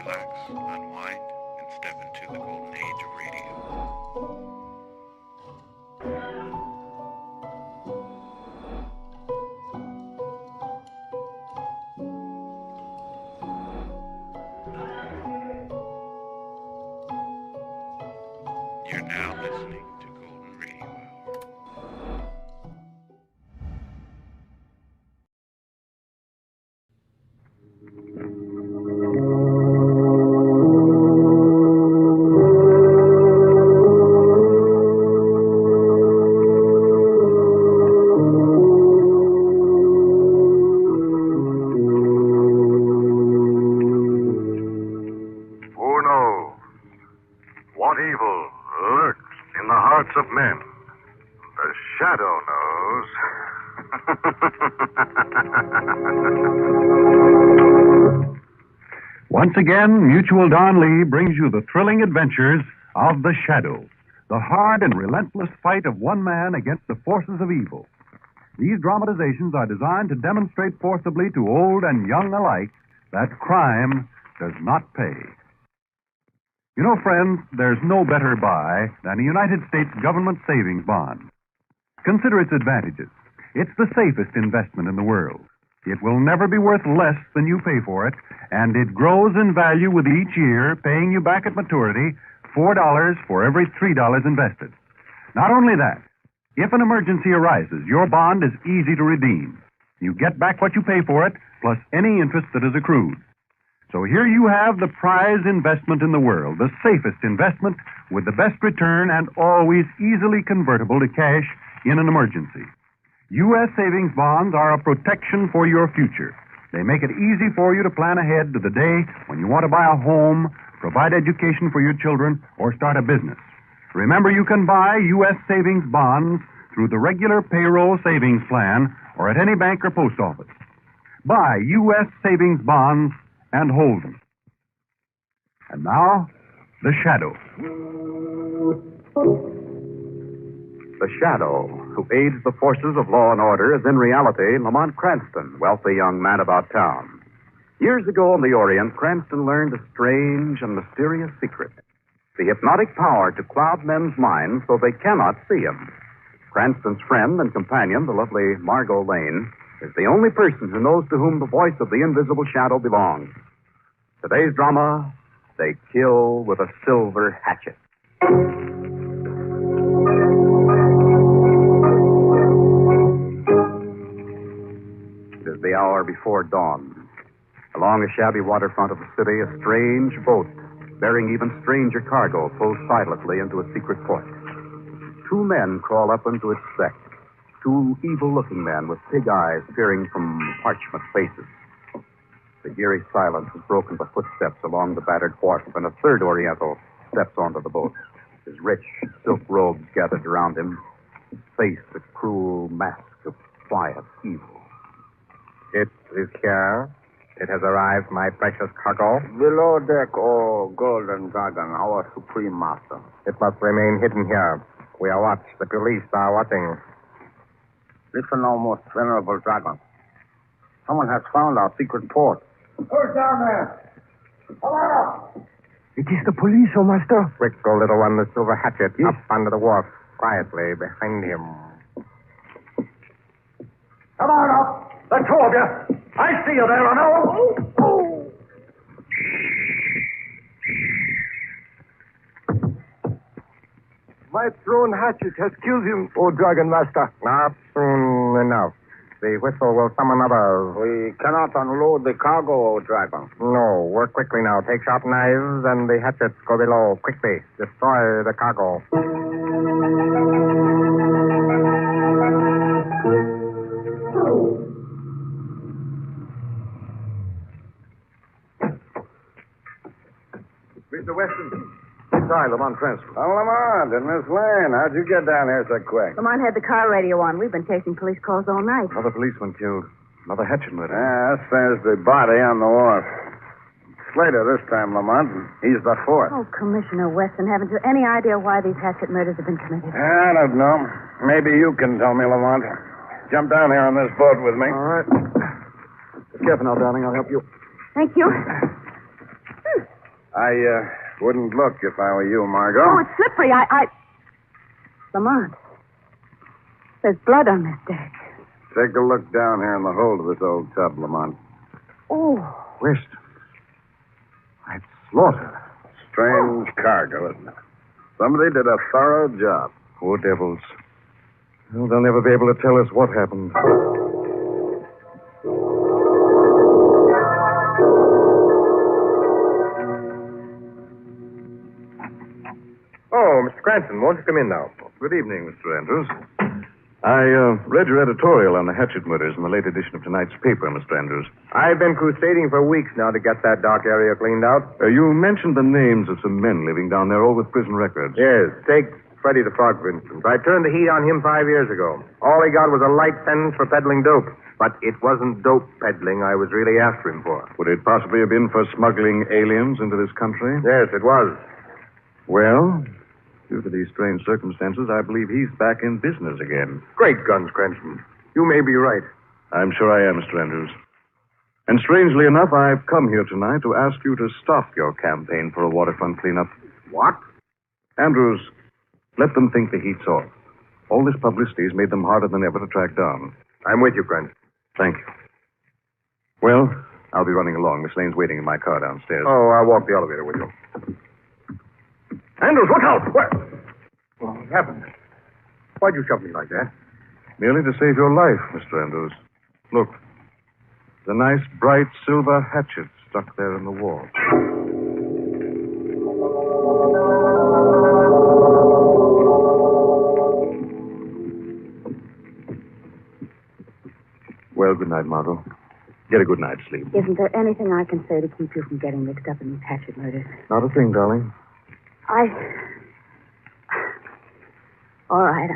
relax, unwind, and step into the golden age of radio. You're now listening to Golden Radio Hour. Who knows what evil lurks in the hearts of men? The shadow knows. Once again, Mutual Don Lee brings you the thrilling adventures of the Shadow, the hard and relentless fight of one man against the forces of evil. These dramatizations are designed to demonstrate forcibly to old and young alike that crime does not pay. You know, friends, there's no better buy than a United States government savings bond. Consider its advantages. It's the safest investment in the world. It will never be worth less than you pay for it, and it grows in value with each year, paying you back at maturity $4 for every $3 invested. Not only that, if an emergency arises, your bond is easy to redeem. You get back what you pay for it, plus any interest that is accrued. So here you have the prize investment in the world, the safest investment with the best return and always easily convertible to cash in an emergency. U.S. savings bonds are a protection for your future. They make it easy for you to plan ahead to the day when you want to buy a home, provide education for your children, or start a business. Remember, you can buy U.S. savings bonds through the regular payroll savings plan or at any bank or post office. Buy U.S. savings bonds and hold them. And now, the Shadow. The Shadow, who aids the forces of law and order, is in reality Lamont Cranston, wealthy young man about town. Years ago in the Orient, Cranston learned a strange and mysterious secret. The hypnotic power to cloud men's minds so they cannot see him. Cranston's friend and companion, the lovely Margot Lane, is the only person who knows to whom the voice of the invisible shadow belongs. Today's drama, They Kill with a Silver Hatchet. It is the hour before dawn. Along the shabby waterfront of the city, a strange boat bearing even stranger cargo pulls silently into a secret port. Two men crawl up into its deck. Two evil-looking men with pig eyes peering from parchment faces. The eerie silence is broken by footsteps along the battered wharf, and a third Oriental steps onto the boat. His rich silk robes gathered around him, his face a cruel mask of quiet evil. It is here. It has arrived, my precious cargo. Below deck, oh Golden Dragon, our supreme master. It must remain hidden here. We are watched. The police are watching. Listen, O most venerable dragon. Someone has found our secret port. Who's down there? Hello! It is the police, O master. Quick, O little one, the Silver Hatchet. Yes. Up under the wharf. Quietly behind him. Come on up. The two of you. I see you there, I know. Oh. My thrown hatchet has killed him, O Dragon Master. Not soon enough. The whistle will summon others. We cannot unload the cargo, O Dragon. No, work quickly now. Take sharp knives and the hatchets. Go below. Quickly. Destroy the cargo. Mr. Weston. Inside, Lamont Cranston. Oh, Lamont and Miss Lane, how'd you get down here so quick? Lamont had the car radio on. We've been chasing police calls all night. Another policeman killed. Another hatchet murder. Yeah, there's the body on the wharf. Slater this time, Lamont, and he's the fourth. Oh, Commissioner Weston, haven't you any idea why these hatchet murders have been committed? I don't know. Maybe you can tell me, Lamont. Jump down here on this boat with me. All right. Be careful now, darling. I'll help you. Thank you. I wouldn't look if I were you, Margot. Oh, it's slippery. Lamont. There's blood on this deck. Take a look down here in the hold of this old tub, Lamont. Oh. West. I'd slaughter. Strange cargo, isn't it? Somebody did a thorough job. Poor devils. Well, they'll never be able to tell us what happened. Oh, Mr. Cranston, won't you come in now? Good evening, Mr. Andrews. I read your editorial on the Hatchet murders in the late edition of tonight's paper, Mr. Andrews. I've been crusading for weeks now to get that dock area cleaned out. You mentioned the names of some men living down there, all with prison records. Yes, take Freddie the Frog, for instance. I turned the heat on him 5 years ago. All he got was a light sentence for peddling dope. But it wasn't dope peddling I was really after him for. Would it possibly have been for smuggling aliens into this country? Yes, it was. Well, due to these strange circumstances, I believe he's back in business again. Great guns, Cranston. You may be right. I'm sure I am, Mr. Andrews. And strangely enough, I've come here tonight to ask you to stop your campaign for a waterfront cleanup. What? Andrews, let them think the heat's off. All this publicity has made them harder than ever to track down. I'm with you, Cranston. Thank you. Well, I'll be running along. Miss Lane's waiting in my car downstairs. Oh, I'll walk the elevator with you. Andrews, look out! What? What happened? Why'd you shove me like that? Merely to save your life, Mr. Andrews. Look. The nice, bright silver hatchet stuck there in the wall. Well, good night, Margot. Get a good night's sleep. Isn't there anything I can say to keep you from getting mixed up in these Hatchet murders? Not a thing, darling. All right.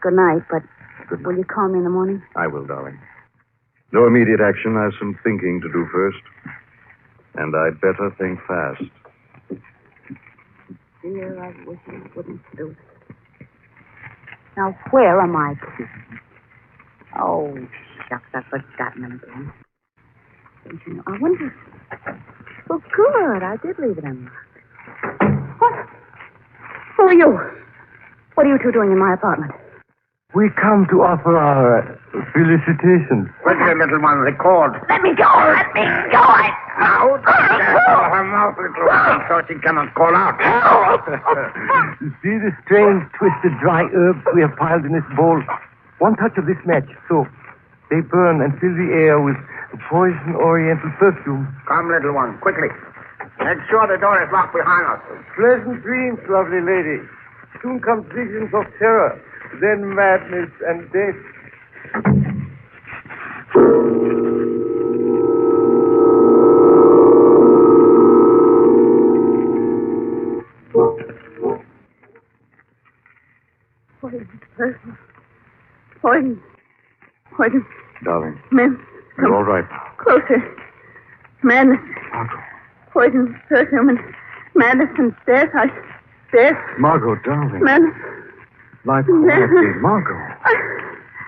Good night, but Good night. will you call me in the morning? I will, darling. No immediate action. I have some thinking to do first. And I'd better think fast. Dear, I wish you wouldn't do it. Now, where are my keys? Oh, shucks, I've forgotten them again. I wonder... Oh, good, I did leave it unlocked. What? Who are you? What are you two doing in my apartment? We come to offer our felicitations. Quickly, little one, record. Let me go! Let me go! Now, her mouth, little one, so she cannot call out. You see the strange, twisted, dry herbs we have piled in this bowl? One touch of this match, so they burn and fill the air with poison oriental perfume. Come, little one, quickly. Make sure the door is locked behind us. Pleasant dreams, lovely lady. Soon comes visions of terror, then madness and death. Poison. Darling, Men. you're all right. Closer. Madness. Margot. Poison, perfume, and madness and death. Death. Margot, darling. Madness. Lie quietly. Margot.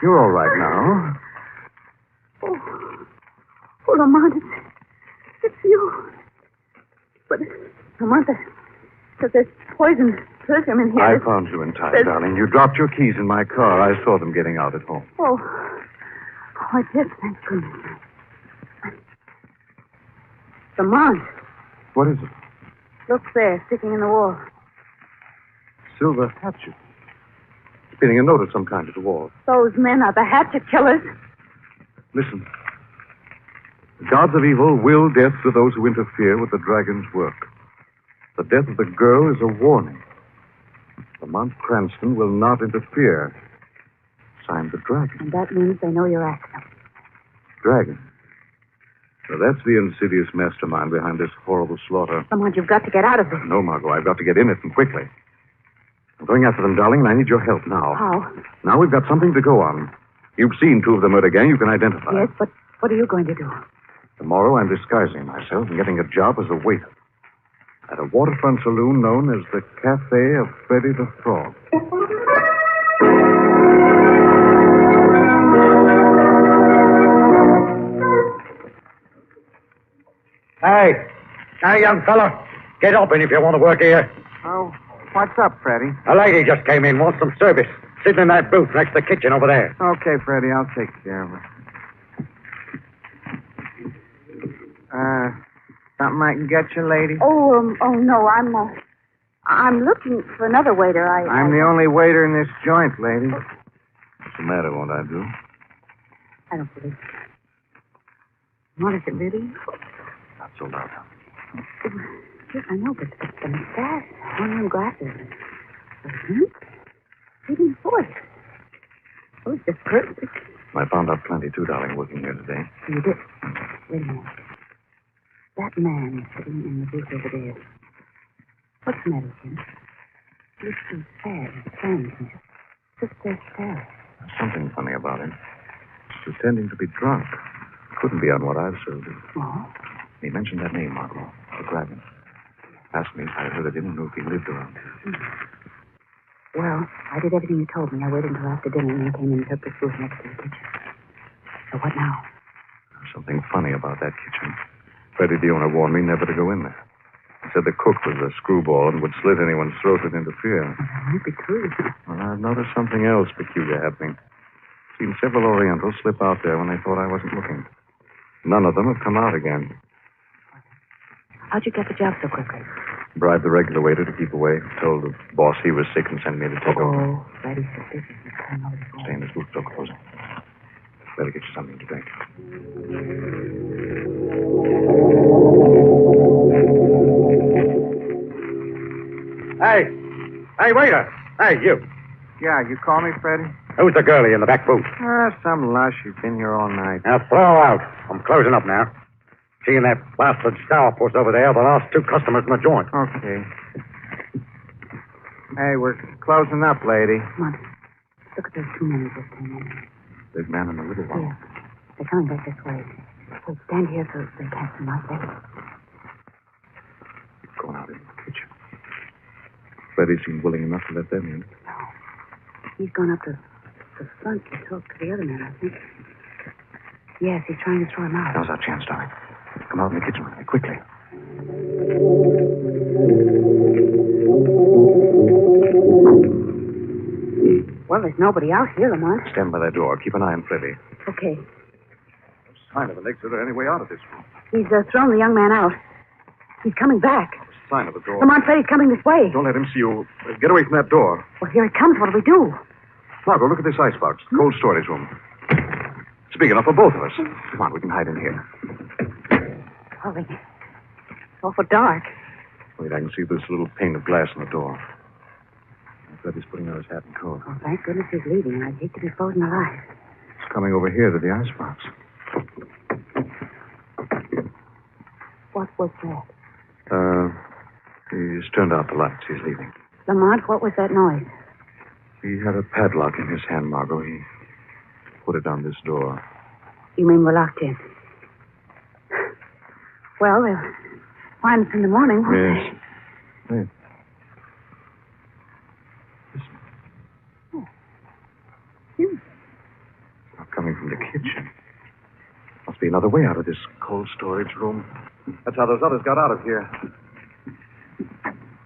You're all right now. Oh, Lamont, it's you. But, Lamont, there's poison, perfume in here. I found you in time, darling. You dropped your keys in my car. I saw them getting out at home. Oh, I did, thank goodness. Lamont, What is it? look there, sticking in the wall. Silver Hatchet. Spinning a note of some kind at the wall. Those men are the Hatchet killers. Listen. The gods of evil will death to those who interfere with the dragon's work. The death of the girl is a warning. Lamont Cranston will not interfere. Signed the dragon. And that means they know you're after them. Dragon. So that's the insidious mastermind behind this horrible slaughter. Lamont, you've got to get out of this. No, Margot, I've got to get in it, and quickly. I'm going after them, darling, and I need your help now. How? Now we've got something to go on. You've seen two of the murder gang you can identify. Yes, but what are you going to do? Tomorrow I'm disguising myself and getting a job as a waiter at a waterfront saloon known as the Cafe of Freddie the Frog. Hey, Now, young fella, get open if you want to work here. Oh, what's up, Freddie? A lady just came in, wants some service. Sitting in that booth next to the kitchen over there. Okay, Freddie, I'll take care of her. Something I can get you, lady? Oh, no, I'm looking for another waiter. I'm the only waiter in this joint, lady. What's the matter, won't I do? I don't believe it. What is it, really? Not so loud. Yes, I know, but the mustache, one glasses. Reading voice. Oh, it's just perfect. I found out plenty, too, darling, working here today. You did. Wait a minute. That man is sitting in the booth over there. What's the matter with him? He looks so sad and strange and just there staring. There's something funny about him. He's pretending to be drunk. Couldn't be on what I've served him. Oh? He mentioned that name, Margot, the dragon. Asked me if I heard it, didn't know if he lived around here. Well, I did everything you told me. I waited until after dinner and then came in and took this booth next to the kitchen. So what now? There's something funny about that kitchen. Freddie, the owner, warned me never to go in there. He said the cook was a screwball and would slit anyone's throat that interfered. Well, that might be true. Well, I've noticed something else peculiar happening. Seen several Orientals slip out there when they thought I wasn't looking. None of them have come out again. How'd you get the job so quickly? Bribed the regular waiter to keep away. Told the boss he was sick and sent me to take over. Oh, Freddie's suspicious. Stay in this booth, door closing. Better get you something to drink. Hey, waiter. Hey, you. Yeah, you call me, Freddie? Who's the girlie in the back booth? Some lush. She's been here all night. Now, throw her out. I'm closing up now. She and that bastard sourpuss over there are the last two customers in the joint. Okay. Hey, we're closing up, lady. Come on. Look at those two men who just came in. Big man and the little one. Yeah. They're coming back this way. Wait, stand here so they can't see my face. Going out in the kitchen. Freddie seemed willing enough to let them in. No. He's gone up to the front to talk to the other man, I think. Yes, he's trying to throw him out. Now's our chance, darling. Come out in the kitchen with me, quickly. Well, there's nobody out here, Lamont. Stand by that door. Keep an eye on Freddie. Okay. Sign of an exit or any way out of this room. He's thrown the young man out. He's coming back. Sign of a door. Lamont, Freddie's coming this way. Don't let him see you. Get away from that door. Well, here he comes. What do we do? Margot, look at this icebox. Cold storage room. It's big enough for both of us. Come on, we can hide in here. Hurry. It's awful dark. Wait, I can see this little pane of glass in the door. Freddie's putting on his hat and coat. Oh, thank goodness he's leaving. I'd hate to be frozen alive. He's coming over here to the icebox. What was that? He's turned out the lights. He's leaving. Lamont, what was that noise? He had a padlock in his hand, Margot. He put it on this door. You mean we're locked in? Well, they'll find us in the morning, won't Yes. Wait. You. Not coming from the kitchen. Must be another way out of this cold storage room. That's how those others got out of here.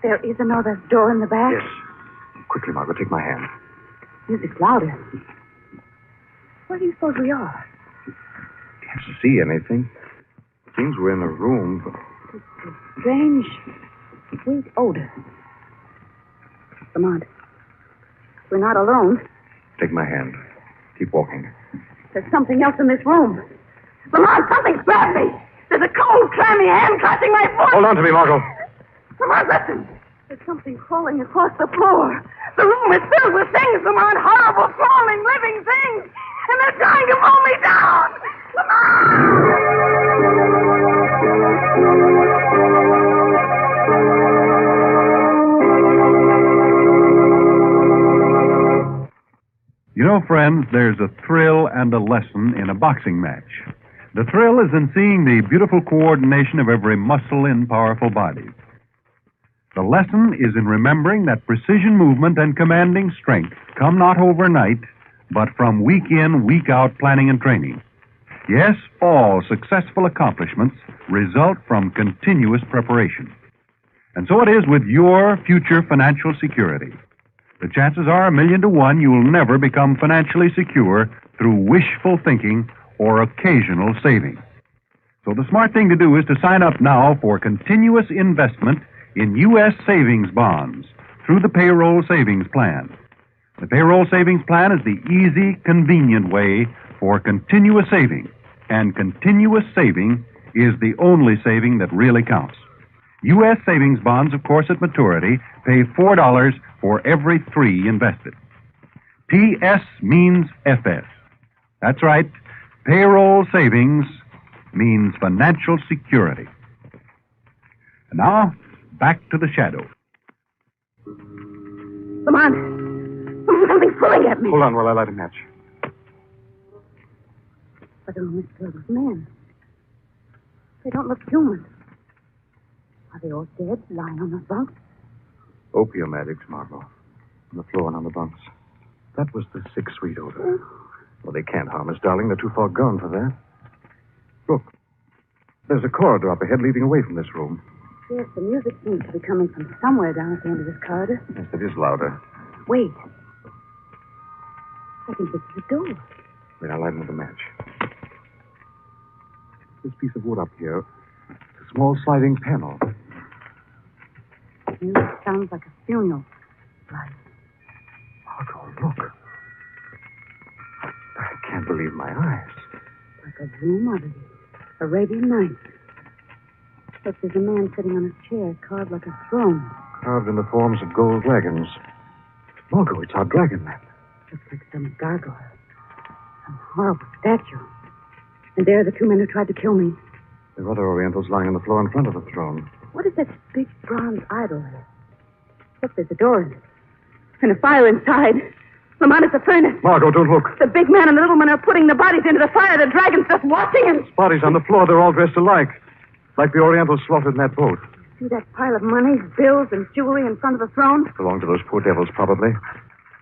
There is another door in the back? Yes. Quickly, Margot, take my hand. Music's louder. Where do you suppose we are? Can't see anything. Seems we're in a room. Strange, sweet odor. Lamont, we're not alone. Take my hand. Keep walking. There's something else in this room. Lamont, something's grabbed me. There's a cold, clammy hand clutching my foot. Hold on to me, Margot. Lamont, listen. There's something crawling across the floor. The room is filled with things, Lamont. Horrible, crawling, living things. And they're trying to pull me down. Lamont! You know, friends, there's a thrill and a lesson in a boxing match. The thrill is in seeing the beautiful coordination of every muscle in powerful bodies. The lesson is in remembering that precision movement and commanding strength come not overnight, but from week in, week out planning and training. Yes, all successful accomplishments result from continuous preparation. And so it is with your future financial security. The chances are 1,000,000 to 1 you'll never become financially secure through wishful thinking or occasional saving. So the smart thing to do is to sign up now for continuous investment in U.S. savings bonds through the payroll savings plan. The payroll savings plan is the easy, convenient way for continuous saving, and continuous saving is the only saving that really counts. U.S. savings bonds, of course, at maturity, pay $4 for every 3 invested. PS means FS. That's right. Payroll savings means financial security. And now, back to the shadow. Come on. Something's pulling at me. Hold on while I light a match. But they're only still those men. They don't look human. Are they all dead, lying on the bunks? Opium addicts, Margot. On the floor and on the bunks. That was the sick, sweet odor. Well, they can't harm us, darling. They're too far gone for that. Look. There's a corridor up ahead leading away from this room. Yes, the music seems to be coming from somewhere down at the end of this corridor. Yes, it is louder. Wait. I think this is a door. Wait, I'll light another match. This piece of wood up here. It's a small sliding panel. The music sounds like a funeral. Right. Margot, look. I can't believe my eyes. Like a room of Arabian Nights. But there's a man sitting on a chair carved like a throne. Carved in the forms of gold dragons. Margot, it's our dragon man. Looks like some gargoyle. Some horrible statue. And there are the 2 men who tried to kill me. There are other Orientals lying on the floor in front of the throne. What is that big bronze idol there? Look, there's a door in it. And a fire inside. Lamont, it's a furnace. Margot, don't look. The big man and the little man are putting the bodies into the fire. The dragon's just watching him. Bodies on the floor, they're all dressed alike. Like the Orientals slaughtered in that boat. See that pile of money, bills, and jewelry in front of the throne? Belong to those poor devils, probably.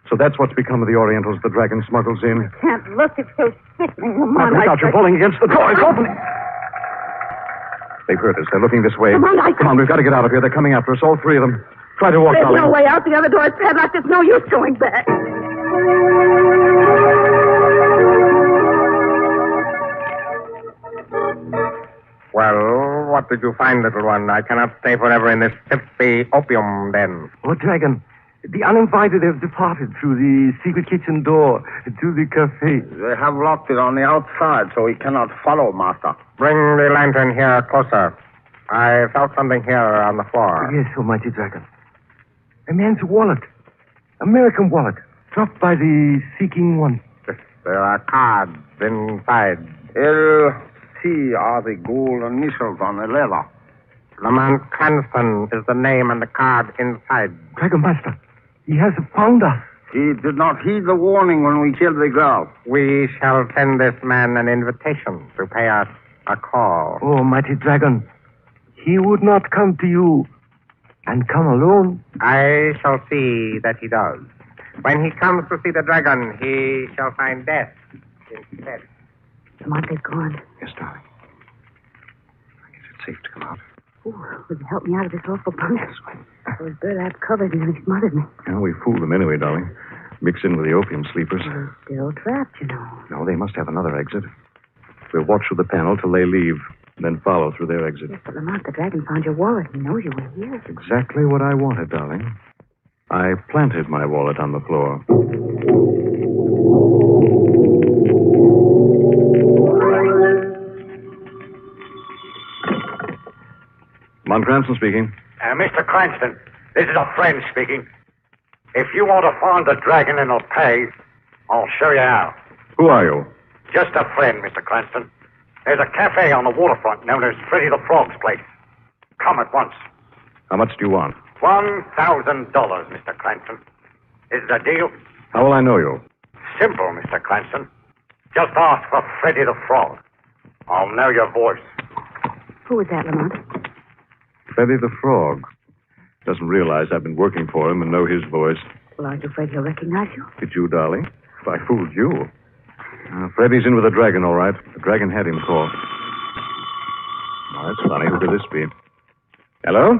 So that's what's become of the Orientals the dragon smuggles in. Can't look. It's so sickening, Lamont. Margot, look out. You're falling against the door. It's opening. They've heard us. They're looking this way. Lamont, Come on, we've got to get out of here. They're coming after us, all 3 of them. Try to walk, There's darling. no way out. The other door is padlocked. There's no use going back. Well, what did you find, little one? I cannot stay forever in this filthy opium den. Oh, Dragon, the uninvited have departed through the secret kitchen door to the cafe. They have locked it on the outside, so he cannot follow, Master. Bring the lantern here closer. I felt something here on the floor. Yes, Almighty Dragon. A man's wallet. American wallet. Dropped by the seeking one. There are cards inside. L.C. are the gold initials on the leather. Lamont Cranston is the name on the card inside. Dragon Master, he has found us. He did not heed the warning when we killed the girl. We shall send this man an invitation to pay us a call. Oh, mighty Dragon, he would not come to you and come alone. I shall see that he does. When he comes to see the dragon, he shall find death instead. Lamont, they've gone. Yes, darling. I guess it's safe to come out. Ooh, would you help me out of this awful bunk? Those burlap covers nearly smothered me. Well, we fooled them anyway, darling. Mix in with the opium sleepers. They're still trapped, you know. No, they must have another exit. We'll watch through the panel till they leave, then follow through their exit. Yes, but Lamont, the dragon found your wallet. He knows you were here. Exactly what I wanted, darling. I planted my wallet on the floor. Lamont Cranston speaking. Mr. Cranston, this is a friend speaking. If you want to find the dragon and I'll pay, I'll show you how. Who are you? Just a friend, Mr. Cranston. There's a cafe on the waterfront known as Freddy the Frog's place. Come at once. How much do you want? $1,000, Mr. Cranston. Is it a deal? How will I know you? Simple, Mr. Cranston. Just ask for Freddy the Frog. I'll know your voice. Who is that, Lamont? Freddy the Frog. Doesn't realize I've been working for him and know his voice. Well, aren't you afraid he'll recognize you? Did you, darling? If I fooled you. Freddy's in with the dragon, all right. The dragon had him called. Oh, that's funny. Who could this be? Hello?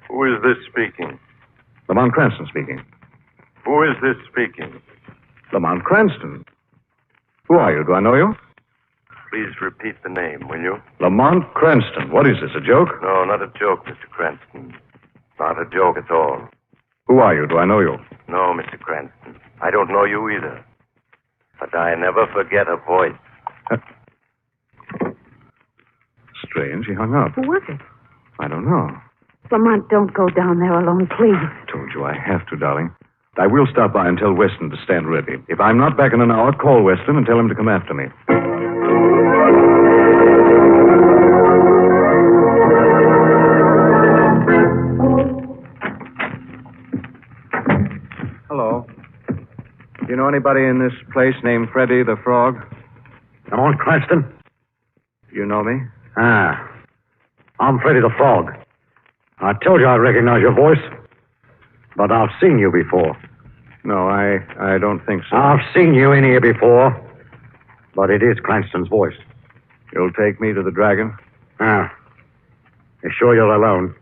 Who is this speaking? Lamont Cranston speaking. Who is this speaking? Lamont Cranston. Who are you? Do I know you? Please repeat the name, will you? Lamont Cranston. What is this, a joke? No, not a joke, Mr. Cranston. Not a joke at all. Who are you? Do I know you? No, Mr. Cranston. I don't know you either. But I never forget a voice. Strange. He hung up. Who was it? I don't know. Lamont, don't go down there alone, please. Told you I have to, darling. I will stop by and tell Weston to stand ready. If I'm not back in an hour, call Weston and tell him to come after me. Hello. Do you know anybody in this place named Freddy the Frog? Lamont Cranston? You know me? I'm Freddy the Frog. I told you I recognize your voice. But I've seen you before. No, I don't think so. I've seen you in here before. But it is Cranston's voice. You'll take me to the dragon? You sure you're alone?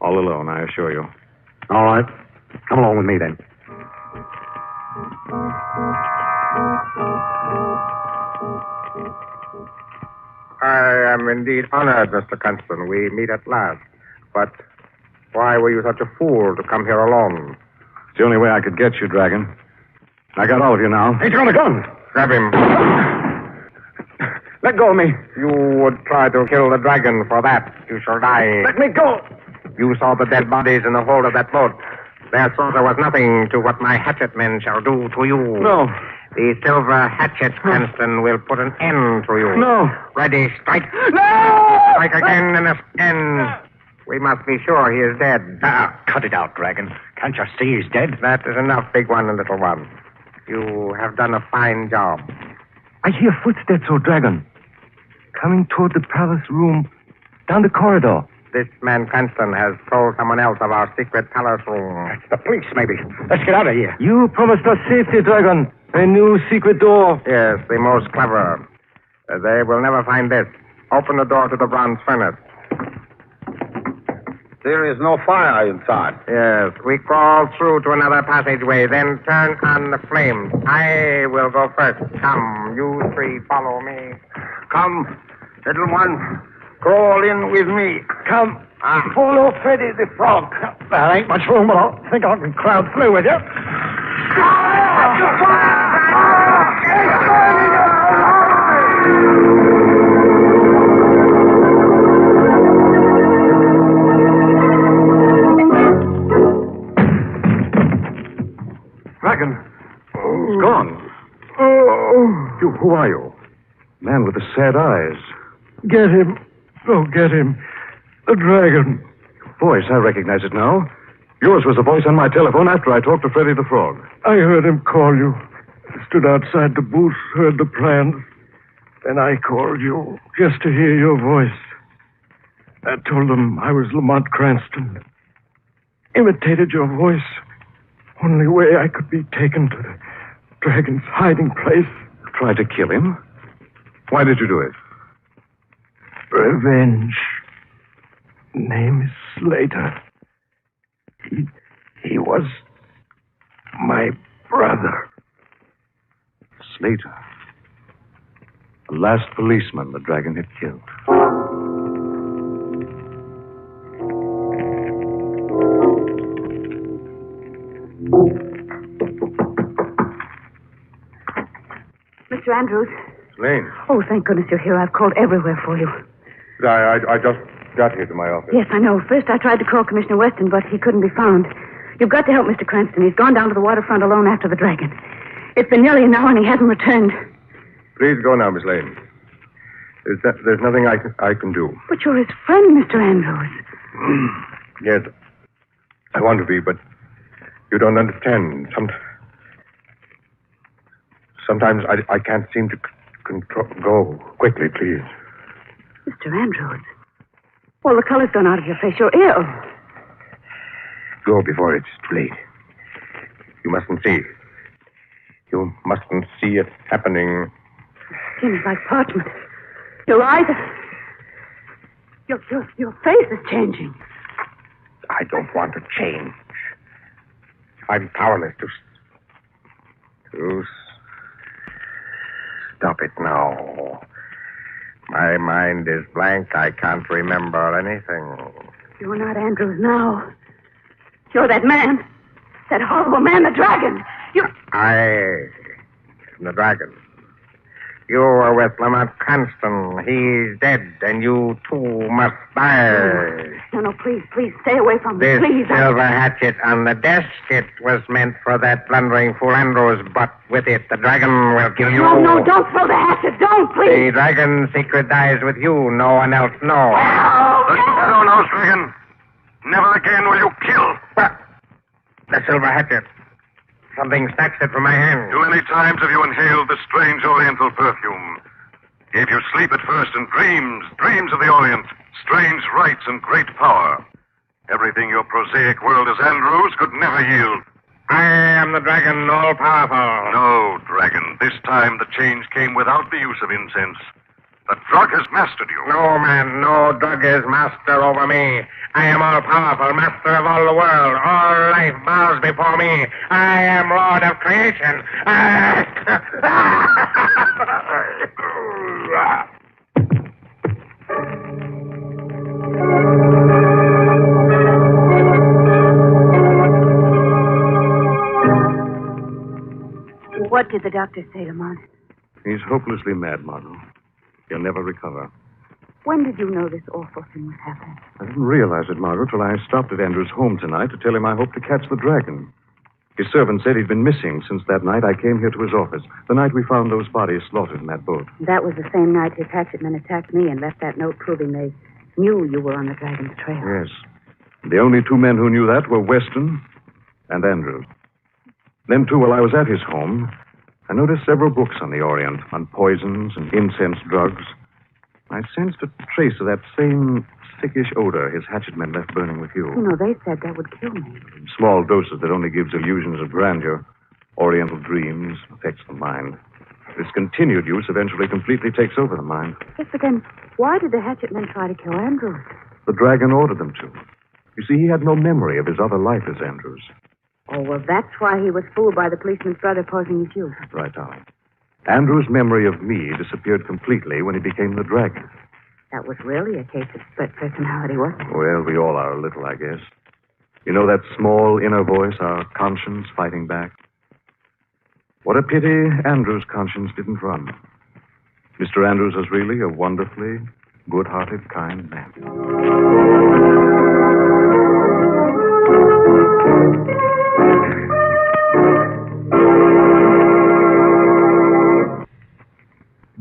All alone, I assure you. All right. Come along with me, then. I am indeed honored, Mr. Cranston. We meet at last. But why were you such a fool to come here alone? It's the only way I could get you, dragon. I got all of you now. He's got a gun. Grab him. Let go of me. You would try to kill the dragon. For that, you shall die. Let me go. You saw the dead bodies in the hold of that boat. Therefore, there was nothing to what my hatchet men shall do to you. No. The Silver Hatchet, Cranston, will put an end to you. No. Ready, strike. No! Strike again and again. We must be sure he is dead. Cut it out, Dragon. Can't you see he's dead? That is enough, big one and little one. You have done a fine job. I hear footsteps, O Dragon. Coming toward the palace room. Down the corridor. This man Cranston has told someone else of our secret palace room. That's the police, maybe. Let's get out of here. You promised us safety, Dragon. A new secret door. Yes, the most clever. They will never find this. Open the door to the bronze furnace. There is no fire inside. Yes, we crawl through to another passageway, then turn on the flames. I will go first. Come, you three, follow me. Come, little one. Crawl in with me. Come. Follow Freddy the Frog. There ain't much room, but I think I can crowd through with you. Dragon. He's gone. Who are you? Man with the sad eyes. Get him. Oh, get him. The dragon. Voice, I recognize it now. Yours was the voice on my telephone after I talked to Freddy the Frog. I heard him call you. Stood outside the booth, heard the plans. Then I called you just to hear your voice. I told them I was Lamont Cranston. Imitated your voice. Only way I could be taken to the dragon's hiding place. Tried to kill him? Why did you do it? Revenge. Name is Slater. He was my brother. Slater. The last policeman the dragon had killed. Mr. Andrews. Lane. Oh, thank goodness you're here. I've called everywhere for you. I just got here to my office. Yes, I know. First I tried to call Commissioner Weston, but he couldn't be found. You've got to help Mr. Cranston. He's gone down to the waterfront alone after the dragon. It's been nearly an hour and he hasn't returned. Please go now, Miss Lane. There's nothing I can do. But you're his friend, Mr. Andrews. Yes, I want to be, but you don't understand. Sometimes I can't seem to control. Go quickly, please. Mr. Andrews. Well, the color's gone out of your face. You're ill. Go before it's too late. You mustn't see. You mustn't see it happening. Skin is like parchment. Your eyes are... Your face is changing. I don't want to change. I'm powerless to stop it now. My mind is blank. I can't remember anything. You're not Andrews now. You're that man. That horrible man, the dragon. I am the dragon. You were with Lamont Cranston. He's dead, and you too must die. No, please, stay away from me. This Please. silver hatchet on the desk, it was meant for that blundering fool Andrews, but with it, the dragon will kill you. No, don't throw the hatchet. Don't, please. The dragon's secret dies with you. No one else knows. The shadow knows, dragon. Never again will you kill. The silver hatchet. Something snatched it from my hand. Too many times have you inhaled the strange oriental perfume. Gave you sleep at first and dreams of the Orient, strange rites and great power. Everything your prosaic world as Andrews could never yield. I am the dragon, all powerful. No, dragon. This time the change came without the use of incense. The drug has mastered you. No, man, no drug is master over me. I am all powerful, master of all the world. All life bows before me. I am lord of creation. What did the doctor say, Lamont? He's hopelessly mad, Margot. He'll never recover. When did you know this awful thing was happening? I didn't realize it, Margot, till I stopped at Andrew's home tonight to tell him I hoped to catch the dragon. His servant said he'd been missing since that night I came here to his office, the night we found those bodies slaughtered in that boat. That was the same night his hatchetmen attacked me and left that note proving they knew you were on the dragon's trail. Yes. The only two men who knew that were Weston and Andrews. Then, too, while I was at his home, I noticed several books on the Orient, on poisons and incense drugs. I sensed a trace of that same sickish odor his hatchetmen left burning with you. They said that would kill me. In small doses that only gives illusions of grandeur, oriental dreams, affects the mind. This continued use eventually completely takes over the mind. Yes, but then why did the hatchetmen try to kill Andrews? The dragon ordered them to. You see, he had no memory of his other life as Andrews. Oh, well, that's why he was fooled by the policeman's brother posing as you. Right, darling. Andrew's memory of me disappeared completely when he became the dragon. That was really a case of split personality, wasn't it? Well, we all are a little, I guess. You know that small inner voice, our conscience fighting back? What a pity Andrew's conscience didn't run. Mr. Andrews was really a wonderfully good-hearted, kind man.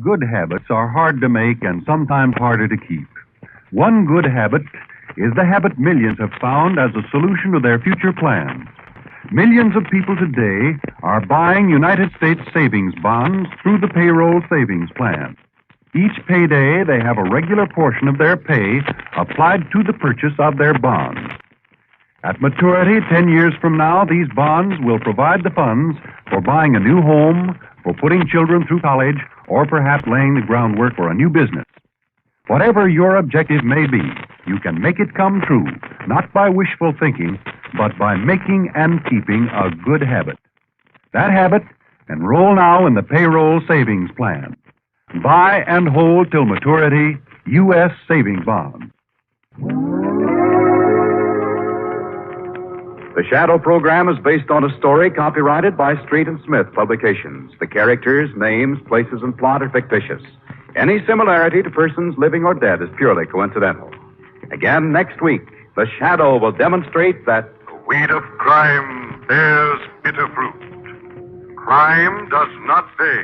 Good habits are hard to make and sometimes harder to keep. One good habit is the habit millions have found as a solution to their future plans. Millions of people today are buying United States savings bonds through the payroll savings plan. Each payday, they have a regular portion of their pay applied to the purchase of their bonds. At maturity, 10 years from now, these bonds will provide the funds for buying a new home, for putting children through college, or perhaps laying the groundwork for a new business. Whatever your objective may be, you can make it come true, not by wishful thinking, but by making and keeping a good habit. That habit, enroll now in the payroll savings plan. Buy and hold till maturity U.S. savings bonds. The Shadow program is based on a story copyrighted by Street and Smith Publications. The characters, names, places, and plot are fictitious. Any similarity to persons living or dead is purely coincidental. Again, next week, The Shadow will demonstrate that The weed of crime bears bitter fruit. Crime does not pay.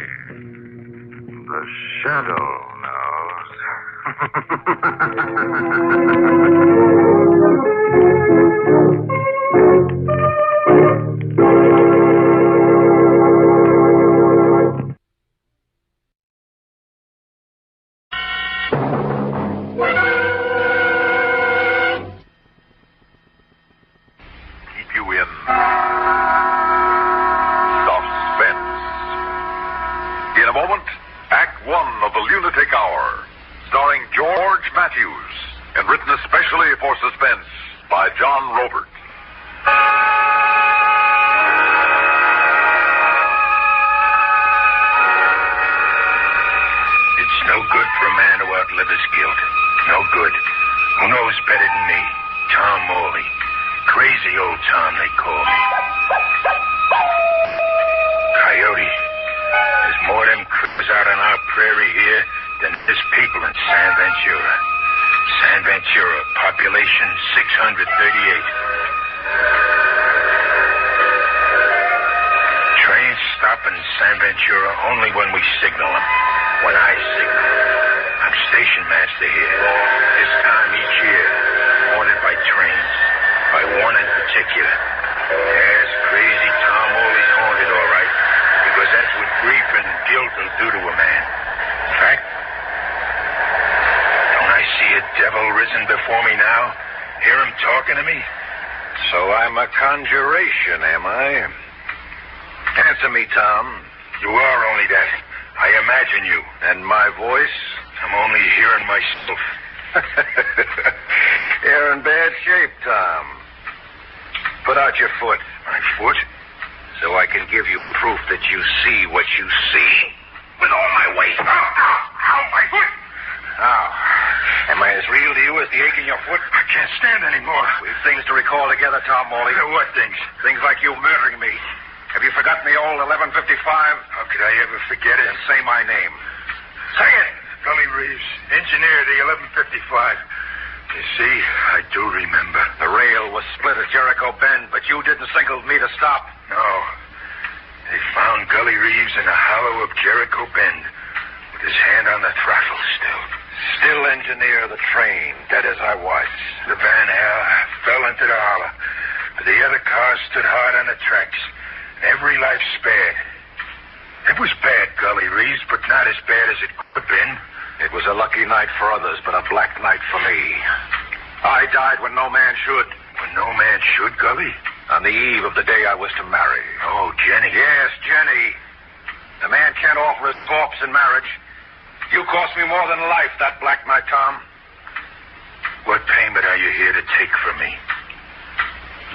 The shadow knows. Keep you in suspense. and written especially for suspense by John Robert. It's no good for a man to outlive his guilt. No good. Who knows better than me? Tom Morley. Crazy old Tom, they call me. Coyote. There's more of them critters out on our prairie here than there's people in San Ventura. San Ventura, population 638. Trains stop in San Ventura only when we signal them. When I signal. I'm station master here. This time each year, haunted by trains. By one in particular. Yes, crazy Tom Morley's haunted, all right. Because that's what grief and guilt will do to a man. In fact, don't I see a devil risen before me now? Hear him talking to me? So I'm a conjuration, am I? Answer me, Tom. You are only that. I imagine you. And my voice? I'm only hearing myself. You're in bad shape, Tom. Put out your foot. My foot? So I can give you proof that you see what you see. With all my weight. Ow, my foot. Now, am I as real to you as the ache in your foot? I can't stand anymore. We've things to recall together, Tom Morley. What things? Things like you murdering me. Have you forgotten the old 1155? How could I ever forget it? Then say my name. Say it. Gully Reeves, engineer of the 1155. You see, I do remember. The rail was split at Jericho Bend, but you didn't signal me to stop. No. They found Gully Reeves in the hollow of Jericho Bend, with his hand on the throttle still. Still engineer of the train, dead as I was. The van fell into the hollow, but the other cars stood hard on the tracks, and every life spared. It was bad, Gully Reeves, but not as bad as it could have been. It was a lucky night for others, but a black night for me. I died when no man should. When no man should, Gully? On the eve of the day I was to marry. Oh, Jenny. Yes, Jenny. The man can't offer his corpse in marriage. You cost me more than life that black night, Tom. What payment are you here to take from me?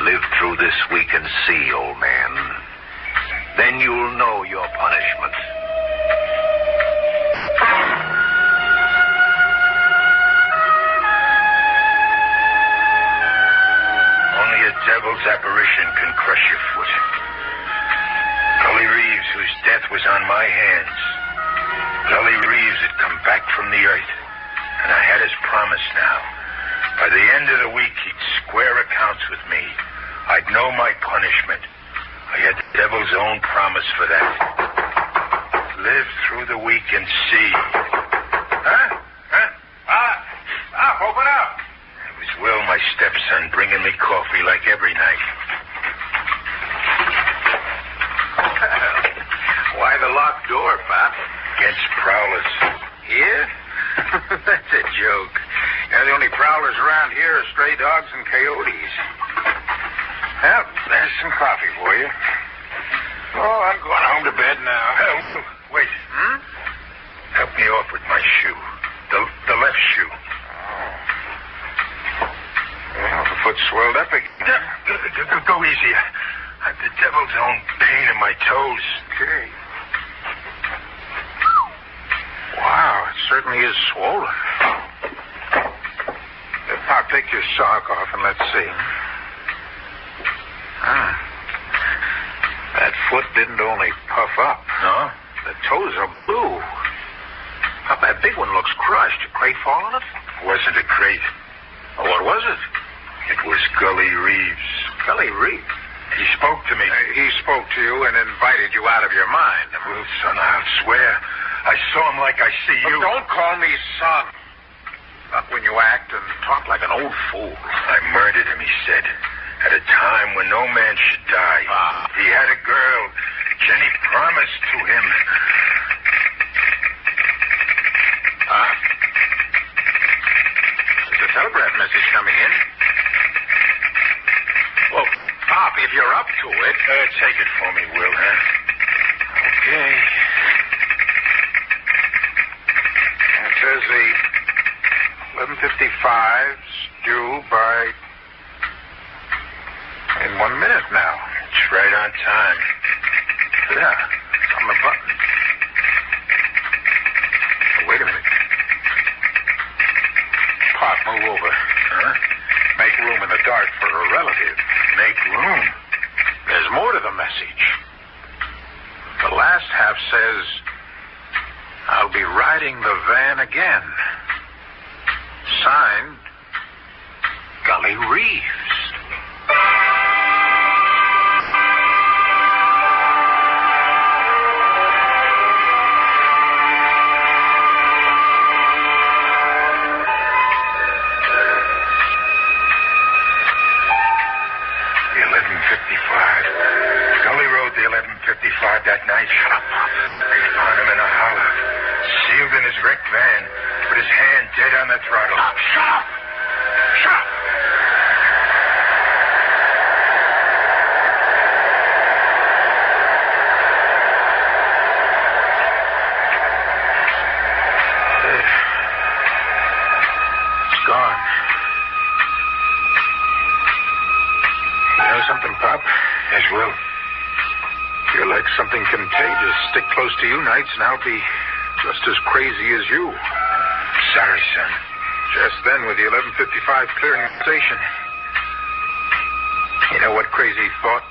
Live through this week and see, old man. Then you'll know your punishment. Only a devil's apparition can crush your foot. Gully Reeves, whose death was on my hands. Gully Reeves had come back from the earth, and I had his promise now. By the end of the week, he'd square accounts with me. I'd know my punishment. I had the devil's own promise for that. Live through the week and see. Huh? Open up. It was Will, my stepson, bringing me coffee like every night. Why the locked door, Pop? Against prowlers. Here? That's a joke. The only prowlers around here are stray dogs and coyotes. Well, there's some coffee for you. Oh, I'm going home to bed now. Wait. Help me off with my shoe. The left shoe. Oh. Well, the foot's swelled up again. Go easy. I've the devil's own pain in my toes. Okay. Wow, it certainly is swollen. I'll take your sock off and let's see. That foot didn't only puff up. No? The toes are blue. That big one looks crushed. A crate fall on it? Wasn't a crate. Oh, what was it? It was Gully Reeves. Gully Reeves? He spoke to me. He spoke to you and invited you out of your mind. Well, son, I'll swear. I saw him like I see you. But don't call me son. Not when you act and talk like an old fool. I murdered him, he said. At a time when no man should die. He had a girl. Jenny promised to him. There's a telegraph message coming in. Well, Pop, if you're up to it... Take it for me, Will, huh? Okay. It says the 11:55's due by... in 1 minute now. It's right on time. Yeah, it's on the button. Oh, wait a minute. Pop, move over. Huh? Make room in the dark for a relative. Make room? There's more to the message. The last half says, I'll be riding the van again. Signed, Gully Reeves. That night, shut up, Pop. They found him in a hollow, sealed in his wrecked van, with his hand dead on the throttle. Stop, shut up! Shut up! It's gone. You know something, Pop? Yes, Will. You're like something contagious. Stick close to you nights, and I'll be just as crazy as you. Sorry, son. Just then, with the 11:55 clearing the station, you know what crazy thought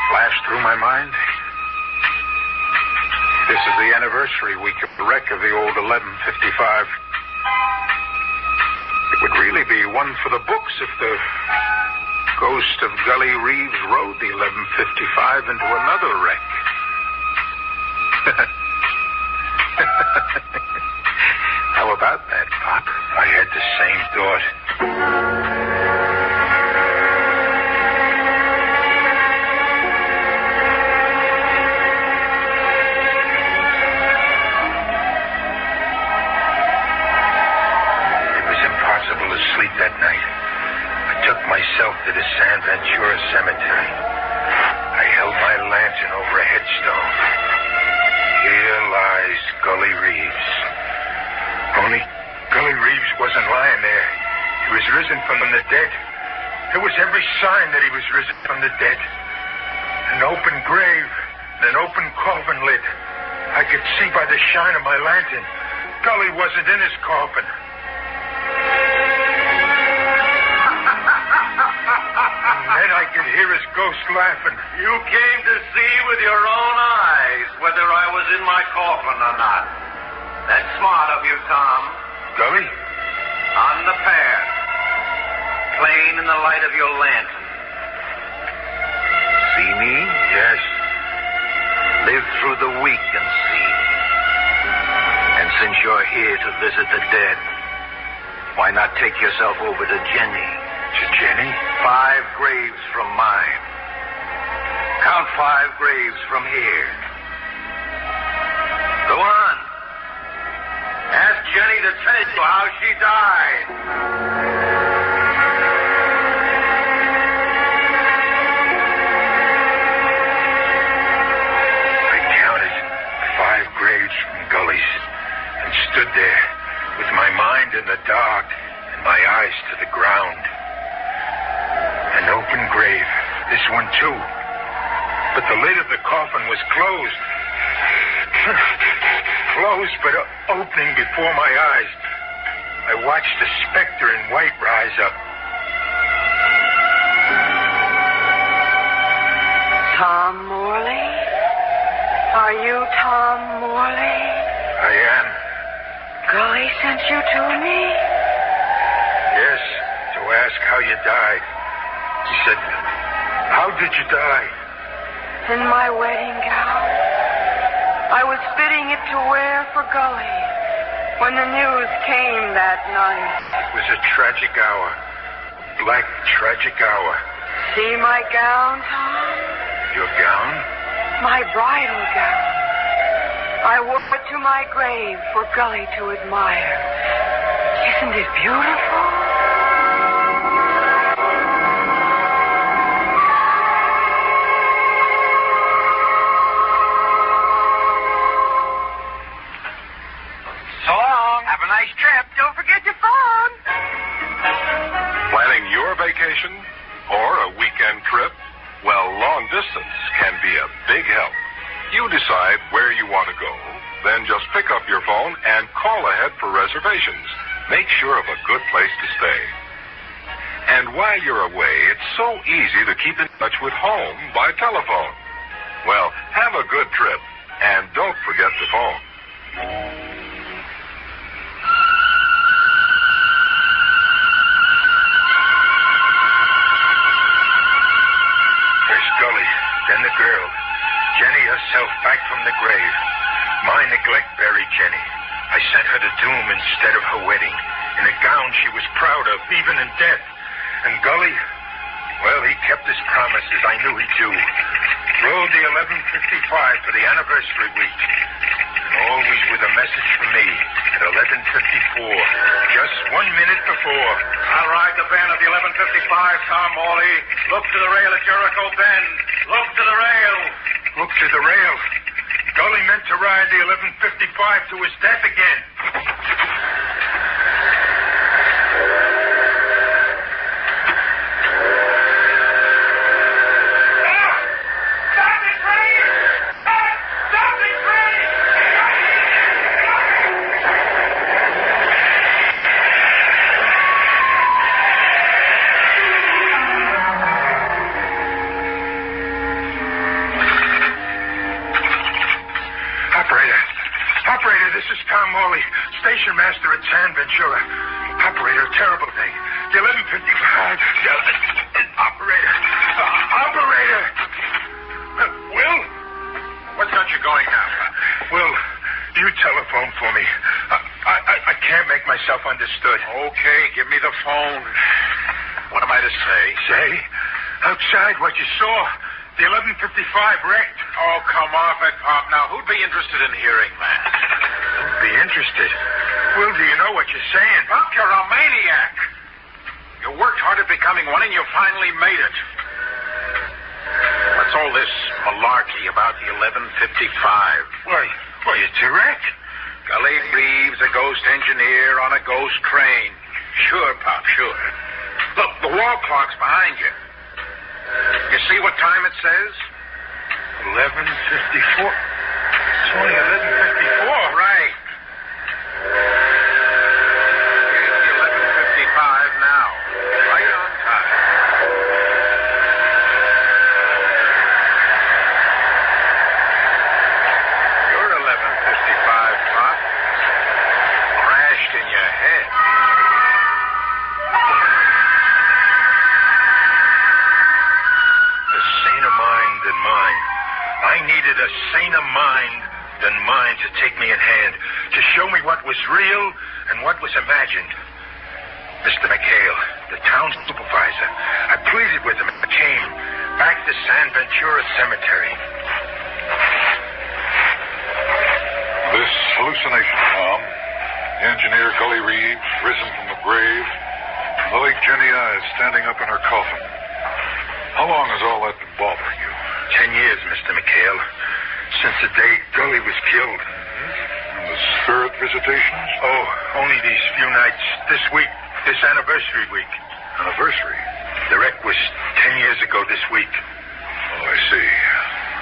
flashed through my mind? This is the anniversary week of the wreck of the old 11:55. It would really be one for the books if the ghost of Gully Reeves rode the 11:55 into another wreck. How about that, Pop? I had the same thought. It was impossible to sleep that night. I took myself to the San Ventura Cemetery. I held my lantern over a headstone. Here lies Gully Reeves. Only Gully Reeves wasn't lying there. He was risen from the dead. There was every sign that he was risen from the dead. An open grave and an open coffin lid. I could see by the shine of my lantern. Gully wasn't in his coffin. Then I could hear his ghost laughing. You came to see with your own eyes whether I was in my coffin or not. That's smart of you, Tom. Gully? On the path. Plain in the light of your lantern. See me? Yes. Live through the week and see. And since you're here to visit the dead, why not take yourself over to Jenny? To Jenny? 5 graves from mine. Count 5 graves from here. Go on. Ask Jenny to tell you how she died. I counted 5 graves from Gully's and stood there with my mind in the dark and my eyes to the ground. An open grave. This one, too. But the lid of the coffin was closed. Closed, but opening before my eyes. I watched a specter in white rise up. Tom Morley? Are you Tom Morley? I am. Gully sent you to me? Yes, to ask how you died. He said, how did you die? In my wedding gown. I was fitting it to wear for Gully when the news came that night. It was a tragic hour. Black tragic hour. See my gown, Tom? Your gown? My bridal gown. I wore it to my grave for Gully to admire. Isn't it beautiful? So long. Have a nice trip. Don't forget your phone. vacation or a weekend trip, well, long distance can be a big help. You decide where you want to go, then just pick up your phone and call ahead for reservations. Make sure of a good place to stay. And while you're away, it's so easy to keep in touch with home by telephone. Well, have a good trip, and don't forget the phone. First Gully, then the girl. Jenny herself back from the grave. My neglect buried Jenny. I sent her to doom instead of her wedding, in a gown she was proud of, even in death. And Gully, well, he kept his promises. I knew he'd do. Rode the 11:55 for the anniversary week. And always with a message for me at 11:54, just 1 minute before. I'll ride the band at the 11:55, Tom Morley. Look to the rail at Jericho Bend. Look to the rail. Look to the rail. Gully meant to ride the 11:55 to his death again. Station master at San Ventura. Operator, terrible thing. The 11:55. Operator. Operator. Will? What's got you going now? Will, you telephone for me. I can't make myself understood. Okay, give me the phone. What am I to say? Say? Outside, what you saw. The 11:55 wrecked. Oh, come off it, Pop. Now, who'd be interested in hearing that? Who'd be interested? Will, do you know what you're saying? Pop, you're a maniac. You worked hard at becoming one, and you finally made it. What's all this malarkey about the 11:55? Why, it's a wreck. Gully Reeves, a ghost engineer on a ghost train. Sure, Pop, sure. Look, the wall clock's behind you. You see what time it says? 11:54. It's only 11:54. Right. Here's the 11:55 now. Right on time. Your 11:55, Pop. Crashed in your head. A saner mind than mine. I needed a saner mind than mine to take me in hand, to show me what was real and what was imagined. Mr. McHale, the town supervisor, I pleaded with him and came back to San Ventura Cemetery. This hallucination, Tom. The engineer, Gully Reeves, risen from the grave. The late Jenny is standing up in her coffin. How long has all that been bothering you? 10 years, Mr. McHale. Since the day Gully was killed. And the spirit visitations? Oh, only these few nights. This week. This anniversary week. Anniversary? The wreck was 10 years ago this week. Oh, I see.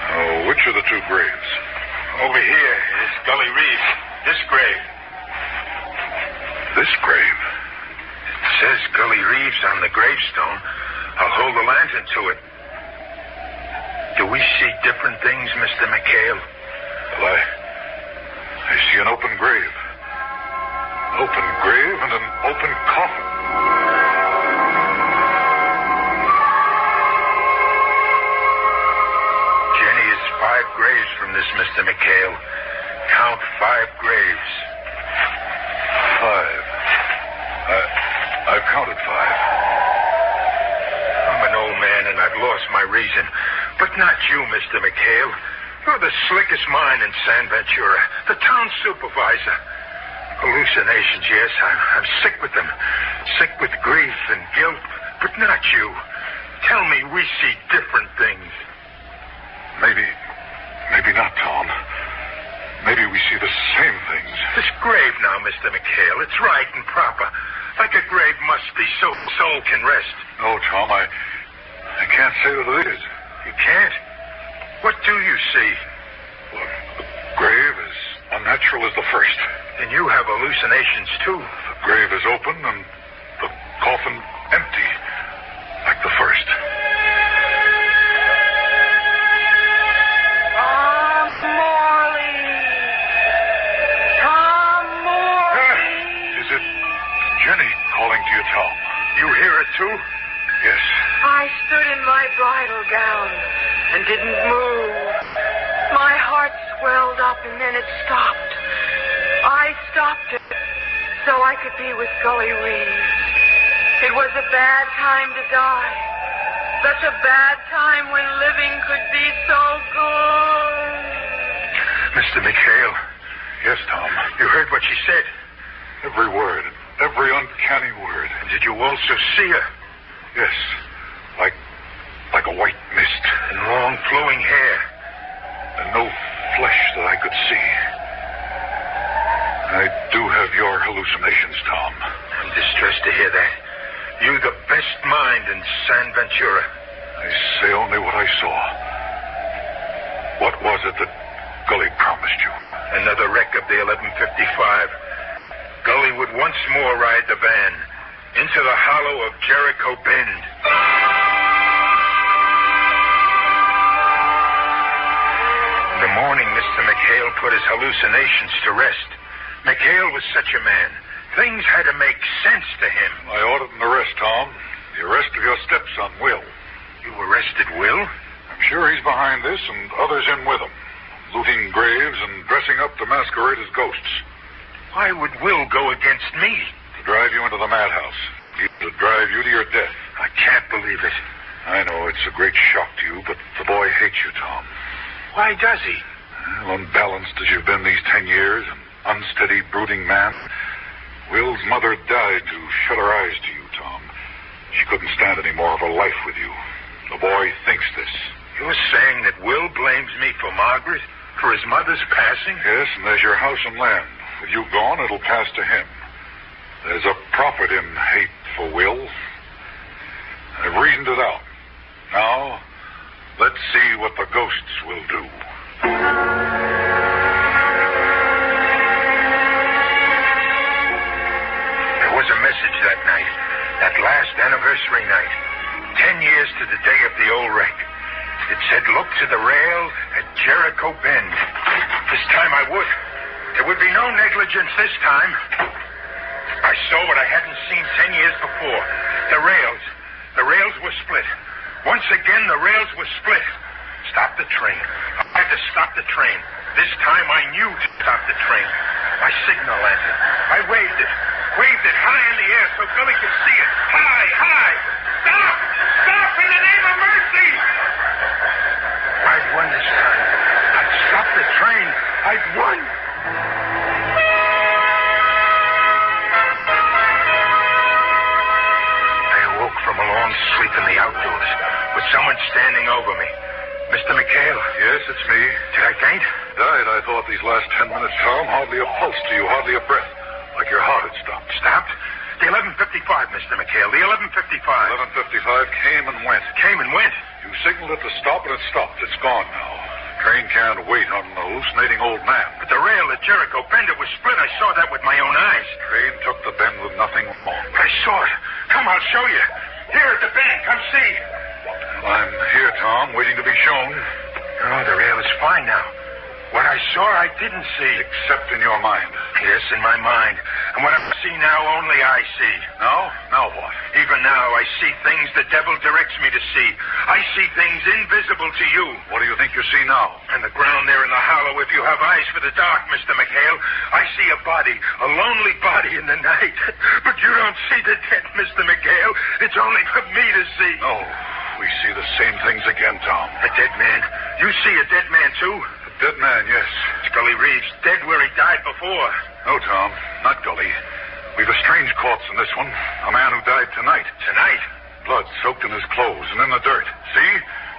Oh, which of the two graves? Over here is Gully Reeves. This grave. This grave? It says Gully Reeves on the gravestone. I'll hold the lantern to it. Do we see different things, Mr. McHale? Well, I see an open grave. An open grave and an open coffin. Jenny is 5 graves from this, Mr. McHale. Count 5 graves. 5. I've counted 5. I'm an old man and I've lost my reason. But not you, Mr. McHale. You're the slickest mind in San Ventura. The town supervisor. Hallucinations, yes. I'm sick with them. Sick with grief and guilt. But not you. Tell me we see different things. Maybe not, Tom. Maybe we see the same things. This grave now, Mr. McHale. It's right and proper. Like a grave must be, so soul can rest. No, Tom, I can't say that it is. You can't? What do you see? Well, the grave is unnatural as the first. And you have hallucinations, too. The grave is open and the coffin empty, like the first. Jenny calling to you, Tom. You hear it, too? Yes. I stood in my bridal gown and didn't move. My heart swelled up and then it stopped. I stopped it so I could be with Gully Reeves. It was a bad time to die. Such a bad time when living could be so good. Mr. McHale. Yes, Tom. You heard what she said? Every word. Every uncanny word. And did you also see her? Yes. Like a white mist. And long flowing hair. And no flesh that I could see. I do have your hallucinations, Tom. I'm distressed to hear that. You the best mind in San Ventura. I say only what I saw. What was it that Gully promised you? Another wreck of the 1155. Gully would once more ride the van into the hollow of Jericho Bend. In the morning, Mr. McHale put his hallucinations to rest. McHale was such a man. Things had to make sense to him. I ordered an arrest, Tom. The arrest of your stepson, Will. You arrested Will? I'm sure he's behind this and others in with him. Looting graves and dressing up to masquerade as ghosts. Why would Will go against me? To drive you into the madhouse. To drive you to your death. I can't believe it. I know it's a great shock to you, but the boy hates you, Tom. Why does he? Well, unbalanced as you've been these 10 years, an unsteady, brooding man. Will's mother died to shut her eyes to you, Tom. She couldn't stand any more of a life with you. The boy thinks this. You're saying that Will blames me for Margaret? For his mother's passing? Yes, and there's your house and land. With you gone, it'll pass to him. There's a profit in hate for Will. I've reasoned it out. Now, let's see what the ghosts will do. There was a message that night, that last anniversary night. 10 years to the day of the old wreck. It said, look to the rail at Jericho Bend. This time I would. There would be no negligence this time. I saw what I hadn't seen 10 years before. The rails. The rails were split. Once again, the rails were split. Stop the train. I had to stop the train. This time I knew to stop the train. My signal lantern. I waved it. Waved it high in the air so Billy could see it. High, high. Stop! Stop in the name of mercy! I'd won this time. I'd stopped the train. I'd won. From a long sleep in the outdoors, with someone standing over me. Mr. McHale? Yes, it's me. Did I faint? Died, I thought, these last 10 minutes, Tom. Hardly a pulse to you, hardly a breath. Like your heart had stopped. Stopped? The 1155, Mr. McHale. The 1155. 1155 came and went. Came and went? You signaled it to stop, and it stopped. It's gone now. Train can't wait on an hallucinating old man. But the rail at Jericho Bend, it was split. I saw that with my own eyes. Train took the bend with nothing wrong. I saw it. Come, I'll show you. Here at the bend. Come see. I'm here, Tom, waiting to be shown. Oh, the rail is fine now. What I saw, I didn't see. Except in your mind. Yes, in my mind. And what I see now, only I see. Now? Now what? Even now, I see things the devil directs me to see. I see things invisible to you. What do you think you see now? On the ground there in the hollow, if you have eyes for the dark, Mr. McHale, I see a body, a lonely body in the night. But you don't see the dead, Mr. McHale. It's only for me to see. No, we see the same things again, Tom. A dead man? You see a dead man, too? Dead man, yes. It's Gully Reeves, dead where he died before. No, Tom, not Gully. We've a strange corpse in this one. A man who died tonight. Tonight? Blood soaked in his clothes and in the dirt. See?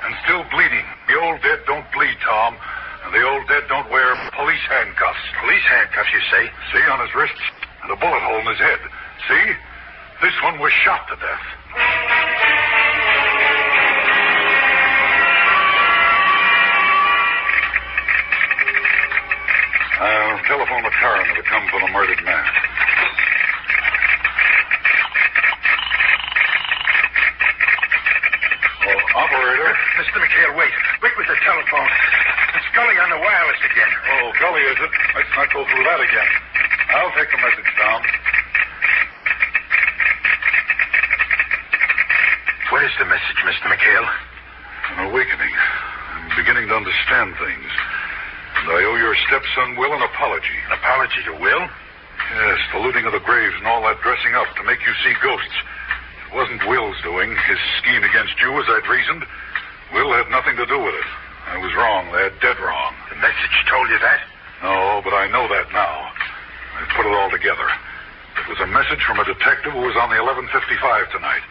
And still bleeding. The old dead don't bleed, Tom. And the old dead don't wear police handcuffs. Police handcuffs, you say? See, on his wrists. And a bullet hole in his head. See? This one was shot to death. I'll telephone the coroner to come for the murdered man. Operator. Mr. McHale, wait. Wait with the telephone. It's Gully on the wireless again. Oh, Gully, is it? Let's not go through that again. I'll take the message, Tom. What is the message, Mr. McHale? An awakening. I'm beginning to understand things. And I owe your stepson Will an apology. An apology to Will? Yes, the looting of the graves and all that dressing up to make you see ghosts. It wasn't Will's doing. His scheme against you, as I'd reasoned. Will had nothing to do with it. I was wrong, lad, dead wrong. The message told you that? No, but I know that now. I put it all together. It was a message from a detective who was on the 1155 tonight.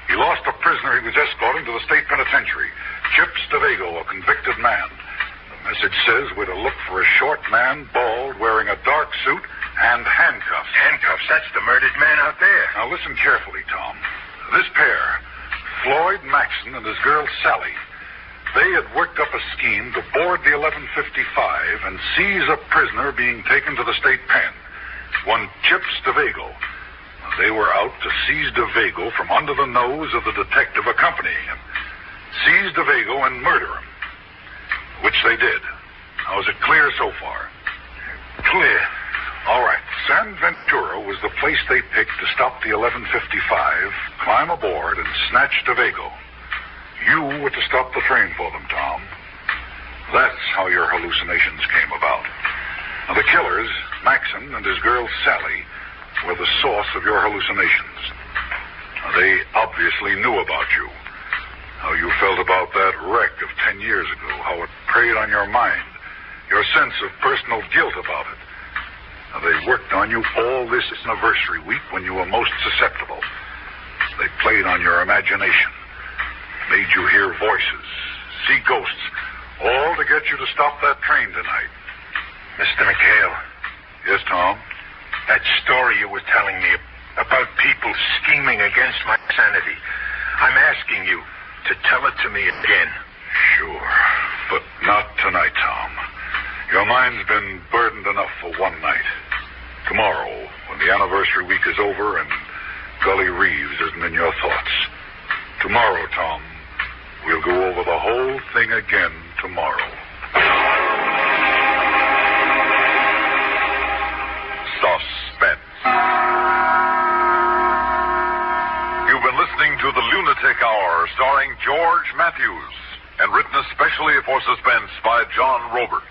He lost a prisoner he was escorting to the state penitentiary. Chip Stavago, a convicted man. The message says we're to look for a short man, bald, wearing a dark suit, and handcuffs. Handcuffs? That's the murdered man out there. Now listen carefully, Tom. This pair, Floyd Maxson and his girl Sally, they had worked up a scheme to board the 1155 and seize a prisoner being taken to the state pen, one Chip Stavago. They were out to seize DeVago from under the nose of the detective accompanying him. Seize DeVago and murder him. Which they did. Now, is it clear so far? Clear. All right. San Ventura was the place they picked to stop the 1155, climb aboard, and snatch DeVago. You were to stop the train for them, Tom. That's how your hallucinations came about. Now, the killers, Maxson and his girl Sally, were the source of your hallucinations. Now, they obviously knew about you. How you felt about that wreck of 10 years ago, how it preyed on your mind, your sense of personal guilt about it. Now, they worked on you all this anniversary week when you were most susceptible. They played on your imagination, made you hear voices, see ghosts, all to get you to stop that train tonight. Mr. McHale. Yes, Tom? That story you were telling me about people scheming against my sanity. I'm asking you to tell it to me again. Sure, but not tonight, Tom. Your mind's been burdened enough for one night. Tomorrow, when the anniversary week is over and Gully Reeves isn't in your thoughts. Tomorrow, Tom, we'll go over the whole thing again tomorrow. Suspense. You've been listening to the Lunatic Hour, starring George Matthews, and written especially for Suspense by John Robert.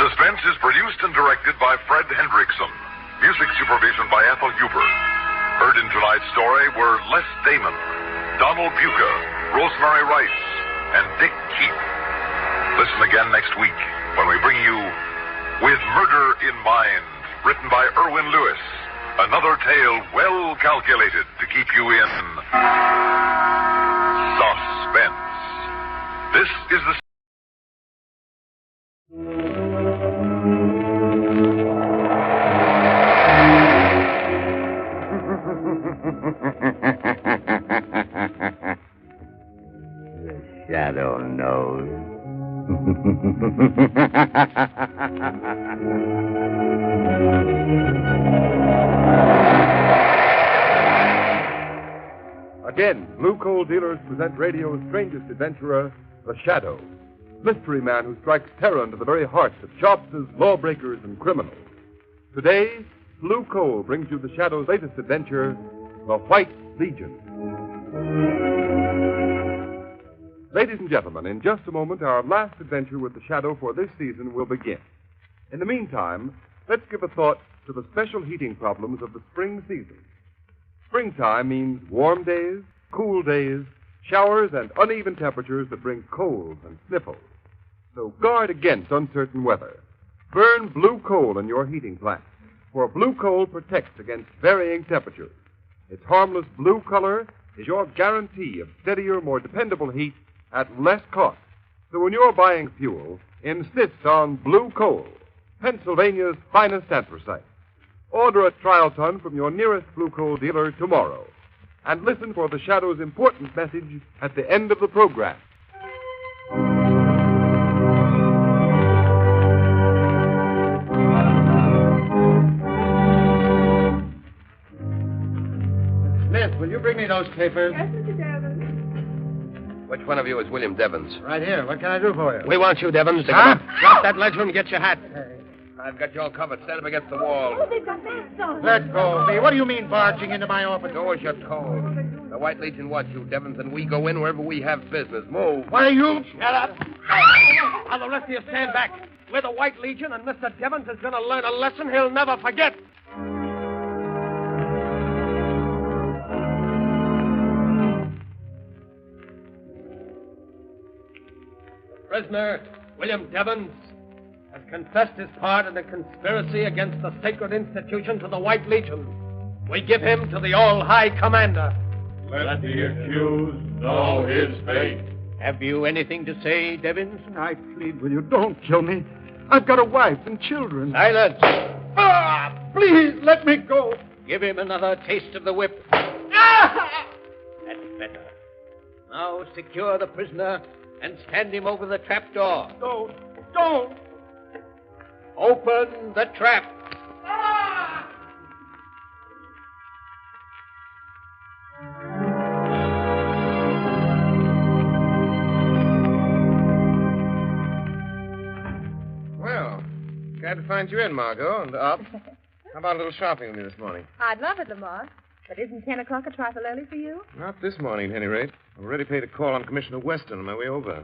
Suspense is produced and directed by Fred Hendrickson. Music supervision by Ethel Huber. Heard in tonight's story were Les Damon, Donald Buca, Rosemary Rice, and Dick Keith. Listen again next week when we bring you With Murder in Mind, written by Erwin Lewis. Another tale well calculated to keep you in suspense. This is the... The shadow knows. Again, Blue Coal Dealers present radio's strangest adventurer, the Shadow, mystery man who strikes terror into the very hearts of shopsters, lawbreakers, and criminals. Today, Blue Coal brings you the Shadow's latest adventure, the White Legion. Ladies and gentlemen, in just a moment, our last adventure with the Shadow for this season will begin. In the meantime, let's give a thought to the special heating problems of the spring season. Springtime means warm days, cool days, showers, and uneven temperatures that bring colds and sniffles. So guard against uncertain weather. Burn blue coal in your heating plant, for blue coal protects against varying temperatures. Its harmless blue color is your guarantee of steadier, more dependable heat at less cost. So when you're buying fuel, insist on blue coal, Pennsylvania's finest anthracite. Order a trial ton from your nearest blue coal dealer tomorrow. And listen for the Shadow's important message at the end of the program. Smith, will you bring me those papers? Yes, Mr. Devons. Which one of you is William Devons? Right here. What can I do for you? We want you, Devons, to come up. Drop that ledger and get your hat. I've got you all covered. Stand up against the wall. Oh, they've got masks on. Let go of me. What do you mean barging into my office? Do as you're told. The White Legion wants you, Devons, and we go in wherever we have business. Move. What are you? Shut up. Now, the rest of you stand back. We're the White Legion, and Mr. Devons is going to learn a lesson he'll never forget. Prisoner William Devons has confessed his part in a conspiracy against the sacred institutions of the White Legion. We give him to the All-High Commander. Let the accused know his fate. Have you anything to say, Devons? I plead with you. Don't kill me. I've got a wife and children. Silence. Please, let me go. Give him another taste of the whip. That's better. Now secure the prisoner and stand him over the trap door. Don't. Open the trap. Well, glad to find you in, Margot, and up. How about a little shopping with me this morning? I'd love it, Lamar. But isn't 10 o'clock a trifle early for you? Not this morning, at any rate. I've already paid a call on Commissioner Weston on my way over.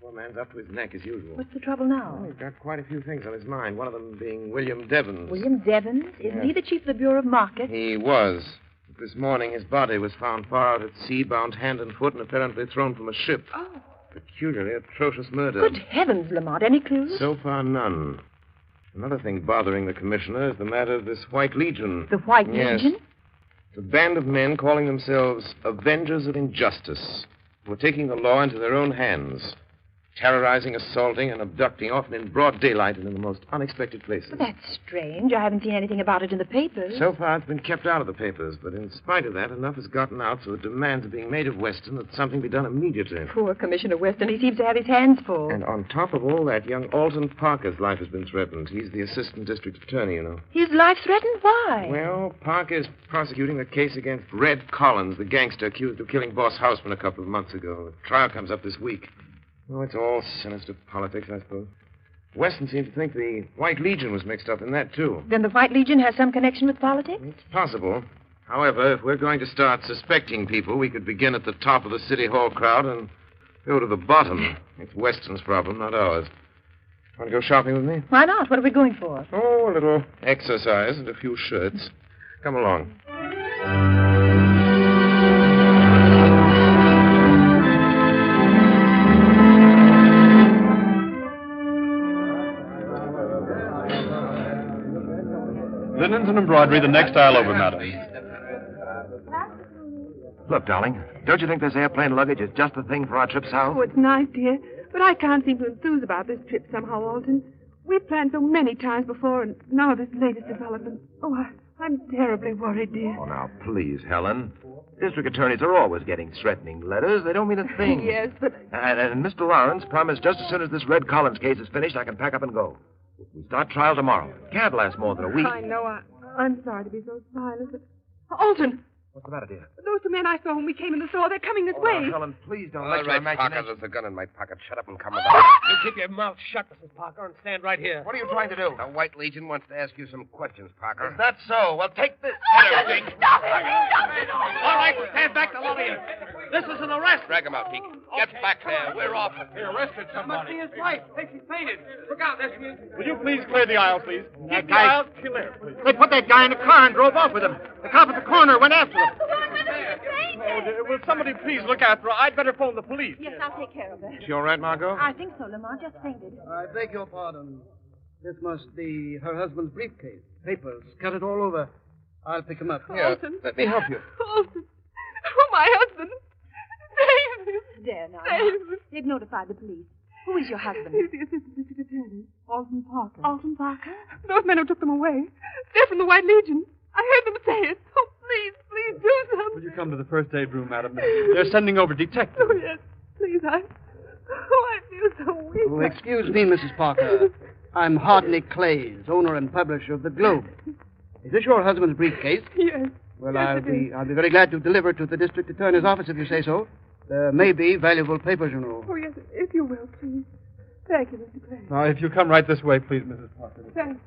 Poor man's up to his neck as usual. What's the trouble now? Well, he's got quite a few things on his mind, one of them being William Devons. William Devons? Isn't he the chief of the Bureau of Markets? He was. But this morning, his body was found far out at sea, bound hand and foot, and apparently thrown from a ship. Oh. Peculiarly atrocious murder. Good heavens, Lamont. Any clues? So far, none. Another thing bothering the commissioner is the matter of this White Legion. The White Yes. Legion? It's a band of men calling themselves Avengers of Injustice, who are taking the law into their own hands, terrorizing, assaulting, and abducting, often in broad daylight and in the most unexpected places. Well, that's strange. I haven't seen anything about it in the papers. So far, it's been kept out of the papers, but in spite of that, enough has gotten out so that demands are being made of Weston that something be done immediately. Poor Commissioner Weston. He seems to have his hands full. And on top of all that, young Alton Parker's life has been threatened. He's the assistant district attorney, you know. His life threatened? Why? Well, Parker's prosecuting a case against Red Collins, the gangster accused of killing Boss Houseman a couple of months ago. The trial comes up this week. Oh, it's all sinister politics, I suppose. Weston seemed to think the White Legion was mixed up in that, too. Then the White Legion has some connection with politics? It's possible. However, if we're going to start suspecting people, we could begin at the top of the City Hall crowd and go to the bottom. It's Weston's problem, not ours. Want to go shopping with me? Why not? What are we going for? Oh, a little exercise and a few shirts. Come along. Linens and embroidery, the next aisle over, madam. Look, darling, don't you think this airplane luggage is just the thing for our trip south? Oh, it's nice, dear. But I can't seem to enthuse about this trip somehow, Alton. We've planned so many times before, and now this latest development. Oh, I'm terribly worried, dear. Oh, now, please, Helen. District attorneys are always getting threatening letters. They don't mean a thing. Yes, but... And Mr. Lawrence promised just as soon as this Red Collins case is finished, I can pack up and go. We start trial tomorrow. Can't last more than a week. I know. I'm sorry to be so silent, but... Alton! What's the matter, dear? Those two men I saw when we came in the store, they're coming this way. Now, Helen, please don't All let your right, Parker, imagination... there's a gun in my pocket. Shut up and come with us. You keep your mouth shut, Mrs. Parker, and stand right here. What are you trying to do? The White Legion wants to ask you some questions, Parker. Is that so? Well, take this. Stop it! All right, stand back, the lot of you. This is an arrest. Drag him out, Geek. Get back there. We're off. He arrested somebody. Must be his wife. Think she's fainted. Look out, there's me. Will you please clear the aisle, please? That Keep the guy- aisle clear, please. They put that guy in the car and drove off with him. The cop at the corner went after him. Oh, dear, will somebody please look after her? I'd better phone the police. Yes, I'll take care of her. She all right, Margot? I think so, Lamont. Just fainted. I beg your pardon. This must be her husband's briefcase. Papers scattered all over. I'll pick them up. Here, let me help you. Alton. Oh, my husband. Save him. There now. Save him. They've notified the police. Who is your husband? He's the assistant district attorney, Alton Parker. Alton Parker? Those men who took them away. They're from the White Legion. I heard them say it. Oh, please do something. Will you come to the first aid room, madam? They're sending over detectives. Oh, yes. Please, I feel so weak. Oh, excuse me, Mrs. Parker. I'm Hardney Clays, owner and publisher of the Globe. Is this your husband's briefcase? Yes. Well, Yes, I'll be very glad to deliver it to the district attorney's office if you say so. There may be valuable papers, you know. Oh, yes, if you will, please. Thank you, Mr. Clay. Now, if you come right this way, please, Mrs. Parker. Thanks.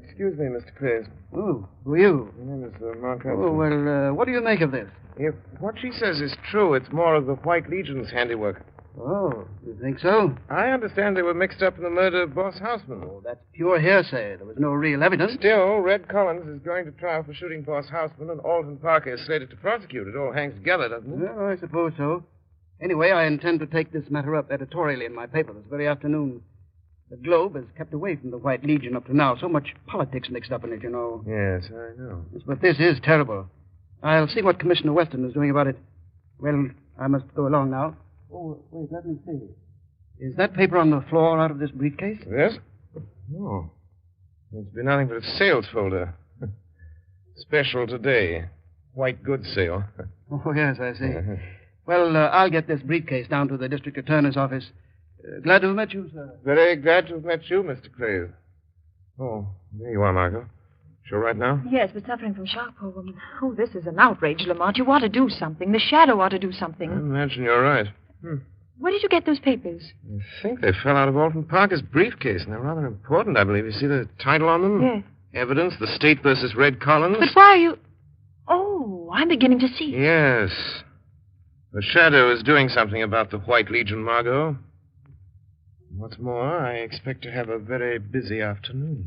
Excuse me, Mr. Clays. Oh, who are you? My name is Mark Oh, Hudson. well, what do you make of this? If what she says is true, it's more of the White Legion's handiwork. Oh, you think so? I understand they were mixed up in the murder of Boss Houseman. Oh, that's pure hearsay. There was no real evidence. Still, Red Collins is going to trial for shooting Boss Houseman, and Alton Parker is slated to prosecute. It all hangs together, doesn't it? Well, I suppose so. Anyway, I intend to take this matter up editorially in my paper this very afternoon. The Globe has kept away from the White Legion up to now. So much politics mixed up in it, you know. Yes, I know. Yes, but this is terrible. I'll see what Commissioner Weston is doing about it. Well, I must go along now. Oh, wait, let me see. Is that paper on the floor out of this briefcase? Yes? No. It's been nothing but a sales folder. Special today. White goods sale. Oh, yes, I see. Well, I'll get this briefcase down to the district attorney's office. Glad to have met you, sir. Very glad to have met you, Mr. Clays. Oh, there you are, Margot. Sure right now? Yes, but suffering from shock, poor woman. Oh, this is an outrage, Lamont. You ought to do something. The Shadow ought to do something. I imagine you're right. Where did you get those papers? I think they fell out of Alton Parker's briefcase, and they're rather important, I believe. You see the title on them? Yes. Evidence, The State versus Red Collins. But why are you... Oh, I'm beginning to see. Yes. The Shadow is doing something about the White Legion, Margot. What's more, I expect to have a very busy afternoon.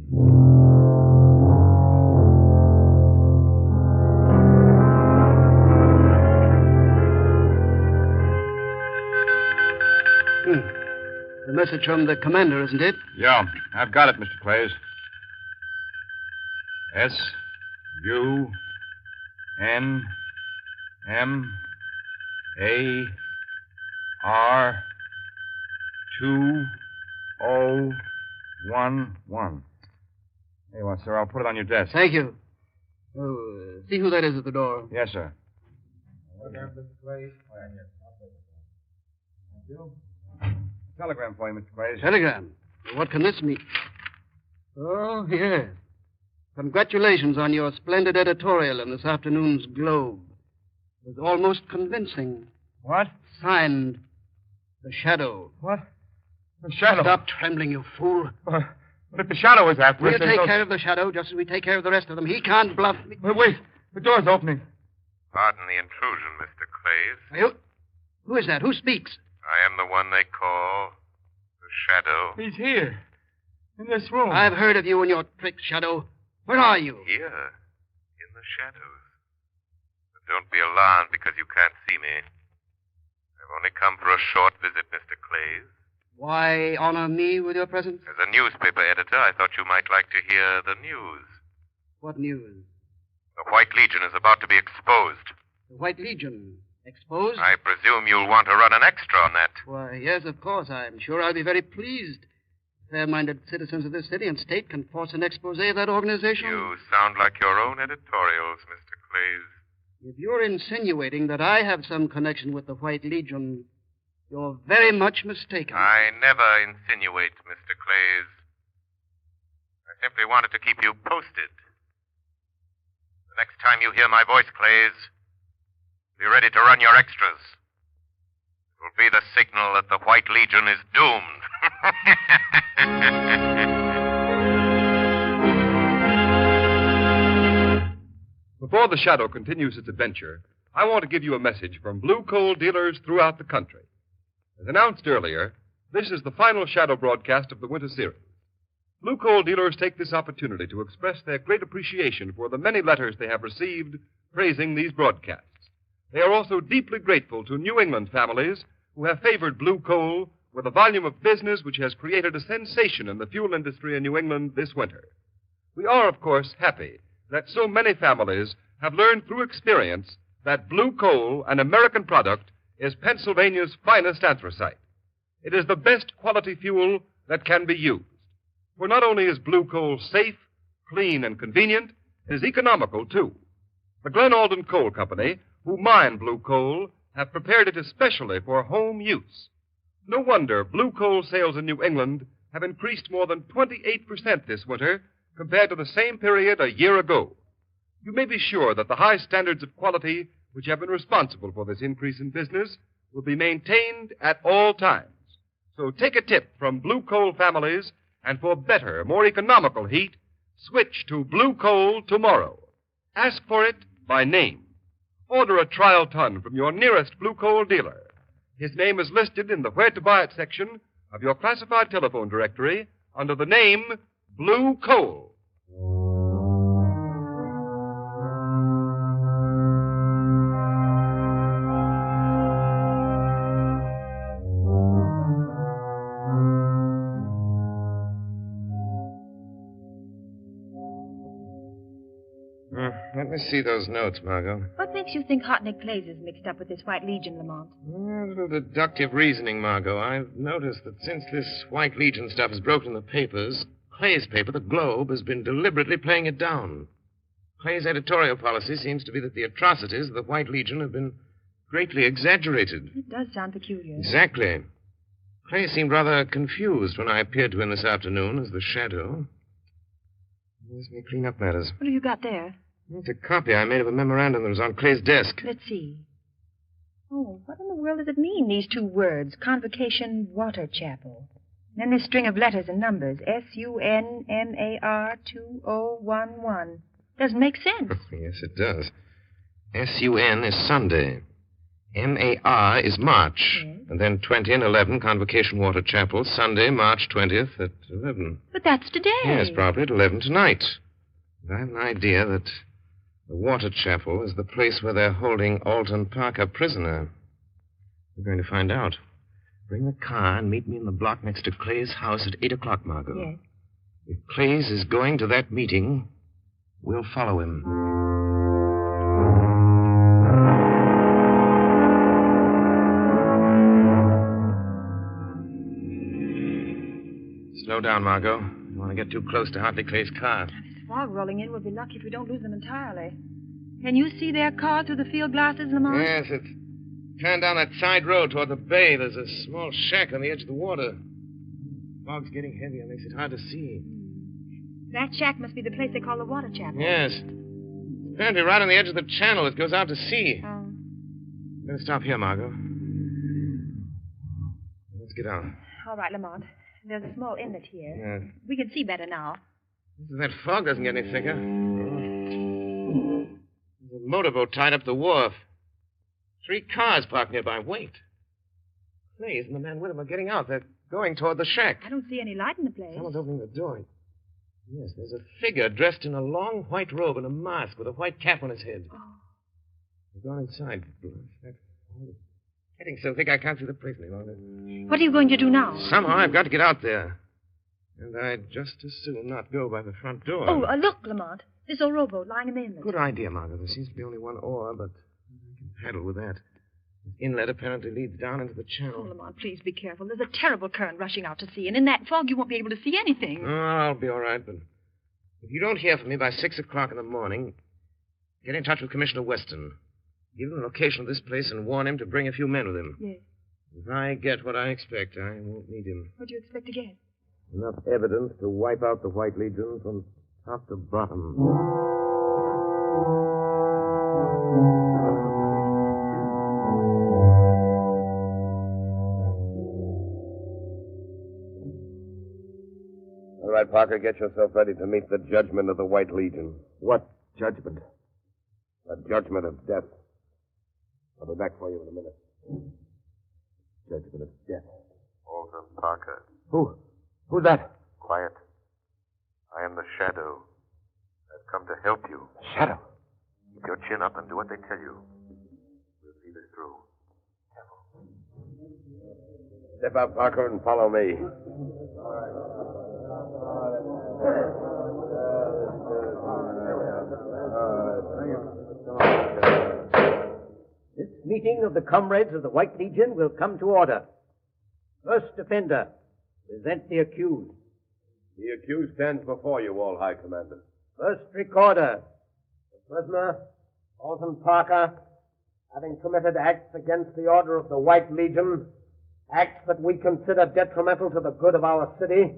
The message from the commander, isn't it? Yeah, I've got it, Mr. Clays. SUNMAR2011. There you are, sir. I'll put it on your desk. Thank you. Oh, see who that is at the door. Yes, sir. Telegram for you, Mr. Clays. Telegram? What can this mean? Oh, yes. Congratulations on your splendid editorial in this afternoon's Globe. It was almost convincing. What? Signed, The Shadow. What? The Shadow? Stop trembling, you fool. But if the Shadow is after us... We'll take care of the Shadow just as we take care of the rest of them. He can't bluff me. Wait. The door's opening. Pardon the intrusion, Mr. Clays. Who is that? Who speaks? I am the one they call the Shadow. He's here. In this room. I've heard of you and your tricks, Shadow. Where are you? Here, in the shadows. But don't be alarmed because you can't see me. I've only come for a short visit, Mr. Clays. Why honor me with your presence? As a newspaper editor, I thought you might like to hear the news. What news? The White Legion is about to be exposed. The White Legion? Exposed? I presume you'll want to run an extra on that. Why, yes, of course. I'm sure I'll be very pleased. Fair-minded citizens of this city and state can force an expose of that organization. You sound like your own editorials, Mr. Clays. If you're insinuating that I have some connection with the White Legion, you're very much mistaken. I never insinuate, Mr. Clays. I simply wanted to keep you posted. The next time you hear my voice, Clays, be ready to run your extras. It will be the signal that the White Legion is doomed. Before the Shadow continues its adventure, I want to give you a message from blue coal dealers throughout the country. As announced earlier, this is the final Shadow broadcast of the winter series. Blue coal dealers take this opportunity to express their great appreciation for the many letters they have received praising these broadcasts. They are also deeply grateful to New England families who have favored blue coal with a volume of business which has created a sensation in the fuel industry in New England this winter. We are, of course, happy that so many families have learned through experience that blue coal, an American product, is Pennsylvania's finest anthracite. It is the best quality fuel that can be used. For not only is blue coal safe, clean, and convenient, it is economical, too. The Glen Alden Coal Company, who mine blue coal, have prepared it especially for home use. No wonder blue coal sales in New England have increased more than 28% this winter compared to the same period a year ago. You may be sure that the high standards of quality which have been responsible for this increase in business will be maintained at all times. So take a tip from blue coal families, and for better, more economical heat, switch to blue coal tomorrow. Ask for it by name. Order a trial ton from your nearest blue coal dealer. His name is listed in the Where to Buy It section of your classified telephone directory under the name Blue Coal. Let me see those notes, Margot. What makes you think Hot Nick Clays is mixed up with this White Legion, Lamont? A little deductive reasoning, Margot. I've noticed that since this White Legion stuff has broken in the papers, Clay's paper, the Globe, has been deliberately playing it down. Clay's editorial policy seems to be that the atrocities of the White Legion have been greatly exaggerated. It does sound peculiar. Exactly. Clay seemed rather confused when I appeared to him this afternoon as the Shadow. Let me clean up matters. What have you got there? It's a copy I made of a memorandum that was on Clay's desk. Let's see. Oh, what in the world does it mean, these two words? Convocation Water Chapel. Then this string of letters and numbers. SUNMAR2011. Doesn't make sense. Yes, it does. SUN is Sunday. MAR is March. Yes. And then 20 and 11, Convocation Water Chapel, Sunday, March 20th at 11. But that's today. Yes, probably at 11 tonight. And I have an idea that the Water Chapel is the place where they're holding Alton Parker prisoner. We're going to find out. Bring the car and meet me in the block next to Clay's house at 8 o'clock, Margot. Yes. If Clay's is going to that meeting, we'll follow him. Slow down, Margot. You want to get too close to Hartley Clay's car. This fog rolling in. We'll be lucky if we don't lose them entirely. Can you see their car through the field glasses, Lamont? Yes, it's turned down that side road toward the bay. There's a small shack on the edge of the water. Fog's getting heavier. Makes it hard to see. That shack must be the place they call the Water Chapel. Yes. Apparently right on the edge of the channel. It goes out to sea. Oh. I'm going to stop here, Margot. Let's get out. All right, Lamont. There's a small inlet here. Yes. We can see better now. If that fog doesn't get any thicker. There's a motorboat tied up the wharf. 3 cars parked nearby. Wait. Clays and the man with him are getting out. They're going toward the shack. I don't see any light in the place. Someone's opening the door. Yes, there's a figure dressed in a long white robe and a mask with a white cap on his head. Oh. They're going inside. It's getting so thick I can't see the place any longer. What are you going to do now? Somehow I've got to get out there. And I'd just as soon not go by the front door. Oh, look, Lamont. This old rowboat lying in the inlet. Good idea, Margot. There seems to be only one oar, but I can paddle with that. The inlet apparently leads down into the channel. Oh, Lamont, please be careful. There's a terrible current rushing out to sea, and in that fog you won't be able to see anything. Oh, I'll be all right, but if you don't hear from me by 6 o'clock in the morning, get in touch with Commissioner Weston. Give him the location of this place and warn him to bring a few men with him. Yes. If I get what I expect, I won't need him. What do you expect to get? Enough evidence to wipe out the White Legion from top to bottom. All right, Parker, get yourself ready to meet the judgment of the White Legion. What judgment? The judgment of death. I'll be back for you in a minute. Judgment of death. Alton Parker. Who's that? Quiet. I am the Shadow. I've come to help you. Shadow? Keep your chin up and do what they tell you. We'll see this through. Step out, Parker, and follow me. This meeting of the comrades of the White Legion will come to order. First offender, present the accused. The accused stands before you, all High Commander. First recorder. The prisoner, Alton Parker, having committed acts against the order of the White Legion, acts that we consider detrimental to the good of our city,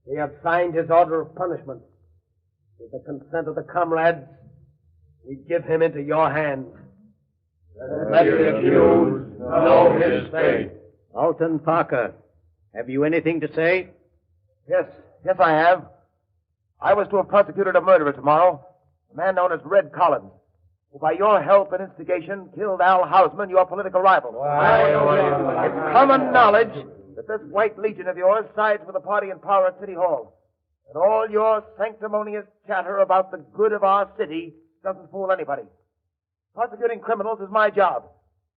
we have signed his order of punishment. With the consent of the comrades, we give him into your hands. Let the accused know his fate. Alton Parker, have you anything to say? Yes, I have. I was to have prosecuted a murderer tomorrow, a man known as Red Collins, who by your help and instigation killed Al Hausman, your political rival. It's common knowledge that this White Legion of yours sides with the party in power at City Hall. And all your sanctimonious chatter about the good of our city doesn't fool anybody. Prosecuting criminals is my job.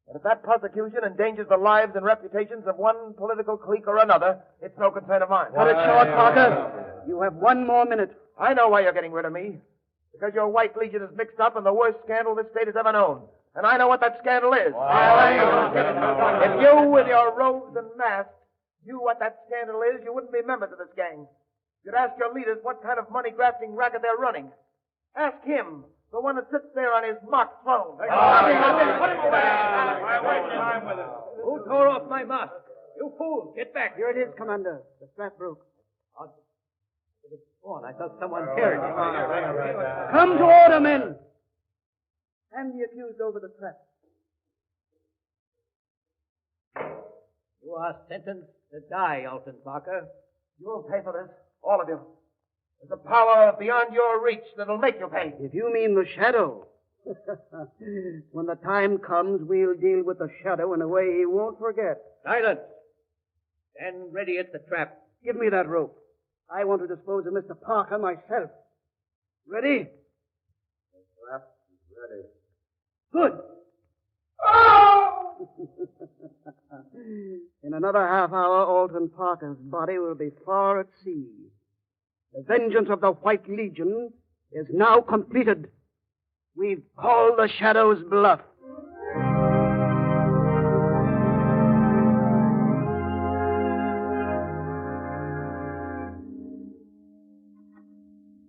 And if that prosecution endangers the lives and reputations of one political clique or another, it's no concern of mine. Cut it short, Parker. You have 1 more minute. I know why you're getting rid of me. Because your White Legion is mixed up in the worst scandal this state has ever known. And I know what that scandal is. If you, with your robes and masks, knew what that scandal is, you wouldn't be members of this gang. You'd ask your leaders what kind of money-grafting racket they're running. Ask him, the one that sits there on his mock throne. Who tore off my mask? You fools, get back. Here it is, Commander. The strap broke. I thought someone teared it. Come to order, men. Hand the accused over the trap. You are sentenced to die, Alton Parker. You'll pay for this, all of you. There's a power beyond your reach that'll make you pay. If you mean the Shadow. When the time comes, we'll deal with the Shadow in a way he won't forget. Silence. Stand ready at the trap. Give me that rope. I want to dispose of Mr. Parker myself. Ready? The trap is ready. Good. In another half hour, Alton Parker's body will be far at sea. The vengeance of the White Legion is now completed. We've called the Shadow's bluff.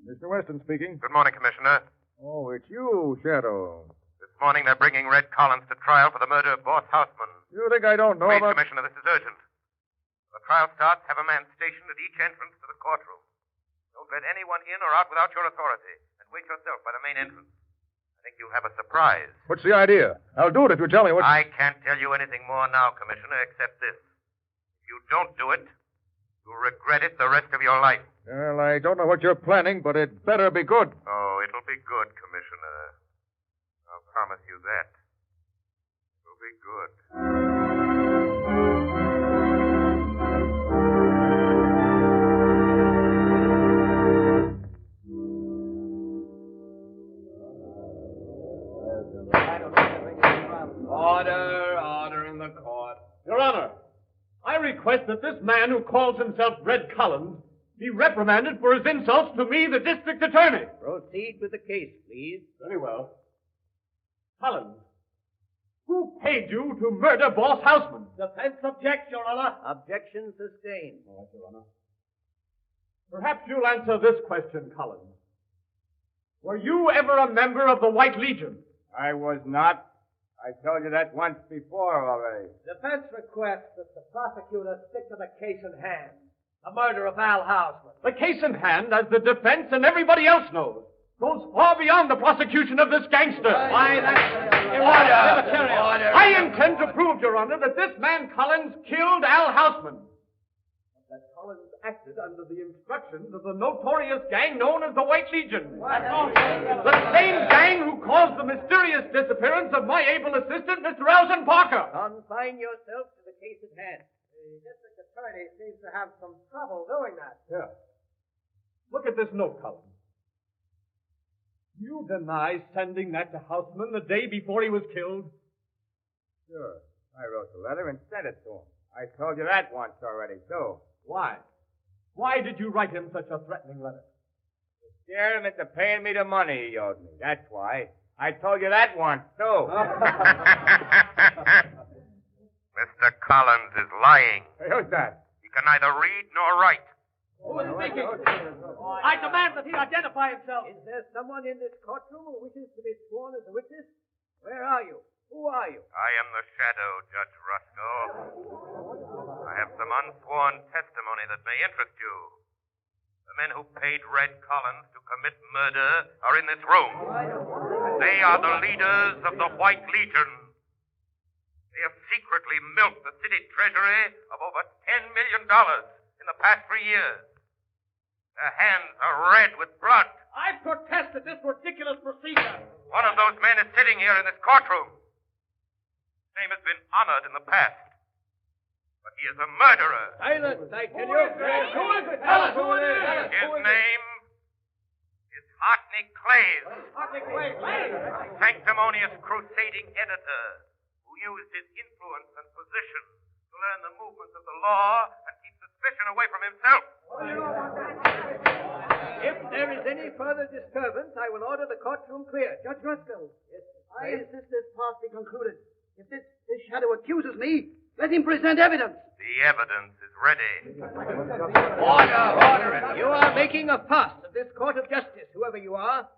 Mr. Weston speaking. Good morning, Commissioner. Oh, it's you, Shadow. This morning they're bringing Red Collins to trial for the murder of Boss Houseman. You think I don't know Please, about... Commissioner, this is urgent. When the trial starts, have a man stationed at each entrance to the courtroom. Don't let anyone in or out without your authority. And wait yourself by the main entrance. I think you'll have a surprise. What's the idea? I'll do it if you tell me what... I can't tell you anything more now, Commissioner, except this. If you don't do it, you'll regret it the rest of your life. Well, I don't know what you're planning, but it better be good. Oh, it'll be good, Commissioner. I'll promise you that. It'll be good. Order in the court. Your Honor, I request that this man who calls himself Red Collins be reprimanded for his insults to me, the district attorney. Proceed with the case, please. Very well. Collins, who paid you to murder Boss Houseman? Defense objects, Your Honor. Objection sustained. All right, Your Honor. Perhaps you'll answer this question, Collins. Were you ever a member of the White Legion? I was not. I told you that once before already. Defense requests that the prosecutor stick to the case in hand. The murder of Al Hausman. The case in hand, as the defense and everybody else knows, goes far beyond the prosecution of this gangster. Why, that's immaterial. I intend to prove, Your Honor, that this man Collins killed Al Hausman. But that Collins acted under the instructions of the notorious gang known as the White Legion. The same gang who caused the mysterious disappearance of my able assistant, Mr. Alton Parker. Confine yourself to the case at hand. The district attorney seems to have some trouble doing that. Yeah. Look at this note, Collins. You deny sending that to Houseman the day before he was killed? Sure. I wrote the letter and sent it to him. I told you that once already, too. Why? Why did you write him such a threatening letter? To scare him into paying me the money he owed me. That's why. I told you that once, too. Mr. Mr. Collins is lying. Hey, who's that? He can neither read nor write. Who is speaking? I demand that he identify himself. Is there someone in this courtroom who wishes to be sworn as a witness? Where are you? Who are you? I am the Shadow, Judge Roscoe. I have some unsworn testimony that may interest you. The men who paid Red Collins to commit murder are in this room. They are the leaders of the White Legion. They have secretly milked the city treasury of over $10 million in the past 3 years. Their hands are red with blood. I protest at this ridiculous procedure. One of those men is sitting here in this courtroom. His name has been honored in the past. But he is a murderer. Silence, I tell you. Who is it? Tell us who it is. His name is Hartney Clays. Hartney Clays. A sanctimonious crusading editor who used his influence and position to learn the movements of the law and keep suspicion away from himself. If there is any further disturbance, I will order the courtroom clear. Judge Roscoe. Yes. I insist this part be concluded. If this Shadow accuses me, let him present evidence. The evidence is ready. Order. You are making a fuss of this court of justice, whoever you are.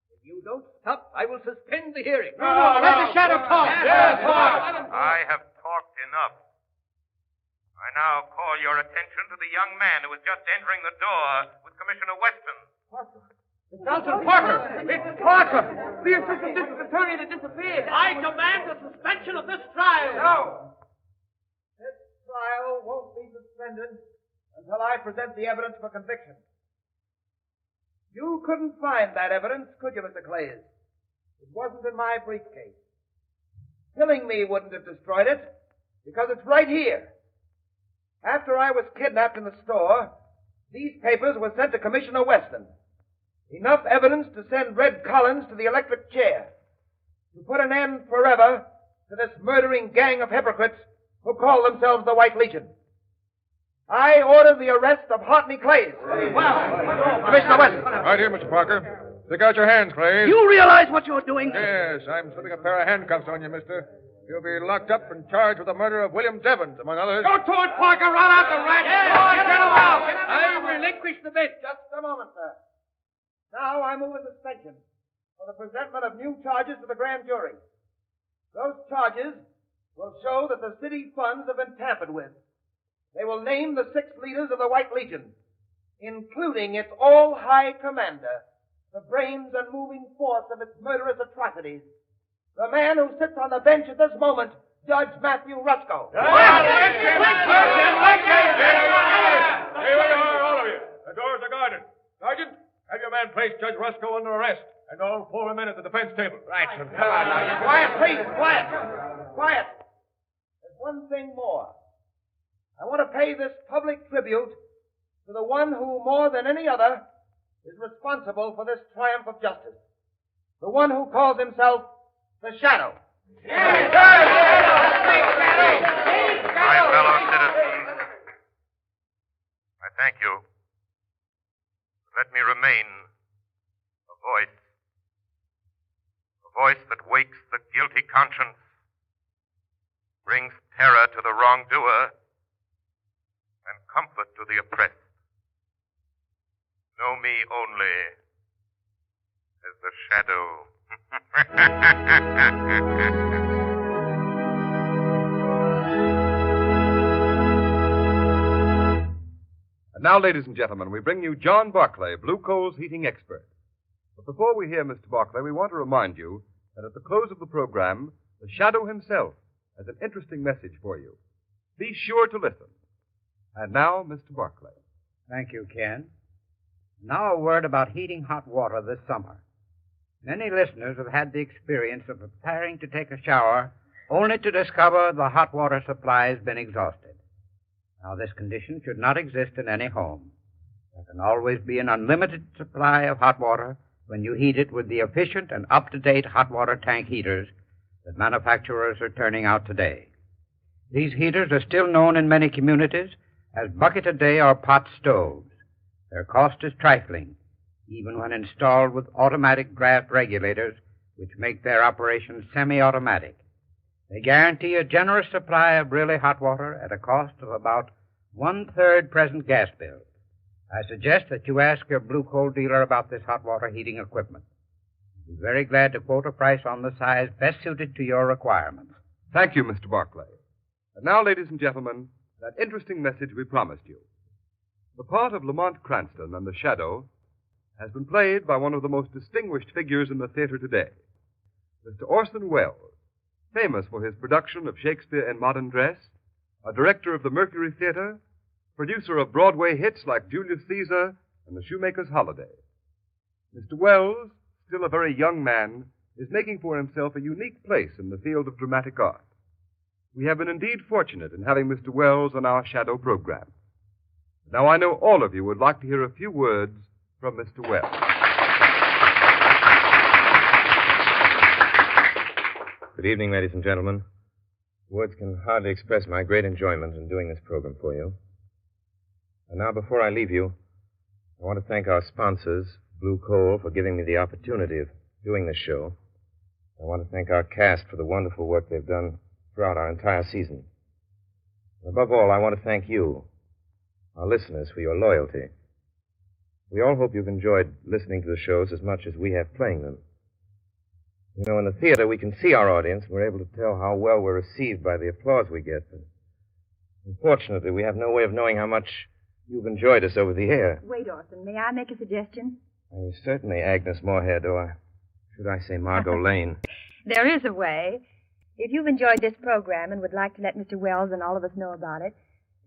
If you don't stop, I will suspend the hearing. No, let the Shadow talk. Yes, I have talked enough. I now call your attention to the young man who was just entering the door with Commissioner Weston. Nelson Parker! It's Parker! The assistant district attorney that disappeared! I demand the suspension of this trial! No! This trial won't be suspended until I present the evidence for conviction. You couldn't find that evidence, could you, Mr. Clays? It wasn't in my briefcase. Killing me wouldn't have destroyed it, because it's right here. After I was kidnapped in the store, these papers were sent to Commissioner Weston. Enough evidence to send Red Collins to the electric chair. To put an end forever to this murdering gang of hypocrites who call themselves the White Legion. I order the arrest of Hartney Clays. Commissioner Weston. Right here, Mr. Parker. Stick out your hands, Clay. You realize what you're doing? Yes, I'm slipping a pair of handcuffs on you, mister. You'll be locked up and charged with the murder of William Devons, among others. Go to it, Parker! Run out the rat! Get him out! I relinquish the bench. Just a moment, sir. Now I move a suspension for the presentment of new charges to the grand jury. Those charges will show that the city funds have been tampered with. They will name the 6 leaders of the White Legion, including its all-high commander, the brains and moving force of its murderous atrocities, the man who sits on the bench at this moment, Judge Matthew Roscoe. Here we are, all of you. The doors are guarded. Sergeant, have your man place Judge Roscoe under arrest, and all 4 men at the defense table. Right, sir. Come on now. Quiet, please. Quiet. Quiet. There's one thing more. I want to pay this public tribute to the one who, more than any other, is responsible for this triumph of justice. The one who calls himself the Shadow. My fellow citizens, I thank you. Let me remain a voice that wakes the guilty conscience, brings terror to the wrongdoer, and comfort to the oppressed. Know me only as the Shadow. And now, ladies and gentlemen, we bring you John Barclay, Blue Coal's heating expert. But before we hear Mr. Barclay, we want to remind you that at the close of the program, the Shadow himself has an interesting message for you. Be sure to listen. And now, Mr. Barclay. Thank you, Ken. Now a word about heating hot water this summer. Many listeners have had the experience of preparing to take a shower only to discover the hot water supply has been exhausted. Now, this condition should not exist in any home. There can always be an unlimited supply of hot water when you heat it with the efficient and up-to-date hot water tank heaters that manufacturers are turning out today. These heaters are still known in many communities as bucket-a-day or pot stoves. Their cost is trifling, even when installed with automatic draft regulators, which make their operation semi-automatic. They guarantee a generous supply of really hot water at a cost of about 1/3 present gas bills. I suggest that you ask your blue coal dealer about this hot water heating equipment. I'd be very glad to quote a price on the size best suited to your requirements. Thank you, Mr. Barclay. And now, ladies and gentlemen, that interesting message we promised you. The part of Lamont Cranston and the Shadow has been played by one of the most distinguished figures in the theater today, Mr. Orson Welles, famous for his production of Shakespeare in Modern Dress, a director of the Mercury Theater, producer of Broadway hits like Julius Caesar and The Shoemaker's Holiday. Mr. Welles, still a very young man, is making for himself a unique place in the field of dramatic art. We have been indeed fortunate in having Mr. Welles on our Shadow program. Now, I know all of you would like to hear a few words from Mr. Welles. Good evening, ladies and gentlemen. Words can hardly express my great enjoyment in doing this program for you. And now, before I leave you, I want to thank our sponsors, Blue Coal, for giving me the opportunity of doing this show. I want to thank our cast for the wonderful work they've done throughout our entire season. And above all, I want to thank you, our listeners, for your loyalty. We all hope you've enjoyed listening to the shows as much as we have playing them. You know, in the theater, we can see our audience, and we're able to tell how well we're received by the applause we get. But unfortunately, we have no way of knowing how much you've enjoyed us over the air. Wait, Orson, may I make a suggestion? Certainly, Agnes Moorhead, or should I say Margot Lane. There is a way. If you've enjoyed this program and would like to let Mr. Welles and all of us know about it,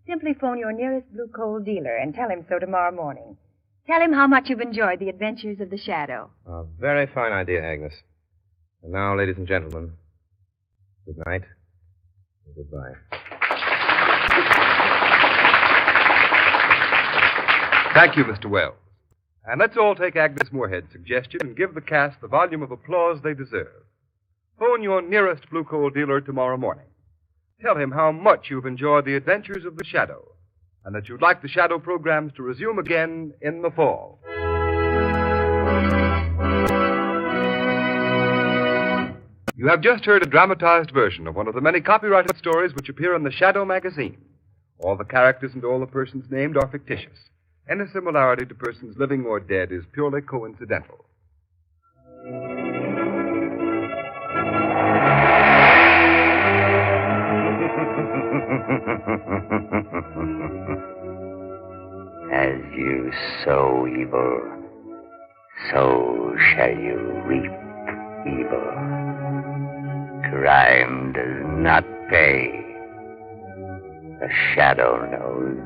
simply phone your nearest Blue Coal dealer and tell him so tomorrow morning. Tell him how much you've enjoyed the adventures of the Shadow. A very fine idea, Agnes. And now, ladies and gentlemen, good night and goodbye. Thank you, Mr. Welles. And let's all take Agnes Moorhead's suggestion and give the cast the volume of applause they deserve. Phone your nearest Blue Coal dealer tomorrow morning. Tell him how much you've enjoyed the adventures of the Shadow, and that you'd like the Shadow programs to resume again in the fall. You have just heard a dramatized version of one of the many copyrighted stories which appear in the Shadow magazine. All the characters and all the persons named are fictitious. Any similarity to persons living or dead is purely coincidental. As you sow evil, so shall you reap evil. Crime does not pay. The Shadow knows.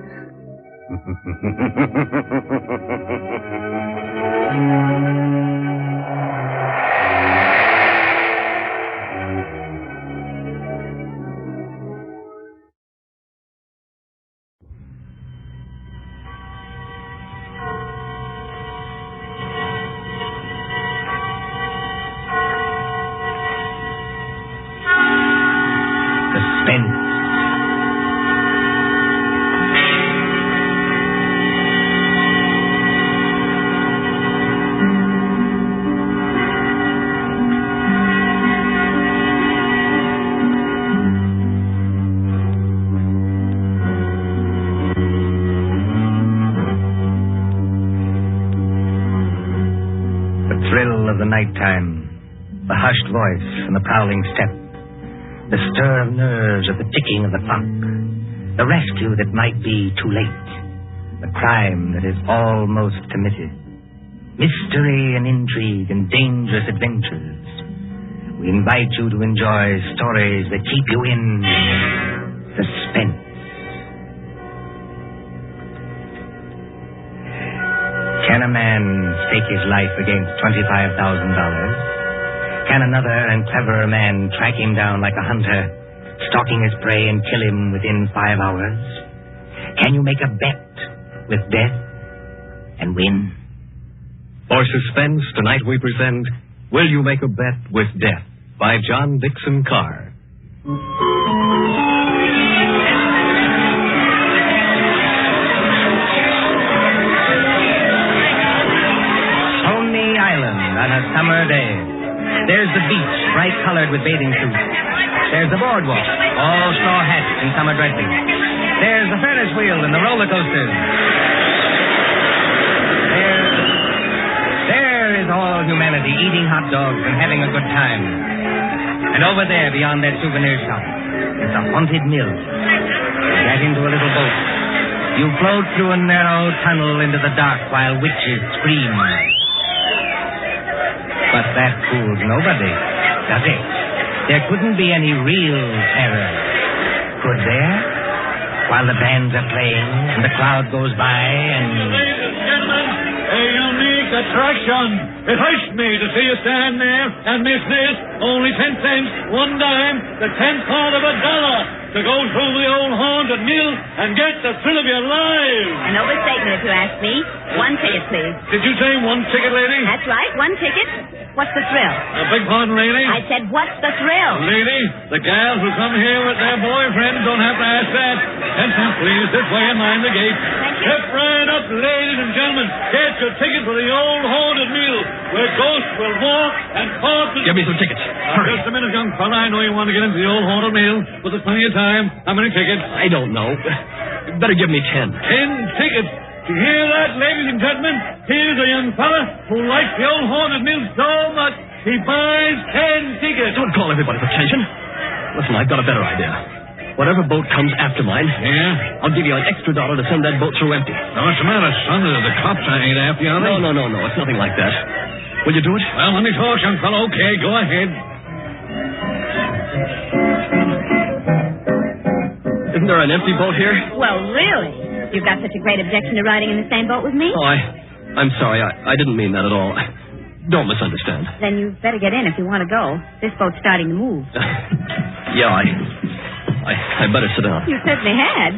Nighttime, the hushed voice and the prowling step, the stir of nerves at the ticking of the clock, the rescue that might be too late, the crime that is almost committed, mystery and intrigue and dangerous adventures. We invite you to enjoy stories that keep you in suspense. Can a man stake his life against $25,000? Can another and cleverer man track him down like a hunter, stalking his prey and kill him within 5 hours? Can you make a bet with death and win? For Suspense, tonight we present Will You Make a Bet with Death by John Dixon Carr. On a summer day. There's the beach, bright-colored with bathing suits. There's There's the boardwalk, all straw hats and summer dressing. There's the Ferris wheel and the roller coasters. There is all humanity eating hot dogs and having a good time. And over there, beyond that souvenir shop, is a haunted mill. You get into a little boat. You float through a narrow tunnel into the dark while witches scream. But that fools nobody, does it? There couldn't be any real terror, could there? While the bands are playing and the crowd goes by and... Ladies and gentlemen, a unique attraction. It hurts me to see you stand there and miss this. Only 10 cents, 1 dime, the 10th part of $1 to go through the old haunted mill and get the thrill of your life. An overstatement, if you ask me. 1 ticket, please. Did you say 1 ticket, lady? That's right, 1 ticket. What's the thrill? Beg pardon, lady? I said, what's the thrill? Lady, the gals who come here with their boyfriends don't have to ask that. 10 cents, please. This way and mind the gate. Thank you. Step right up, ladies and gentlemen. Get your ticket for the old haunted mill where ghosts will walk and talk. Give me some tickets. Hurry. Just a minute, young fella. I know you want to get into the old haunted mill, but there's plenty of time. How many tickets? I don't know. Better give me 10. 10 tickets. You hear that, ladies and gentlemen? Here's a young fella who likes the old haunted mill so much he buys 10 tickets. Don't call everybody's attention. Listen, I've got a better idea. Whatever boat comes after mine, I'll give you an extra $1 to send that boat through empty. Now, what's the matter, son? The cops ain't after you, are they? No. It's nothing like that. Will you do it? Well, let me talk, young fellow. Okay, go ahead. Isn't there an empty boat here? Well, really? You've got such a great objection to riding in the same boat with me? Oh, I'm sorry. I didn't mean that at all. Don't misunderstand. Then you'd better get in if you want to go. This boat's starting to move. Yeah, I better sit down. You certainly had.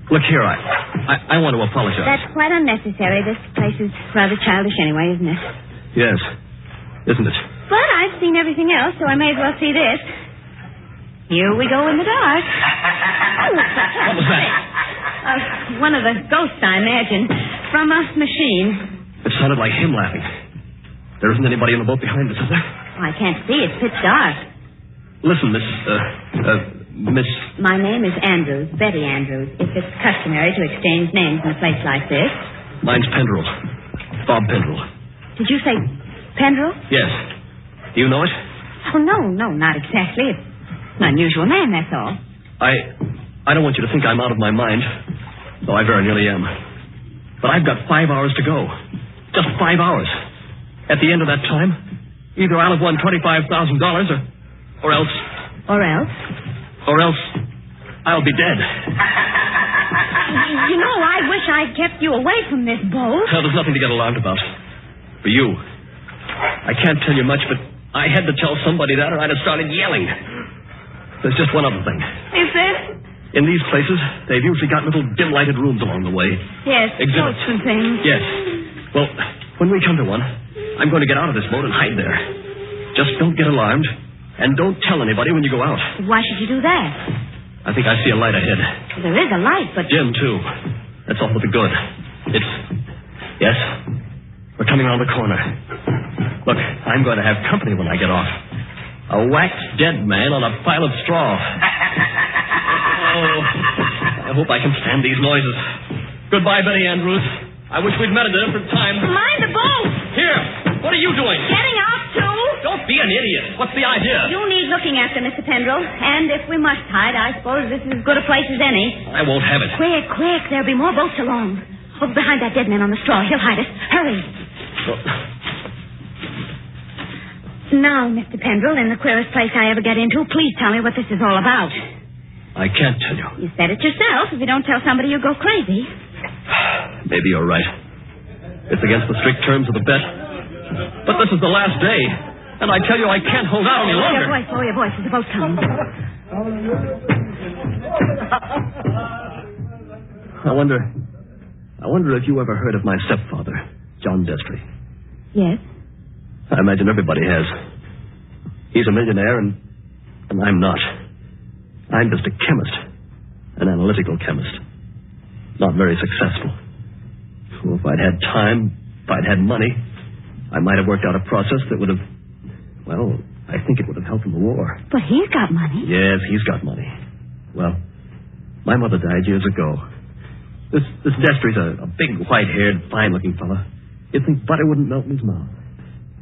Look here, I want to apologize. That's quite unnecessary. This place is rather childish anyway, isn't it? Yes, isn't it? But I've seen everything else, so I may as well see this. Here we go in the dark. What was that? One of the ghosts, I imagine, from a machine. It sounded like him laughing. There isn't anybody in the boat behind us, is there? I can't see. It's pitch dark. Listen, Miss... My name is Andrews, Betty Andrews. If it's customary to exchange names in a place like this. Mine's Pendrell. Bob Pendrell. Did you say Pendrell? Yes. Do you know it? Oh, no, not exactly. It's an unusual name, that's all. I don't want you to think I'm out of my mind, though I very nearly am. But I've got 5 hours to go. Just 5 hours. At the end of that time, either I'll have won $25,000 or else... Or else? Or else I'll be dead. You know, I wish I'd kept you away from this boat. Well, there's nothing to get alarmed about. For you. I can't tell you much, but I had to tell somebody that or I'd have started yelling. There's just one other thing. Is there? In these places, they've usually got little dim-lighted rooms along the way. Yes, exhibits boats and things. Yes. Well, when we come to one, I'm going to get out of this boat and hide there. Just don't get alarmed, and don't tell anybody when you go out. Why should you do that? I think I see a light ahead. There is a light, but... Dim, too. That's all for the good. Yes? We're coming around the corner. Look, I'm going to have company when I get off. A waxed dead man on a pile of straw. Oh, I hope I can stand these noises. Goodbye, Betty Andrews. I wish we'd met at a different time. Mind the boat! Here, what are you doing? Getting off, too? Don't be an idiot. What's the idea? You need looking after, Mr. Pendrell. And if we must hide, I suppose this is as good a place as any. I won't have it. Quick. There'll be more boats along. Over behind that dead man on the straw. He'll hide us. Hurry. Well... Now, Mr. Pendrell, in the queerest place I ever get into, please tell me what this is all about. I can't tell you. You said it yourself. If you don't tell somebody, you'll go crazy. Maybe you're right. It's against the strict terms of the bet. But this is the last day. And I tell you, I can't hold out any longer. Lower your voice. There's a boat coming. I wonder if you ever heard of my stepfather, John Destry. Yes. I imagine everybody has. He's a millionaire, and I'm not. I'm just a chemist, an analytical chemist. Not very successful. Well, if I'd had time, if I'd had money, I might have worked out a process that would have, well, I think it would have helped in the war. But he's got money. Yes, he's got money. Well, my mother died years ago. This Destry's a big, white-haired, fine-looking fella. You'd think butter wouldn't melt in his mouth.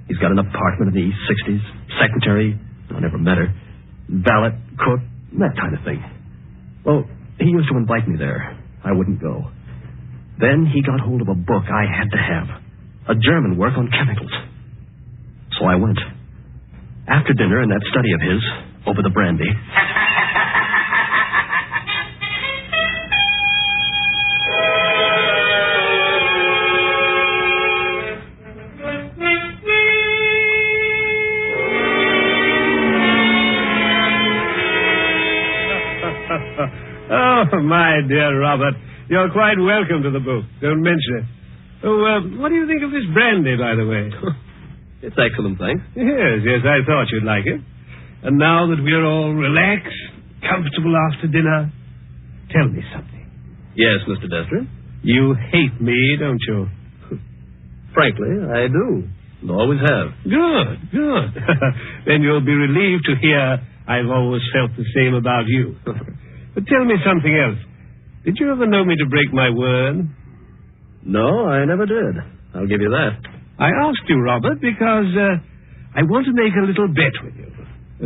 He's got an apartment in the East 60s, secretary, I never met her, valet, cook, that kind of thing. Well, he used to invite me there. I wouldn't go. Then he got hold of a book I had to have, a German work on chemicals. So I went. After dinner in that study of his, over the brandy. Oh, my dear Robert, you're quite welcome to the booth. Don't mention it. Oh, what do you think of this brandy, by the way? It's excellent, thanks. Yes, I thought you'd like it. And now that we're all relaxed, comfortable after dinner, tell me something. Yes, Mr. Destry? You hate me, don't you? Frankly, I do. And always have. Good. Then you'll be relieved to hear I've always felt the same about you. But tell me something else. Did you ever know me to break my word? No, I never did. I'll give you that. I asked you, Robert, because I want to make a little bet with you.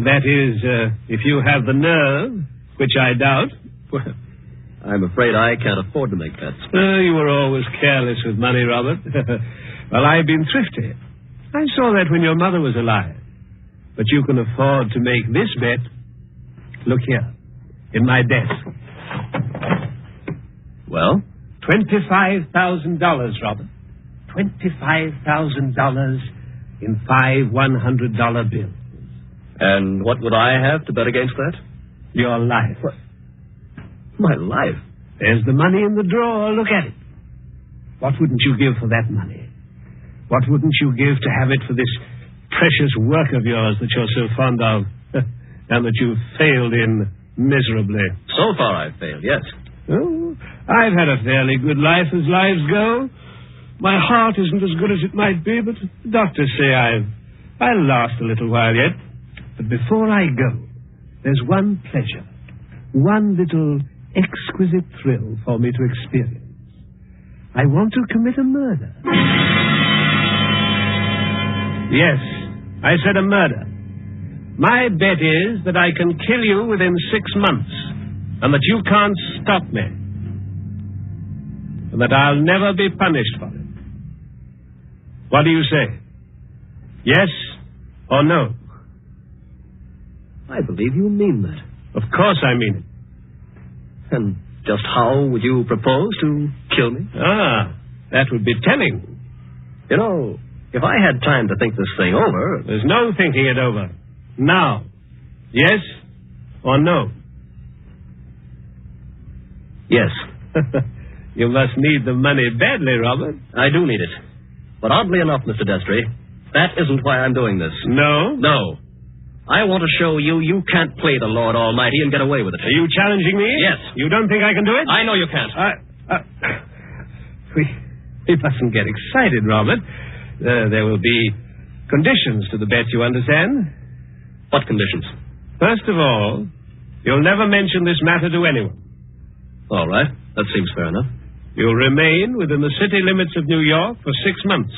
That is, if you have the nerve, which I doubt. Well, I'm afraid I can't afford to make bets. You were always careless with money, Robert. Well, I've been thrifty. I saw that when your mother was alive. But you can afford to make this bet. Look here, in my desk. Well? $25,000, Robert. $25,000 in 5 $100 bills. And what would I have to bet against that? Your life. What? My life? There's the money in the drawer. Look at it. What wouldn't you give for that money? What wouldn't you give to have it for this precious work of yours that you're so fond of and that you've failed in miserably? So far I've failed, yes. Oh, I've had a fairly good life as lives go. My heart isn't as good as it might be, but the doctors say I'll last a little while yet. But before I go, there's one pleasure, one little exquisite thrill for me to experience. I want to commit a murder. Yes, I said a murder. My bet is that I can kill you within 6 months, and that you can't stop me, and that I'll never be punished for it. What do you say? Yes or no? I believe you mean that. Of course I mean it. And just how would you propose to kill me? That would be telling. You know, if I had time to think this thing over... There's no thinking it over. Now. Yes or no? Yes. You must need the money badly, Robert. I do need it. But oddly enough, Mr. Destry, that isn't why I'm doing this. No? No. I want to show you can't play the Lord Almighty and get away with it. Are you challenging me? Yes. You don't think I can do it? I know you can't. We mustn't get excited, Robert. There will be conditions to the bet, you understand? What conditions? First of all, you'll never mention this matter to anyone. All right. That seems fair enough. You'll remain within the city limits of New York for 6 months.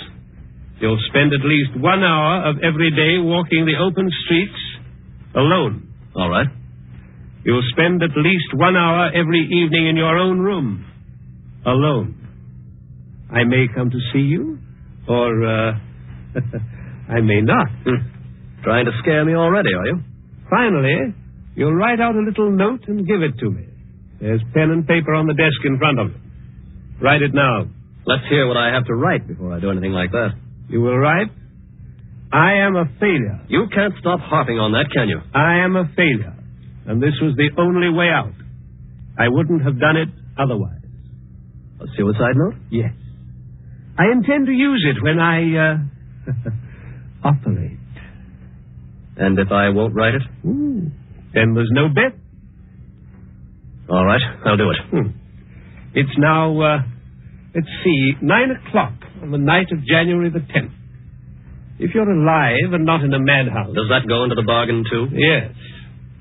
You'll spend at least 1 hour of every day walking the open streets alone. All right. You'll spend at least 1 hour every evening in your own room alone. I may come to see you, or I may not. Trying to scare me already, are you? Finally, you'll write out a little note and give it to me. There's pen and paper on the desk in front of you. Write it now. Let's hear what I have to write before I do anything like that. You will write, I am a failure. You can't stop harping on that, can you? I am a failure, and this was the only way out. I wouldn't have done it otherwise. A suicide note? Yes. I intend to use it when I operate. And if I won't write it? Then there's no bet. All right, I'll do it. It's now, let's see, 9 o'clock on the night of January the 10th. if you're alive and not in a madhouse. Does that go into the bargain, too? Yes.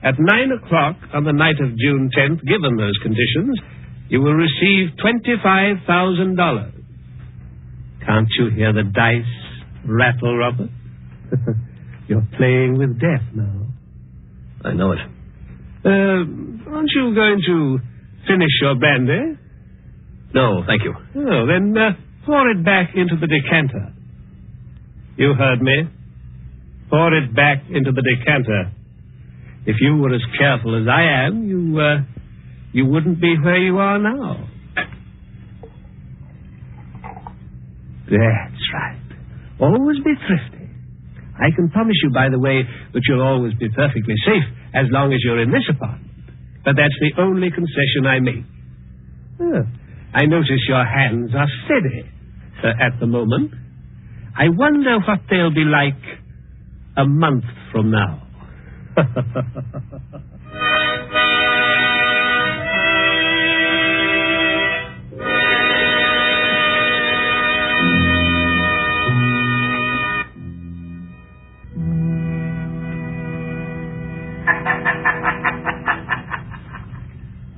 At 9 o'clock on the night of June 10th, given those conditions, you will receive $25,000. Can't you hear the dice rattle, Robert? You're playing with death now. I know it. Aren't you going to finish your brandy? No, thank you. Oh, then pour it back into the decanter. You heard me. Pour it back into the decanter. If you were as careful as I am, you wouldn't be where you are now. That's right. Always be thrifty. I can promise you, by the way, that you'll always be perfectly safe as long as you're in this apartment. But that's the only concession I make. I notice your hands are steady at the moment. I wonder what they'll be like a month from now.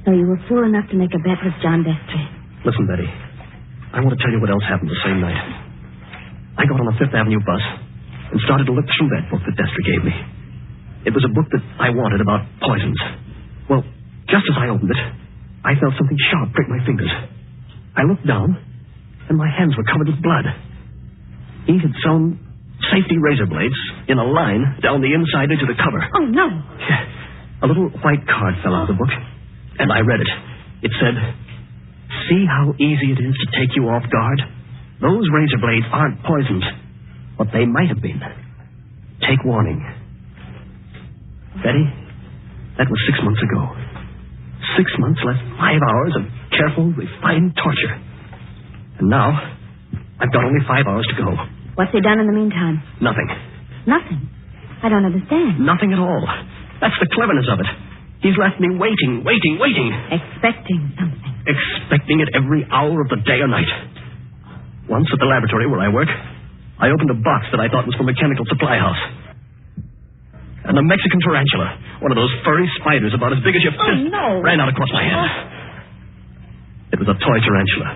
So you were fool enough to make a bet with John Destry. Listen, Betty. I want to tell you what else happened the same night. I got on a Fifth Avenue bus and started to look through that book that Destry gave me. It was a book that I wanted about poisons. Well, just as I opened it, I felt something sharp prick my fingers. I looked down, and my hands were covered with blood. He had sewn safety razor blades in a line down the inside edge of the cover. Oh, no. Yeah. A little white card fell out of the book, and I read it. It said, "See how easy it is to take you off guard? Those razor blades aren't poisons, but they might have been. Take warning." Betty, that was 6 months ago. 6 months less 5 hours of careful, refined torture. And now, I've got only 5 hours to go. What's he done in the meantime? Nothing. Nothing? I don't understand. Nothing at all. That's the cleverness of it. He's left me waiting. Expecting something. Expecting it every hour of the day or night. Once at the laboratory where I work, I opened a box that I thought was from a chemical supply house. And a Mexican tarantula, one of those furry spiders about as big as your fist, ran out across my hand. It was a toy tarantula.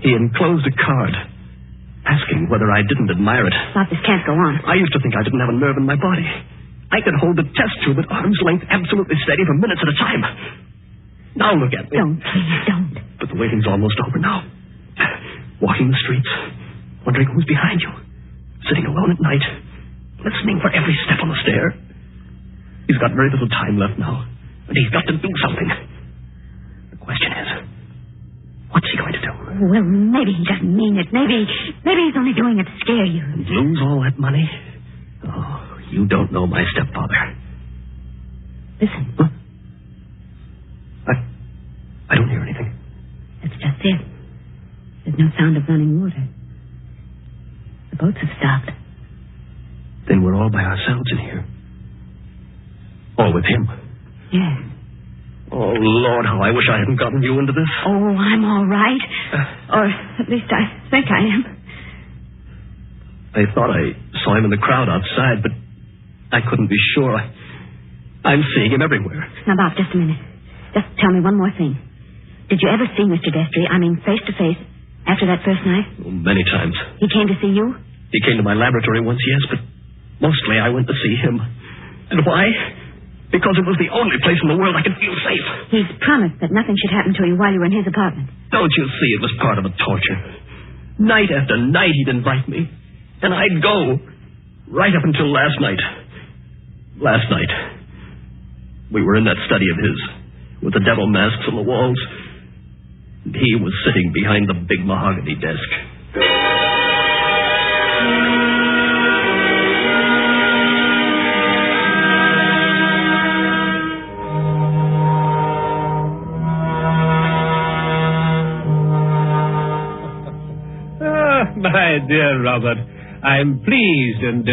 He enclosed a card, asking whether I didn't admire it. Stop, this can't go on. I used to think I didn't have a nerve in my body. I could hold the test tube at arm's length absolutely steady for minutes at a time. Now look at me. Don't, please, don't. But the waiting's almost over now. Walking the streets, wondering who's behind you. Sitting alone at night, listening for every step on the stair. He's got very little time left now, and he's got to do something. The question is, what's he going to do? Well, maybe he doesn't mean it. Maybe he's only doing it to scare you. And lose all that money? Oh, you don't know my stepfather. Listen. Huh? I don't hear anything. That's just it. There's no sound of running water. The boats have stopped. Then we're all by ourselves in here. All with him. Yes. Oh, Lord, how I wish I hadn't gotten you into this. Oh, I'm all right. Or at least I think I am. I thought I saw him in the crowd outside, but I couldn't be sure. I'm seeing him everywhere. Now, Bob, just a minute. Just tell me one more thing. Did you ever see Mr. Destry, I mean face to face, after that first night? Oh, many times. He came to see you? He came to my laboratory once, yes, but mostly I went to see him. And why? Because it was the only place in the world I could feel safe. He's promised that nothing should happen to you while you were in his apartment. Don't you see it was part of a torture? Night after night he'd invite me, and I'd go, right up until last night. Last night, we were in that study of his, with the devil masks on the walls, and he was sitting behind the big mahogany desk. My dear Robert, I'm pleased and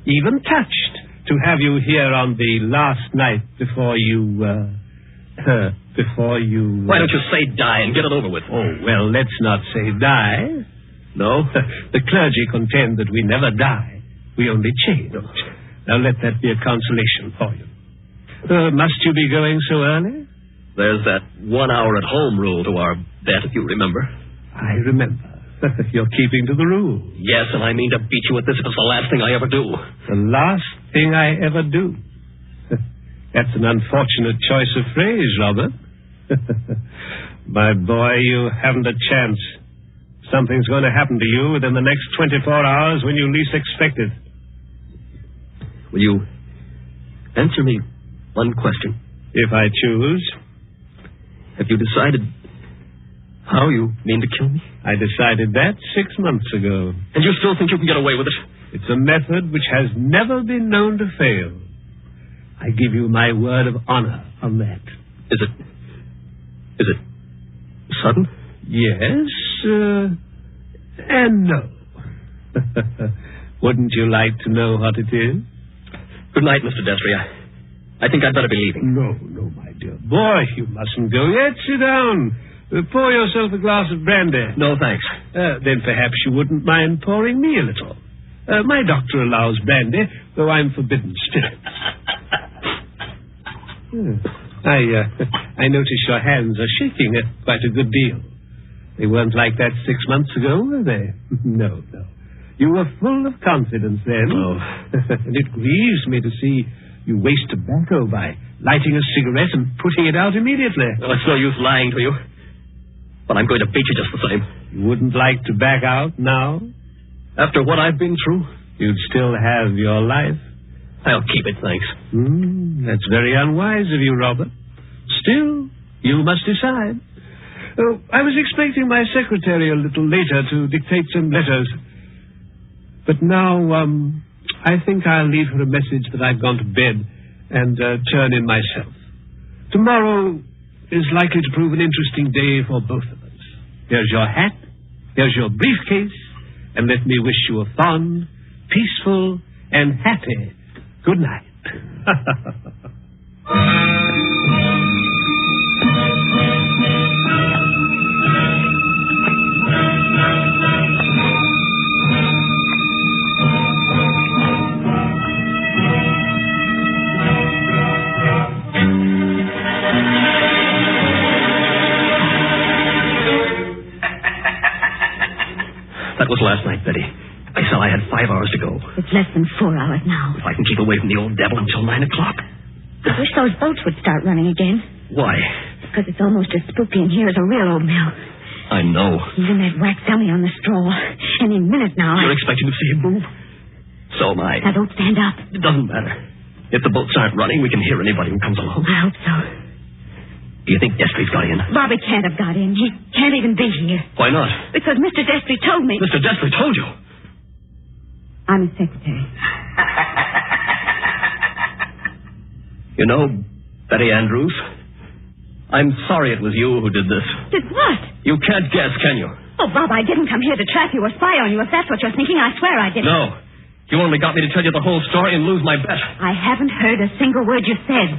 even touched to have you here on the last night before you... Why don't you say die and get it over with? Oh, well, let's not say die. No, the clergy contend that we never die. We only change. Now let that be a consolation for you. Must you be going so early? There's that 1 hour at home rule to our bet, if you remember. I remember. You're keeping to the rule. Yes, and I mean to beat you at this if it's the last thing I ever do. The last thing I ever do. That's an unfortunate choice of phrase, Robert. My boy, you haven't a chance. Something's going to happen to you within the next 24 hours when you least expect it. Will you answer me one question? If I choose. Have you decided how you mean to kill me? I decided that 6 months ago. And you still think you can get away with it? It's a method which has never been known to fail. I give you my word of honor on that. Is it sudden? Yes, and no. Wouldn't you like to know what it is? Good night, Mr. Destry. I think I'd better be leaving. No, my dear boy, you mustn't go yet. Sit down. Pour yourself a glass of brandy. No, thanks. Then perhaps you wouldn't mind pouring me a little. My doctor allows brandy, though I'm forbidden spirits. I notice your hands are shaking quite a good deal. They weren't like that 6 months ago, were they? No. You were full of confidence then. Oh. And it grieves me to see you waste tobacco by lighting a cigarette and putting it out immediately. Well, it's no use lying to you. But I'm going to beat you just the same. You wouldn't like to back out now? After what I've been through? You'd still have your life. I'll keep it, thanks. That's very unwise of you, Robert. Still, you must decide. I was expecting my secretary a little later to dictate some letters. But now, I think I'll leave her a message that I've gone to bed and turn in myself. Tomorrow is likely to prove an interesting day for both of us. Here's your hat, here's your briefcase, and let me wish you a fond, peaceful, and happy good night. That was last night, Betty. I said I had 5 hours to go. It's less than 4 hours now. If I can keep away from the old devil until 9 o'clock. I wish those boats would start running again. Why? Because it's almost as spooky in here as a real old mill. I know. Even that wax dummy on the straw. Any minute now. You're expecting to see him move? So am I. Now don't stand up. It doesn't matter. If the boats aren't running, we can hear anybody who comes along. I hope so. Do you think Destry's got in? Bobby can't have got in. He can't even be here. Why not? Because Mr. Destry told me. Mr. Destry told you? I'm his secretary. You know, Betty Andrews, I'm sorry it was you who did this. Did what? You can't guess, can you? Oh, Bob, I didn't come here to trap you or spy on you. If that's what you're thinking, I swear I didn't. No. You only got me to tell you the whole story and lose my bet. I haven't heard a single word you said.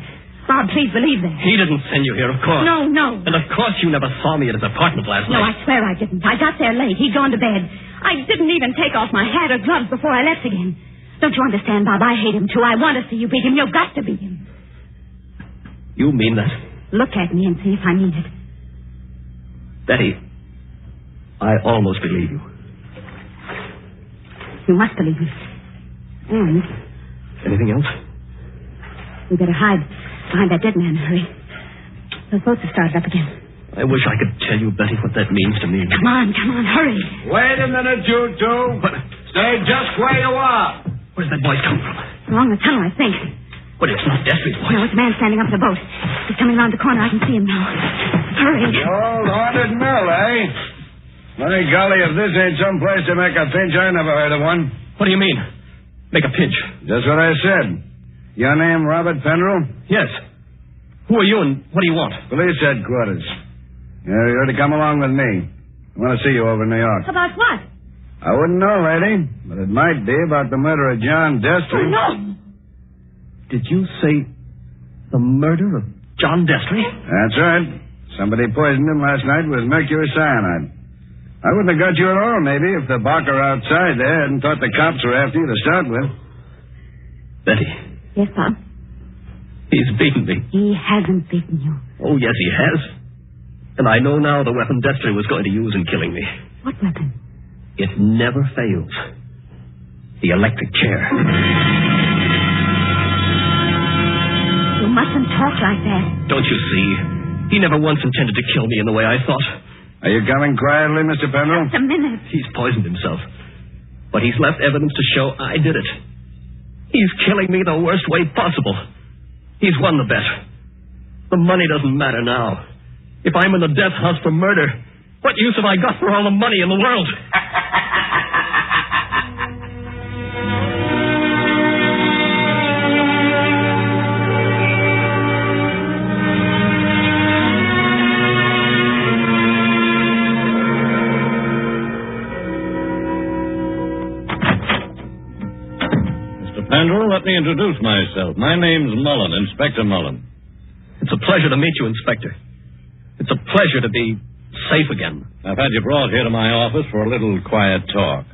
Bob, please believe that. He didn't send you here, of course. No. And of course you never saw me at his apartment last No, night. I swear I didn't. I got there late. He'd gone to bed. I didn't even take off my hat or gloves before I left again. Don't you understand, Bob? I hate him, too. I want to see you beat him. You've got to beat him. You mean that? Look at me and see if I mean it. Betty, I almost believe you. You must believe me. And Anything else? we better hide behind that dead man in a hurry. Those boats have started up again. I wish I could tell you, Betty, what that means to me. Come on, hurry. Wait a minute, you two. Stay just where you are. Where's that voice come from? Along the tunnel, I think. But it's not Destry's voice. No, it's a man standing up in the boat. He's coming around the corner. I can see him now. Hurry. The old haunted mill, eh? My golly, if this ain't some place to make a pinch, I never heard of one. What do you mean? Make a pinch? Just what I said. Your name, Robert Penrell? Yes. Who are you and what do you want? Police headquarters. You're to come along with me. I want to see you over in New York. About what? I wouldn't know, lady, but it might be about the murder of John Destry. Oh, no! Did you say the murder of John Destry? That's right. Somebody poisoned him last night with mercury cyanide. I wouldn't have got you at all, maybe, if the barker outside there hadn't thought the cops were after you to start with. Betty, Yes, Pop? he's beaten me. He hasn't beaten you. Oh, yes, he has. And I know now the weapon Destry was going to use in killing me. What weapon? It never fails. The electric chair. You mustn't talk like that. Don't you see? He never once intended to kill me in the way I thought. Are you coming quietly, Mr. Pendle? Just a minute. He's poisoned himself. But he's left evidence to show I did it. He's killing me the worst way possible. He's won the bet. The money doesn't matter now. If I'm in the death house for murder, what use have I got for all the money in the world? Pendle, let me introduce myself. My name's Mullen, Inspector Mullen. It's a pleasure to meet you, Inspector. It's a pleasure to be safe again. I've had you brought here to my office for a little quiet talk.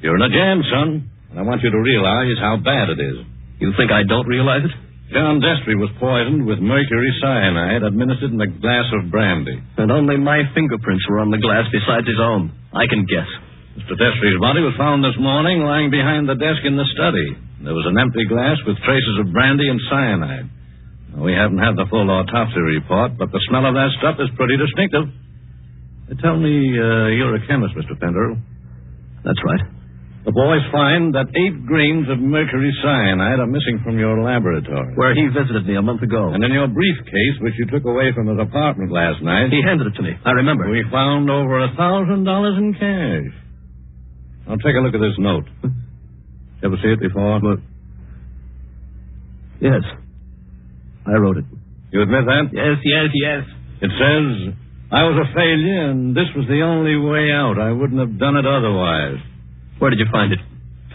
You're in a jam, son, and I want you to realize how bad it is. You think I don't realize it? John Destry was poisoned with mercury cyanide administered in a glass of brandy. And only my fingerprints were on the glass besides his own. I can guess. Mr. Destry's body was found this morning lying behind the desk in the study. There was an empty glass with traces of brandy and cyanide. We haven't had the full autopsy report, but the smell of that stuff is pretty distinctive. Tell me, you're a chemist, Mr. Pendle. That's right. The boys find that 8 grains of mercury cyanide are missing from your laboratory. Where he visited me a month ago. And in your briefcase, which you took away from his apartment last night... He handed it to me. I remember. We found over $1,000 in cash. Now, take a look at this note. Ever see it before? What? Yes. I wrote it. You admit that? Yes. It says, I was a failure, and this was the only way out. I wouldn't have done it otherwise. Where did you find it?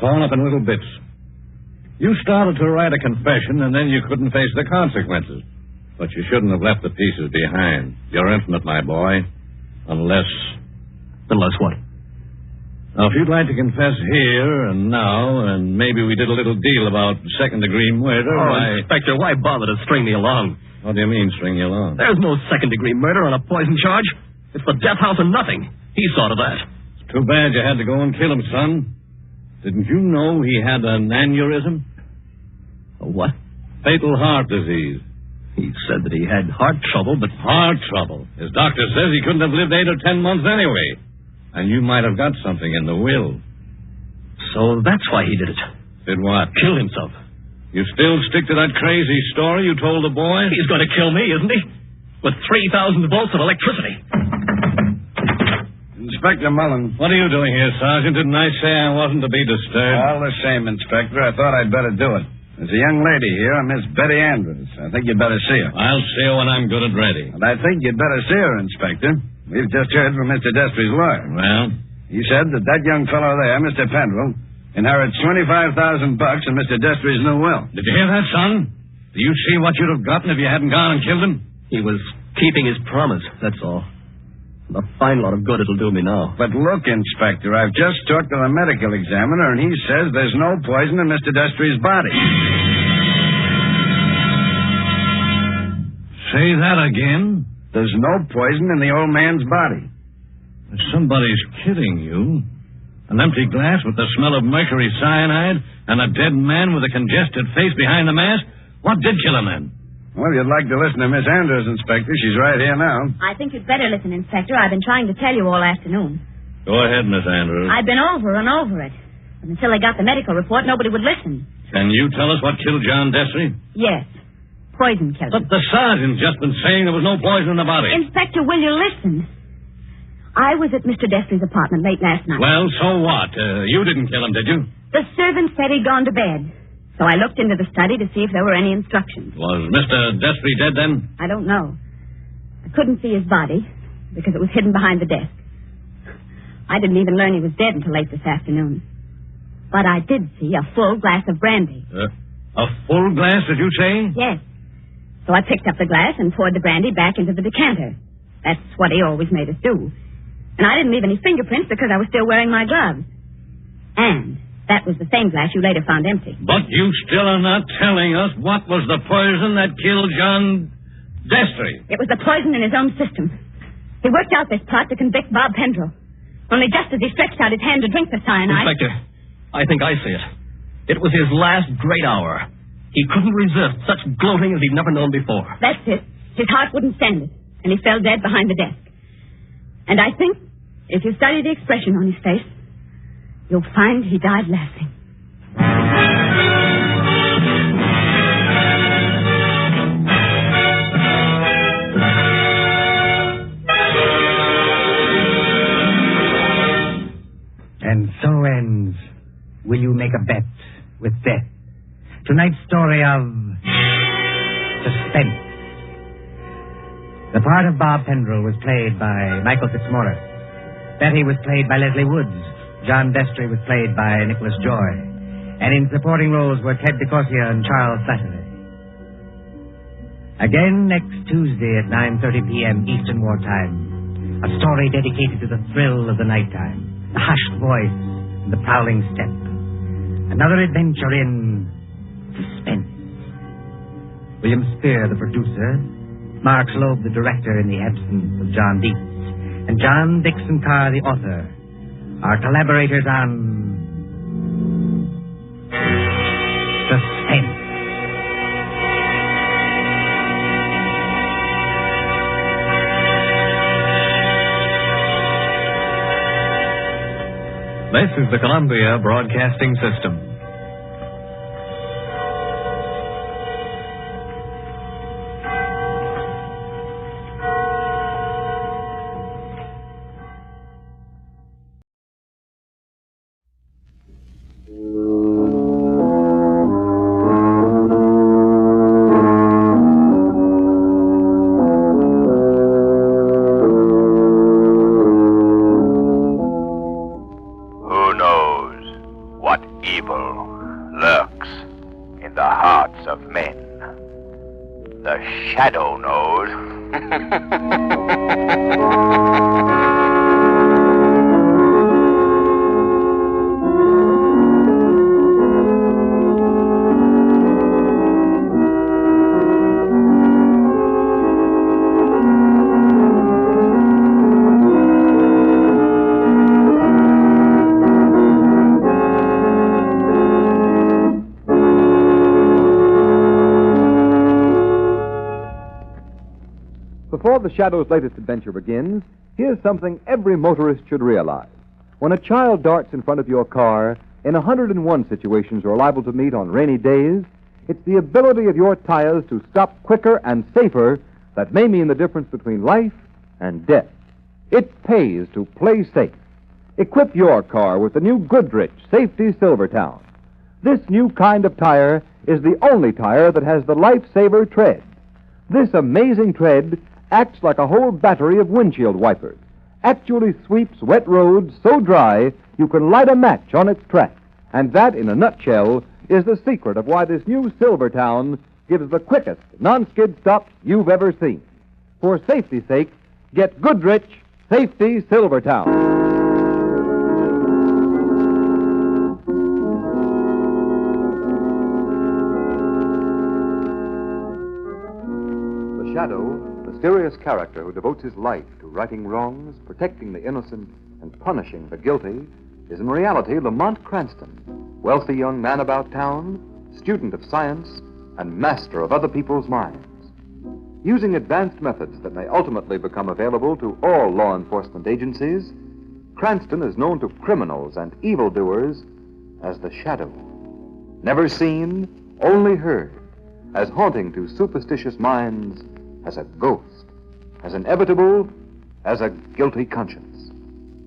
Torn up in little bits. You started to write a confession, and then you couldn't face the consequences. But you shouldn't have left the pieces behind. You're infinite, my boy. Unless... Unless what? Now, if you'd like to confess here and now, and maybe we did a little deal about second-degree murder... Inspector, why bother to string me along? What do you mean, string you along? There's no second-degree murder on a poison charge. It's the death house and nothing. He saw to that. It's too bad you had to go and kill him, son. Didn't you know he had an aneurysm? A what? Fatal heart disease. He said that he had heart trouble, but... Heart trouble? His doctor says he couldn't have lived 8 or 10 months anyway. And you might have got something in the will. So that's why he did it. Did what? Kill himself. You still stick to that crazy story you told the boy? He's going to kill me, isn't he? With 3,000 volts of electricity. Inspector Mullen. What are you doing here, Sergeant? Didn't I say I wasn't to be disturbed? All the same, Inspector. I thought I'd better do it. There's a young lady here, Miss Betty Andrews. I think you'd better see her. I'll see her when I'm good and ready. And I think you'd better see her, Inspector. We've just heard from Mr. Destry's lawyer. Well? He said that young fellow there, Mr. Pendle, inherits $25,000 in Mr. Destry's new will. Did you hear that, son? Do you see what you'd have gotten if you hadn't gone and killed him? He was keeping his promise, that's all. A fine lot of good it'll do me now. But look, Inspector, I've just talked to the medical examiner, and he says there's no poison in Mr. Destry's body. Say that again? There's no poison in the old man's body. Somebody's kidding you. An empty glass with the smell of mercury cyanide and a dead man with a congested face behind the mask? What did kill him then? Well, you'd like to listen to Miss Andrews, Inspector. She's right here now. I think you'd better listen, Inspector. I've been trying to tell you all afternoon. Go ahead, Miss Andrews. I've been over and over it. But until I got the medical report, nobody would listen. Can you tell us what killed John Destry? Yes. Poison killed him. But the sergeant's just been saying there was no poison in the body. Inspector, will you listen? I was at Mr. Destry's apartment late last night. Well, so what? You didn't kill him, did you? The servant said he'd gone to bed. So I looked into the study to see if there were any instructions. Was Mr. Destry dead then? I don't know. I couldn't see his body because it was hidden behind the desk. I didn't even learn he was dead until late this afternoon. But I did see a full glass of brandy. A full glass, did you say? Yes. So I picked up the glass and poured the brandy back into the decanter. That's what he always made us do. And I didn't leave any fingerprints because I was still wearing my gloves. And that was the same glass you later found empty. But you still are not telling us what was the poison that killed John Destry. It was the poison in his own system. He worked out this plot to convict Bob Pendrell. Only just as he stretched out his hand to drink the cyanide... Inspector, I think I see it. It was his last great hour. He couldn't resist such gloating as he'd never known before. That's it. His heart wouldn't stand it, and he fell dead behind the desk. And I think, if you study the expression on his face, you'll find he died laughing. And so ends Will You Make a Bet with Death? Tonight's story of suspense. The part of Bob Pendrell was played by Michael Fitzmaurice. Betty was played by Leslie Woods. John Destry was played by Nicholas Joy. And in supporting roles were Ted DeCorsia and Charles Slattery. Again next Tuesday at 9:30 p.m. Eastern Wartime. A story dedicated to the thrill of the nighttime, the hushed voice, and the prowling step. Another adventure in suspense. William Spear, the producer, Mark Slobe, the director in the absence of John Dietz, and John Dixon Carr, the author, are collaborators on Suspense. This is the Columbia Broadcasting System. Shadow knows. Before the Shadow's latest adventure begins, here's something every motorist should realize. When a child darts in front of your car, in 101 situations you're liable to meet on rainy days, it's the ability of your tires to stop quicker and safer that may mean the difference between life and death. It pays to play safe. Equip your car with the new Goodrich Safety Silvertown. This new kind of tire is the only tire that has the Lifesaver tread. This amazing tread acts like a whole battery of windshield wipers, actually sweeps wet roads so dry you can light a match on its track. And that, in a nutshell, is the secret of why this new Silvertown gives the quickest non-skid stops you've ever seen. For safety's sake, get Goodrich Safety Silvertown. The Shadow, mysterious character who devotes his life to righting wrongs, protecting the innocent, and punishing the guilty, is in reality Lamont Cranston, wealthy young man about town, student of science, and master of other people's minds. Using advanced methods that may ultimately become available to all law enforcement agencies, Cranston is known to criminals and evildoers as the Shadow. Never seen, only heard, as haunting to superstitious minds as a ghost, as inevitable as a guilty conscience.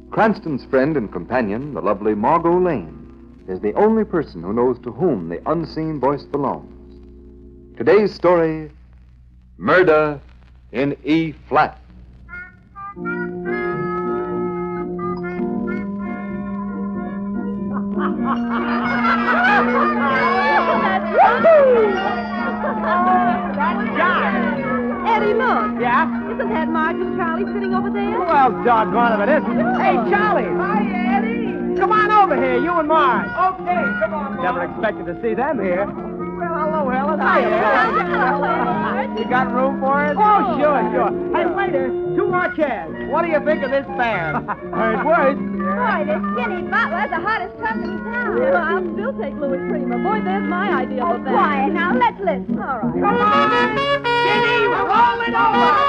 Cranston's friend and companion, the lovely Margot Lane, is the only person who knows to whom the unseen voice belongs. Today's story, Murder in E-flat. Eddie, look. Yeah? Isn't that Martin Charlie sitting over there? Well, doggone if it isn't. Hey, Charlie. Hi, Eddie. Come on over here, you and Marge. Okay, come on, Never expected to see them here. Well, hello, Helen. Hi, You got room for us? Oh, sure. Hey, waiter, 2 more chairs. What do you think of this band? Heard words. Boy, this skinny butler's the hottest truck in town. Well, I'll still take Louis Prima. Boy, there's my idea of a band. Quiet. Now, let's listen. All right. Come on! Skinny, roll it over!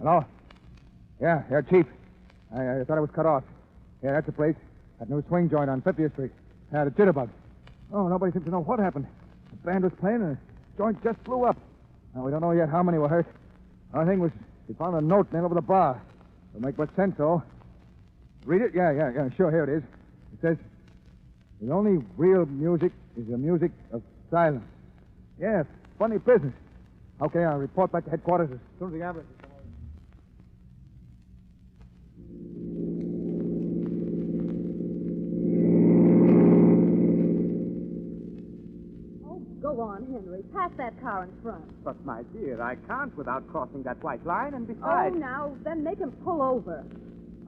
Hello? Yeah, Chief. I thought it was cut off. Yeah, that's the place. That new swing joint on 50th Street. Had a jitterbug. Oh, nobody seems to know what happened. The band was playing and the joint just blew up. Now, we don't know yet how many were hurt. Our thing was, we found a note nailed over the bar. Don't make much sense, though. Read it? Yeah, sure, here it is. It says, the only real music is the music of silence. Yeah, funny business. Okay, I'll report back to headquarters as soon as the ambulance is over. Go on, Henry. Pass that car in front. But, my dear, I can't without crossing that white line, and Oh, besides... now, then make him pull over.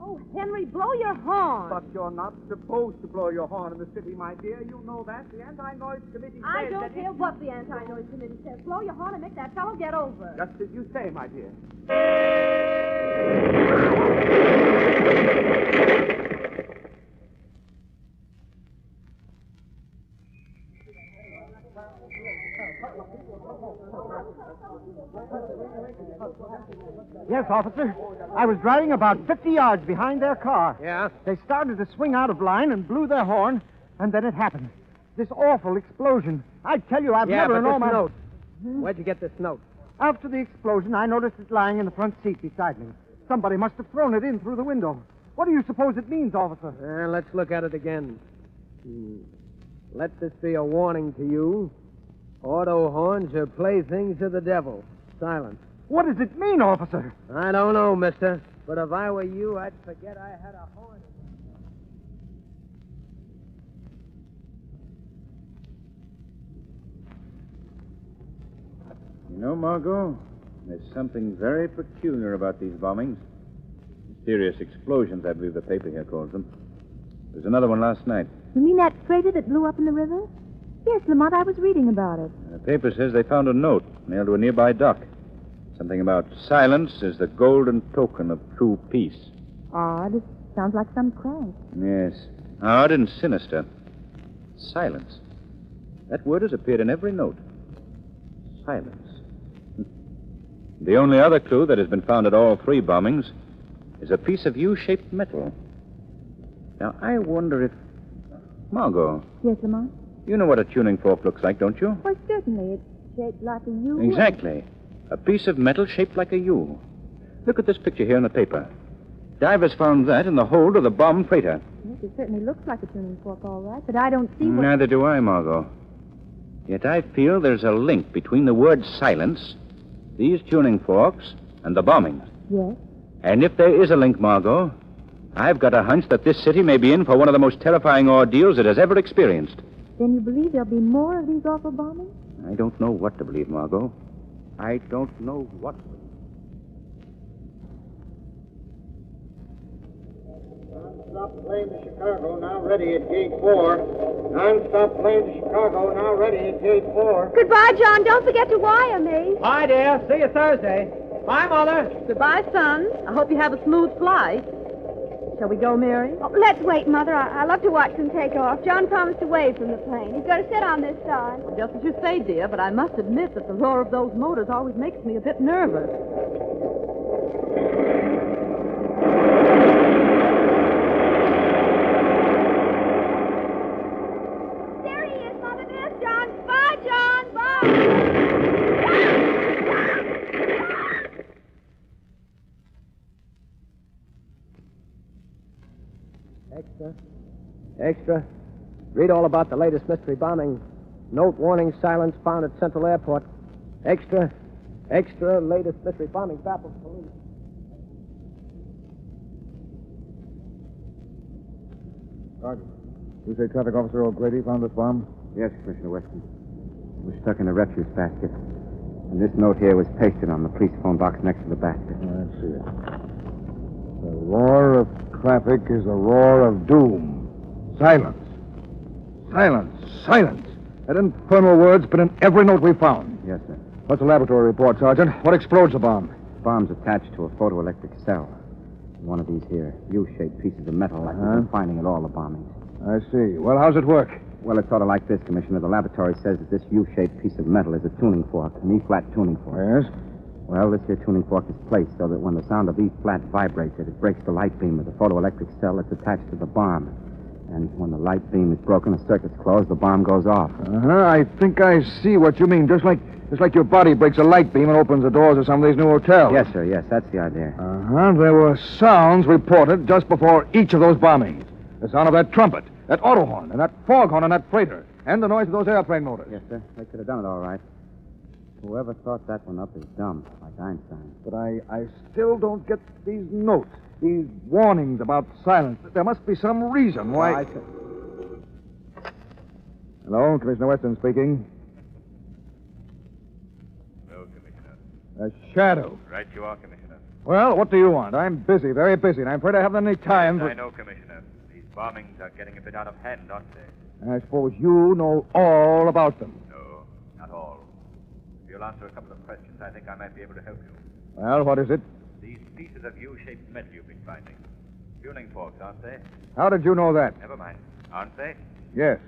Oh, Henry, blow your horn. But you're not supposed to blow your horn in the city, my dear. You know that. The Anti-Noise Committee I says don't that care what the Anti-Noise Committee says. Blow your horn and make that fellow get over. Just as you say, my dear. Yes, officer. I was driving about 50 yards behind their car. Yeah? They started to swing out of line and blew their horn, and then it happened. This awful explosion. I tell you, I've never but known this my... note. Where'd you get this note? After the explosion, I noticed it lying in the front seat beside me. Somebody must have thrown it in through the window. What do you suppose it means, officer? Let's look at it again. Let this be a warning to you. Auto horns are playthings of the devil. Silence. What does it mean, officer? I don't know, mister. But if I were you, I'd forget I had a horn. You know, Margot, there's something very peculiar about these bombings. Mysterious explosions, I believe the paper here calls them. There's another one last night. You mean that freighter that blew up in the river? Yes, Lamont, I was reading about it. The paper says they found a note nailed to a nearby dock. Something about silence is the golden token of true peace. Odd. Sounds like some crank. Yes. Odd and sinister. Silence. That word has appeared in every note. Silence. The only other clue that has been found at all 3 bombings is a piece of U-shaped metal. Now, I wonder if... Margot. Yes, Lamont? You know what a tuning fork looks like, don't you? Why, certainly. It's shaped like a U. Exactly. A piece of metal shaped like a U. Look at this picture here in the paper. Divers found that in the hold of the bombed freighter. Yes, it certainly looks like a tuning fork, all right, but I don't see what... Neither do I, Margot. Yet I feel there's a link between the word silence, these tuning forks, and the bombings. Yes? And if there is a link, Margot, I've got a hunch that this city may be in for one of the most terrifying ordeals it has ever experienced. Then you believe there'll be more of these awful bombings? I don't know what to believe, Margot. I don't know what to believe. Non-stop plane to Chicago, now ready at gate 4. Non-stop plane to Chicago, now ready at gate 4. Goodbye, John. Don't forget to wire me. Bye, dear. See you Thursday. Bye, Mother. Goodbye, son. I hope you have a smooth flight. Shall we go, Mary? Oh, let's wait, Mother. I love to watch them take off. John promised to wave from the plane. He's going to sit on this side. Just as you say, dear, but I must admit that the roar of those motors always makes me a bit nervous. There he is, Mother. There's John. Bye, John. Bye. Extra. Read all about the latest mystery bombing. Note warning silence found at Central Airport. Extra. Latest mystery bombing baffles police. Sergeant, you say Traffic Officer O'Grady found this bomb? Yes, Commissioner Weston. It was stuck in a refuse basket. And this note here was pasted on the police phone box next to the basket. I see it. The roar of traffic is a roar of doom. Silence. That infernal word's been in every note we found. Yes, sir. What's the laboratory report, Sergeant? What explodes the bomb? The bomb's attached to a photoelectric cell. One of these here U-shaped pieces of metal like we've been finding at all the bombings. I see. Well, how's it work? Well, it's sort of like this, Commissioner. The laboratory says that this U-shaped piece of metal is a tuning fork, an E-flat tuning fork. Yes? Well, this here tuning fork is placed so that when the sound of E-flat vibrates it breaks the light beam of the photoelectric cell that's attached to the bomb. And when the light beam is broken, the circuit's closed, the bomb goes off. I think I see what you mean. Just like your body breaks a light beam and opens the doors of some of these new hotels. Yes, sir, yes. That's the idea. There were sounds reported just before each of those bombings. The sound of that trumpet, that auto horn, and that foghorn on that freighter, and the noise of those airplane motors. Yes, sir. They could have done it all right. Whoever thought that one up is dumb, like Einstein. But I still don't get these notes, these warnings about silence. There must be some reason why... Hello, Commissioner Weston speaking. Hello, Commissioner. A shadow. Right you are, Commissioner. Well, what do you want? I'm busy, very busy, and I'm afraid I haven't any time I know, Commissioner. These bombings are getting a bit out of hand, aren't they? I suppose you know all about them. No, not all. If you'll answer a couple of questions, I think I might be able to help you. Well, what is it? These pieces of U-shaped metal you've been finding. Tuning forks, aren't they? How did you know that? Never mind. Aren't they? Yes.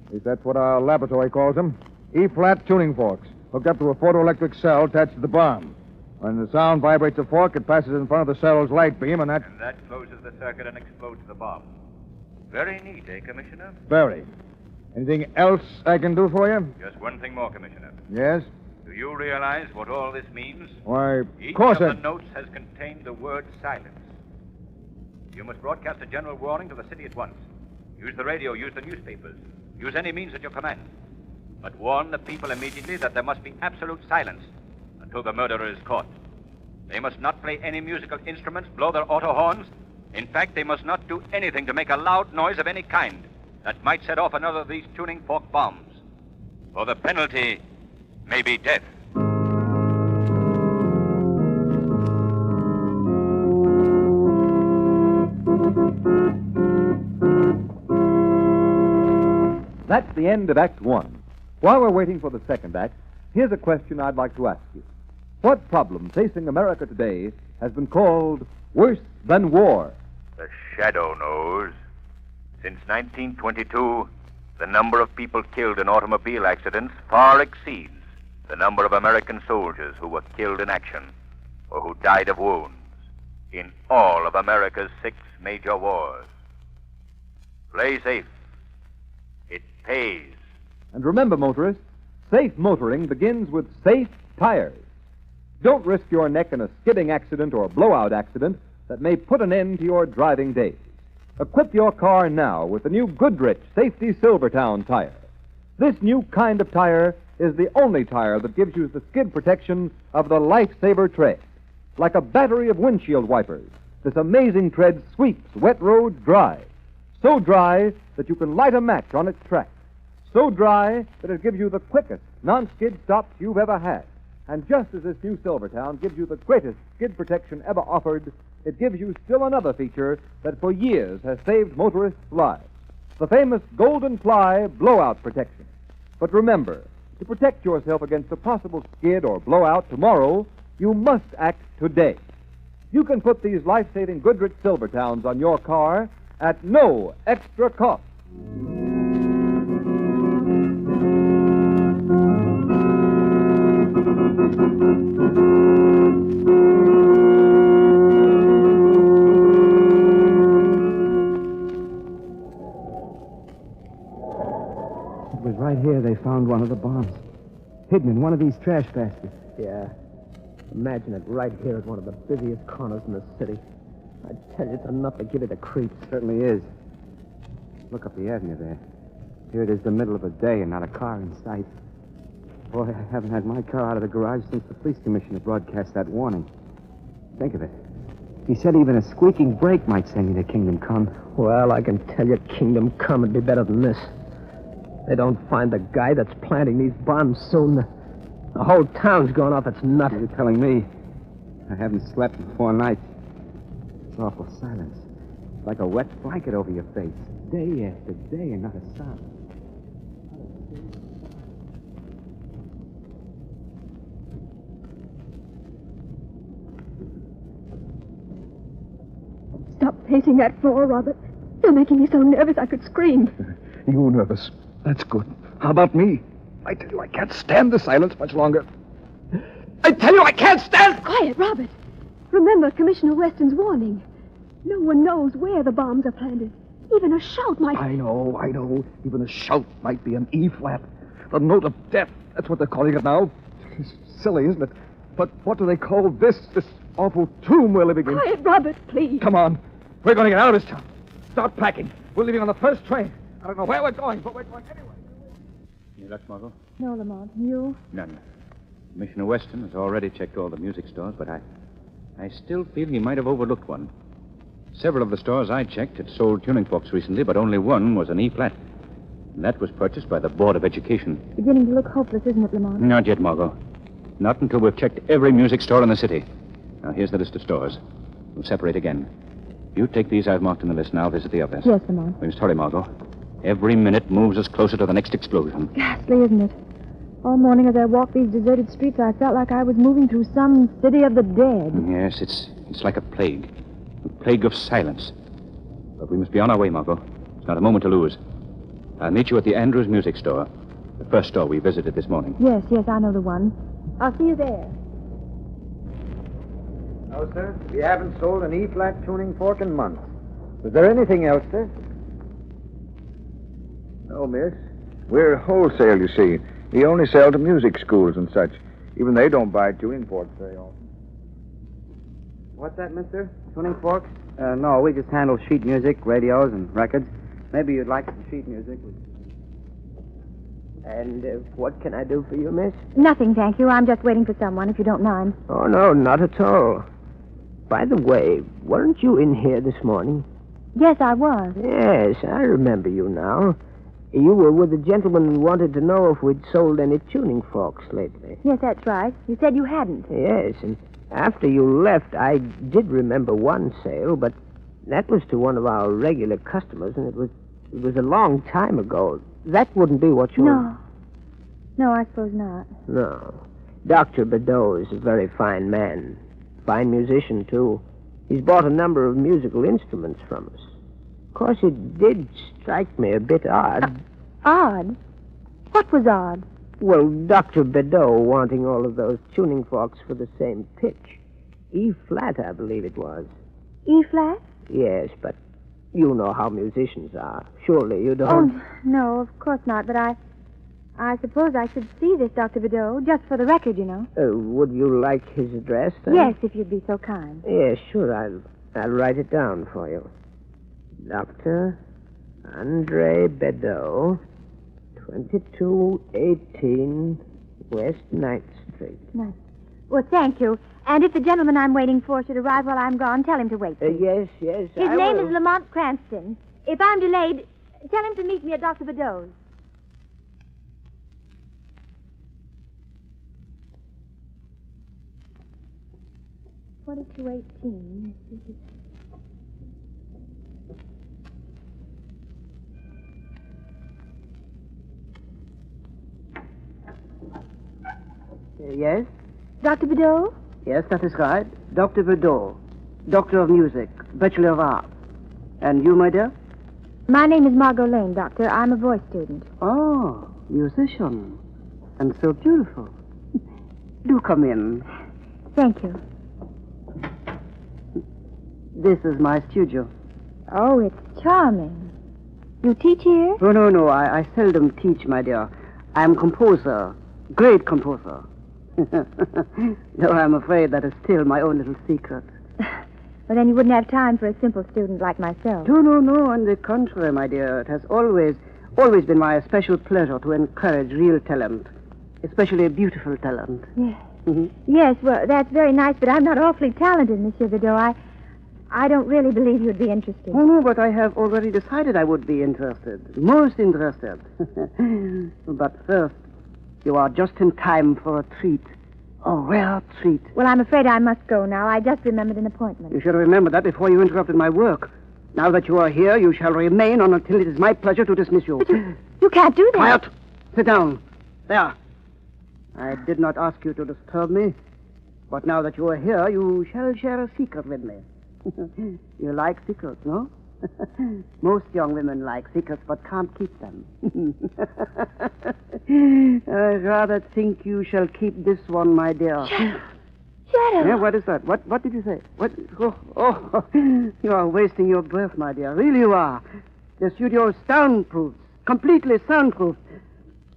At least that's what our laboratory calls them. E-flat tuning forks, hooked up to a photoelectric cell attached to the bomb. When the sound vibrates the fork, it passes in front of the cell's light beam, and that... And that closes the circuit and explodes the bomb. Very neat, eh, Commissioner? Very. Anything else I can do for you? Just one thing more, Commissioner. Yes? Do you realize what all this means? Why, Each of course of the notes has contained the word silence. You must broadcast a general warning to the city at once. Use the radio, use the newspapers. Use any means at your command. But warn the people immediately that there must be absolute silence until the murderer is caught. They must not play any musical instruments, blow their auto horns. In fact, they must not do anything to make a loud noise of any kind that might set off another of these tuning fork bombs. For the penalty may be death. That's the end of Act One. While we're waiting for the second act, here's a question I'd like to ask you. What problem facing America today has been called worse than war? The Shadow knows. Since 1922, the number of people killed in automobile accidents far exceeds the number of American soldiers who were killed in action or who died of wounds in all of America's 6 major wars. Play safe. It pays. And remember, motorists, safe motoring begins with safe tires. Don't risk your neck in a skidding accident or blowout accident that may put an end to your driving days. Equip your car now with the new Goodrich Safety Silvertown tire. This new kind of tire is the only tire that gives you the skid protection of the Lifesaver tread. Like a battery of windshield wipers, this amazing tread sweeps wet roads dry. So dry that you can light a match on its track. So dry that it gives you the quickest non-skid stops you've ever had. And just as this new Silvertown gives you the greatest skid protection ever offered, it gives you still another feature that for years has saved motorists' lives. The famous Golden Ply blowout protection. But remember, to protect yourself against a possible skid or blowout tomorrow, you must act today. You can put these life-saving Goodrich Silvertowns on your car at no extra cost. It was right here they found one of the bombs. hidden in one of these trash baskets. Yeah. Imagine it right here at one of the busiest corners in the city. I tell you, it's enough to give it the creeps. Certainly is. Look up the avenue there. Here it is the middle of the day and not a car in sight. Boy, I haven't had my car out of the garage since the police commissioner broadcast that warning. Think of it. He said even a squeaking brake might send you to Kingdom Come. Well, I can tell you Kingdom Come would be better than this. They don't find the guy that's planting these bombs soon. The whole town's going off its nut. You're telling me. I haven't slept in 4 nights. It's awful silence. It's like a wet blanket over your face. Day after day and not a sound. Stop pacing that floor, Robert. You're making me so nervous I could scream. You nervous? That's good. How about me? I tell you, I can't stand the silence much longer. I tell you, I can't stand... Quiet, Robert. Remember Commissioner Weston's warning. No one knows where the bombs are planted. Even a shout might... I know. Even a shout might be an E-flat. The note of death. That's what they're calling it now. It's silly, isn't it? But what do they call this awful tomb we're living in? Quiet, Robert, please. Come on. We're going to get out of this town. Start packing. We're leaving on the first train. I don't know where we're going, but we're going anyway. Any luck, Margot? No, Lamont. You? None. Commissioner Weston has already checked all the music stores, but I still feel he might have overlooked one. Several of the stores I checked had sold tuning forks recently, but only one was an E-flat. And that was purchased by the Board of Education. Beginning to look hopeless, isn't it, Lamont? Not yet, Margot. Not until we've checked every music store in the city. Now, here's the list of stores. We'll separate again. You take these I've marked in the list, and I'll visit the others. Yes, Lamont. We must hurry, Margot. Every minute moves us closer to the next explosion. Ghastly, isn't it? All morning as I walked these deserted streets, I felt like I was moving through some city of the dead. Yes, it's like a plague. A plague of silence. But we must be on our way, Margot. It's not a moment to lose. I'll meet you at the Andrews Music Store. The first store we visited this morning. Yes, I know the one. I'll see you there. No, sir. We haven't sold an E-flat tuning fork in months. Was there anything else, sir? No, miss. We're wholesale, you see. We only sell to music schools and such. Even they don't buy tuning forks very often. What's that, mister? Tuning forks? No, we just handle sheet music, radios, and records. Maybe you'd like some sheet music. And what can I do for you, miss? Nothing, thank you. I'm just waiting for someone, if you don't mind. Oh, no, not at all. By the way, weren't you in here this morning? Yes, I was. Yes, I remember you now. You were with a gentleman who wanted to know if we'd sold any tuning forks lately. Yes, that's right. You said you hadn't. Yes, and after you left, I did remember one sale, but that was to one of our regular customers, and it was a long time ago. That wouldn't be what you... No, I suppose not. No. Dr. Bedeau is a very fine man. Fine musician, too. He's bought a number of musical instruments from us. Of course, it did strike me a bit odd. Odd? What was odd? Well, Dr. Bedeau wanting all of those tuning forks for the same pitch. E-flat, I believe it was. E-flat? Yes, but you know how musicians are. Surely you don't... Oh, no, of course not, but I suppose I should see this Dr. Bedeau, just for the record, you know. Would you like his address, then? Yes, if you'd be so kind. Yes, sure, I'll write it down for you. Dr. Andre Bedeau, 2218 West 9th Street. Nice. Well, thank you. And if the gentleman I'm waiting for should arrive while I'm gone, tell him to wait, please. Yes, His name is Lamont Cranston. If I'm delayed, tell him to meet me at Dr. Bedeau's. $22.18. Yes? Dr. Bedeau? Yes, that is right. Dr. Bedeau, Doctor of Music, Bachelor of Arts. And you, my dear? My name is Margot Lane, Doctor. I'm a voice student. Oh, musician. And so beautiful. Do come in. Thank you. This is my studio. Oh, it's charming. You teach here? Oh, no. I seldom teach, my dear. I'm composer. Great composer. Though I'm afraid that is still my own little secret. Well, then you wouldn't have time for a simple student like myself. No. On the contrary, my dear. It has always been my especial pleasure to encourage real talent, especially beautiful talent. Yes. Mm-hmm. Yes, well, that's very nice, but I'm not awfully talented, Monsieur Vidot. I don't really believe you'd be interested. Oh, no, but I have already decided I would be interested. Most interested. But first, you are just in time for a treat. A rare treat. Well, I'm afraid I must go now. I just remembered an appointment. You should remember that before you interrupted my work. Now that you are here, you shall remain on until it is my pleasure to dismiss you. But you can't do that. Quiet. Sit down. There. I did not ask you to disturb me, but now that you are here, you shall share a secret with me. You like secrets, no? Most young women like secrets, but can't keep them. I rather think you shall keep this one, my dear. Shadow. Yeah, what is that? What did you say? What? Oh, you are wasting your breath, my dear. Really you are. The studio is soundproof, completely soundproof.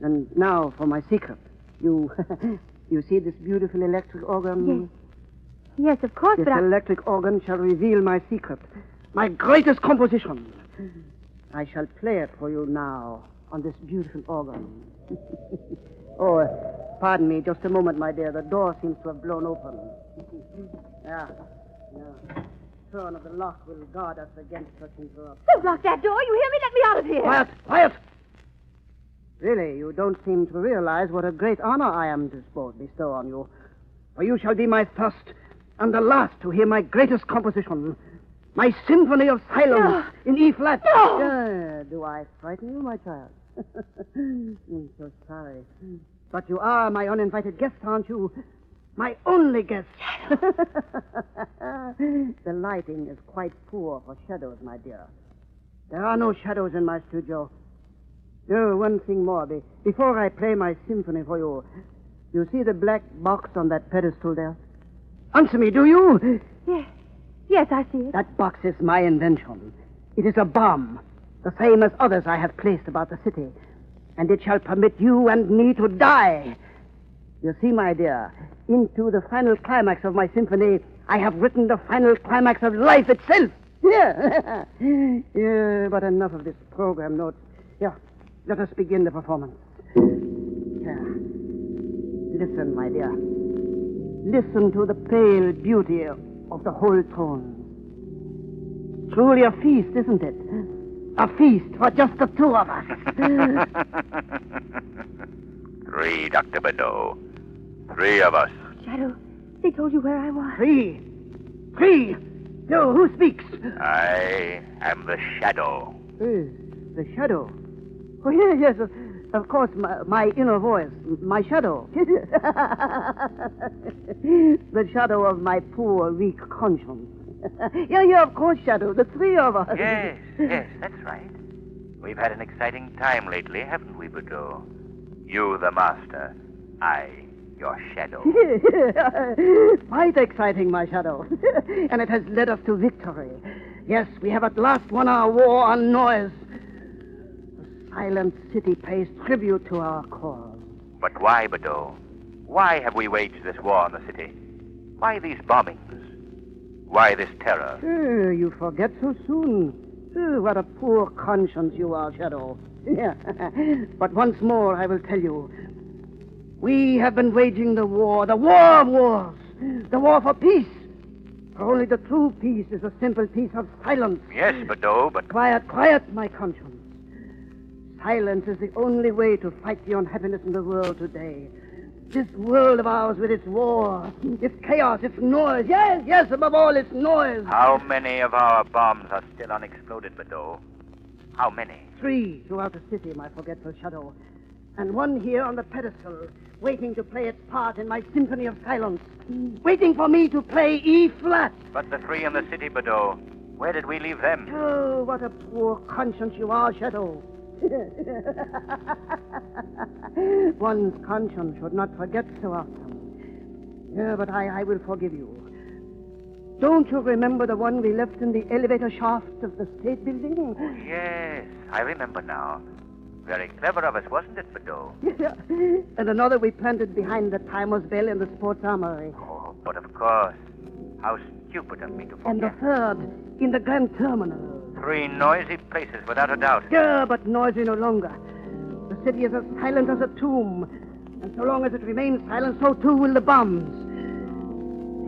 And now for my secret. You see this beautiful electric organ? Yes. Yes, of course, this but electric organ shall reveal my secret. My greatest composition. I shall play it for you now on this beautiful organ. Oh, pardon me, just a moment, my dear. The door seems to have blown open. Yeah. Turn of the lock will guard us against such interruption. Don't lock that door. You hear me? Let me out of here. Quiet! Really, you don't seem to realize what a great honor I am to bestow on you. For you shall be my first and the last to hear my greatest composition. My Symphony of Silence in E flat. No! Do I frighten you, my child? I'm so sorry. But you are my uninvited guest, aren't you? My only guest. The lighting is quite poor for shadows, my dear. There are no shadows in my studio. Oh, one thing more. Before I play my symphony for you, you see the black box on that pedestal there? Answer me, do you? Yes, I see it. That box is my invention. It is a bomb, the same as others I have placed about the city. And it shall permit you and me to die. You see, my dear, into the final climax of my symphony, I have written the final climax of life itself. Yeah. But enough of this program notes. Yeah, let us begin the performance. Yeah. Listen, my dear. Listen to the pale beauty of the whole tone. Truly a feast, isn't it? A feast for just the two of us. 3, Dr. Bedeau. 3 of us. Shadow, they told you where I was. 3. No, who speaks? I am the Shadow. The Shadow? Oh, yes, of course, my inner voice, my shadow. The shadow of my poor, weak conscience. Yeah, of course, Shadow, the 3 of us. Yes, that's right. We've had an exciting time lately, haven't we, Bedeau? You, the master. I, your shadow. Quite exciting, my shadow. And it has led us to victory. Yes, we have at last won our war on noise. The silent city pays tribute to our cause. But why, Bedeau? Why have we waged this war on the city? Why these bombings? Why this terror? You forget so soon. What a poor conscience you are, Shadow. But once more, I will tell you. We have been waging the war of wars. The war for peace. For only the true peace is a simple peace of silence. Yes, Bedeau, but... Quiet, my conscience. Silence is the only way to fight the unhappiness in the world today. This world of ours with its war, its chaos, its noise. Yes, above all, its noise. How many of our bombs are still unexploded, Bedeau? How many? 3 throughout the city, my forgetful shadow. And 1 here on the pedestal, waiting to play its part in my symphony of silence. Waiting for me to play E flat. But the 3 in the city, Bedeau, where did we leave them? Oh, what a poor conscience you are, Shadow. One's conscience should not forget so often. Yeah, but I will forgive you. Don't you remember the one we left in the elevator shaft of the state building? Oh, yes, I remember now. Very clever of us, wasn't it, Bedeau? And another we planted behind the Timer's Bell in the sports armory. Oh, but of course. How stupid of me to forget. And the third in the Grand Terminal. 3 noisy places, without a doubt. Yeah, but noisy no longer. The city is as silent as a tomb. And so long as it remains silent, so too will the bombs.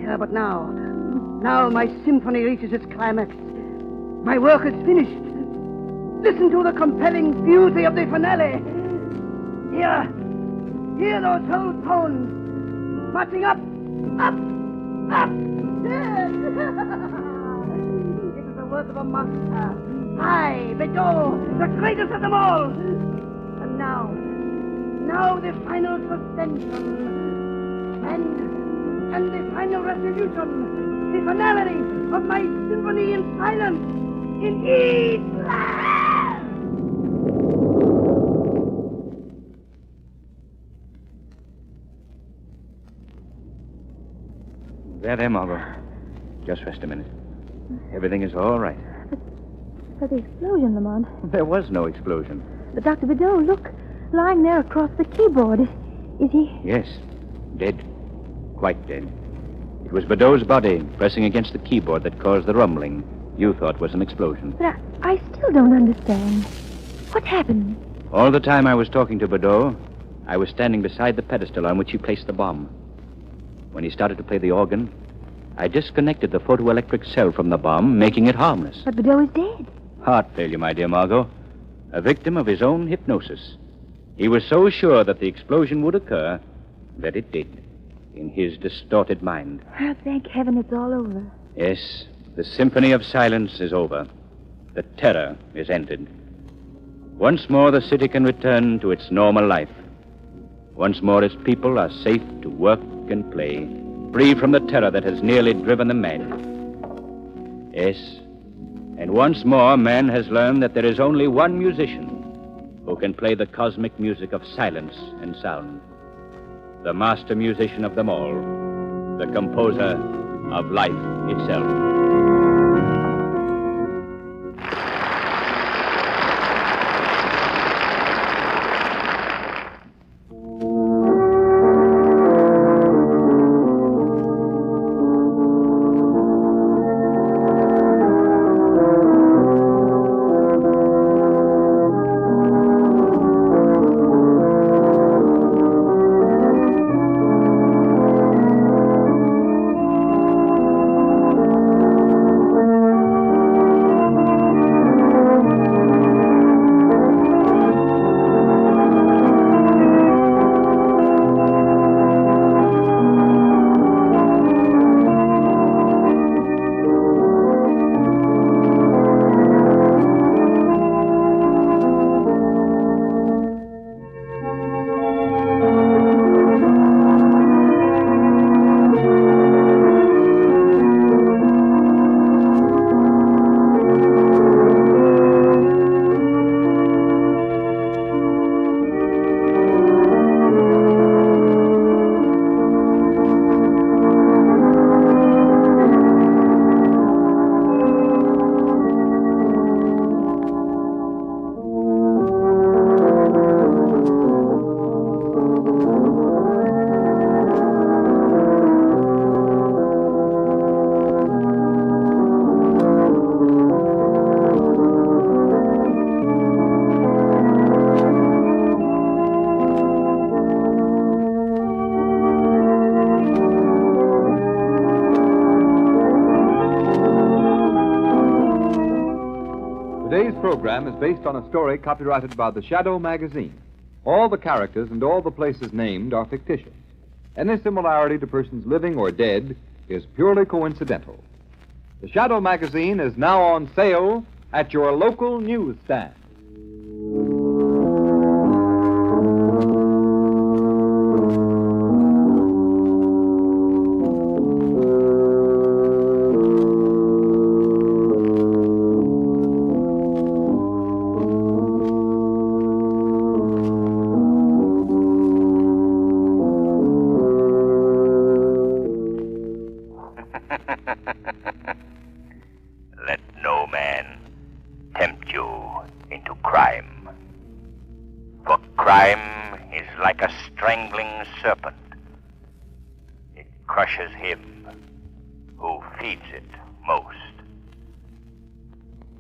Yeah, but now my symphony reaches its climax. My work is finished. Listen to the compelling beauty of the finale. Hear those whole tones marching up. Yes. It is the work of a master. I, Bedeau, the greatest of them all. And now the final suspension. And the final resolution. The finality of my symphony in silence. In each land. There, Margot. Just rest a minute. Everything is all right. But the explosion, Lamont. There was no explosion. But Dr. Bedeau, look. Lying there across the keyboard. Is he? Yes. Dead. Quite dead. It was Bedeau's body pressing against the keyboard that caused the rumbling you thought was an explosion. But I still don't understand. What happened? All the time I was talking to Bedeau, I was standing beside the pedestal on which he placed the bomb. When he started to play the organ, I disconnected the photoelectric cell from the bomb, making it harmless. But Bedeau is dead. Heart failure, my dear Margot. A victim of his own hypnosis. He was so sure that the explosion would occur that it did, in his distorted mind. Oh, thank heaven it's all over. Yes, the symphony of silence is over. The terror is ended. Once more, the city can return to its normal life. Once more, its people are safe to work and play, free from the terror that has nearly driven them mad. Yes, and once more, man has learned that there is only one musician who can play the cosmic music of silence and sound. The master musician of them all, the composer of life itself. Today's program is based on a story copyrighted by the Shadow magazine. All the characters and all the places named are fictitious. Any similarity to persons living or dead is purely coincidental. The Shadow magazine is now on sale at your local newsstand. Let no man tempt you into crushes him who feeds it most.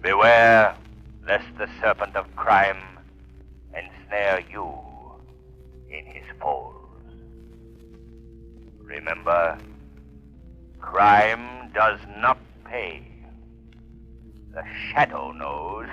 Beware lest the serpent of crime ensnare you in his folds. Remember, crime does not pay. The shadow knows.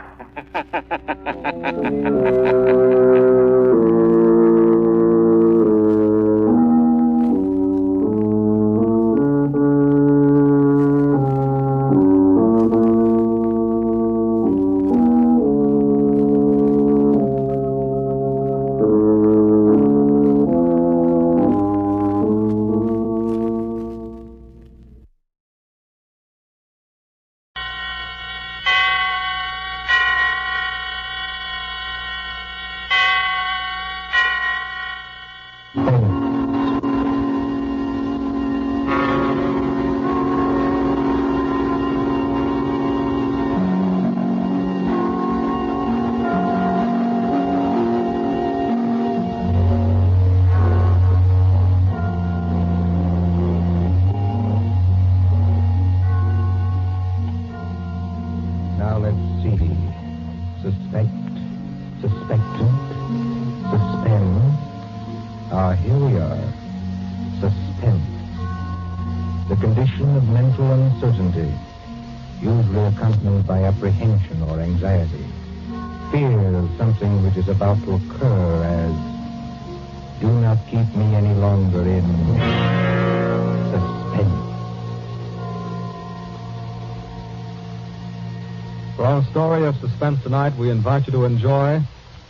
For our story of suspense tonight, we invite you to enjoy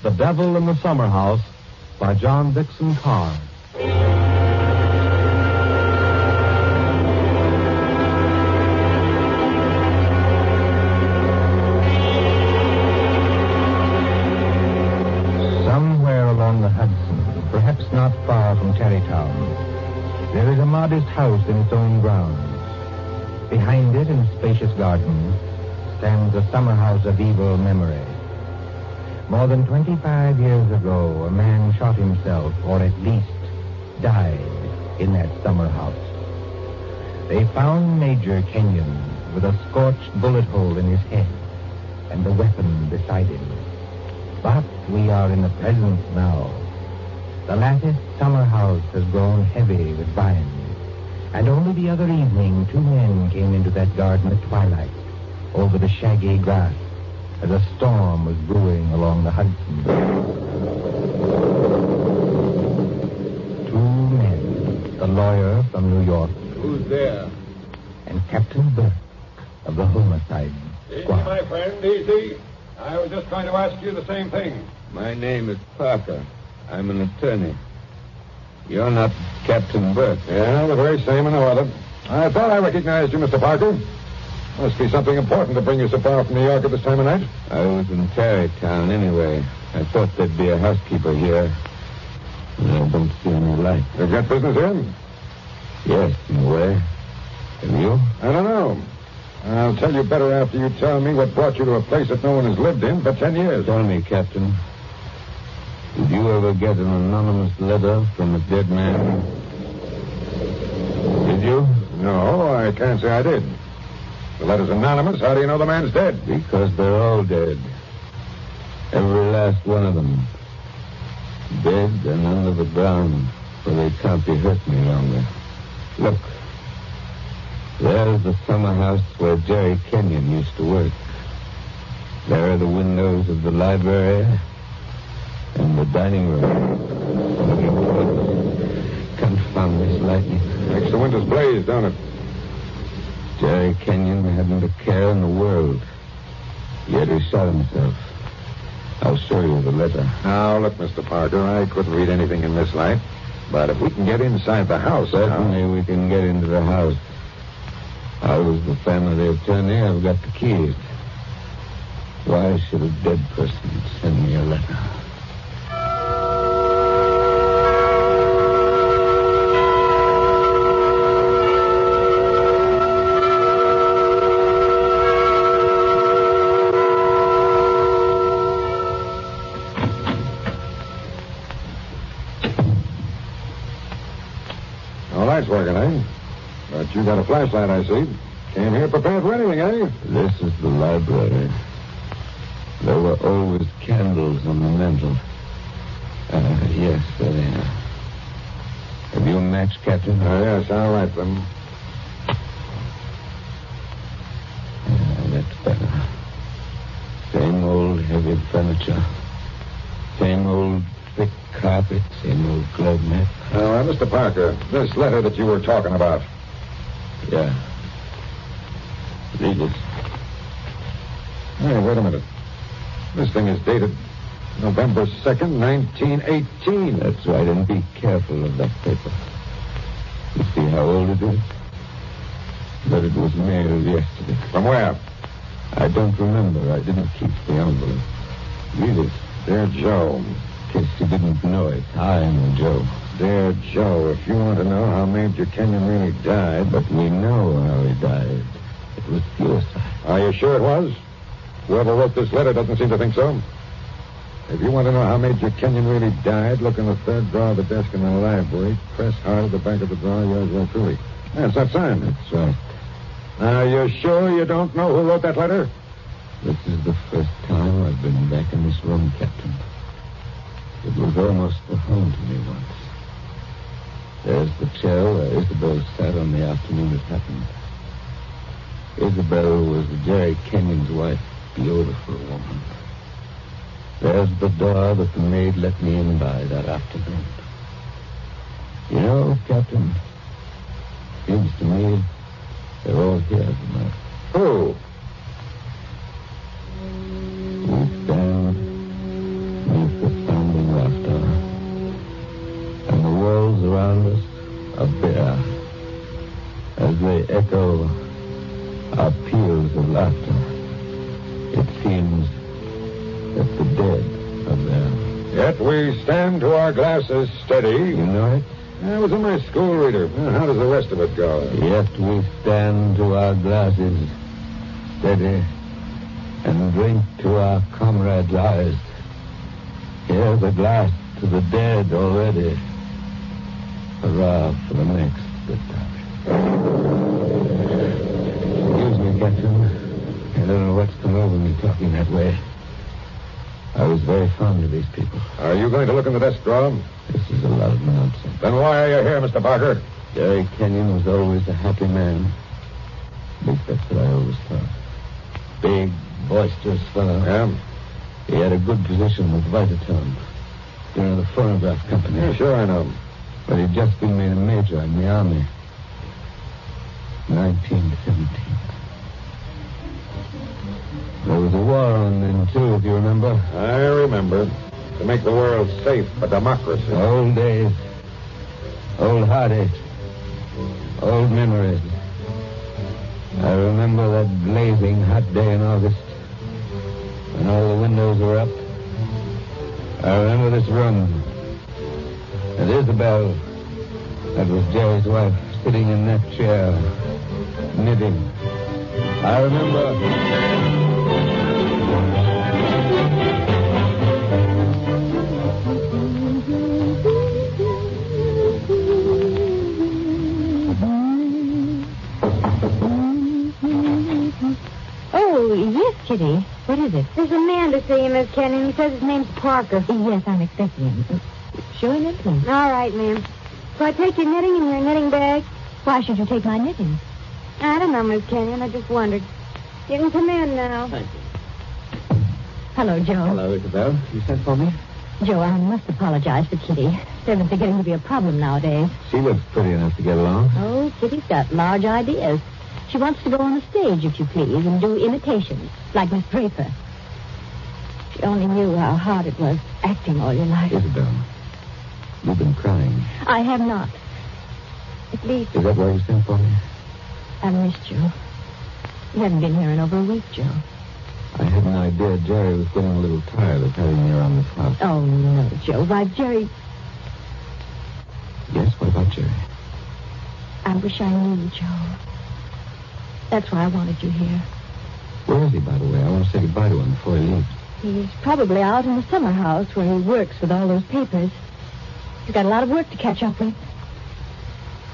The Devil in the Summer House by John Dixon Carr. Somewhere along the Hudson, perhaps not far from Tarrytown, there is a modest house in its own grounds. Behind it, in a spacious garden, stands a summer house of evil memory. More than 25 years ago, a man shot himself, or at least died, in that summer house. They found Major Kenyon with a scorched bullet hole in his head and the weapon beside him. But we are in the present now. The latticed summer house has grown heavy with vines, and only the other evening 2 men came into that garden at twilight, over the shaggy grass, as a storm was brewing along the Hudson. 2 men, the lawyer from New York. Who's there? And Captain Burke of the Homicide Easy, Squad. my friend, easy. I was just going to ask you the same thing. My name is Parker. I'm an attorney. You're not Captain Burke. Yeah, the very same and no other. I thought I recognized you, Mr. Parker. Must be something important to bring you so far from New York at this time of night. I was in Tarrytown anyway. I thought there'd be a housekeeper here. I don't see any light. You've got business here? Yes, in a way. Have you? I don't know. I'll tell you better after you tell me what brought you to a place that no one has lived in for 10 years. Tell me, Captain. Did you ever get an anonymous letter from a dead man? Did you? No, I can't say I did. The letter's anonymous. How do you know the man's dead? Because they're all dead. Every last one of them. Dead and under the ground, where they can't be hurt any longer. Look. There's the summer house where Jerry Kenyon used to work. There are the windows of the library and the dining room. Confound this lightning. Makes the windows blaze, don't it? Jerry Kenyon hadn't a care in the world. Yet he shot himself. I'll show you the letter. Now, look, Mr. Parker, I couldn't read anything in this light. But if we can get inside the house... Certainly we can get into the house. I was the family attorney. I've got the keys. Why should a dead person send me a letter? All light's working, eh? But you got a flashlight, I see. Came here prepared for anything, eh? This is the library. There were always candles on the mantel. Yes, there they are. Have you a match, Captain? Yes, I'll light them. That's better. Same old heavy furniture. Same old thick carpet. Same old glove mat. Mr. Parker, this letter that you were talking about. Yeah. Read it. Hey, wait a minute. This thing is dated November 2nd, 1918. That's right, and be careful of that paper. You see how old it is? But it was mailed yesterday. From where? I don't remember. I didn't keep the envelope. Read it. Dear Joe. In case you didn't know it, I'm Joe. Dear Joe, if you want to know how Major Kenyon really died... But we know how he died. It was suicide. Are you sure it was? Whoever wrote this letter doesn't seem to think so. If you want to know how Major Kenyon really died, look in the third drawer of the desk in the library. Press hard at the back of the drawer. Yours well truly. That's that sign. That's right. Are you sure you don't know who wrote that letter? This is the first time I've been back in this room, Captain. It was almost a home to me once. There's the chair where Isabel sat on the afternoon it happened. Isabel was Jerry Kenyon's wife. Beautiful woman. There's the door that the maid let me in by that afternoon. You know, Captain, seems to me they're all here tonight. Who? We stand beneath the sounding laughter, and the walls around us are bare as they echo our peals of laughter. It seems that the dead are there. Yet we stand to our glasses steady. You know it? I was in my school reader. How does the rest of it go? Yet we stand to our glasses steady and drink to our comrades' eyes. Here's a glass to the dead already. Hurrah for the next that time. Excuse me, Captain. I don't know what's come over me talking that way. I was very fond of these people. Are you going to look in the desk drawer? This is a lot of nonsense. Then why are you here, Mr. Parker? Jerry Kenyon was always a happy man. At least that's what I always thought. Big, boisterous fellow. Yeah? He had a good position with Vitaton. The phonograph company. Yeah, sure, I know. But he'd just been made a major in the army. 1917. There was a war on then, too, if you remember. I remember. To make the world safe for democracy. Old days. Old heartaches. Old memories. I remember that blazing hot day in August when all the windows were up. I remember this room. And Isabel, that was Jerry's wife, sitting in that chair, knitting. I remember... Oh, yes, Kitty. What is it? There's a man to see you, Miss Kenyon. He says his name's Parker. Yes, I'm expecting him. Show him in, please. All right, ma'am. So I take your knitting in your knitting bag? Why should you take my knitting? I don't know, Miss Kenyon. I just wondered. You can come in now. Thank you. Hello, Joe. Hello, Isabel. You sent for me? Joe, I must apologize for Kitty. Servants are getting to be a problem nowadays. She looks pretty enough to get along. Oh, Kitty's got large ideas. She wants to go on the stage, if you please, and do imitations, like Miss Draper. She only knew how hard it was acting all your life. Isabel, you've been crying. I have not. At least... Is that why you sent for me? I've missed you. You haven't been here in over a week, Joe. I had an idea Jerry was getting a little tired of having me around this house. Oh, no, Joe. Why, Jerry... Yes, what about Jerry? I wish I knew, Joe. That's why I wanted you here. Where is he, by the way? I want to say goodbye to him before he leaves. He's probably out in the summer house where he works with all those papers. He's got a lot of work to catch up with.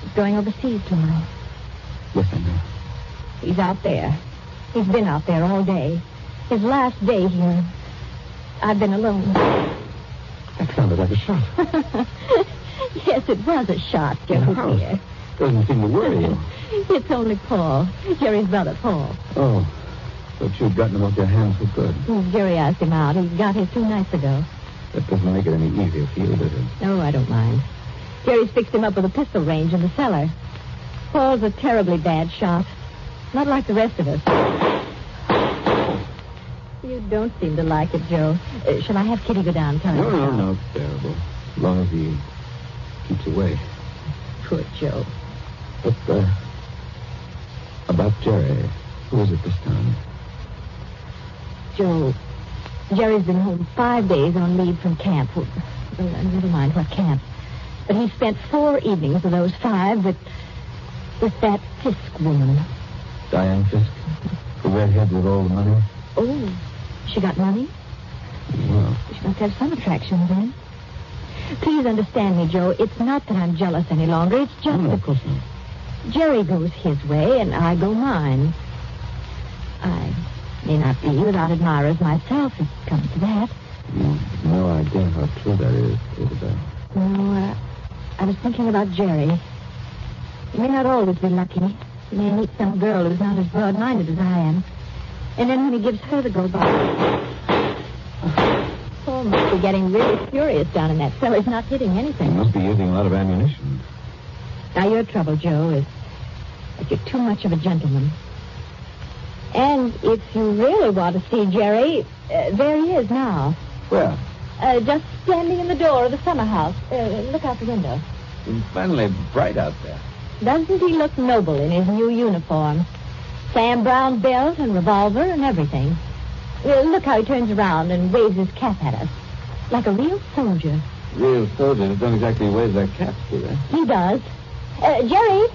He's going overseas tomorrow. Yes, I know. He's out there. He's been out there all day. His last day here. I've been alone. That sounded like a shot. Yes, it was a shot, Jerry dear. Doesn't seem to worry you. It's only Paul. Jerry's brother, Paul. Oh, but you'd gotten him off your hands for good. Jerry asked him out. He got here 2 nights ago. That doesn't make it any easier for you, does it? No, I don't mind. Jerry's fixed him up with a pistol range in the cellar. Paul's a terribly bad shot. Not like the rest of us. You don't seem to like it, Joe. Shall I have Kitty go down and tell him? No, it's terrible. As long as he keeps away. Poor Joe. But, about Jerry, who is it this time? Joe, Jerry's been home 5 days on leave from camp. Well, never mind what camp. But he spent 4 evenings of those 5 with that Fisk woman. Diane Fisk? The redhead with all the money? Oh, she got money? Well, She must have some attraction then. Please understand me, Joe. It's not that I'm jealous any longer. It's just no, that of course not. Jerry goes his way and I go mine. I may not be without admirers myself, if it comes to that. You've no idea how true that is, Isabel. No, I was thinking about Jerry. He may not always be lucky. He may meet some girl who's not as broad-minded as I am. And then when he gives her the go-by... Paul must be getting really furious down in that cellar. He's not hitting anything. He must be using a lot of ammunition. Now, your trouble, Joe, is that you're too much of a gentleman. And if you really want to see Jerry, there he is now. Where? Just standing in the door of the summer house. Look out the window. It's finally bright out there. Doesn't he look noble in his new uniform? Sam Brown belt and revolver and everything. Look how he turns around and waves his cap at us. Like a real soldier. Real soldiers don't exactly wave their caps, do they? He does. Jerry!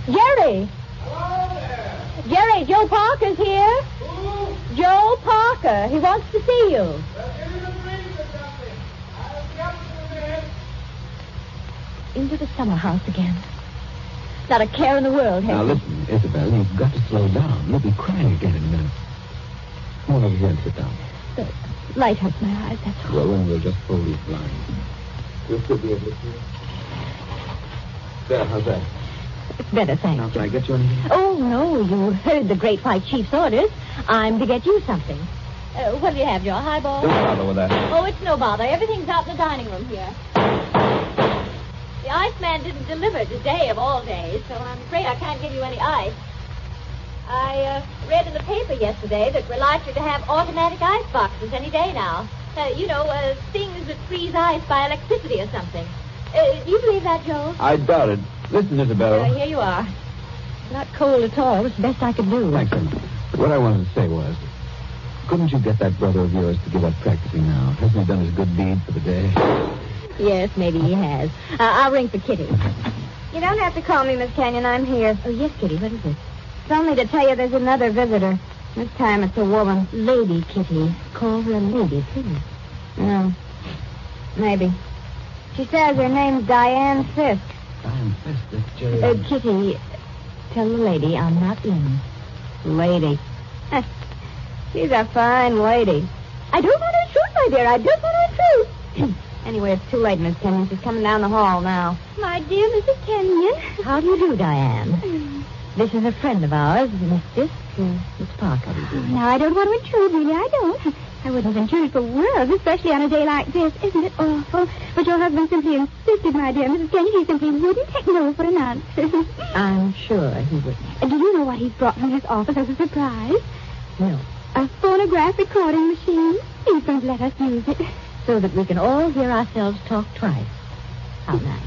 Jerry! Hello there! Jerry, Joe Parker's here. Who? Joe Parker. He wants to see you. Give him a drink or something. I'll come in a minute. Into the summer house again. Not a care in the world, Now, Henry. listen, Isabel, you've got to slow down. You'll be crying again in a minute. Come on over here and sit down. The light hurts my eyes, that's all. Well, then we'll just hold these blinds. You'll still be able to see. There, how's that? It's better, thanks. Now, can I get you anything? Oh, no, you heard the Great White Chief's orders. I'm to get you something. What do you have, Joe? A highball? Don't bother with that. Oh, it's no bother. Everything's out in the dining room here. The Iceman didn't deliver today of all days, so I'm afraid I can't give you any ice. I read in the paper yesterday that we're likely to have automatic ice boxes any day now. Things that freeze ice by electricity or something. Do you believe that, Joe? I doubt it. Listen, Isabel. Here you are. Not cold at all. It's the best I could do. Thanks, Emma. What I wanted to say was, couldn't you get that brother of yours to give up practicing now? Hasn't he done his good deed for the day? Yes, maybe he has. I'll ring for Kitty. You don't have to call me, Miss Kenyon. I'm here. Oh, yes, Kitty. What is it? It's only to tell you there's another visitor. This time it's a woman. Lady Kitty. Call her a lady, please. No. Maybe. She says her name's Diane Fisk. Diane Fisk, that's Jerry. Kitty, tell the lady I'm not in. Lady. She's a fine lady. I don't want her truth, my dear. I don't want her truth. Anyway, it's too late, Miss Kenyon. She's coming down the hall now. My dear Mrs. Kenyon. How do you do, Diane? This is a friend of ours, Miss Fisk, Miss Parker. Now, I don't want to intrude, really. I don't. I wouldn't intrude for worlds, especially on a day like this. Isn't it awful? But your husband simply insisted, my dear Mrs. Kenyon. He simply wouldn't take no for an answer. I'm sure he wouldn't. Do you know what he's brought from his office as a surprise? No. A phonograph recording machine. He's going to let us use it. So that we can all hear ourselves talk twice. How nice.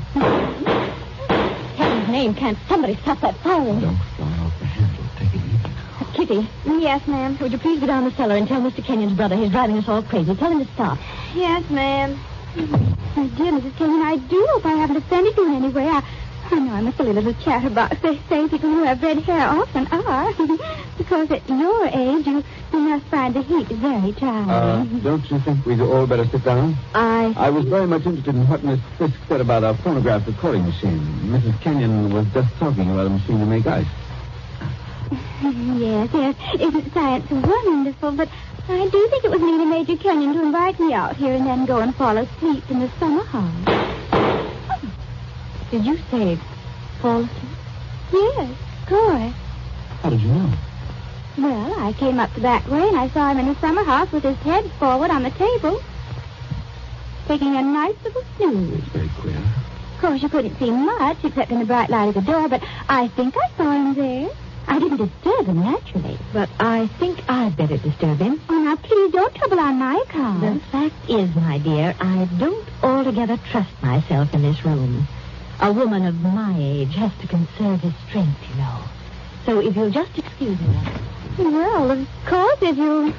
Heaven's name, can't somebody stop that firing? Don't fly off the handle. Take it easy now. Kitty. Yes, ma'am. Would you please go down the cellar and tell Mr. Kenyon's brother he's driving us all crazy. Tell him to stop. Yes, ma'am. My dear Mrs. Kenyon, I do hope I haven't offended you in any way. I know I'm a silly little chatterbox. They say people who have red hair often are. Because at your age, you must find the heat very trying. Don't you think we'd all better sit down? I was very much interested in what Miss Fisk said about our phonograph recording machine. Mrs. Kenyon was just talking about a machine to make ice. Yes. Isn't science wonderful? But I do think it was mean of Major Kenyon to invite me out here and then go and fall asleep in the summer house. Oh. Did you say fall asleep? Yes, of course. How did you know? Well, I came up the back way and I saw him in the summer house with his head forward on the table, taking a nice little snooze. It's very queer. Of course, you couldn't see much except in the bright light of the door, but I think I saw him there. I didn't disturb him, naturally. But I think I'd better disturb him. Oh, now, please don't trouble on my account. The fact is, my dear, I don't altogether trust myself in this room. A woman of my age has to conserve his strength, you know. So if you'll just excuse me. Well, of course, if you...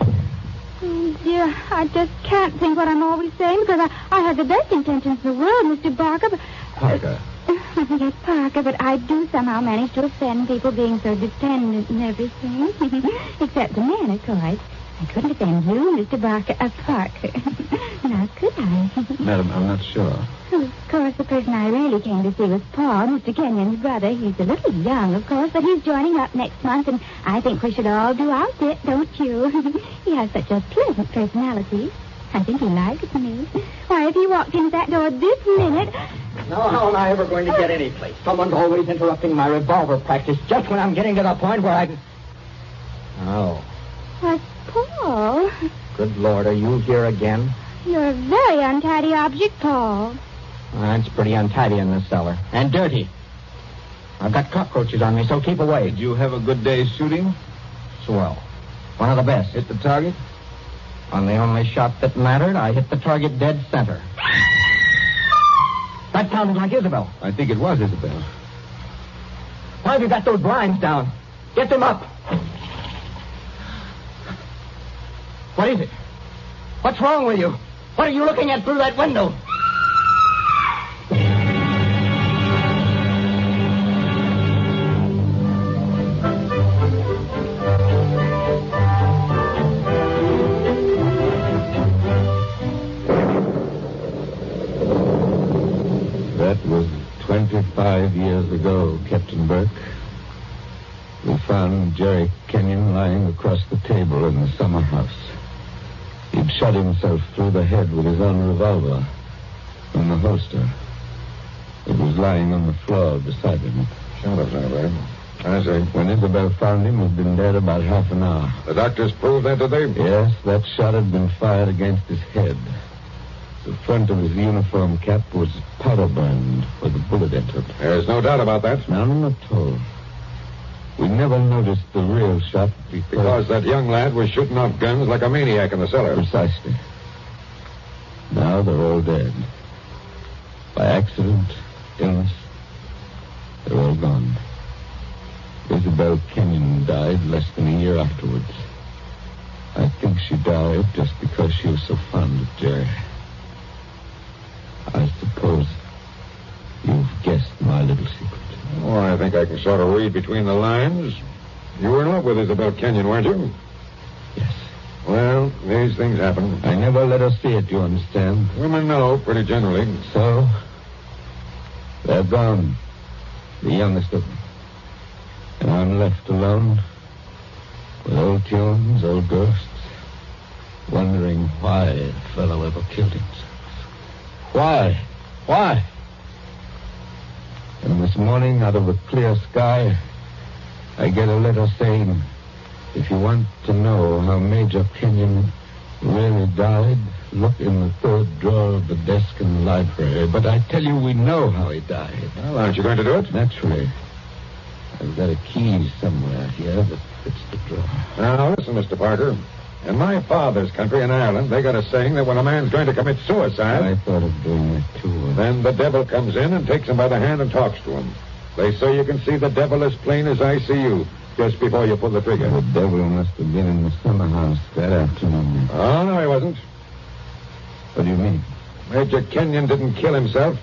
Oh, dear, I just can't think what I'm always saying because I have the best intentions in the world, Mr. Barker, but... Parker. Yes, Parker, but I do somehow manage to offend people being so dependent and everything. Except the men, of course. I couldn't offend you, Mr. Barker, Parker. Now, could I? Madam, I'm not sure. Of course, the person I really came to see was Paul, Mr. Kenyon's brother. He's a little young, of course, but he's joining up next month, and I think we should all do our bit, don't you? He has such a pleasant personality. I think he likes me. Why, if he walked into that door this minute... Now, how am I ever going to get any place? Someone's always interrupting my revolver practice just when I'm getting to the point where I can... Oh. Why, Paul. Good Lord, are you here again? You're a very untidy object, Paul. It's pretty untidy in this cellar. And dirty. I've got cockroaches on me, so keep away. Did you have a good day shooting? Swell. One of the best. Hit the target? On the only shot that mattered, I hit the target dead center. That sounded like Isabel. I think it was Isabel. Why have you got those blinds down? Get them up. What is it? What's wrong with you? What are you looking at through that window? That was 25 years ago, Captain Burke. We found Jerry Kenyon lying across the table in the summer house. He'd shot himself through the head with his own revolver from the holster. It was lying on the floor beside him. Shadows, now, babe. I see. When Isabel found him, he'd been dead about half an hour. The doctors proved that, did they? Yes, that shot had been fired against his head. The front of his uniform cap was powder burned where the bullet entered. There's no doubt about that. None at all. We never noticed the real shot because that young lad was shooting off guns like a maniac in the cellar. Precisely. Now they're all dead. By accident, illness, they're all gone. Isabel Kenyon died less than a year afterwards. I think she died just because she was so fond of Jerry. I suppose you've guessed my little secret. Oh, I think I can sort of read between the lines. You were in love with Isabel Kenyon, weren't you? Yes. Well, these things happen. I never let her see it, you understand? Women know, pretty generally. So, they're gone. The youngest of them. And I'm left alone with old tunes, old ghosts, wondering why a fellow ever killed himself. Why? Why? And this morning, out of a clear sky, I get a letter saying, if you want to know how Major Kenyon really died, look in the third drawer of the desk in the library. But I tell you, we know how he died. Well, aren't you going to do it? Naturally. I've got a key somewhere here that fits the drawer. Now, listen, Mr. Parker. In my father's country, in Ireland, they got a saying that when a man's going to commit suicide... I thought of doing that, too. Then the devil comes in and takes him by the hand and talks to him. They say you can see the devil as plain as I see you, just before you pull the trigger. The devil must have been in the summer house that afternoon. Oh, no, he wasn't. What do you mean? Major Kenyon didn't kill himself.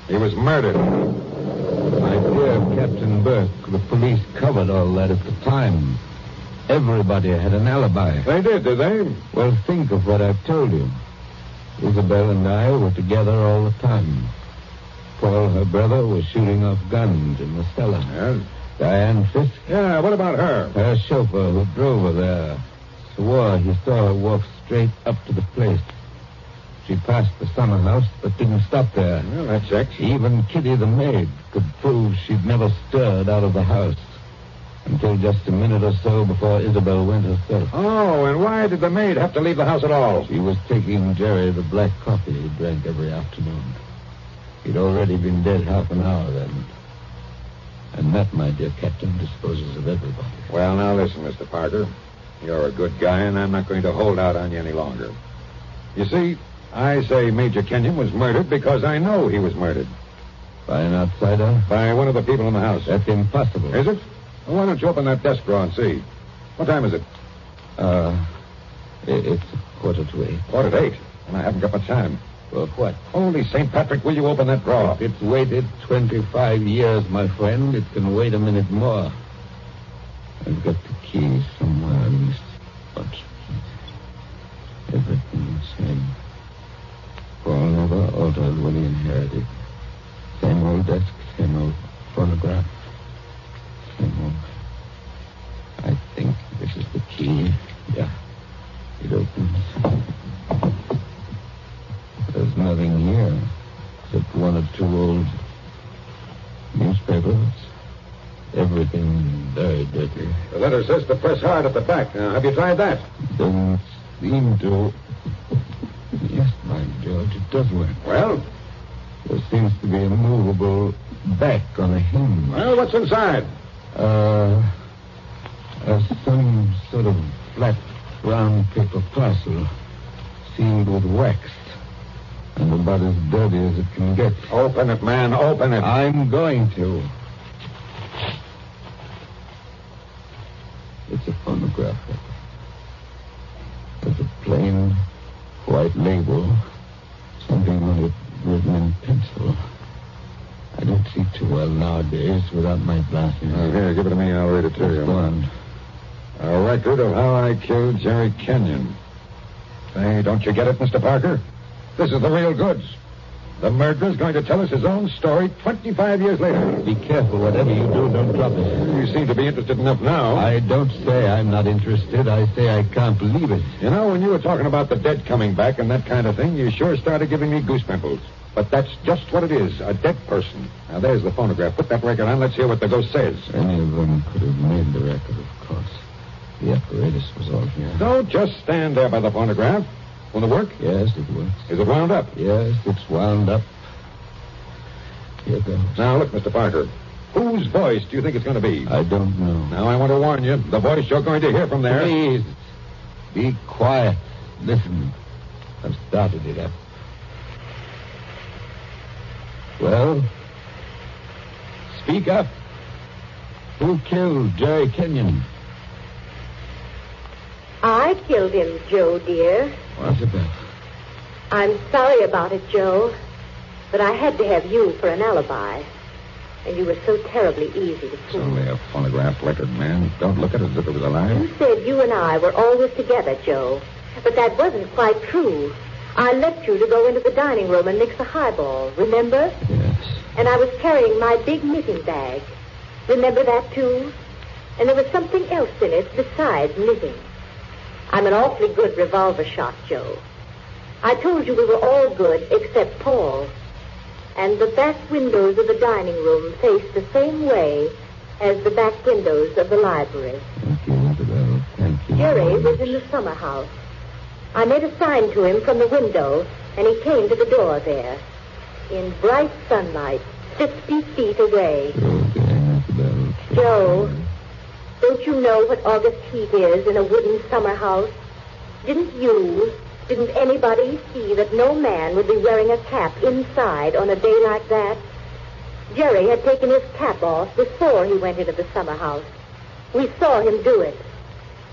He was murdered. My dear Captain Burke, the police covered all that at the time. Everybody had an alibi. They did they? Well, think of what I've told you. Isabel and I were together all the time. Paul, her brother, was shooting off guns in the cellar. Yes. Diane Fisk? Yeah, what about her? Her chauffeur who drove her there swore he saw her walk straight up to the place. She passed the summer house, but didn't stop there. Well, that checks. Even Kitty the maid could prove she'd never stirred out of the house until just a minute or so before Isabel went herself. Oh, and why did the maid have to leave the house at all? She was taking Jerry the black coffee he drank every afternoon. He'd already been dead half an hour then. And that, my dear Captain, disposes of everybody. Well, now listen, Mr. Parker. You're a good guy, and I'm not going to hold out on you any longer. You see, I say Major Kenyon was murdered because I know he was murdered. By an outsider? By one of the people in the house. That's impossible. Is it? Well, why don't you open that desk drawer and see? What time is it? It's 7:45. 7:45? And I haven't got much time. Well, what? Holy St. Patrick, will you open that drawer? If it's waited 25 years, my friend, it can wait a minute more. I've got the key somewhere in this bunch of keys. Everything the same. Paul never altered when he inherited. Same old desk, same old phonograph. Same old. I think this is the key. Yeah. It opens. There's nothing here except one or two old newspapers. Everything very dirty. The letter says to press hard at the back. Now, have you tried that? Doesn't seem to. Yes, my George, it does work. Well? There seems to be a movable back on a hinge. Well, what's inside? Some sort of flat, round paper parcel sealed with wax. And about as dirty as it can get. Open it, man. Open it. I'm going to. It's a phonograph record. There's a plain white label. Something on it written in pencil. I don't see too well nowadays without my glasses. Oh, here, give it to me. I'll read it to you. Go on. A record of how I killed Jerry Kenyon. Say, don't you get it, Mr. Parker? This is the real goods. The murderer's going to tell us his own story 25 years later. Be careful. Whatever you do, don't drop it. You seem to be interested enough now. I don't say I'm not interested. I say I can't believe it. You know, when you were talking about the dead coming back and that kind of thing, you sure started giving me goose pimples. But that's just what it is, a dead person. Now, there's the phonograph. Put that record on. Let's hear what the ghost says. Any of them could have made the record, of course. The apparatus was all here. Don't just stand there by the phonograph. Will it work? Yes, it works. Is it wound up? Yes, it's wound up. Here goes. Now, look, Mr. Parker. Whose voice do you think it's going to be? I don't know. Now, I want to warn you. The voice you're going to hear from there... Please, be quiet. Listen. I've started it up. Well, speak up. Who killed Jerry Kenyon? I killed him, Joe, dear. What's about? I'm sorry about it, Joe, but I had to have you for an alibi. And you were so terribly easy to It's fool. only a phonograph record, man. Don't look at it as if it was alive. You said you and I were always together, Joe, but that wasn't quite true. I left you to go into the dining room and mix a highball, remember? Yes. And I was carrying my big knitting bag. Remember that, too? And there was something else in it besides knitting. I'm an awfully good revolver shot, Joe. I told you we were all good except Paul. And the back windows of the dining room faced the same way as the back windows of the library. Thank you, Isabel. Thank you. Jerry was in the summer house. I made a sign to him from the window, and he came to the door there. In bright sunlight, 50 feet away. Joe, don't you know what August heat is in a wooden summer house? Didn't anybody see that no man would be wearing a cap inside on a day like that? Jerry had taken his cap off before he went into the summer house. We saw him do it.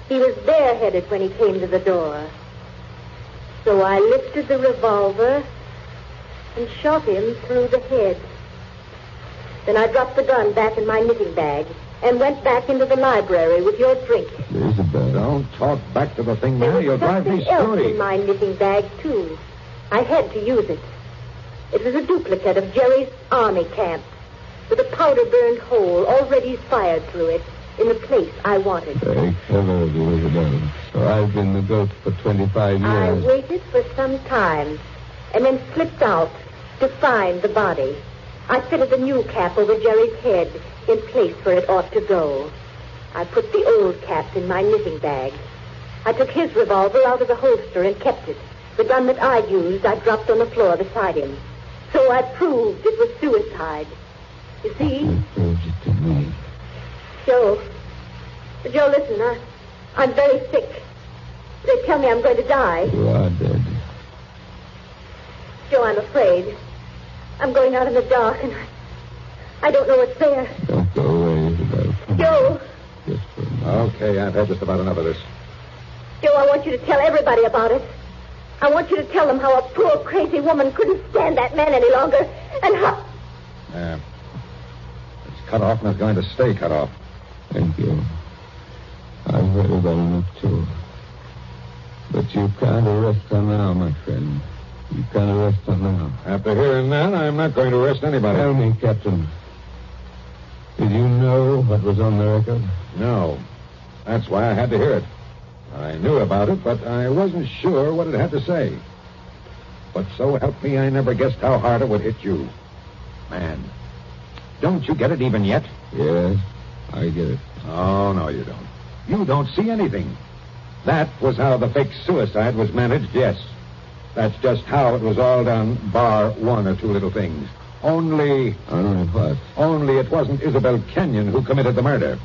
He was bareheaded when he came to the door. So I lifted the revolver and shot him through the head. Then I dropped the gun back in my knitting bag and went back into the library with your drink. Isabel, don't talk back to the thing, There man. was You'll drive me something else scurry. in my knitting bag, too. I had to use it. It was a duplicate of Jerry's army camp. with a powder-burned hole already fired through it in the place I wanted. Very clever of you, Isabel. So I've been the ghost for 25 years. I waited for some time and then slipped out to find the body. I fitted the new cap over Jerry's head in place where it ought to go. I put the old cap in my knitting bag. I took his revolver out of the holster and kept it. The gun that I'd used, I dropped on the floor beside him. So I proved it was suicide. You see? You proved it to me. Joe, listen, I'm very sick. They tell me I'm going to die. You are dead. Joe, I'm afraid. I'm going out in the dark, and I don't know what's there. Don't go away, Isabel. Joe. Okay, I've had just about enough of this. Joe, I want you to tell everybody about it. I want you to tell them how a poor, crazy woman couldn't stand that man any longer, and how... Yeah. It's cut off and it's going to stay cut off. Thank you. I've heard about enough, too. But you can't arrest her now, my friend. You can't arrest her now. After hearing that, I'm not going to arrest anybody. Tell me, Captain. Did you know what was on the record? No. That's why I had to hear it. I knew about it, but I wasn't sure what it had to say. But so help me, I never guessed how hard it would hit you. Man, don't you get it even yet? Yes, I get it. Oh, no, you don't. You don't see anything. That was how the fake suicide was managed, yes. That's just how it was all done, bar one or two little things. Only what? Only it wasn't Isabel Kenyon who committed the murder.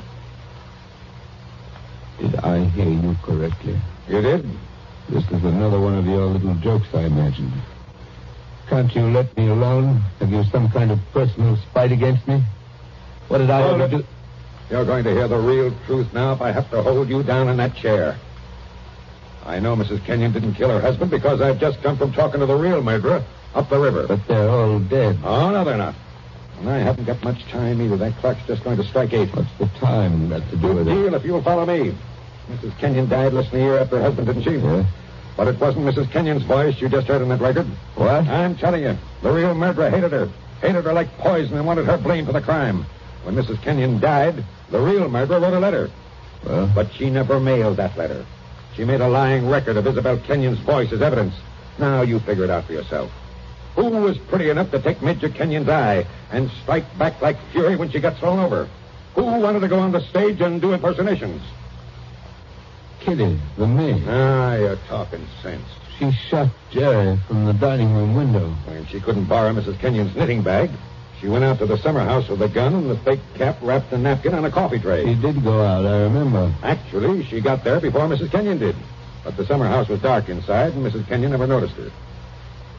Did I hear you correctly? You did? This is another one of your little jokes, I imagine. Can't you let me alone? Have you some kind of personal spite against me? What did I ever do? You're going to hear the real truth now if I have to hold you down in that chair. I know Mrs. Kenyon didn't kill her husband because I've just come from talking to the real murderer up the river. But they're all dead. Oh, no, they're not. And I haven't got much time either. That clock's just going to strike 8. What's the time got to do with it? Deal if you'll follow me. Mrs. Kenyon died less than a year after her husband, didn't she? Yeah. But it wasn't Mrs. Kenyon's voice you just heard in that record. What? I'm telling you, the real murderer hated her. Hated her like poison and wanted her blamed for the crime. When Mrs. Kenyon died, the real murderer wrote a letter. Well? But she never mailed that letter. She made a lying record of Isabel Kenyon's voice as evidence. Now you figure it out for yourself. Who was pretty enough to take Major Kenyon's eye and strike back like fury when she got thrown over? Who wanted to go on the stage and do impersonations? Kitty, the maid. Ah, you're talking sense. She shot Jerry from the dining room window. When she couldn't borrow Mrs. Kenyon's knitting bag, she went out to the summer house with a gun and the fake cap wrapped in a napkin on a coffee tray. She did go out, I remember. Actually, she got there before Mrs. Kenyon did. But the summer house was dark inside, and Mrs. Kenyon never noticed her.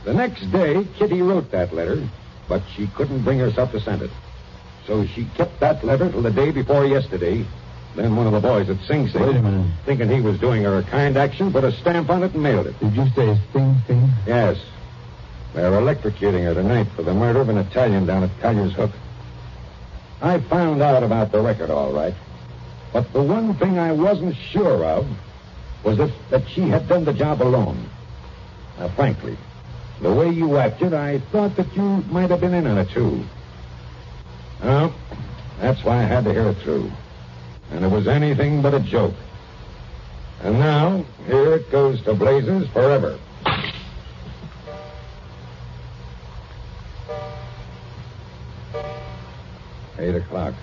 The next day, Kitty wrote that letter, but she couldn't bring herself to send it. So she kept that letter till the day before yesterday. Then one of the boys at Sing Sing, Wait a minute. thinking he was doing her a kind action, put a stamp on it and mailed it. Did you say Sing Sing? Yes. They're electrocuting her tonight for the murder of an Italian down at Collier's Hook. I found out about the record all right. But the one thing I wasn't sure of was that she had done the job alone. Now, frankly, the way you acted, I thought that you might have been in on it, too. Well, that's why I had to hear it through. And it was anything but a joke. And now, here it goes to blazes forever. Eight o'clock.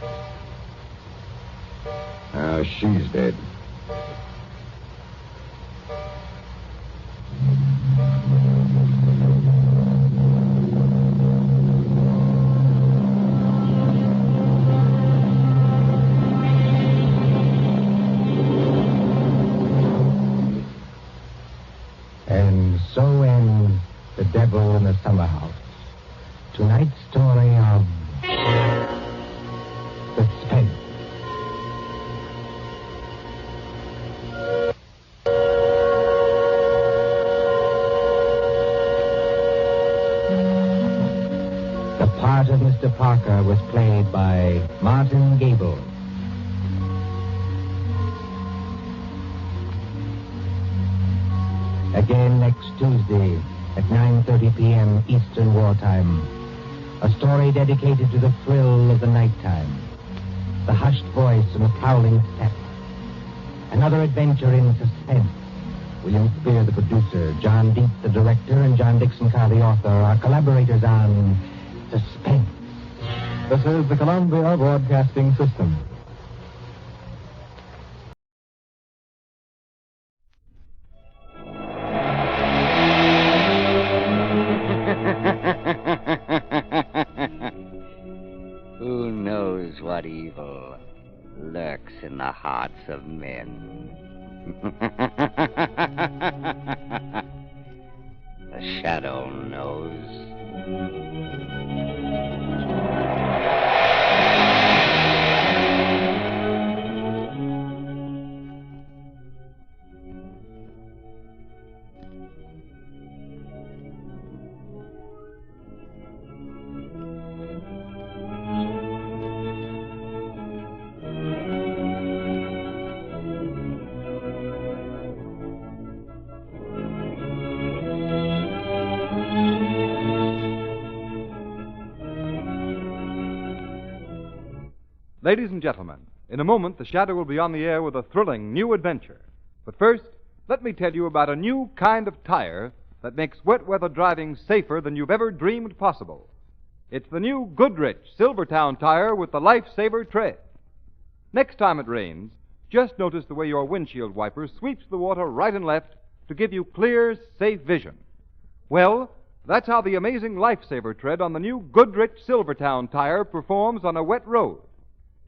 Now she's dead. And so ends The Devil in the Summer House. Tonight's story of suspense. The part of Mr. Parker was played by Martin Gable. Again next Tuesday at 9:30 p.m. Eastern Wartime. A story dedicated to the thrill of the nighttime. The hushed voice and the prowling step. Another adventure in suspense. William Spear, the producer, John Deep, the director, and John Dixon Carr, the author, are collaborators on Suspense. This is the Columbia Broadcasting System. Who knows what evil lurks in the hearts of men? The Shadow knows. Ladies and gentlemen, in a moment, the Shadow will be on the air with a thrilling new adventure. But first, let me tell you about a new kind of tire that makes wet weather driving safer than you've ever dreamed possible. It's the new Goodrich Silvertown tire with the Lifesaver tread. Next time it rains, just notice the way your windshield wiper sweeps the water right and left to give you clear, safe vision. Well, that's how the amazing Lifesaver tread on the new Goodrich Silvertown tire performs on a wet road.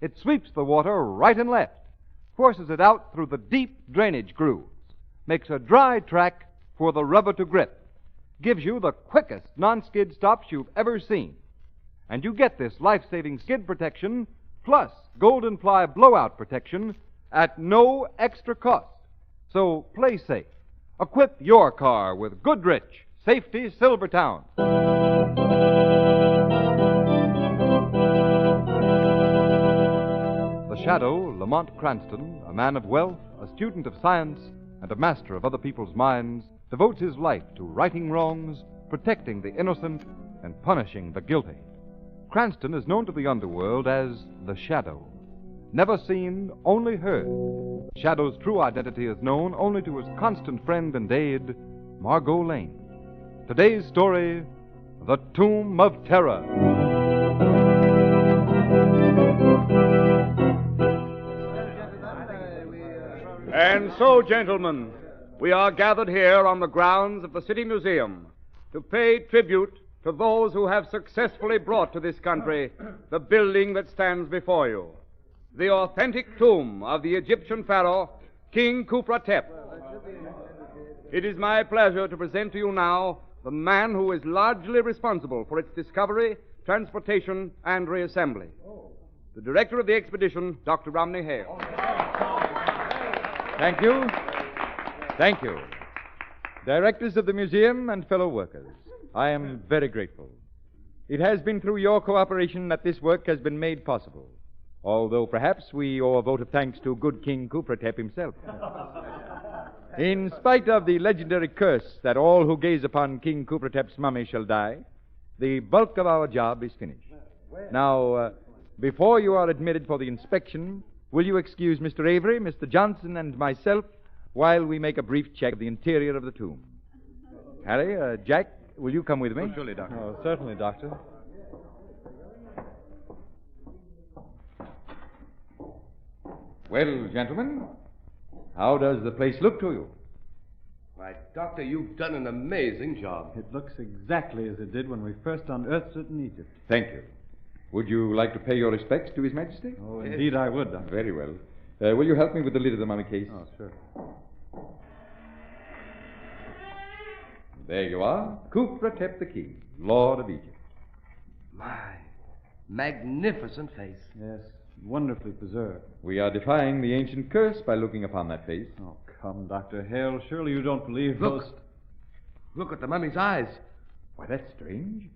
It sweeps the water right and left, forces it out through the deep drainage grooves, makes a dry track for the rubber to grip, gives you the quickest non-skid stops you've ever seen. And you get this life-saving skid protection plus Golden Ply blowout protection at no extra cost. So play safe. Equip your car with Goodrich Safety Silvertown. The Shadow, Lamont Cranston, a man of wealth, a student of science, and a master of other people's minds, devotes his life to righting wrongs, protecting the innocent, and punishing the guilty. Cranston is known to the underworld as the Shadow. Never seen, only heard. Shadow's true identity is known only to his constant friend and aide, Margot Lane. Today's story, The Tomb of Terror. And so, gentlemen, we are gathered here on the grounds of the City Museum to pay tribute to those who have successfully brought to this country the building that stands before you, the authentic tomb of the Egyptian pharaoh, King Khufra-Tep. It is my pleasure to present to you now the man who is largely responsible for its discovery, transportation, and reassembly. The director of the expedition, Dr. Romney Hale. Thank you. Thank you. Directors of the museum and fellow workers, I am very grateful. It has been through your cooperation that this work has been made possible, although perhaps we owe a vote of thanks to good King Khufra-Tep himself. In spite of the legendary curse that all who gaze upon King Khufra-Tep's mummy shall die, the bulk of our job is finished. Now, before you are admitted for the inspection, will you excuse Mr. Avery, Mr. Johnson, and myself while we make a brief check of the interior of the tomb? Harry, Jack, will you come with me? Oh, surely, Doctor. Oh, certainly, Doctor. Well, gentlemen, how does the place look to you? Why, Doctor, you've done an amazing job. It looks exactly as it did when we first unearthed it in Egypt. Thank you. Would you like to pay your respects to His Majesty? Oh, indeed I would, Doctor. Very well. Will you help me with the lid of the mummy case? Oh, sure. There you are. Khufra-Tep the King, Lord of Egypt. My magnificent face. Yes, wonderfully preserved. We are defying the ancient curse by looking upon that face. Oh, come, Dr. Hale. Surely you don't believe Look. those... Look at the mummy's eyes. Why, that's strange.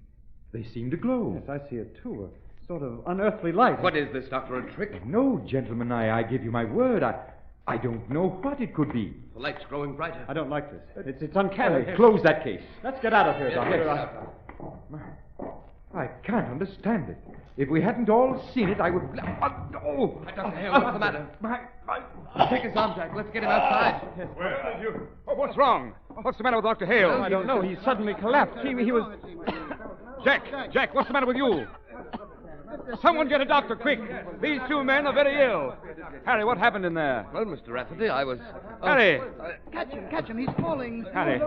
They seem to glow. Yes, I see it, too. A sort of unearthly light. What is this, Doctor, a trick? No, gentlemen, I give you my word. I don't know what it could be. The light's growing brighter. I don't like this. It's uncanny. Close that case. Let's get out of here, Yes, Doctor. yes. I can't understand it. If we hadn't all seen it, I would... Oh! Dr. Hale, what's the matter? Take his arm, Jack. Let's get him outside. Where did you... Oh, what's wrong? What's the matter with Dr. Hale? I don't know. He suddenly collapsed. He was... Jack, what's the matter with you? Someone get a doctor, quick. These two men are very ill. Harry, what happened in there? Well, Mr. Rafferty, I was... Harry! Catch him. He's falling. Harry.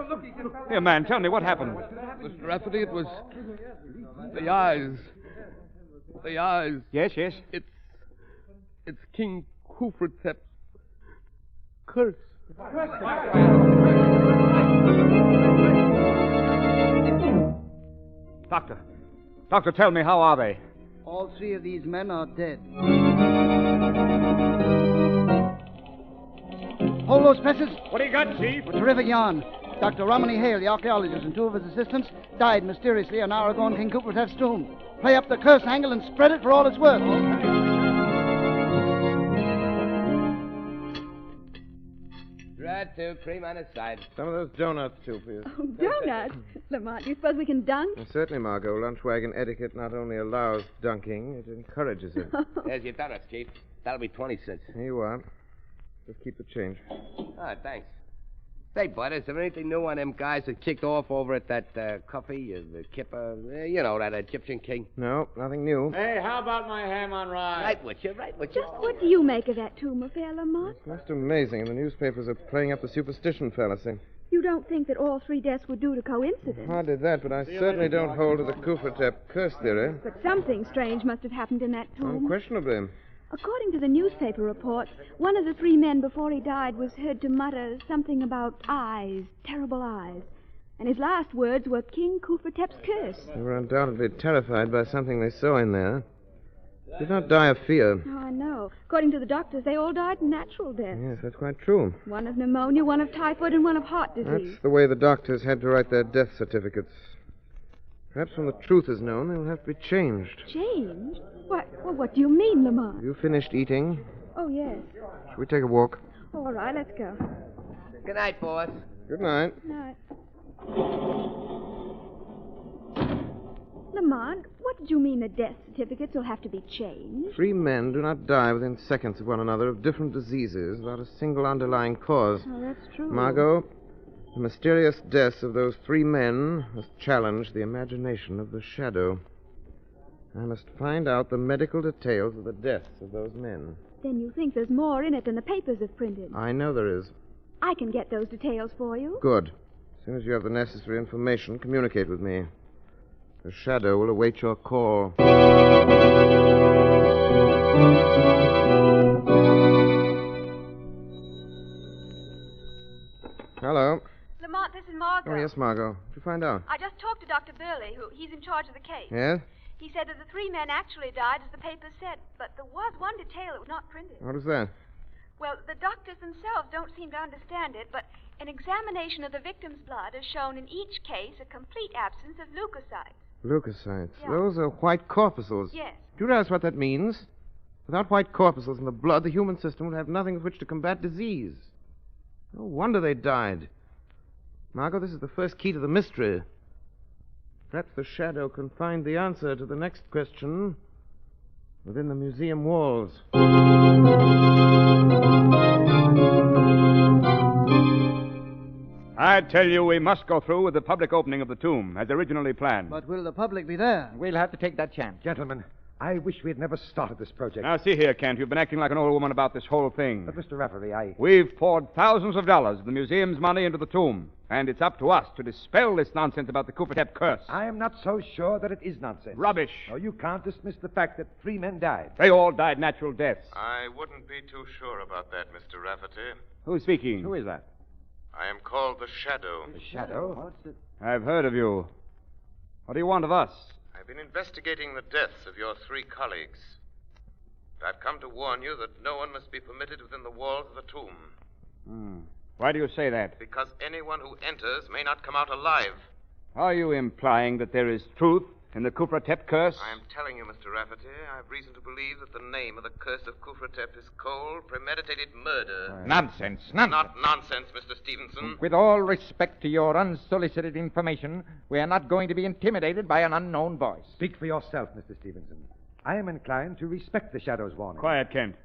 Here, man, tell me what happened. Mr. Rafferty, it was... The eyes. The eyes. Yes. It's King Kufretep's curse. Doctor, tell me, how are they? All three of these men are dead. Hold those presses. What do you got, Chief? A terrific yarn. Dr. Romney Hale, the archaeologist, and two of his assistants died mysteriously an hour ago in King Cooper's tomb. Play up the curse angle and spread it for all it's worth. Right, two, cream on its side. Some of those donuts, too, please. Oh, donuts? Lamont, do you suppose we can dunk? Well, certainly, Margot. Lunch wagon etiquette not only allows dunking, it encourages it. There's your donuts, Chief. That'll be 20 cents. Here you are. Just keep the change. Thanks. Say, Bud, is there anything new on them guys that kicked off over at that coffee, the Kipper, that Egyptian king? No, nothing new. Hey, how about my ham on rye? Right with you. Just what do you make of that tomb affair, Lamont? It's most amazing, and the newspapers are playing up the superstition fallacy. You don't think that all three deaths were due to coincidence? Hardly that, but I certainly don't hold to the Kufretep curse theory. But something strange must have happened in that tomb. Unquestionably. According to the newspaper reports, one of the three men before he died was heard to mutter something about eyes, terrible eyes. And his last words were King Kufretep's curse. They were undoubtedly terrified by something they saw in there. Did not die of fear. Oh, I know. According to the doctors, they all died natural deaths. Yes, that's quite true. One of pneumonia, one of typhoid, and one of heart disease. That's the way the doctors had to write their death certificates. Perhaps when the truth is known, they will have to be changed. Changed? What do you mean, Lamont? Have you finished eating? Oh, yes. Shall we take a walk? All right, let's go. Good night, boss. Good night. Night. Lamont, what did you mean the death certificates will have to be changed? 3 men do not die within seconds of one another of different diseases without a single underlying cause. Oh, that's true. Margot, the mysterious deaths of those 3 men must challenge the imagination of the Shadow. I must find out the medical details of the deaths of those men. Then you think there's more in it than the papers have printed? I know there is. I can get those details for you. Good. As soon as you have the necessary information, communicate with me. The Shadow will await your call. Hello. Lamont, this is Margot. Oh, yes, Margot. What did you find out? I just talked to Dr. Burley, he's in charge of the case. Yes? He said that the 3 men actually died as the papers said, but there was one detail that was not printed. What is that? Well, the doctors themselves don't seem to understand it, but an examination of the victim's blood has shown in each case a complete absence of leukocytes. Leukocytes. Yeah. Those are white corpuscles. Yes. Do you realize what that means? Without white corpuscles in the blood, the human system would have nothing with which to combat disease. No wonder they died. Margot, this is the first key to the mystery. Perhaps the Shadow can find the answer to the next question within the museum walls. I tell you, we must go through with the public opening of the tomb, as originally planned. But will the public be there? We'll have to take that chance. Gentlemen, I wish we had never started this project. Now, see here, Kent. You've been acting like an old woman about this whole thing. But, Mr. Rafferty, We've poured thousands of dollars of the museum's money into the tomb, and it's up to us to dispel this nonsense about the Kufretep curse. I am not so sure that it is nonsense. Rubbish. No, you can't dismiss the fact that 3 men died. They all died natural deaths. I wouldn't be too sure about that, Mr. Rafferty. Who's speaking? Who is that? I am called the Shadow. The Shadow? I've heard of you. What do you want of us? I've been investigating the deaths of your 3 colleagues. But I've come to warn you that no one must be permitted within the walls of the tomb. Why do you say that? Because anyone who enters may not come out alive. Are you implying that there is truth in the Kufratep curse? I'm telling you, Mr. Rafferty, I have reason to believe that the name of the curse of Kufratep is cold, premeditated murder. Nonsense. Not nonsense, Mr. Stevenson. With all respect to your unsolicited information, we are not going to be intimidated by an unknown voice. Speak for yourself, Mr. Stevenson. I am inclined to respect the Shadow's warning. Quiet, Kent.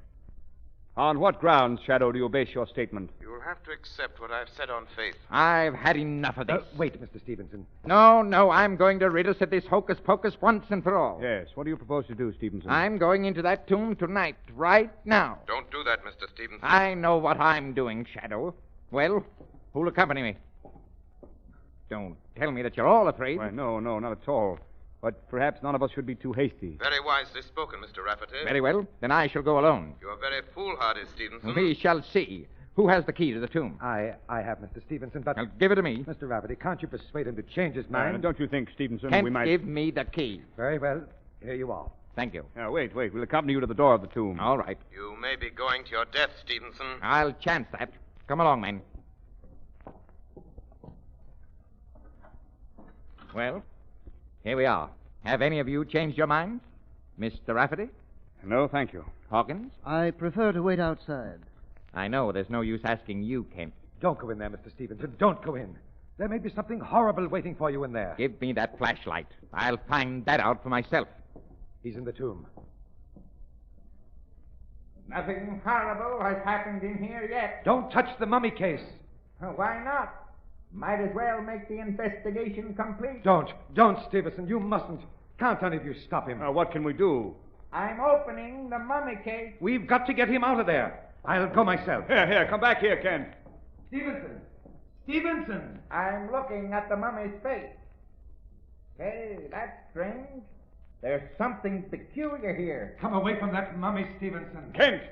On what grounds, Shadow, do you base your statement? You will have to accept what I've said on faith. I've had enough of this. Wait, Mr. Stevenson. No, I'm going to rid us of this hocus-pocus once and for all. Yes, what do you propose to do, Stevenson? I'm going into that tomb tonight, right now. Don't do that, Mr. Stevenson. I know what I'm doing, Shadow. Well, who'll accompany me? Don't tell me that you're all afraid. Why, no, not at all. But perhaps none of us should be too hasty. Very wisely spoken, Mr. Rafferty. Very well. Then I shall go alone. You are very foolhardy, Stevenson. We shall see. Who has the key to the tomb? I have, Mr. Stevenson, but... Now, give it to me. Mr. Rafferty, can't you persuade him to change his mind? Don't you think, Stevenson, Kent, we might... give me the key. Very well. Here you are. Thank you. Wait. We'll accompany you to the door of the tomb. All right. You may be going to your death, Stevenson. I'll chance that. Come along, men. Well, here we are. Have any of you changed your minds? Mr. Rafferty? No, thank you. Hawkins? I prefer to wait outside. I know there's no use asking you, Kent. Don't go in there, Mr. Stevenson. Don't go in. There may be something horrible waiting for you in there. Give me that flashlight. I'll find that out for myself. He's in the tomb. Nothing horrible has happened in here yet. Don't touch the mummy case. Why not? Might as well make the investigation complete. Don't, Stevenson. You mustn't. Can't any of you stop him? What can we do? I'm opening the mummy case. We've got to get him out of there. I'll go myself. Here, come back here, Kent. Stevenson! I'm looking at the mummy's face. Hey, that's strange. There's something peculiar here. Come away from that mummy, Stevenson. Kent!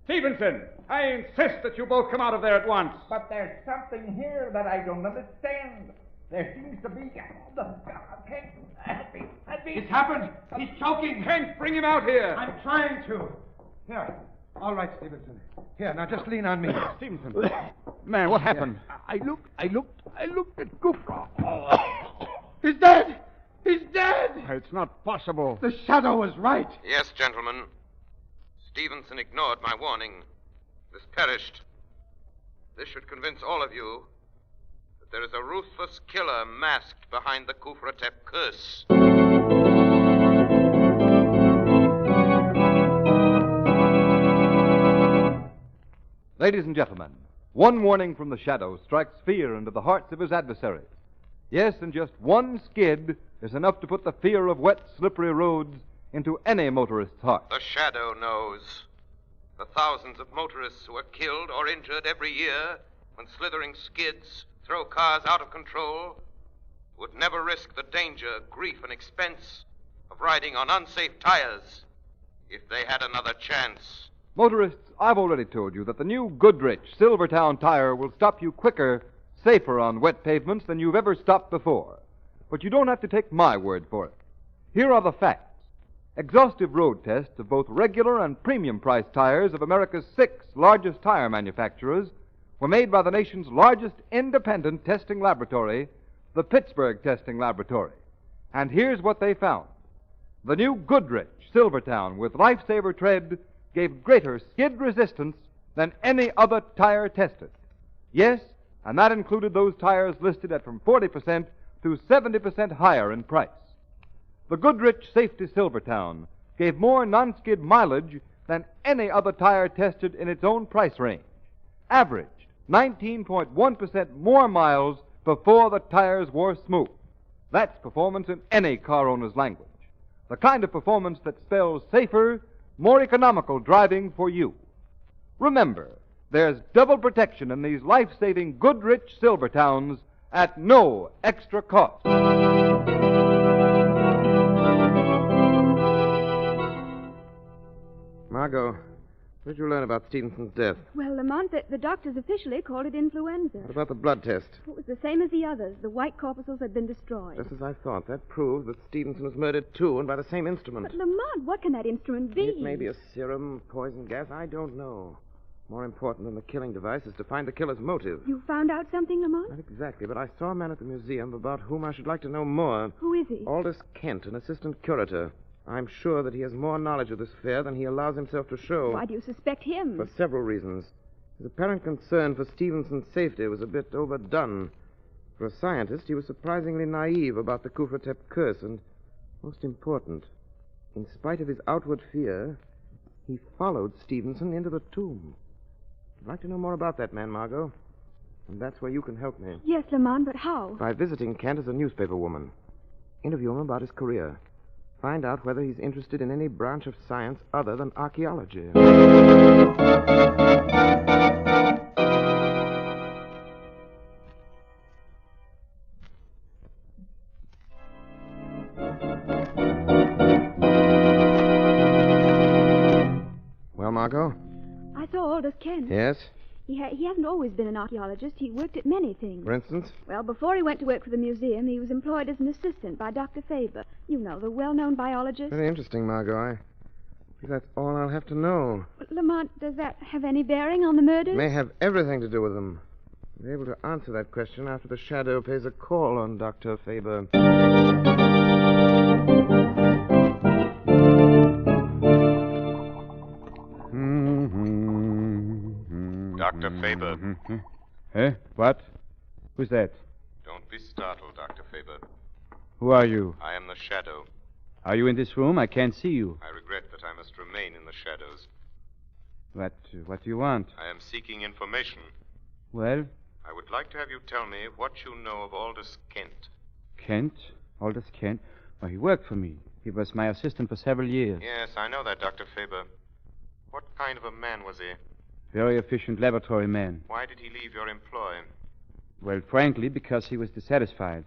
Stevenson! I insist that you both come out of there at once. But there's something here that I don't understand. There seems to be... Kent, help me. It's happened. He's choking. Kent, bring him out here. I'm trying to. Here. All right, Stevenson. Here, now just lean on me. Stevenson. Man, what happened? I looked at Gufra. He's dead! He's dead! It's not possible. The Shadow was right. Yes, gentlemen. Stevenson ignored my warning. This perished. This should convince all of you that there is a ruthless killer masked behind the Kufratep curse. Ladies and gentlemen, one warning from the Shadow strikes fear into the hearts of his adversaries. Yes, and just one skid is enough to put the fear of wet, slippery roads into any motorist's heart. The Shadow knows. The thousands of motorists who are killed or injured every year when slithering skids throw cars out of control would never risk the danger, grief, and expense of riding on unsafe tires if they had another chance. Motorists, I've already told you that the new Goodrich Silvertown tire will stop you quicker, safer on wet pavements than you've ever stopped before. But you don't have to take my word for it. Here are the facts. Exhaustive road tests of both regular and premium price tires of America's 6 largest tire manufacturers were made by the nation's largest independent testing laboratory, the Pittsburgh Testing Laboratory. And here's what they found. The new Goodrich Silvertown with Lifesaver tread gave greater skid resistance than any other tire tested. Yes, and that included those tires listed at from 40% to 70% higher in price. The Goodrich Safety Silvertown gave more non-skid mileage than any other tire tested in its own price range. Averaged 19.1% more miles before the tires wore smooth. That's performance in any car owner's language. The kind of performance that spells safer, more economical driving for you. Remember, there's double protection in these life-saving Goodrich Silvertowns at no extra cost. Margot, what did you learn about Stevenson's death? Well, Lamont, the doctors officially called it influenza. What about the blood test? It was the same as the others. The white corpuscles had been destroyed. Just as I thought. That proves that Stevenson was murdered, too, and by the same instrument. But, Lamont, what can that instrument be? It may be a serum, poison gas. I don't know. More important than the killing device is to find the killer's motive. You found out something, Lamont? Not exactly, but I saw a man at the museum about whom I should like to know more. Who is he? Aldous Kent, an assistant curator. I'm sure that he has more knowledge of this affair than he allows himself to show. Why do you suspect him? For several reasons. His apparent concern for Stevenson's safety was a bit overdone. For a scientist, he was surprisingly naive about the Kufratep curse, and, most important, in spite of his outward fear, he followed Stevenson into the tomb. I'd like to know more about that man, Margot. And that's where you can help me. Yes, Lamont, but how? By visiting Kent as a newspaper woman. Interview him about his career. Find out whether he's interested in any branch of science other than archaeology. Well, Margot? I saw Aldous Kent. Yes? He hasn't always been an archaeologist. He worked at many things. For instance? Well, before he went to work for the museum, he was employed as an assistant by Dr. Faber. You know, the well-known biologist. Very interesting, Margot. I think that's all I'll have to know. Lamont, does that have any bearing on the murders? May have everything to do with them. I'll be able to answer that question after the Shadow pays a call on Dr. Faber. Dr. Faber. Eh? What? Who's that? Don't be startled, Dr. Faber. Who are you? I am the Shadow. Are you in this room? I can't see you. I regret that I must remain in the shadows. What do you want? I am seeking information. Well? I would like to have you tell me what you know of Aldous Kent. Kent? Aldous Kent? Well, he worked for me. He was my assistant for several years. Yes, I know that, Dr. Faber. What kind of a man was he? Very efficient laboratory man. Why did he leave your employ? Well, frankly, because he was dissatisfied.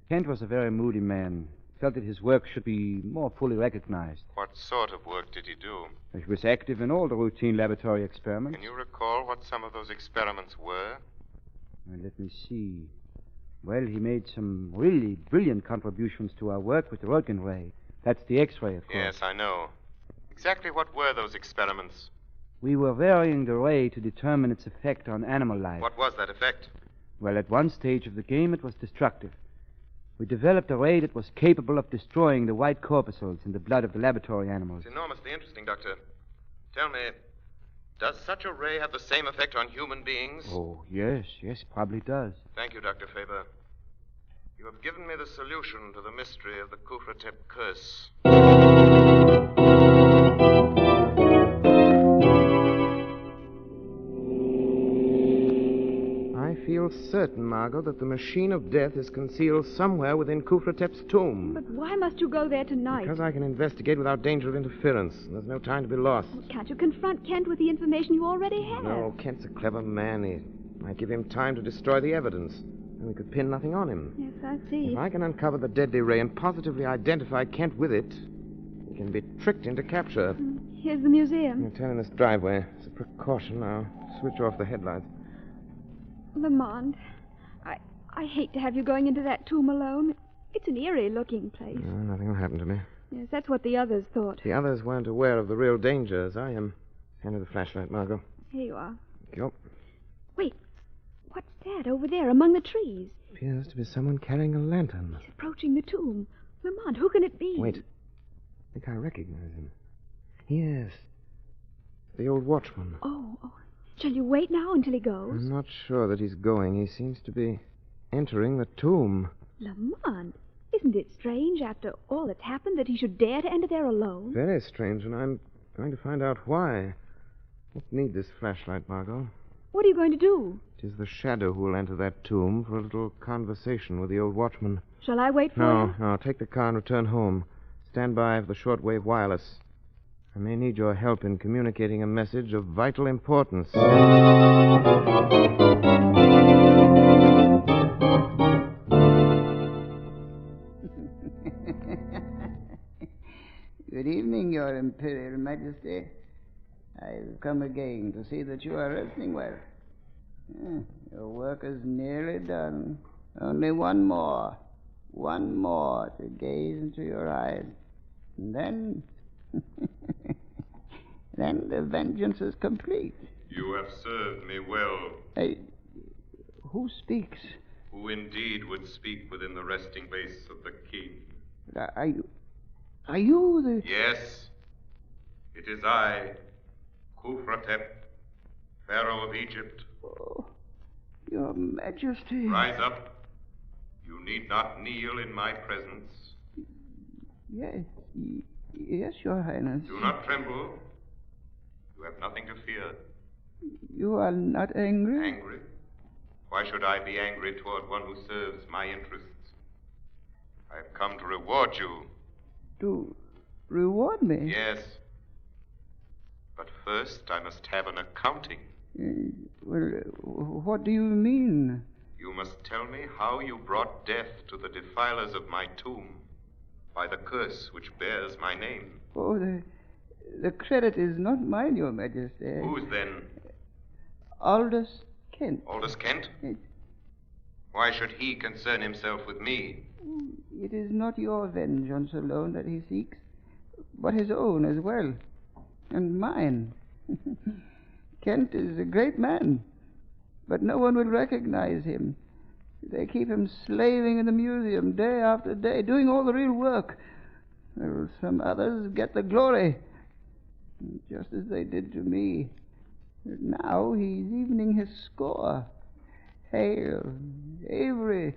Kent was a very moody man. Felt that his work should be more fully recognized. What sort of work did he do? He was active in all the routine laboratory experiments. Can you recall what some of those experiments were? Well, let me see. Well, he made some really brilliant contributions to our work with the Röntgen ray. That's the X-ray, of course. Yes, I know. Exactly what were those experiments? We were varying the ray to determine its effect on animal life. What was that effect? Well, at one stage of the game, it was destructive. We developed a ray that was capable of destroying the white corpuscles in the blood of the laboratory animals. It's enormously interesting, Doctor. Tell me, does such a ray have the same effect on human beings? Oh, yes, probably does. Thank you, Dr. Faber. You have given me the solution to the mystery of the Kufratep curse. I feel certain, Margot, that the machine of death is concealed somewhere within Kufratep's tomb. But why must you go there tonight? Because I can investigate without danger of interference. There's no time to be lost. Well, can't you confront Kent with the information you already have? No, Kent's a clever man. He might give him time to destroy the evidence. And we could pin nothing on him. Yes, I see. If I can uncover the deadly ray and positively identify Kent with it, he can be tricked into capture. Here's the museum. I'll turn in this driveway. As a precaution, I'll switch off the headlights. Lamont, I hate to have you going into that tomb alone. It's an eerie-looking place. No, nothing will happen to me. Yes, that's what the others thought. The others weren't aware of the real danger as I am. Hand me the flashlight, Margot. Here you are. Thank you. Wait, what's that over there among the trees? Appears to be someone carrying a lantern. He's approaching the tomb. Lamont, who can it be? Wait. I think I recognize him. Yes. The old watchman. Oh. Shall you wait now until he goes? I'm not sure that he's going. He seems to be entering the tomb. Lamont, isn't it strange, after all that's happened, that he should dare to enter there alone? Very strange, and I'm going to find out why. Won't need this flashlight, Margot. What are you going to do? It is the Shadow who will enter that tomb for a little conversation with the old watchman. Shall I wait for you? No. Take the car and return home. Stand by for the shortwave wireless. I may need your help in communicating a message of vital importance. Good evening, Your Imperial Majesty. I've come again to see that you are resting well. Your work is nearly done. Only one more to gaze into your eyes. And then then the vengeance is complete. You have served me well. Who speaks? Who indeed would speak within the resting place of the king? Are you the... Yes. It is I, Khufratep, Pharaoh of Egypt. Oh, Your Majesty. Rise up. You need not kneel in my presence. Yes, Your Highness. Do not tremble. You have nothing to fear. You are not angry? Angry? Why should I be angry toward one who serves my interests? I have come to reward you. To reward me? Yes. But first, I must have an accounting. What do you mean? You must tell me how you brought death to the defilers of my tomb by the curse which bears my name. Oh, the credit is not mine, Your Majesty. Whose then? Aldous Kent. Aldous Kent? Why should he concern himself with me? It is not your vengeance alone that he seeks, but his own as well, and mine. Kent is a great man, but no one will recognize him. They keep him slaving in the museum day after day, doing all the real work. Well, some others get the glory, just as they did to me. Now he's evening his score. Hale, Avery,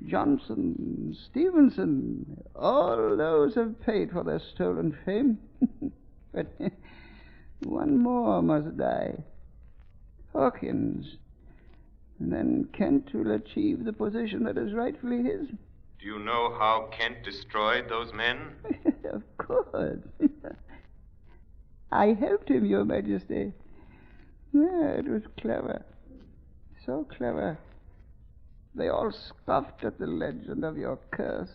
Johnson, Stevenson, all those have paid for their stolen fame. But one more must die. Hawkins. And then Kent will achieve the position that is rightfully his. Do you know how Kent destroyed those men? Of course. I helped him, Your Majesty. Yeah, it was clever. So clever. They all scoffed at the legend of your curse,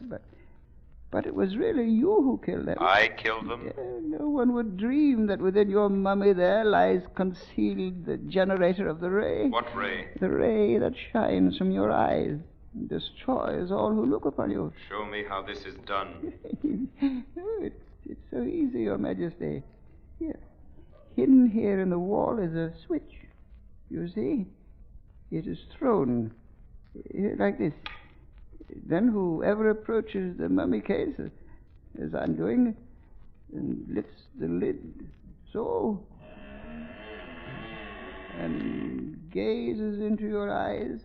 but it was really you who killed them. I killed them? Yeah, no one would dream that within your mummy there lies concealed the generator of the ray. What ray? The ray that shines from your eyes and destroys all who look upon you. Show me how this is done. It's so easy, Your Majesty. Here. Hidden here in the wall is a switch. You see? It is thrown like this. Then whoever approaches the mummy case, as I'm doing, and lifts the lid, so, and gazes into your eyes,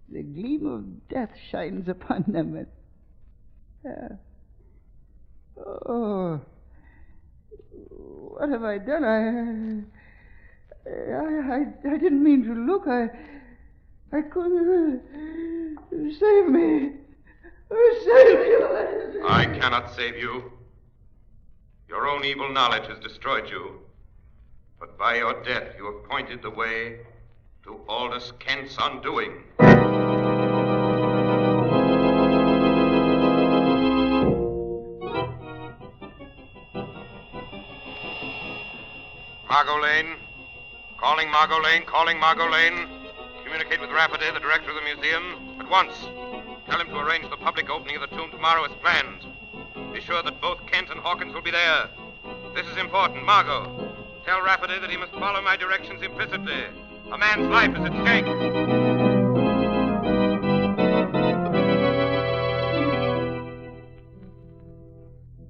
the gleam of death shines upon them. Oh, what have I done? I didn't mean to look. I couldn't. Save me. Save me. I cannot save you. Your own evil knowledge has destroyed you. But by your death, you have pointed the way to Aldous Kent's undoing. Margot Lane. Calling Margot Lane. Calling Margot Lane. Communicate with Rafferty, the director of the museum, at once. Tell him to arrange the public opening of the tomb tomorrow as planned. Be sure that both Kent and Hawkins will be there. This is important. Margot, tell Rafferty that he must follow my directions implicitly. A man's life is at stake.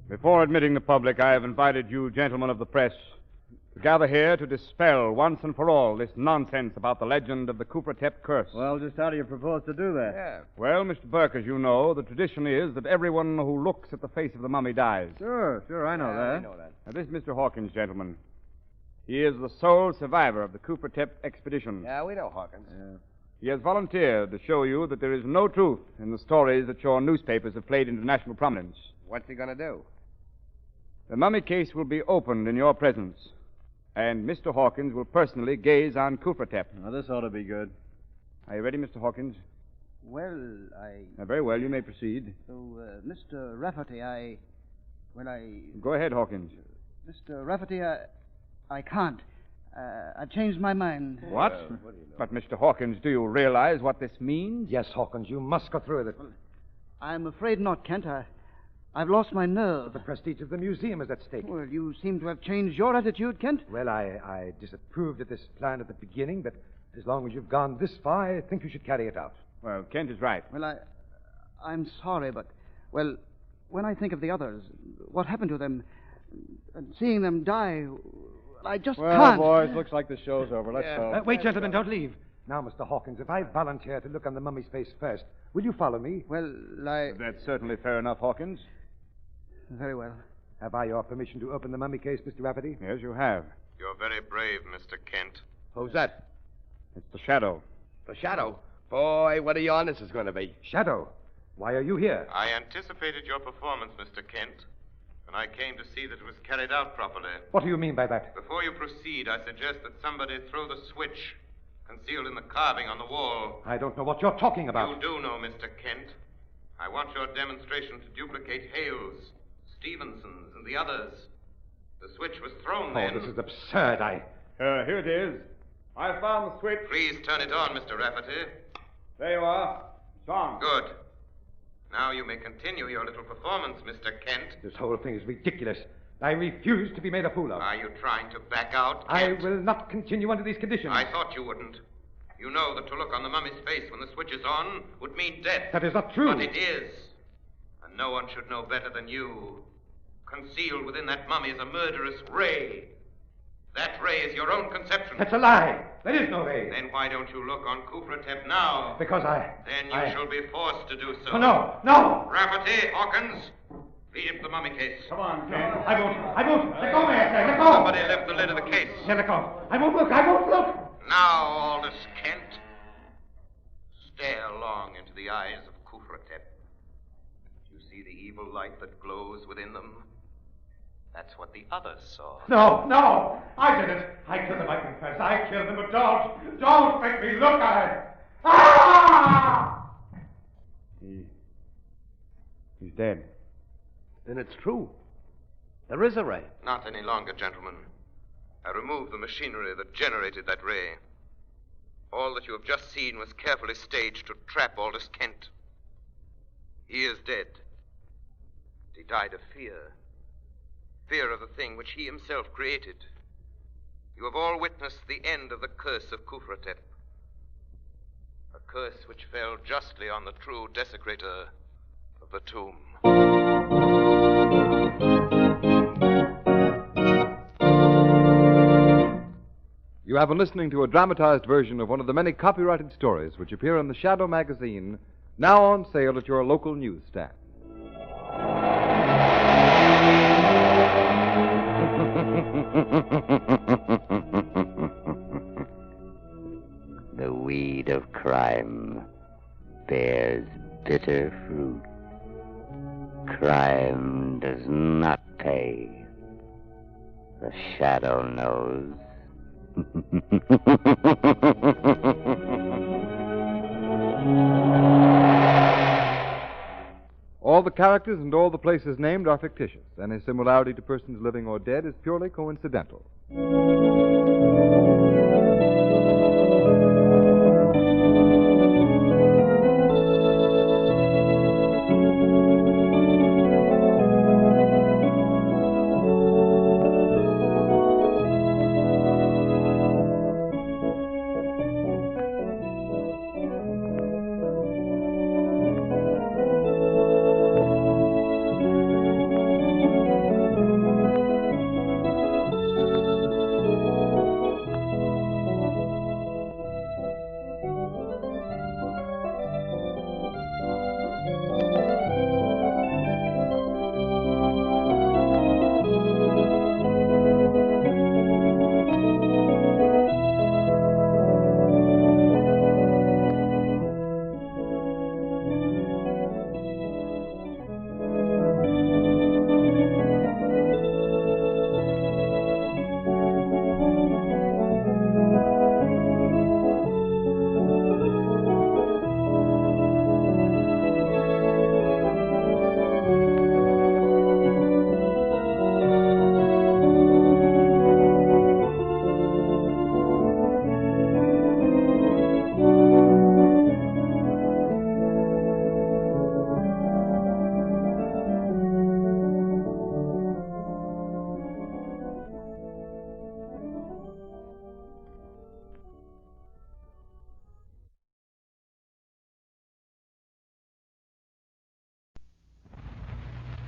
Before admitting the public, I have invited you, gentlemen of the press, to gather here to dispel once and for all this nonsense about the legend of the Khufratep curse. Well, just how do you propose to do that? Yeah. Well, Mr. Burke, as you know, the tradition is that everyone who looks at the face of the mummy dies. Sure, I know that. I know that. Now, this is Mr. Hawkins, gentlemen. He is the sole survivor of the Khufratep expedition. Yeah, we know Hawkins. Yeah. He has volunteered to show you that there is no truth in the stories that your newspapers have played into national prominence. What's he going to do? The mummy case will be opened in your presence, and Mr. Hawkins will personally gaze on Khufratep. Now, this ought to be good. Are you ready, Mr. Hawkins? Well, Very well, you may proceed. So, Mr. Rafferty, Go ahead, Hawkins. Mr. Rafferty, I can't. I changed my mind. What? But, Mr. Hawkins, do you realize what this means? Yes, Hawkins, you must go through with it. I'm afraid not, Kent. I've lost my nerve. The prestige of the museum is at stake. Well, you seem to have changed your attitude, Kent. Well, I disapproved of this plan at the beginning, but as long as you've gone this far, I think you should carry it out. Well, Kent is right. Well, I'm sorry, but, well, when I think of the others, what happened to them, and seeing them die, I just can't. Well, boys, looks like the show's over. Let's go. Wait, gentlemen, don't leave. Now, Mr. Hawkins, if I volunteer to look on the mummy's face first, will you follow me? Well, That's certainly fair enough, Hawkins. Very well. Have I your permission to open the mummy case, Mr. Rafferty? Yes, you have. You're very brave, Mr. Kent. Who's that? It's the Shadow. The Shadow? Boy, what a yarn this is going to be. Shadow, why are you here? I anticipated your performance, Mr. Kent, and I came to see that it was carried out properly. What do you mean by that? Before you proceed, I suggest that somebody throw the switch concealed in the carving on the wall. I don't know what you're talking about. You do know, Mr. Kent. I want your demonstration to duplicate Hale's, Stevenson's, and the others. The switch was thrown then. Oh, this is absurd. Here it is. I found the switch. Please turn it on, Mr. Rafferty. There you are. It's on. Good. Now you may continue your little performance, Mr. Kent. This whole thing is ridiculous. I refuse to be made a fool of. Are you trying to back out, I Kent? will not continue under these conditions. I thought you wouldn't. You know that to look on the mummy's face when the switch is on would mean death. That is not true. But it is. And no one should know better than you. Concealed within that mummy is a murderous ray. That ray is your own conception. That's a lie. There is no ray. Then why don't you look on Kufratep now? Because Then you shall be forced to do so. Oh, no. Rafferty, Hawkins, lead him to the mummy case. Come on, Kent. I won't. Let go, man. Let go. Somebody lift the lid of the case. Let go. I won't look. Now, Aldous Kent, stare long into the eyes of Kufratep. You see the evil light that glows within them? That's what the others saw. No. I did it. I killed them, I confess. I killed them, but don't make me look at it. Ah! He's dead. Then it's true. There is a ray. Not any longer, gentlemen. I removed the machinery that generated that ray. All that you have just seen was carefully staged to trap Aldous Kent. He is dead. He died of fear. Fear of the thing which he himself created. You have all witnessed the end of the curse of Kufratep. A curse which fell justly on the true desecrator of the tomb. You have been listening to a dramatized version of one of the many copyrighted stories which appear in the Shadow magazine, now on sale at your local newsstand. The weed of crime bears bitter fruit. Crime does not pay. The Shadow knows. All the characters and all the places named are fictitious. Any similarity to persons living or dead is purely coincidental.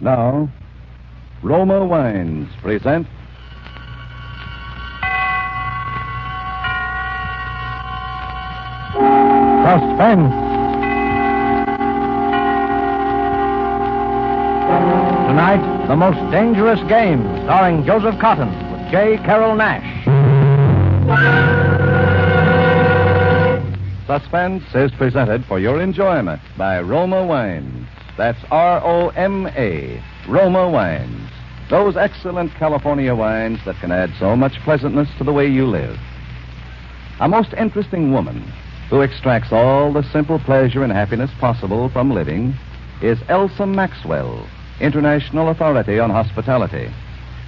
Now, Roma Wines present Suspense. Tonight, The Most Dangerous Game, starring Joseph Cotton with J. Carroll Nash. Suspense is presented for your enjoyment by Roma Wines. That's R-O-M-A, Roma Wines. Those excellent California wines that can add so much pleasantness to the way you live. A most interesting woman who extracts all the simple pleasure and happiness possible from living is Elsa Maxwell, International Authority on Hospitality.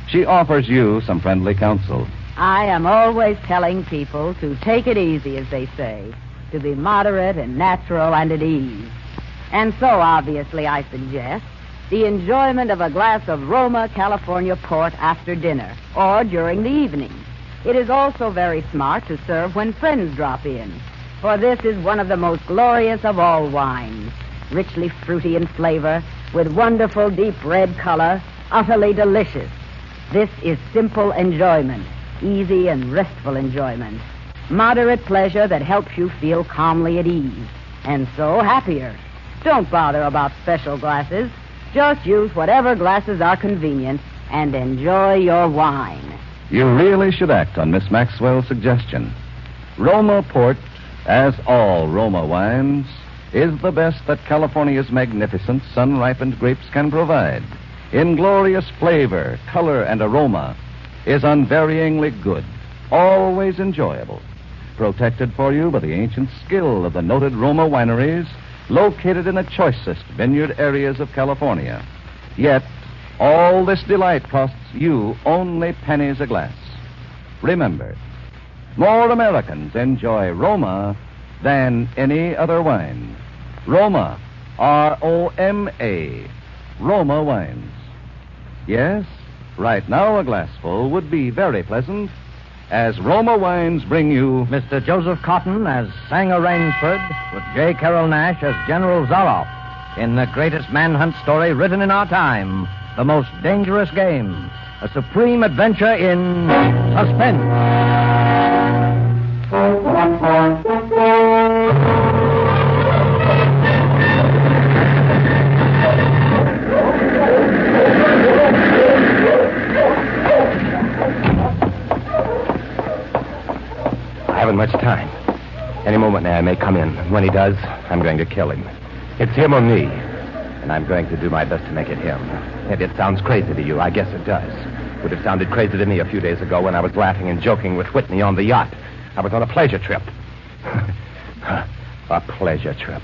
She offers you some friendly counsel. I am always telling people to take it easy, as they say, to be moderate and natural and at ease. And so, obviously, I suggest the enjoyment of a glass of Roma California port after dinner or during the evening. It is also very smart to serve when friends drop in, for this is one of the most glorious of all wines, richly fruity in flavor, with wonderful deep red color, utterly delicious. This is simple enjoyment, easy and restful enjoyment, moderate pleasure that helps you feel calmly at ease, and so happier. Don't bother about special glasses. Just use whatever glasses are convenient and enjoy your wine. You really should act on Miss Maxwell's suggestion. Roma Port, as all Roma wines, is the best that California's magnificent sun-ripened grapes can provide. In glorious flavor, color, and aroma, is unvaryingly good, always enjoyable, protected for you by the ancient skill of the noted Roma wineries located in the choicest vineyard areas of California. Yet, all this delight costs you only pennies a glass. Remember, more Americans enjoy Roma than any other wine. Roma, R-O-M-A, Roma wines. Yes, right now a glassful would be very pleasant, as Roma Wines bring you Mr. Joseph Cotton as Sanger Rainsford with J. Carroll Nash as General Zoroff in the greatest manhunt story written in our time, The Most Dangerous Game, a supreme adventure in suspense. I haven't much time. Any moment now, I may come in. When he does, I'm going to kill him. It's him or me. And I'm going to do my best to make it him. Maybe it sounds crazy to you. I guess it does. Would have sounded crazy to me a few days ago when I was laughing and joking with Whitney on the yacht. I was on a pleasure trip. A pleasure trip.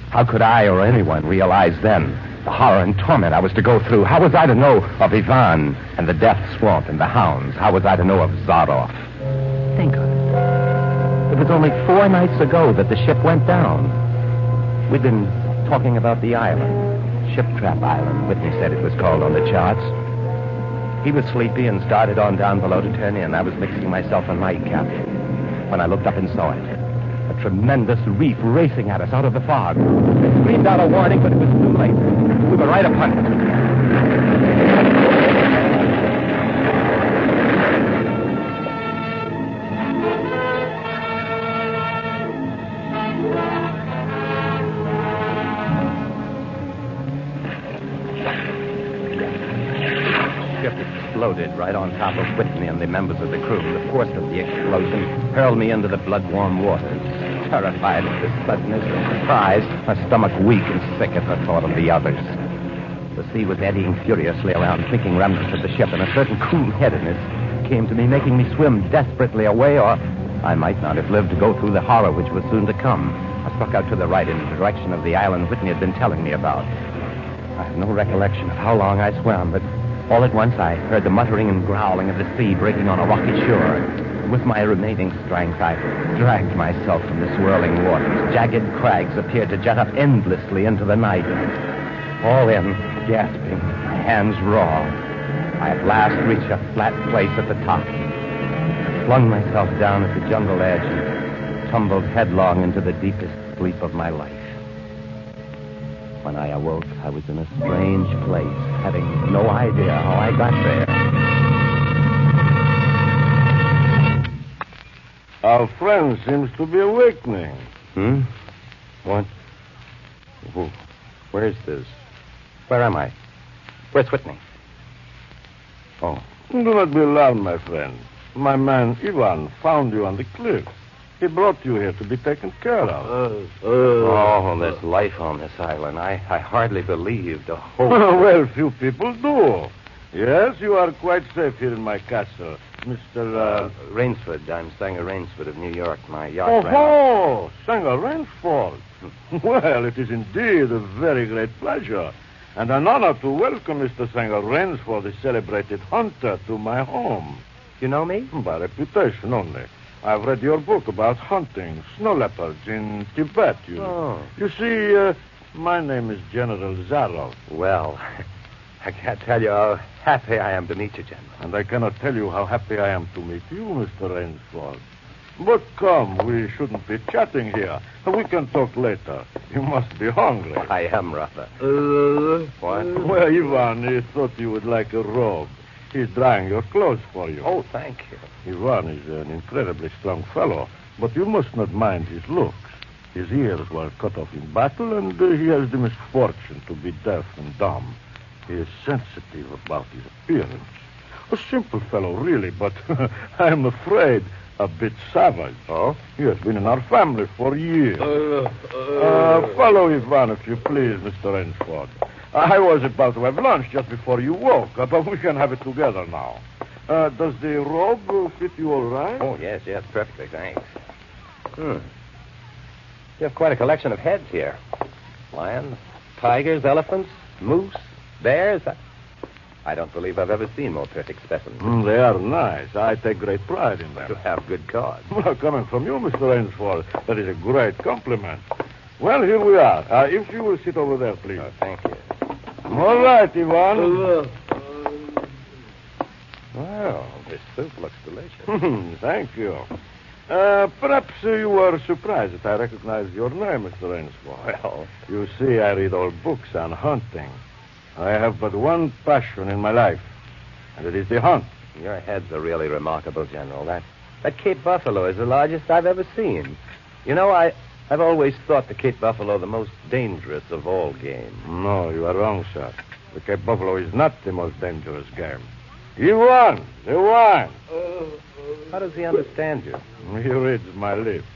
How could I or anyone realize then the horror and torment I was to go through? How was I to know of Ivan and the Death Swamp and the hounds? How was I to know of Zoroff? Think of it. It was only 4 nights ago that the ship went down. We'd been talking about the island. Ship Trap Island, Whitney said it was called on the charts. He was sleepy and started on down below to turn in. I was mixing myself a nightcap when I looked up and saw it. A tremendous reef racing at us out of the fog. It screamed out a warning, but it was too late. We were right upon it. Exploded right on top of Whitney and the members of the crew. The force of the explosion hurled me into the blood-warm waters. Terrified at this suddenness and surprised, my stomach weak and sick at the thought of the others. The sea was eddying furiously around sinking remnants of the ship, and a certain cool-headedness came to me, making me swim desperately away, or I might not have lived to go through the horror which was soon to come. I struck out to the right in the direction of the island Whitney had been telling me about. I have no recollection of how long I swam, but all at once I heard the muttering and growling of the sea breaking on a rocky shore. With my remaining strength, I dragged myself from the swirling waters. Jagged crags appeared to jut up endlessly into the night. All in, gasping, my hands raw, I at last reached a flat place at the top. I flung myself down at the jungle edge and tumbled headlong into the deepest sleep of my life. When I awoke, I was in a strange place, having no idea how I got there. Our friend seems to be awakening. What? Where is this? Where am I? Where's Whitney? Oh. Do not be alarmed, my friend. My man Ivan found you on the cliff. He brought you here to be taken care of. Oh, there's life on this island. I hardly believed a whole... Well, few people do. Yes, you are quite safe here in my castle, Mr. Rainsford. I'm Sanger Rainsford of New York. My yacht ran Oh, Sanger Rainsford. Well, it is indeed a very great pleasure and an honor to welcome Mr. Sanger Rainsford, the celebrated hunter, to my home. You know me? By reputation only. I've read your book about hunting snow leopards in Tibet. You see, my name is General Zarov. Well, I can't tell you how happy I am to meet you, General. And I cannot tell you how happy I am to meet you, Mr. Rainsford. But come, we shouldn't be chatting here. We can talk later. You must be hungry. I am, rather. What? Well, Ivan, he thought you would like a robe. He's drying your clothes for you. Oh, thank you. Ivan is an incredibly strong fellow, but you must not mind his looks. His ears were cut off in battle, and he has the misfortune to be deaf and dumb. He is sensitive about his appearance. A simple fellow, really, but I'm afraid a bit savage. Oh? He has been in our family for years. Follow Ivan, if you please, Mr. Rainsford. I was about to have lunch just before you woke, but we can have it together now. Does the robe fit you all right? Oh, yes, perfectly, thanks. You have quite a collection of heads here. Lions, tigers, elephants, moose, bears. I don't believe I've ever seen more perfect specimens. They are nice. I take great pride in them. You have good cause. Well, coming from you, Mr. Rainsford, that is a great compliment. Well, here we are. If you will sit over there, please. Oh, thank you. All right, Ivan. Well, this soup looks delicious. Thank you. Perhaps you were surprised that I recognize your name, Mr. Rainsford. Well, you see, I read old books on hunting. I have but one passion in my life, and it is the hunt. Your heads are really remarkable, General. That Cape buffalo is the largest I've ever seen. You know, I've always thought the Cape buffalo the most dangerous of all game. No, you are wrong, sir. The Cape buffalo is not the most dangerous game. Ivan, the wine. How does he understand you? He reads my lips.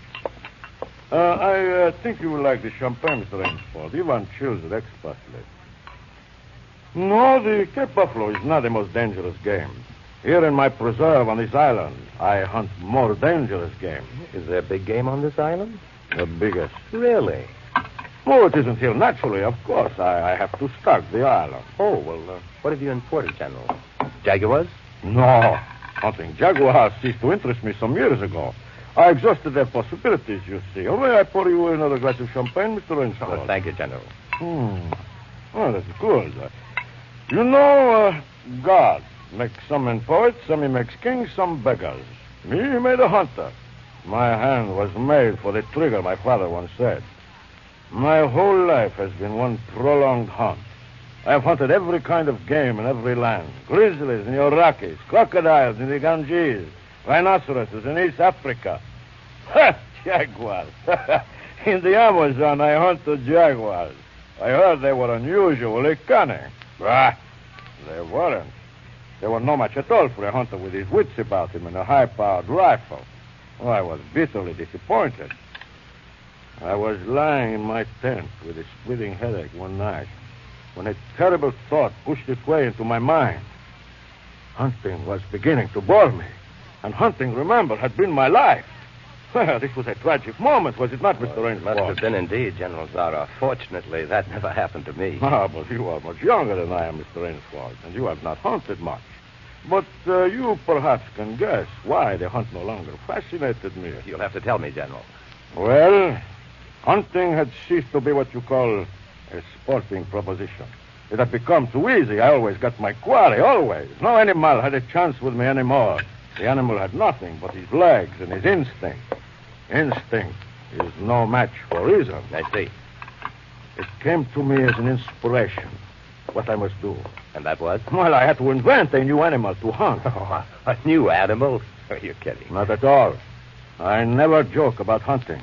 I think you will like the champagne, Mr. Rainsford. Ivan chills it expertly. No, the Cape buffalo is not the most dangerous game. Here in my preserve on this island, I hunt more dangerous game. Is there big game on this island? The biggest. Really? Oh, it isn't here naturally, of course. I have to stock the island. Oh, well, what have you imported, General? Jaguars? No. Hunting jaguars ceased to interest me some years ago. I exhausted their possibilities, you see. All right, I pour you another glass of champagne, Mr. Rainsford. Oh, thank you, General. Oh, that's good. You know, God makes some men poets, some he makes kings, some beggars. Me, he made a hunter. My hand was made for the trigger, my father once said. My whole life has been one prolonged hunt. I have hunted every kind of game in every land. Grizzlies in the Rockies, crocodiles in the Ganges, rhinoceroses in East Africa. Jaguars. In the Amazon, I hunted jaguars. I heard they were unusually cunning. Bah, they weren't. They were no match at all for a hunter with his wits about him and a high-powered rifle. Oh, I was bitterly disappointed. I was lying in my tent with a splitting headache one night when a terrible thought pushed its way into my mind. Hunting was beginning to bore me, and hunting, remember, had been my life. Well, this was a tragic moment, was it not, Mr. Rainsford? Must have been indeed, General Zara. Fortunately, that never happened to me. Ah, but you are much younger than I am, Mr. Rainsford, and you have not hunted much. But you perhaps can guess why the hunt no longer fascinated me. You'll have to tell me, General. Well, hunting had ceased to be what you call a sporting proposition. It had become too easy. I always got my quarry, always. No animal had a chance with me anymore. The animal had nothing but his legs and his instinct. Instinct is no match for reason. I see. It came to me as an inspiration. What I must do. And that was? Well, I had to invent a new animal to hunt. Oh, a new animal? Are you kidding? Not at all. I never joke about hunting.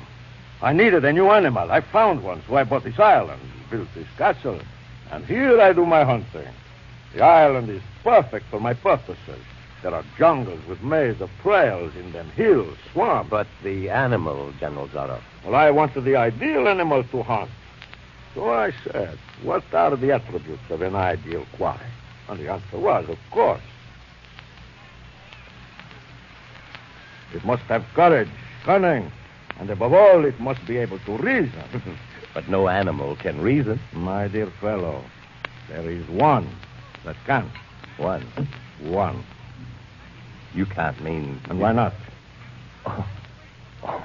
I needed a new animal. I found one, so I bought this island, built this castle, and here I do my hunting. The island is perfect for my purposes. There are jungles with maze of trails in them, hills, swamps. But the animal, General Zorro. Well, I wanted the ideal animal to hunt. So I said, what are the attributes of an ideal quarry? And the answer was, of course, it must have courage, cunning, and above all, it must be able to reason. But no animal can reason. My dear fellow, there is one that can. One? One. You can't mean... And why not? Oh,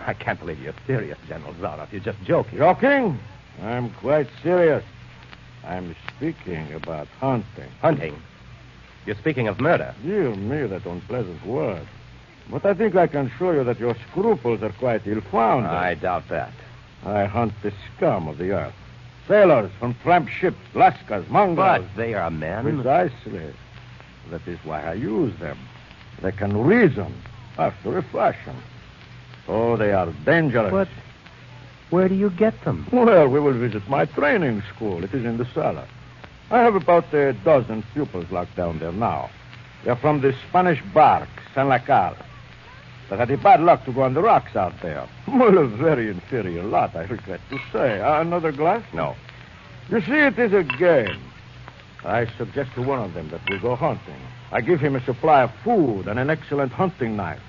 I can't believe you're serious, General Zorro. You're just joking. Joking? I'm quite serious. I'm speaking about hunting. Hunting? You're speaking of murder. Dear me, that unpleasant word. But I think I can show you that your scruples are quite ill-founded. I doubt that. I hunt the scum of the earth. Sailors from tramp ships, lascars, mongrels. But they are men. Precisely. That is why I use them. They can reason after a fashion. Oh, they are dangerous. But where do you get them? Well, we will visit my training school. It is in the cellar. I have about a dozen pupils locked down there now. They're from the Spanish bark, San Lacal. They had the bad luck to go on the rocks out there. Well, a very inferior lot, I regret to say. Another glass? No. You see, it is a game. I suggest to one of them that we go hunting. I give him a supply of food and an excellent hunting knife.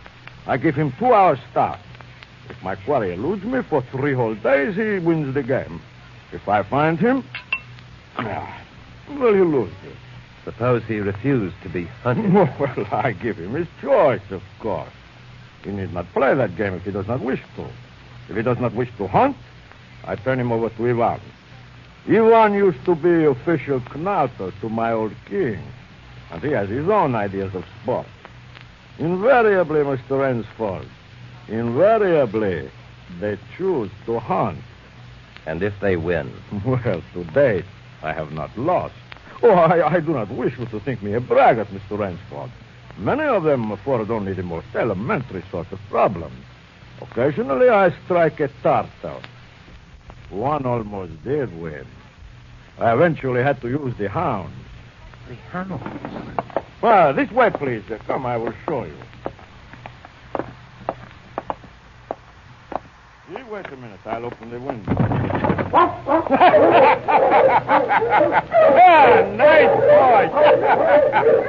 I give him 2 hours start. If my quarry eludes me for 3 whole days, he wins the game. If I find him, well, he loses. Suppose he refused to be hunted. Well, I give him his choice, of course. He need not play that game if he does not wish to. If he does not wish to hunt, I turn him over to Ivan. Ivan used to be official knauter to my old king, and he has his own ideas of sport. Invariably, Mr. Rensford, invariably, they choose to hunt. And if they win? Well, to date, I have not lost. Oh, I do not wish you to think me a braggart, Mr. Rensford. Many of them afford only the most elementary sort of problems. Occasionally, I strike a tartar. One almost did win. I eventually had to use the hounds. The hounds? Well, this way, please. Come, I will show you. See, wait a minute. I'll open the window. Nice boys.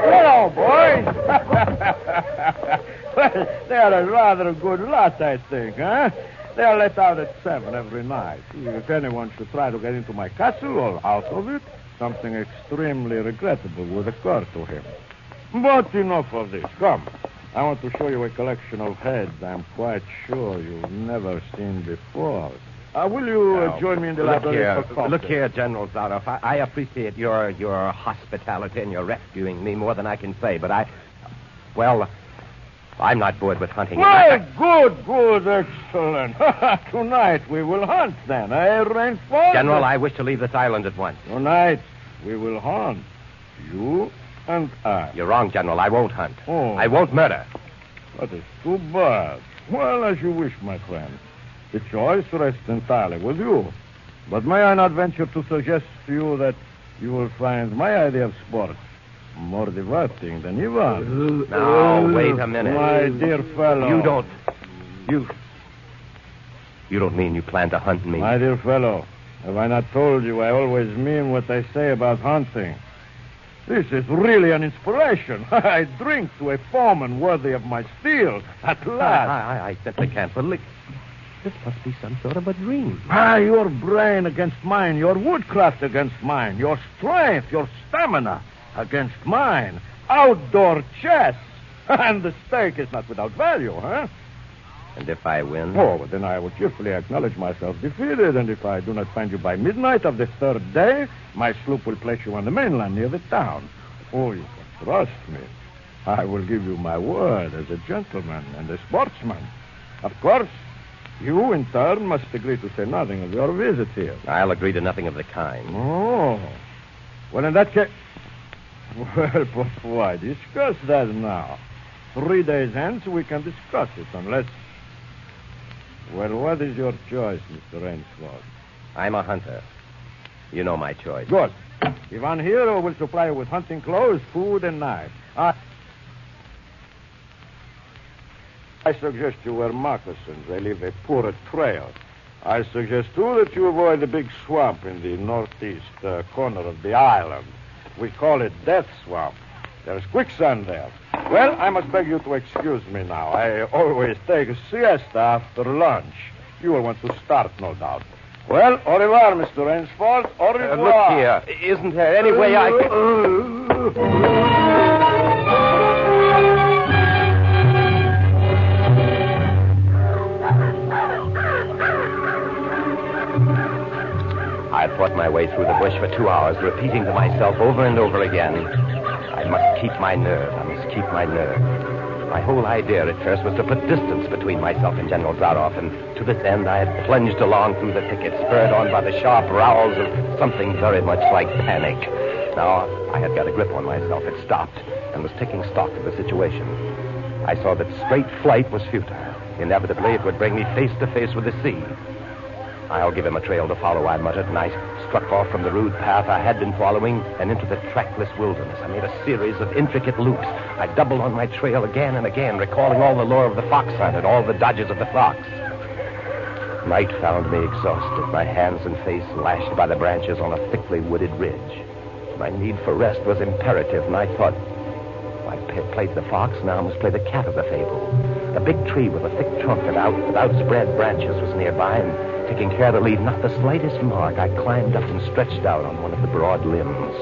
Hello, boys. Well, they are a rather good lot, I think, huh? They are let out at 7 every night. If anyone should try to get into my castle or out of it, something extremely regrettable would occur to him. But enough of this. Come. I want to show you a collection of heads I'm quite sure you've never seen before. Will you join me in the library for coffee? Look here, General Zorro. I appreciate your hospitality and your rescuing me more than I can say, but I'm not bored with hunting. Well, good, excellent. Tonight we will hunt then, eh, Rainford? General, I wish to leave this island at once. Tonight we will hunt. You and I. You're wrong, General. I won't hunt. Oh. I won't murder. That is too bad. Well, as you wish, my friend. The choice rests entirely with you. But may I not venture to suggest to you that you will find my idea of sport more diverting than Ivan? Now, wait a minute. My dear fellow. You don't mean you plan to hunt me? My dear fellow, have I not told you I always mean what I say about hunting? This is really an inspiration. I drink to a foeman worthy of my steel. At last. I simply can't believe... This must be some sort of a dream. Your brain against mine, your woodcraft against mine, your strength, your stamina against mine. Outdoor chess. And the stake is not without value, huh? And if I win? Oh, well, then I will cheerfully acknowledge myself defeated, and if I do not find you by midnight of the 3rd day, my sloop will place you on the mainland near the town. Oh, you can trust me. I will give you my word as a gentleman and a sportsman. Of course, You, in turn, must agree to say nothing of your visit here. I'll agree to nothing of the kind. Oh. Well, in that case... Well, but why discuss that now? 3 days hence, we can discuss it, unless... Well, what is your choice, Mr. Rainsford? I'm a hunter. You know my choice. Good. Ivan here will supply you with hunting clothes, food, and knives. I suggest you wear moccasins. They leave a poor trail. I suggest, too, that you avoid the big swamp in the northeast corner of the island. We call it Death Swamp. There's quicksand there. Well, I must beg you to excuse me now. I always take a siesta after lunch. You will want to start, no doubt. Well, au revoir, Mr. Rainsford. Au revoir. Look here. Isn't there any way I can... I fought my way through the bush for 2 hours, repeating to myself over and over again, I must keep my nerve. I must keep my nerve. My whole idea at first was to put distance between myself and General Zaroff, and to this end I had plunged along through the thicket, spurred on by the sharp rowels of something very much like panic. Now, I had got a grip on myself. It stopped and was taking stock of the situation. I saw that straight flight was futile. Inevitably, it would bring me face to face with the sea. I'll give him a trail to follow, I muttered, and I struck off from the rude path I had been following and into the trackless wilderness. I made a series of intricate loops. I doubled on my trail again and again, recalling all the lore of the fox hunt and all the dodges of the fox. Night found me exhausted, my hands and face lashed by the branches on a thickly wooded ridge. My need for rest was imperative, and I thought, I played the fox, now I must play the cat of the fable. A big tree with a thick trunk and outspread branches was nearby, and taking care to leave not the slightest mark, I climbed up and stretched out on one of the broad limbs.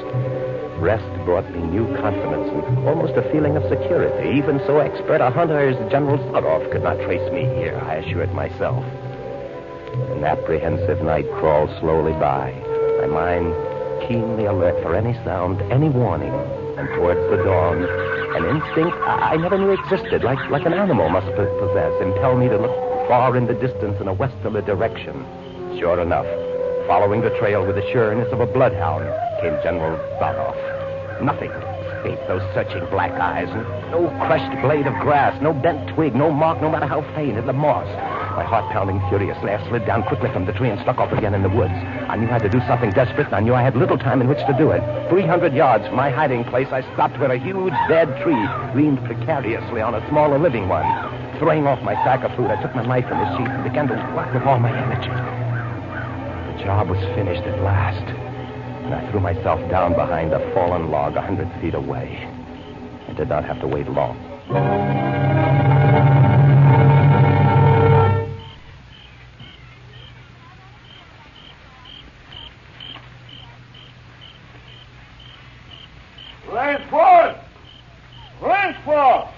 Rest brought me new confidence and almost a feeling of security. Even so expert a hunter as General Zaroff could not trace me here, I assured myself. An apprehensive night crawled slowly by, my mind keenly alert for any sound, any warning. And towards the dawn, an instinct I never knew existed, like an animal must possess, impelled me to look far in the distance in a westerly direction. Sure enough, following the trail with the sureness of a bloodhound, came General Zaroff. Nothing escaped those searching black eyes. No crushed blade of grass, no bent twig, no mark, no matter how faint, in the moss. My heart pounding furiously, I slid down quickly from the tree and struck off again in the woods. I knew I had to do something desperate, and I knew I had little time in which to do it. 300 yards from my hiding place, I stopped where a huge dead tree leaned precariously on a smaller living one. Throwing off my sack of food, I took my knife from the sheath and began to whack with all my energy. The job was finished at last, and I threw myself down behind a fallen log 100 feet away. I did not have to wait long. Rainsford! Rainsford!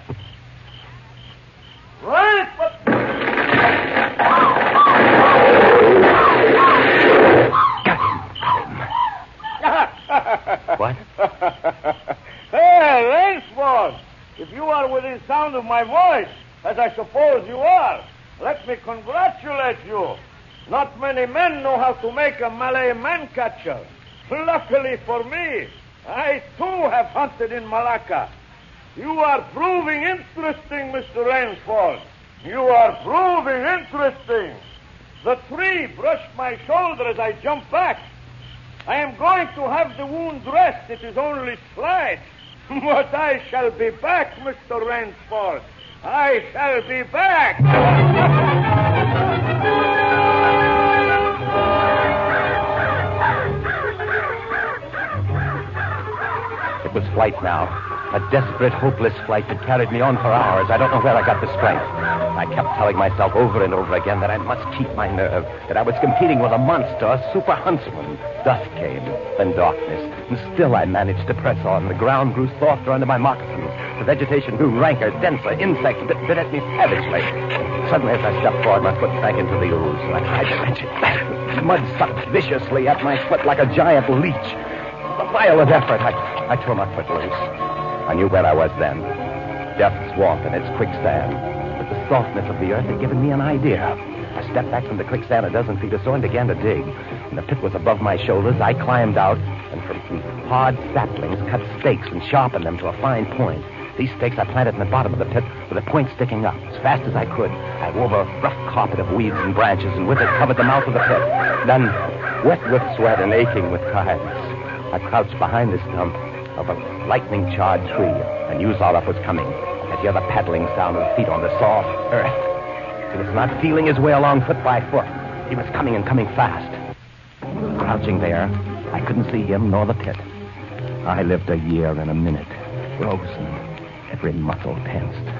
Rainsford! What? Hey, Rainsford! If you are within sound of my voice, as I suppose you are, let me congratulate you. Not many men know how to make a Malay man-catcher. Luckily for me, I, too, have hunted in Malacca. You are proving interesting, Mr. Rainsford. You are proving interesting. The tree brushed my shoulder as I jumped back. I am going to have the wound dressed. It is only slight. But I shall be back, Mr. Rainsford. I shall be back. It was flight now. A desperate, hopeless flight that carried me on for hours. I don't know where I got the strength. I kept telling myself over and over again that I must keep my nerve, that I was competing with a monster, a super huntsman. Dusk came, then darkness, and still I managed to press on. The ground grew softer under my moccasins. The vegetation grew ranker, denser. Insects bit at me savagely. Suddenly, as I stepped forward, my foot sank into the ooze. I tried to wrench it back. Mud sucked viciously at my foot like a giant leech. With a violent effort, I tore my foot loose. I knew where I was then. Death Swamp and its quicksand. But the softness of the earth had given me an idea. I stepped back from the quicksand a dozen feet or so and began to dig. When the pit was above my shoulders, I climbed out and from some hard saplings cut stakes and sharpened them to a fine point. These stakes I planted in the bottom of the pit with the point sticking up. As fast as I could, I wove a rough carpet of weeds and branches and with it covered the mouth of the pit. Then, wet with sweat and aching with tiredness, I crouched behind the stump of a lightning-charred tree. I knew Zaroff was coming. I could hear the paddling sound of feet on the soft earth. He was not feeling his way along foot by foot. He was coming and coming fast. Crouching there, I couldn't see him nor the pit. I lived a year and a minute, frozen, every muscle tensed.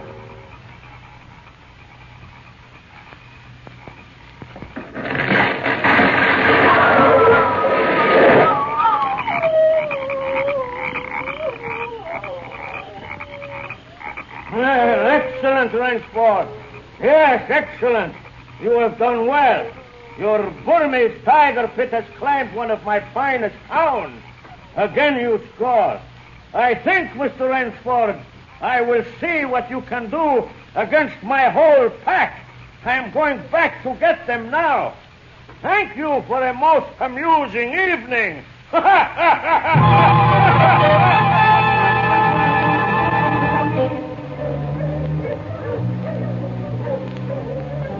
Excellent, Rainsford. Yes, excellent. You have done well. Your Burmese tiger pit has claimed one of my finest hounds. Again you score. I think, Mr. Rainsford, I will see what you can do against my whole pack. I am going back to get them now. Thank you for a most amusing evening.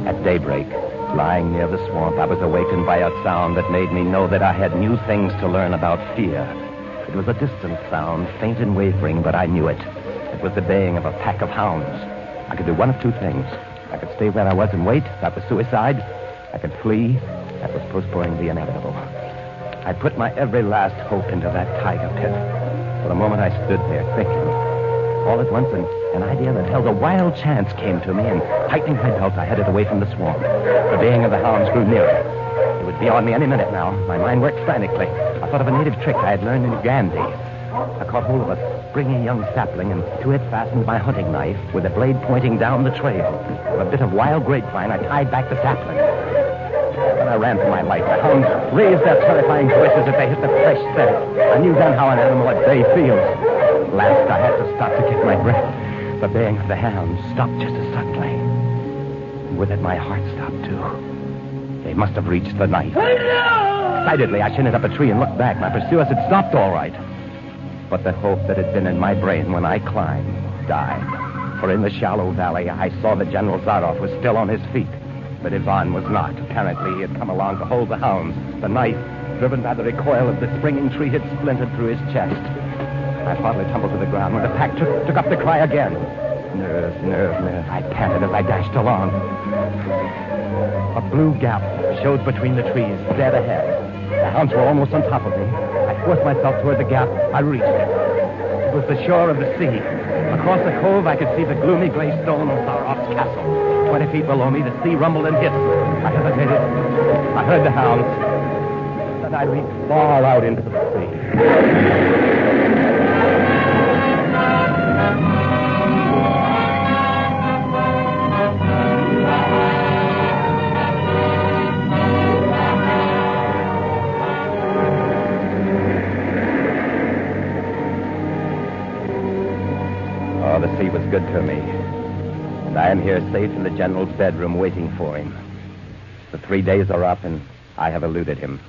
At daybreak, lying near the swamp, I was awakened by a sound that made me know that I had new things to learn about fear. It was a distant sound, faint and wavering, but I knew it. It was the baying of a pack of hounds. I could do one of two things. I could stay where I was and wait. That was suicide. I could flee. That was postponing the inevitable. I put my every last hope into that tiger pit. For a moment I stood there thinking. All at once an idea that held a wild chance came to me, and tightening my belt, I headed away from the swamp. The baying of the hounds grew nearer. It would be on me any minute now. My mind worked frantically. I thought of a native trick I had learned in Gandhi. I caught hold of a springy young sapling and to it fastened my hunting knife with the blade pointing down the trail. With a bit of wild grapevine, I tied back the sapling. Then I ran for my life. The hounds raised their terrifying voices as they hit the fresh scent. I knew then how an animal at bay feels. At last, I had to stop to get my breath. The baying of the hounds stopped just as suddenly. And with it, my heart stopped, too. They must have reached the knife. Excitedly, I shinnied up a tree and looked back. My pursuers had stopped all right. But the hope that had been in my brain when I climbed died. For in the shallow valley, I saw that General Zaroff was still on his feet. But Ivan was not. Apparently, he had come along to hold the hounds. The knife, driven by the recoil of the springing tree, had splintered through his chest. I partly tumbled to the ground when the pack took up the cry again. Nerve, nerve, nerve. I panted as I dashed along. A blue gap showed between the trees, dead ahead. The hounds were almost on top of me. I forced myself toward the gap. I reached it. It was the shore of the sea. Across the cove, I could see the gloomy gray stone of Zaroff's castle. 20 feet below me, the sea rumbled and hissed. I hesitated. I heard the hounds. Then I reached far out into the sea. Oh, the sea was good to me. And I am here safe in the general's bedroom waiting for him. The 3 days are up, and I have eluded him.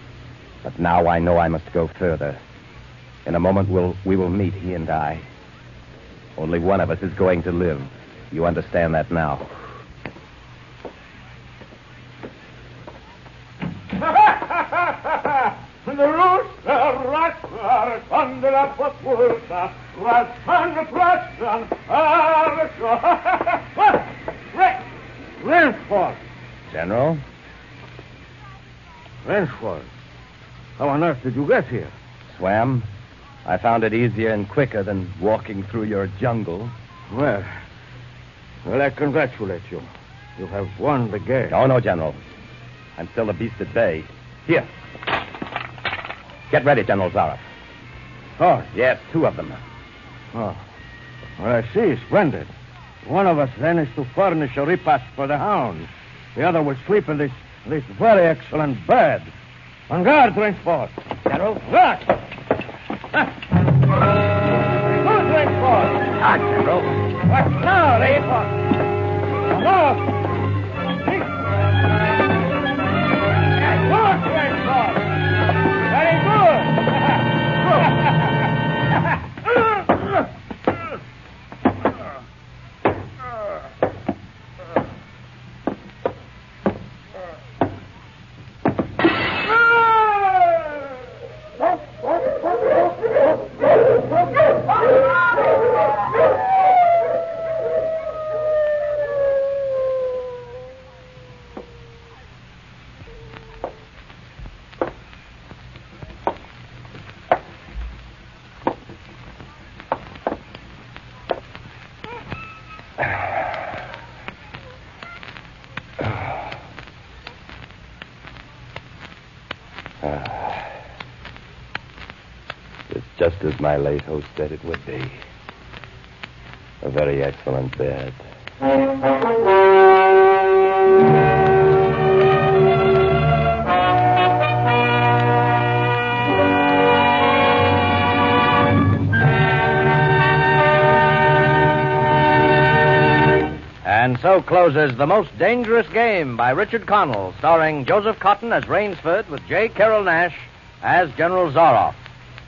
But now I know I must go further. In a moment, we will meet, he and I. Only one of us is going to live. You understand that now. The rooster, rattler, thunder up a pulsa, rattler, Rainsford. General? Rainsford, how on earth did you get here? Swam. I found it easier and quicker than walking through your jungle. Well, I congratulate you. You have won the game. No, General. I'm still a beast at bay. Here. Get ready, General Zaroff. Oh? Yes, 2 of them. Oh. Well, I see. Splendid. One of us, then, is to furnish a repast for the hounds. The other will sleep in this very excellent bed. On guard, Rainsford. General? Guard! Good, Rainsford! Ah, General. What now, Rainsford? Come on! It's just as my late host said it would be. A very excellent bed. And so closes The Most Dangerous Game by Richard Connell, starring Joseph Cotton as Rainsford with J. Carroll Nash as General Zoroff.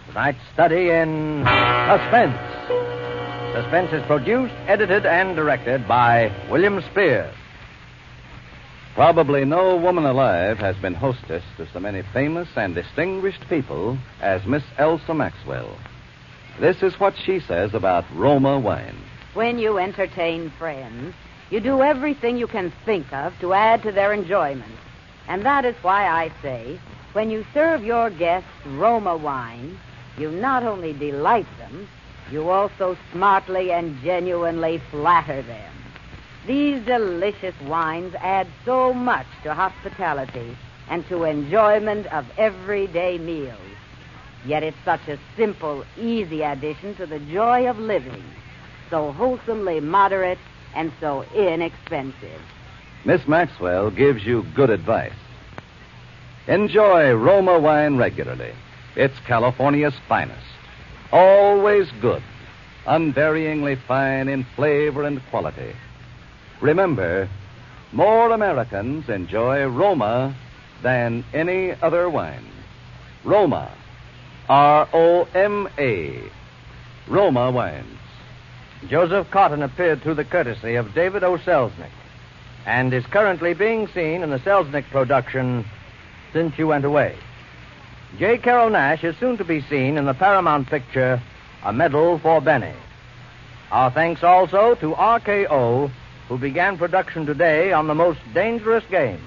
Tonight's study in Suspense. Suspense is produced, edited, and directed by William Spear. Probably no woman alive has been hostess to so many famous and distinguished people as Miss Elsa Maxwell. This is what she says about Roma wine. When you entertain friends, you do everything you can think of to add to their enjoyment. And that is why I say, when you serve your guests Roma wine, you not only delight them, you also smartly and genuinely flatter them. These delicious wines add so much to hospitality and to enjoyment of everyday meals. Yet it's such a simple, easy addition to the joy of living, so wholesomely moderate and so inexpensive. Miss Maxwell gives you good advice. Enjoy Roma wine regularly. It's California's finest. Always good. Unvaryingly fine in flavor and quality. Remember, more Americans enjoy Roma than any other wine. Roma. R-O-M-A. Roma wines. Joseph Cotton appeared through the courtesy of David O. Selznick and is currently being seen in the Selznick production Since You Went Away. J. Carroll Nash is soon to be seen in the Paramount picture A Medal for Benny. Our thanks also to RKO, who began production today on The Most Dangerous Game,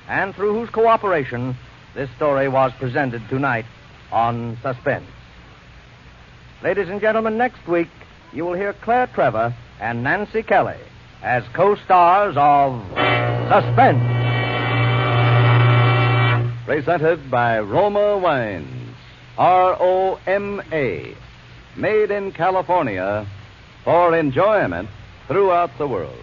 and through whose cooperation this story was presented tonight on Suspense. Ladies and gentlemen, next week you will hear Claire Trevor and Nancy Kelly as co-stars of Suspense. Presented by Roma Wines. R-O-M-A. Made in California for enjoyment throughout the world.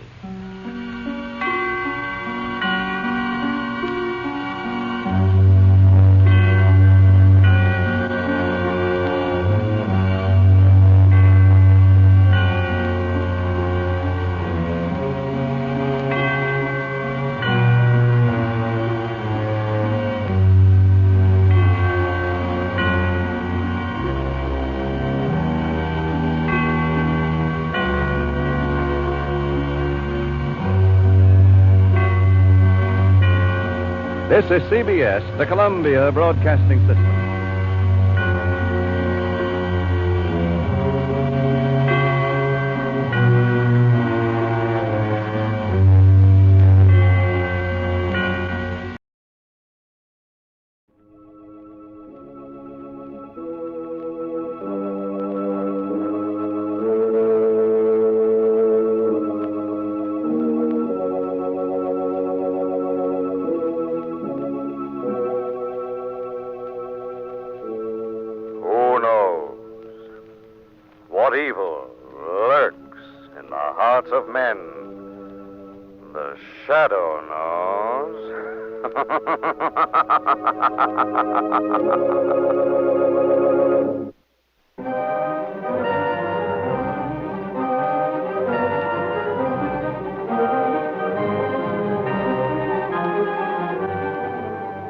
This is CBS, the Columbia Broadcasting System. What evil lurks in the hearts of men? The Shadow knows.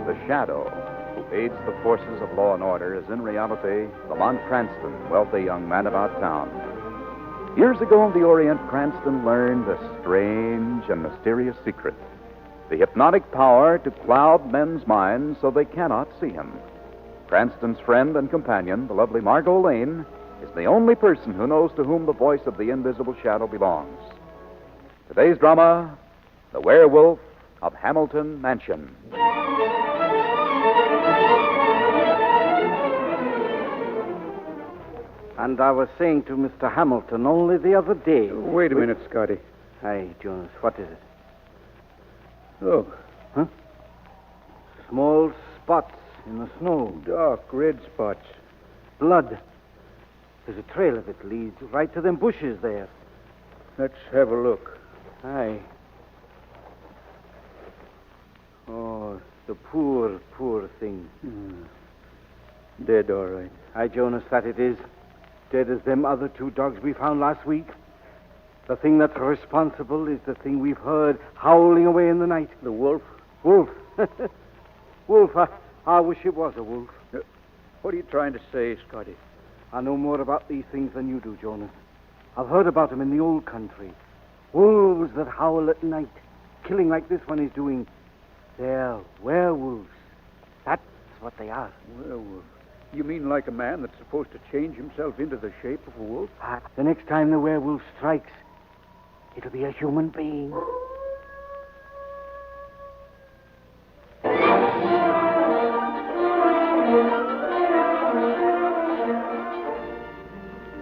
The Shadow, who aids the forces of law and order, is in reality Lamont Cranston, wealthy young man about town. Years ago in the Orient, Cranston learned a strange and mysterious secret: the hypnotic power to cloud men's minds so they cannot see him. Cranston's friend and companion, the lovely Margot Lane, is the only person who knows to whom the voice of the invisible shadow belongs. Today's drama, The Werewolf of Hamilton Mansion. And I was saying to Mr. Hamilton only the other day... Wait a minute, Scotty. Hi, Jonas. What is it? Look. Huh? Small spots in the snow. Dark red spots. Blood. There's a trail of it leads right to them bushes there. Let's have a look. Aye. Oh, the poor, poor thing. Dead, all right. Aye, Jonas, that it is. Dead as them other 2 dogs we found last week. The thing that's responsible is the thing we've heard howling away in the night. The wolf? Wolf. Wolf. I wish it was a wolf. What are you trying to say, Scotty? I know more about these things than you do, Jonas. I've heard about them in the old country. Wolves that howl at night, killing like this one is doing. They're werewolves. That's what they are. Werewolf? You mean like a man that's supposed to change himself into the shape of a wolf? The next time the werewolf strikes, it'll be a human being.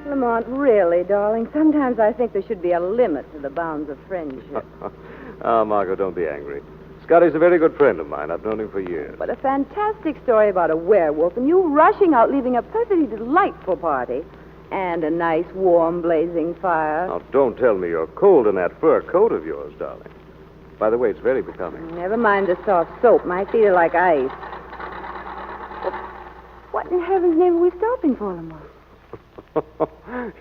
Lamont, really, darling, sometimes I think there should be a limit to the bounds of friendship. Margot, don't be angry. Scotty's a very good friend of mine. I've known him for years. But a fantastic story about a werewolf, and you rushing out, leaving a perfectly delightful party. And a nice, warm, blazing fire. Now, don't tell me you're cold in that fur coat of yours, darling. By the way, it's very becoming. Never mind the soft soap. My feet are like ice. What in heaven's name are we stopping for, Lamont?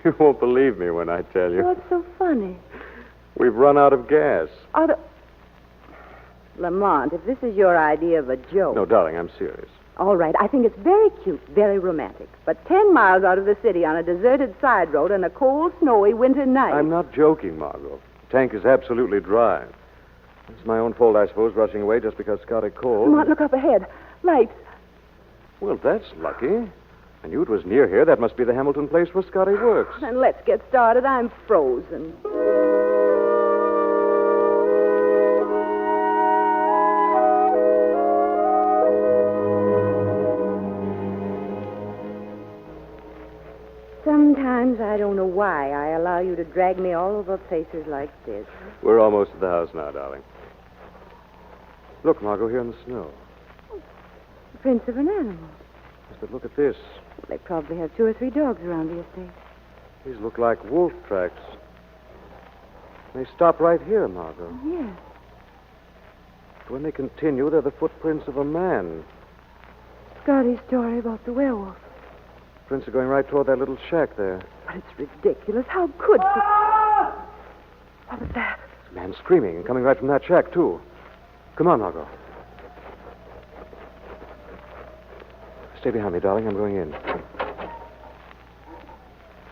You won't believe me when I tell you. What's so funny? We've run out of gas. Lamont, if this is your idea of a joke... No, darling, I'm serious. All right, I think it's very cute, very romantic. But 10 miles out of the city on a deserted side road on a cold, snowy winter night... I'm not joking, Margot. The tank is absolutely dry. It's my own fault, I suppose, rushing away just because Scotty called. Lamont, look up ahead. Lights. Well, that's lucky. I knew it was near here. That must be the Hamilton place where Scotty works. Then let's get started. I'm frozen. Sometimes I don't know why I allow you to drag me all over places like this. We're almost at the house now, darling. Look, Margot, here in the snow. The prints of an animal. Yes, but look at this. They probably have 2 or 3 dogs around the estate. These look like wolf tracks. They stop right here, Margot. Yes. But when they continue, they're the footprints of a man. Scotty's story about the werewolf. Prints are going right toward that little shack there. But it's ridiculous. How could... What was that? There's a man screaming and coming right from that shack, too. Come on, Margot. Stay behind me, darling. I'm going in.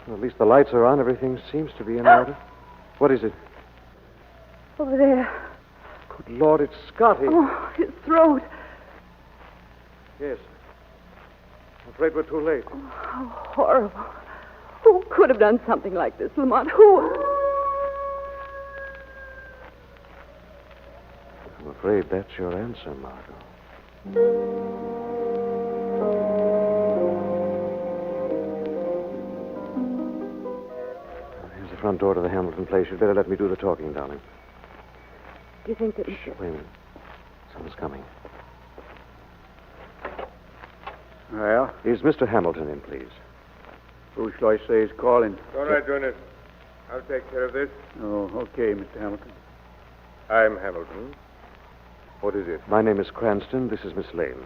Well, at least the lights are on. Everything seems to be in order. What is it? Over there. Good Lord, it's Scotty. Oh, his throat. Yes. I'm afraid we're too late. Oh, how horrible. Who could have done something like this, Lamont? Who? I'm afraid that's your answer, Margot. Here's the front door to the Hamilton place. You'd better let me do the talking, darling. Do you think that... Shh, wait a minute. Someone's coming. Well? Is Mr. Hamilton in, please? Who shall I say is calling? All right, Jonas. I'll take care of this. Oh, okay, Mr. Hamilton. I'm Hamilton. What is it? My name is Cranston. This is Miss Lane.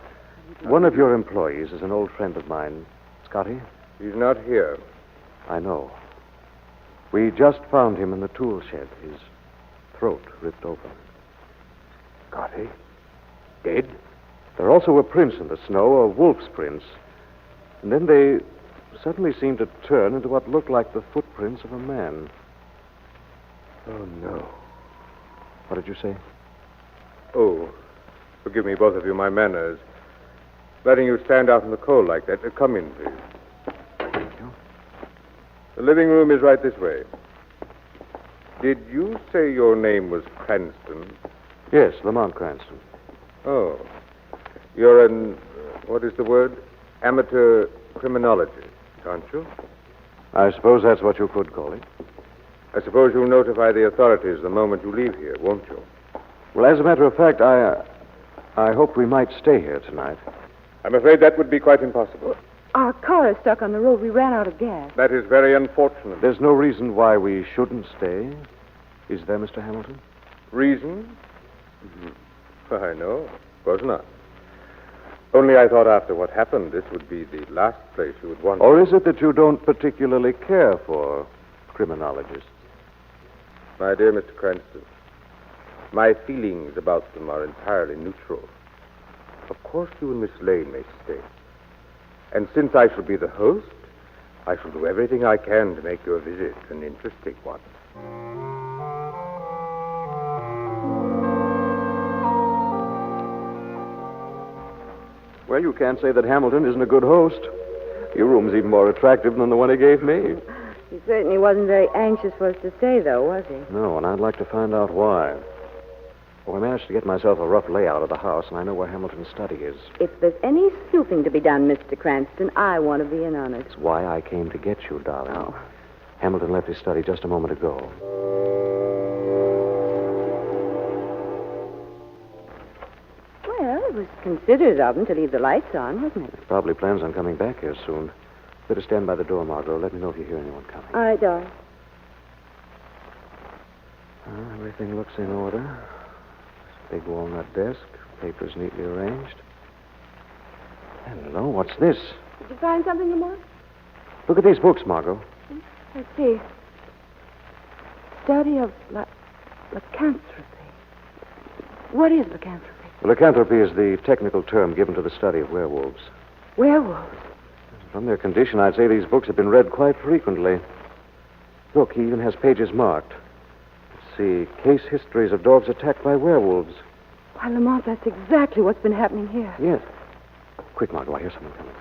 One of your employees is an old friend of mine. Scotty? He's not here. I know. We just found him in the tool shed. His throat ripped open. Scotty? Dead? There also were prints in the snow, a wolf's prints. And then they suddenly seemed to turn into what looked like the footprints of a man. Oh, no. What did you say? Oh, forgive me, both of you, my manners. Letting you stand out in the cold like that. Come in, please. Thank you. The living room is right this way. Did you say your name was Cranston? Yes, Lamont Cranston. Oh. You're an, what is the word? Amateur criminologist, aren't you? I suppose that's what you could call it. I suppose you'll notify the authorities the moment you leave here, won't you? Well, as a matter of fact, I hoped we might stay here tonight. I'm afraid that would be quite impossible. Our car is stuck on the road. We ran out of gas. That is very unfortunate. There's no reason why we shouldn't stay. Is there, Mr. Hamilton? Reason? Why, no, of course not. Only I thought after what happened, this would be the last place you would want. Or is it that you don't particularly care for criminologists? My dear Mr. Cranston, my feelings about them are entirely neutral. Of course, you and Miss Lane may stay. And since I shall be the host, I shall do everything I can to make your visit an interesting one. Well, you can't say that Hamilton isn't a good host. Your room's even more attractive than the one he gave me. He certainly wasn't very anxious for us to stay, though, was he? No, and I'd like to find out why. Well, I managed to get myself a rough layout of the house, and I know where Hamilton's study is. If there's any snooping to be done, Mr. Cranston, I want to be in on it. That's why I came to get you, darling. Oh. Hamilton left his study just a moment ago. Well, it was considerate of him to leave the lights on, wasn't it? He probably plans on coming back here soon. Better stand by the door, Margot. Let me know if you hear anyone coming. All right, darling. Everything looks in order. Big walnut desk, papers neatly arranged. Hello, what's this? Did you find something, Lamont? Look at these books, Margot. Let's see. Study of lycanthropy. What is lycanthropy? Lycanthropy is the technical term given to the study of werewolves. Werewolves? From their condition, I'd say these books have been read quite frequently. Look, he even has pages marked. Let's see. Case histories of dogs attacked by werewolves. Why, Lamont, that's exactly what's been happening here. Yes. Quick, Margot, I hear someone coming.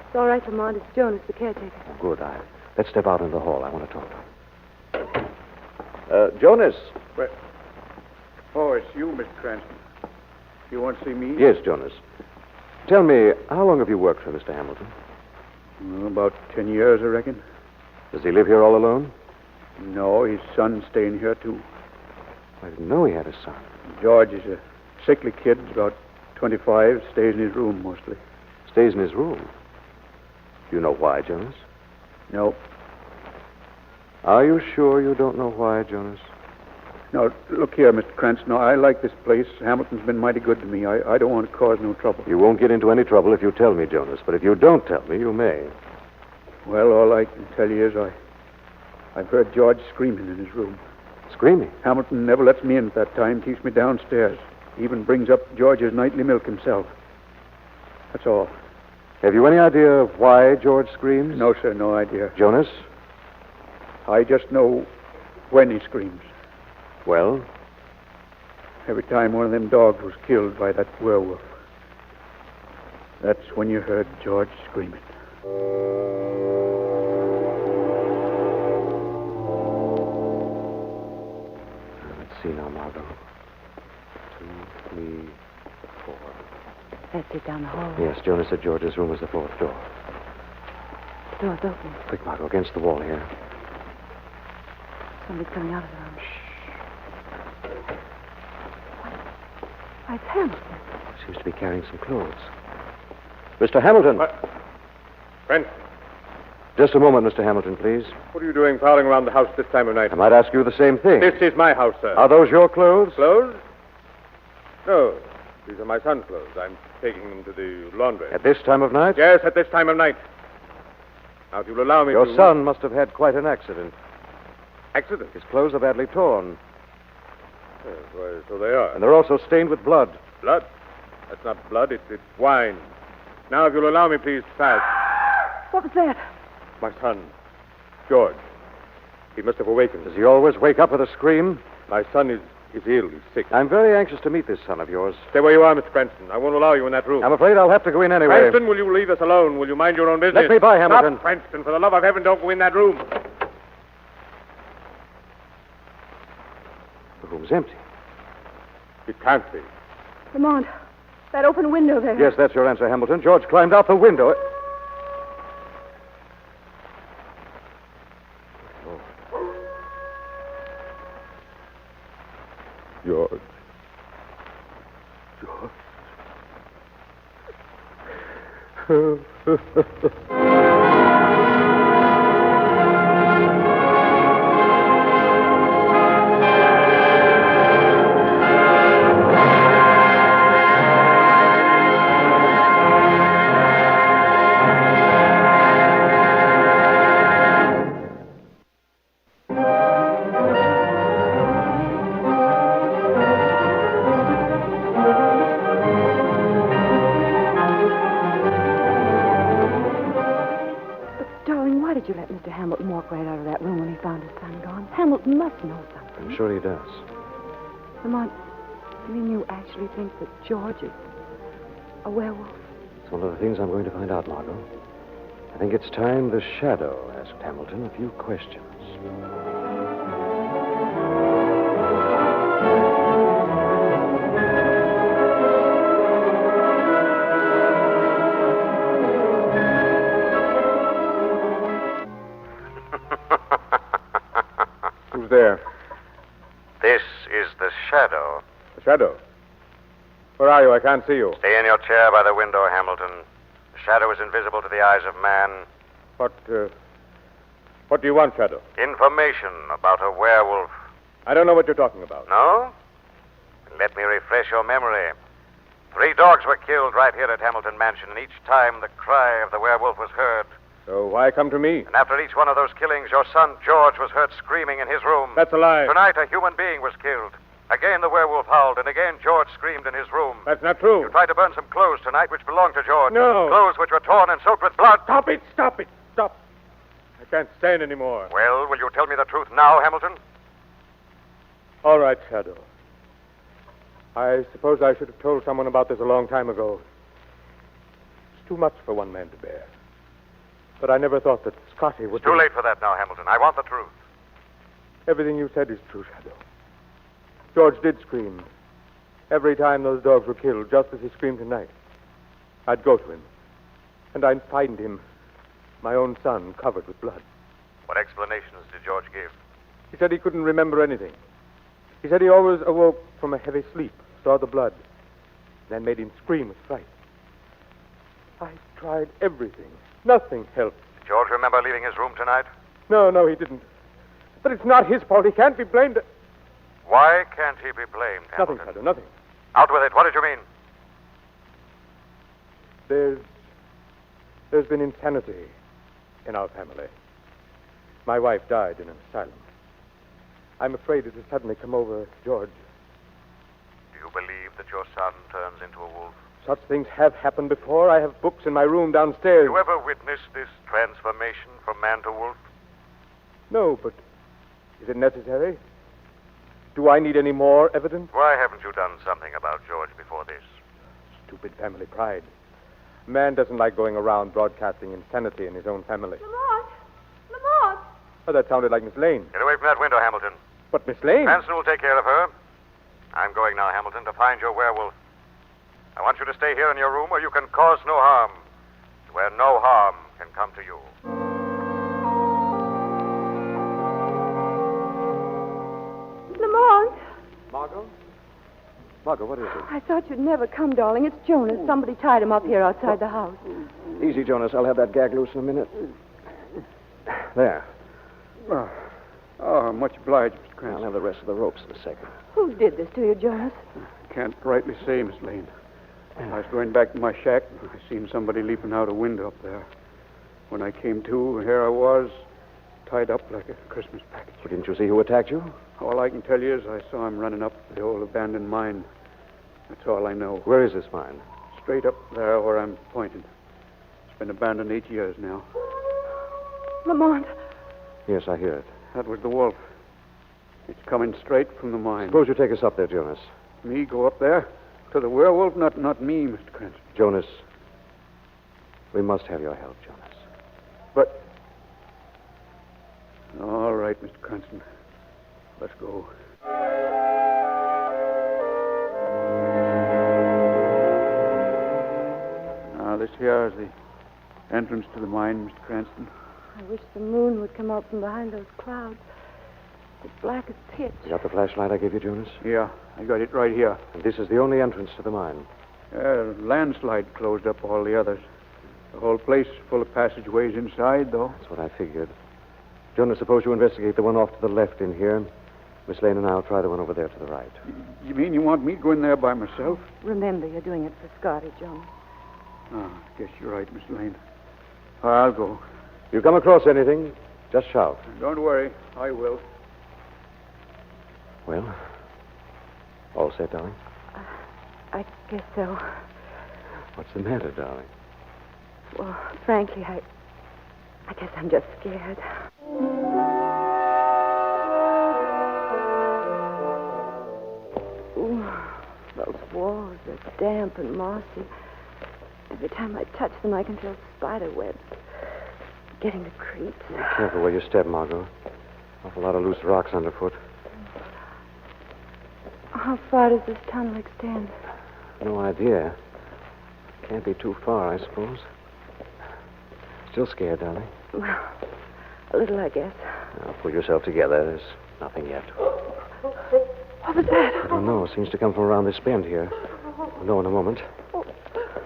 It's all right, Lamont. It's Jonas, the caretaker. Good. Let's step out into the hall. I want to talk to him. Jonas. Well, oh, it's you, Mr. Cranston. You want to see me? Yes, Jonas. Tell me, how long have you worked for Mr. Hamilton? About 10 years, I reckon. Does he live here all alone? No, his son's staying here, too. I didn't know he had a son. George is a sickly kid, about 25, stays in his room mostly. Stays in his room? Do you know why, Jonas? No. Are you sure you don't know why, Jonas? Now, look here, Mr. Cranston. I like this place. Hamilton's been mighty good to me. I don't want to cause no trouble. You won't get into any trouble if you tell me, Jonas. But if you don't tell me, you may. Well, all I can tell you is I've heard George screaming in his room. Screaming? Hamilton never lets me in at that time. Keeps me downstairs. Even brings up George's nightly milk himself. That's all. Have you any idea of why George screams? No, sir, no idea. Jonas? I just know when he screams. Well? Every time one of them dogs was killed by that werewolf. That's when you heard George screaming. Let's see now, Margot. 2, 3, 4. That's it down the hall. Yes, Jonas said George's room was the fourth door. The door's open. Quick, Margot, against the wall here. Somebody's coming out of the room. Why, it's Hamilton. Seems to be carrying some clothes. Mr. Hamilton. What? Cranston. Just a moment, Mr. Hamilton, please. What are you doing prowling around the house this time of night? I might ask you the same thing. This is my house, sir. Are those your clothes? Clothes? No. These are my son's clothes. I'm taking them to the laundry. At this time of night? Yes, at this time of night. Now, if you'll allow me Your to... son must have had quite an accident. Accident? His clothes are badly torn. Yes, why, so they are. And they're also stained with blood. Blood? That's not blood, it's wine. Now, if you'll allow me, please, fast. What was that? My son, George. He must have awakened. Does he always wake up with a scream? My son is ill. He's sick. I'm very anxious to meet this son of yours. Stay where you are, Mr. Cranston. I won't allow you in that room. I'm afraid I'll have to go in anyway. Cranston, will you leave us alone? Will you mind your own business? Let me by, Hamilton. Stop, Cranston. For the love of heaven, don't go in that room. The room's empty. It can't be. Lamont, that open window there. Yes, that's your answer, Hamilton. George climbed out the window. George. George. Why did you let Mr. Hamilton walk right out of that room when he found his son gone? Hamilton must know something. I'm sure he does. Lamont, you mean you actually think that George is a werewolf? It's one of the things I'm going to find out, Margot. I think it's time the Shadow asked Hamilton a few questions. Who's there? This is the Shadow. The Shadow? Where are you? I can't see you. Stay in your chair by the window, Hamilton. The Shadow is invisible to the eyes of man. What do you want, Shadow? Information about a werewolf. I don't know what you're talking about. No? Let me refresh your memory. 3 dogs were killed right here at Hamilton Mansion, and each time the cry of the werewolf was heard. So why come to me? And after each one of those killings, your son George was heard screaming in his room. That's a lie. Tonight, a human being was killed. Again, the werewolf howled, and again, George screamed in his room. That's not true. You tried to burn some clothes tonight which belonged to George. No. Clothes which were torn and soaked with blood. Stop it! Stop it! Stop! I can't stand anymore. Well, will you tell me the truth now, Hamilton? All right, Shadow. I suppose I should have told someone about this a long time ago. It's too much for one man to bear. But I never thought that Scotty would... It's too late for that now, Hamilton. I want the truth. Everything you said is true, Shadow. George did scream. Every time those dogs were killed, just as he screamed tonight. I'd go to him. And I'd find him, my own son, covered with blood. What explanations did George give? He said he couldn't remember anything. He said he always awoke from a heavy sleep, saw the blood, then made him scream with fright. I tried everything. Nothing helped. Did George remember leaving his room tonight? No, he didn't. But it's not his fault. He can't be blamed. Why can't he be blamed, Hamilton? Nothing, Shadow, nothing. Out with it. What did you mean? There's been insanity in our family. My wife died in an asylum. I'm afraid it has suddenly come over George. Do you believe that your son turns into a wolf? Such things have happened before. I have books in my room downstairs. Did you ever witness this transformation from man to wolf? No, but is it necessary? Do I need any more evidence? Why haven't you done something about George before this? Stupid family pride. A man doesn't like going around broadcasting insanity in his own family. Lamont! Oh, that sounded like Miss Lane. Get away from that window, Hamilton. But Miss Lane? Manson will take care of her. I'm going now, Hamilton, to find your werewolf. I want you to stay here in your room where you can cause no harm, where no harm can come to you. Lamont! Margot, what is it? I thought you'd never come, darling. It's Jonas. Somebody tied him up here outside the house. Easy, Jonas. I'll have that gag loose in a minute. There. Oh, much obliged, Mr. Cranston. I'll have the rest of the ropes in a second. Who did this to you, Jonas? Can't rightly say, Miss Lane. I was going back to my shack. I seen somebody leaping out a window up there. When I came to, here I was, tied up like a Christmas package. Well, didn't you see who attacked you? All I can tell you is I saw him running up the old abandoned mine. That's all I know. Where is this mine? Straight up there where I'm pointing. It's been abandoned 8 years now. Lamont. Yes, I hear it. That was the wolf. It's coming straight from the mine. Suppose you take us up there, Jonas. Me go up there? To the werewolf? Not me, Mr. Cranston. Jonas, we must have your help, Jonas. But... All right, Mr. Cranston. Let's go. Now, this here is the entrance to the mine, Mr. Cranston. I wish the moon would come out from behind those clouds. It's black as pitch. You got the flashlight I gave you, Jonas? Yeah, I got it right here. And this is the only entrance to the mine. Landslide closed up all the others. The whole place is full of passageways inside, though. That's what I figured. Jonas, suppose you investigate the one off to the left in here. Miss Lane and I'll try the one over there to the right. You mean you want me to go in there by myself? Remember, you're doing it for Scotty, Jonas. I guess you're right, Miss Lane. I'll go. You come across anything, just shout. Don't worry. I will. Well, all set, darling? I guess so. What's the matter, darling? Well, frankly, I guess I'm just scared. Ooh, those walls are damp and mossy. Every time I touch them, I can feel spider webs getting the creeps. Be careful where you step, Margot. Awful lot of loose rocks underfoot. How far does this tunnel extend? No idea. Can't be too far, I suppose. Still scared, darling? Well, a little, I guess. Now, pull yourself together. There's nothing yet. What was that? I don't know. It seems to come from around this bend here. We'll know in a moment.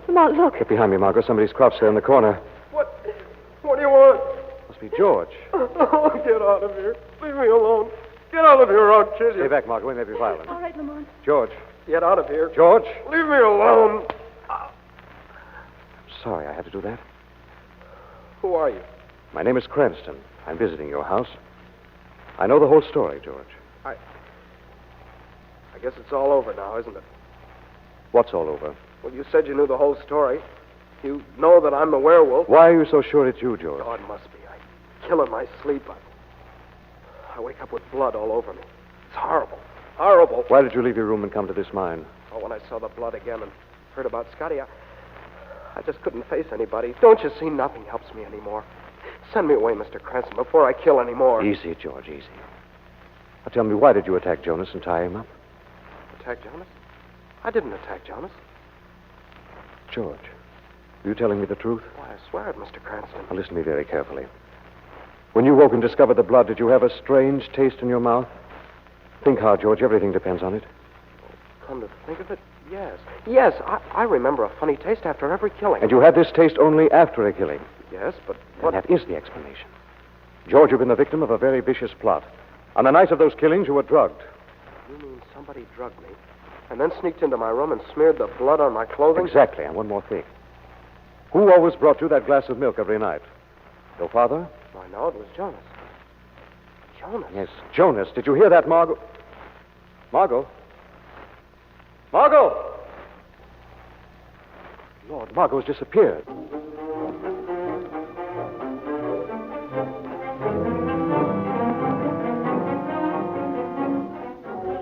Come on, look. Get behind me, Margot. Somebody's crouched there in the corner. What do you want? Must be George. Oh, get out of here. Leave me alone. Get out of here, or I'll kill you. Stay back, Margot. We may be violent. All right, Lamont. George. Get out of here. George. Leave me alone. Sorry I had to do that. Who are you? My name is Cranston. I'm visiting your house. I know the whole story, George. I guess it's all over now, isn't it? What's all over? Well, you said you knew the whole story. You know that I'm the werewolf. Why are you so sure it's you, George? God must be. I kill in my sleep. I wake up with blood all over me. It's horrible. Horrible. Why did you leave your room and come to this mine? Oh, when I saw the blood again and heard about Scotty, I just couldn't face anybody. Don't you see? Nothing helps me anymore. Send me away, Mr. Cranston, before I kill any more. Easy, George, easy. Now tell me, why did you attack Jonas and tie him up? Attack Jonas? I didn't attack Jonas. George, are you telling me the truth? Why, I swear it, Mr. Cranston. Now listen to me very carefully. When you woke and discovered the blood, did you have a strange taste in your mouth? Think hard, George. Everything depends on it. Come to think of it, yes. Yes, I remember a funny taste after every killing. And you had this taste only after a killing? Yes, but what... And that is the explanation. George, you've been the victim of a very vicious plot. On the night of those killings, you were drugged. You mean somebody drugged me, and then sneaked into my room and smeared the blood on my clothing? Exactly, and one more thing. Who always brought you that glass of milk every night? Your father? I know it was Jonas. Jonas? Yes, Jonas. Did you hear that, Margot? Margot? Margot! Lord, Margot's disappeared.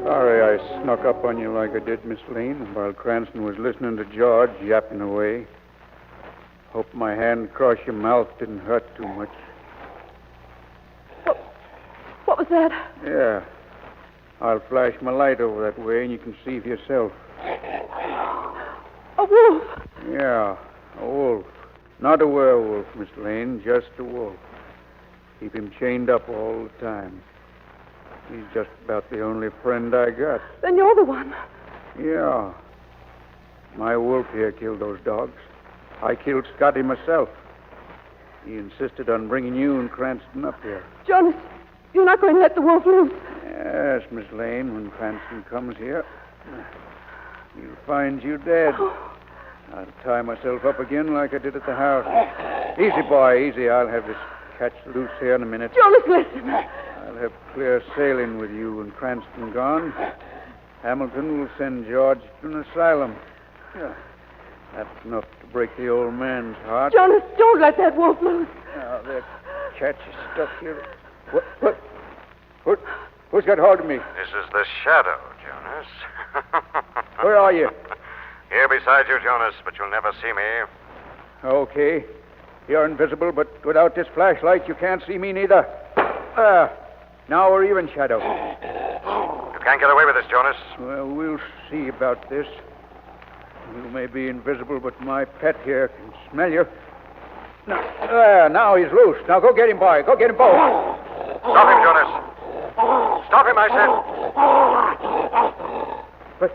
Sorry I snuck up on you like I did, Miss Lane, while Cranston was listening to George yapping away. Hope my hand across your mouth didn't hurt too much. What was that? Yeah. I'll flash my light over that way and you can see for yourself. A wolf. Yeah, a wolf. Not a werewolf, Miss Lane, just a wolf. Keep him chained up all the time. He's just about the only friend I got. Then you're the one. Yeah. My wolf here killed those dogs. I killed Scotty myself. He insisted on bringing you and Cranston up here. Jonas, you're not going to let the wolf loose. Yes, Miss Lane, when Cranston comes here, he'll find you dead. I'll tie myself up again like I did at the house. Easy, boy, easy. I'll have this catch loose here in a minute. Jonas, listen. I'll have clear sailing with you and Cranston gone. Hamilton will send George to an asylum. Yeah, that's enough to break the old man's heart. Jonas, don't let that wolf loose. Now, that catch is stuck here. Who's got hold of me? This is the Shadow, Jonas. Where are you? Here beside you, Jonas, but you'll never see me. Okay. You're invisible, but without this flashlight, you can't see me neither. Now we're even, Shadow. You can't get away with this, Jonas. Well, we'll see about this. You may be invisible, but my pet here can smell you. Now he's loose. Now go get him, boy. Go get him both. Stop him, Jonas. Stop him, I said. But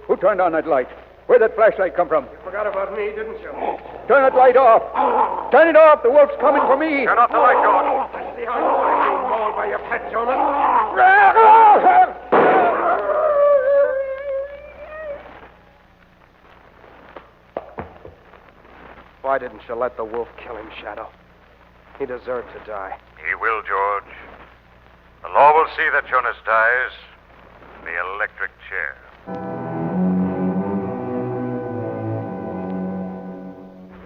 who turned on that light? Where'd that flashlight come from? You forgot about me, didn't you? Turn that light off. Turn it off. The wolf's coming for me. Turn off the light, George. I see how you like being mauled by your pet, Jonas. Why didn't you let the wolf kill him, Shadow? He deserved to die. He will, George. The law will see that Jonas dies in the electric chair.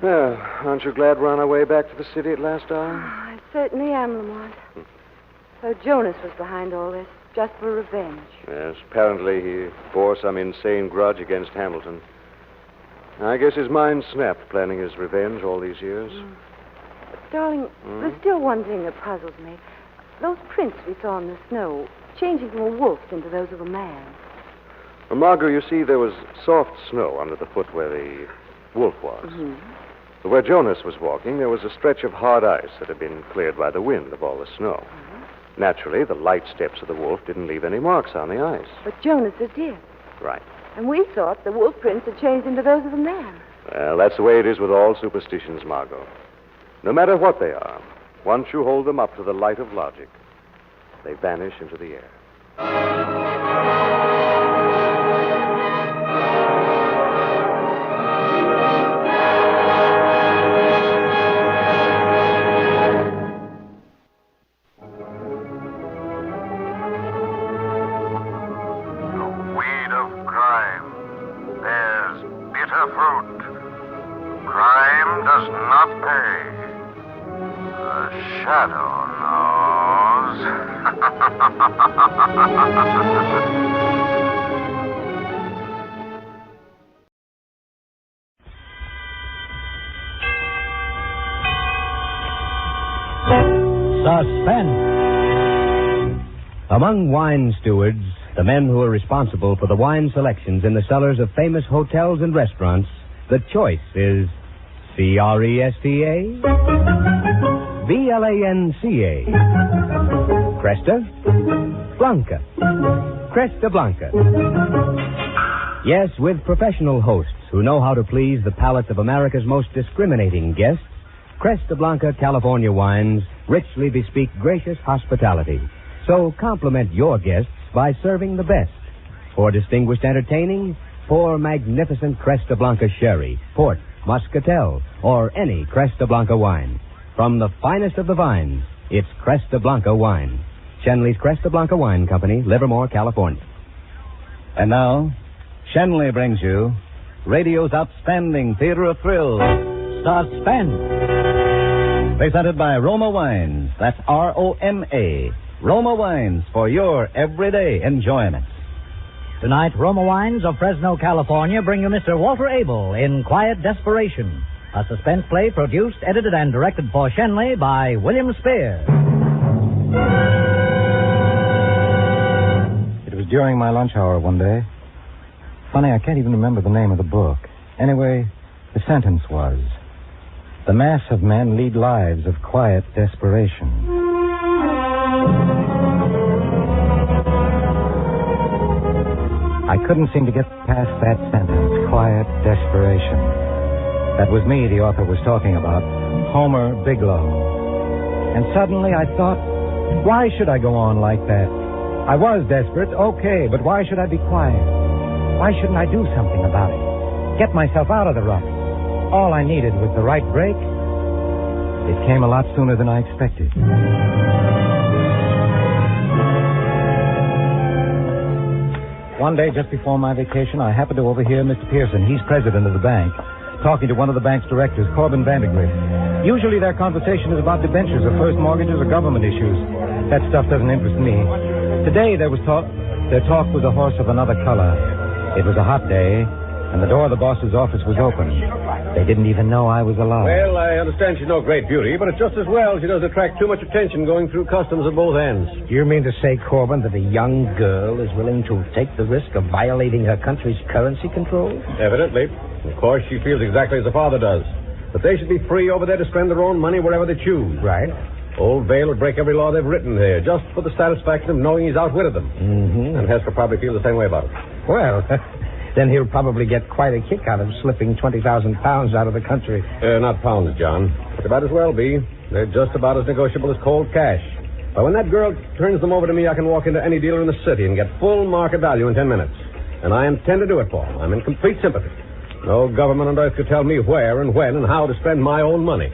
Well, aren't you glad we're on our way back to the city at last hour? I certainly am, Lamont. So Jonas was behind all this, just for revenge. Yes, apparently he bore some insane grudge against Hamilton. I guess his mind snapped planning his revenge all these years. But, darling, there's still one thing that puzzles me. Those prints we saw in the snow, changing from a wolf into those of a man. Well, Margot, you see, there was soft snow under the foot where the wolf was. Mm-hmm. But where Jonas was walking, there was a stretch of hard ice that had been cleared by the wind of all the snow. Mm-hmm. Naturally, the light steps of the wolf didn't leave any marks on the ice. But Jonas's did. Right. And we thought the wolf prints had changed into those of a man. Well, that's the way it is with all superstitions, Margot. No matter what they are, once you hold them up to the light of logic, they vanish into the air. Shadow knows. Suspense. Among wine stewards, the men who are responsible for the wine selections in the cellars of famous hotels and restaurants, the choice is Cresta, Blanca, Cresta Blanca. Cresta Blanca. Yes, with professional hosts who know how to please the palates of America's most discriminating guests, Cresta Blanca California wines richly bespeak gracious hospitality. So compliment your guests by serving the best. For distinguished entertaining, pour magnificent Cresta Blanca sherry, port, muscatel, or any Cresta Blanca wine. From the finest of the vines, it's Cresta Blanca wine. Shenley's Cresta Blanca Wine Company, Livermore, California. And now, Shenley brings you radio's outstanding theater of thrills, Suspense. Presented by Roma Wines. That's R-O-M-A. Roma Wines for your everyday enjoyment. Tonight, Roma Wines of Fresno, California bring you Mr. Walter Abel in Quiet Desperation, a suspense play produced, edited, and directed for Shenley by William Spear. It was during my lunch hour one day. Funny, I can't even remember the name of the book. Anyway, the sentence was, "The mass of men lead lives of quiet desperation." I couldn't seem to get past that sentence, quiet desperation. That was me the author was talking about, Homer Bigelow. And suddenly I thought, why should I go on like that? I was desperate, okay, but why should I be quiet? Why shouldn't I do something about it? Get myself out of the rut. All I needed was the right break. It came a lot sooner than I expected. One day, just before my vacation, I happened to overhear Mr. Pearson, he's president of the bank, talking to one of the bank's directors, Corbin Vandergrift. Usually their conversation is about debentures or first mortgages or government issues. That stuff doesn't interest me. Today, their talk was a horse of another color. It was a hot day, and the door of the boss's office was open. They didn't even know I was alive. Well, I understand she's no great beauty, but it's just as well she doesn't attract too much attention going through customs at both ends. You mean to say, Corbin, that a young girl is willing to take the risk of violating her country's currency controls? Evidently. Of course, she feels exactly as her father does. That they should be free over there to spend their own money wherever they choose. Right. Old Vale would break every law they've written there just for the satisfaction of knowing he's outwitted them. Mm-hmm. And Hester probably feels the same way about it. Well, Then he'll probably get quite a kick out of slipping 20,000 pounds out of the country. Not pounds, John. They might as well be. They're just about as negotiable as cold cash. But when that girl turns them over to me, I can walk into any dealer in the city and get full market value in 10 minutes. And I intend to do it, Paul. I'm in complete sympathy. No government on earth could tell me where and when and how to spend my own money.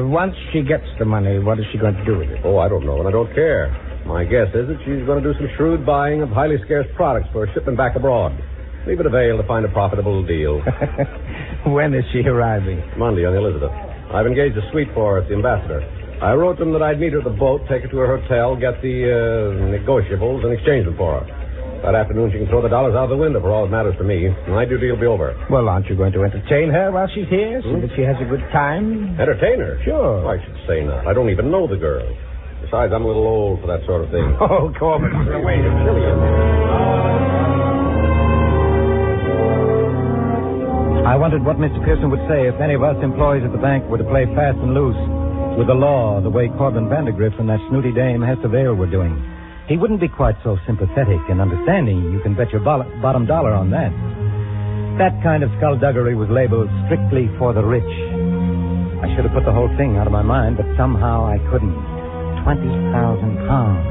Once she gets the money, what is she going to do with it? Oh, I don't know, and I don't care. My guess is that she's going to do some shrewd buying of highly scarce products for shipment back abroad. Leave it a veil to find a profitable deal. When is she arriving? Monday on the Elizabeth. I've engaged a suite for her at the Ambassador. I wrote them that I'd meet her at the boat, take her to her hotel, get the negotiables, and exchange them for her. That afternoon, she can throw the dollars out the window for all that matters to me. My duty will be over. Well, aren't you going to entertain her while she's here so that she has a good time? Entertain her? Sure. I should say not. I don't even know the girl. Besides, I'm a little old for that sort of thing. Oh, Corbin, wait a minute. I wondered what Mr. Pearson would say if any of us employees at the bank were to play fast and loose with the law the way Corbin Vandergrift and that snooty dame Hester Vale were doing. He wouldn't be quite so sympathetic and understanding. You can bet your bottom dollar on that. That kind of skullduggery was labeled strictly for the rich. I should have put the whole thing out of my mind, but somehow I couldn't. 20,000 pounds.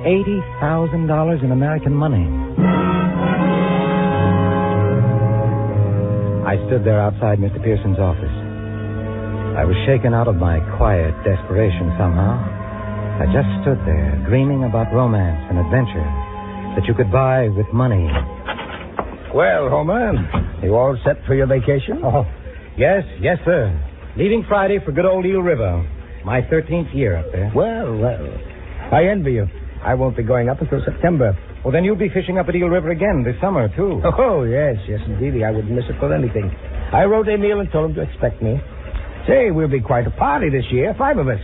$80,000 in American money. I stood there outside Mr. Pearson's office. I was shaken out of my quiet desperation somehow. I just stood there, dreaming about romance and adventure that you could buy with money. Well, Homer, you all set for your vacation? Oh, yes, sir. Leaving Friday for good old Eel River. My 13th year up there. Well. I envy you. I won't be going up until September. Well, then you'll be fishing up at Eel River again this summer, too. Oh, yes, indeed. I wouldn't miss it for anything. I wrote Emil and told him to expect me. Say, we'll be quite a party this year, 5 of us.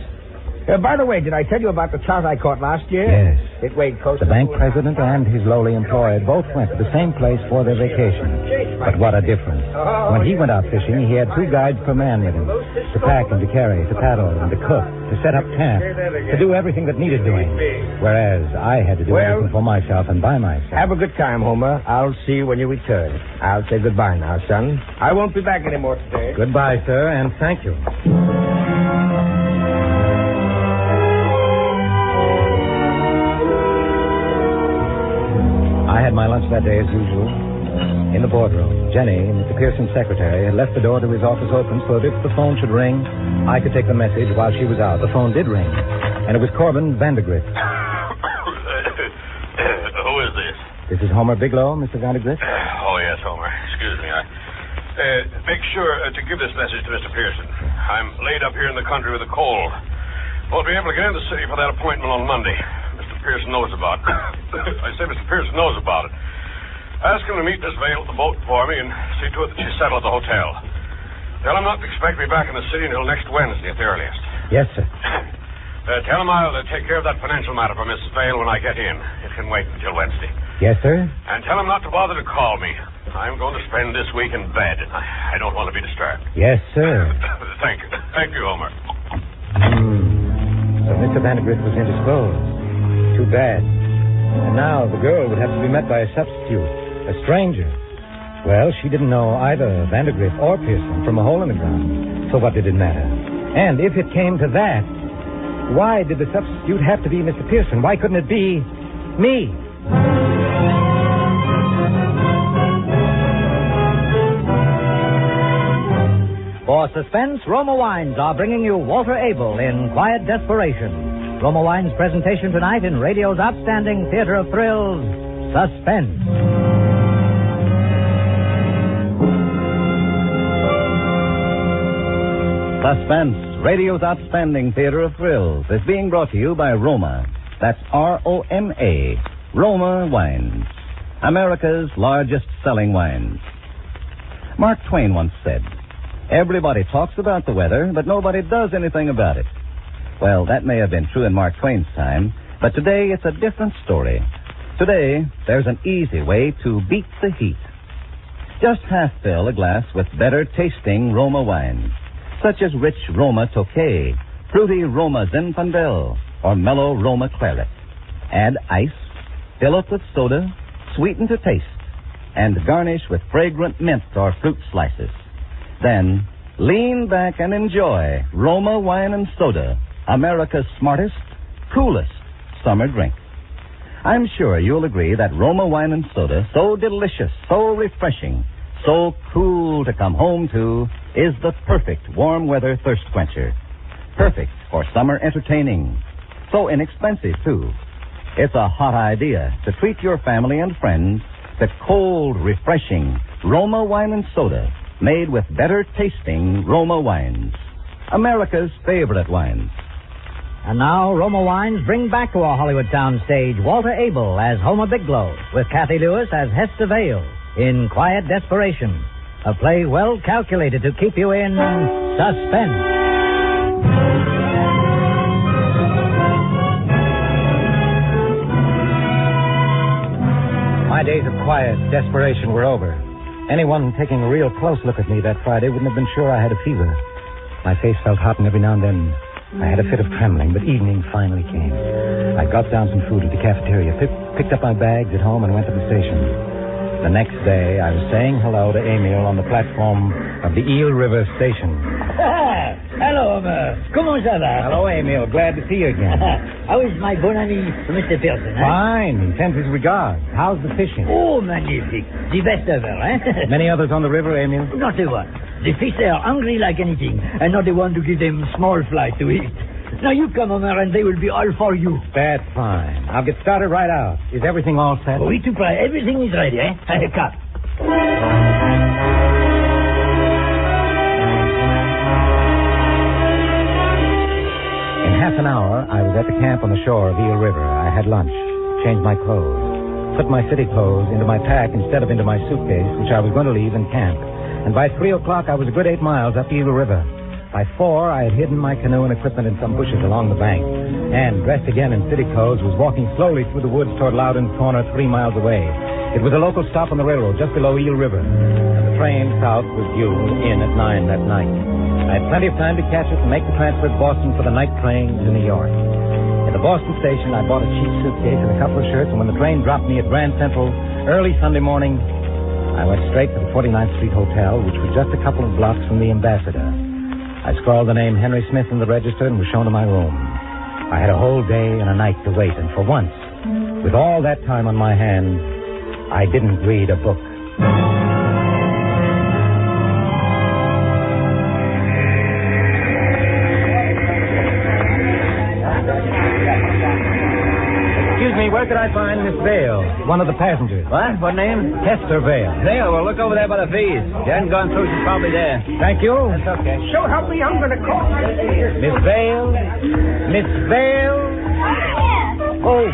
By the way, did I tell you about the trout I caught last year? Yes. It weighed close The bank president and his lowly employee both went to the same place for their vacation. But what a difference. When he went out fishing, he had 2 guides per man with him. To pack and to carry, to paddle and to cook, to set up camp, to do everything that needed doing. Whereas I had to do everything for myself and by myself. Have a good time, Homer. I'll see you when you return. I'll say goodbye now, son. I won't be back anymore today. Goodbye, sir, and thank you. I had my lunch that day as usual. In the boardroom, Jenny, Mr. Pearson's secretary, had left the door to his office open so that if the phone should ring, I could take the message while she was out. The phone did ring, and it was Corbin Vandergrift. Who is this? This is Homer Bigelow, Mr. Vandergrift. Oh, yes, Homer. Excuse me. Make sure to give this message to Mr. Pearson. I'm laid up here in the country with a cold. Won't be able to get into the city for that appointment on Monday. Mr. Pearson knows about it. I say Mr. Pearson knows about it. Ask him to meet Miss Vale at the boat for me and see to it that she's settled at the hotel. Tell him not to expect me back in the city until next Wednesday at the earliest. Yes, sir. Tell him I'll take care of that financial matter for Mrs. Vale when I get in. It can wait until Wednesday. Yes, sir. And tell him not to bother to call me. I'm going to spend this week in bed. I don't want to be disturbed. Yes, sir. Thank you. Thank you, Homer. So Mr. Vandergrift was indisposed. Too bad. And now the girl would have to be met by a substitute, a stranger. Well, she didn't know either Vandergrift or Pearson from a hole in the ground. So what did it matter? And if it came to that, why did the substitute have to be Mr. Pearson? Why couldn't it be me? For suspense, Roma Wines are bringing you Walter Abel in Quiet Desperation. Roma Wines' presentation tonight in radio's outstanding theater of thrills, Suspense. Suspense, radio's outstanding theater of thrills, is being brought to you by Roma. That's R-O-M-A, Roma Wines, America's largest selling wines. Mark Twain once said, "Everybody talks about the weather, but nobody does anything about it." Well, that may have been true in Mark Twain's time, but today it's a different story. Today, there's an easy way to beat the heat. Just half fill a glass with better tasting Roma wines, such as rich Roma Tokay, fruity Roma Zinfandel, or mellow Roma Claret. Add ice, fill up with soda, sweeten to taste. and garnish with fragrant mint or fruit slices. Then, lean back and enjoy Roma Wine and Soda, America's smartest, coolest summer drink. I'm sure you'll agree that Roma Wine and Soda, so delicious, so refreshing, so cool to come home to, is the perfect warm weather thirst quencher. Perfect for summer entertaining. So inexpensive, too. It's a hot idea to treat your family and friends to cold, refreshing Roma Wine and Soda made with better tasting Roma wines. America's favorite wines. And now, Roma Wines bring back to our Hollywood town stage Walter Abel as Homer Biglow, with Kathy Lewis as Hester Vale in Quiet Desperation, a play well calculated to keep you in suspense. My days of quiet desperation were over. Anyone taking a real close look at me that Friday wouldn't have been sure I had a fever. My face felt hot, and every now and then I had a fit of trembling, but evening finally came. I got down some food at the cafeteria, picked up my bags at home, and went to the station. The next day, I was saying hello to Emil on the platform of the Eel River station. Hello, Homer. Comment ça va? Hello, Emil. Glad to see you again. How is my bon ami, Mr. Pearson? Fine. He sends his regards. How's the fishing? Oh, magnifique. The best ever, eh? Many others on the river, Emil? Not a one. The fish are hungry like anything, and not the one to give them small fry to eat. Now you come, Homer, and they will be all for you. That's fine. I'll get started right out. Is everything all set? Oui, tout prêt. Everything is ready, eh? Cut. In half an hour, I was at the camp on the shore of Eel River. I had lunch, changed my clothes, put my city clothes into my pack instead of into my suitcase, which I was going to leave in camp. And by 3 o'clock, I was a good 8 miles up Eel River. By 4, I had hidden my canoe and equipment in some bushes along the bank, and, dressed again in city clothes, was walking slowly through the woods toward Loudon's Corner 3 miles away. It was a local stop on the railroad just below Eel River, and the train south was due in at 9 that night. I had plenty of time to catch it and make the transfer to Boston for the night train to New York. At the Boston station, I bought a cheap suitcase and a couple of shirts, and when the train dropped me at Grand Central early Sunday morning, I went straight to the 49th Street Hotel, which was just a couple of blocks from the Ambassador. I scrawled the name Henry Smith in the register and was shown to my room. I had a whole day and a night to wait, and for once, with all that time on my hands, I didn't read a book. Excuse me, where could I find Miss Vale, one of the passengers? What? What name? Hester Vale. Vale? Well, look over there by the fees. She hasn't gone through. She's probably there. Thank you. That's okay. So help me, I'm going to call. Miss Vale? Miss Vale? Oh,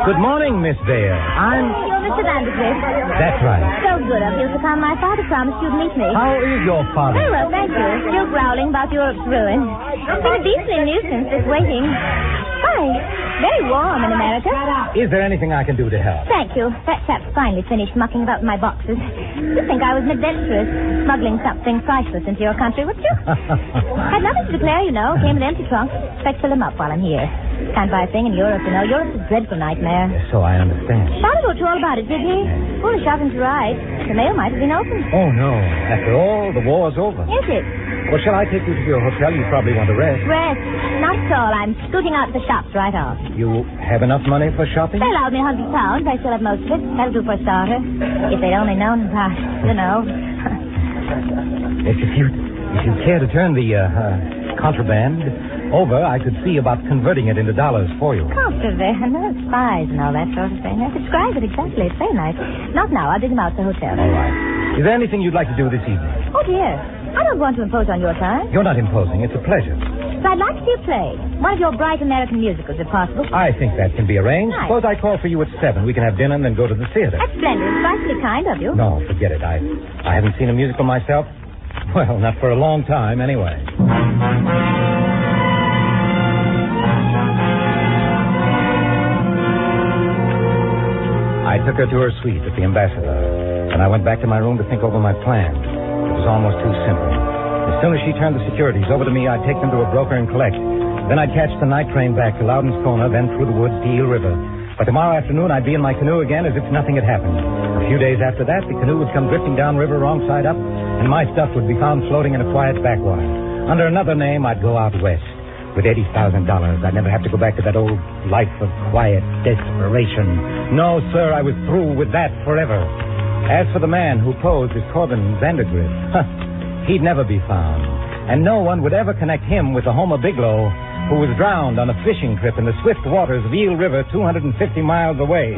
good morning, Miss Vale. You're Mr. Vandergrift. That's right. So good of you to come. My father promised you'd meet me. How is your father? Very well, thank you. Still growling about Europe's ruin. It's been a beastly nuisance, this waiting. Hi. Very warm in America. Is there anything I can do to help? Thank you. That chap's finally finished mucking about in my boxes. You'd think I was an adventuress, smuggling something priceless into your country, wouldn't you? Had nothing to declare, you know. Came with an empty trunk. Expect to fill them up while I'm here. Can't buy a thing in Europe, you know. Europe's a dreadful nightmare. So I understand. Father told you all about it, did he? Foolish of him to write. The mail might have been opened. Oh, no. After all, the war's over. Is it? Well, shall I take you to your hotel? You probably want to rest. Rest? Not at all. I'm scooting out to the shops right off. You have enough money for shopping? They allowed me £100. I still have most of it. That'll do for a starter. If they'd only known, you know. If you care to turn the contraband over, I could see about converting it into dollars for you. Contraband? Spies and all that sort of thing. Describe it exactly. It's very nice. Not now. I'll dig them out at the hotel. All right. Is there anything you'd like to do this evening? Oh, dear. I don't want to impose on your time. You're not imposing. It's a pleasure. But I'd like to see a play. One of your bright American musicals, if possible. I think that can be arranged. Nice. Suppose I call for you at 7. We can have dinner and then go to the theater. That's splendid. It's frightfully kind of you. No, forget it. I haven't seen a musical myself. Well, not for a long time, anyway. I took her to her suite at the Ambassador, and I went back to my room to think over my plan. It was almost too simple. As soon as she turned the securities over to me, I'd take them to a broker and collect. Then I'd catch the night train back to Loudon's Corner, then through the woods to Eel River. By tomorrow afternoon, I'd be in my canoe again as if nothing had happened. A few days after that, the canoe would come drifting downriver wrong side up, and my stuff would be found floating in a quiet backwater. Under another name, I'd go out west. With $80,000, I'd never have to go back to that old life of quiet desperation. No, sir, I was through with that forever. As for the man who posed as Corbin Vandergrift, he'd never be found. And no one would ever connect him with the Homer Bigelow, who was drowned on a fishing trip in the swift waters of Eel River 250 miles away.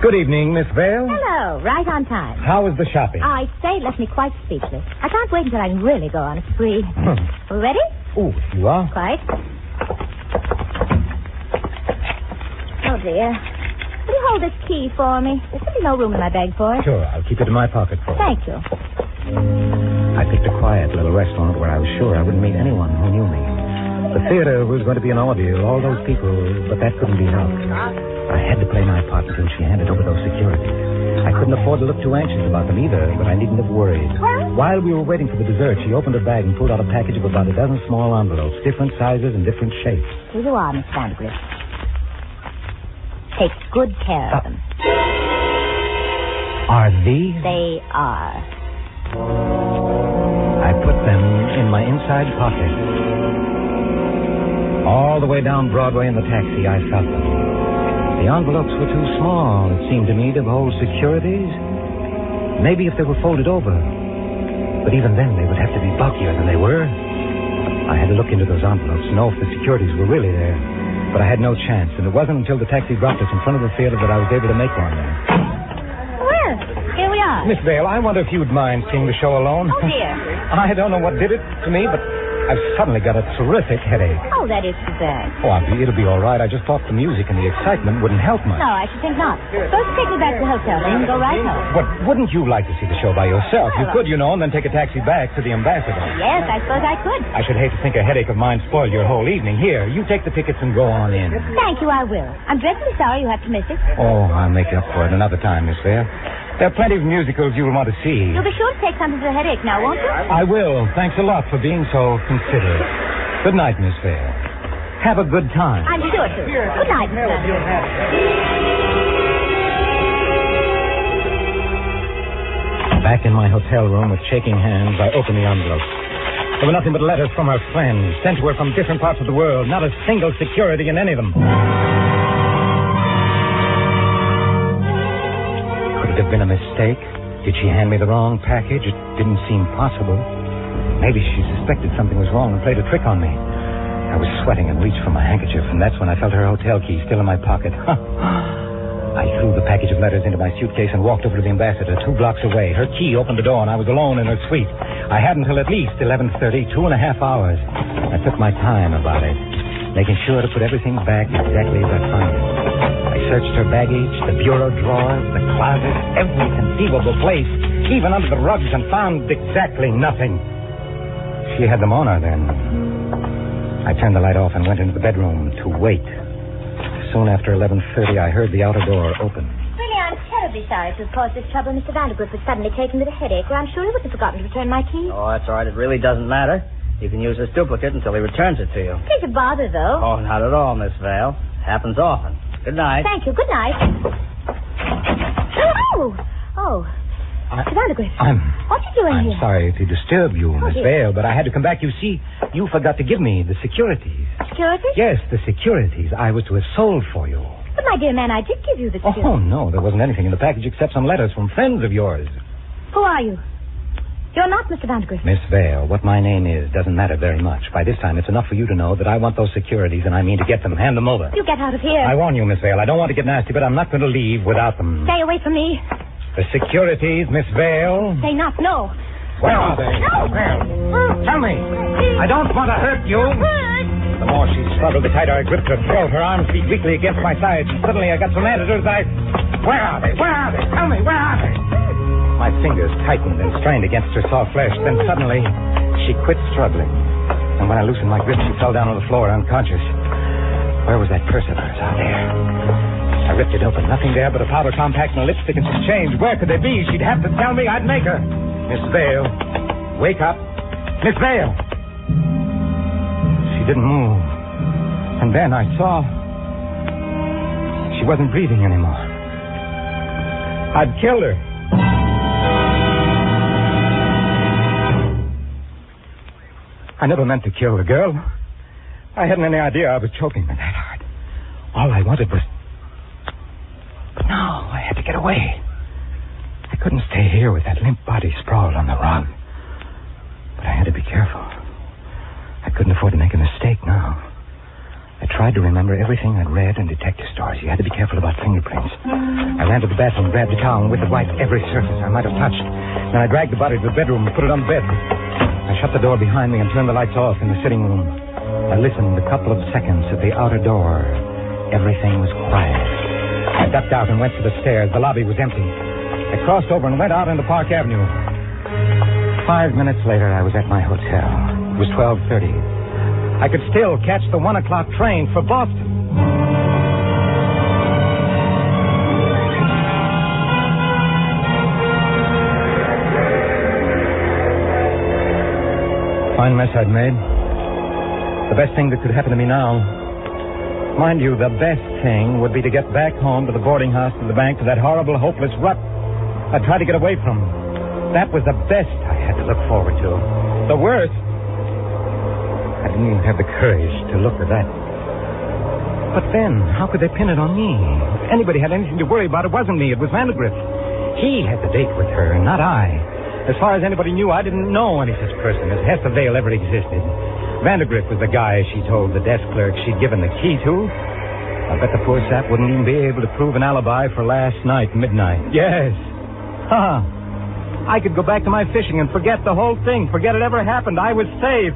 Good evening, Miss Vale. Hello, right on time. How was the shopping? I say it left me quite speechless. I can't wait until I can really go on a spree. We ready? Oh, you are? Quite. Oh, dear. Will you hold this key for me? There's simply no room in my bag for it. Sure, I'll keep it in my pocket for you. Thank you. I picked a quiet little restaurant where I was sure I wouldn't meet anyone who knew me. The theater was going to be an ordeal, all those people, but that couldn't be helped. I had to play my part until she handed over those securities. I couldn't afford to look too anxious about them either, but I needn't have worried. While we were waiting for the dessert, she opened her bag and pulled out a package of about a dozen small envelopes, different sizes and different shapes. Here you are, Miss Vandergrift. Take good care of them. Are these? They are. I put them in my inside pocket. All the way down Broadway in the taxi, I felt them. The envelopes were too small, it seemed to me, to hold securities. Maybe if they were folded over. But even then, they would have to be bulkier than they were. I had to look into those envelopes to know if the securities were really there. But I had no chance, and it wasn't until the taxi dropped us in front of the theater that I was able to make one there. Well, here we are. Miss Vale, I wonder if you'd mind seeing the show alone. Oh, dear. I don't know what did it to me, but I've suddenly got a terrific headache. Oh, that is too bad. Oh, it'll be all right. I just thought the music and the excitement wouldn't help much. No, I should think not. Suppose you take me back to the hotel, then you can go right home. But wouldn't you like to see the show by yourself? You could, and then take a taxi back to the Ambassador. Yes, I suppose I could. I should hate to think a headache of mine spoiled your whole evening. Here, you take the tickets and go on in. Thank you, I will. I'm dreadfully sorry you have to miss it. Oh, I'll make up for it another time, Miss Vale. There are plenty of musicals you'll want to see. You'll be sure to take something for the headache now, won't you? I will. Thanks a lot for being so considerate. Good night, Miss Vale. Have a good time. I'm sure to. Good night, Mr. Back in my hotel room with shaking hands, I opened the envelope. There were nothing but letters from her friends, sent to her from different parts of the world. Not a single security in any of them. Could it have been a mistake? Did she hand me the wrong package? It didn't seem possible. Maybe she suspected something was wrong and played a trick on me. I was sweating and reached for my handkerchief, and that's when I felt her hotel key still in my pocket. I threw the package of letters into my suitcase and walked over to the Ambassador 2 blocks away. Her key opened the door, and I was alone in her suite. I had until at least 11:30, 2.5 hours. I took my time about it, making sure to put everything back exactly as I found it. I searched her baggage, the bureau drawers, the closet, every conceivable place, even under the rugs, and found exactly nothing. She had them on her then. I turned the light off and went into the bedroom to wait. Soon after 11:30, I heard the outer door open. Really, I'm terribly sorry to have caused this trouble, Mr. Vandergrift, for suddenly taking with a headache, or I'm sure he would have forgotten to return my key. Oh, that's all right. It really doesn't matter. You can use this duplicate until he returns it to you. It's a bother, though. Oh, not at all, Miss Vale. Happens often. Good night. Thank you. Good night. Oh. Mr. Vandergrift. What are you doing here? I'm sorry to disturb you, Miss dear. Vale, but I had to come back. You see, you forgot to give me the securities. Securities? Yes, the securities I was to have sold for you. But, my dear man, I did give you the securities. Oh, no, there wasn't anything in the package except some letters from friends of yours. Who are you? You're not Mr. Vandergrift. Miss Vale, what my name is doesn't matter very much. By this time, it's enough for you to know that I want those securities, and I mean to get them. Hand them over. You get out of here. I warn you, Miss Vale, I don't want to get nasty, but I'm not going to leave without them. Stay away from me. The securities, Miss Vale. Say not, no. Where are they? No. Well, tell me. I don't want to hurt you. The more she struggled, the tighter I gripped her throat. Her arms beat weakly against my sides. Suddenly, I got so mad at her that Where are they? Where are they? Tell me, where are they? My fingers tightened and strained against her soft flesh. Then suddenly, she quit struggling. And when I loosened my grip, she fell down on the floor, unconscious. Where was that purse of hers? Out there. I ripped it open. Nothing there but a powder compact and a lipstick and some change. Where could they be? She'd have to tell me. I'd make her. Miss Vale. Wake up. Miss Vale. She didn't move. And then I saw she wasn't breathing anymore. I'd killed her. I never meant to kill the girl. I hadn't any idea I was choking her that hard. All I wanted was... But no, I had to get away. I couldn't stay here with that limp body sprawled on the rug. But I had to be careful. I couldn't afford to make a mistake now. I tried to remember everything I'd read in detective stories. You had to be careful about fingerprints. I ran to the bathroom, grabbed a towel, and with it wiped every surface I might have touched. Then I dragged the body to the bedroom and put it on the bed. I shut the door behind me and turned the lights off in the sitting room. I listened a couple of seconds at the outer door. Everything was quiet. I ducked out and went to the stairs. The lobby was empty. I crossed over and went out into Park Avenue. 5 minutes later, I was at my hotel. It was 12:30. I could still catch the 1 o'clock train for Boston. Fine mess I'd made. The best thing that could happen to me now. Mind you, the best thing would be to get back home to the boarding house, to the bank, to that horrible, hopeless rut I'd tried to get away from. That was the best I had to look forward to. The worst, I didn't even have the courage to look at that. But then, how could they pin it on me? If anybody had anything to worry about, it wasn't me. It was Vandergrift. He had the date with her, not I. As far as anybody knew, I didn't know any such person as Hester Vale ever existed. Vandergrift was the guy she told the desk clerk she'd given the key to. I bet the poor sap wouldn't even be able to prove an alibi for last night, midnight. Yes. I could go back to my fishing and forget the whole thing. Forget it ever happened. I was saved.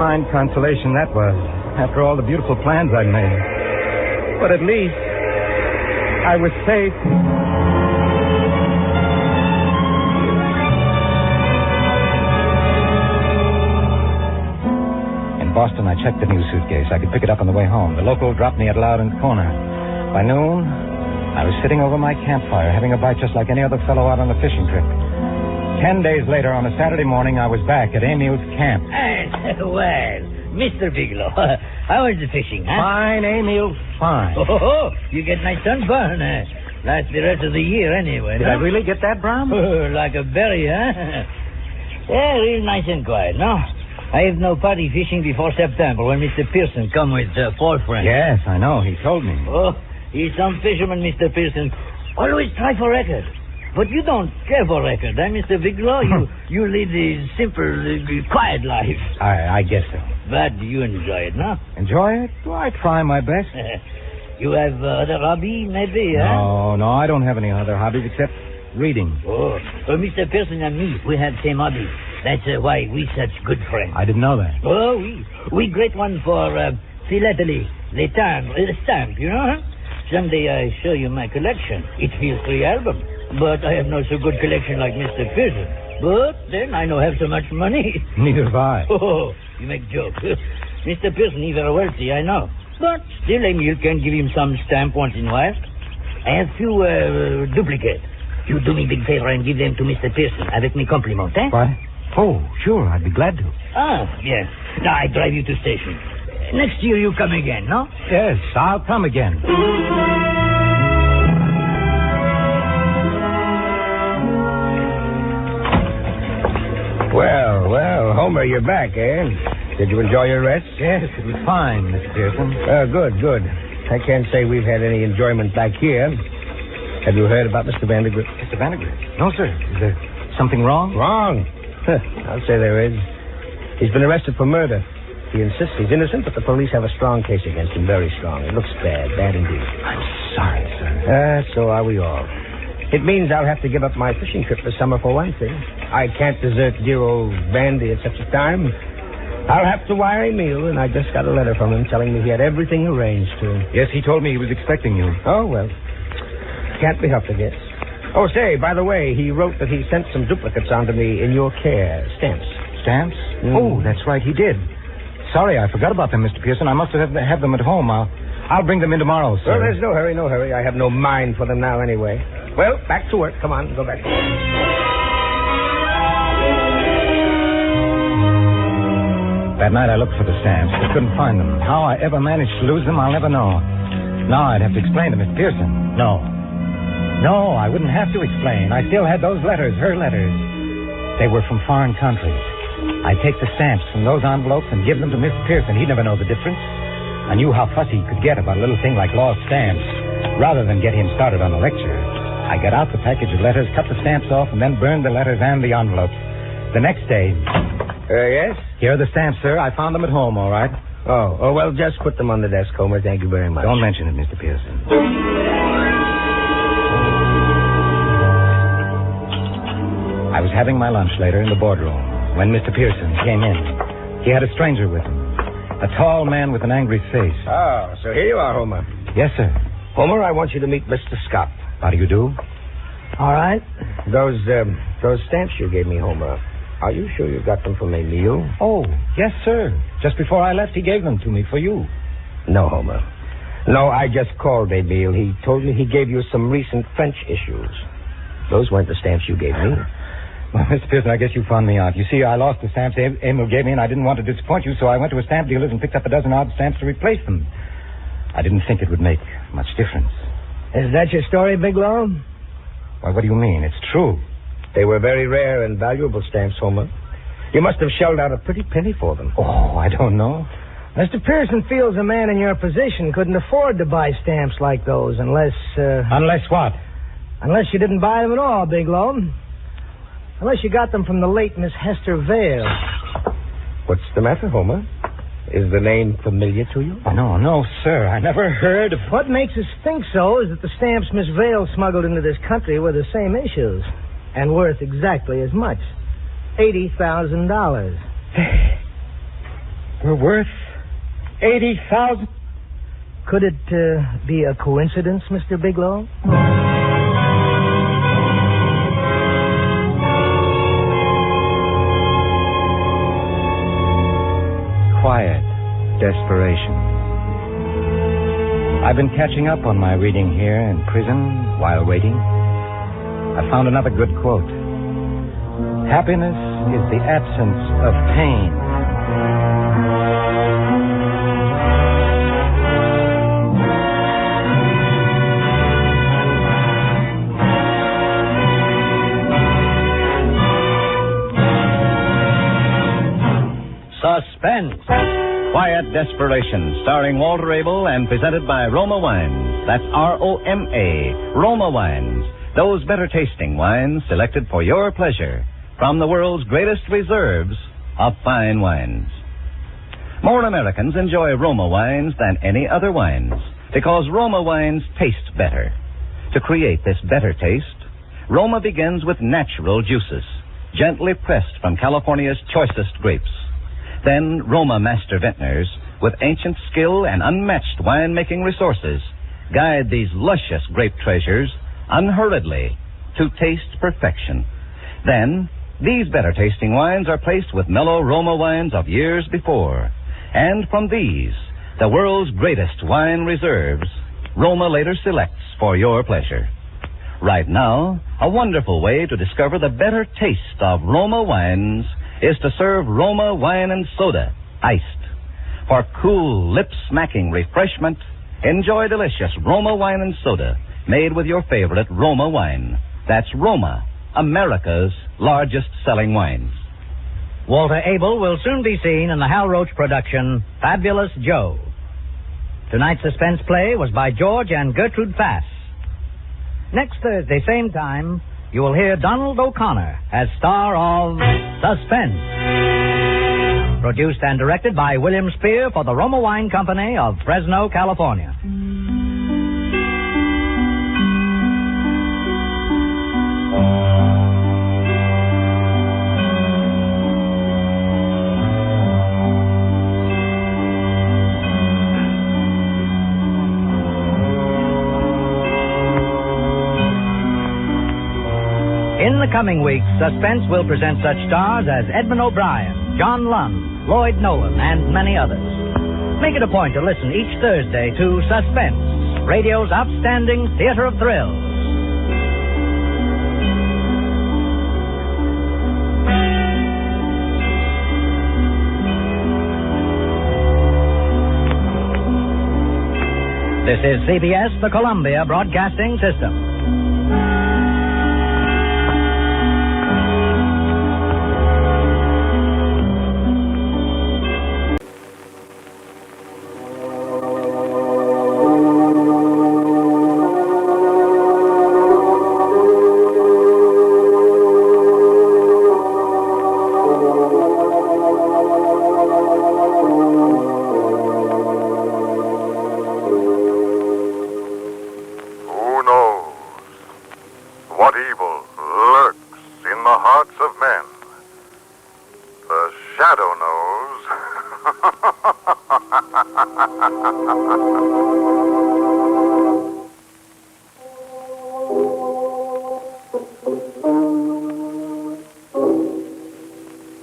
Fine consolation that was, after all the beautiful plans I'd made. But at least I was safe. In Boston, I checked the new suitcase. I could pick it up on the way home. The local dropped me at Loudon's Corner. By noon, I was sitting over my campfire, having a bite just like any other fellow out on a fishing trip. 10 days later, on a Saturday morning, I was back at Emil's camp. Well, Mr. Bigelow, how is the fishing, huh? Fine, Emil, fine. Oh, you get nice sunburn. Lasts the rest of the year anyway. Did I really get that, Brom? Like a berry, huh? Yeah, real nice and quiet, no? I have no party fishing before September when Mr. Pearson come with 4 friends. Yes, I know. He told me. Oh, he's some fisherman, Mr. Pearson. Always try for record. But you don't care for record, eh, Mr. Bigelow? You lead a simple, quiet life. I guess so. But you enjoy it, no? Enjoy it? Well, I try my best. You have other hobby, maybe, huh? No, I don't have any other hobbies except reading. Oh, Mr. Pearson and me, we have same hobby. That's why we such good friends. I didn't know that. Oh, we great one for philately, the stamp, you know, huh? Someday I show you my collection. It feels 3 albums. But I have no so good collection like Mr. Pearson. But then I no have so much money. Neither have I. Oh, you make joke. Mr. Pearson, he very wealthy, I know. But still, Emil can give him some stamp once in a while. I have few duplicates. You do me big favor and give them to Mr. Pearson avec mes compliments, eh? What? Oh, sure, I'd be glad to. Yes. Now I drive you to station. Next year you come again, no? Yes, I'll come again. Well, Homer, you're back, eh? Did you enjoy your rest? Yes, it was fine, Mr. Pearson. Good. I can't say we've had any enjoyment back here. Have you heard about Mr. Vandergrift? Mr. Vandergrift? No, sir. Is there something wrong? Wrong? I'll say there is. He's been arrested for murder. He insists he's innocent, but the police have a strong case against him. Very strong. It looks bad indeed. I'm sorry, sir. So are we all. It means I'll have to give up my fishing trip this summer for one thing. I can't desert dear old Vandy at such a time. I'll have to wire Emil, and I just got a letter from him telling me he had everything arranged to. Yes, he told me he was expecting you. Oh, well. Can't be helped, I guess. Oh, say, by the way, he wrote that he sent some duplicates on to me in your care. Stamps. Stamps? Oh, that's right, he did. Sorry, I forgot about them, Mr. Pearson. I must have them at home. I'll bring them in tomorrow, sir. Well, there's no hurry. I have no mind for them now anyway. Well, back to work. Come on, go back to work. That night I looked for the stamps, but couldn't find them. How I ever managed to lose them, I'll never know. Now I'd have to explain to Miss Pearson. No, I wouldn't have to explain. I still had those letters, her letters. They were from foreign countries. I'd take the stamps from those envelopes and give them to Miss Pearson. He'd never know the difference. I knew how fussy he could get about a little thing like lost stamps. Rather than get him started on a lecture, I got out the package of letters, cut the stamps off, and then burned the letters and the envelopes. The next day... Yes? Here are the stamps, sir. I found them at home, all right. Oh, well, just put them on the desk, Homer. Thank you very much. Don't mention it, Mr. Pearson. I was having my lunch later in the boardroom when Mr. Pearson came in. He had a stranger with him. A tall man with an angry face. Oh, so here you are, Homer. Yes, sir. Homer, I want you to meet Mr. Scott. How do you do? All right. Those stamps you gave me, Homer, are you sure you got them from Emile? Oh, yes, sir. Just before I left, he gave them to me for you. No, Homer. No, I just called Emile. He told me he gave you some recent French issues. Those weren't the stamps you gave me. Well, Mr. Pearson, I guess you found me out. You see, I lost the stamps Emil gave me, and I didn't want to disappoint you, so I went to a stamp dealer's and picked up a dozen odd stamps to replace them. I didn't think it would make much difference. Is that your story, Bigelow? Why, what do you mean? It's true. They were very rare and valuable stamps, Homer. You must have shelled out a pretty penny for them. Oh, I don't know. Mr. Pearson feels a man in your position couldn't afford to buy stamps like those unless... Unless what? Unless you didn't buy them at all, Bigelow. Unless you got them from the late Miss Hester Vale. What's the matter, Homer? Is the name familiar to you? Oh, no, sir. I never heard of... What makes us think so is that the stamps Miss Vale smuggled into this country were the same issues and worth exactly as much. $80,000. We're worth $80,000? Could it be a coincidence, Mr. Bigelow? Quiet desperation. I've been catching up on my reading here in prison while waiting. I found another good quote. Happiness is the absence of pain. Suspense. Quiet Desperation, starring Walter Abel and presented by Roma Wines. That's R-O-M-A, Roma Wines. Those better tasting wines selected for your pleasure from the world's greatest reserves of fine wines. More Americans enjoy Roma wines than any other wines because Roma wines taste better. To create this better taste, Roma begins with natural juices, gently pressed from California's choicest grapes. Then Roma master vintners, with ancient skill and unmatched wine-making resources, guide these luscious grape treasures unhurriedly to taste perfection. Then, these better-tasting wines are placed with mellow Roma wines of years before. And from these, the world's greatest wine reserves, Roma later selects for your pleasure. Right now, a wonderful way to discover the better taste of Roma wines is to serve Roma wine and soda, iced. For cool, lip-smacking refreshment, enjoy delicious Roma wine and soda made with your favorite Roma wine. That's Roma, America's largest selling wines. Walter Abel will soon be seen in the Hal Roach production, Fabulous Joe. Tonight's suspense play was by George and Gertrude Fass. Next Thursday, same time, you will hear Donald O'Connor as star of Suspense. Produced and directed by William Spear for the Roma Wine Company of Fresno, California. In the coming weeks, Suspense will present such stars as Edmund O'Brien, John Lund, Lloyd Nolan, and many others. Make it a point to listen each Thursday to Suspense, radio's outstanding theater of thrills. This is CBS, the Columbia Broadcasting System.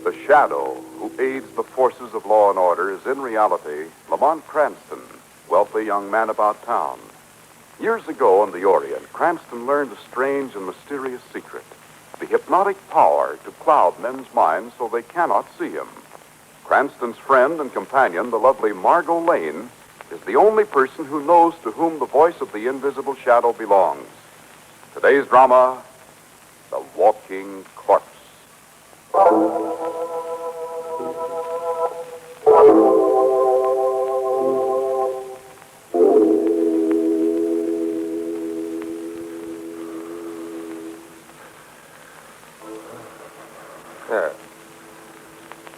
The Shadow, who aids the forces of law and order, is in reality Lamont Cranston, wealthy young man about town. Years ago in the Orient, Cranston learned a strange and mysterious secret, the hypnotic power to cloud men's minds so they cannot see him. Cranston's friend and companion, the lovely Margot Lane, is the only person who knows to whom the voice of the invisible shadow belongs. Today's drama, The Walking Corpse.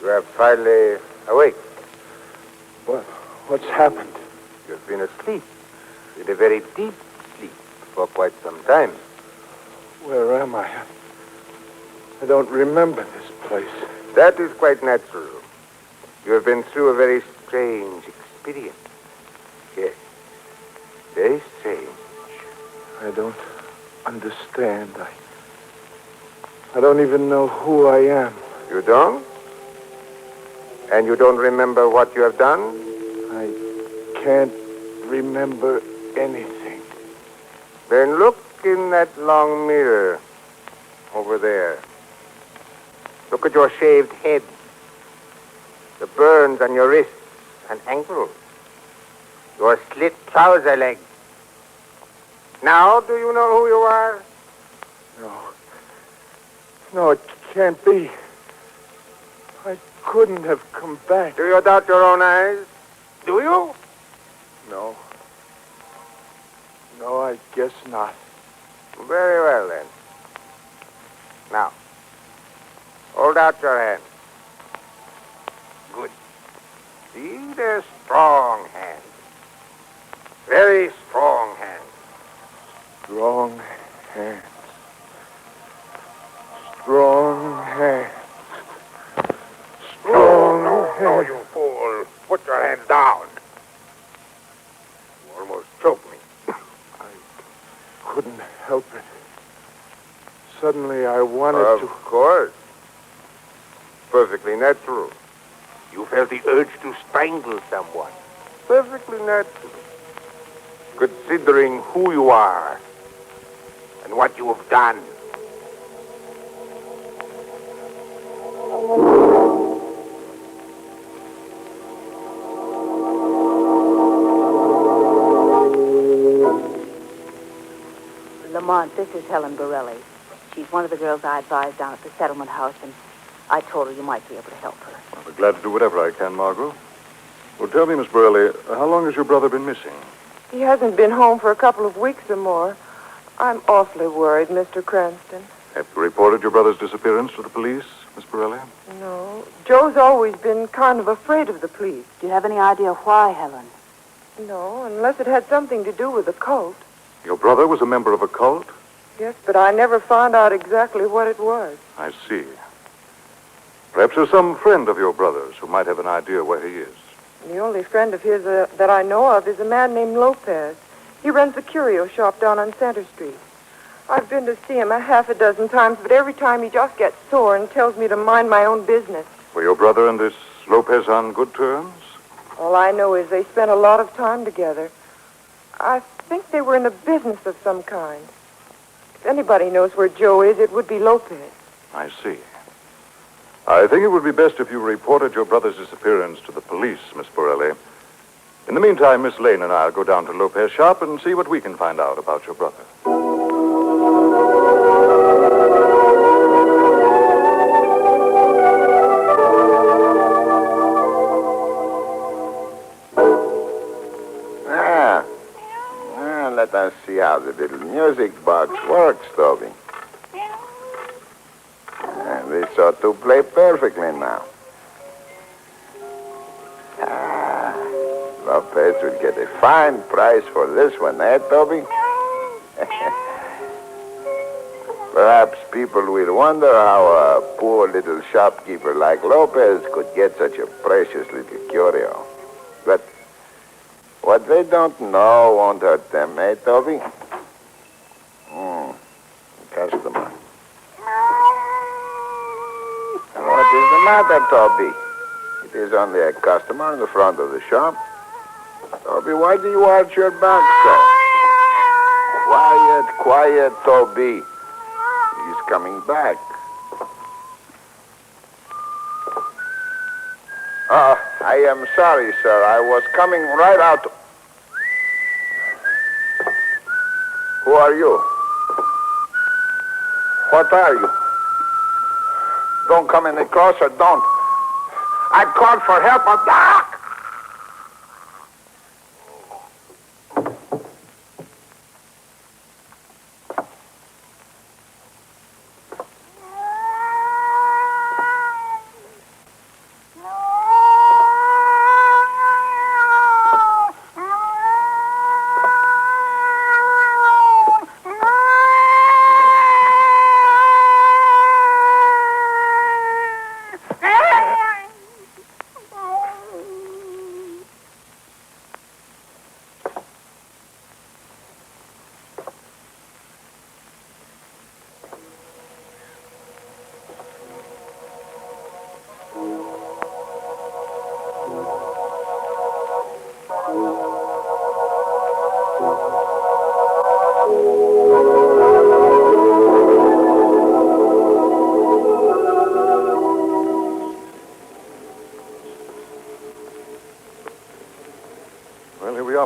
You are finally awake. What's happened? You've been asleep, in a very deep sleep, for quite some time. Where am I? I don't remember this place. That is quite natural. You have been through a very strange experience. Yes, very strange. I don't understand. I don't even know who I am. You don't? And you don't remember what you have done? I can't remember anything. Then look in that long mirror over there. Look at your shaved head, the burns on your wrists and ankles, your slit trouser legs. Now, do you know who you are? No, it can't be. I couldn't have come back. Do you doubt your own eyes? Do you? No, I guess not. Very well, then. Now, hold out your hand. Good. See, they're strong hands. Very strong hands. Strong hands. Strong hands. No, you fool. Put your hands down. You almost choked me. I couldn't help it. Suddenly I wanted to... Of course. Perfectly natural. You felt the urge to strangle someone. Perfectly natural. Considering who you are and what you have done. Lamont, this is Helen Borelli. She's one of the girls I advised down at the settlement house, and I told her you might be able to help her. I'll be glad to do whatever I can, Margot. Well, tell me, Miss Borelli, how long has your brother been missing? He hasn't been home for a couple of weeks or more. I'm awfully worried, Mr. Cranston. Have you reported your brother's disappearance to the police, Miss Borelli? No. Joe's always been kind of afraid of the police. Do you have any idea why, Helen? No, unless it had something to do with the cult. Your brother was a member of a cult? Yes, but I never found out exactly what it was. I see. Perhaps there's some friend of your brother's who might have an idea where he is. The only friend of his that I know of is a man named Lopez. He runs a curio shop down on Center Street. I've been to see him a half a dozen times, but every time he just gets sore and tells me to mind my own business. Were your brother and this Lopez on good terms? All I know is they spent a lot of time together. I think they were in a business of some kind. If anybody knows where Joe is, it would be Lopez. I see. I think it would be best if you reported your brother's disappearance to the police, Miss Borelli. In the meantime, Miss Lane and I'll go down to Lopez's shop and see what we can find out about your brother. Let us see how the little music box works, Toby. And this ought to play perfectly now. Lopez will get a fine price for this one, eh, Toby? Perhaps people will wonder how a poor little shopkeeper like Lopez could get such a precious little curio. But what they don't know won't hurt them, eh, Toby? Customer. What is the matter, Toby? It is only a customer in the front of the shop. Toby, why do you arch your back so? Quiet, quiet, Toby. He's coming back. I am sorry, sir. I was coming right out. Who are you? What are you? Don't come any closer, don't. I called for help.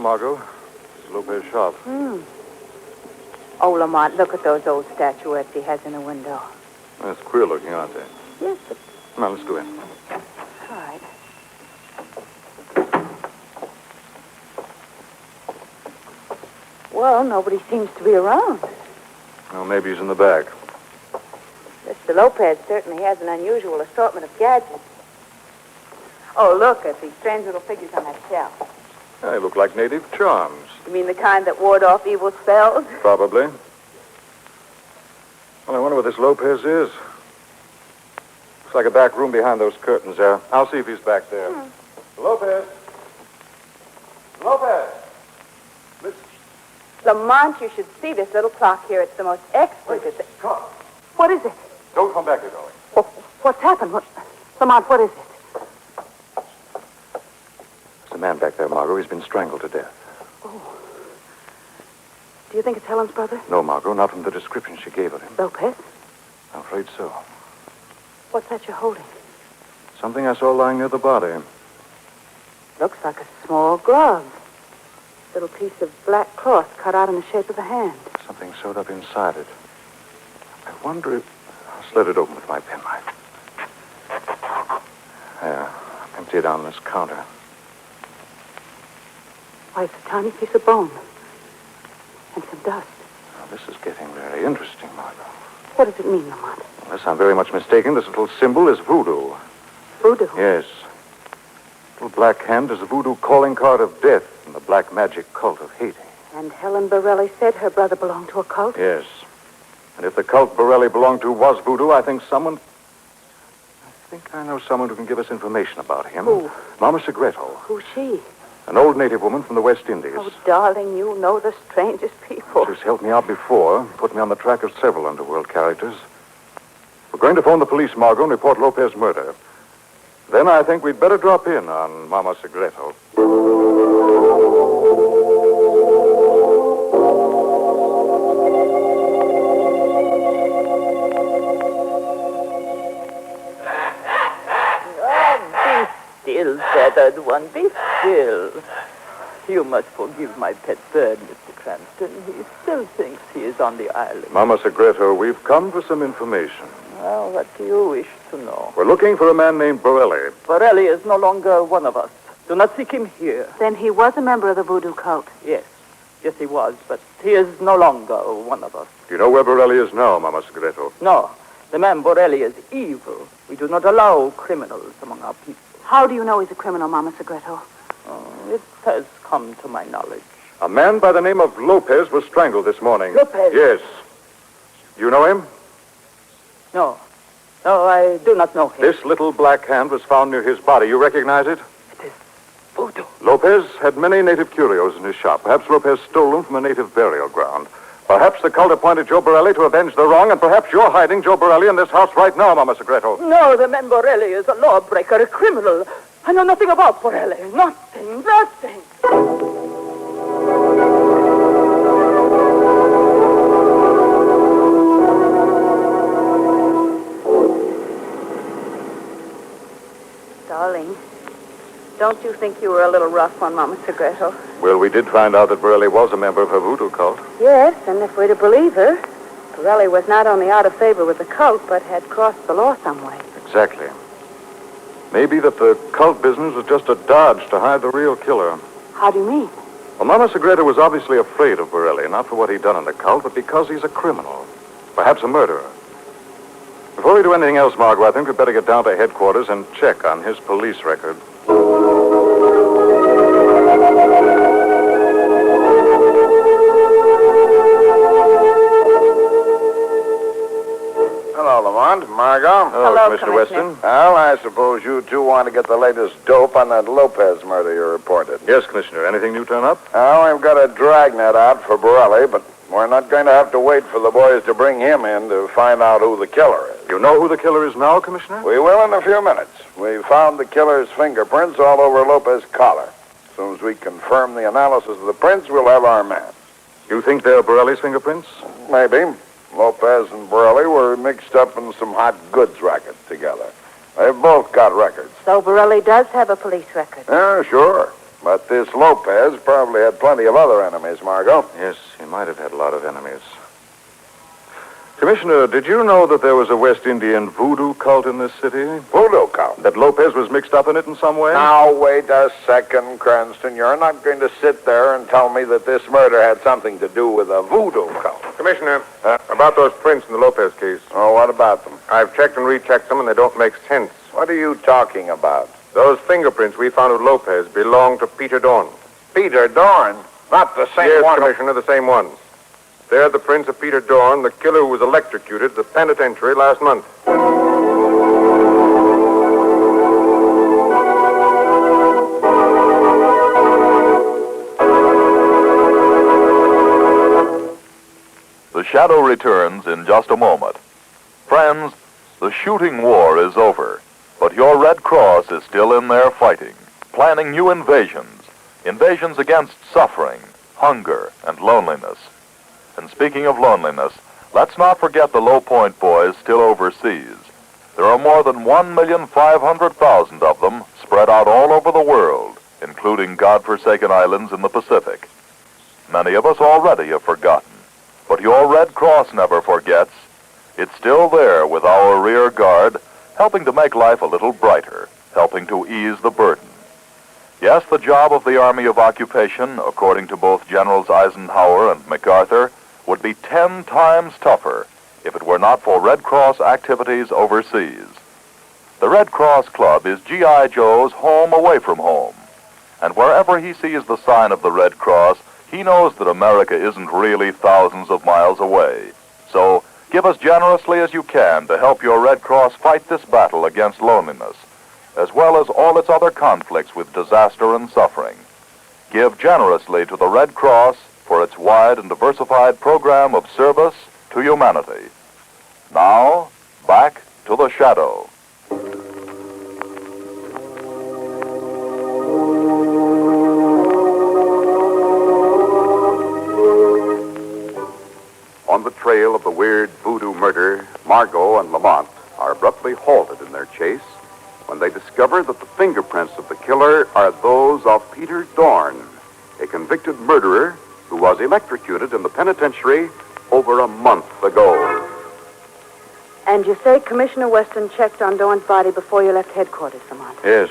Margot. It's Lopez's shop. Oh, Lamont, look at those old statuettes he has in the window. That's queer looking, aren't they? Yes, but... Come on, let's go in. All right. Well, nobody seems to be around. Well, maybe he's in the back. Mr. Lopez certainly has an unusual assortment of gadgets. Oh, look at these strange little figures on that shelf. They look like native charms. You mean the kind that ward off evil spells? Probably. Well, I wonder what this Lopez is. Looks like a back room behind those curtains there. I'll see if he's back there. Lopez! Lopez! Lamont, you should see this little clock here. It's the most exquisite. Come on. What is it? Don't come back, you're going. What's happened? Lamont, what is it? There's a man back there, Margot. He's been strangled to death. Oh. Do you think it's Helen's brother? No, Margot, not from the description she gave of him. Lopez? I'm afraid so. What's that you're holding? Something I saw lying near the body. Looks like a small glove. Little piece of black cloth cut out in the shape of a hand. Something sewed up inside it. I wonder if... I'll slit it open with my penknife. There. Empty it on this counter. Why, it's a tiny piece of bone. And some dust. Now, this is getting very interesting, Margot. What does it mean, Lamont? Unless I'm very much mistaken, this little symbol is voodoo. Voodoo? Yes. Little black hand is the voodoo calling card of death in the black magic cult of Haiti. And Helen Borelli said her brother belonged to a cult? Yes. And if the cult Borelli belonged to was voodoo, I think I know someone who can give us information about him. Who? Mama Segreto. Who's she? An old native woman from the West Indies. Oh, darling, you know the strangest people. She's helped me out before, put me on the track of several underworld characters. We're going to phone the police, Margot, and report Lopez's murder. Then I think we'd better drop in on Mama Segreto. Still, feathered one, be still. You must forgive my pet bird, Mr. Cranston. He still thinks he is on the island. Mama Segreto, we've come for some information. Well, what do you wish to know? We're looking for a man named Borelli. Borelli is no longer one of us. Do not seek him here. Then he was a member of the voodoo cult. Yes. Yes, he was, but he is no longer one of us. Do you know where Borelli is now, Mama Segreto? No. The man Borelli is evil. We do not allow criminals among our people. How do you know he's a criminal, Mama Segreto? It has come to my knowledge. A man by the name of Lopez was strangled this morning. Lopez? Yes. You know him? No. No, I do not know him. This little black hand was found near his body. You recognize it? It is voodoo. Lopez had many native curios in his shop. Perhaps Lopez stole them from a native burial ground. Perhaps the cult appointed Joe Borelli to avenge the wrong, and perhaps you're hiding Joe Borelli in this house right now, Mama Segreto. No, the man Borelli is a lawbreaker, a criminal. I know nothing about Borelli. Nothing. Darling, don't you think you were a little rough on Mama Segreto? Well, we did find out that Borelli was a member of her voodoo cult. Yes, and if we're to believe her, Borelli was not only out of favor with the cult, but had crossed the law some way. Exactly. Maybe that the cult business was just a dodge to hide the real killer. How do you mean? Well, Mama Segreto was obviously afraid of Borelli, not for what he'd done in the cult, but because he's a criminal. Perhaps a murderer. Before we do anything else, Margot, I think we'd better get down to headquarters and check on his police record. Hello, Lamont. Margot. Hello, Mr. Weston. Well, I suppose you two want to get the latest dope on that Lopez murder you reported. Yes, Commissioner. Anything new turn up? Oh, we've got a dragnet out for Borelli, but we're not going to have to wait for the boys to bring him in to find out who the killer is. You know who the killer is now, Commissioner? We will in a few minutes. We found the killer's fingerprints all over Lopez's collar. As soon as we confirm the analysis of the prints, we'll have our man. You think they're Borelli's fingerprints? Maybe. Lopez and Borelli were mixed up in some hot goods racket together. They've both got records. So Borelli does have a police record. Yeah, sure. But this Lopez probably had plenty of other enemies, Margot. Yes, he might have had a lot of enemies. Commissioner, did you know that there was a West Indian voodoo cult in this city? Voodoo cult? That Lopez was mixed up in it in some way? Now, wait a second, Cranston. You're not going to sit there and tell me that this murder had something to do with a voodoo cult. Commissioner, about those prints in the Lopez case. Oh, what about them? I've checked and rechecked them, and they don't make sense. What are you talking about? Those fingerprints we found with Lopez belong to Peter Dorn. Peter Dorn? Not the same yes, one? Yes, Commissioner, the same ones. They're the prints of Peter Dorn, the killer who was electrocuted at the penitentiary last month. The Shadow returns in just a moment. Friends, the shooting war is over, but your Red Cross is still in there fighting, planning new invasions against suffering, hunger, and loneliness. And speaking of loneliness, let's not forget the Low Point boys still overseas. There are more than 1,500,000 of them spread out all over the world, including godforsaken islands in the Pacific. Many of us already have forgotten, but your Red Cross never forgets. It's still there with our rear guard, helping to make life a little brighter, helping to ease the burden. Yes, the job of the Army of Occupation, according to both Generals Eisenhower and MacArthur, would be 10 times tougher if it were not for Red Cross activities overseas. The Red Cross Club is G.I. Joe's home away from home. And wherever he sees the sign of the Red Cross, he knows that America isn't really thousands of miles away. So give as generously as you can to help your Red Cross fight this battle against loneliness, as well as all its other conflicts with disaster and suffering. Give generously to the Red Cross for its wide and diversified program of service to humanity. Now, back to the Shadow. On the trail of the weird voodoo murder, Margot and Lamont are abruptly halted in their chase when they discover that the fingerprints of the killer are those of Peter Dorn, a convicted murderer who was electrocuted in the penitentiary over a month ago. And you say Commissioner Weston checked on Dorn's body before you left headquarters, Lamont? Yes.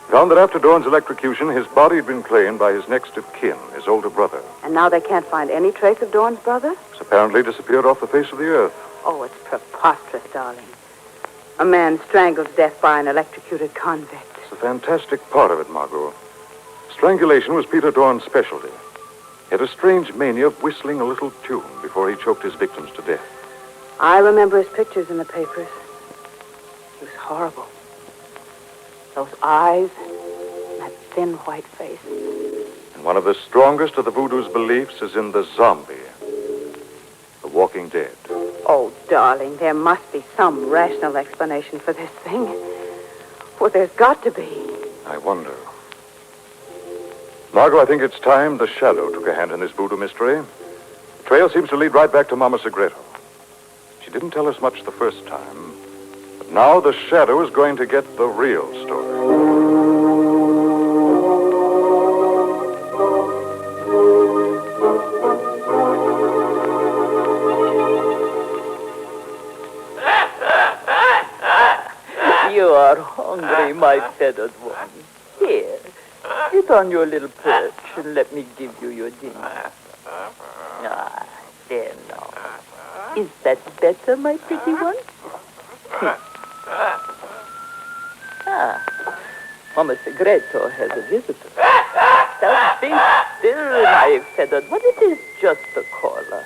Found that after Dorn's electrocution, his body had been claimed by his next of kin, his older brother. And now they can't find any trace of Dorn's brother? He's apparently disappeared off the face of the earth. Oh, it's preposterous, darling. A man strangled to death by an electrocuted convict. It's the fantastic part of it, Margot. Strangulation was Peter Dorn's specialty. He had a strange mania of whistling a little tune before he choked his victims to death. I remember his pictures in the papers. He was horrible. Those eyes, and that thin white face. And one of the strongest of the voodoo's beliefs is in the zombie, the walking dead. Oh, darling, there must be some rational explanation for this thing. Well, there's got to be. I wonder. Margot, I think it's time the Shadow took a hand in this voodoo mystery. The trail seems to lead right back to Mama Segreto. She didn't tell us much the first time, but now the Shadow is going to get the real story. You are hungry, my feathered one. Here, sit on your little perch and let me give you your dinner. Ah, there now. Is that better, my pretty one? Mama Segreto has a visitor. Now be still, my feathered one. It is just a caller.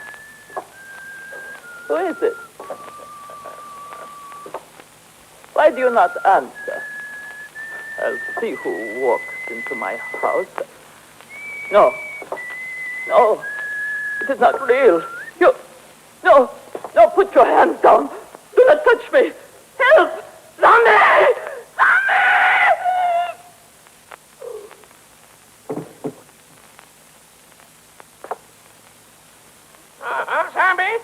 Who is it? Why do you not answer? I'll see who walks into my house. No. No. It is not real. You... No. No, put your hands down. Do not touch me. Help! Zombie! Zombie!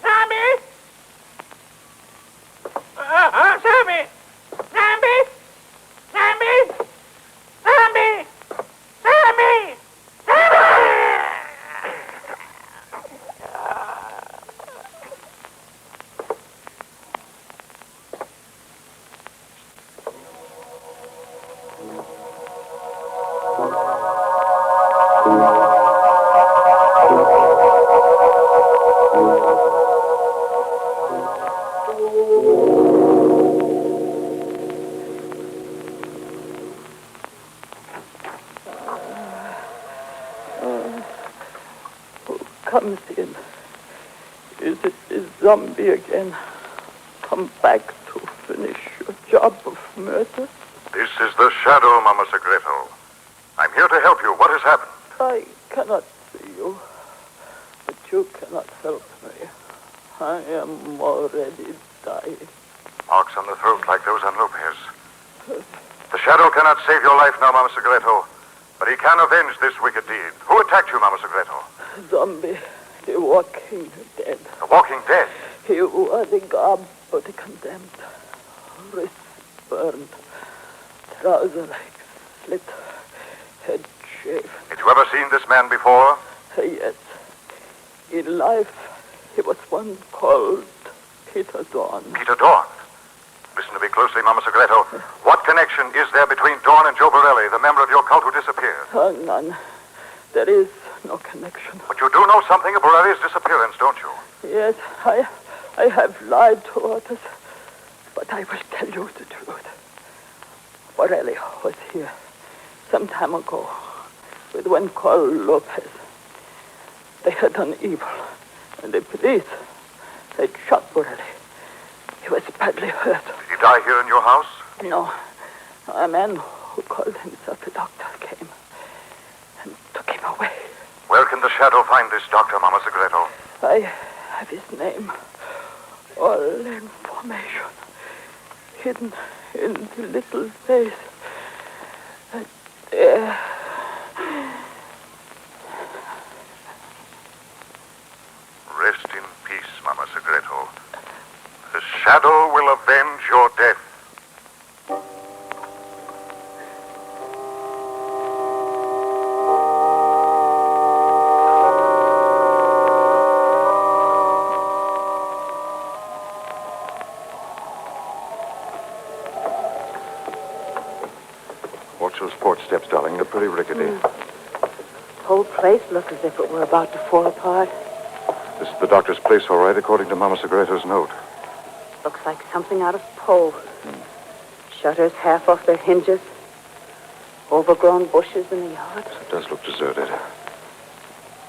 Zombie! Zombie! Zombie! Zombie! Zombie! Zombie! Comes in. Is it the zombie again? Come back to finish your job of murder? This is the Shadow, Mama Segreto. I'm here to help you. What has happened? I cannot see you, but you cannot help me. I am already dying. Marks on the throat like those on Lopez. The Shadow cannot save your life now, Mama Segreto, but he can avenge this wicked deed. Who attacked you, Mama Segreto? Zombie, the walking dead. The walking dead? He wore the garb of the condemned. Wrists burned, trouser legs slit, head shaved. Had you ever seen this man before? Yes. In life, he was one called Peter Dorn. Peter Dorn? Listen to me closely, Mama Segreto. What connection is there between Dorn and Joe Borelli, the member of your cult who disappeared? None. There is no connection. But you do know something of Borelli's disappearance, don't you? Yes, I have lied to others, but I will tell you the truth. Borelli was here some time ago with one called Lopez. They had done evil, and the police had shot Borelli. He was badly hurt. Did he die here in your house? No. A man who called himself a doctor came and took him away. Where can the Shadow find this doctor, Mama Segreto? I have his name. All information hidden in the little face. There. Rest in peace, Mama Segreto. The Shadow will avenge your death. as if it were about to fall apart. This is the doctor's place, all right, according to Mama Segreto's note. Looks like something out of Poe. Shutters half off their hinges. Overgrown bushes in the yard. It does look deserted.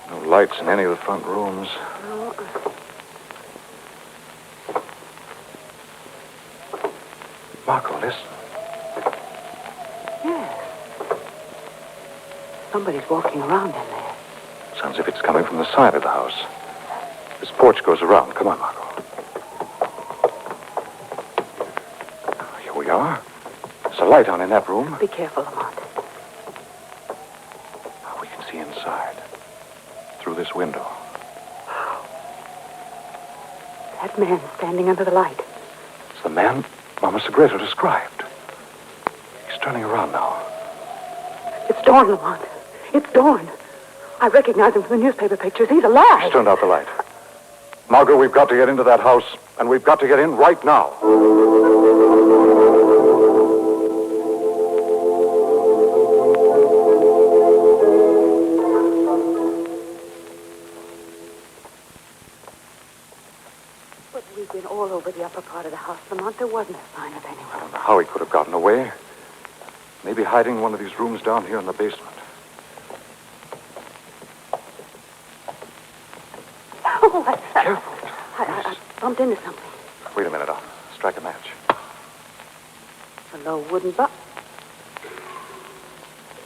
No lights in any of the front rooms. No. Marco, listen. Yes. Somebody's walking around in there. Sounds as if it's coming from the side of the house. This porch goes around. Come on, Marco. Here we are. There's a light on in that room. Be careful, Lamont. We can see inside. Through this window. That man standing under the light. It's the man Mama Segreto described. He's turning around now. It's Dawn, Lamont. It's Dawn. I recognize him from the newspaper pictures. He's alive. He's turned out the light. Margot, we've got to get into that house, and we've got to get in right now. But we've been all over the upper part of the house, Lamont. There wasn't a sign of anyone. I don't know how he could have gotten away. Maybe hiding in one of these rooms down here in the basement. Oh, careful. I bumped into something. Wait a minute. I'll strike a match. A low wooden box.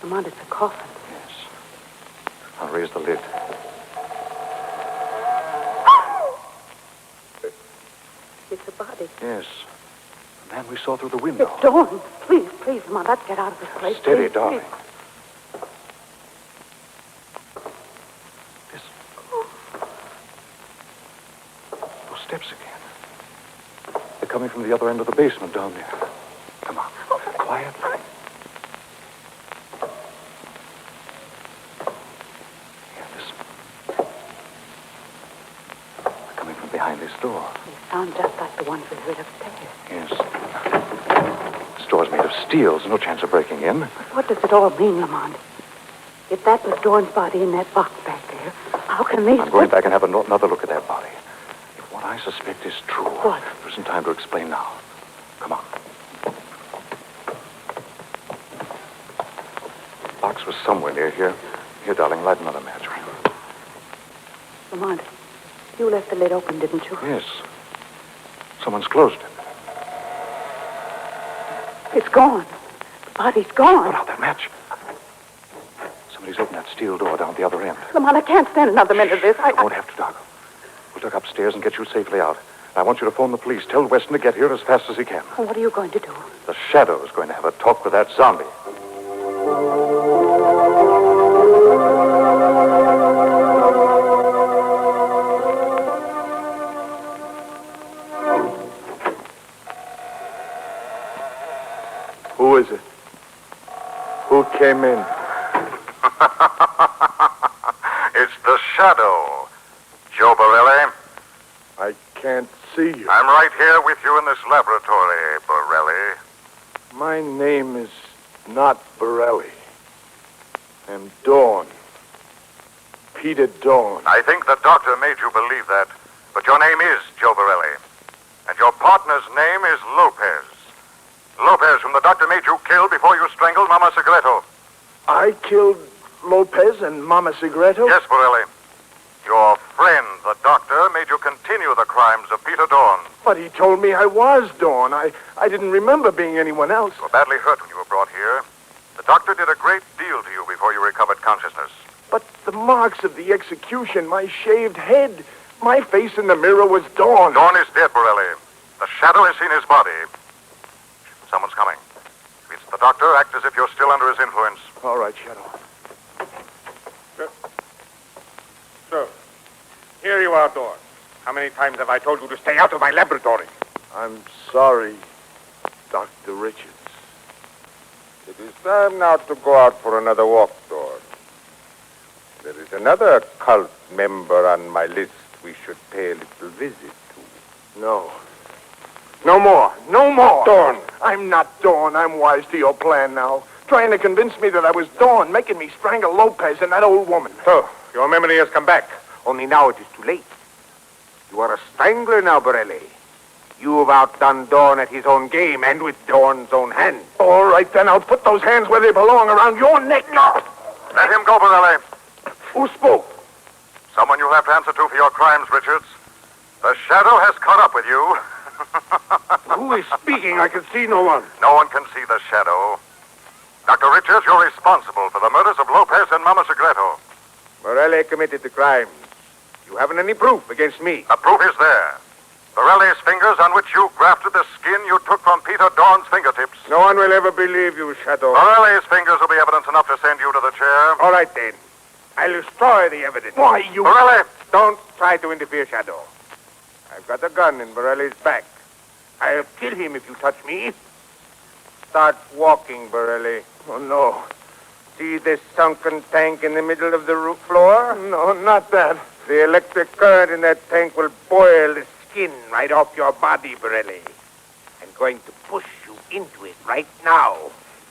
Lamont, it's a coffin. Yes. I'll raise the lid. It's a body. Yes. The man we saw through the window. It's Dawn. Please, Lamont, let's get out of this place. Steady, please, darling. Please. Steps again. They're coming from the other end of the basement down there. Come on. Quiet. Yeah, listen. They're coming from behind this door. They sound just like the ones we heard upstairs. Yes. This door's made of steel. There's no chance of breaking in. What does it all mean, Lamont? If that was Dawn's body in that box back there, how can they... I'm going back and have another look at that body. What I suspect is true. What? There isn't time to explain now. Come on. The box was somewhere near here. Here, darling, light another match. Lamont, you left the lid open, didn't you? Yes. Someone's closed it. It's gone. The body's gone. Put out that match. Somebody's opened that steel door down at the other end. Lamont, I can't stand another minute of this. I won't have to, Dargo. We'll duck upstairs and get you safely out. I want you to phone the police. Tell Weston to get here as fast as he can. Well, what are you going to do? The Shadow is going to have a talk with that zombie. Who is it? Who came in? It's the Shadow. Joe Borelli? I can't see you. I'm right here with you in this laboratory, Borelli. My name is not Borelli. I'm Dawn. Peter Dawn. I think the doctor made you believe that, but your name is Joe Borelli. And your partner's name is Lopez. Lopez, whom the doctor made you kill before you strangled Mama Segreto. I killed Lopez and Mama Segreto? Yes, Borelli. Your friend, the doctor, made you continue the crimes of Peter Dawn. But he told me I was Dawn. I didn't remember being anyone else. You were badly hurt when you were brought here. The doctor did a great deal to you before you recovered consciousness. But the marks of the execution, my shaved head, my face in the mirror was Dawn. Dawn is dead, Borelli. The Shadow has seen his body. Someone's coming. If it's the doctor, act as if you're still under his influence. All right, Shadow. So, here you are, Dawn. How many times have I told you to stay out of my laboratory? I'm sorry, Dr. Richards. It is time now to go out for another walk, Dawn. There is another cult member on my list we should pay a little visit to. No. No more. No more. Dawn. I'm not Dawn. I'm wise to your plan now. Trying to convince me that I was Dawn, making me strangle Lopez and that old woman. So, Your memory has come back. Only now it is too late. You are a strangler now, Borelli. You've outdone Dorn at his own game and with Dorn's own hand. All right, then. I'll put those hands where they belong, around your neck. No. Let him go, Borelli. Who spoke? Someone you'll have to answer to for your crimes, Richards. The Shadow has caught up with you. Who is speaking? I can see no one. No one can see the Shadow. Dr. Richards, you're responsible for the murders of Lopez and Mama Segreto. Borelli committed the crimes. You haven't any proof against me. The proof is there. Borelli's fingers on which you grafted the skin you took from Peter Dorn's fingertips. No one will ever believe you, Shadow. Borelli's fingers will be evidence enough to send you to the chair. All right, then. I'll destroy the evidence. Why, you... Borelli! Don't try to interfere, Shadow. I've got a gun in Borelli's back. I'll kill him if you touch me. Start walking, Borelli. Oh, no. See this sunken tank in the middle of the roof floor? No, not that. The electric current in that tank will boil the skin right off your body, Borelli. I'm going to push you into it right now.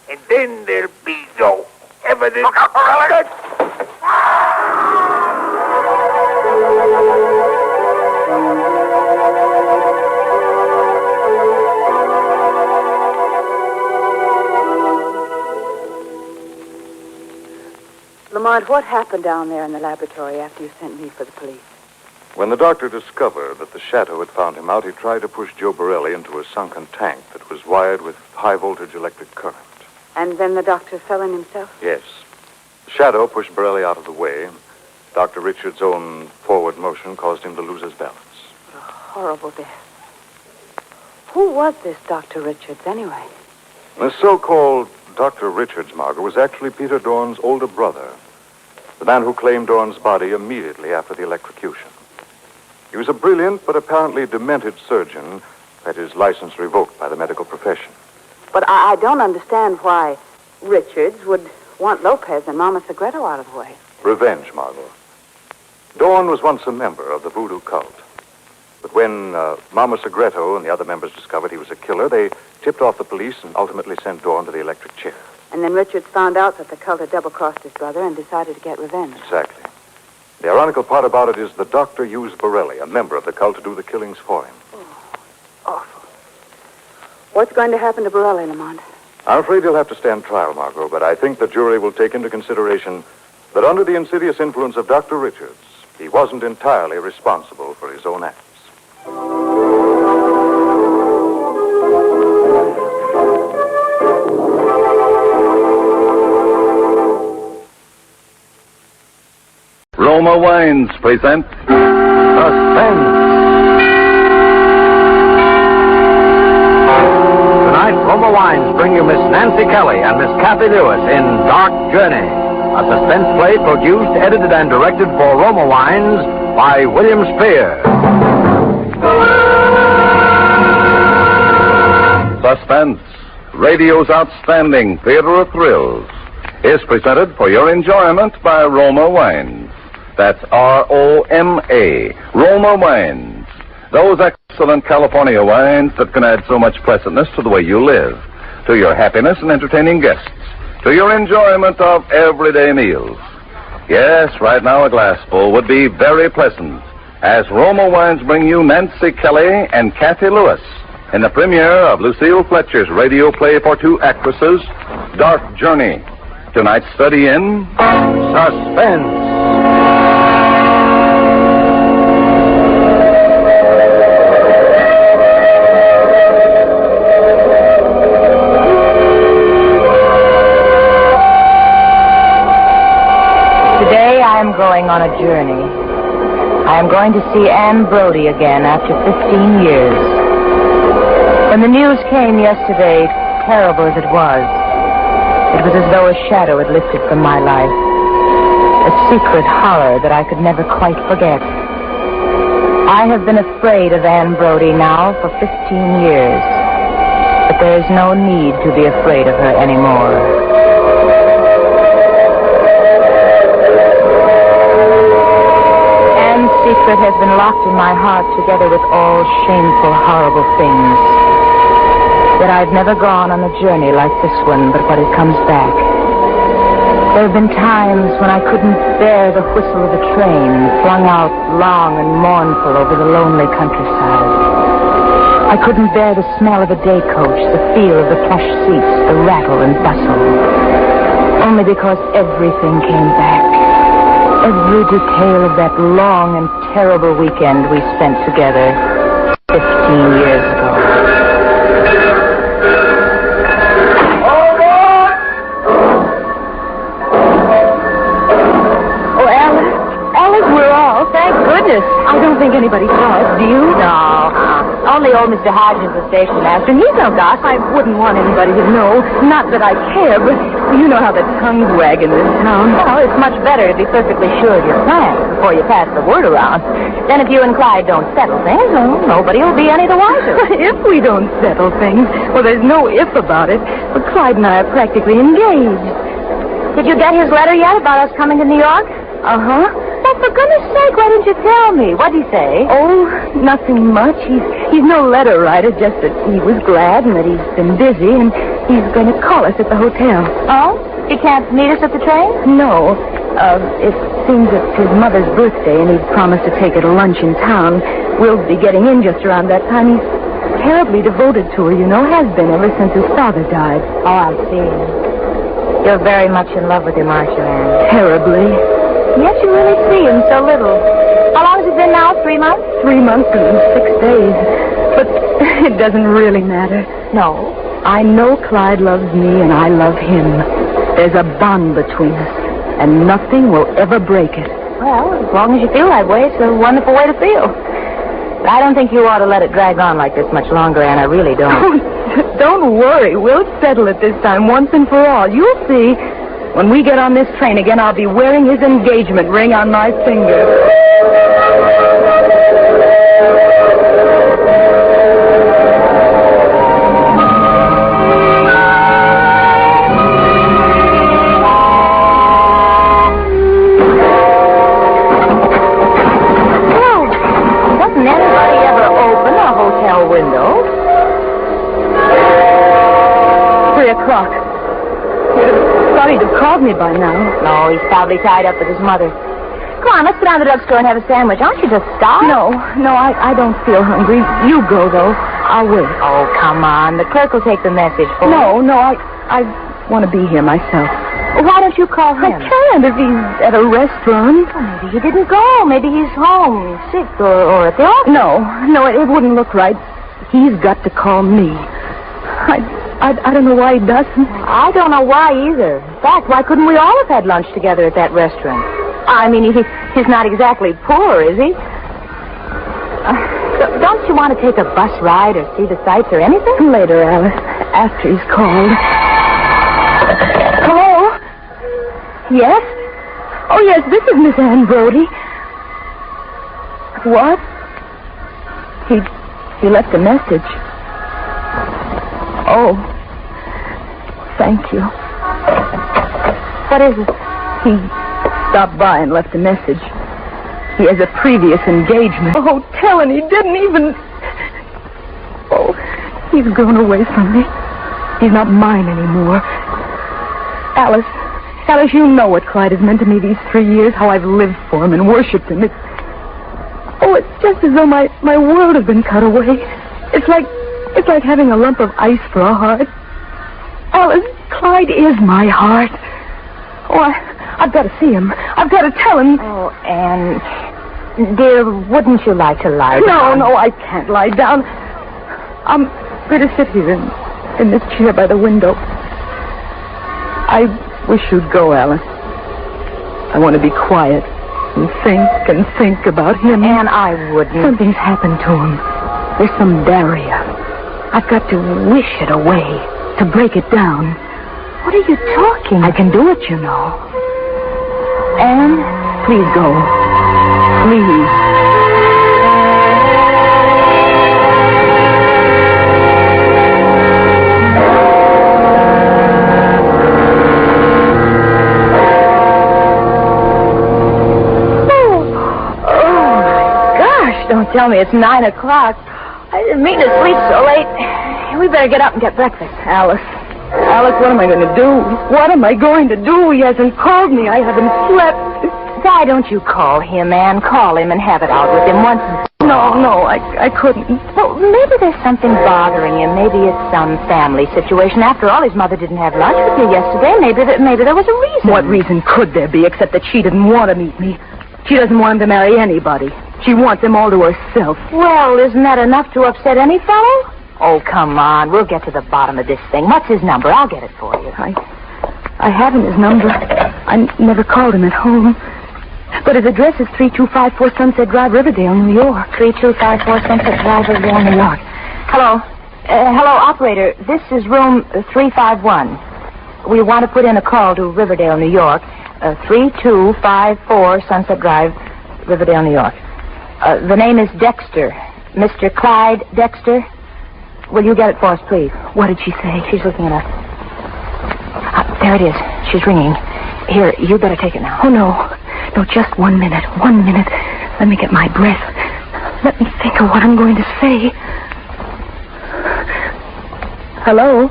And then there'll be no evidence. Look out, Borelli! Lamont, what happened down there in the laboratory after you sent me for the police? When the doctor discovered that the Shadow had found him out, he tried to push Joe Borelli into a sunken tank that was wired with high-voltage electric current. And then the doctor fell in himself? Yes. The Shadow pushed Borelli out of the way. Dr. Richards' own forward motion caused him to lose his balance. What a horrible death. Who was this Dr. Richards, anyway? The so-called Dr. Richards, Margot, was actually Peter Dorn's older brother, the man who claimed Dorn's body immediately after the electrocution. He was a brilliant but apparently demented surgeon, had his license revoked by the medical profession. But I don't understand why Richards would want Lopez and Mama Segreto out of the way. Revenge, Margot. Dorn was once a member of the voodoo cult. But when Mama Segreto and the other members discovered he was a killer, they tipped off the police and ultimately sent Dorn to the electric chair. And then Richards found out that the cult had double-crossed his brother and decided to get revenge. Exactly. The ironical part about it is the doctor used Borelli, a member of the cult, to do the killings for him. Awful. What's going to happen to Borelli, Lamont? I'm afraid he'll have to stand trial, Margot, but I think the jury will take into consideration that under the insidious influence of Dr. Richards, he wasn't entirely responsible for his own acts. Roma Wines present Suspense. Tonight, Roma Wines bring you Miss Nancy Kelly and Miss Kathy Lewis in Dark Journey, a suspense play produced, edited, and directed for Roma Wines by William Spear. Suspense, radio's outstanding theater of thrills, is presented for your enjoyment by Roma Wines. That's R-O-M-A, Roma Wines. Those excellent California wines that can add so much pleasantness to the way you live, to your happiness in entertaining guests, to your enjoyment of everyday meals. Yes, right now a glassful would be very pleasant, as Roma Wines bring you Nancy Kelly and Kathy Lewis in the premiere of Lucille Fletcher's radio play for two actresses, Dark Journey. Tonight's study in Suspense. Today I am going on a journey. I am going to see Anne Brodie again after 15 years. When the news came yesterday, terrible as it was as though a shadow had lifted from my life. A secret horror that I could never quite forget. I have been afraid of Anne Brodie now for 15 years. But there is no need to be afraid of her anymore. Anne's secret has been locked in my heart together with all shameful, horrible things. That I've never gone on a journey like this one, but when it comes back, There have been times when I couldn't bear the whistle of a train flung out long and mournful over the lonely countryside. I couldn't bear the smell of a day coach, the feel of the plush seats, the rattle and bustle. Only because everything came back. Every detail of that long and terrible weekend we spent together 15 years ago. I don't think anybody saw us, do you? No. Only old Mr. Hodges, the station master, and he's no doc. I wouldn't want anybody to know. Not that I care, but you know how the tongues wag in this town. Well, it's much better to be perfectly sure of your plans before you pass the word around. Then if you and Clyde don't settle things, well, nobody will be any the wiser. If we don't settle things, well, there's no if about it. But Clyde and I are practically engaged. Did you get his letter yet about us coming to New York? Uh-huh. Well, for goodness sake, why didn't you tell me? What'd he say? Oh, nothing much. He's no letter writer, just that he was glad and that he's been busy, and he's going to call us at the hotel. Oh? He can't meet us at the train? No. It seems it's his mother's birthday, and he'd promised to take her to lunch in town. We'll be getting in just around that time. He's terribly devoted to her, you know, has been ever since his father died. Oh, I see. You're very much in love with him, aren't you, Anne? Terribly. Yet you really see him so little. How long has it been now? 3 months? 3 months and 6 days. But it doesn't really matter. No. I know Clyde loves me and I love him. There's a bond between us, and nothing will ever break it. Well, as long as you feel that way, it's a wonderful way to feel. But I don't think you ought to let it drag on like this much longer, Anne. I really don't. Don't worry. We'll settle it this time once and for all. You'll see. When we get on this train again, I'll be wearing his engagement ring on my finger. Well, doesn't anybody ever open a hotel window? 3 o'clock. Thought he'd have called me by now. No, he's probably tied up with his mother. Come on, let's go down to the drugstore and have a sandwich. Aren't you just starved? No, I don't feel hungry. You go, though. I'll wait. Oh, come on. The clerk will take the message for you. No, I want to be here myself. Why don't you call him? I can't if he's at a restaurant. Well, maybe he didn't go. Maybe he's home, sick, or at the office. No, it wouldn't look right. He's got to call me. I don't know why he doesn't. I don't know why either. In fact, why couldn't we all have had lunch together at that restaurant? I mean, he's not exactly poor, is he? Don't you want to take a bus ride or see the sights or anything? Later, Alice. After he's called. Hello? Yes? Oh, yes, this is Miss Ann Brody. What? He left a message. Oh. Thank you. What is it? He stopped by and left a message. He has a previous engagement. A hotel, and he didn't even... Oh, he's gone away from me. He's not mine anymore. Alice, you know what Clyde has meant to me these 3 years, how I've lived for him and worshipped him. It's just as though my world has been cut away. It's like having a lump of ice for a heart. Alice, Clyde is my heart. Oh, I've got to see him. I've got to tell him. Oh, Anne, dear, wouldn't you like to lie down? No, I can't lie down. I'm going to sit here in this chair by the window. I wish you'd go, Alice. I want to be quiet and think about him. Anne, I wouldn't. Something's happened to him. There's some barrier. I've got to wish it away, to break it down. What are you talking? I can do it, you know. Anne, please go. Please. Don't tell me it's 9 o'clock. I didn't mean to sleep so late. We better get up and get breakfast. Alice, Alice, what am I going to do? What am I going to do? He hasn't called me. I haven't slept. Why don't you call him, Anne? Call him and have it out with him once and... No, I couldn't. Well, maybe there's something bothering him. Maybe it's some family situation. After all, his mother didn't have lunch with you yesterday. Maybe there was a reason. What reason could there be except that she didn't want to meet me? She doesn't want him to marry anybody. She wants them all to herself. Well, isn't that enough to upset any fellow? Oh, come on. We'll get to the bottom of this thing. What's his number? I'll get it for you. I haven't his number. I never called him at home. But his address is 3254 Sunset Drive, Riverdale, New York. 3254 Sunset Drive, Riverdale, New York. Hello. Hello, operator. This is room 351. We want to put in a call to Riverdale, New York. 3254 Sunset Drive, Riverdale, New York. The name is Dexter. Mr. Clyde Dexter. Will you get it for us, please? What did she say? She's looking it up. There it is. She's ringing. Here, you better take it now. Oh, no. No, just 1 minute. 1 minute. Let me get my breath. Let me think of what I'm going to say. Hello?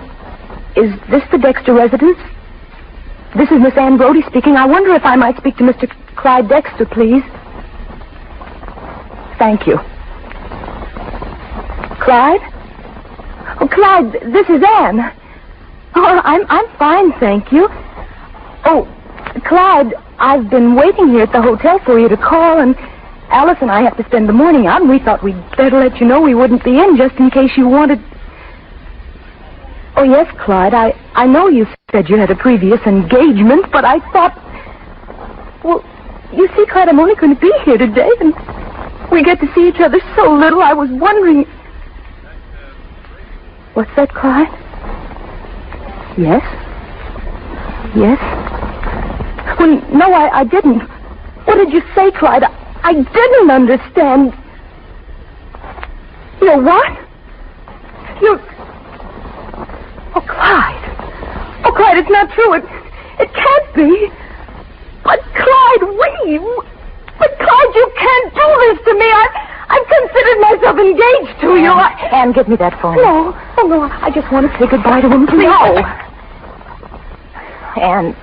Is this the Dexter residence? This is Miss Ann Brody speaking. I wonder if I might speak to Mr. Clyde Dexter, please. Thank you. Clyde? Oh, Clyde, this is Ann. Oh, I'm fine, thank you. Oh, Clyde, I've been waiting here at the hotel for you to call, and Alice and I have to spend the morning out, and we thought we'd better let you know we wouldn't be in just in case you wanted... Oh, yes, Clyde, I know you said you had a previous engagement, but I thought... Well, you see, Clyde, I'm only going to be here today, and we get to see each other so little, I was wondering... What's that, Clyde? Yes? Yes? Well, no, I didn't. What did you say, Clyde? I didn't understand. You're what? You're... Oh, Clyde. Oh, Clyde, it's not true. It can't be. But, Clyde, wait. But, Clyde, you can't do this to me. I've considered myself engaged to you. Anne, give me that phone. No. Oh, no, I just want to say goodbye to him, please. No. Anne,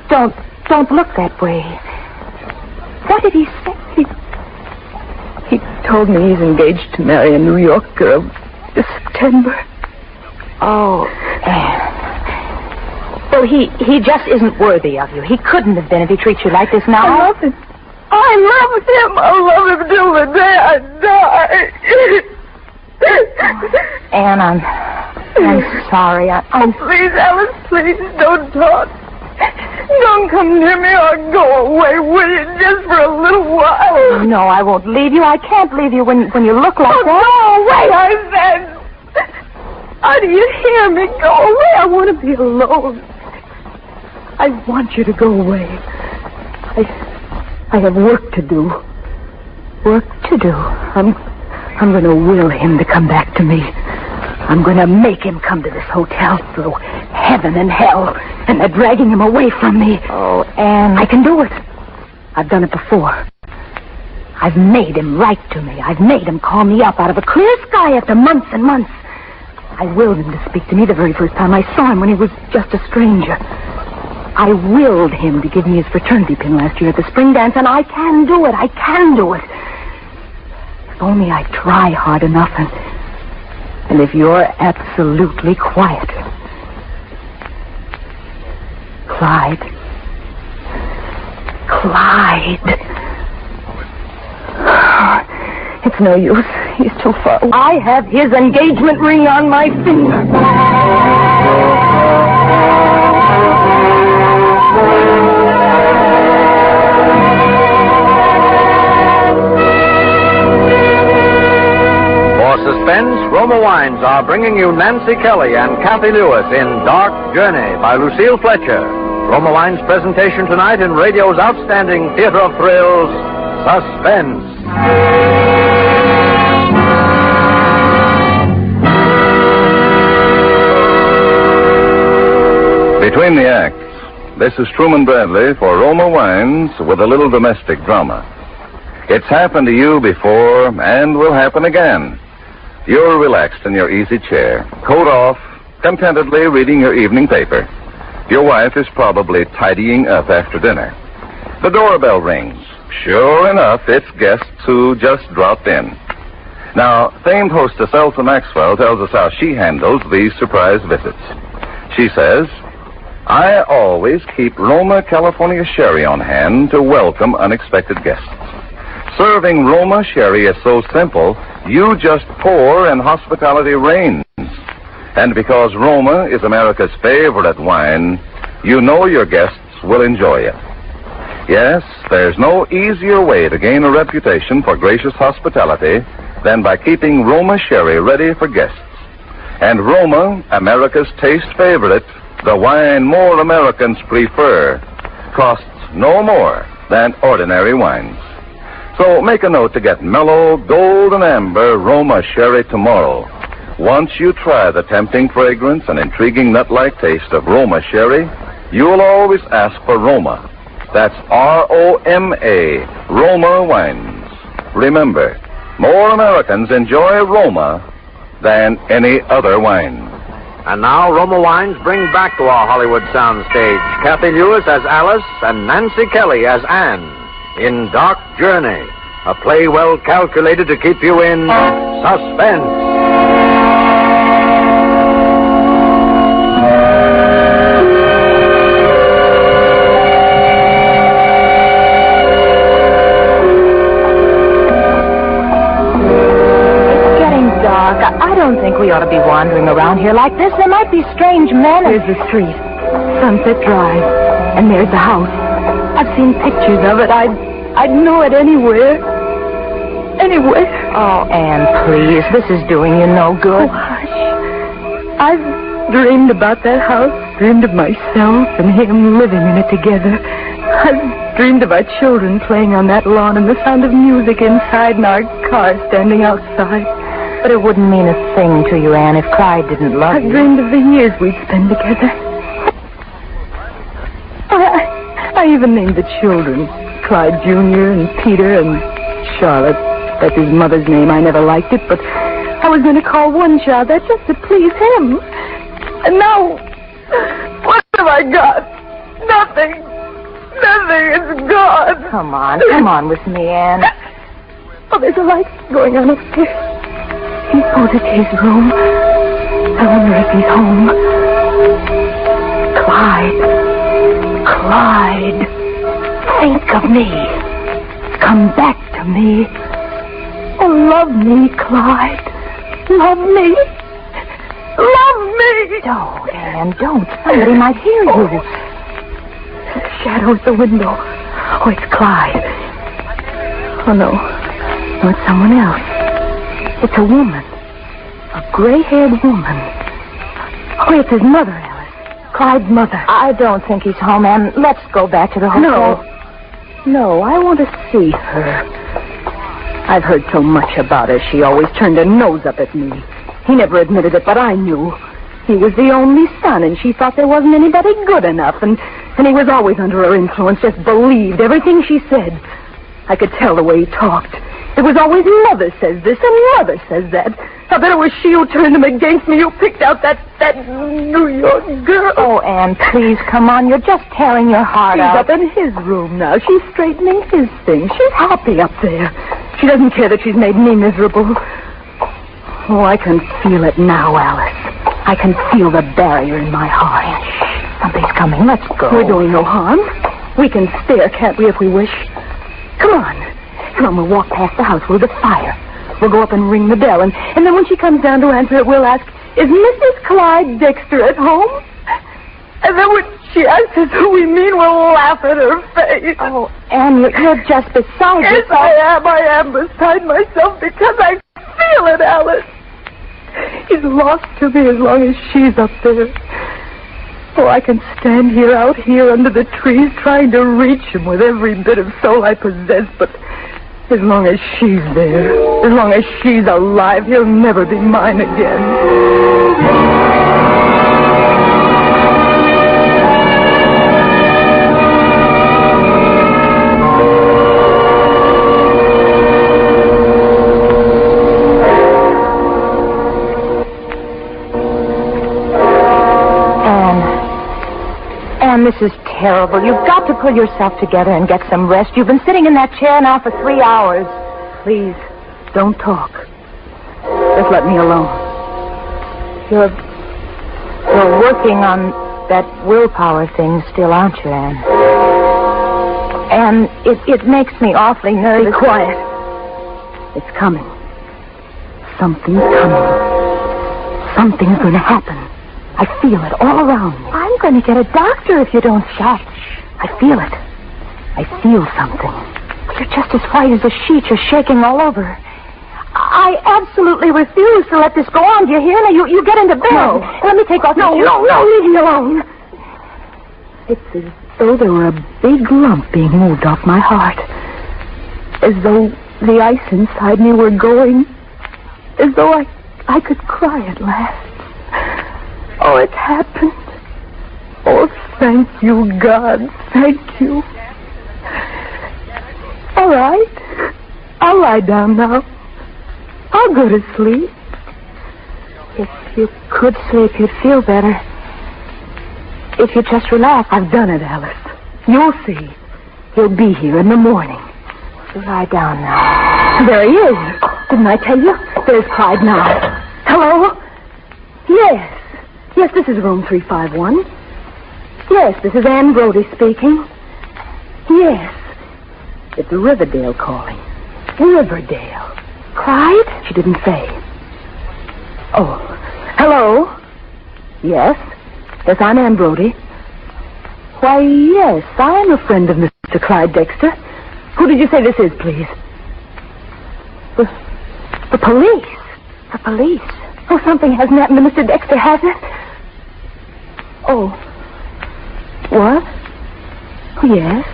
don't look that way. What did he say? He told me he's engaged to marry a New York girl this September. Oh, Anne. Well, he just isn't worthy of you. He couldn't have been if he treats you like this now. I love him. I love him. I'll love him till the day I die. Anne, I'm sorry. Oh, please, Alice, please, don't talk. Don't come near me or go away, will you, just for a little while? No, I won't leave you. I can't leave you when you look like that. Go away, I said. How do you hear me? Go away. I want to be alone. I want you to go away. I have work to do. Work to do. I'm going to will him to come back to me. I'm going to make him come to this hotel through heaven and hell, and they're dragging him away from me. Oh, Anne. I can do it. I've done it before. I've made him write to me. I've made him call me up out of a clear sky after months and months. I willed him to speak to me the very first time I saw him when he was just a stranger. I willed him to give me his fraternity pin last year at the spring dance, and I can do it. I can do it. If only I try hard enough, and if you're absolutely quiet. Clyde. Clyde. It's no use. He's too far. I have his engagement ring on my finger. Suspense, Roma Wines are bringing you Nancy Kelly and Kathy Lewis in Dark Journey by Lucille Fletcher. Roma Wines' presentation tonight in radio's outstanding theater of thrills, Suspense. Between the acts, this is Truman Bradley for Roma Wines with a little domestic drama. It's happened to you before and will happen again. You're relaxed in your easy chair, coat off, contentedly reading your evening paper. Your wife is probably tidying up after dinner. The doorbell rings. Sure enough, it's guests who just dropped in. Now, famed hostess Elsa Maxwell tells us how she handles these surprise visits. She says, I always keep Roma California sherry on hand to welcome unexpected guests. Serving Roma sherry is so simple, you just pour and hospitality reigns. And because Roma is America's favorite wine, you know your guests will enjoy it. Yes, there's no easier way to gain a reputation for gracious hospitality than by keeping Roma sherry ready for guests. And Roma, America's taste favorite, the wine more Americans prefer, costs no more than ordinary wines. So make a note to get mellow, golden amber Roma sherry tomorrow. Once you try the tempting fragrance and intriguing nut-like taste of Roma sherry, you'll always ask for Roma. That's R-O-M-A, Roma wines. Remember, more Americans enjoy Roma than any other wine. And now Roma Wines bring back to our Hollywood soundstage Kathy Lewis as Alice and Nancy Kelly as Anne in Dark Journey, a play well calculated to keep you in suspense. I don't think we ought to be wandering around here like this. There might be strange men. There's the street, Sunset Drive, and there's the house. I've seen pictures of it. I'd know it anywhere. Anywhere. Oh, Anne, please. This is doing you no good. Oh, hush. I've dreamed about that house, dreamed of myself and him living in it together. I've dreamed of our children playing on that lawn and the sound of music inside and our car standing outside. But it wouldn't mean a thing to you, Anne, if Clyde didn't love you. I've dreamed of the years we'd spend together. I even named the children Clyde Jr. and Peter and Charlotte. That's his mother's name. I never liked it, but I was going to call one child that just to please him. And now, what have I got? Nothing. Nothing is gone. Come on with me, Anne. Oh, there's a light going on upstairs. Suppose it's his room. I wonder if he's home. Clyde. Think of me. Come back to me. Oh, love me, Clyde. Love me. Love me. Don't, Anne, don't. Somebody might hear you. The shadow at the window. Oh, it's Clyde. Oh, no. No, it's someone else. It's a woman. A gray-haired woman. Oh, it's his mother, Alice. Clyde's mother. I don't think he's home, Anne. Let's go back to the hotel. No, I want to see her. I've heard so much about her. She always turned her nose up at me. He never admitted it, but I knew. He was the only son, and she thought there wasn't anybody good enough, and he was always under her influence, just believed everything she said. I could tell the way he talked. It was always mother says this and mother says that. I bet it was she who turned him against me, who picked out that New York girl. Oh, Anne, please, come on. You're just tearing your heart out. She's up in his room now. She's straightening his things. She's happy up there. She doesn't care that she's made me miserable. Oh, I can feel it now, Alice. I can feel the barrier in my heart. Something's coming. Let's go. We're doing no harm. We can stare, can't we, if we wish? Come on. Come on, we'll walk past the house. We'll the fire. We'll go up and ring the bell, and then when she comes down to answer it, we'll ask, is Mrs. Clyde Dexter at home? And then when she asks us who we mean, we'll laugh at her face. Oh, Anne, you're just beside yourself. Yes, I am beside myself because I feel it, Alice. He's lost to me as long as she's up there. Oh, I can stand here, out here under the trees, trying to reach him with every bit of soul I possess, but as long as she's there, as long as she's alive, he'll never be mine again. Anne, this is terrible. You've got to pull yourself together and get some rest. You've been sitting in that chair now for 3 hours. Please, don't talk. Just let me alone. You're working on that willpower thing still, aren't you, Anne? And it makes me awfully nervous. Be quiet. It's coming. Something's coming. Something's going to happen. I feel it all around me. I'm going to get a doctor if you don't shut. I feel it. I feel something. You're just as white as a sheet. You're shaking all over. I absolutely refuse to let this go on. Do you hear me? You get into bed. No. Let me take off No, leave me alone. It's as though there were a big lump being moved off my heart. As though the ice inside me were going. As though I could cry at last. Oh, it's happened. Oh, thank you, God. Thank you. All right. I'll lie down now. I'll go to sleep. If you could sleep, you'd feel better. If you just relax. I've done it, Alice. You'll see. He'll be here in the morning. So lie down now. There he is. Didn't I tell you? There's Clyde now. Hello? Yes. Yes, this is room 351. Yes, this is Anne Brody speaking. Yes. It's Riverdale calling. Riverdale. Clyde? She didn't say. Oh. Hello? Yes? Yes, I'm Anne Brody. Why, yes, I'm a friend of Mr. Clyde Dexter. Who did you say this is, please? The police. The police. Oh, something hasn't happened to Mr. Dexter, has it? Oh. What? Oh, yes.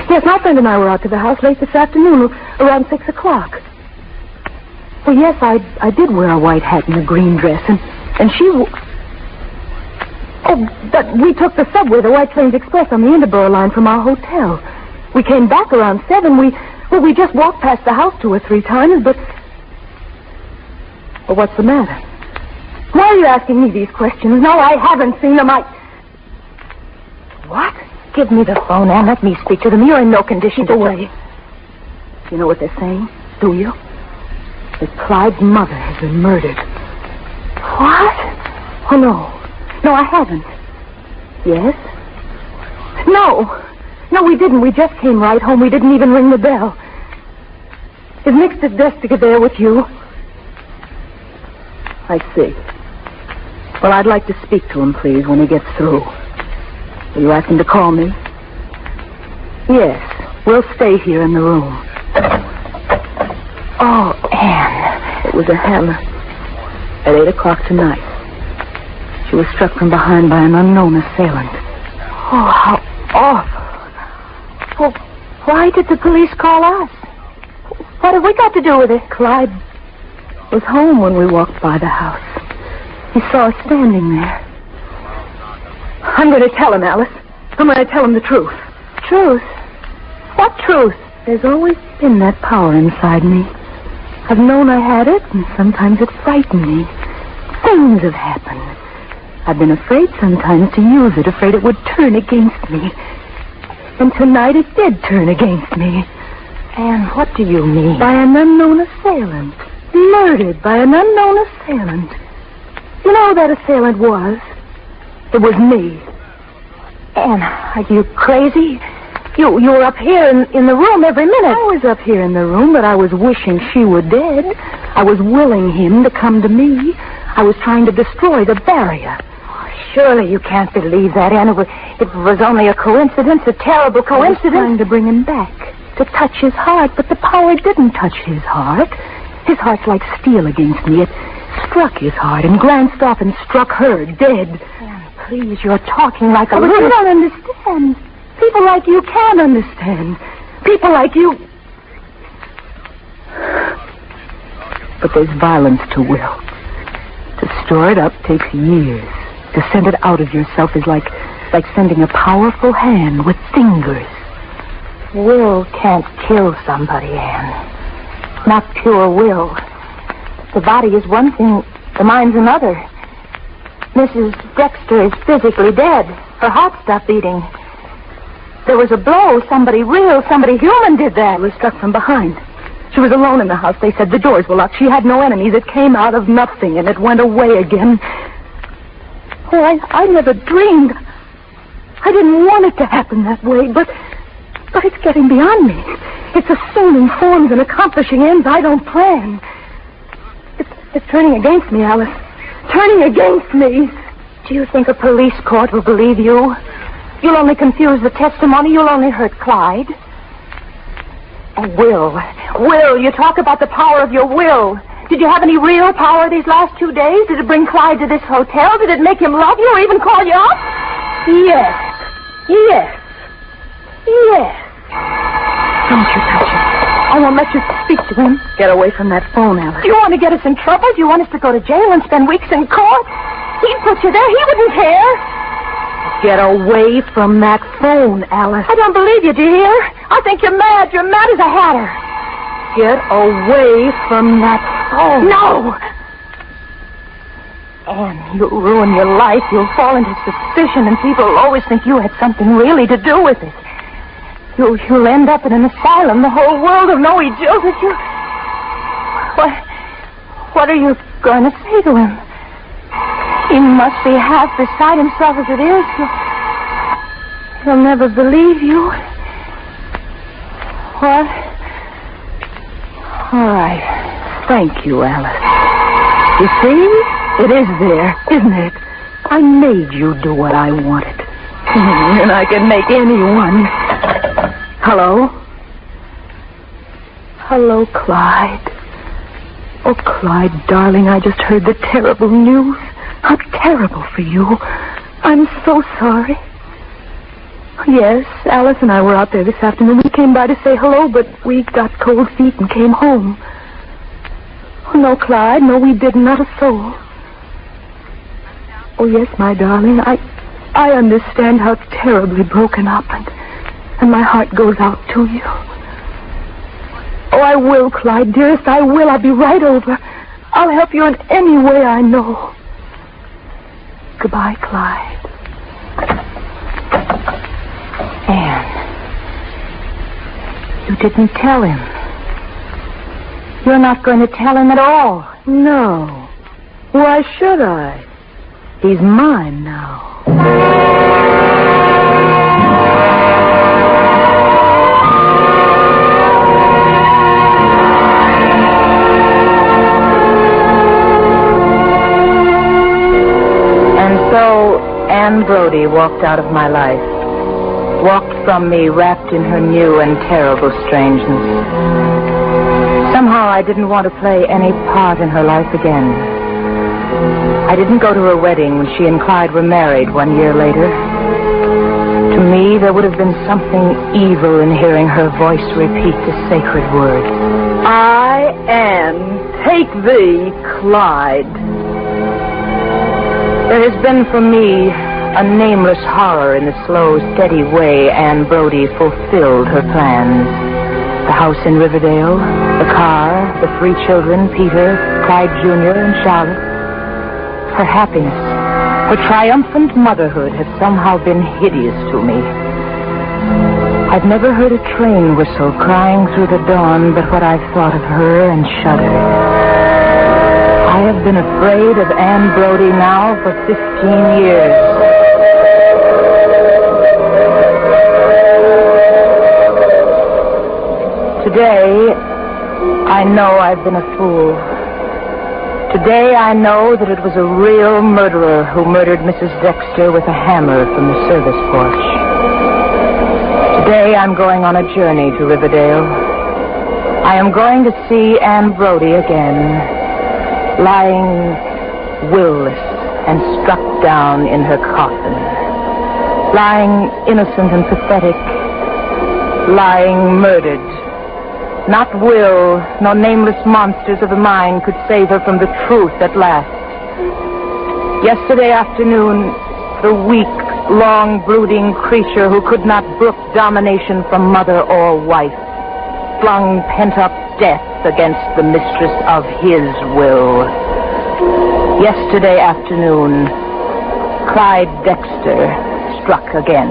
Yes, my friend and I were out to the house late this afternoon, around 6 o'clock. Well, yes, I did wear a white hat and a green dress, and she... Oh, but we took the subway, the White Plains Express, on the Interborough line from our hotel. We came back around 7. We just walked past the house 2 or 3 times, but... Well, what's the matter? Why are you asking me these questions? No, I haven't seen them. What? Give me the phone, Anne. Let me speak to them. You're in no condition to... Keep away. You know what they're saying? Do you? That Clyde's mother has been murdered. What? Oh, no. No, I haven't. Yes? No. No, we didn't. We just came right home. We didn't even ring the bell. Is Mr. Dexter there with you? I see. Well, I'd like to speak to him, please, when he gets through. Will you ask him to call me? Yes. We'll stay here in the room. Oh, Anne. It was a hammer. At 8 o'clock tonight. She was struck from behind by an unknown assailant. Oh, how awful. Well, why did the police call us? What have we got to do with it? Clyde was home when we walked by the house. He saw us standing there. I'm going to tell him, Alice. I'm going to tell him the truth. Truth? What truth? There's always been that power inside me. I've known I had it, and sometimes it frightened me. Things have happened. I've been afraid sometimes to use it, afraid it would turn against me. And tonight it did turn against me. And what do you mean? By an unknown assailant. Murdered by an unknown assailant. You know who that assailant was? It was me. Anne, are you crazy? You were up here in the room every minute. I was up here in the room, but I was wishing she were dead. I was willing him to come to me. I was trying to destroy the barrier. Oh, surely you can't believe that, Anne. It was only a coincidence, a terrible coincidence. I was trying to bring him back, to touch his heart, but the power didn't touch his heart. His heart's like steel against me. It struck his heart and glanced off and struck her dead. Anne, please, you're talking like a... But you don't understand. People like you can't understand. People like you... But there's violence to will. To store it up takes years. To send it out of yourself is like sending a powerful hand with fingers. Will can't kill somebody, Anne. Not pure will. The body is one thing, the mind's another. Mrs. Dexter is physically dead. Her heart stopped beating. There was a blow. Somebody real, somebody human did that. She was struck from behind. She was alone in the house. They said the doors were locked. She had no enemies. It came out of nothing, and it went away again. Oh, I never dreamed. I didn't want it to happen that way, but it's getting beyond me. It's assuming forms and accomplishing ends I don't plan. It's turning against me, Alice. Turning against me. Do you think a police court will believe you? You'll only confuse the testimony. You'll only hurt Clyde. Oh, Will, you talk about the power of your will. Did you have any real power these last 2 days? Did it bring Clyde to this hotel? Did it make him love you or even call you up? Yes. Don't you touch him. I won't let you speak to him. Get away from that phone, Alice. Do you want to get us in trouble? Do you want us to go to jail and spend weeks in court? He'd put you there. He wouldn't care. Get away from that phone, Alice. I don't believe you, do you hear? I think you're mad. You're mad as a hatter. Get away from that phone. No! Anne, you'll ruin your life. You'll fall into suspicion, and people will always think you had something really to do with it. You'll end up in an asylum. The whole world will know he jilted you. What are you going to say to him? He must be half beside himself as it is. He'll never believe you. What? All right. Thank you, Alice. You see? It is there, isn't it? I made you do what I wanted. And I can make anyone. Hello? Hello, Clyde. Oh, Clyde, darling, I just heard the terrible news. How terrible for you. I'm so sorry. Yes, Alice and I were out there this afternoon. We came by to say hello, but we got cold feet and came home. Oh, no, Clyde. No, we didn't. Not a soul. Oh, yes, my darling. I understand how terribly broken up, and my heart goes out to you. Oh, I will, Clyde, dearest. I will. I'll be right over. I'll help you in any way I know. Goodbye, Clyde. Anne, you didn't tell him. You're not going to tell him at all. No. Why should I? He's mine now. Anne Brody walked out of my life, walked from me wrapped in her new and terrible strangeness. Somehow I didn't want to play any part in her life again. I didn't go to her wedding when she and Clyde were married 1 year later. To me, there would have been something evil in hearing her voice repeat the sacred word. I, Anne, take thee, Clyde. There has been for me a nameless horror in the slow, steady way Anne Brody fulfilled her plans. The house in Riverdale, the car, the 3 children, Peter, Clyde Jr., and Charlotte. Her happiness, her triumphant motherhood have somehow been hideous to me. I've never heard a train whistle crying through the dawn but what I've thought of her and shuddered. I have been afraid of Anne Brody now for 15 years. Today, I know I've been a fool. Today, I know that it was a real murderer who murdered Mrs. Dexter with a hammer from the service porch. Today, I'm going on a journey to Riverdale. I am going to see Anne Brody again. Lying will-less and struck down in her coffin. Lying innocent and pathetic. Lying murdered. Not will, nor nameless monsters of the mind could save her from the truth at last. Yesterday afternoon, the weak, long, brooding creature who could not brook domination from mother or wife flung pent-up death against the mistress of his will. Yesterday afternoon, Clyde Dexter struck again.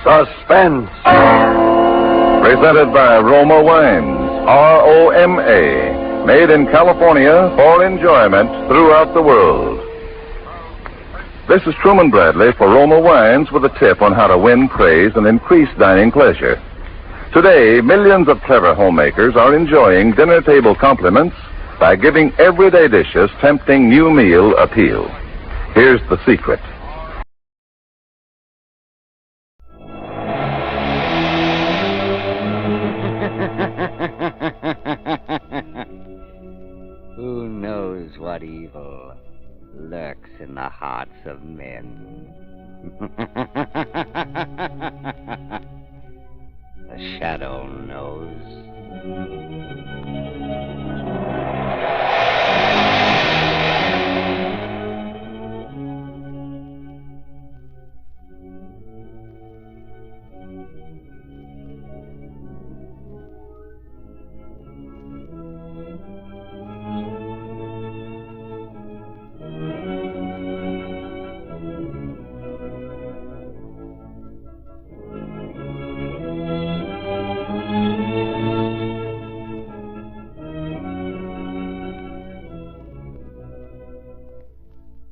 Suspense. Presented by Roma Wines, ROMA, made in California for enjoyment throughout the world. This is Truman Bradley for Roma Wines with a tip on how to win praise and increase dining pleasure. Today, millions of clever homemakers are enjoying dinner table compliments by giving everyday dishes tempting new meal appeal. Here's the secret. Who knows what evil lurks in the hearts of men? The Shadow knows.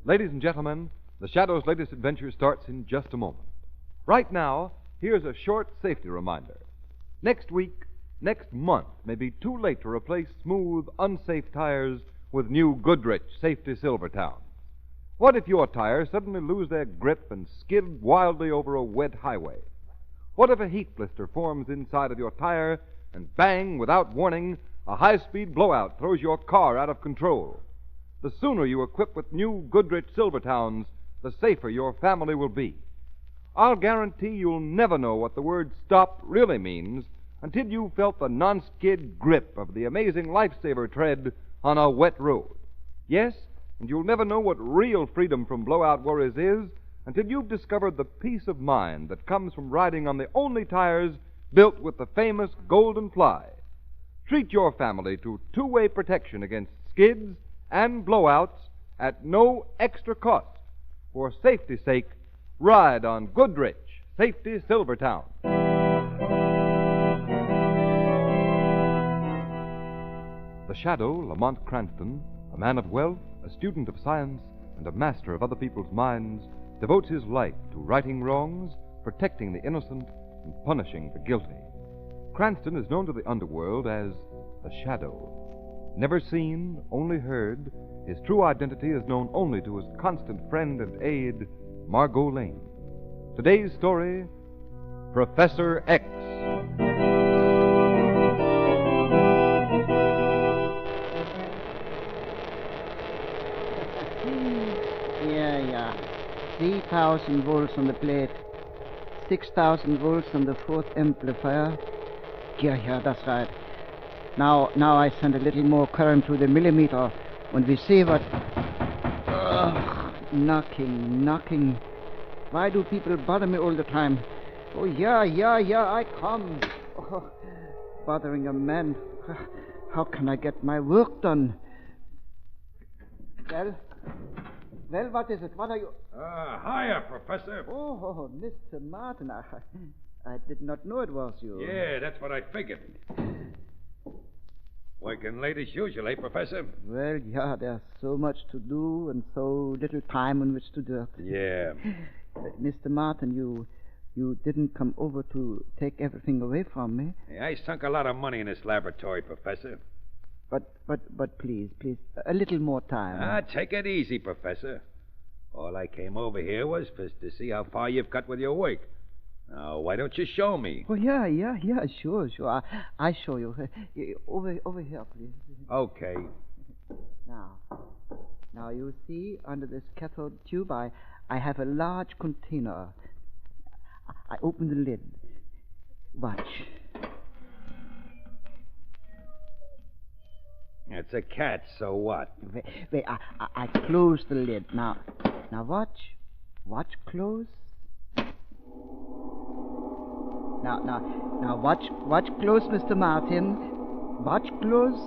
Ladies and gentlemen, the Shadow's latest adventure starts in just a moment. Right now, here's a short safety reminder. Next week, next month may be too late to replace smooth, unsafe tires with new Goodrich Safety Silvertown. What if your tires suddenly lose their grip and skid wildly over a wet highway? What if a heat blister forms inside of your tire and bang, without warning, a high-speed blowout throws your car out of control? The sooner you equip with new Goodrich Silvertowns, the safer your family will be. I'll guarantee you'll never know what the word stop really means until you've felt the non-skid grip of the amazing lifesaver tread on a wet road. Yes, and you'll never know what real freedom from blowout worries is until you've discovered the peace of mind that comes from riding on the only tires built with the famous Golden Ply. Treat your family to two-way protection against skids and blowouts at no extra cost. For safety's sake, ride on Goodrich Safety Silvertown. The Shadow, Lamont Cranston, a man of wealth, a student of science, and a master of other people's minds, devotes his life to righting wrongs, protecting the innocent, and punishing the guilty. Cranston is known to the underworld as the Shadow. Never seen, only heard, his true identity is known only to his constant friend and aide, Margot Lane. Today's story, Professor X. Yeah. 3,000 volts on the plate. 6,000 volts on the fourth amplifier. Yeah, that's right. Now I send a little more current to the millimeter and we see what... knocking. Why do people bother me all the time? Oh, yeah, I come. Oh, bothering a man. How can I get my work done? Well, what is it? What are you... Hiya, Professor. Oh, Mr. Martin. I did not know it was you. Yeah, that's what I figured. Working late as usual, Professor? Well, yeah, there's so much to do and so little time in which to do it. Yeah. Mr. Martin, you didn't come over to take everything away from me. Hey, I sunk a lot of money in this laboratory, Professor. But please, a little more time. Take it easy, Professor. All I came over here was to see how far you've got with your work. Now, why don't you show me? Oh, yeah, sure. I show you. Over here, please. Okay. Now, you see, under this cathode tube, I have a large container. I open the lid. Watch. Yeah, It's a cat, so what? Wait, I close the lid. Now watch. Watch close. Now watch close, Mr. Martin. Watch close.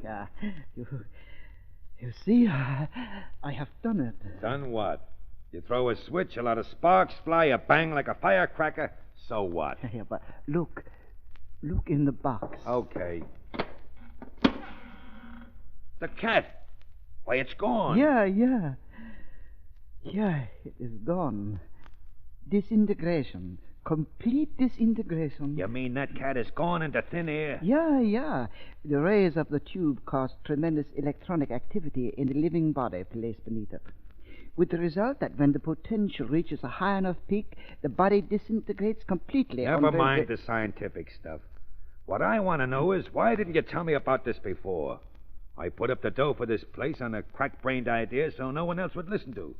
Yeah. You see, I have done it. Done what? You throw a switch, a lot of sparks fly, a bang like a firecracker. So what? Yeah, but look in the box. Okay. The cat. Why, it's gone. Yeah, it is gone. Disintegration. Complete disintegration. You mean that cat is gone into thin air? Yeah. The rays of the tube cause tremendous electronic activity in the living body placed beneath it. With the result that when the potential reaches a high enough peak, the body disintegrates completely. Never mind the scientific stuff. What I want to know is, why didn't you tell me about this before? I put up the dough for this place on a crack-brained idea so no one else would listen to.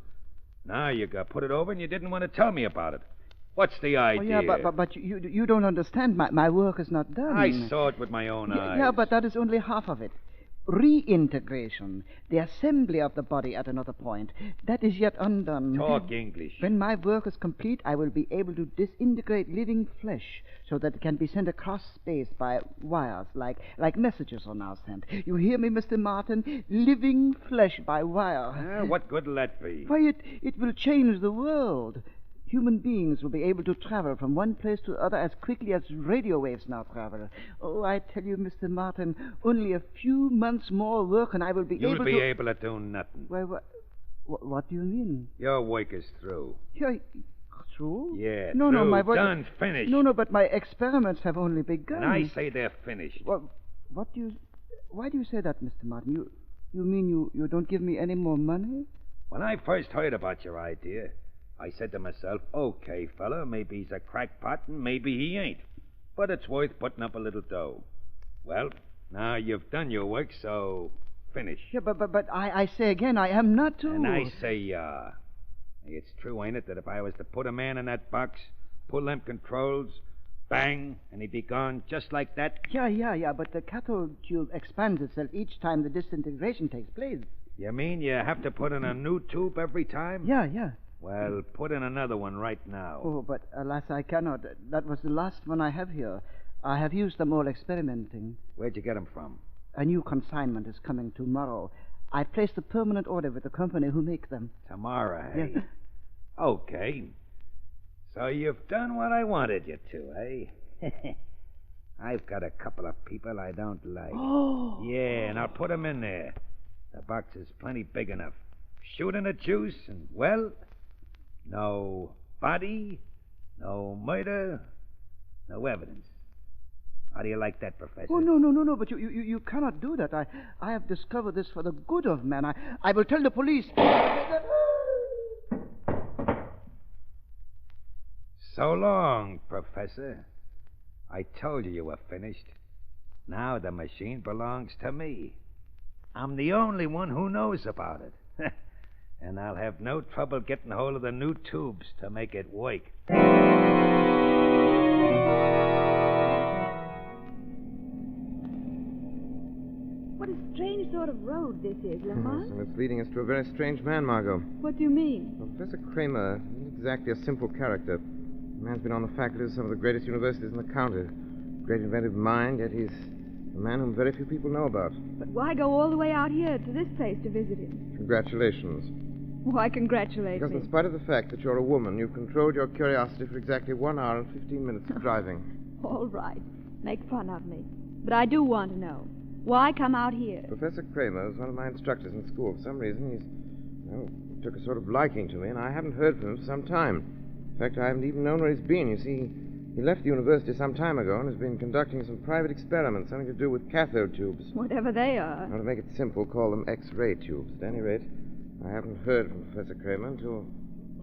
Now you got put it over and you didn't want to tell me about it. What's the idea? Oh, yeah, but you don't understand. My work is not done. I saw it with my own eyes. Yeah, but that is only half of it. Reintegration, the assembly of the body at another point, that is yet undone. Talk English. When my work is complete, I will be able to disintegrate living flesh so that it can be sent across space by wires, like messages are now sent. You hear me, Mr. Martin? Living flesh by wire. What good will that be? Why, it will change the world. Human beings will be able to travel from one place to other as quickly as radio waves now travel. Oh, I tell you, Mr. Martin, only a few months more work and I will be able to... You'll be able to do nothing. Why, what do you mean? Your work is through. Through? Yeah, no, through. My work... Done, finished. No, but my experiments have only begun. And I say they're finished. Why do you say that, Mr. Martin? You mean you don't give me any more money? When I first heard about your idea, I said to myself, okay, fella, maybe he's a crackpot and maybe he ain't. But it's worth putting up a little dough. Well, now you've done your work, so finish. Yeah, but I say again, I am not to... And I say, it's true, ain't it, that if I was to put a man in that box, pull them controls, bang, and he'd be gone just like that? Yeah, but the cathode tube expands itself each time the disintegration takes place. You mean you have to put in a new tube every time? Yeah. Well, put in another one right now. Oh, but alas, I cannot. That was the last one I have here. I have used them all experimenting. Where'd you get them from? A new consignment is coming tomorrow. I placed a permanent order with the company who make them. Tomorrow, eh? Yeah. Okay. So you've done what I wanted you to, eh? I've got a couple of people I don't like. Oh! Yeah, and I'll put them in there. The box is plenty big enough. Shoot in the juice, and, well... No body, no murder, no evidence. How do you like that, Professor? Oh, no, but you cannot do that. I have discovered this for the good of man. I will tell the police. So long, Professor. I told you were finished. Now the machine belongs to me. I'm the only one who knows about it. And I'll have no trouble getting hold of the new tubes to make it work. What a strange sort of road this is, Lamont. So it's leading us to a very strange man, Margot. What do you mean? Well, Professor Kramer isn't exactly a simple character. The man's been on the faculty of some of the greatest universities in the county. Great inventive mind, yet he's a man whom very few people know about. But why go all the way out here to this place to visit him? Congratulations. Why congratulate Because me? in spite of the fact that you're a woman, you've controlled your curiosity for exactly 1 hour and 15 minutes of driving. All right. Make fun of me. But I do want to know. Why come out here? Professor Kramer is one of my instructors in school. For some reason, he took a sort of liking to me, and I haven't heard from him for some time. In fact, I haven't even known where he's been. You see, he left the university some time ago and has been conducting some private experiments, something to do with cathode tubes. Whatever they are. Now, to make it simple, call them X-ray tubes. At any rate, I haven't heard from Professor Kramer until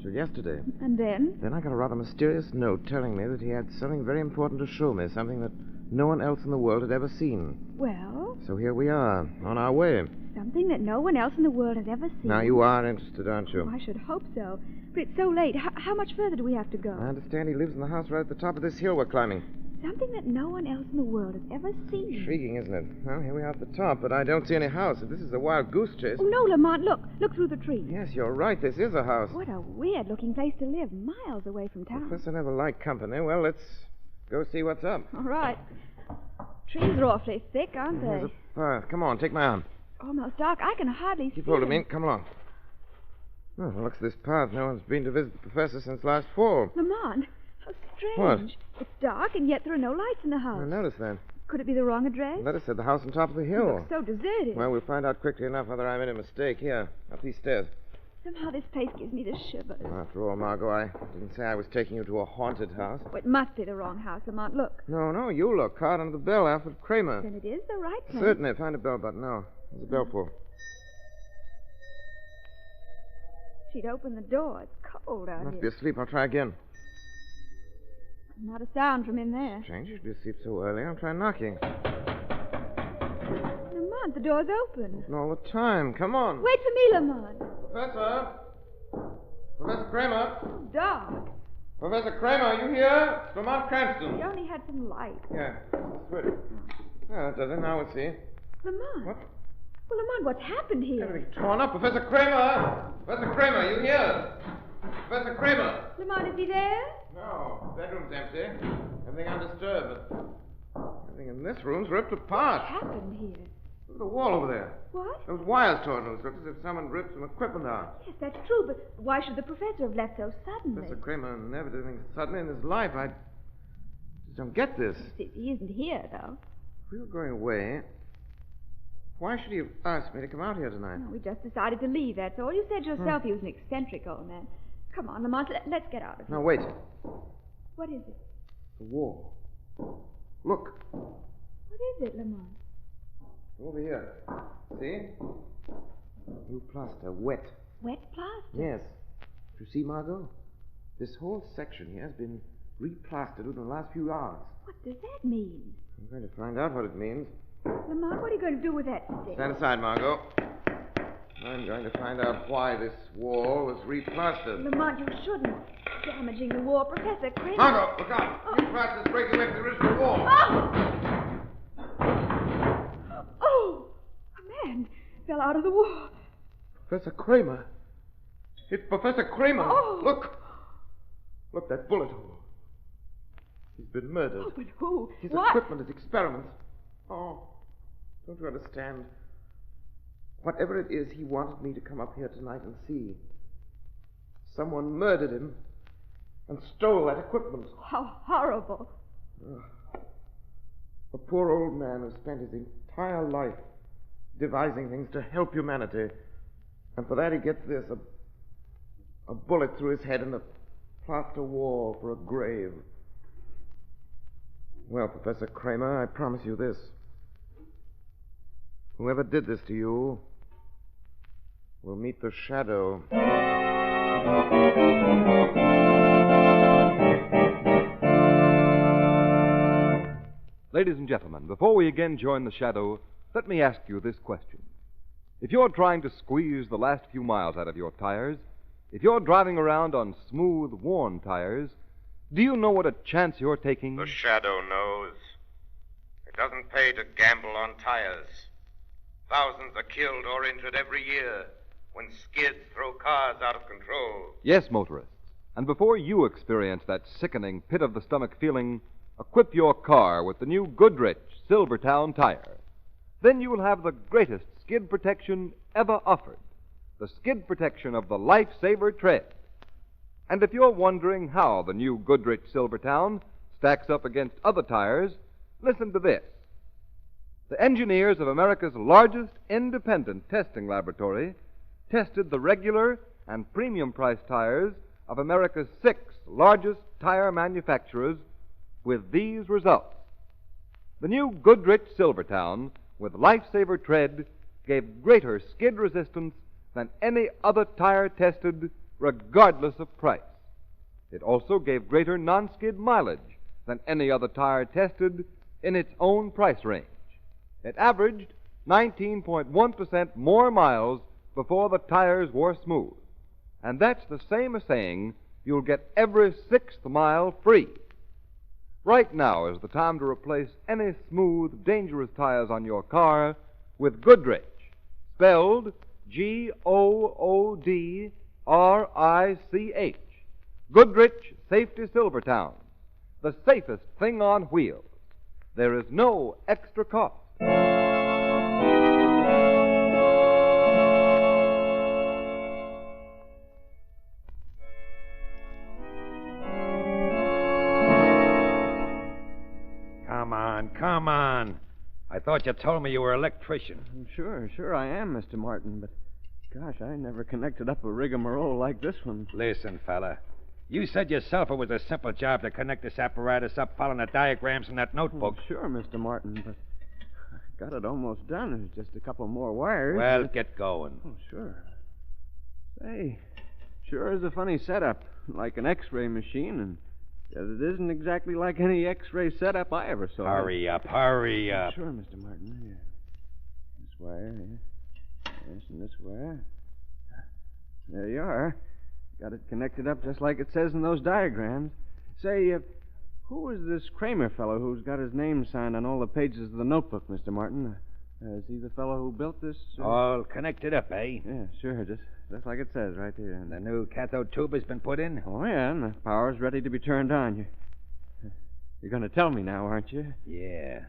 yesterday. And then? Then I got a rather mysterious note telling me that he had something very important to show me, something that no one else in the world had ever seen. Well? So here we are, on our way. Something that no one else in the world has ever seen. Now, you are interested, aren't you? Oh, I should hope so. But it's so late. How much further do we have to go? I understand he lives in the house right at the top of this hill we're climbing. Something that no one else in the world has ever seen. Intriguing, isn't it? Well, here we are at the top, but I don't see any house. If this is a wild goose chase... Oh, no, Lamont, look. Look through the trees. Yes, you're right. This is a house. What a weird-looking place to live, miles away from town. Professor never liked company. Well, let's go see what's up. All right. Trees are awfully thick, aren't they? There's a path. Come on, take my arm. Almost dark. I can hardly see. Keep hold of me. Come along. Oh, looks this path. No one's been to visit the professor since last fall. Lamont, how strange. What? It's dark, and yet there are no lights in the house. I noticed that. Could it be the wrong address? The letter said the house on top of the It hill. looks so deserted. Well, we'll find out quickly enough whether I made a mistake. Here, up these stairs. Somehow this place gives me the shivers. After all, Margot, I didn't say I was taking you to a haunted house. Oh, it must be the wrong house, Lamont. Look. No, you look. Card under the bell, Alfred Kramer. Then it is the right place. Certainly. Find a bell button. No. There's a bell pull. She'd open the door. It's cold out Must here. be asleep. I'll try again. Not a sound from in there. Strange you should be asleep so early. I'll try knocking. Lamont, the door's open. Open all the time. Come on. Wait for me, Lamont. Professor? Professor Kramer? Oh, dark. Professor Kramer, are you here? It's Lamont Cranston. We only had some light. Yeah, this is switch. Yeah, that does it. Now we'll see. Lamont. What? Well, Lamont, what's happened here? Everything's torn up. Professor Kramer! Professor Kramer, you here? Professor Kramer! Lamont, is he there? No, the bedroom's empty. Everything undisturbed, but everything in this room's ripped apart. What happened here? Look at the wall over there. What? Those wires torn loose. Looks as if someone ripped some equipment out. Yes, that's true, but why should the professor have left so suddenly? Professor Kramer never did anything suddenly in his life. I just don't get this. He isn't here, though. If we were going away, why should he have asked me to come out here tonight? No, we just decided to leave, that's all. You said yourself he was an eccentric old man. Come on, Lamont, let's get out of here. No, wait. What is it? The wall. Look. What is it, Lamont? Over here. See? New plaster, wet. Wet plaster? Yes. You see, Margot? This whole section here has been replastered within the last few hours. What does that mean? I'm going to find out what it means. Lamont, what are you going to do with that stick? Stand aside, Margot. I'm going to find out why this wall was replastered. Lamont, you shouldn't. Damaging the wall, Professor Kramer. Margot, look out! Oh. Replaster's breaking away from the original wall. Oh! A man fell out of the wall. Professor Kramer. It's Professor Kramer. Oh! Look. Look, that bullet hole. He's been murdered. Oh, but who? His What? equipment, his experiments. Oh, don't you understand? Whatever it is, he wanted me to come up here tonight and see. Someone murdered him and stole that equipment. How horrible. A poor old man who spent his entire life devising things to help humanity. And for that he gets this, a bullet through his head and a plaster wall for a grave. Well, Professor Kramer, I promise you this. Whoever did this to you will meet the Shadow. Ladies and gentlemen, before we again join the Shadow, let me ask you this question. If you're trying to squeeze the last few miles out of your tires, if you're driving around on smooth, worn tires, do you know what a chance you're taking? The Shadow knows. It doesn't pay to gamble on tires. Thousands are killed or injured every year when skids throw cars out of control. Yes, motorists. And before you experience that sickening pit-of-the-stomach feeling, equip your car with the new Goodrich Silvertown tire. Then you will have the greatest skid protection ever offered, the skid protection of the Life-Saver tread. And if you're wondering how the new Goodrich Silvertown stacks up against other tires, listen to this. The engineers of America's largest independent testing laboratory tested the regular and premium-priced tires of America's 6 largest tire manufacturers with these results. The new Goodrich Silvertown with Life-Saver tread gave greater skid resistance than any other tire tested, regardless of price. It also gave greater non-skid mileage than any other tire tested in its own price range. It averaged 19.1% more miles before the tires wore smooth. And that's the same as saying you'll get every 6th mile free. Right now is the time to replace any smooth, dangerous tires on your car with Goodrich, spelled Goodrich. Goodrich Safety Silvertown, the safest thing on wheels. There is no extra cost. Come on. I thought you told me you were an electrician. Sure I am, Mr. Martin, but gosh, I never connected up a rigmarole like this one. Listen, fella. You said yourself it was a simple job to connect this apparatus up following the diagrams in that notebook. Sure, Mr. Martin, but I got it almost done. There's just a couple more wires. Well, get going. Oh, sure. Say, sure is a funny setup, like an X-ray machine, and it isn't exactly like any X-ray setup I ever saw. Hurry up. Sure, Mr. Martin. Yeah. This wire, yeah. Yes, and this wire. There you are. Got it connected up just like it says in those diagrams. Say, who is this Kramer fellow who's got his name signed on all the pages of the notebook, Mr. Martin? Is he the fellow who built this? All connected up, eh? Yeah, sure. Just like it says right here. The new cathode tube has been put in? Oh, yeah, and the power's ready to be turned on. You're going to tell me now, aren't you? Yeah.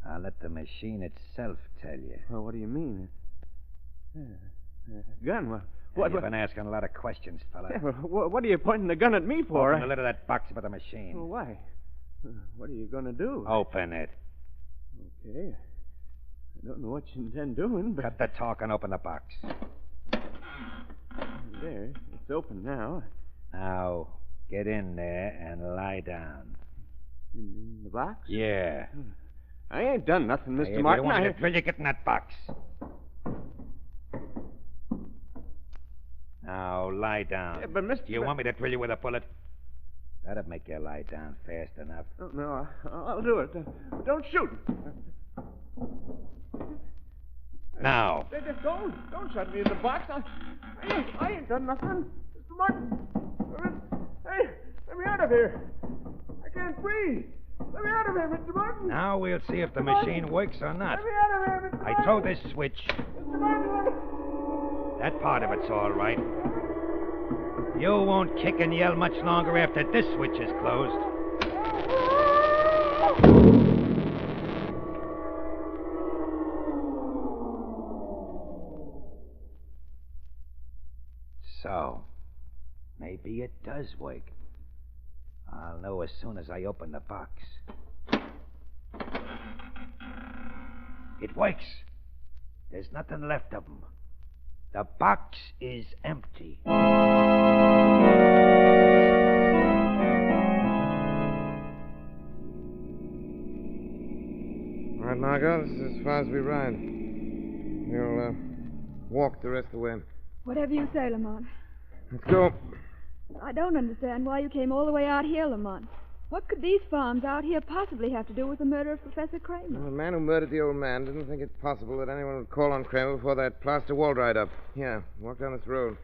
I'll let the machine itself tell you. Well, what do you mean? Gun? What? You've been asking a lot of questions, fella. Yeah, what are you pointing the gun at me for? Open the lid of that box by the machine. Well, why? What are you going to do? Open it. Okay. I don't know what you intend doing, but... Cut the talk and open the box. There. It's open now. Now, get in there and lie down. In the box? Yeah. I ain't done nothing, Mr. If Martin. I don't want you to drill, you get in that box. Now, lie down. Yeah, but, Mr. Do you want me to drill you with a bullet? That'd make you lie down fast enough. Oh, no, I'll do it. Don't shoot. Now. Don't shut me in the box. I ain't done nothing. Mr. Martin. Hey, let me out of here. I can't breathe. Let me out of here, Mr. Martin. Now we'll see if the machine works or not. Let me out of here, Mr. Martin. I throw this switch. Mr. Martin, That part of it's all right. You won't kick and yell much longer after this switch is closed. So, maybe it does work. I'll know as soon as I open the box. It works. There's nothing left of them. The box is empty. All right, Margot, this is as far as we ride. We'll walk the rest of the way. Whatever you say, Lamont. Let's go. I don't understand why you came all the way out here, Lamont. What could these farms out here possibly have to do with the murder of Professor Kramer? Well, the man who murdered the old man didn't think it possible that anyone would call on Kramer before that plaster wall dried up. Yeah, walk down this road.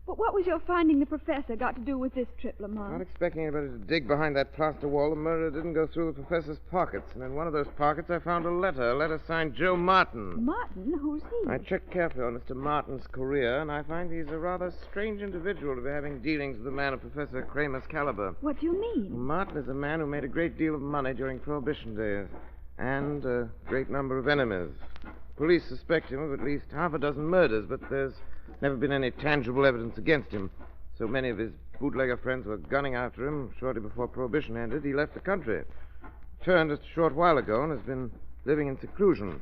But what was your finding the professor got to do with this trip, Not Lamont? expecting anybody to dig behind that plaster wall, the murderer didn't go through the professor's pockets. And in one of those pockets, I found a letter signed Joe Martin. Martin? Who's he? I checked carefully on Mr. Martin's career, and I find he's a rather strange individual to be having dealings with a man of Professor Kramer's caliber. What do you mean? Martin is a man who made a great deal of money during Prohibition days, and a great number of enemies. Police suspect him of at least half a dozen murders, but there's never been any tangible evidence against him. So many of his bootlegger friends were gunning after him. Shortly before Prohibition ended, he left the country. Returned just a short while ago and has been living in seclusion.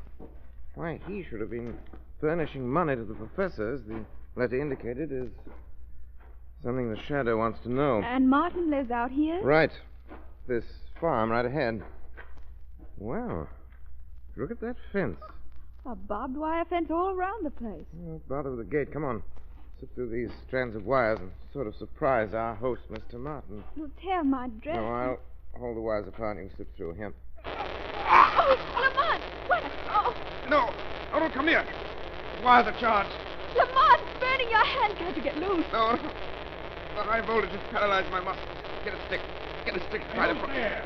Why he should have been furnishing money to the professor, as the letter indicated, is something the Shadow wants to know. And Martin lives out here? Right. This farm right ahead. Well, look at that fence. A barbed wire fence all around the place. Don't bother with the gate. Come on. Slip through these strands of wires and sort of surprise our host, Mr. Martin. You'll tear my dress. No, I'll hold the wires apart and you can slip through. Here. Oh, Lamont! Wait! Oh! No. No, don't come here. Wire the charge. Lamont, it's burning your hand. Can't you get loose? No. The high voltage has paralyzed my muscles. Get a stick. Get a stick. Try to... there?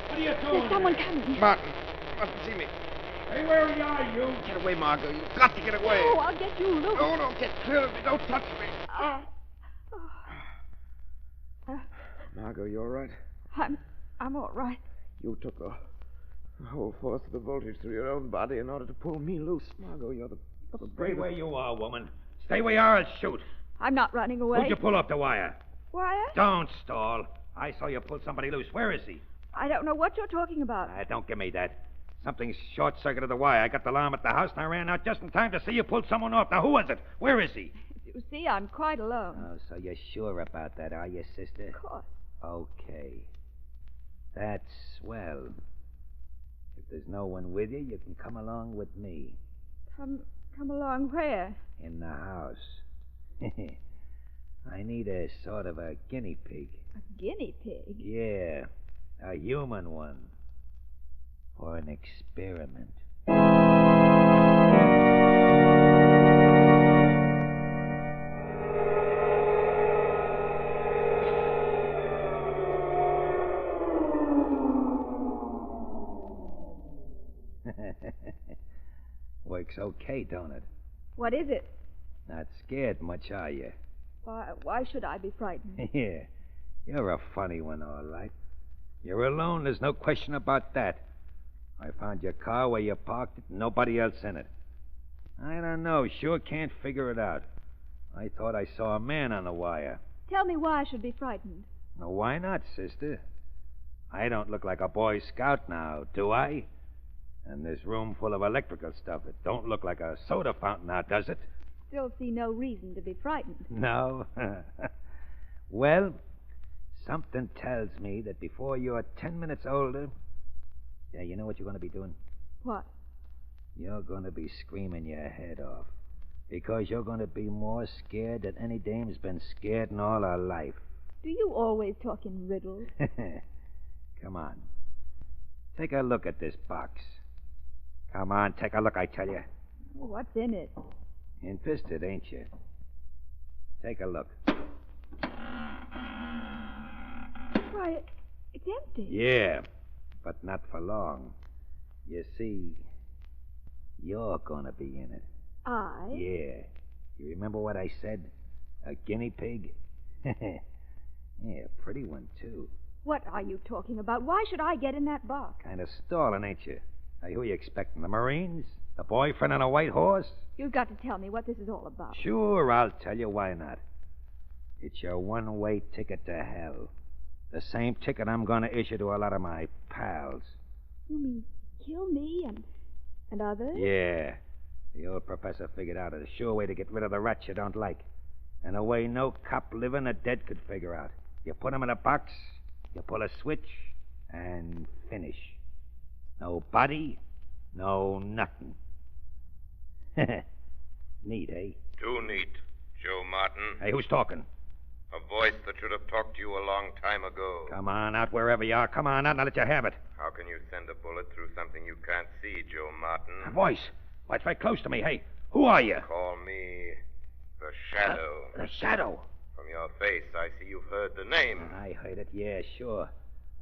What are you doing? There's someone coming. Martin. You mustn't see me. Hey, where are you? Get away, Margot. You've got to get away. Oh, I'll get you loose. No, get clear of me. Don't touch me. Margot, you all right? I'm all right. You took the whole force of the voltage through your own body in order to pull me loose. Margot, you're the Stay bravest. where you are, woman. Stay where you are, I'll shoot. I'm not running away. Who'd you pull off the wire? Wire? Don't stall. I saw you pull somebody loose. Where is he? I don't know what you're talking about. Don't give me that. Something short-circuited the wire. I got the alarm at the house, and I ran out just in time to see you pull someone off. Now, who was it? Where is he? You see, I'm quite alone. Oh, so you're sure about that, are you, sister? Of course. Okay. That's swell. If there's no one with you, you can come along with me. Come along where? In the house. I need a sort of a guinea pig. A guinea pig? Yeah, a human one. For an experiment. Works okay, don't it? What is it? Not scared much, are you? Why should I be frightened? Yeah, you're a funny one, all right. You're alone, there's no question about that. I found your car where you parked it, and nobody else in it. I don't know, sure can't figure it out. I thought I saw a man on the wire. Tell me why I should be frightened. Now, why not, sister? I don't look like a Boy Scout now, do I? And this room full of electrical stuff, it don't look like a soda fountain now, does it? Still see no reason to be frightened. No? Well, something tells me that before you're 10 minutes older... Yeah, you know what you're going to be doing? What? You're going to be screaming your head off. Because you're going to be more scared than any dame's been scared in all her life. Do you always talk in riddles? Come on. Take a look at this box. Come on, take a look, I tell you. What's in it? Interested, ain't you? Take a look. Why, it's empty. Yeah, but not for long. You see, you're gonna be in it. I? Yeah. You remember what I said? A guinea pig? Yeah, pretty one, too. What are you talking about? Why should I get in that box? Kind of stalling, ain't you? Now, who are you expecting? The Marines? The boyfriend on a white horse? You've got to tell me what this is all about. Sure, I'll tell you. Why not? It's your one-way ticket to hell. The same ticket I'm going to issue to a lot of my pals. You mean kill me and others? Yeah. The old professor figured out a sure way to get rid of the rats you don't like. And a way no cop living or dead could figure out. You put them in a box, you pull a switch, and finish. No body, no nothing. Neat, eh? Too neat, Joe Martin. Hey, who's talking? A voice that should have talked to you a long time ago. Come on out wherever you are. Come on out and I'll let you have it. How can you send a bullet through something you can't see, Joe Martin? A voice. Why, it's right close to me. Hey, who are you? Call me the Shadow. The Shadow? From your face, I see you've heard the name. I heard it, yeah, sure.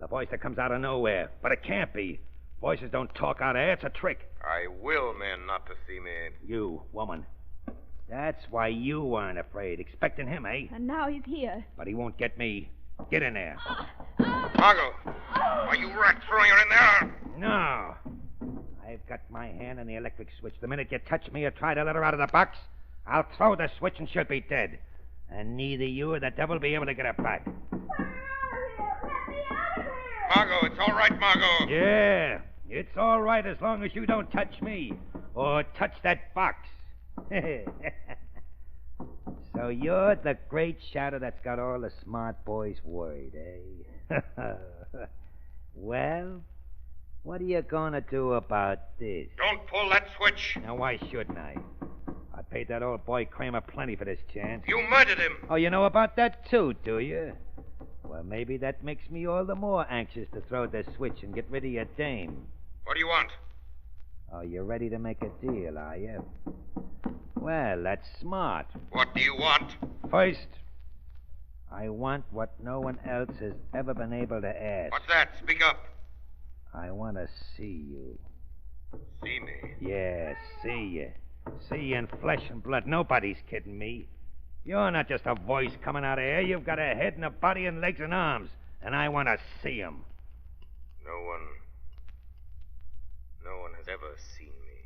The voice that comes out of nowhere. But it can't be. Voices don't talk out of air. It's a trick. I will men not to see me. You, woman. That's why you weren't afraid. Expecting him, eh? And now he's here. But he won't get me. Get in there. Margot! Are you rat throwing her in there? No. I've got my hand on the electric switch. The minute you touch me or try to let her out of the box, I'll throw the switch and she'll be dead. And neither you or the devil will be able to get her back. Margot, it's all right, Margot. Yeah, it's all right as long as you don't touch me or touch that box. So you're the great Shadow that's got all the smart boys worried, eh? Well, what are you gonna do about this? Don't pull that switch. Now, why shouldn't I? I paid that old boy Kramer plenty for this chance. You murdered him. Oh, you know about that, too, do you? Well, maybe that makes me all the more anxious to throw the switch and get rid of your dame. What do you want? Oh, you're ready to make a deal, are you? Well, that's smart. What do you want? First, I want what no one else has ever been able to ask. What's that? Speak up. I want to see you. See me? Yeah, see you. See you in flesh and blood. Nobody's kidding me. You're not just a voice coming out of here. You've got a head and a body and legs and arms. And I want to see 'em. No one has ever seen me.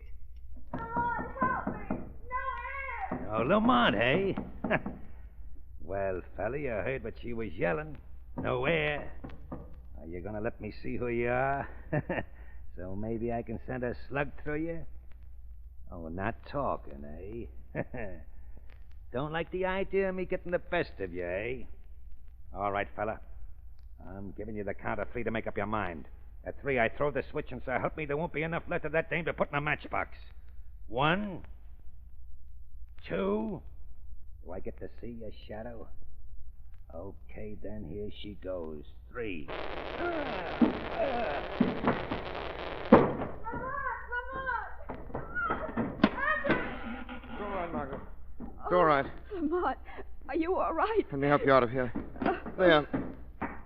Oh, Lamont, hey? Well, fella, you heard what she was yelling. No air. Are you going to let me see who you are? So maybe I can send a slug through you? Oh, not talking, eh? Don't like the idea of me getting the best of you, eh? All right, fella. I'm giving you the count of 3 to make up your mind. At 3, I throw the switch, and so help me, there won't be enough left of that dame to put in a matchbox. 1, 2. Do I get to see your shadow? Okay, then here she goes. 3. It's all right, Margaret. It's all right. Lamont, are you all right? Let me help you out of here. There.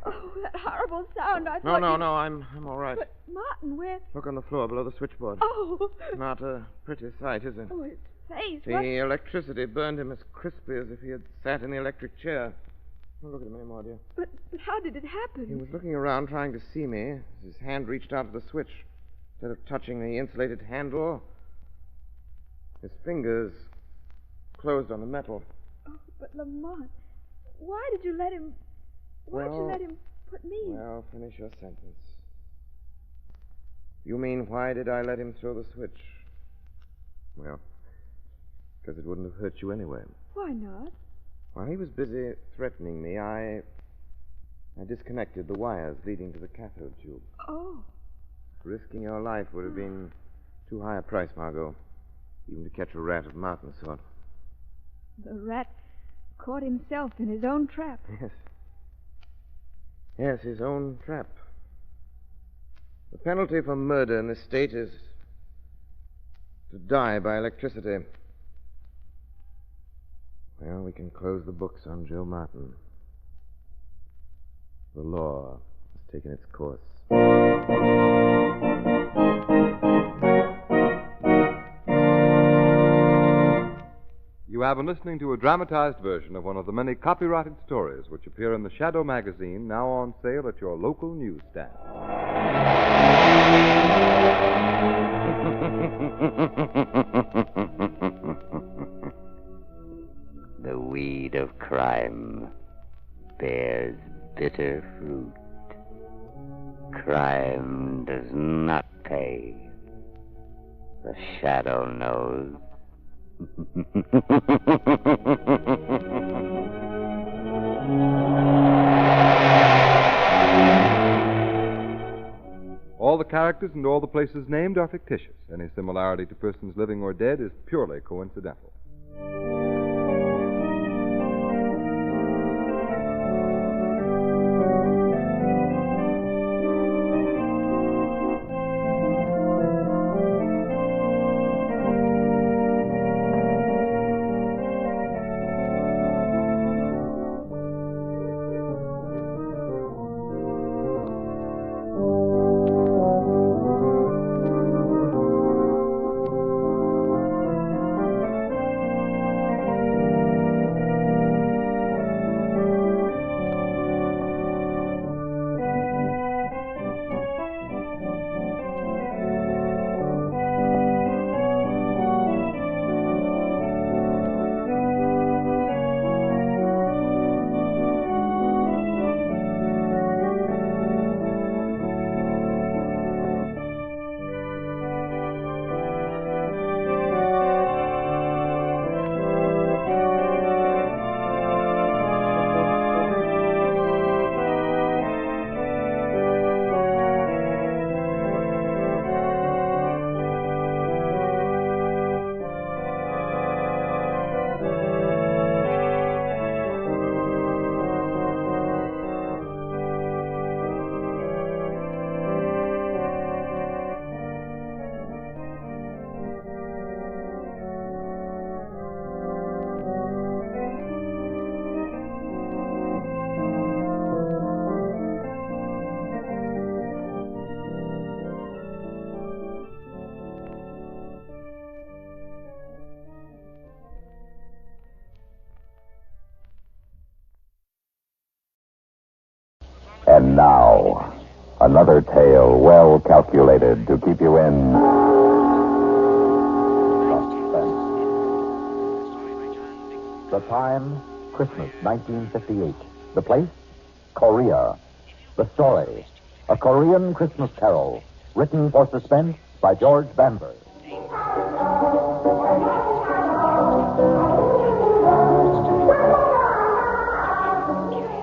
Oh, that horrible sound. I No, thought no, you... no. I'm all right. But, Martin, where... Look on the floor below the switchboard. Oh. Not a pretty sight, is it? Oh, his face. The electricity burned him as crisply as if he had sat in the electric chair. Don't look at him anymore, dear. But how did it happen? He was looking around trying to see me as his hand reached out to the switch. Instead of touching the insulated handle, his fingers closed on the metal. Oh, but Lamont, why did you let him... Why did you let him put me... Well, finish your sentence. You mean, why did I let him throw the switch? Well, because it wouldn't have hurt you anyway. Why not? While he was busy threatening me, I disconnected the wires leading to the cathode tube. Oh. Risking your life would have been too high a price, Margot, even to catch a rat of Martin's sort. The rat caught himself in his own trap. Yes. Yes, his own trap. The penalty for murder in this state is to die by electricity. Well, we can close the books on Joe Martin. The law has taken its course. You have been listening to a dramatized version of one of the many copyrighted stories which appear in the Shadow magazine, now on sale at your local newsstand. The weed of crime bears bitter fruit. Crime does not pay. The shadow knows. All the characters and all the places named are fictitious. Any similarity to persons living or dead is purely coincidental. And now, another tale well calculated to keep you in suspense. The time, Christmas 1958. The place, Korea. The story, a Korean Christmas carol, written for suspense by George Banver.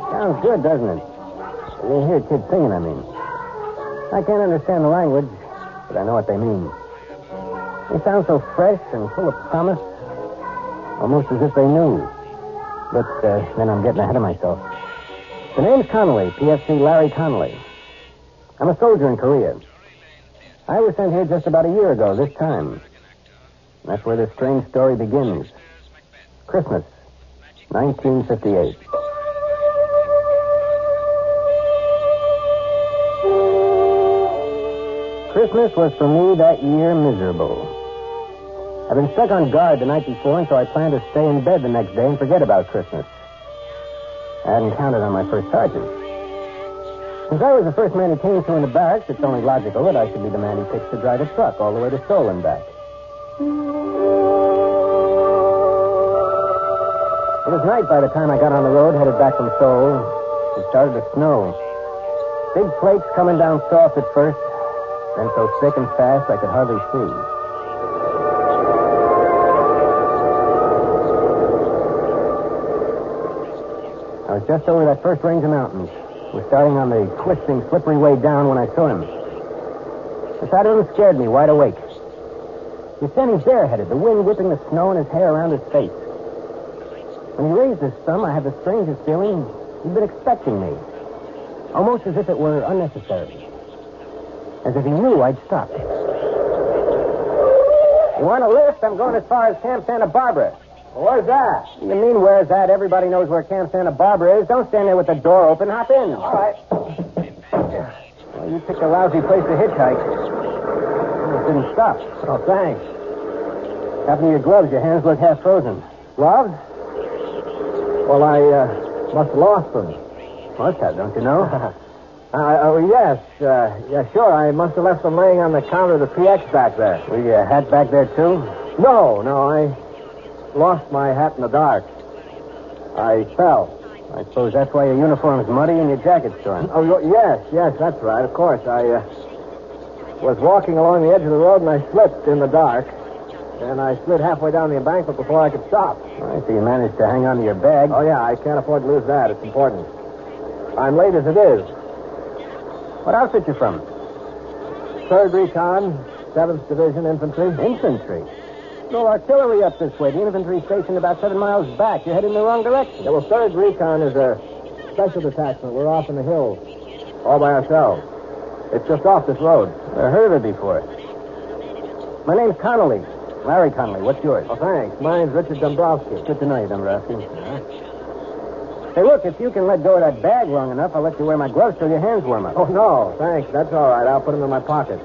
Sounds good, doesn't it? You hear kids singing, I mean. I can't understand the language, but I know what they mean. They sound so fresh and full of promise, almost as if they knew. But then I'm getting ahead of myself. The name's Connolly, PFC Larry Connolly. I'm a soldier in Korea. I was sent here just about a year ago, this time. That's where this strange story begins. Christmas, 1958. Christmas was for me that year miserable. I'd been stuck on guard the night before, and so I planned to stay in bed the next day and forget about Christmas. I hadn't counted on my first sergeant. Since I was the first man he came to in the barracks, it's only logical that I should be the man he picks to drive a truck all the way to Seoul and back. It was night by the time I got on the road, headed back from Seoul. It started to snow. Big flakes coming down soft at first, then so thick and fast I could hardly see. I was just over that first range of mountains. Was starting on the twisting, slippery way down when I saw him. The sight of him scared me wide awake. He was standing bareheaded, the wind whipping the snow and his hair around his face. When he raised his thumb, I had the strangest feeling he'd been expecting me. Almost as if it were unnecessary. As if he knew I'd stop. You want a lift? I'm going as far as Camp Santa Barbara. Well, where's that? You mean where's that? Everybody knows where Camp Santa Barbara is. Don't stand there with the door open. Hop in. All right. Well, you picked a lousy place to hitchhike. It didn't stop. Oh, thanks. What happened to your gloves? Your hands look half frozen. Gloves? Well, I must have lost them. Must have, don't you know? Yes. Yeah, sure. I must have left them laying on the counter of the PX back there. Were your hat back there, too? No, I lost my hat in the dark. I fell. I suppose that's why your uniform's muddy and your jacket's torn. Oh, yes, that's right, of course. I was walking along the edge of the road and I slipped in the dark. And I slid halfway down the embankment before I could stop. I see you managed to hang on to your bag. Oh, yeah, I can't afford to lose that. It's important. I'm late as it is. What outfit you from? 3rd Recon, 7th Division Infantry. Infantry? No artillery up this way. The infantry stationed about 7 miles back. You're heading in the wrong direction. Yeah, well, 3rd Recon is a special detachment. We're off in the hills. All by ourselves. It's just off this road. Never heard of it before. My name's Connolly. Larry Connolly. What's yours? Oh, thanks. Mine's Richard Dombrowski. Good to know you, Dombrowski. Hey, look, if you can let go of that bag long enough, I'll let you wear my gloves till your hands warm up. Oh, no, thanks. That's all right. I'll put them in my pocket.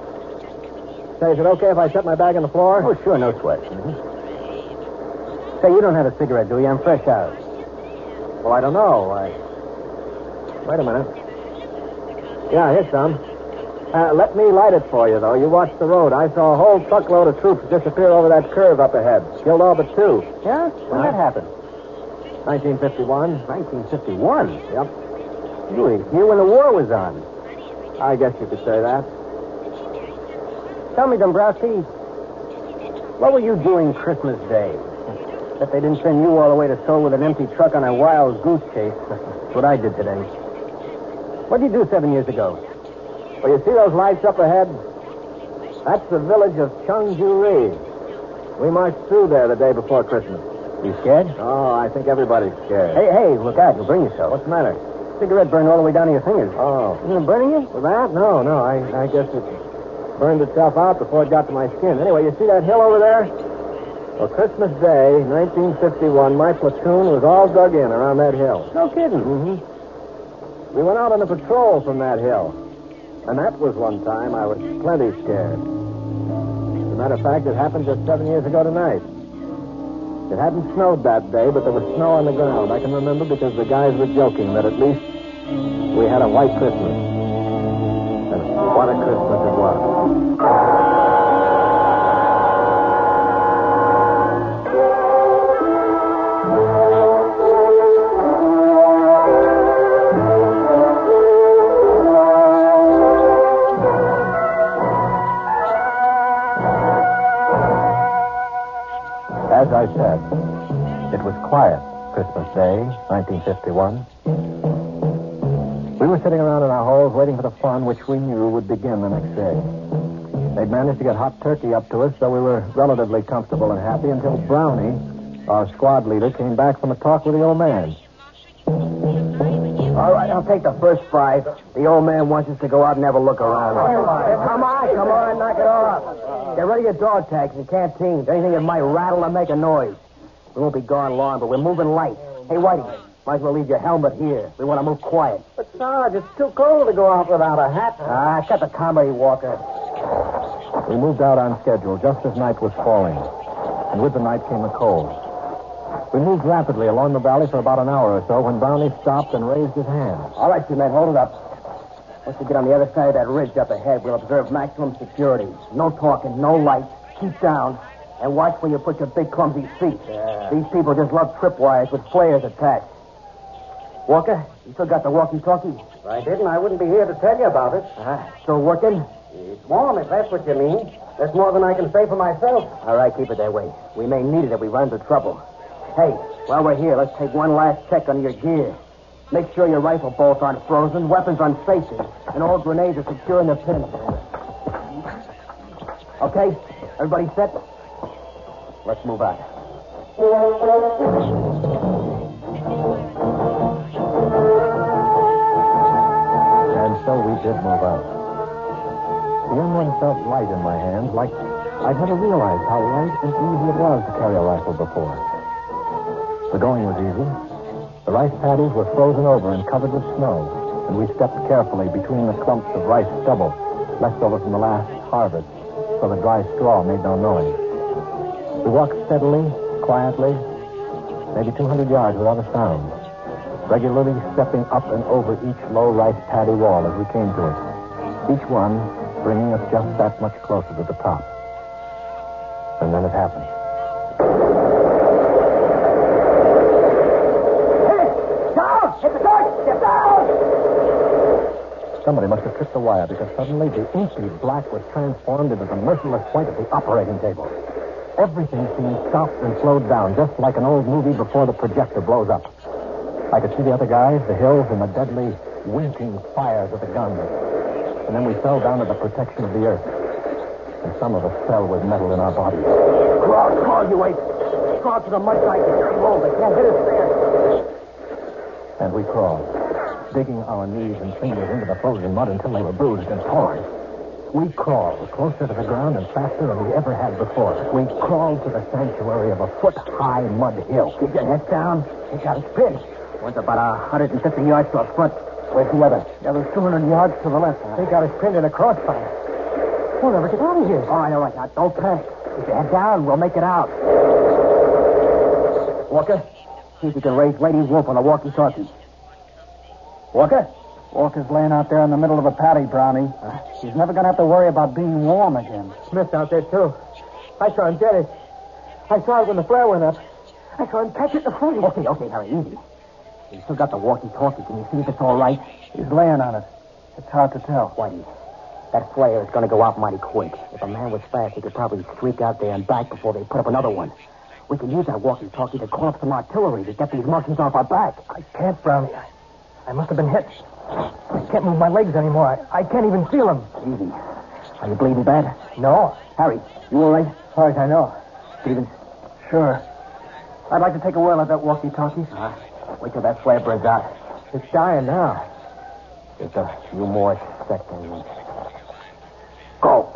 Say, is it okay if I set my bag on the floor? Oh, sure, no sweat. Mm-hmm. Say, you don't have a cigarette, do you? I'm fresh out. Well, I don't know. Wait a minute. Yeah, here's some. Let me light it for you, though. You watch the road. I saw a whole truckload of troops disappear over that curve up ahead. Killed all but 2. Yeah? When that happened? 1951. 1951? Yep. You were here when the war was on. I guess you could say that. Tell me, Dombrowski, what were you doing Christmas Day? That they didn't send you all the way to Seoul with an empty truck on a wild goose chase. That's what I did today. What did you do 7 years ago? Well, you see those lights up ahead? That's the village of Cheongju-ri. We marched through there the day before Christmas. You scared? Oh, I think everybody's scared. Hey, look out. You'll burn yourself. What's the matter? Cigarette burned all the way down to your fingers. Oh. Isn't it burning you? With that? No. I guess it burned itself out before it got to my skin. Anyway, you see that hill over there? Well, Christmas Day, 1951, my platoon was all dug in around that hill. No kidding. Mm-hmm. We went out on a patrol from that hill. And that was one time I was plenty scared. As a matter of fact, it happened just 7 years ago tonight. It hadn't snowed that day, but there was snow on the ground. I can remember because the guys were joking that at least We had a white Christmas. And what a Christmas it was. As I said, it was quiet Christmas Day, 1951. We were sitting around in our holes waiting for the fun which we knew would begin the next day. They'd managed to get hot turkey up to us, so we were relatively comfortable and happy until Brownie, our squad leader, came back from a talk with the old man. All right, I'll take the first 5. The old man wants us to go out and have a look around. Come on, knock it off. Get ready your dog tags and canteens, anything that might rattle or make a noise. We won't be gone long, but we're moving light. Hey, Whitey, might as well leave your helmet here. We want to move quiet. But, Sarge, it's too cold to go out without a hat. Cut the comedy, Walker. We moved out on schedule just as night was falling, and with the night came the cold. We moved rapidly along the valley for about an hour or so when Brownie stopped and raised his hand. All right, you men, hold it up. Once we get on the other side of that ridge up ahead, we'll observe maximum security. No talking, no lights. Keep down. And watch where you put your big clumsy feet. Yeah. These people just love tripwires with flares attached. Walker, you still got the walkie-talkie? If I didn't, I wouldn't be here to tell you about it. Still working? It's warm, if that's what you mean. That's more than I can say for myself. All right, keep it that way. We may need it if we run into trouble. Hey, while we're here, let's take one last check on your gear. Make sure your rifle bolts aren't frozen, weapons on safety, and all grenades are secure in the pins. Okay, everybody set? Let's move on. And so we did move out. The young one felt light in my hands, like I'd never realized how light and easy it was to carry a rifle before. The going was easy. The rice paddies were frozen over and covered with snow, and we stepped carefully between the clumps of rice stubble left over from the last harvest, so the dry straw made no noise. We walked steadily, quietly, maybe 200 yards without a sound, regularly stepping up and over each low rice paddy wall as we came to it, each one bringing us just that much closer to the top. And then it happened. Somebody must have tripped the wire because suddenly the inky black was transformed into the merciless white of the operating table. Everything seemed stopped and slowed down, just like an old movie before the projector blows up. I could see the other guys, the hills, and the deadly winking fires of the guns. And then we fell down to the protection of the earth. And some of us fell with metal in our bodies. Crawl, you wait. Crawl to the mud side. Roll, they can't hit us there. And we crawled, digging our knees and fingers into the frozen mud until they were bruised and torn. We crawled closer to the ground and faster than we ever had before. We crawled to the sanctuary of a foot-high mud hill. Keep your head down. He got his pin. One's about 150 yards to our front. Where's the other? The other's 200 yards to the left. He got his pin in a crossfire. We'll never get out of here. All right. Now, don't panic. Keep your head down. We'll make it out. Walker, see if you can raise Lady Wolf on the walkie-talkie. Walker? Walker's laying out there in the middle of a paddy, Brownie. He's never going to have to worry about being warm again. Smith's out there, too. I saw him get it. I saw it when the flare went up. I saw him catch it in the face. Okay, Harry, easy. You still got the walkie-talkie. Can you see if it's all right? He's laying on it. It's hard to tell. Whitey, that flare is going to go out mighty quick. If a man was fast, he could probably streak out there and back before they put up another one. We can use that walkie-talkie to call up some artillery to get these monkeys off our back. I can't, Brownie. I must have been hit. I can't move my legs anymore. I can't even feel them. Easy. Are you bleeding bad? No. Harry, you all right? As far as I know. Stevens? Sure. I'd like to take a whirl at that walkie-talkie. Wait till that flare burns out. It's dying now. Just a few more seconds. Go.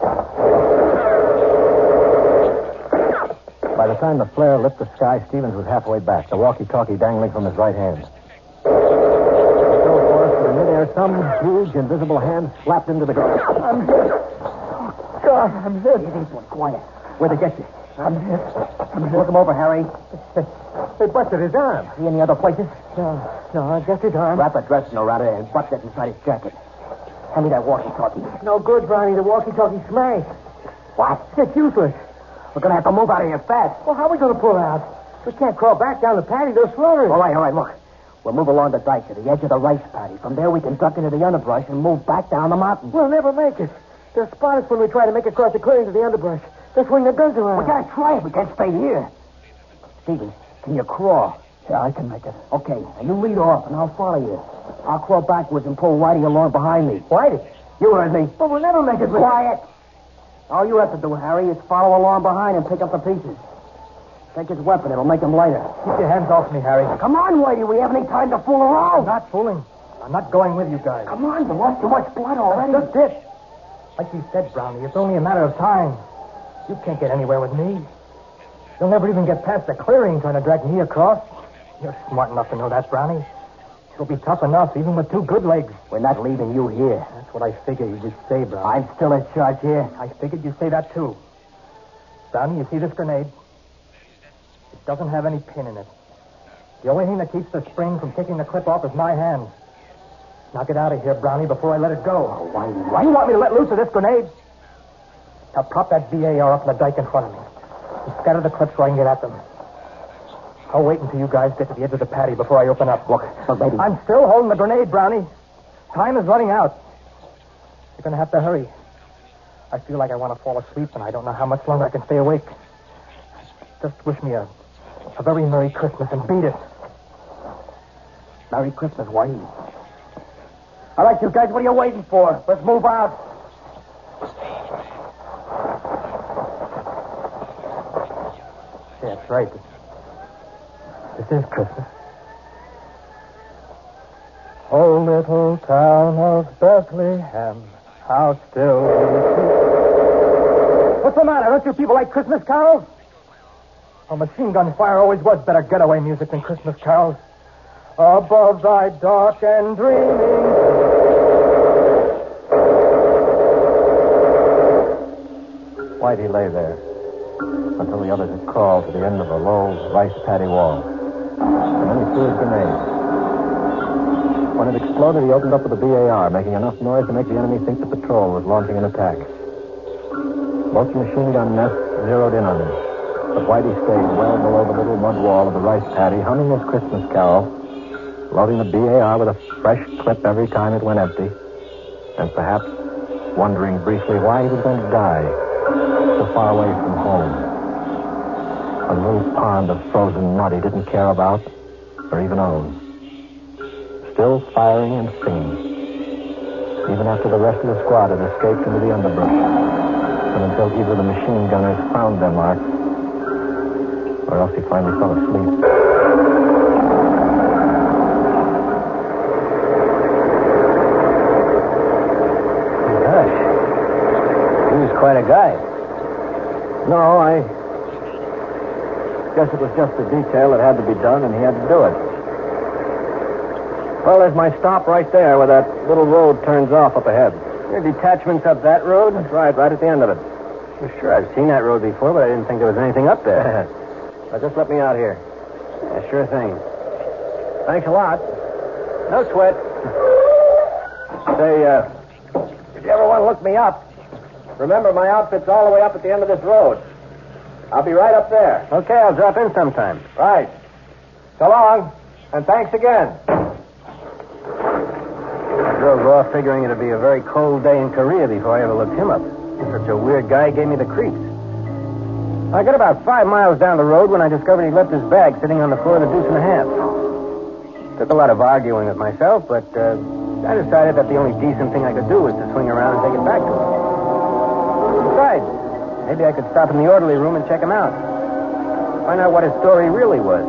By the time the flare lit the sky, Stevens was halfway back, the walkie-talkie dangling from his right hand. In midair, some huge, invisible hand slapped into the ground. I'm hit. Oh, God, I'm hit. It ain't so quiet. Where'd they get you? I'm here. Look him over, Harry. They busted his arm. See any other places? No, I guess his arm. Wrap a dressing around it and butt that inside his jacket. Hand me that walkie-talkie. No good, Brownie. The walkie-talkie smashed. What? It's useless. We're going to have to move out of here fast. Well, how are we going to pull out? We can't crawl back down the patio. They'll slaughter us. All right, look. We'll move along the dike to the edge of the rice paddy. From there, we can duck into the underbrush and move back down the mountain. We'll never make it. They'll spot us when we try to make it across the clearing to the underbrush. They'll swing their guns around. We got to try it. We can't stay here. Stevie, can you crawl? Yeah, I can make it. Okay, and you lead off, and I'll follow you. I'll crawl backwards and pull Whitey along behind me. Whitey? You heard me. But we'll never make it. Quiet. All you have to do, Harry, is follow along behind and pick up the pieces. Take his weapon. It'll make him lighter. Keep your hands off me, Harry. Come on, Whitey. We haven't any time to fool around. I'm not fooling. I'm not going with you guys. Come on, you lost too much blood already. That's just it. Like you said, Brownie, it's only a matter of time. You can't get anywhere with me. You'll never even get past the clearing trying to drag me across. You're smart enough to know that, Brownie. It'll be tough enough, even with two good legs. We're not leaving you here. That's what I figured you would say, Brownie. I'm still in charge here. I figured you'd say that, too. Brownie, you see this grenade? It doesn't have any pin in it. The only thing that keeps the spring from kicking the clip off is my hand. Now get out of here, Brownie, before I let it go. Oh, why you want me to let loose of this grenade? Now prop that VAR up in the dike in front of me. And scatter the clips so I can get at them. I'll wait until you guys get to the edge of the patio before I open up. Look, baby. I'm still holding the grenade, Brownie. Time is running out. You're going to have to hurry. I feel like I want to fall asleep, and I don't know how much longer I can stay awake. Just wish me a very Merry Christmas and beat it. Merry Christmas, Whitey. All right, you guys, what are you waiting for? Let's move out. Yeah, that's right. This is Christmas. Oh, little town of Bethlehem, how still we keep... What's the matter? Don't you people like Christmas carols? Oh, machine gun fire always was better getaway music than Christmas carols. Above thy dark and dreaming... Whitey lay there until the others had crawled to the end of the low rice paddy wall. And then he threw his grenade. When it exploded, he opened up with the BAR, making enough noise to make the enemy think the patrol was launching an attack. Both machine gun nests zeroed in on him. But Whitey stayed well below the little mud wall of the rice paddy, humming his Christmas carol, loading the BAR with a fresh clip every time it went empty, and perhaps wondering briefly why he was going to die so far away from home. A little pond of frozen mud he didn't care about or even own. Still firing and singing, even after the rest of the squad had escaped into the underbrush, and until either the machine gunners found their mark, or else he finally fell asleep. Gosh, he was quite a guy. No, I guess it was just a detail that had to be done, and he had to do it. Well, there's my stop right there where that little road turns off up ahead. Your detachment's up that road? That's right at the end of it. Well, sure, I've seen that road before, but I didn't think there was anything up there. Now, just let me out here. Yeah, sure thing. Thanks a lot. No sweat. Say, if you ever want to look me up, remember my outfit's all the way up at the end of this road. I'll be right up there. Okay, I'll drop in sometime. Right. So long, and thanks again. I drove off figuring it'd be a very cold day in Korea before I ever looked him up. Such a weird guy gave me the creeps. I got about 5 miles down the road when I discovered he left his bag sitting on the floor of the deuce and a half. Took a lot of arguing with myself, but I decided that the only decent thing I could do was to swing around and take it back to him. Besides, maybe I could stop in the orderly room and check him out. Find out what his story really was.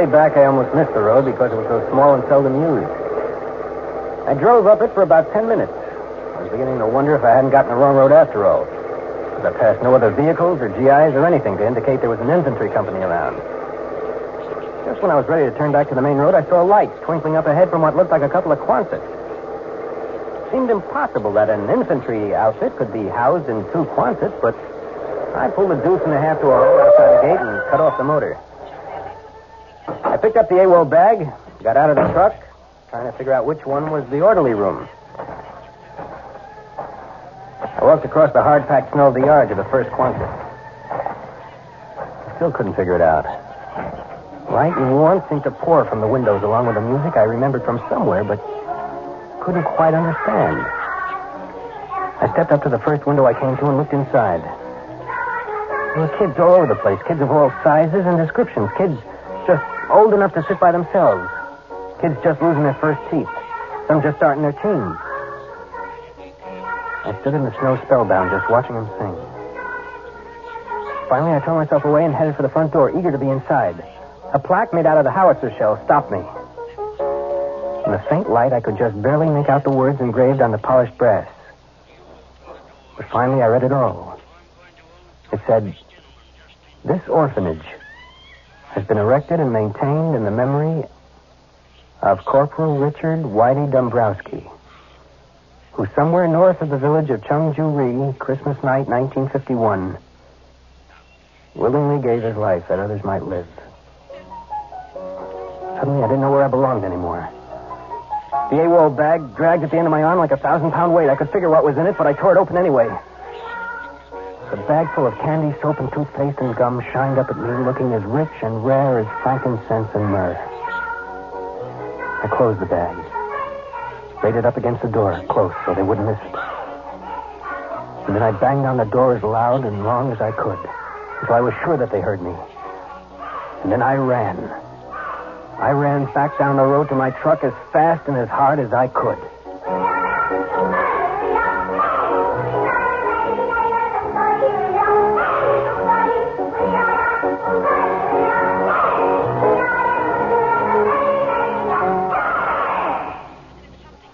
Back, I almost missed the road because it was so small and seldom used. I drove up it for about 10 minutes. was beginning to wonder if I hadn't gotten the wrong road after all. Because I passed no other vehicles or GIs or anything to indicate there was an infantry company around. Just when I was ready to turn back to the main road, I saw lights twinkling up ahead from what looked like a couple of Quonsets. It seemed impossible that an infantry outfit could be housed in two Quonsets, but I pulled a deuce and a half to a hole outside the gate and cut off the motor. I picked up the AWOL bag, got out of the truck, trying to figure out which one was the orderly room. I walked across the hard-packed snow of the yard to the first Quonset. I still couldn't figure it out. Light and warmth seemed to pour from the windows along with the music I remembered from somewhere, but couldn't quite understand. I stepped up to the first window I came to and looked inside. There were kids all over the place, kids of all sizes and descriptions, kids just old enough to sit by themselves, kids just losing their first teeth, some just starting their teens. I stood in the snow spellbound, just watching them sing. Finally, I tore myself away and headed for the front door, eager to be inside. A plaque made out of the howitzer shell stopped me. In the faint light, I could just barely make out the words engraved on the polished brass. But finally, I read it all. It said, "This orphanage has been erected and maintained in the memory of Corporal Richard Whitey Dombrowski, who somewhere north of the village of Chungju-ri, Christmas night, 1951, willingly gave his life that others might live." Suddenly, I didn't know where I belonged anymore. The AWOL bag dragged at the end of my arm like a 1,000-pound weight. I could figure what was in it, but I tore it open anyway. The bag full of candy, soap, and toothpaste and gum shined up at me, looking as rich and rare as frankincense and myrrh. I closed the bag, laid it up against the door, close, so they wouldn't miss it. And then I banged on the door as loud and long as I could, until I was sure that they heard me. And then I ran. I ran back down the road to my truck as fast and as hard as I could.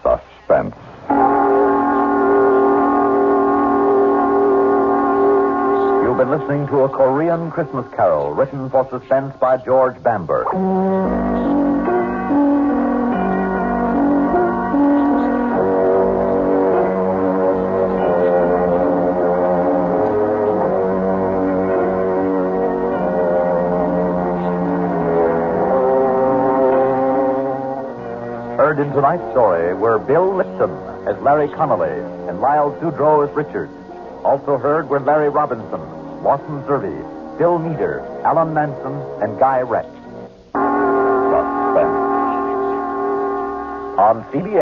Suspense. You've been listening to a Korean Christmas Carol written for Suspense by George Bamber. Heard in tonight's story were Bill Lipton as Larry Connolly and Lyle Sudrow as Richard. Also heard were Larry Robinson, Lawson Zerby, Bill Meader, Alan Manson, and Guy Rex. Suspense. On CBS.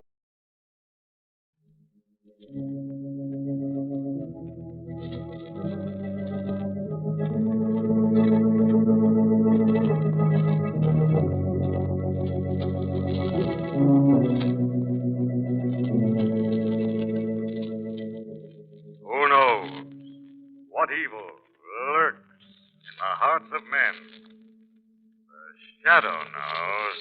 Who knows what evil lurks in the hearts of men? The Shadow knows.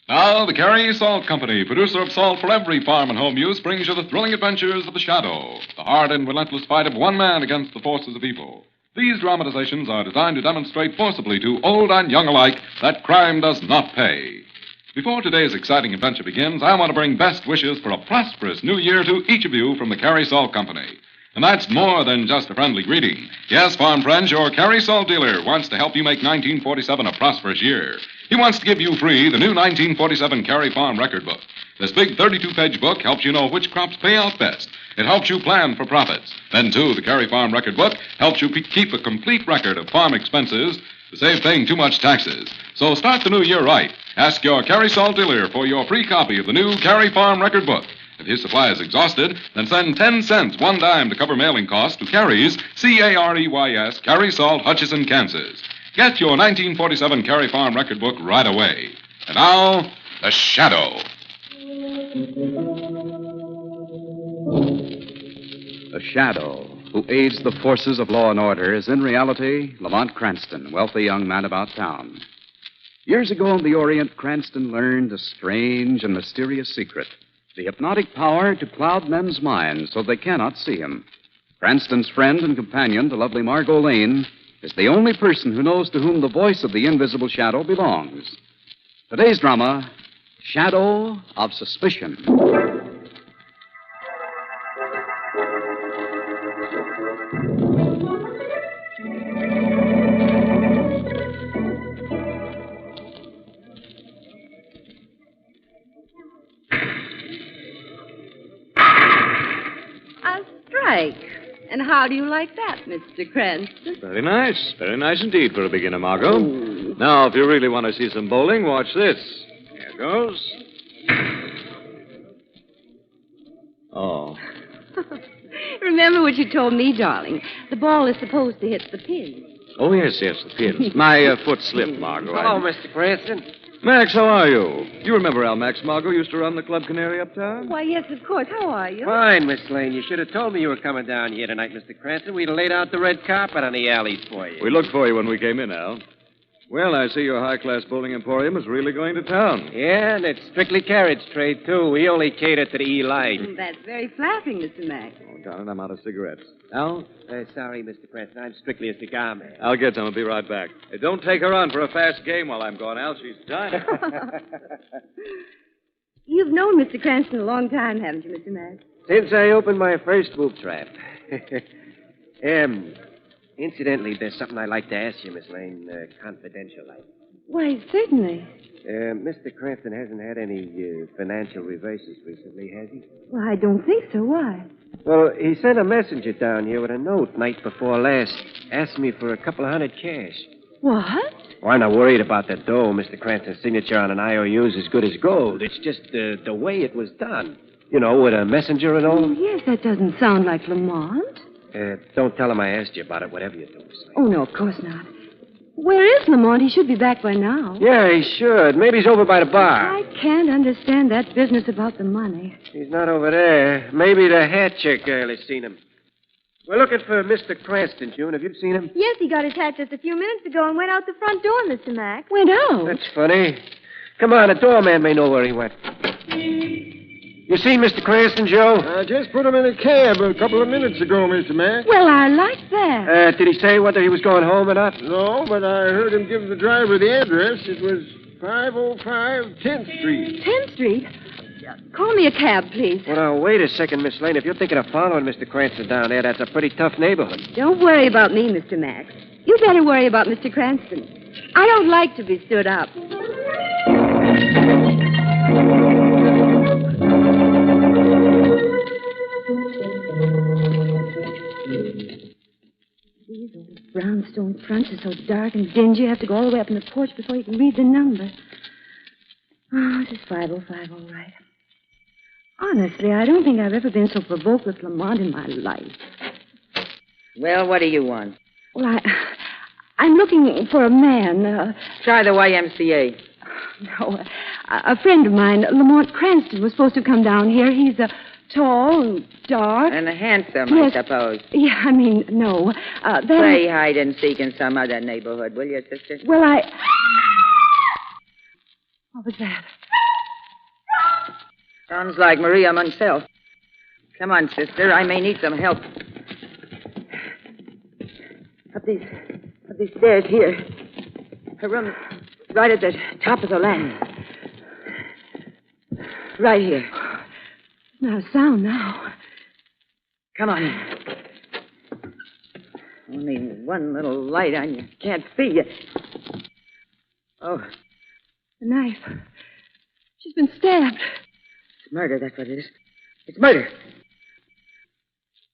Now, the Carey Salt Company, producer of salt for every farm and home use, brings you the thrilling adventures of the Shadow, the hard and relentless fight of one man against the forces of evil. These dramatizations are designed to demonstrate forcibly to old and young alike that crime does not pay. Before today's exciting adventure begins, I want to bring best wishes for a prosperous new year to each of you from the Carey Salt Company. And that's more than just a friendly greeting. Yes, farm friends, your Carey Salt dealer wants to help you make 1947 a prosperous year. He wants to give you free the new 1947 Carey Farm Record Book. This big 32-page book helps you know which crops pay out best. It helps you plan for profits. Then, too, the Carey Farm Record Book helps you keep a complete record of farm expenses to save paying too much taxes. So start the new year right. Ask your Carey Salt dealer for your free copy of the new Carey Farm Record Book. If his supply is exhausted, then send 10 cents, 1 dime to cover mailing costs to Carey's, C-A-R-E-Y-S, Carey Salt, Hutchinson, Kansas. Get your 1947 Carey Farm Record Book right away. And now, The Shadow. The Shadow, who aids the forces of law and order, is in reality Lamont Cranston, wealthy young man about town. Years ago in the Orient, Cranston learned a strange and mysterious secret. The hypnotic power to cloud men's minds so they cannot see him. Cranston's friend and companion, the lovely Margot Lane, is the only person who knows to whom the voice of the invisible shadow belongs. Today's drama, Shadow of Suspicion. And how do you like that, Mr. Cranston? Very nice. Very nice indeed for a beginner, Margot. Now, if you really want to see some bowling, watch this. Here goes. Oh. Remember what you told me, darling. The ball is supposed to hit the pin. Oh, yes, the pins. My foot slipped, Margot. Hello, Mr. Cranston. Max, how are you? You remember how Max Margot used to run the Club Canary uptown? Why, yes, of course. How are you? Fine, Miss Lane. You should have told me you were coming down here tonight, Mr. Cranston. We'd have laid out the red carpet on the alleys for you. We looked for you when we came in, Al. Well, I see your high-class bowling emporium is really going to town. Yeah, and it's strictly carriage trade, too. We only cater to the E-line. That's very flattering, Mr. Max. Oh, darn it, I'm out of cigarettes. Al? Sorry, Mr. Cranston. I'm strictly a cigar man. I'll get some. I'll be right back. Hey, don't take her on for a fast game while I'm gone, Al. She's dying. You've known Mr. Cranston a long time, haven't you, Mr. Max? Since I opened my first boob trap. Incidentally, there's something I'd like to ask you, Miss Lane, confidential like. Why, certainly. Mr. Cranston hasn't had any financial reverses recently, has he? Well, I don't think so. Why? Well, he sent a messenger down here with a note night before last, asking me for a couple of $100 cash. What? Well, I'm not worried about the dough. Mr. Cranston's signature on an IOU is as good as gold. It's just the way it was done. You know, with a messenger and all. Oh, yes, that doesn't sound like Lamont. Don't tell him I asked you about it, whatever you do, Miss Lane. Oh, no, of course not. Where is Lamont? He should be back by now. Yeah, he should. Maybe he's over by the bar. I can't understand that business about the money. He's not over there. Maybe the Hatchet girl has seen him. We're looking for Mr. Cranston, June. Have you seen him? Yes, he got his hat just a few minutes ago and went out the front door, Mr. Mack. Went out? That's funny. Come on, the doorman may know where he went. You seen Mr. Cranston, Joe? I just put him in a cab a couple of minutes ago, Mr. Mack. Well, I like that. Did he say whether he was going home or not? No, but I heard him give the driver the address. It was 505 10th Street. 10th Street? Call me a cab, please. Well, now, wait a second, Miss Lane. If you're thinking of following Mr. Cranston down there, that's a pretty tough neighborhood. Don't worry about me, Mr. Max. You better worry about Mr. Cranston. I don't like to be stood up. These old brownstone fronts are so dark and dingy, you have to go all the way up in the porch before you can read the number. Oh, this is 505, all right. Honestly, I don't think I've ever been so provoked with Lamont in my life. Well, what do you want? Well, I'm looking for a man. Try the YMCA. No, a friend of mine, Lamont Cranston, was supposed to come down here. He's tall, dark. And handsome, yes. I suppose. Yeah, I mean, no. Play hide and seek in some other neighborhood, will you, sister? Well, What was that? Sounds like Maria Munsell. Come on, sister. I may need some help. Up these stairs here. Her room's right at the top of the ladder. Right here. Not a sound now. Come on in. Only one little light on you. Can't see you. Oh. The knife. She's been stabbed. It's murder, that's what it is. It's murder.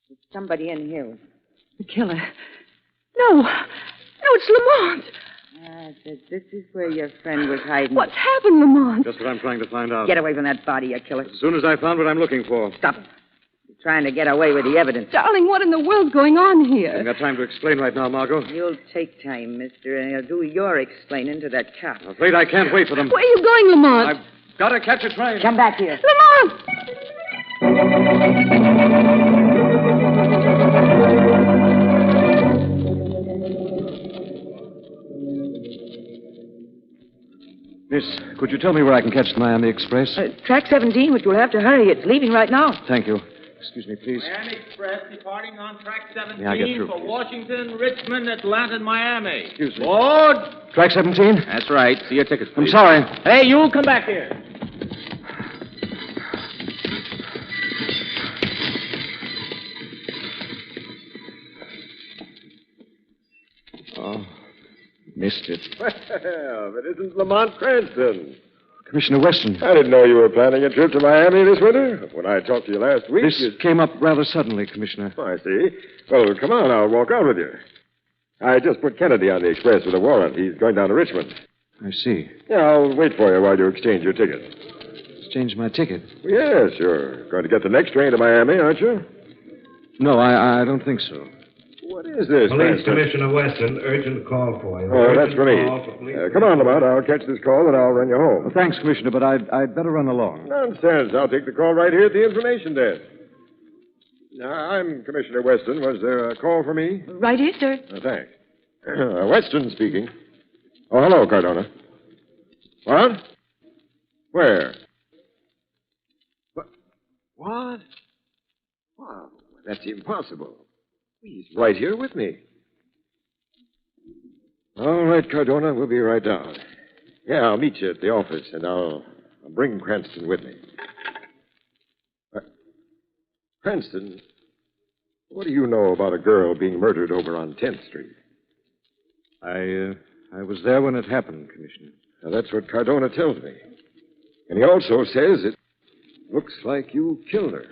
There's somebody in here. The killer. No, it's Lamont. This is where your friend was hiding. What's happened, Lamont? Just what I'm trying to find out. Get away from that body, you killer. As soon as I found what I'm looking for. Stop. You're trying to get away with the evidence. Darling, what in the world's going on here? I haven't got time to explain right now, Margot. You'll take time, mister, and you'll do your explaining to that cop. I'm afraid I can't wait for them. Where are you going, Lamont? I've got to catch a train. Come back here. Lamont! Yes. Could you tell me where I can catch the Miami Express? Track 17, but you'll have to hurry. It's leaving right now. Thank you. Excuse me, please. Miami Express departing on track 17 Yeah, I get through. for Washington, Richmond, Atlanta, and Miami. Excuse me. Board. Track 17? That's right. See your tickets, I'm please. sorry. Hey, you come back here. Oh, missed it. Well, it isn't Lamont Cranston. Commissioner Weston. I didn't know you were planning a trip to Miami this winter. When I talked to you last week, This came up rather suddenly, Commissioner. Oh, I see. Well, come on. I'll walk out with you. I just put Kennedy on the express with a warrant. He's going down to Richmond. I see. Yeah, I'll wait for you while you exchange your ticket. Exchange my ticket? Yes, you're going to get the next train to Miami, aren't you? No, I don't think so. What is this, Police Cranston? Commissioner Weston, urgent call for you. Oh, that's Urgent for me. call for police- Come on, Lamont. I'll catch this call and I'll run you home. Well, thanks, Commissioner, but I'd better run along. Nonsense. I'll take the call right here at the information desk. I'm Commissioner Weston. Was there a call for me? Right here, sir. Thanks. Weston speaking. Oh, hello, Cardona. What? Where? What? Wow, that's impossible. He's right here with me. All right, Cardona, we'll be right down. Yeah, I'll meet you at the office, and I'll bring Cranston with me. Cranston, what do you know about a girl being murdered over on 10th Street? I was there when it happened, Commissioner. Now, that's what Cardona tells me. And he also says it looks like you killed her.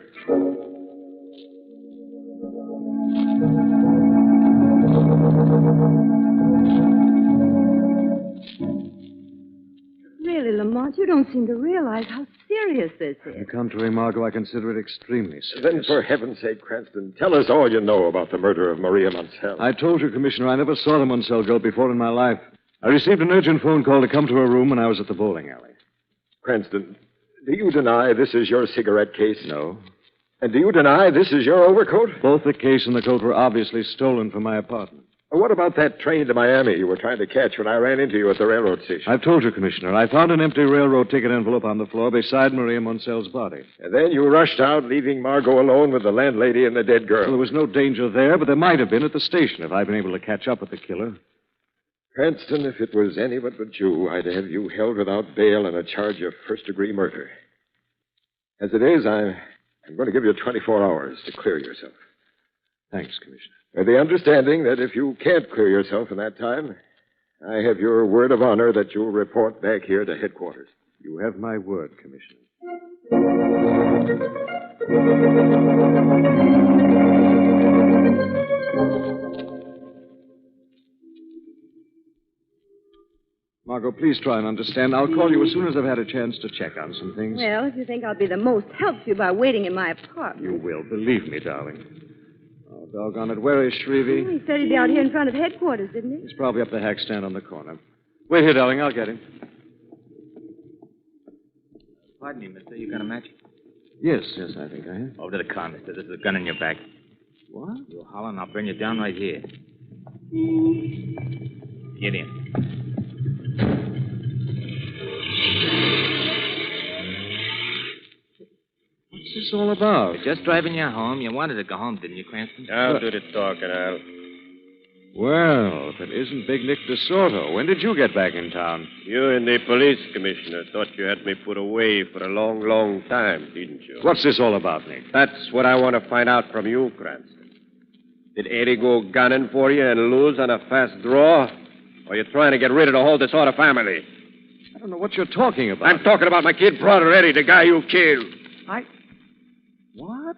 Really, Lamont, you don't seem to realize how serious this is. On the contrary, Margot, I consider it extremely serious. Then, for heaven's sake, Cranston, tell us all you know about the murder of Maria Munsell. I told you, Commissioner, I never saw the Munsell girl before in my life. I received an urgent phone call to come to her room when I was at the bowling alley. Cranston, do you deny this is your cigarette case? No. And do you deny this is your overcoat? Both the case and the coat were obviously stolen from my apartment. What about that train to Miami you were trying to catch when I ran into you at the railroad station? I've told you, Commissioner. I found an empty railroad ticket envelope on the floor beside Maria Munsell's body. And then you rushed out, leaving Margot alone with the landlady and the dead girl. Well, there was no danger there, but there might have been at the station if I'd been able to catch up with the killer. Cranston, if it was anybody but you, I'd have you held without bail on a charge of first-degree murder. As it is, I'm going to give you 24 hours to clear yourself. Thanks, Commissioner. With the understanding that if you can't clear yourself in that time, I have your word of honor that you'll report back here to headquarters. You have my word, Commissioner. Margot, please try and understand. I'll call you as soon as I've had a chance to check on some things. Well, if you think I'll be the most help to you by waiting in my apartment. You will, believe me, darling. Oh, doggone it. Where is Shrevey? He said he'd be out here in front of headquarters, didn't he? He's probably up the hack stand on the corner. Wait here, darling. I'll get him. Pardon me, mister. You got a match? Yes, I think I have. Over to the car, mister. There's a gun in your back. What? You holler and I'll bring you down right here. Get in. What's this all about? We're just driving you home. You wanted to go home, didn't you, Cranston? I'll do the talking, Al. Well, if it isn't Big Nick DeSoto. When did you get back in town? You and the police commissioner thought you had me put away for a long, long time, didn't you? What's this all about, Nick? That's what I want to find out from you, Cranston. Did Eddie go gunning for you and lose on a fast draw? Or are you trying to get rid of the whole disorder family? I don't know what you're talking about. I'm talking about my kid brother, Eddie, the guy you killed. What?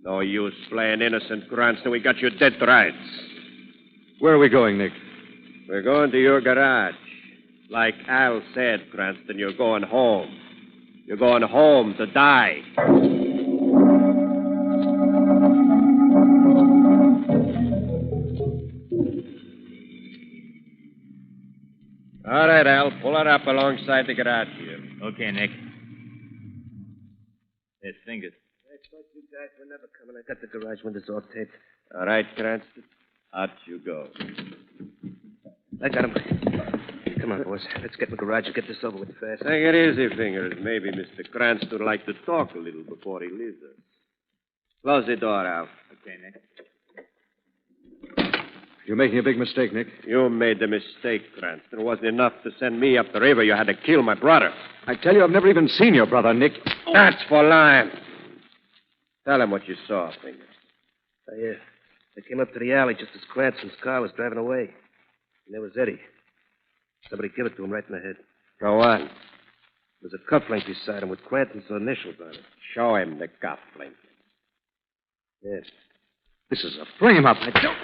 No use playing innocent, Cranston. We got you dead to rights. Where are we going, Nick? We're going to your garage. Like Al said, Cranston, you're going home. You're going home to die. All right, Al. Pull it up alongside the garage here. Okay, Nick. There's fingers. I thought you guys were never coming. I got the garage windows all taped. All right, Cranston. Out you go. I got him. Come on, boys. Let's get in the garage and get this over with fast. Take it easy, Fingers. Maybe Mr. Cranston would like to talk a little before he leaves us. Close the door, Al. Okay, Nick. You're making a big mistake, Nick. You made the mistake, Cranston. It wasn't enough to send me up the river. You had to kill my brother. I tell you, I've never even seen your brother, Nick. That's for lying. Tell him what you saw, Fingers. They came up to the alley just as Cranston's car was driving away. And there was Eddie. Somebody gave it to him right in the head. Go on. There was a cufflink beside him with Cranston's initials on it. Show him the cufflink. Yes. This is a frame-up.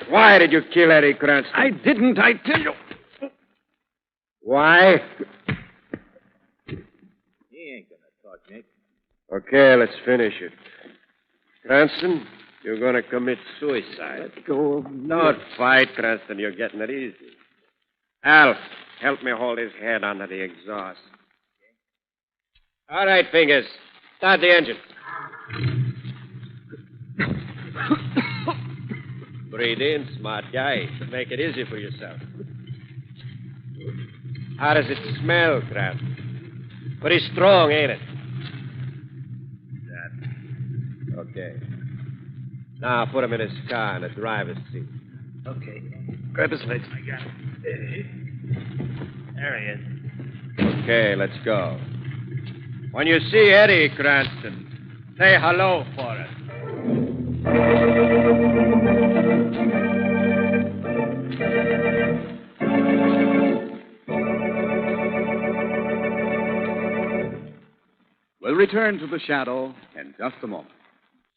Why did you kill Eddie Cranston? I didn't, I tell you. Why? He ain't gonna talk, Nick. Okay, let's finish it. Cranston, you're going to commit suicide. Let go of me. Don't fight, Cranston. You're getting it easy. Al, help me hold his head under the exhaust. All right, Fingers. Start the engine. Breathe in, smart guy. Make it easy for yourself. How does it smell, Cranston? Pretty strong, ain't it? Okay. Now put him in his car in the driver's seat. Okay. Grab his legs. I got it. There he is. Okay, let's go. When you see Eddie Cranston, say hello for us. We'll return to the Shadow in just a moment.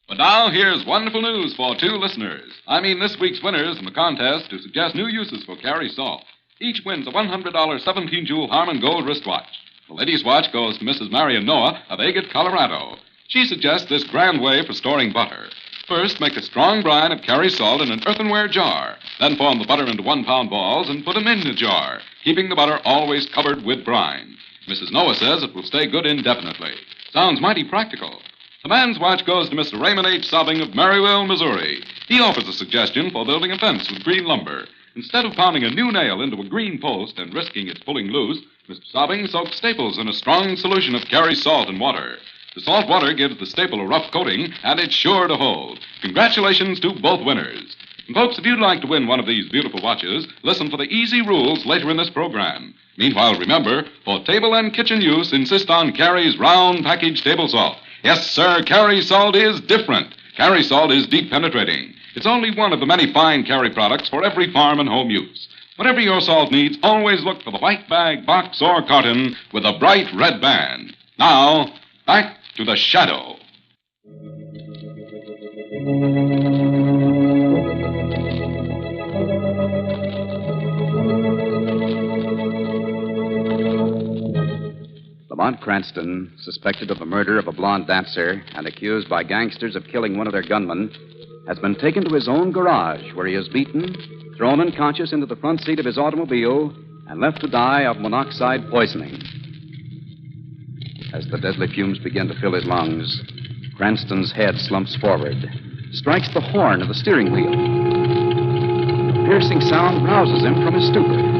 But now, here's wonderful news for two listeners. I mean this week's winners in the contest to suggest new uses for Carrie Salt. Each wins a $100 17-jewel Harmon Gold wristwatch. The lady's watch goes to Mrs. Marion Noah of Agate, Colorado. She suggests this grand way for storing butter. First, make a strong brine of Carrie Salt in an earthenware jar. Then form the butter into 1-pound balls and put them in the jar, keeping the butter always covered with brine. Mrs. Noah says it will stay good indefinitely. Sounds mighty practical. The man's watch goes to Mr. Raymond H. Sobbing of Maryville, Missouri. He offers a suggestion for building a fence with green lumber. Instead of pounding a new nail into a green post and risking its pulling loose, Mr. Sobbing soaks staples in a strong solution of Carrie Salt and water. The salt water gives the staple a rough coating, and it's sure to hold. Congratulations to both winners. And folks, if you'd like to win one of these beautiful watches, listen for the easy rules later in this program. Meanwhile, remember, for table and kitchen use, insist on Carrie's round package table salt. Yes, sir, Carrie Salt is different. Carrie Salt is deep penetrating. It's only one of the many fine Carrie products for every farm and home use. Whatever your salt needs, always look for the white bag, box, or carton with a bright red band. Now, back to the Shadow. Lamont Cranston, suspected of the murder of a blonde dancer and accused by gangsters of killing one of their gunmen, has been taken to his own garage where he is beaten, thrown unconscious into the front seat of his automobile, and left to die of monoxide poisoning. As the deadly fumes begin to fill his lungs, Cranston's head slumps forward, strikes the horn of the steering wheel. The piercing sound rouses him from his stupor.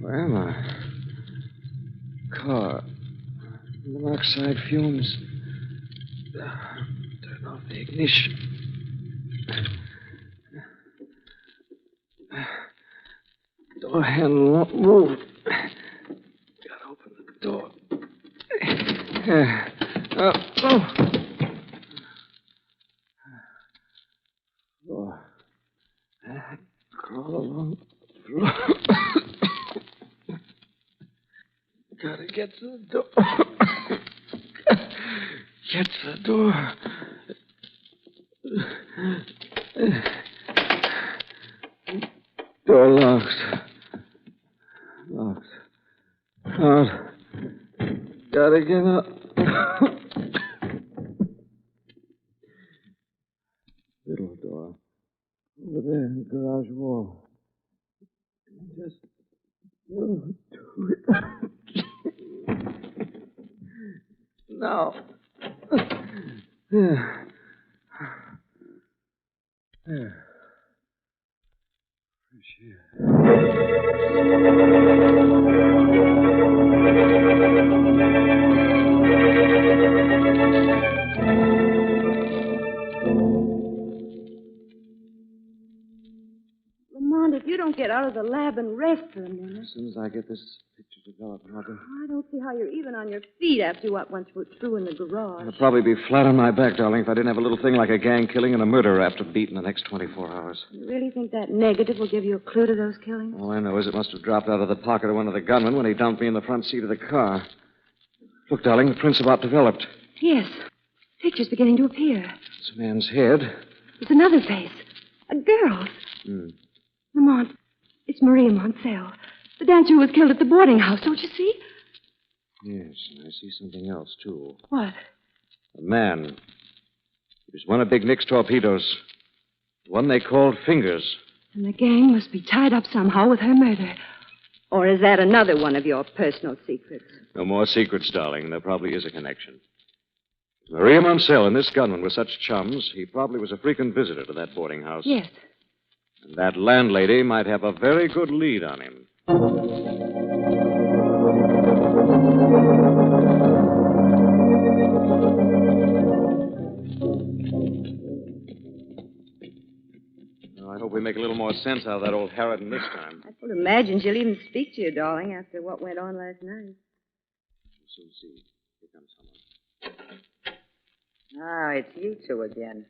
Where am I? Car. Monoxide fumes. Turn off the ignition. Door handle won't move. Gotta open the door. Oh. Floor. Crawl along the floor. Gotta get to the door. Get to the door. Door locked. Locked. Out. Gotta get up. Little door. Over there in the garage wall. Just go to it. Now. There. Lamont, if you don't get out of the lab and rest for a minute. As soon as I get this picture developed, Margot. I don't see how you're even on your feet after what went through in the garage. I'd probably be flat on my back, darling, if I didn't have a little thing like a gang killing and a murder rap to beat in the next 24 hours. You really think that negative will give you a clue to those killings? All I know is it must have dropped out of the pocket of one of the gunmen when he dumped me in the front seat of the car. Look, darling, the print's about developed. Yes. Picture's beginning to appear. It's a man's head. There's another face. A girl's. Lamont, it's Maria Moncel, the dancer who was killed at the boarding house, don't you see? Yes, and I see something else, too. What? A man. He was one of Big Nick's torpedoes. The one they called Fingers. And the gang must be tied up somehow with her murder. Or is that another one of your personal secrets? No more secrets, darling. There probably is a connection. Maria Moncel and this gunman were such chums, he probably was a frequent visitor to that boarding house. Yes. And that landlady might have a very good lead on him. Well, I hope we make a little more sense out of that old harridan this time. I would imagine she'll even speak to you, darling, after what went on last night. We'll soon see. Here comes someone. Ah, it's you two again.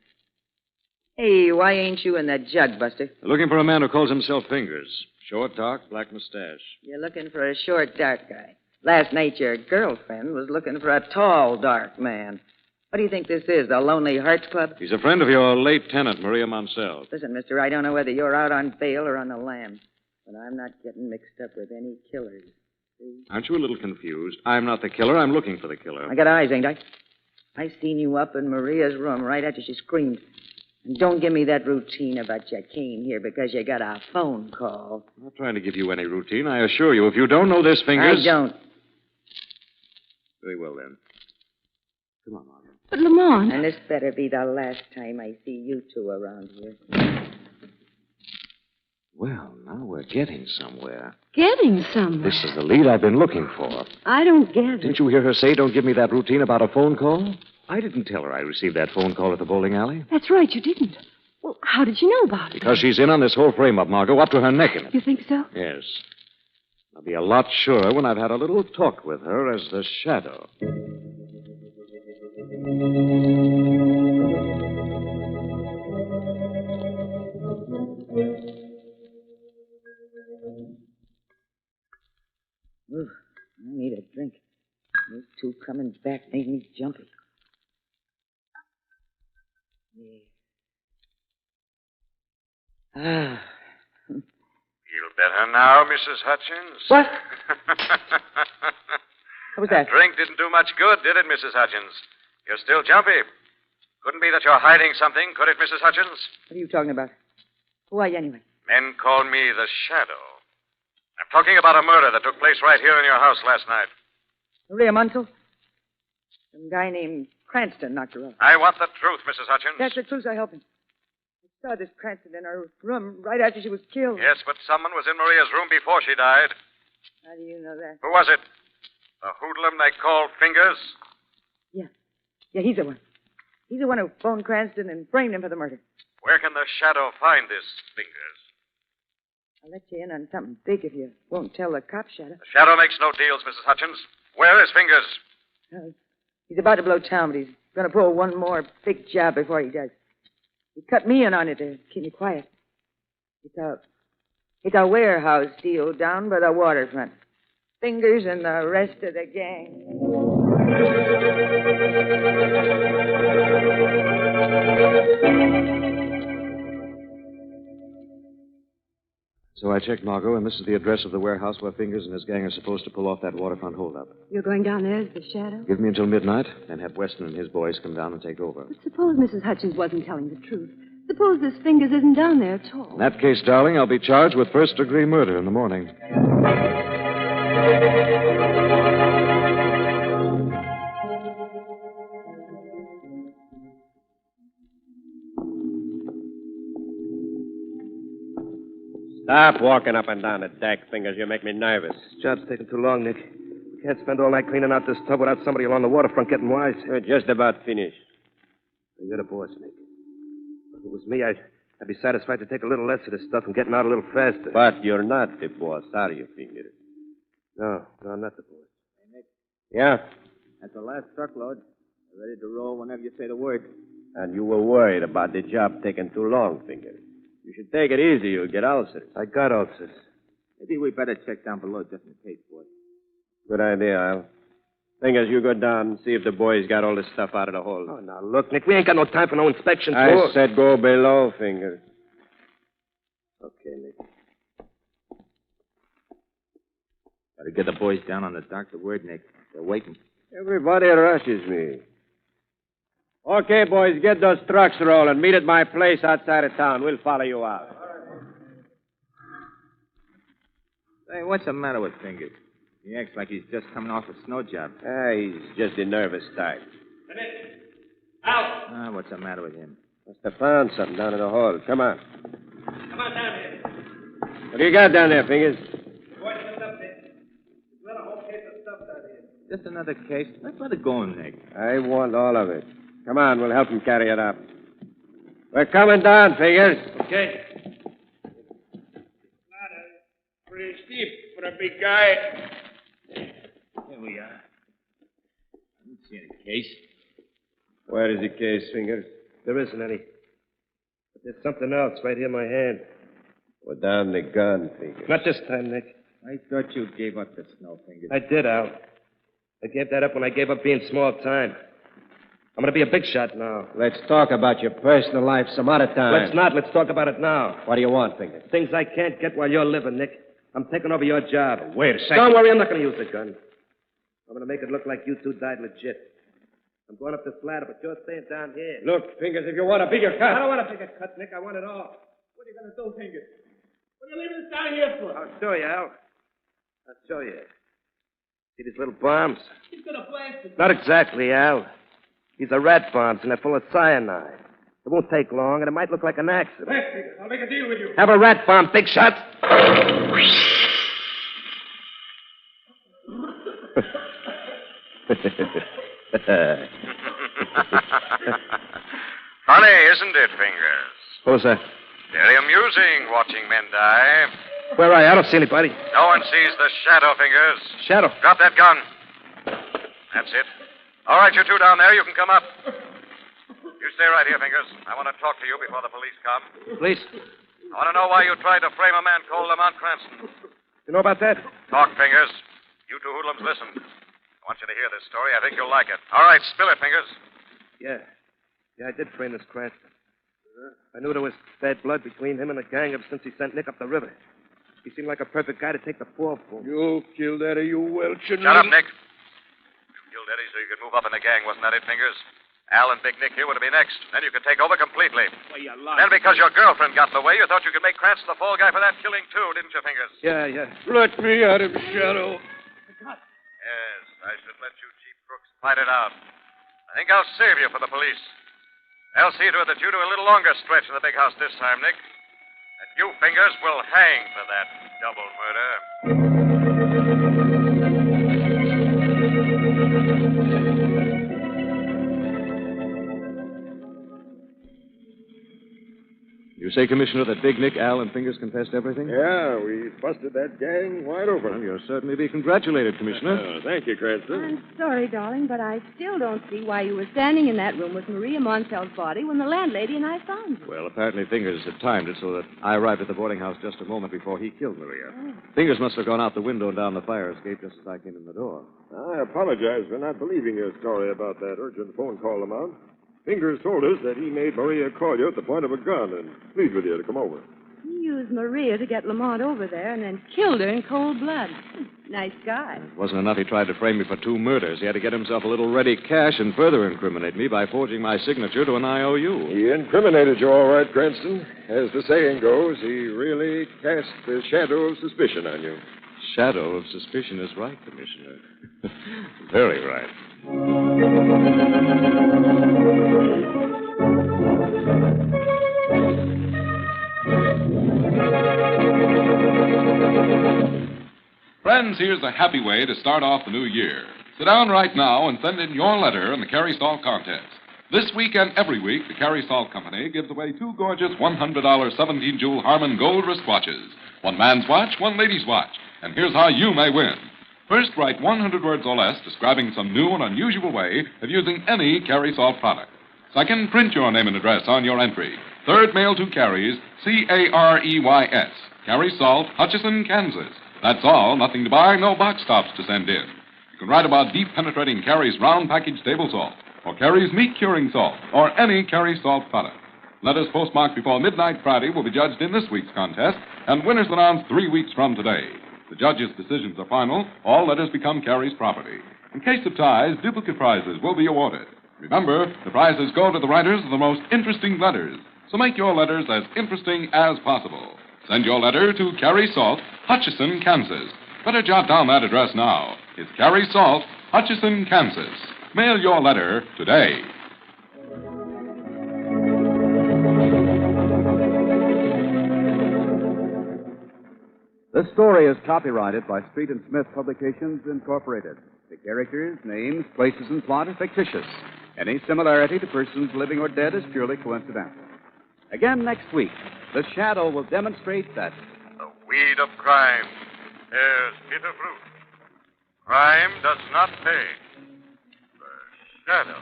Hey, why ain't you in that jug, Buster? They're looking for a man who calls himself Fingers. Short, dark, black mustache. You're looking for a short, dark guy. Last night, your girlfriend was looking for a tall, dark man. What do you think this is, the Lonely Hearts Club? He's a friend of your late tenant, Maria Moncel. Listen, mister, I don't know whether you're out on bail or on the lam, but I'm not getting mixed up with any killers. See? Aren't you a little confused? I'm not the killer. I'm looking for the killer. I got eyes, ain't I? I seen you up in Maria's room right after she screamed. And don't give me that routine about you came here because you got a phone call. I'm not trying to give you any routine. I assure you, if you don't know this, Fingers... I don't. Very well, then. Come on, Margaret. But, Lamont... And this better be the last time I see you two around here. Well, now we're getting somewhere. Getting somewhere? This is the lead I've been looking for. I don't get it. Didn't you hear her say, don't give me that routine about a phone call? I didn't tell her I received that phone call at the bowling alley. That's right, you didn't. Well, how did you know about it? Because she's in on this whole frame-up, Margot, up to her neck in it. You think so? Yes. I'll be a lot surer when I've had a little talk with her as the Shadow. Ooh, I need a drink. Those two coming back made me jumpy. Yeah. Feel better now, Mrs. Hutchins? What? What was that? Drink didn't do much good, did it, Mrs. Hutchins? You're still jumpy. Couldn't be that you're hiding something, could it, Mrs. Hutchins? What are you talking about? Who are you anyway? Men call me the Shadow. I'm talking about a murder that took place right here in your house last night. Maria Munsell? Some guy named Cranston knocked her up. I want the truth, Mrs. Hutchins. That's the truth, I hope. I saw this Cranston in her room right after she was killed. Yes, but someone was in Maria's room before she died. How do you know that? Who was it? The hoodlum they call Fingers? Yeah, he's the one. He's the one who phoned Cranston and framed him for the murder. Where can the Shadow find this Fingers? I'll let you in on something big if you won't tell the cops, Shadow. The Shadow makes no deals, Mrs. Hutchins. Where is Fingers? He's about to blow town, but he's going to pull one more big job before he does. He cut me in on it to keep me quiet. It's a warehouse deal down by the waterfront. Fingers and the rest of the gang. So I checked, Margot, and this is the address of the warehouse where Fingers and his gang are supposed to pull off that waterfront holdup. You're going down there as the Shadow? Give me until midnight, then have Weston and his boys come down and take over. But suppose Mrs. Hutchins wasn't telling the truth. Suppose this Fingers isn't down there at all. In that case, darling, I'll be charged with first-degree murder in the morning. Stop walking up and down the deck, Fingers. You make me nervous. Job's taking too long, Nick. We can't spend all night cleaning out this tub without somebody along the waterfront getting wise. We're just about finished. You're the boss, Nick. If it was me, I'd be satisfied to take a little less of this stuff and getting out a little faster. But you're not the boss, are you, Fingers? No, I'm not the boss. Hey, Nick, Yeah? that's the last truckload. We're ready to roll whenever you say the word. And you were worried about the job taking too long, Fingers. You should take it easy. You'll get ulcers. I got ulcers. Maybe we better check down below just in case, boy. Good idea, Al. Fingers, you go down and see if the boys got all this stuff out of the hold. Oh, now, look, Nick, we ain't got no time for no inspection. I said go below, Fingers. Okay, Nick. Gotta get the boys down on the dock. The word, Nick. They're waiting. Everybody rushes me. Okay, boys, get those trucks rolling. Meet at my place outside of town. We'll follow you out. Hey, what's the matter with Fingers? He acts like he's just coming off a snow job. He's just a nervous type. Ah, what's the matter with him? Must have found something down in the hall. Come on. Come on down here. What do you got down there, Fingers? Boys, what's up there? There's not a whole case of stuff down here. Just another case. Let's let it go, Nick. I want all of it. Come on, we'll help him carry it up. We're coming down, Fingers. Okay. Pretty steep for a big guy. Here we are. I don't see any case. Where is the case, Fingers? There isn't any. But there's something else right here in my hand. Put down the gun, Fingers. Not this time, Nick. I thought you gave up the snow, Fingers. I did, Al. I gave that up when I gave up being small time. I'm going to be a big shot now. Let's talk about your personal life some other time. Let's not. Let's talk about it now. What do you want, Fingers? Things I can't get while you're living, Nick. I'm taking over your job. Wait a second. Don't worry, I'm not going to use the gun. I'm going to make it look like you two died legit. I'm going up the ladder, but you're staying down here. Look, Fingers, if you want a bigger cut. I don't want a bigger cut, Nick. I want it all. What are you going to do, Fingers? What are you leaving us down here for? I'll show you, Al. I'll show you. See these little bombs? He's going to blast us. Not exactly, Al. These are rat bombs, and they're full of cyanide. It won't take long, and it might look like an accident. Hey, Fingers, I'll make a deal with you. Have a rat bomb, big shot. Funny, isn't it, Fingers? Who's that? Very amusing watching men die. Where are you? I don't see anybody. No one sees the shadow, Fingers. Shadow. Drop that gun. That's it. All right, you two down there, you can come up. You stay right here, Fingers. I want to talk to you before the police come. Police? I want to know why you tried to frame a man called Lamont Cranston. You know about that? Talk, Fingers. You two hoodlums, listen. I want you to hear this story. I think you'll like it. All right, spill it, Fingers. Yeah. Yeah, I did frame this Cranston. I knew there was bad blood between him and the gang ever since he sent Nick up the river. He seemed like a perfect guy to take the fall for. You killed Eddie, you welching. Shut up, Nick. You killed Eddie so you could move up in the gang, wasn't that it, Fingers? Al and Big Nick here were to be next. Then you could take over completely. Well, you lied. Then because your girlfriend got in the way, you thought you could make Cranston the fall guy for that killing, too, didn't you, Fingers? Yeah, yeah. Let me out of Shadow. Yes, I should let you cheap crooks fight it out. I think I'll save you for the police. I'll see to it that you do a little longer stretch in the big house this time, Nick. And you, Fingers, will hang for that double murder. You say, Commissioner, that Big Nick, Al, and Fingers confessed everything? Yeah, we busted that gang wide open. Well, you'll certainly be congratulated, Commissioner. Thank you, Cranston. I'm sorry, darling, but I still don't see why you were standing in that room with Maria Montell's body when the landlady and I found you. Well, apparently Fingers had timed it so that I arrived at the boarding house just a moment before he killed Maria. Fingers must have gone out the window and down the fire escape just as I came in the door. I apologize for not believing your story about that urgent phone call, Lamont. Fingers told us that he made Maria call you at the point of a gun and plead with you to come over. He used Maria to get Lamont over there and then killed her in cold blood. Nice guy. It wasn't enough he tried to frame me for 2 murders. He had to get himself a little ready cash and further incriminate me by forging my signature to an IOU. He incriminated you all right, Cranston. As the saying goes, he really cast the shadow of suspicion on you. Shadow of suspicion is right, Commissioner. Very right. Friends, here's a happy way to start off the new year. Sit down right now and send in your letter in the Carrie Salt contest. This week and every week, the Carrie Salt Company gives away 2 gorgeous $100 17-jewel Harman gold wristwatches. One man's watch, one lady's watch. And here's how you may win. First, write 100 words or less describing some new and unusual way of using any Carrie Salt product. Second, print your name and address on your entry. Third, mail to Carrie's, Careys, Carrie Salt, Hutchinson, Kansas. That's all, nothing to buy, no box tops to send in. You can write about deep penetrating Carrie's round package table salt, or Carrie's meat curing salt, or any Carrie Salt product. Letters postmarked before midnight Friday will be judged in this week's contest, and winners announced 3 weeks from today. The judges' decisions are final. All letters become Carrie's property. In case of ties, duplicate prizes will be awarded. Remember, the prizes go to the writers of the most interesting letters. So make your letters as interesting as possible. Send your letter to Carrie Salt, Hutchinson, Kansas. Better jot down that address now. It's Carrie Salt, Hutchinson, Kansas. Mail your letter today. This story is copyrighted by Street and Smith Publications, Incorporated. The characters, names, places, and plot are fictitious. Any similarity to persons living or dead is purely coincidental. Again next week, the Shadow will demonstrate that the weed of crime bears bitter fruit. Crime does not pay. The Shadow.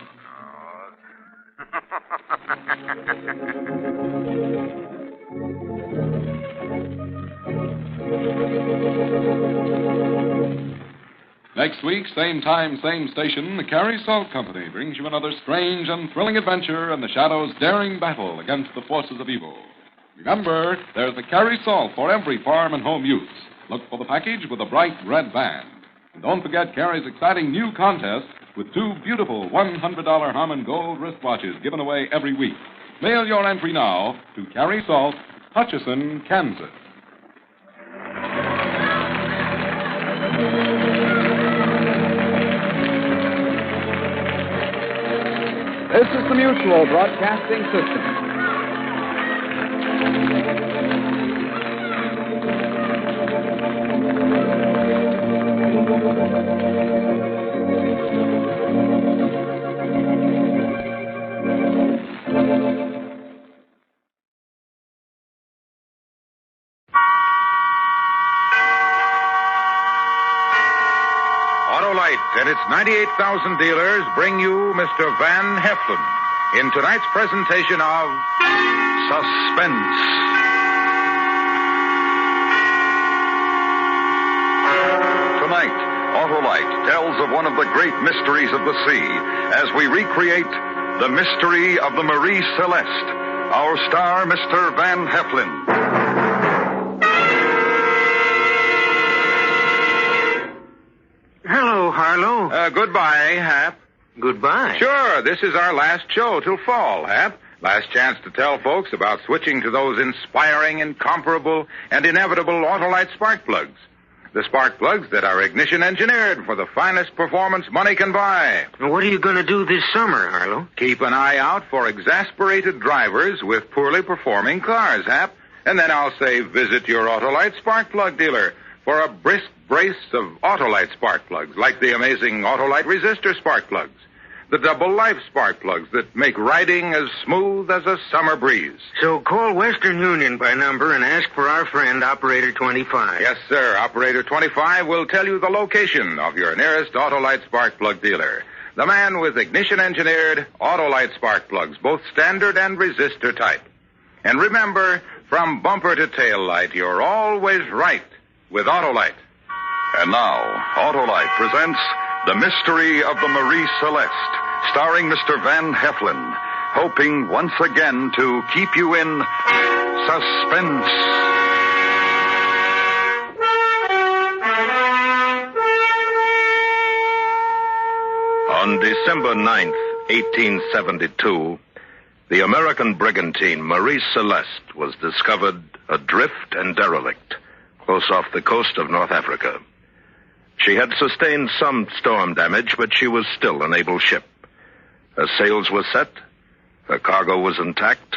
Next week, same time, same station, the Carrie Salt Company brings you another strange and thrilling adventure in the Shadow's daring battle against the forces of evil. Remember, there's the Carrie Salt for every farm and home use. Look for the package with a bright red band. And don't forget Carrie's exciting new contest with 2 beautiful $100 Harman Gold wristwatches given away every week. Mail your entry now to Carrie Salt, Hutchinson, Kansas. This is the Mutual Broadcasting System. Autolite and its 98,000 dealers bring you Mr. Van Heflin in tonight's presentation of Suspense. Tonight, Autolite tells of one of the great mysteries of the sea as we recreate the mystery of the Marie Celeste. Our star, Mr. Van Heflin. Hello, Harlow. Goodbye, Hap. Goodbye? Sure. This is our last show till fall, Hap. Last chance to tell folks about switching to those inspiring, incomparable, and inevitable Autolite spark plugs. The spark plugs that are ignition engineered for the finest performance money can buy. What are you going to do this summer, Harlow? Keep an eye out for exasperated drivers with poorly performing cars, Hap. And then I'll say visit your Autolite spark plug dealer for a brisk brace of Autolite spark plugs, like the amazing Autolite resistor spark plugs. The double life spark plugs that make riding as smooth as a summer breeze. So call Western Union by number and ask for our friend, Operator 25. Yes, sir. Operator 25 will tell you the location of your nearest Autolite spark plug dealer. The man with ignition-engineered Autolite spark plugs, both standard and resistor type. And remember, from bumper to tail light, you're always right with Autolite. And now, Autolite presents The Mystery of the Marie Celeste, starring Mr. Van Heflin, hoping once again to keep you in suspense. On December 9th, 1872, the American brigantine Marie Celeste was discovered adrift and derelict, close off the coast of North Africa. She had sustained some storm damage, but she was still an able ship. Her sails were set, her cargo was intact,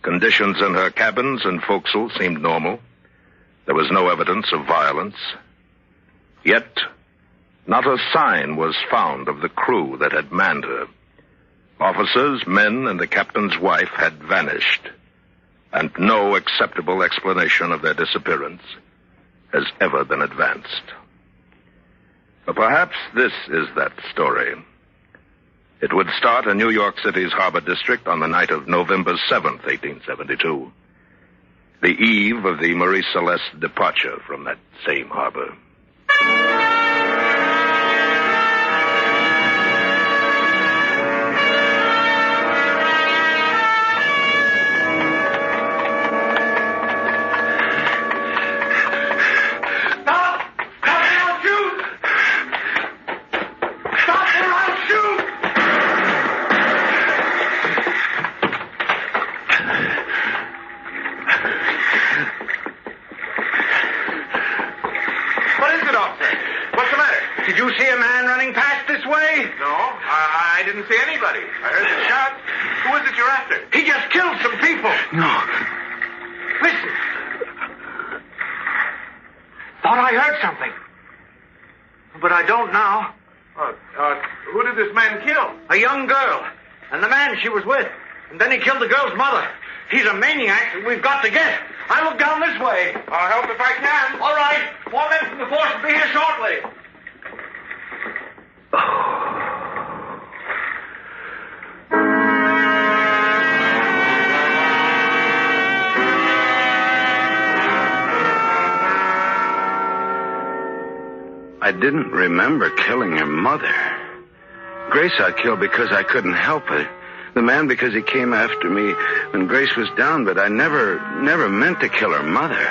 conditions in her cabins and forecastle seemed normal. There was no evidence of violence. Yet, not a sign was found of the crew that had manned her. Officers, men, and the captain's wife had vanished, and no acceptable explanation of their disappearance has ever been advanced. But perhaps this is that story. It would start in New York City's Harbor District on the night of November 7th, 1872, the eve of the Marie Celeste's departure from that same harbor. She was with. And then he killed the girl's mother. He's a maniac that we've got to get. I look down this way. I'll help if I can. All right. More men from the force will be here shortly. I didn't remember killing her mother. Grace I killed because I couldn't help it. The man because he came after me when Grace was down, but I never meant to kill her mother.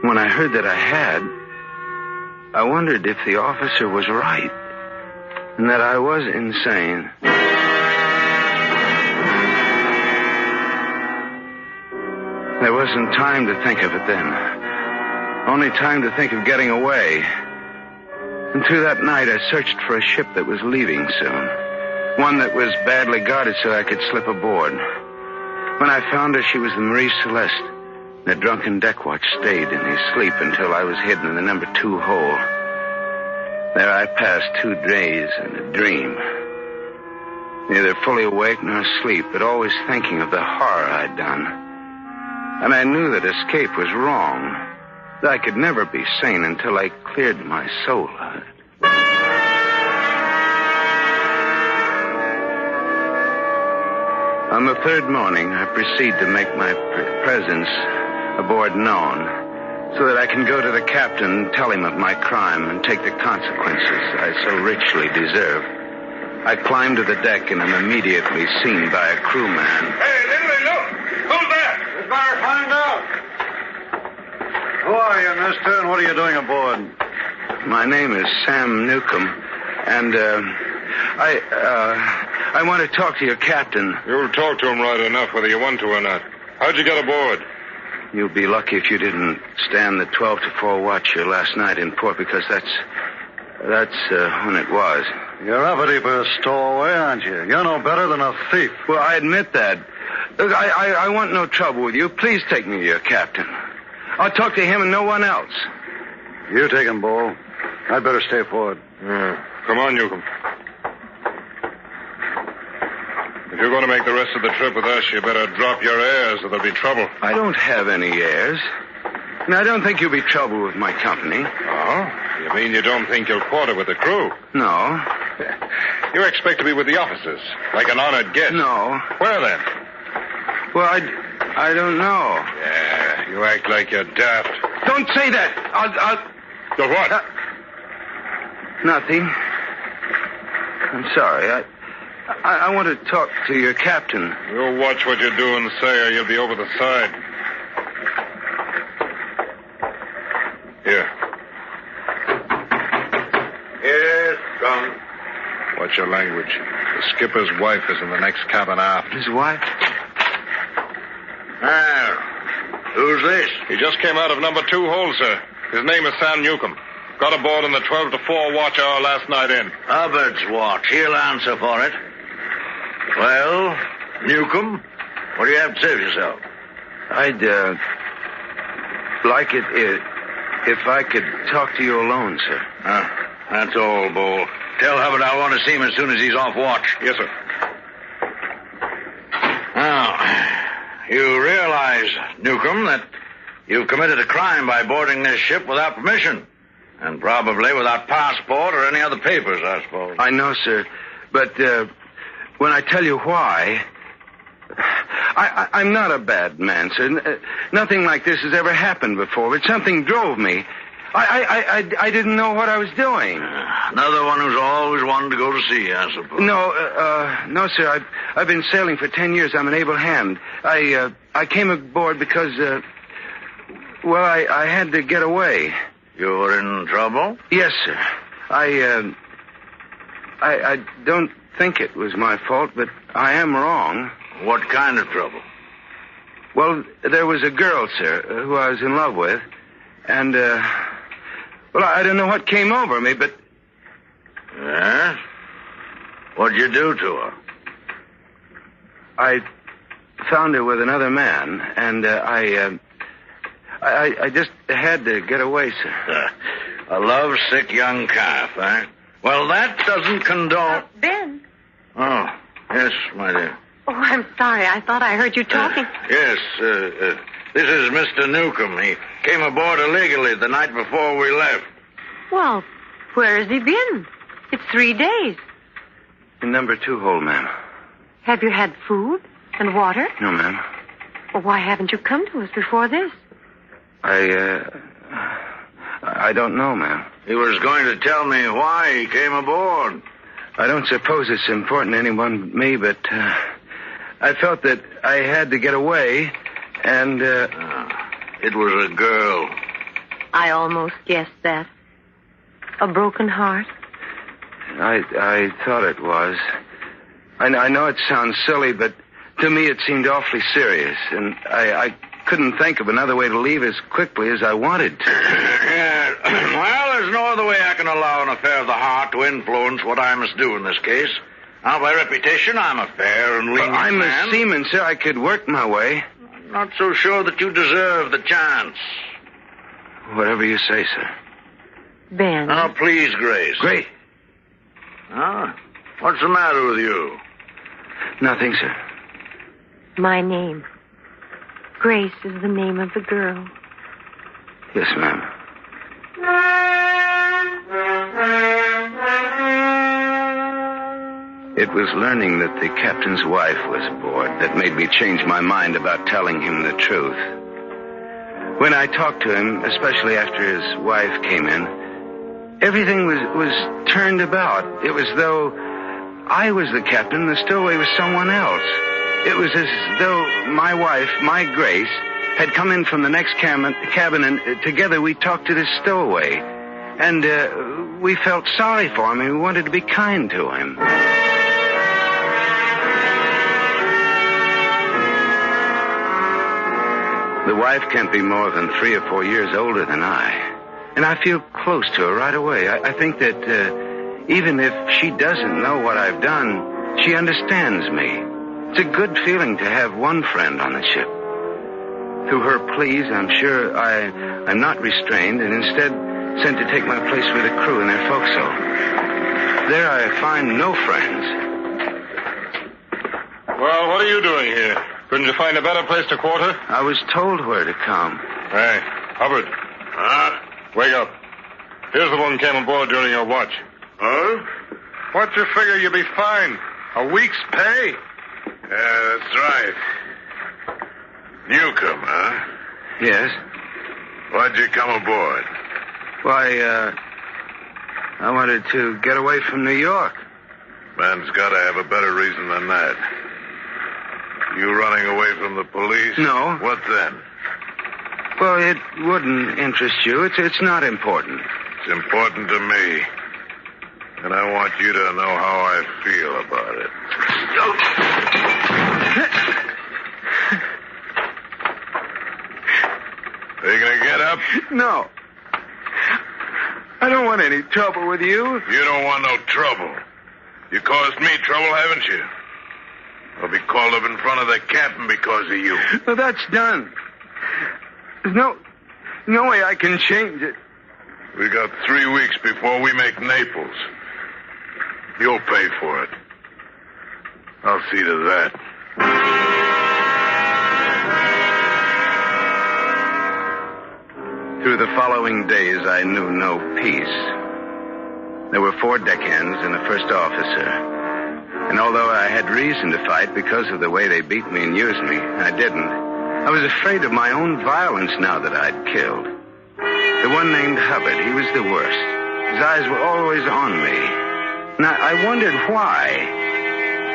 When I heard that I had, I wondered if the officer was right and that I was insane. There wasn't time to think of it then. Only time to think of getting away. And through that night, I searched for a ship that was leaving soon. One that was badly guarded so I could slip aboard. When I found her, she was the Marie Celeste. The drunken deck watch stayed in his sleep until I was hidden in the number 2 hole. There I passed 2 days in a dream. Neither fully awake nor asleep, but always thinking of the horror I'd done. And I knew that escape was wrong. That I could never be sane until I cleared my soul of it. On the 3rd morning, I proceed to make my presence aboard Knoll, so that I can go to the captain and tell him of my crime and take the consequences I so richly deserve. I climb to the deck and am immediately seen by a crewman. Hey, Lindley, look! Who's that? We'd better find out. Who are you, mister, and what are you doing aboard? My name is Sam Newcomb, and, I want to talk to your captain. You'll talk to him right enough, whether you want to or not. How'd you get aboard? You'll be lucky if you didn't stand the 12 to 4 watch here last night in port, because that's when it was. You're uppity for a stowaway, aren't you? You're no better than a thief. Well, I admit that. Look, I want no trouble with you. Please take me to your captain. I'll talk to him and no one else. You take him, Bull. I'd better stay forward. Yeah. Come on, Newcomb. If you're going to make the rest of the trip with us, you better drop your airs or there'll be trouble. I don't have any airs. And I don't think you'll be trouble with my company. Oh? You mean you don't think you'll quarter with the crew? No. You expect to be with the officers, like an honored guest? No. Where then? Well, I don't know. Yeah, you act like you're daft. Don't say that. I'll... You'll what? Nothing. I'm sorry. I want to talk to your captain. You watch what you do and say, or you'll be over the side. Here. Yes, come. Watch your language. The skipper's wife is in the next cabin aft. His wife? Well, who's this? He just came out of number 2 hole, sir. His name is Sam Newcomb. Got aboard in the 12 to 4 watch hour last night in. Hubbard's watch. He'll answer for it. Well, Newcomb, what do you have to say for yourself? I'd, like it if I could talk to you alone, sir. That's all, Bull. Tell Hubbard I want to see him as soon as he's off watch. Yes, sir. Now, you realize, Newcomb, that you've committed a crime by boarding this ship without permission. And probably without passport or any other papers, I suppose. I know, sir. But when I tell you why, I'm not a bad man, sir. Nothing like this has ever happened before, but something drove me. I didn't know what I was doing. Another one who's always wanted to go to sea, I suppose. No, sir. I've been sailing for 10 years. I'm an able hand. I came aboard because, I had to get away. You were in trouble? Yes, sir. I don't think it was my fault, but I am wrong. What kind of trouble? Well, there was a girl, sir, who I was in love with, and, I don't know what came over me, but... Yes? What'd you do to her? I found her with another man, and, I just had to get away, sir. A lovesick young calf, eh? Well, that doesn't condone... Ben. Oh, yes, my dear. Oh, I'm sorry. I thought I heard you talking. Yes, this is Mr. Newcomb. He came aboard illegally the night before we left. Well, where has he been? It's 3 days. In number 2 hole, ma'am. Have you had food and water? No, ma'am. Well, why haven't you come to us before this? I don't know, ma'am. He was going to tell me why he came aboard. I don't suppose it's important to anyone but me, but I felt that I had to get away, and... It was a girl. I almost guessed that. A broken heart? I thought it was. I know it sounds silly, but to me it seemed awfully serious, and I couldn't think of another way to leave as quickly as I wanted to. Well, there's no other way I can allow an affair of the heart to influence what I must do in this case. Now, by reputation, I'm a fair and lenient I'm man. a seaman, sir. I could work my way. I'm not so sure that you deserve the chance. Whatever you say, sir. Ben. Now, please, Grace. Grace? What's the matter with you? Nothing, sir. My name. Grace is the name of the girl. Yes, ma'am. It was learning that the captain's wife was aboard that made me change my mind about telling him the truth. When I talked to him, especially after his wife came in, everything was turned about. It was though I was the captain, the stowaway was someone else. It was as though my wife, my Grace, had come in from the next cabin and together we talked to this stowaway. And we felt sorry for him and we wanted to be kind to him. The wife can't be more than 3 or 4 years older than I. And I feel close to her right away. I think that even if she doesn't know what I've done, she understands me. It's a good feeling to have one friend on the ship. Through her pleas, I'm sure I'm not restrained and instead sent to take my place with the crew in their forecastle. There I find no friends. Well, what are you doing here? Couldn't you find a better place to quarter? I was told where to come. Hey, Hubbard. Wake up. Here's the one who came aboard during your watch. Huh? What'd you figure you'd be fined? A week's pay? Yeah, that's right. Newcomb, huh? Yes? Why'd you come aboard? Why, I wanted to get away from New York. Man's got to have a better reason than that. You running away from the police? No. What then? Well, it wouldn't interest you. It's not important. It's important to me. And I want you to know how I feel about it. Are you going to get up? No. I don't want any trouble with you. You don't want no trouble. You caused me trouble, haven't you? I'll be called up in front of the captain because of you. Well, that's done. No way I can change it. We got 3 weeks before we make Naples. You'll pay for it. I'll see to that. Through the following days, I knew no peace. There were 4 deckhands and a first officer. And although I had reason to fight because of the way they beat me and used me, I didn't. I was afraid of my own violence now that I'd killed. The one named Hubbard, he was the worst. His eyes were always on me. And I wondered why.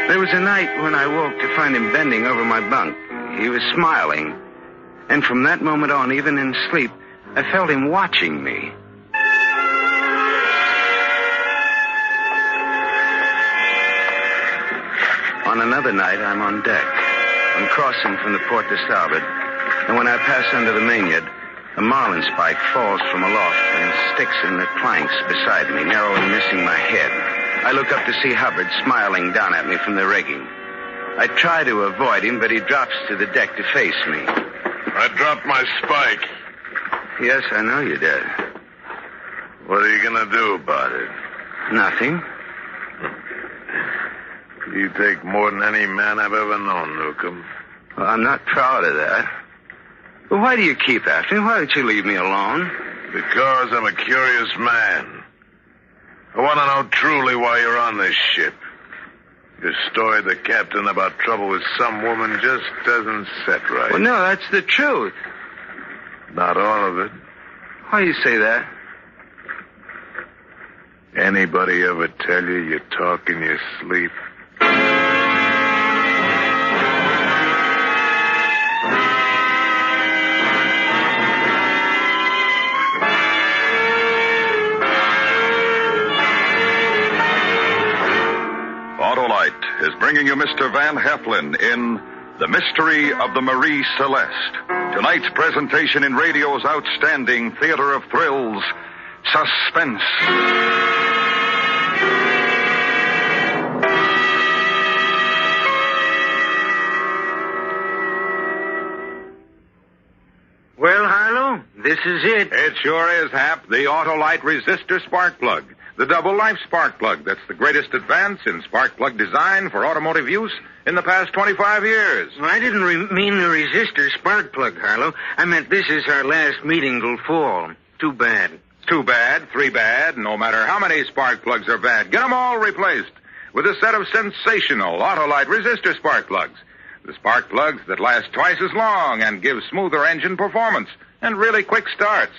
There was a night when I woke to find him bending over my bunk. He was smiling. And from that moment on, even in sleep, I felt him watching me. On another night, I'm on deck. I'm crossing from the port to starboard, and when I pass under the mainyard, a marlin spike falls from aloft and sticks in the planks beside me, narrowly missing my head. I look up to see Hubbard smiling down at me from the rigging. I try to avoid him, but he drops to the deck to face me. I dropped my spike. Yes, I know you did. What are you going to do about it? Nothing. You take more than any man I've ever known, Newcomb. Well, I'm not proud of that. Well, why do you keep after me? Why don't you leave me alone? Because I'm a curious man. I want to know truly why you're on this ship. Your story, the captain, about trouble with some woman just doesn't set right. Well, no, that's the truth. Not all of it. Why do you say that? Anybody ever tell you you talk in your sleep? Autolite is bringing you Mr. Van Heflin in The Mystery of the Marie Celeste. Tonight's presentation in radio's outstanding theater of thrills, Suspense. Well, Harlow, this is it. It sure is, Hap. The Autolite resistor spark plug. The double life spark plug that's the greatest advance in spark plug design for automotive use in the past 25 years. Well, I didn't mean the resistor spark plug, Harlow. I meant this is our last meeting till fall. Too bad. 2 bad, 3 bad, no matter how many spark plugs are bad. Get them all replaced with a set of sensational Autolite resistor spark plugs. The spark plugs that last twice as long and give smoother engine performance and really quick starts.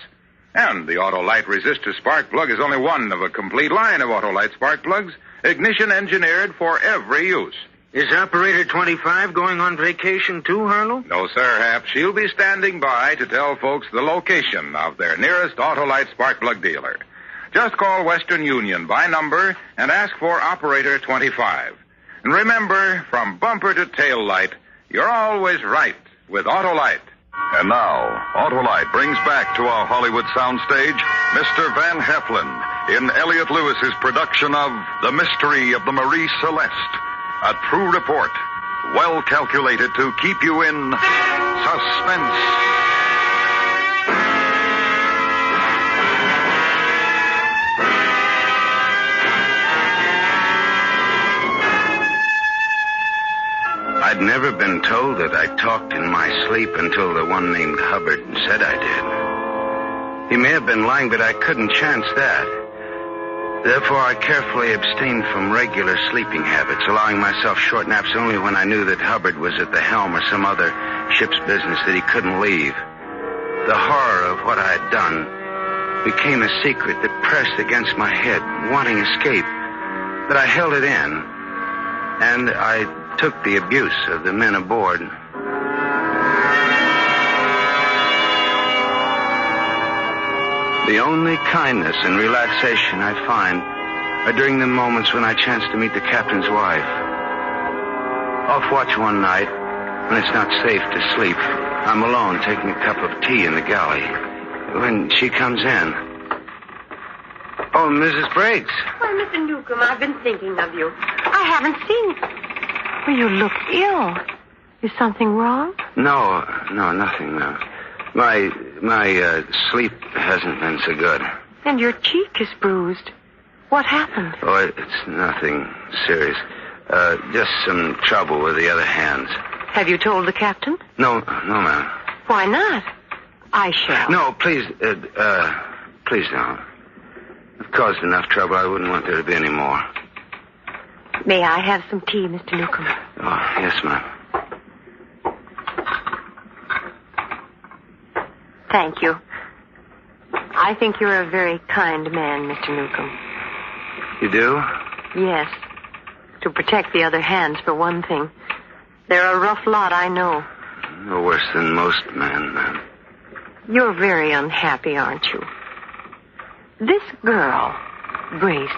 And the Autolite resistor spark plug is only one of a complete line of Autolite spark plugs, ignition engineered for every use. Is Operator 25 going on vacation too, Harlow? No, sir, Hap. She'll be standing by to tell folks the location of their nearest Autolite spark plug dealer. Just call Western Union by number and ask for Operator 25. And remember, from bumper to tail light, you're always right with Autolite. And now, Autolite brings back to our Hollywood soundstage Mr. Van Heflin in Elliot Lewis's production of The Mystery of the Marie Celeste. A true report, well calculated to keep you in suspense. I'd never been told that I talked in my sleep until the one named Hubbard said I did. He may have been lying, but I couldn't chance that. Therefore, I carefully abstained from regular sleeping habits, allowing myself short naps only when I knew that Hubbard was at the helm or some other ship's business that he couldn't leave. The horror of what I had done became a secret that pressed against my head, wanting escape. But I held it in, and I took the abuse of the men aboard. The only kindness and relaxation I find are during the moments when I chance to meet the captain's wife. Off watch one night, when it's not safe to sleep, I'm alone taking a cup of tea in the galley. When she comes in... Oh, Mrs. Briggs. Why, Mr. Newcomb, I've been thinking of you. I haven't seen you. Well, you look ill. Is something wrong? No, nothing, no. My My sleep hasn't been so good. And your cheek is bruised. What happened? Oh, it's nothing serious. Just some trouble with the other hands. Have you told the captain? No, ma'am. Why not? I shall. No, please, please don't. I've caused enough trouble. I wouldn't want there to be any more. May I have some tea, Mr. Newcomb? Oh, yes, ma'am. Thank you. I think you're a very kind man, Mr. Newcomb. You do? Yes. To protect the other hands, for one thing. They're a rough lot, I know. No worse than most men, ma'am. You're very unhappy, aren't you? This girl, Grace.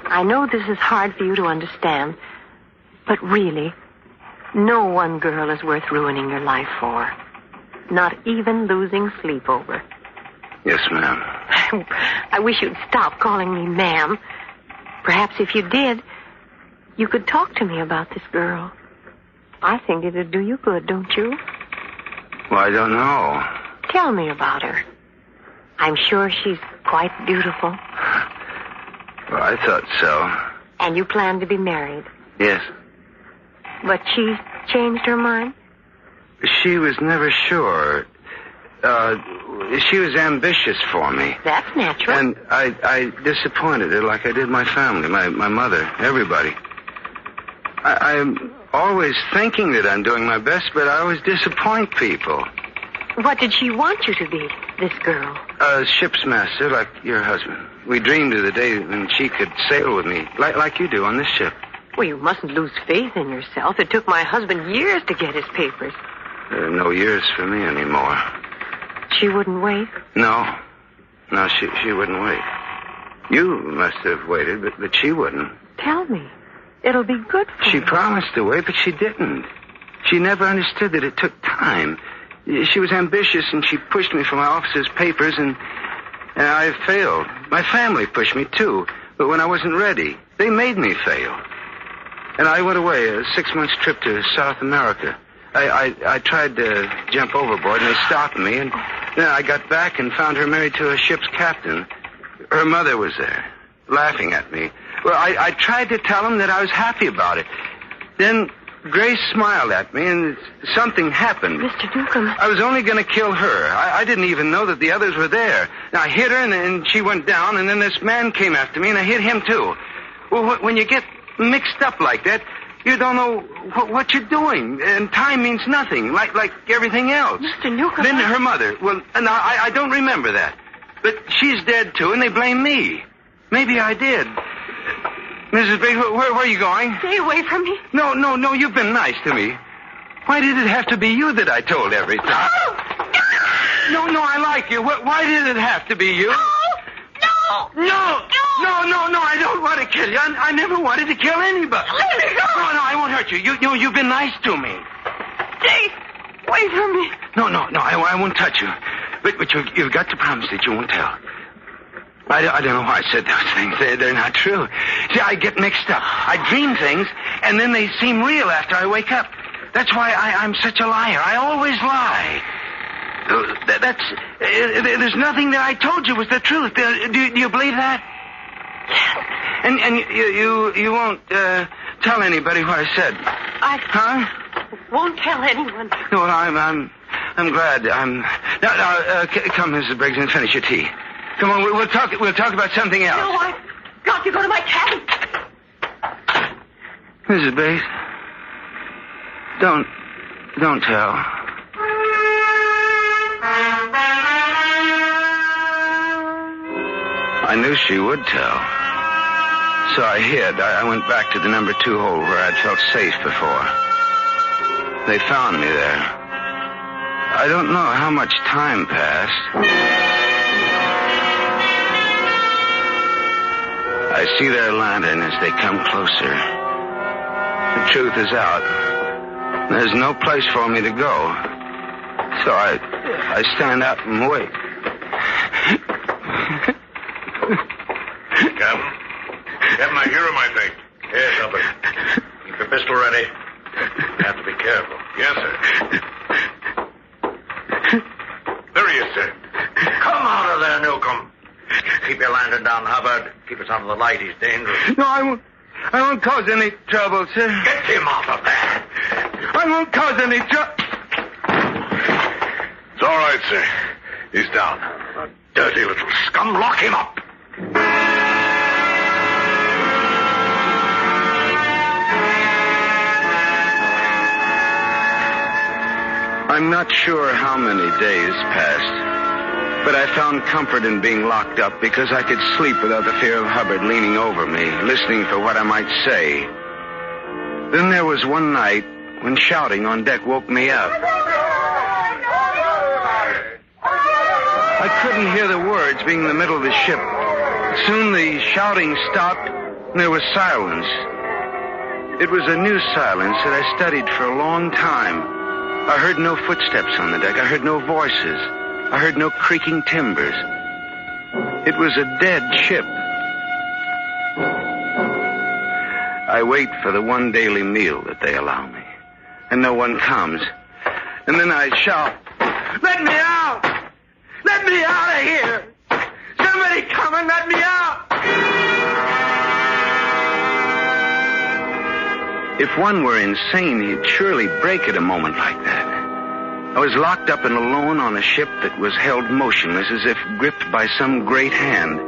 I know this is hard for you to understand, but really, no one girl is worth ruining your life for. Not even losing sleep over. Yes, ma'am. I wish you'd stop calling me ma'am. Perhaps if you did, you could talk to me about this girl. I think it'd do you good, don't you? Well, I don't know. Tell me about her. I'm sure she's quite beautiful. Well, I thought so. And you plan to be married. Yes. But she's changed her mind? She was never sure. She was ambitious for me. That's natural. And I disappointed her like I did my family, my mother, everybody. I'm always thinking that I'm doing my best, but I always disappoint people. What did she want you to be, this girl? A ship's master, like your husband. We dreamed of the day when she could sail with me, like you do on this ship. Well, you mustn't lose faith in yourself. It took my husband years to get his papers. There are no years for me anymore. She wouldn't wait? No, she wouldn't wait. You must have waited, but she wouldn't. Tell me. It'll be good for She you. promised to wait, but she didn't. She never understood that it took time. She was ambitious, and she pushed me for my officer's papers, and I failed. My family pushed me, too, but when I wasn't ready, they made me fail. And I went away, a 6-month trip to South America. I tried to jump overboard, and they stopped me, and then I got back and found her married to a ship's captain. Her mother was there, laughing at me. Well, I tried to tell him that I was happy about it. Then Grace smiled at me, and something happened. Mr. Newcomb. I was only going to kill her. I didn't even know that the others were there. I hit her, and she went down, and then this man came after me, and I hit him, too. Well, when you get mixed up like that, you don't know what you're doing, and time means nothing, like everything else. Mr. Newcomb. Then her mother. Well, now, I don't remember that. But she's dead, too, and they blame me. Maybe I did. Mrs. Briggs, where are you going? Stay away from me. No, you've been nice to me. Why did it have to be you that I told everything? No, I like you. Why did it have to be you? No, I don't want to kill you. I never wanted to kill anybody. Let me go. No, I won't hurt you. You've been nice to me. Stay away from me. No, I won't touch you. But you've got to promise that you won't tell. I don't know why I said those things. They're not true. See, I get mixed up. I dream things, and then they seem real after I wake up. That's why I'm such a liar. I always lie. There's nothing that I told you was the truth. Do you believe that? And you won't tell anybody what I said. I won't tell anyone. No, I'm glad. Now, come, Mrs. Briggs, and finish your tea. Come on, we'll talk about something else. No, I've got to go to my cabin. Mrs. Briggs, don't tell. I knew she would tell. So I hid. I went back to the number 2 hole where I'd felt safe before. They found me there. I don't know how much time passed. I see their lantern as they come closer. The truth is out. There's no place for me to go. So I stand up and wait. Captain, I hear him, I think. Yes, Hubbard. Keep your pistol ready. You have to be careful. Yes, sir. They're are you, sir? Come out of there, Newcomb. Keep your lantern down, Hubbard. Keep us out of the light. He's dangerous. No, I won't cause any trouble, sir. Get him out of there. I won't cause any trouble. It's all right, sir. He's down. A dirty little scum. Lock him up. I'm not sure how many days passed, but I found comfort in being locked up because I could sleep without the fear of Hubbard leaning over me, listening for what I might say. Then there was one night when shouting on deck woke me up. I couldn't hear the words being in the middle of the ship. Soon the shouting stopped and there was silence. It was a new silence that I studied for a long time. I heard no footsteps on the deck. I heard no voices. I heard no creaking timbers. It was a dead ship. I wait for the one daily meal that they allow me, and no one comes. And then I shout, "Let me out! Let me out of here! Somebody come and let me out!" If one were insane, he'd surely break at a moment like that. I was locked up and alone on a ship that was held motionless as if gripped by some great hand.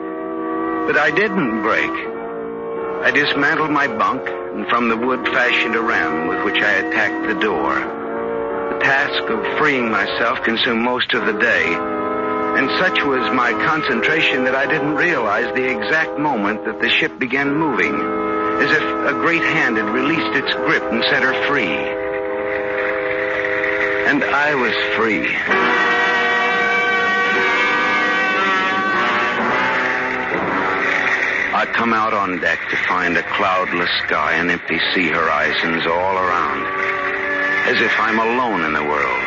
But I didn't break. I dismantled my bunk and from the wood fashioned a ram with which I attacked the door. The task of freeing myself consumed most of the day, and such was my concentration that I didn't realize the exact moment that the ship began moving, as if a great hand had released its grip and set her free. And I was free. I come out on deck to find a cloudless sky and empty sea horizons all around, as if I'm alone in the world.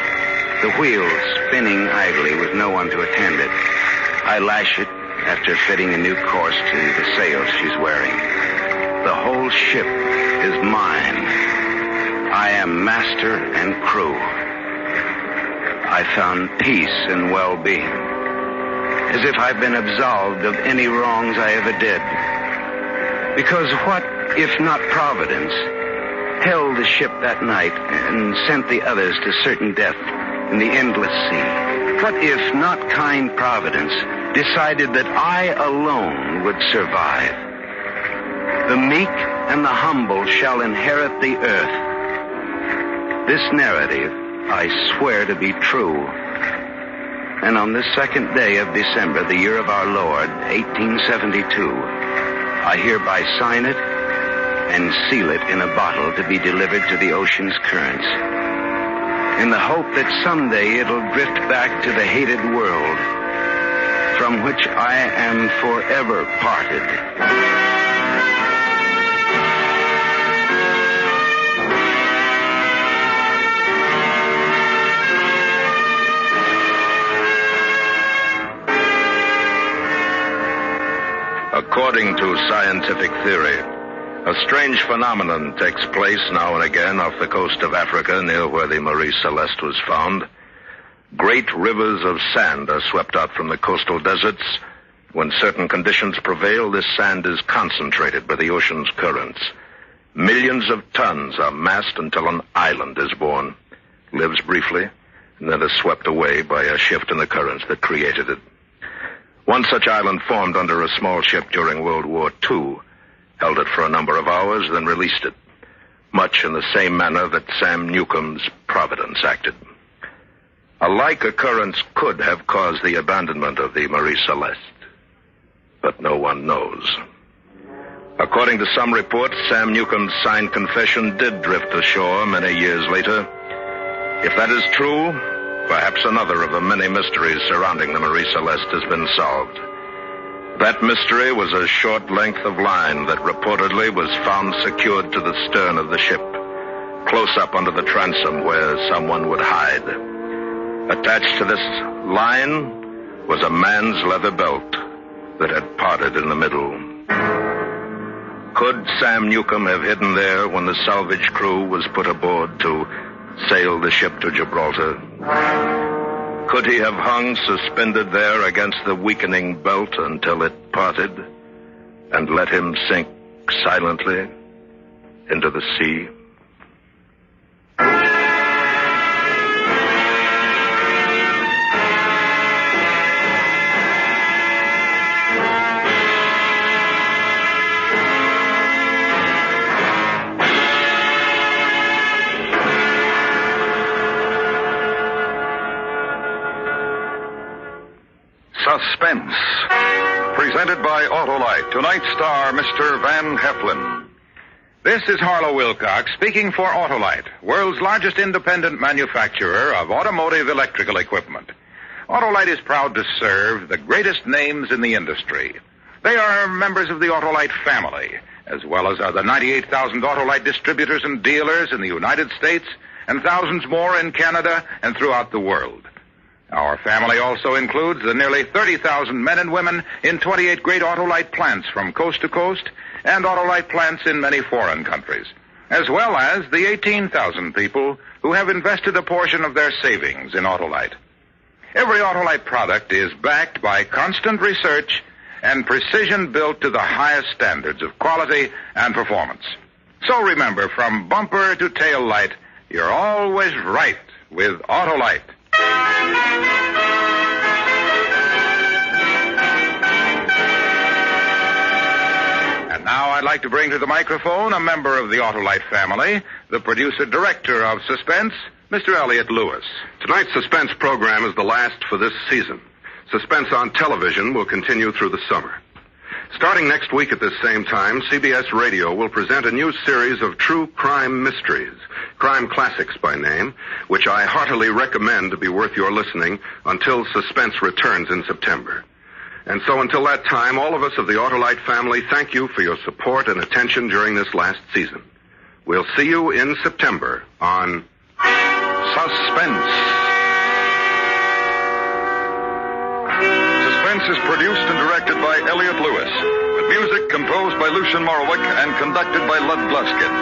The wheels spinning idly with no one to attend it. I lash it after fitting a new course to the sails she's wearing. The whole ship is mine. I am master and crew. I found peace and well-being, as if I've been absolved of any wrongs I ever did. Because what, if not Providence, held the ship that night and sent the others to certain death in the endless sea? What, if not kind Providence, decided that I alone would survive? The meek and the humble shall inherit the earth. This narrative I swear to be true. And on this second day of December, the year of our Lord, 1872, I hereby sign it and seal it in a bottle to be delivered to the ocean's currents, in the hope that someday it'll drift back to the hated world from which I am forever parted. According to scientific theory, a strange phenomenon takes place now and again off the coast of Africa near where the Marie Celeste was found. Great rivers of sand are swept out from the coastal deserts. When certain conditions prevail, this sand is concentrated by the ocean's currents. Millions of tons are massed until an island is born, lives briefly, and then is swept away by a shift in the currents that created it. One such island formed under a small ship during World War II, held it for a number of hours, then released it, much in the same manner that Sam Newcomb's Providence acted. A like occurrence could have caused the abandonment of the Marie Celeste, but no one knows. According to some reports, Sam Newcomb's signed confession did drift ashore many years later. If that is true, perhaps another of the many mysteries surrounding the Marie Celeste has been solved. That mystery was a short length of line that reportedly was found secured to the stern of the ship, close up under the transom where someone would hide. Attached to this line was a man's leather belt that had parted in the middle. Could Sam Newcomb have hidden there when the salvage crew was put aboard to sail the ship to Gibraltar? Could he have hung suspended there against the weakening belt until it parted and let him sink silently into the sea? Suspense. Presented by Autolite. Tonight's star, Mr. Van Heflin. This is Harlow Wilcox speaking for Autolite, world's largest independent manufacturer of automotive electrical equipment. Autolite is proud to serve the greatest names in the industry. They are members of the Autolite family, as well as are the 98,000 Autolite distributors and dealers in the United States and thousands more in Canada and throughout the world. Our family also includes the nearly 30,000 men and women in 28 great Autolite plants from coast to coast and Autolite plants in many foreign countries, as well as the 18,000 people who have invested a portion of their savings in Autolite. Every Autolite product is backed by constant research and precision built to the highest standards of quality and performance. So remember, from bumper to tail light, you're always right with Autolite. And now I'd like to bring to the microphone a member of the Autolite family, the producer-director of Suspense, Mr. Elliot Lewis. Tonight's Suspense program is the last for this season. Suspense on television will continue through the summer. Starting next week at this same time, CBS Radio will present a new series of true crime mysteries, crime classics by name, which I heartily recommend to be worth your listening until Suspense returns in September. And so until that time, all of us of the Autolite family thank you for your support and attention during this last season. We'll see you in September on Suspense. Suspense is produced and directed by Elliot Lewis, with music composed by Lucian Morowick and conducted by Lud Gluskin.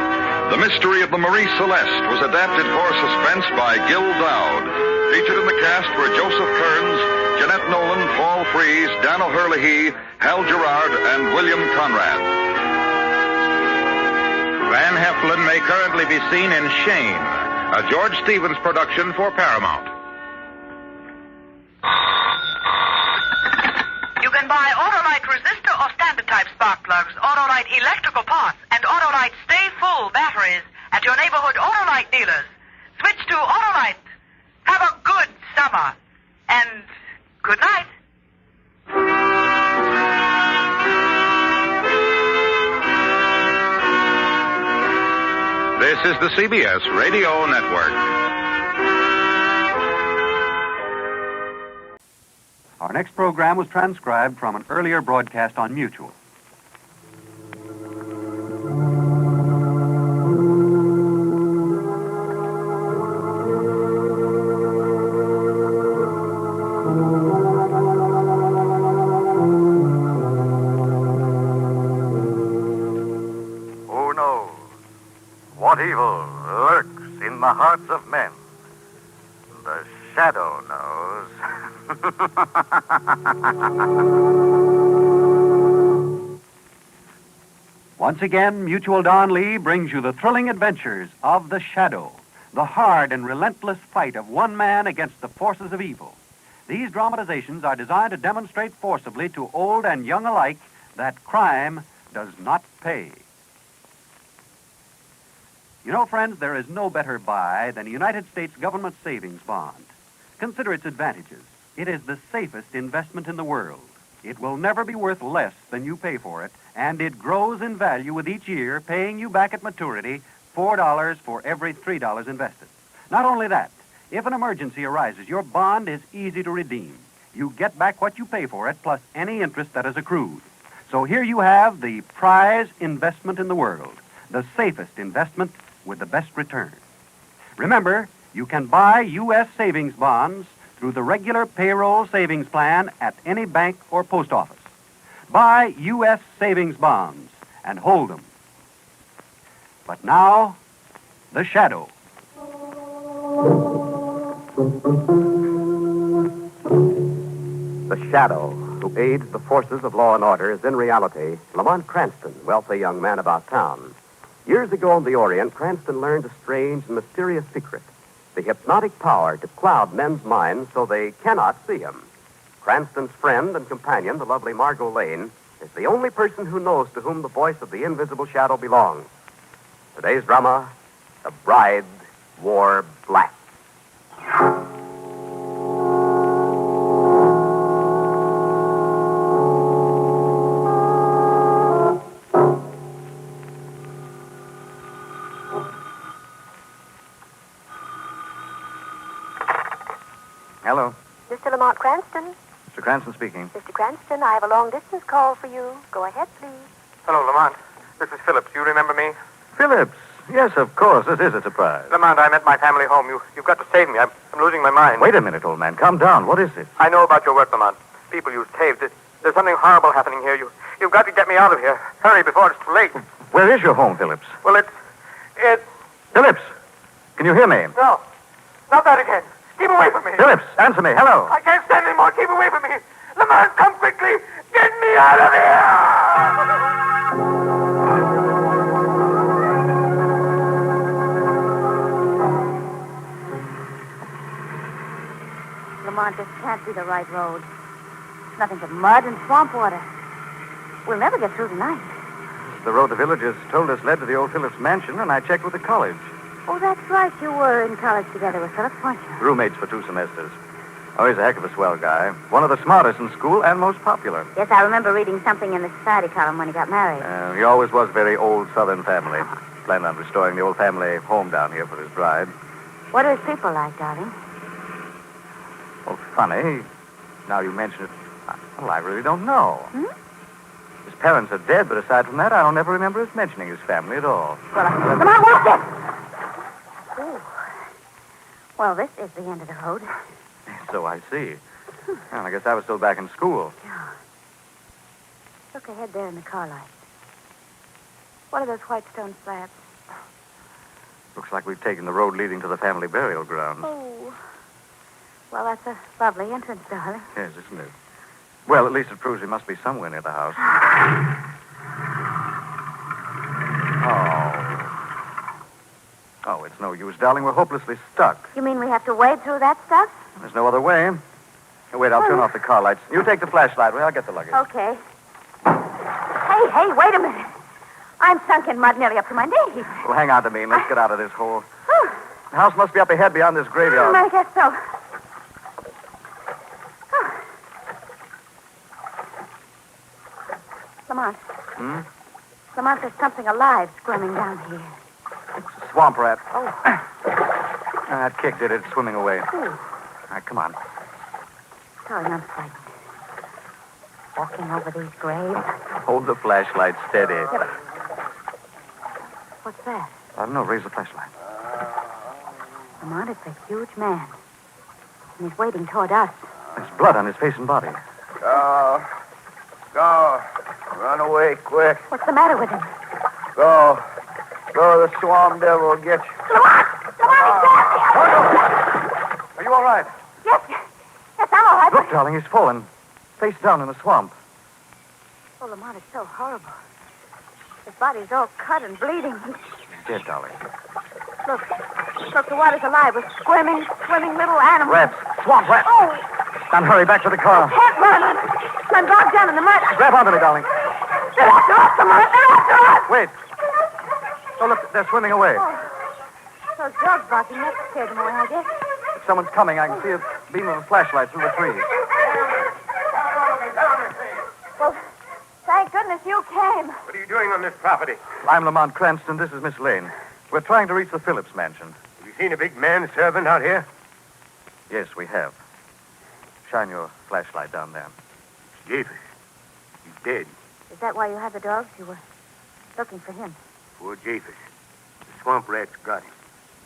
The Mystery of the Marie Celeste was adapted for Suspense by Gil Dowd. Featured in the cast were Joseph Kearns, Jeanette Nolan, Paul Frees, Dan O'Hurley, Hal Gerard, and William Conrad. Van Heflin may currently be seen in Shane, a George Stevens production for Paramount. You can buy Autolite resistor or standard type spark plugs, Autolite electrical parts, and Autolite Stay Full batteries at your neighborhood Autolite dealers. Switch to Autolite. Have a good summer. And good night. This is the CBS Radio Network. Our next program was transcribed from an earlier broadcast on Mutual. Who knows what evil lurks in the hearts of men? The Shadow knows. Once again, Mutual Don Lee brings you the thrilling adventures of the Shadow, the hard and relentless fight of one man against the forces of evil. These dramatizations are designed to demonstrate forcibly to old and young alike that crime does not pay. You know, friends, there is no better buy than a United States government savings bond. Consider its advantages. It is the safest investment in the world. It will never be worth less than you pay for it, and it grows in value with each year, paying you back at maturity $4 for every $3 invested. Not only that, if an emergency arises, your bond is easy to redeem. You get back what you pay for it, plus any interest that is accrued. So here you have the prize investment in the world, the safest investment with the best return. Remember, you can buy U.S. savings bonds through the regular payroll savings plan at any bank or post office. Buy U.S. savings bonds and hold them. But now, the Shadow. The Shadow, who aids the forces of law and order, is in reality Lamont Cranston, wealthy young man about town. Years ago in the Orient, Cranston learned a strange and mysterious secret, the hypnotic power to cloud men's minds so they cannot see him. Cranston's friend and companion, the lovely Margot Lane, is the only person who knows to whom the voice of the invisible shadow belongs. Today's drama, The Bride Wore Black. Hello. Mr. Lamont Cranston? Mr. Cranston speaking. Mr. Cranston, I have a long-distance call for you. Go ahead, please. Hello, Lamont. This is Phillips. You remember me? Phillips. Yes, of course. This is a surprise. Lamont, I'm at my family home. You've got to save me. I'm losing my mind. Wait a minute, old man. Calm down. What is it? I know about your work, Lamont. People use tapes. There's something horrible happening here. You've got to get me out of here. Hurry before it's too late. Where is your home, Phillips? Well, it's... Phillips! Can you hear me? No. Not that again. Keep away from me. Phillips, answer me. Hello. I can't stand anymore. Keep away from me. Lamont, come quickly. Get me out of here! Lamont, this can't be the right road. Nothing but mud and swamp water. We'll never get through tonight. The road the villagers told us led to the old Phillips mansion, and I checked with the college. Oh, that's right. You were in college together with Phillips, weren't you? Roommates for 2 semesters. Oh, he's a heck of a swell guy. One of the smartest in school and most popular. Yes, I remember reading something in the society column when he got married. He always was very old Southern family. Planned on restoring the old family home down here for his bride. What are his people like, darling? Oh, funny. Now you mention it. Well, I really don't know. His parents are dead, but aside from that, I don't ever remember his mentioning his family at all. Well, come on, walk it! Ooh. Well, this is the end of the road. So I see. Well, I guess I was still back in school. Yeah. Look ahead there in the car lights. What are those white stone slabs? Looks like we've taken the road leading to the family burial ground. Oh. Well, that's a lovely entrance, darling. Yes, isn't it? Well, at least it proves we must be somewhere near the house. Oh, it's no use, darling. We're hopelessly stuck. You mean we have to wade through that stuff? There's no other way. Wait, I'll turn off the car lights. You take the flashlight. I'll get the luggage. Okay. Hey, wait a minute. I'm sunk in mud nearly up to my knees. Well, hang on to me and let's get out of this hole. The house must be up ahead beyond this graveyard. I guess so. Lamont. Lamont, there's something alive squirming down here. It's a swamp rat. Oh. That kick did it. It's swimming away. Ooh. All right, come on. Darling, I'm frightened. Walking over these graves. Hold the flashlight steady. Yeah, but... What's that? I don't know. Raise the flashlight. Lamont, it's a huge man. And he's wading toward us. There's blood on his face and body. Go. Run away quick. What's the matter with him? Go. The swamp devil will get you. Lamont, Are you all right? Yes, I'm all right. Look, darling, he's fallen. Face down in the swamp. Oh, Lamont, it's so horrible. His body's all cut and bleeding. He's dead, darling. Look, the water's alive with swimming little animals. Rats. Swamp rats. Oh! Now hurry back to the car. Can't run. I'm bogged down in the mud. Grab onto me, darling. They're after us, Lamont. They're after us. Wait. Oh, look, they're swimming away. Oh. Those dogs barking, that scared them away, I guess. If someone's coming, I can see a beam of a flashlight through the trees. Well, thank goodness you came. What are you doing on this property? I'm Lamont Cranston. This is Miss Lane. We're trying to reach the Phillips mansion. Have you seen a big man servant out here? Yes, we have. Shine your flashlight down there. Jeepers. He's dead. Is that why you had the dogs? You were looking for him. Poor Jeepers. The swamp rats got him.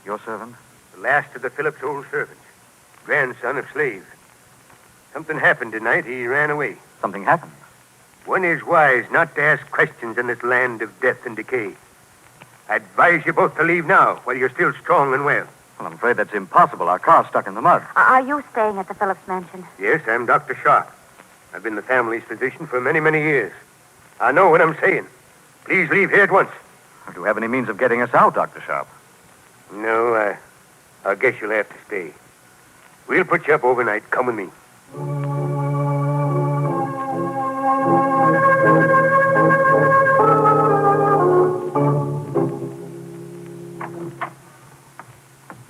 Your servant? The last of the Phillips old servants. Grandson of slaves. Something happened tonight. He ran away. Something happened? One is wise not to ask questions in this land of death and decay. I advise you both to leave now while you're still strong and well. Well, I'm afraid that's impossible. Our car's stuck in the mud. Are you staying at the Phillips mansion? Yes, I'm Dr. Sharp. I've been the family's physician for many, many years. I know what I'm saying. Please leave here at once. Do you have any means of getting us out, Dr. Sharp? No, I guess you'll have to stay. We'll put you up overnight. Come with me.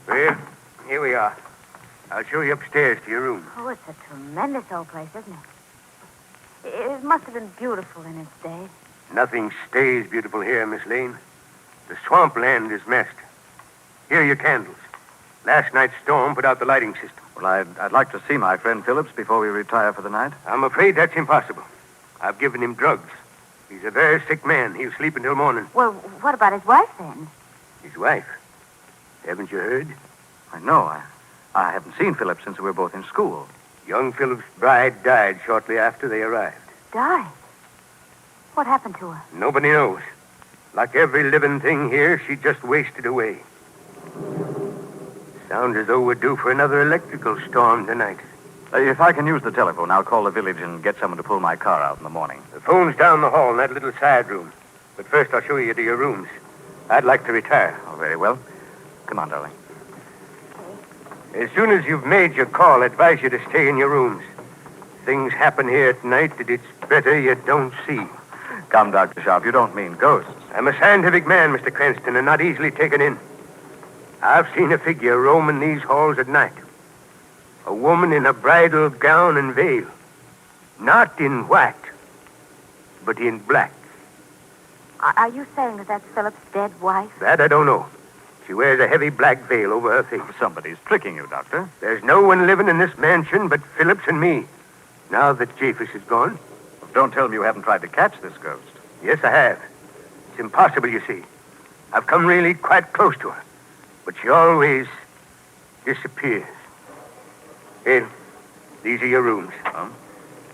Well, here we are. I'll show you upstairs to your room. Oh, it's a tremendous old place, isn't it? It must have been beautiful in its day. Nothing stays beautiful here, Miss Lane. The swampland is messed. Here are your candles. Last night's storm put out the lighting system. Well, I'd like to see my friend Phillips before we retire for the night. I'm afraid that's impossible. I've given him drugs. He's a very sick man. He'll sleep until morning. Well, what about his wife, then? His wife? Haven't you heard? I know. I haven't seen Phillips since we were both in school. Young Phillips' bride died shortly after they arrived. Died? What happened to her? Nobody knows. Like every living thing here, she just wasted away. Sounds as though we're due for another electrical storm tonight. If I can use the telephone, I'll call the village and get someone to pull my car out in the morning. The phone's down the hall in that little side room. But first I'll show you to your rooms. I'd like to retire. Oh, very well. Come on, darling. As soon as you've made your call, I advise you to stay in your rooms. Things happen here at night that it's better you don't see. Come, Dr. Sharp, you don't mean ghosts. I'm a scientific man, Mr. Cranston, and not easily taken in. I've seen a figure roaming these halls at night. A woman in a bridal gown and veil. Not in white, but in black. Are you saying that that's Phillips' dead wife? That I don't know. She wears a heavy black veil over her face. Somebody's tricking you, Doctor. There's no one living in this mansion but Phillips and me. Now that Japhus is gone. Don't tell me you haven't tried to catch this ghost. Yes, I have. It's impossible, you see. I've come really quite close to her. But she always disappears. Here, these are your rooms.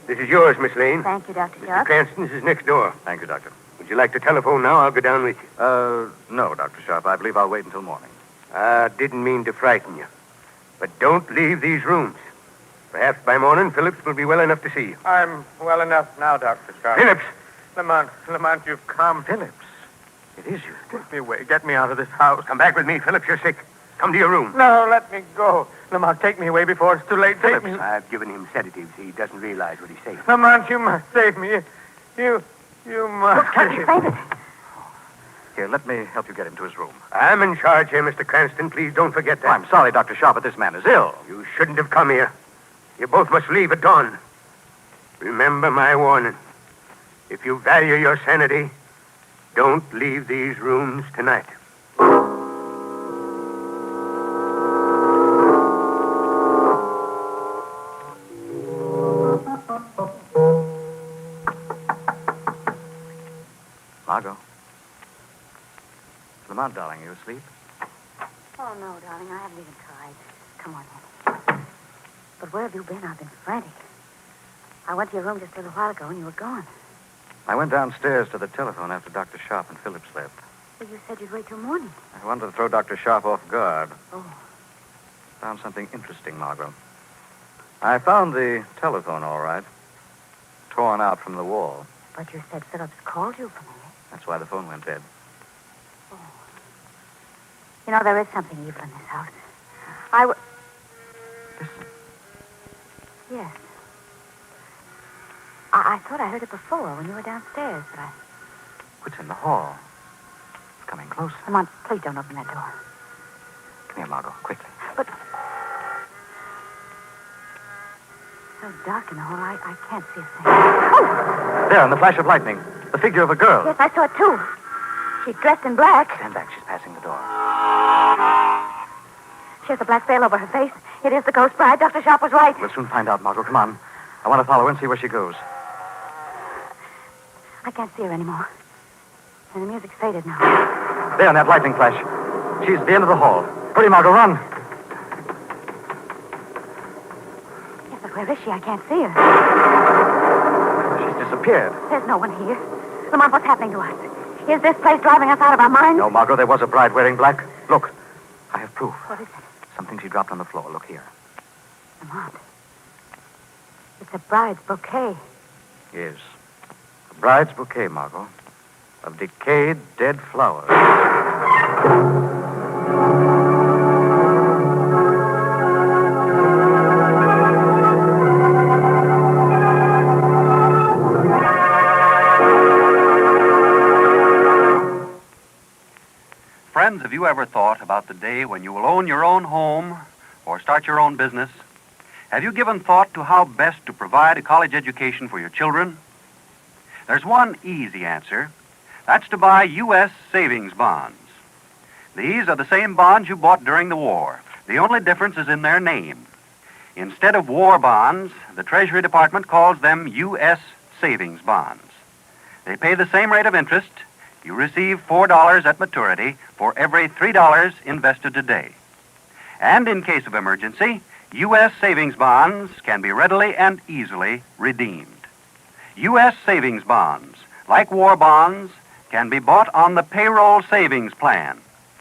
This is yours, Miss Lane. Thank you, Dr. Mr. Sharp. Cranston's is next door. Thank you, Doctor. Would you like to telephone now? I'll go down with you. No, Dr. Sharp. I believe I'll wait until morning. I didn't mean to frighten you. But don't leave these rooms. Perhaps by morning, Phillips will be well enough to see you. I'm well enough now, Dr. Sharp. Phillips! Lamont, you've come. Phillips, it is you. Take me away. Get me out of this house. Come back with me, Phillips. You're sick. Come to your room. No, let me go. Lamont, take me away before it's too late. Phillips, Take me. I've given him sedatives. He doesn't realize what he's saying. Lamont, you must save me. You must. Can't you save it? Here, let me help you get him to his room. I'm in charge here, Mr. Cranston. Please don't forget that. I'm sorry, Dr. Sharp, but this man is ill. You shouldn't have come here. You both must leave at dawn. Remember my warning. If you value your sanity, don't leave these rooms tonight. Margot. Lamont, darling, you asleep? Oh, no, darling. I haven't even tried. Come on, Henry. But where have you been? I've been frantic. I went to your room just a little while ago, and you were gone. I went downstairs to the telephone after Dr. Sharp and Phillips left. Well, you said you'd wait till morning. I wanted to throw Dr. Sharp off guard. Oh. Found something interesting, Margot. I found the telephone, all right. Torn out from the wall. But you said Phillips called you from here. That's why the phone went dead. Oh. You know, there is something evil in this house. Listen. Yes. I thought I heard it before when you were downstairs, but I... It's in the hall. It's coming closer. Come on, please don't open that door. Come here, Margot, quickly. But... So dark in the hall, I can't see a thing. Oh! There, in the flash of lightning. The figure of a girl. Yes, I saw it, too. She's dressed in black. Stand back. She's passing the door. She has a black veil over her face. It is the ghost bride. Dr. Sharp was right. We'll soon find out, Margot. Come on. I want to follow her and see where she goes. I can't see her anymore. And the music's faded now. There, in that lightning flash. She's at the end of the hall. Hurry, Margot, run. Yes, but where is she? I can't see her. She's disappeared. There's no one here. Lamont, what's happening to us? Is this place driving us out of our minds? No, Margot, there was a bride wearing black. Look, I have proof. What is it? Something she dropped on the floor. Look here. Lamont. It's a bride's bouquet. Yes. A bride's bouquet, Margot. Of decayed, dead flowers. Friends, have you ever thought about the day when you will own your own home or start your own business? Have you given thought to how best to provide a college education for your children? There's one easy answer. That's to buy U.S. savings bonds. These are the same bonds you bought during the war. The only difference is in their name. Instead of war bonds, the Treasury Department calls them U.S. savings bonds. They pay the same rate of interest. You receive $4 at maturity for every $3 invested today. And in case of emergency, U.S. savings bonds can be readily and easily redeemed. U.S. savings bonds, like war bonds, can be bought on the payroll savings plan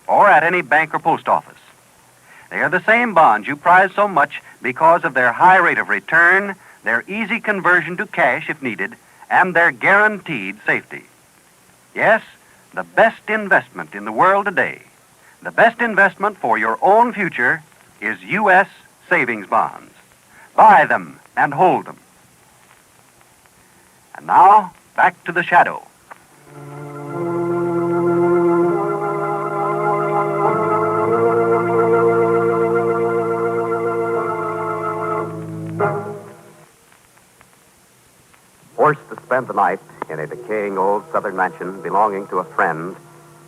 or at any bank or post office. They are the same bonds you prize so much because of their high rate of return, their easy conversion to cash if needed, and their guaranteed safety. Yes, the best investment in the world today, the best investment for your own future is U.S. savings bonds. Buy them and hold them. And now, back to the Shadow. Forced to spend the night in a decaying old southern mansion belonging to a friend,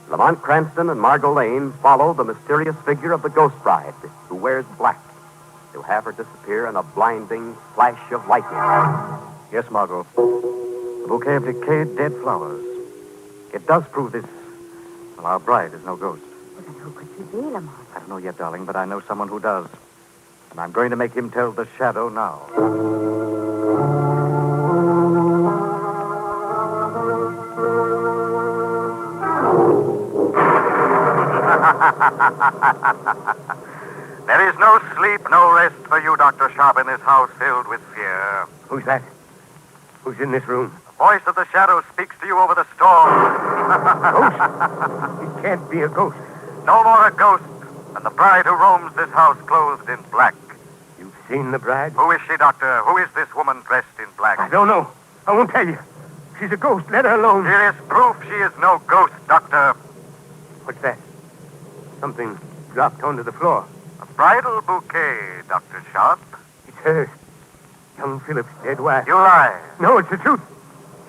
Lamont Cranston and Margot Lane follow the mysterious figure of the ghost bride who wears black to have her disappear in a blinding flash of lightning. Yes, Margot. The bouquet of decayed, dead flowers. It does prove this. Well, our bride is no ghost. Well, then who could she be, Lamont? I don't know yet, darling, but I know someone who does. And I'm going to make him tell the Shadow now. There is no sleep, no rest for you, Dr. Sharp, in this house filled with fear. Who's that? Who's in this room? The voice of the Shadow speaks to you over the storm. Ghost? It can't be a ghost. No more a ghost than the bride who roams this house clothed in black. You've seen the bride? Who is she, Doctor? Who is this woman dressed in black? I don't know. I won't tell you. She's a ghost. Let her alone. Here is proof she is no ghost, Doctor. What's that? Something dropped onto the floor. A bridal bouquet, Dr. Sharp. It's hers. Young Philip's dead wife. You lie. No, it's the truth.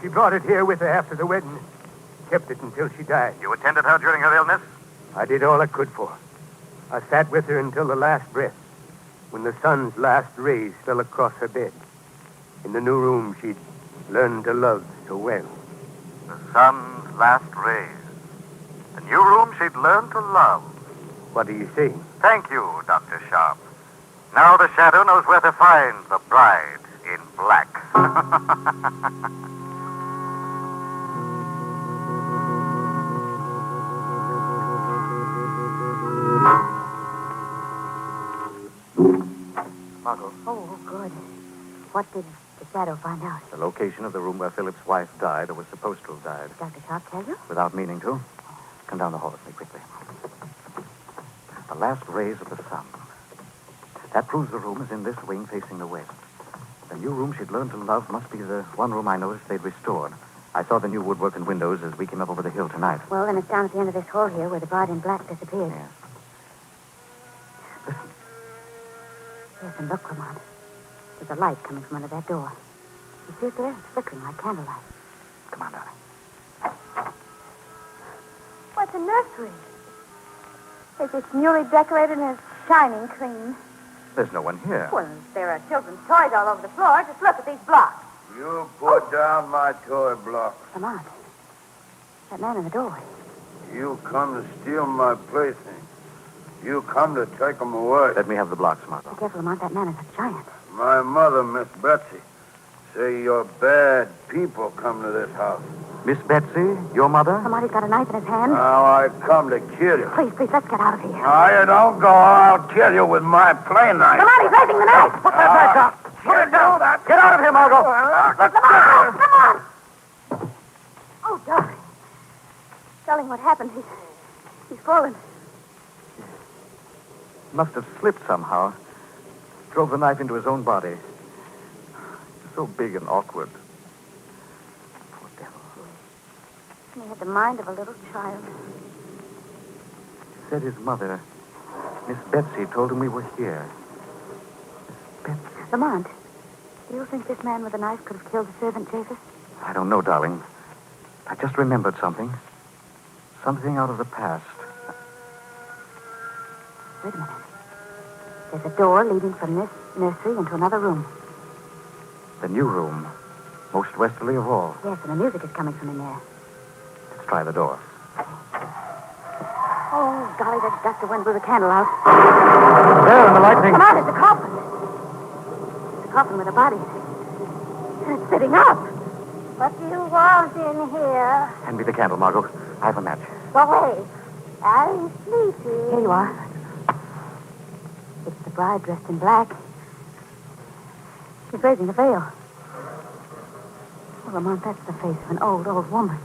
She brought it here with her after the wedding. Kept it until she died. You attended her during her illness? I did all I could for her. I sat with her until the last breath, when the sun's last rays fell across her bed. In the new room she'd learned to love so well. The sun's last rays. The new room she'd learned to love. What are you saying? Thank you, Dr. Sharp. Now the Shadow knows where to find the bride in black. Margot, Oh, good. What did the Shadow find out? the location of the room where Philip's wife died, or was supposed to have died. Did Dr. Sharp tell you? Without meaning to. Come down the hall with me quickly. The last rays of the sun. That proves the room is in this wing facing the west. The new room she'd learned to love must be the one room I noticed they'd restored. I saw the new woodwork and windows as we came up over the hill tonight. Well, then it's down at the end of this hall here where the bride in black disappeared. Yes. Yes, and look, Lamont. There's a light coming from under that door. You see it there? It's flickering like candlelight. Come on, darling. What's a nursery? It's newly decorated and it's shining clean. There's no one here. Well, there are children's toys all over the floor. Just look at these blocks. You put down my toy block. Lamont, that man in the doorway. You come to steal my playthings. You come to take them away. Let me have the blocks, Margot. Be careful, Lamont. That man is a giant. My mother, Miss Betsy, say your bad people come to this house. Miss Betsy, your mother? Lamont, he's got a knife in his hand. Now I come to kill you. Please, let's get out of here. Now you don't go. I'll kill you with my play knife. Lamont, he's raising the knife. Put that back up. Get down. Get out of here, Margot. Come on. Oh, darling. Darling, what happened? He's fallen. Must have slipped somehow. Drove the knife into his own body. So big and awkward. Poor devil. He had the mind of a little child. Said his mother, Miss Betsy, told him we were here. Lamont, do you think this man with a knife could have killed the servant, Jesus? I don't know, darling. I just remembered something. Something out of the past. Wait a minute. There's a door leading from this nursery into another room. The new room. Most westerly of all. Yes, and the music is coming from in there. Let's try the door. Oh, golly, that gust of wind blew the candle out. There in the lightning. Come on, it's a coffin. It's a coffin with a body. And it's sitting up. What do you want in here? Hand me the candle, Margot. I have a match. Go away. I'm sleepy. Here you are. It's the bride dressed in black. She's raising the veil. Oh, Lamont, that's the face of an old, old woman.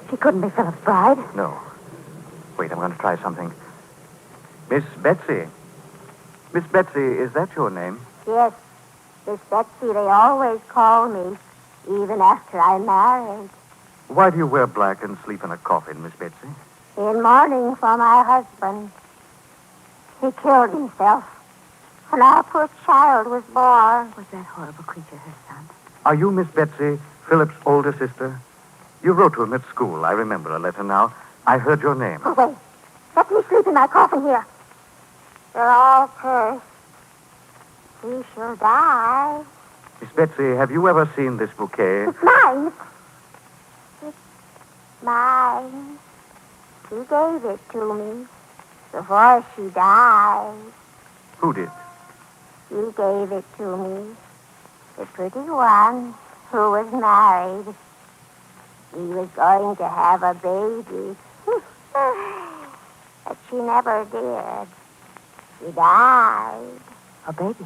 She couldn't be Philip's bride. No. Wait, I'm going to try something. Miss Betsy. Miss Betsy, is that your name? Yes. Miss Betsy, they always call me, even after I'm married. Why do you wear black and sleep in a coffin, Miss Betsy? In mourning for my husband. He killed himself. And our poor child was born. Was that horrible creature her son? Are you Miss Betsy, Philip's older sister? You wrote to him at school. I remember a letter now. I heard your name. Oh, wait. Let me sleep in my coffin here. They're all cursed. He shall die. Miss Betsy, have you ever seen this bouquet? It's mine. It's mine. She gave it to me before she died. Who did? She gave it to me. The pretty one who was married. She was going to have a baby. But she never did. She died. A baby?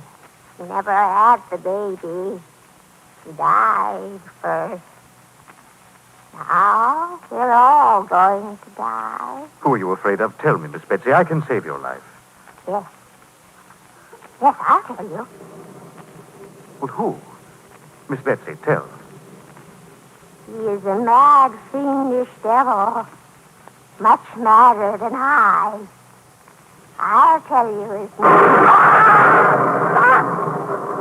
She never had the baby. She died first. Now, we're all going to die. Who are you afraid of? Tell me, Miss Betsy. I can save your life. Yes. Yes, I'll tell you. But who? Miss Betsy, tell. He is a mad, fiendish devil. Much madder than I. I'll tell you his name.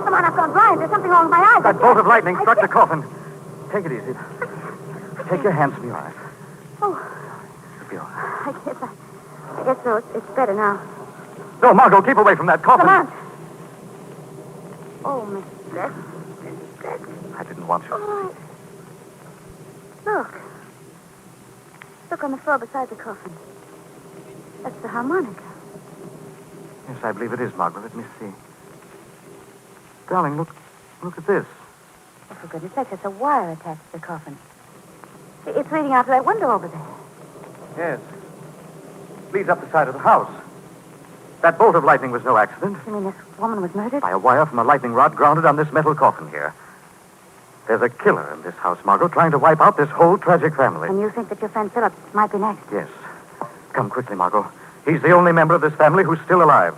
Come on, I've gone blind. There's something wrong with my eyes. That bolt of lightning struck the coffin. Take it easy. Take your hands from your eyes. Oh. It'll be all right. I guess so. It's better now. No, Margot, keep away from that coffin. Come on. Oh, Miss Betsy. I didn't want you. Oh. Look. Look on the floor beside the coffin. That's the harmonica. Yes, I believe it is, Margot. Let me see. Darling, look at this. Oh, for goodness sake, there's a wire attached to the coffin. It's leading out to that window over there. Yes. Leads up the side of the house. That bolt of lightning was no accident. You mean this woman was murdered? By a wire from a lightning rod grounded on this metal coffin here. There's a killer in this house, Margot, trying to wipe out this whole tragic family. And you think that your friend Philip might be next? Yes. Come quickly, Margot. He's the only member of this family who's still alive.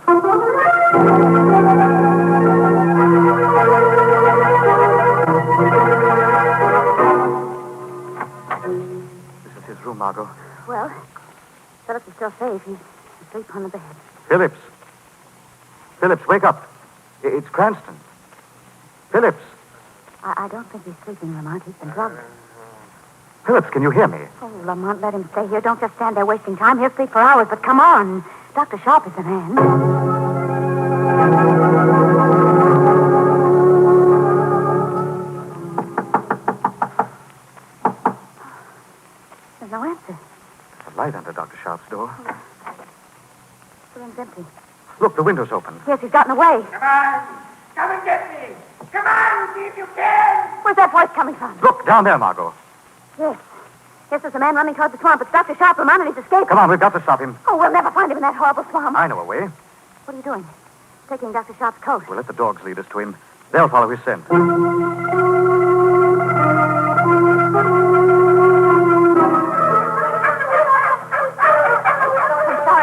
This is his room, Margot. Well, Philip is still safe. He's asleep on the bed. Phillips, wake up. It's Cranston. Phillips. I don't think he's sleeping, Lamont. He's been drugged. Phillips, can you hear me? Oh, Lamont, let him stay here. Don't just stand there wasting time. He'll sleep for hours, but come on. Dr. Sharp is the man. There's no answer. There's a light under Dr. Sharp's door. The room's empty. Look, the window's open. Yes, he's gotten away. Come on. Come and get me. Come on, see if you can. Where's that voice coming from? Look, down there, Margot. Yes. Yes, there's a man running toward the swamp. It's Dr. Sharp, Lamont, and he's escaping. Come on, we've got to stop him. Oh, we'll never find him in that horrible swamp. I know a way. What are you doing? Taking Dr. Sharp's coat. We'll let the dogs lead us to him. They'll follow his scent. Sorry,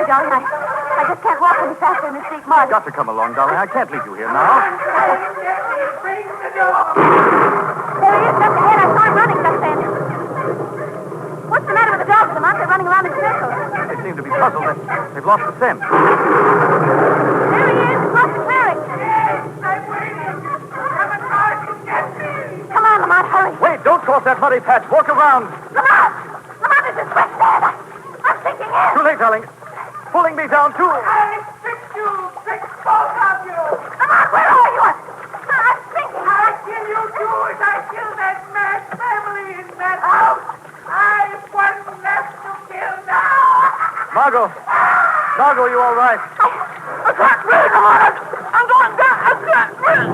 darling. I just can't walk any faster in this deep mud. You've got to come along, darling. I can't leave you here now. There he is just ahead. I saw him running just then. What's the matter with the dogs, Lamont? They're running around in circles. They seem to be puzzled. They've lost the scent. There he is, across the clearing. Come on, Lamont, hurry. Wait, don't cross that muddy patch. Walk around. Lamont! Lamont, this is quicksand. I'm sinking in. Too late, darling. Pulling me down, too. I fixed you. Fixed both of you. Lamont, where are you? I'm sinking. I kill you, too, as I killed that mad family in that house. I've one left to kill now. Margot. Margot, you all right? I can't breathe, Lamont. I'm going down. I can't breathe.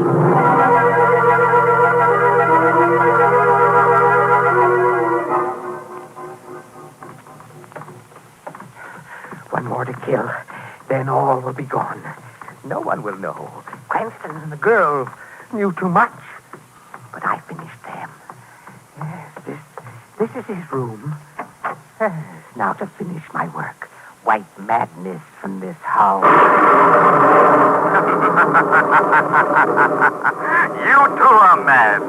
One more to kill. Then all will be gone. No one will know. Cranston and the girl knew too much. But I finished them. Yes, this is his room. Now to finish my work. White madness from this house. You too are mad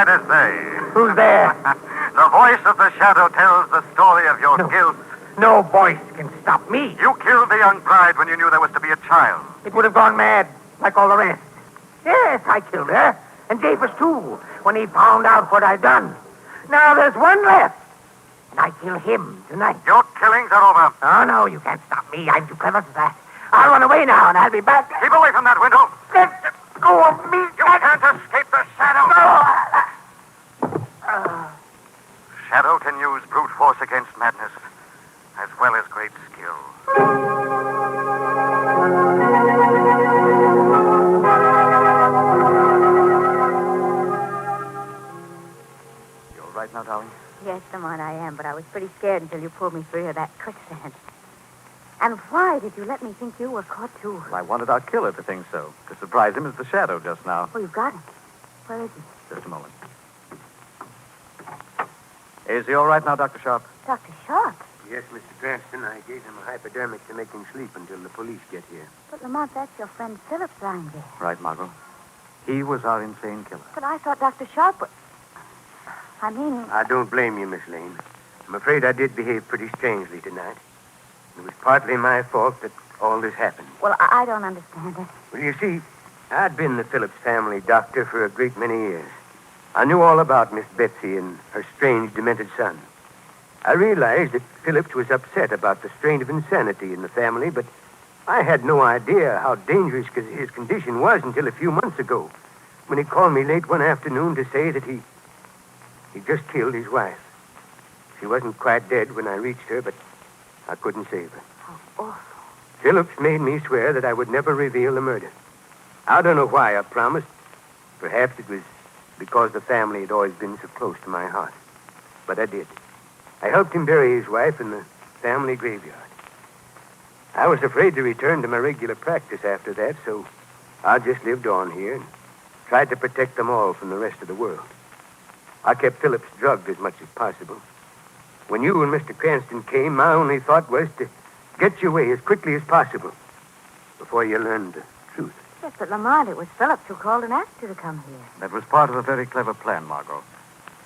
as they. Who's there? The voice of the shadow tells the story of your guilt. No voice can stop me. You killed the young bride when you knew there was to be a child. It would have gone mad, like all the rest. Yes, I killed her. And Davis, too, when he found out what I'd done. Now there's one left. And I kill him tonight. Your killings are over. Oh, no, you can't stop me. I'm too clever for that. I'll run away now, and I'll be back. Keep away from that window. Let go of me. You can't escape the shadow. Shadow can use brute force against madness, as well as great skill. You all right now, darling? Yes, Lamont, I am, but I was pretty scared until you pulled me free of that quicksand. And why did you let me think you were caught, too? I wanted our killer to think so, to surprise him as the shadow just now. Oh, you've got him. Where is he? Just a moment. Is he all right now, Dr. Sharp? Dr. Sharp? Yes, Mr. Cranston, I gave him a hypodermic to make him sleep until the police get here. But, Lamont, that's your friend Phillips lying there. Right, Margot. He was our insane killer. But I thought Dr. Sharp was... I mean... I don't blame you, Miss Lane. I'm afraid I did behave pretty strangely tonight. It was partly my fault that all this happened. Well, I don't understand it. Well, you see, I'd been the Phillips family doctor for a great many years. I knew all about Miss Betsy and her strange, demented son. I realized that Phillips was upset about the strain of insanity in the family, but I had no idea how dangerous his condition was until a few months ago, when he called me late one afternoon to say that he just killed his wife. She wasn't quite dead when I reached her, but I couldn't save her. How awful. Phillips made me swear that I would never reveal the murder. I don't know why I promised. Perhaps it was because the family had always been so close to my heart. But I did. I helped him bury his wife in the family graveyard. I was afraid to return to my regular practice after that, so I just lived on here and tried to protect them all from the rest of the world. I kept Phillips drugged as much as possible. When you and Mr. Cranston came, my only thought was to get you away as quickly as possible before you learned the truth. Yes, but Lamont, it was Phillips who called and asked you to come here. That was part of a very clever plan, Margot.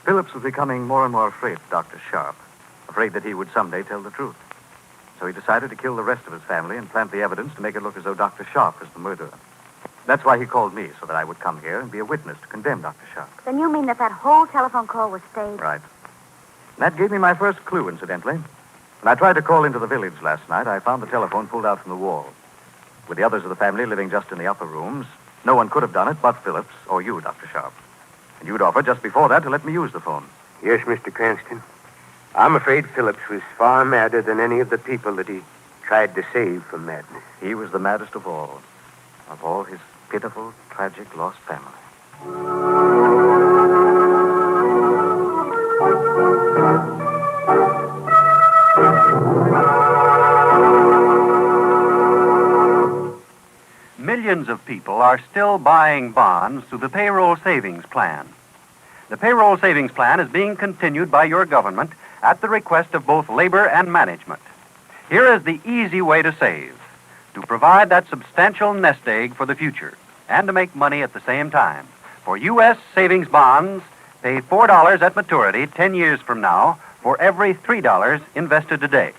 Phillips was becoming more and more afraid of Dr. Sharp, afraid that he would someday tell the truth. So he decided to kill the rest of his family and plant the evidence to make it look as though Dr. Sharp was the murderer. That's why he called me, so that I would come here and be a witness to condemn Dr. Sharp. Then you mean that whole telephone call was staged? Right. That gave me my first clue, incidentally. When I tried to call into the village last night, I found the telephone pulled out from the wall. With the others of the family living just in the upper rooms, no one could have done it but Phillips or you, Dr. Sharp. And you'd offered just before that to let me use the phone. Yes, Mr. Cranston. I'm afraid Phillips was far madder than any of the people that he tried to save from madness. He was the maddest of all his pitiful, tragic, lost family. millions of people are still buying bonds through the payroll savings plan. The payroll savings plan is being continued by your government at the request of both labor and management. Here is the easy way to save, to provide that substantial nest egg for the future, and to make money at the same time. For U.S. savings bonds, pay $4 at maturity 10 years from now for every $3 invested today.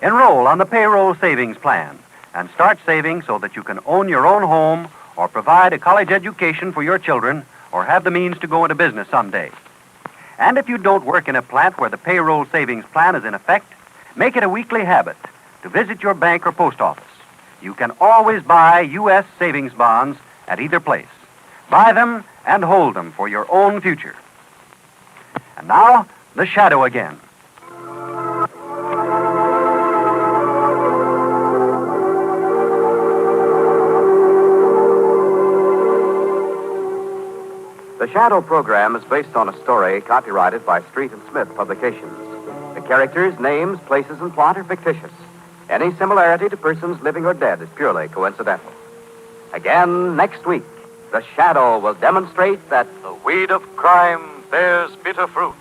Enroll on the payroll savings plan and start saving so that you can own your own home or provide a college education for your children or have the means to go into business someday. And if you don't work in a plant where the payroll savings plan is in effect, make it a weekly habit to visit your bank or post office. You can always buy U.S. savings bonds at either place. Buy them and hold them for your own future. And now, the shadow again. The Shadow program is based on a story copyrighted by Street and Smith Publications. The characters, names, places, and plot are fictitious. Any similarity to persons living or dead is purely coincidental. Again, next week, the Shadow will demonstrate that the weed of crime bears bitter fruit.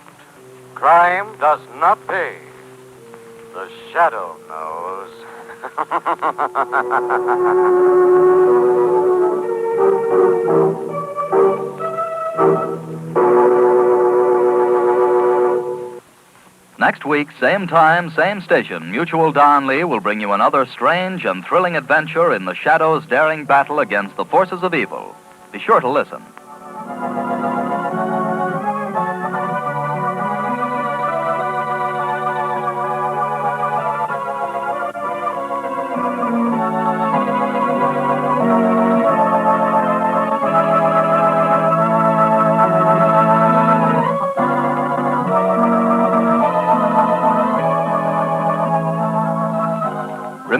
Crime does not pay. The Shadow knows. Next week, same time, same station, Mutual Don Lee will bring you another strange and thrilling adventure in the Shadow's daring battle against the forces of evil. Be sure to listen.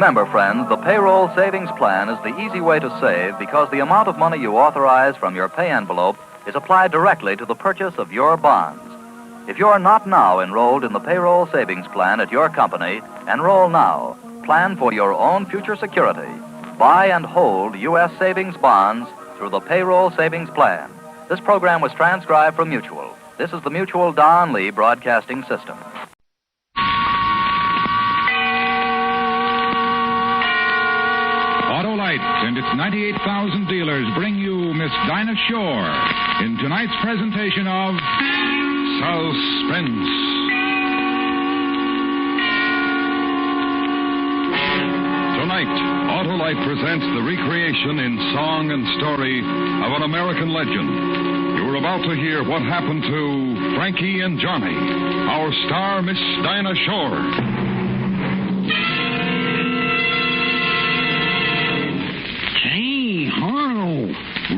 Remember, friends, the payroll savings plan is the easy way to save because the amount of money you authorize from your pay envelope is applied directly to the purchase of your bonds. If you're not now enrolled in the payroll savings plan at your company, enroll now. Plan for your own future security. Buy and hold U.S. savings bonds through the payroll savings plan. This program was transcribed from Mutual. This is the Mutual Don Lee Broadcasting System. Autolite and its 98,000 dealers bring you Miss Dinah Shore in tonight's presentation of Suspense. Tonight, Autolite presents the recreation in song and story of an American legend. You're about to hear what happened to Frankie and Johnny, our star Miss Dinah Shore.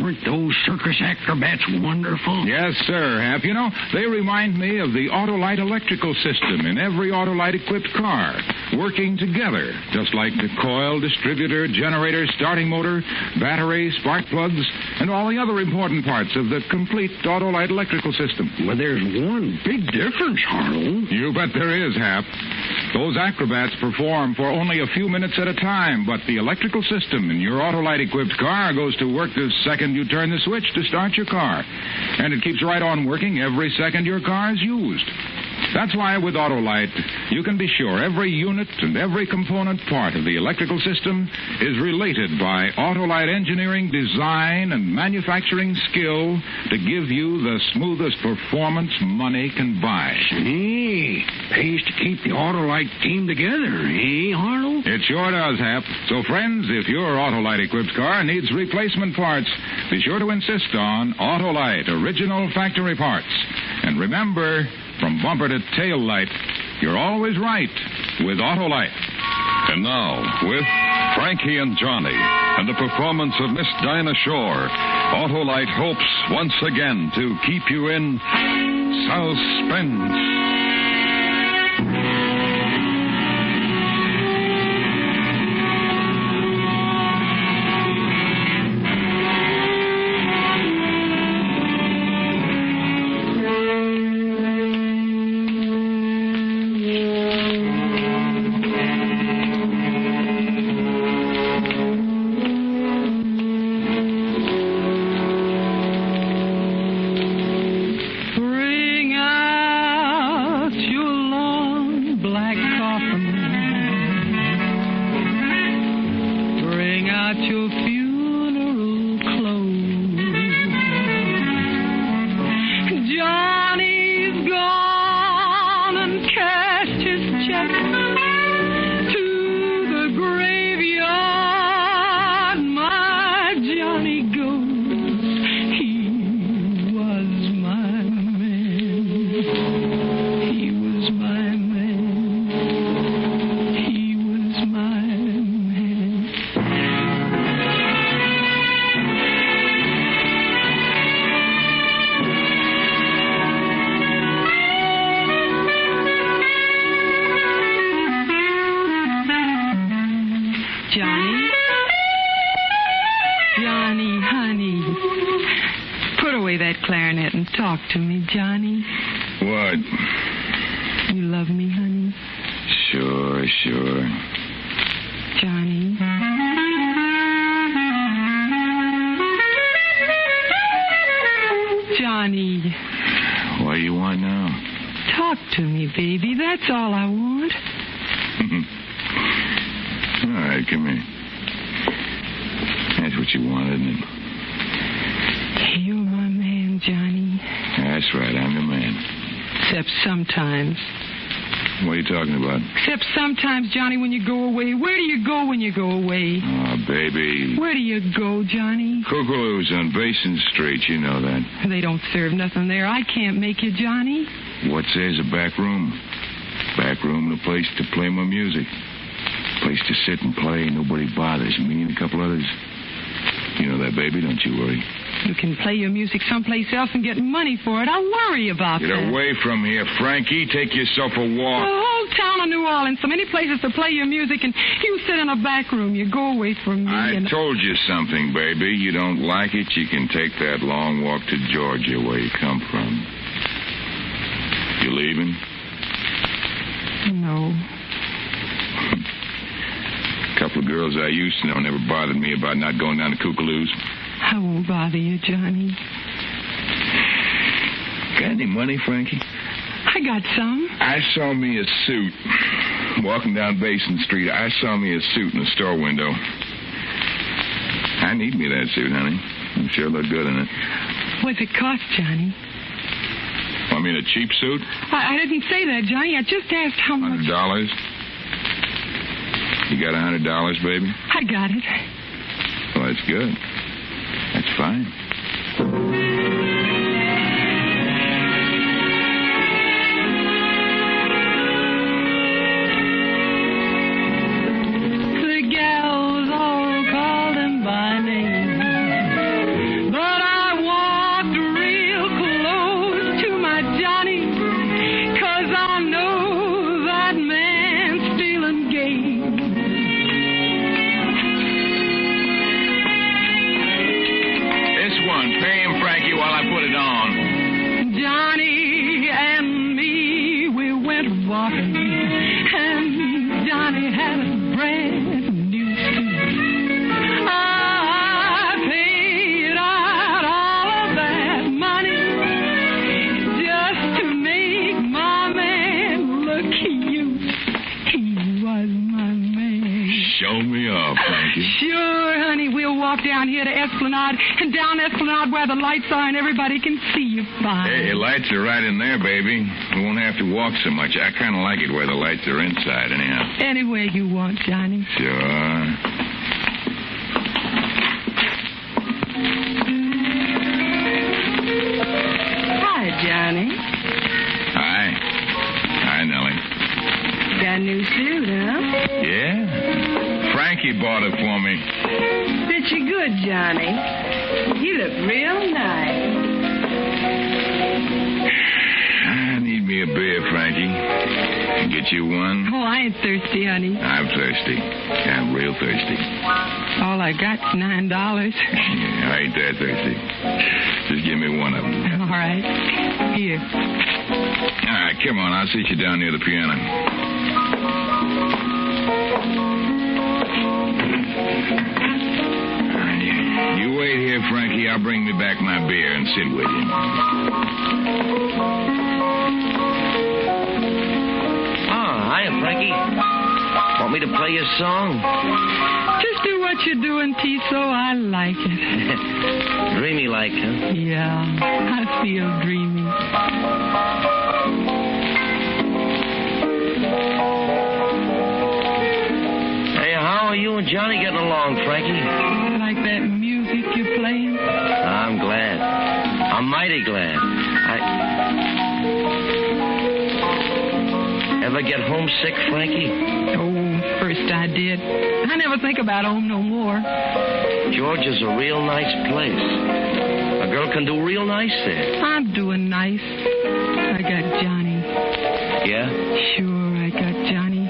Weren't those circus acrobats wonderful? Yes, sir, Hap. You know, they remind me of the Autolite electrical system in every Autolite-equipped car, working together, just like the coil, distributor, generator, starting motor, battery, spark plugs, and all the other important parts of the complete Autolite electrical system. Well, there's one big difference, Harlow. You bet there is, Hap. Those acrobats perform for only a few minutes at a time, but the electrical system in your Autolite-equipped car goes to work the second you turn the switch to start your car. And it keeps right on working every second your car is used. That's why with Autolite, you can be sure every unit and every component part of the electrical system is related by Autolite engineering, design, and manufacturing skill to give you the smoothest performance money can buy. Hey, pays to keep the Autolite team together, eh, Harlow? It sure does, Hap. So, friends, if your Autolite-equipped car needs replacement parts, be sure to insist on Autolite original factory parts. And remember, from bumper to tail light, you're always right with Autolite. And now, with Frankie and Johnny and the performance of Miss Dinah Shore, Autolite hopes once again to keep you in suspense. Johnny, honey. Put away that clarinet and talk to me, Johnny. What? You love me, honey? Sure. Johnny. Johnny. What do you want now? Talk to me, baby. That's all I want. All right, come here. That's what you want, isn't it? You're my man, Johnny. That's right, I'm the man. Except sometimes. What are you talking about? Except sometimes, Johnny, when you go away. Where do you go when you go away? Oh, baby. Where do you go, Johnny? Cuckoo's on Basin Street, you know that. They don't serve nothing there. I can't make you, Johnny. What's there's a back room? Back room and a place to play my music. Place to sit and play. Nobody bothers me and a couple others. You know that, baby. Don't you worry. You can play your music someplace else and get money for it. I'll worry about that. Get away from here, Frankie. Take yourself a walk. The whole town of New Orleans, so many places to play your music, and you sit in a back room. You go away from me. I told you something, baby. You don't like it, you can take that long walk to Georgia, where you come from. You leaving? No. A couple of girls I used to know never bothered me about not going down to Kookaloo's. I won't bother you, Johnny. Got any money, Frankie? I got some. I saw me a suit. Walking down Basin Street, I saw me a suit in the store window. I need me that suit, honey. You sure look good in it. What's it cost, Johnny? I mean, a cheap suit? I didn't say that, Johnny. I just asked how much. $100? You got $100, baby? I got it. Well, that's good. That's fine. The gals all called him by name, but I walked real close to my Johnny, 'cause I know that man's stealing game. Pay him, Frankie, while I put it on. Johnny and me, we went walking, and Johnny had a brand new suit. I paid out all of that money just to make my man look cute. He was my man. Show me off, Frankie. Sure, honey. We'll walk down here to Esplanade and down Esplanade where the lights are and everybody can see you fine. Hey, lights are right in there, baby. We won't have to walk so much. I kind of like it where the lights are inside, anyhow. Anywhere you want, Johnny. Sure. Hi, Johnny. Hi, Nellie. Got a new suit, huh? Yeah? Frankie bought it for me. Fit you good, Johnny. You look real nice. I need me a beer, Frankie. Can get you one? Oh, I ain't thirsty, honey. I'm thirsty. I'm real thirsty. All I got's $9. Yeah, I ain't that thirsty. Just give me one of them. All right. Here. All right, come on. I'll sit you down near the piano. You wait here, Frankie. I'll bring me back my beer and sit with you. Hiya, Frankie. Want me to play your song? Just do what you're doing, Tiso. I like it. Dreamy like, huh? Yeah, I feel dreamy. Hey, how are you and Johnny getting along, Frankie? Like that music you're playing? I'm glad. I'm mighty glad. Ever get homesick, Frankie? Oh, first I did. I never think about home no more. Georgia's a real nice place. A girl can do real nice there. I'm doing nice. I got Johnny. Yeah? Sure, I got Johnny.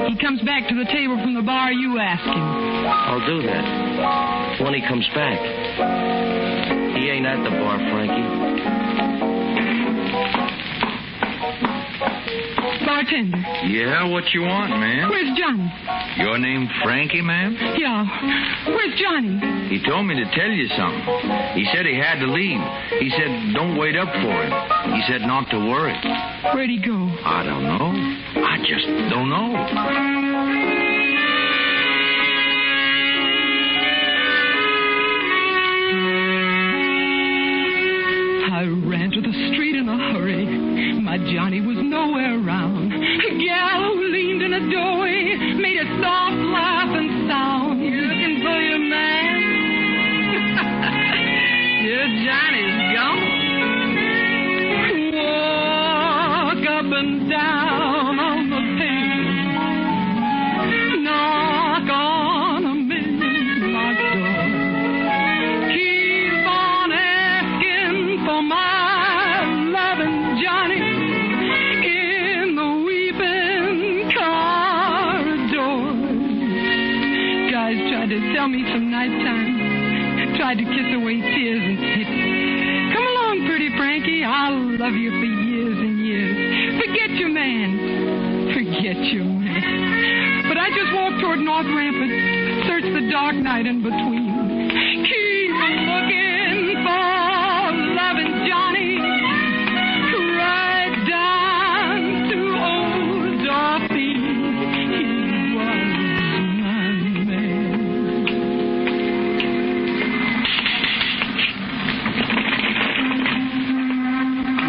He comes back to the table from the bar, you ask him. I'll do that. when he comes back. He ain't at the bar, Frankie. Bartender. Yeah, what you want, ma'am? Where's Johnny? Your name Frankie, ma'am? Yeah. Where's Johnny? He told me to tell you something. He said he had to leave. He said don't wait up for him. He said not to worry. Where'd he go? I don't know. I just don't know. I ran to the street in a hurry. My Johnny was nowhere around. A gal who leaned in a doorway made a soft laughing sound. You looking for your man? Your Johnny's gone. Walk up and down on the pavement. Knock on a million-locked door. Keep on asking for my loving Johnny in the weeping corridors. Guys tried to sell me some nighttime. Tried to kiss away tears and said, come along, pretty Frankie. I'll love you for years and years. Forget your man. Forget your man. But I just walked toward North Rampart, searched the dark night in between. Keep looking for loving Johnny. Right down to old Dorothy. He was my man.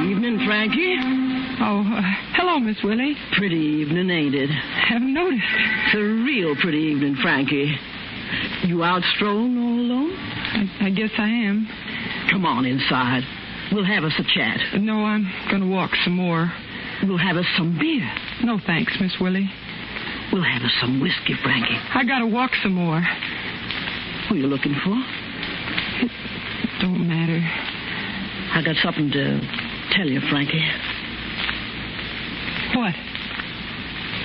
Evening, Frankie. Oh, hello, Miss Willie. Pretty evening, ain't it? Haven't noticed. It's a real pretty evening, Frankie. You out strolling all alone? I guess I am. Come on inside. We'll have us a chat. No, I'm going to walk some more. We'll have us some beer. No, thanks, Miss Willie. We'll have us some whiskey, Frankie. I got to walk some more. Who you looking for? It don't matter. I got something to tell you, Frankie. What?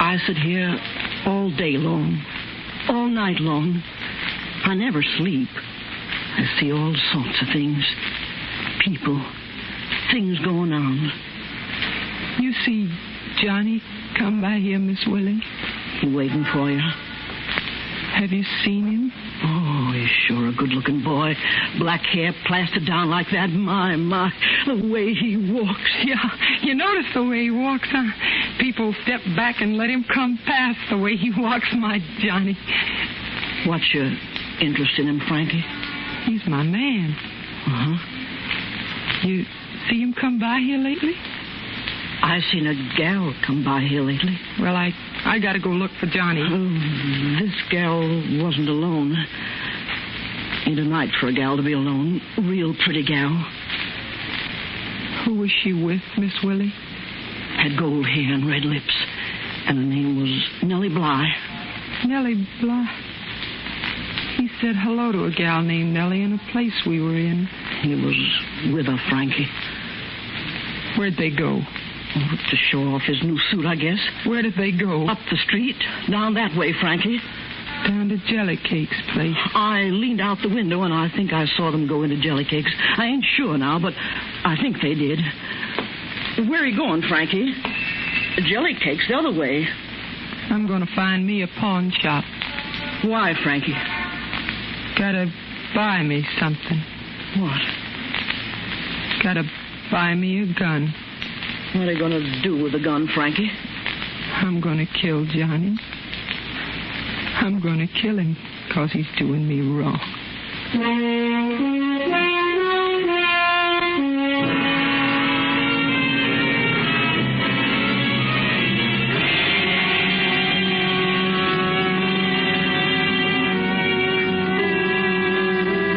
I sit here all day long, all night long. I never sleep. I see all sorts of things. People, things going on. You see Johnny come by here, Miss Willie? He waiting for you. Have you seen him? Oh, he's sure a good-looking boy. Black hair plastered down like that. My, the way he walks. Yeah, you notice the way he walks, huh? People step back and let him come past the way he walks, my Johnny. What's your interest in him, Frankie? He's my man. Uh-huh. You see him come by here lately? I seen a gal come by here lately. Well, I got to go look for Johnny. Oh, this gal wasn't alone. Ain't a night for a gal to be alone. Real pretty gal. Who was she with, Miss Willie? Had gold hair and red lips. And her name was Nellie Bly. Nellie Bly? He said hello to a gal named Nellie in a place we were in. He was with her, Frankie. Where'd they go? To show off his new suit, I guess. Where did they go? Up the street. Down that way, Frankie. Down to Jellycake's place. I leaned out the window, and I think I saw them go into Jellycake's. I ain't sure now, but I think they did. Where are you going, Frankie? Jellycake's the other way. I'm going to find me a pawn shop. Why, Frankie? Gotta buy me something. What? Gotta buy me a gun. What are you going to do with the gun, Frankie? I'm going to kill Johnny. I'm going to kill him because he's doing me wrong.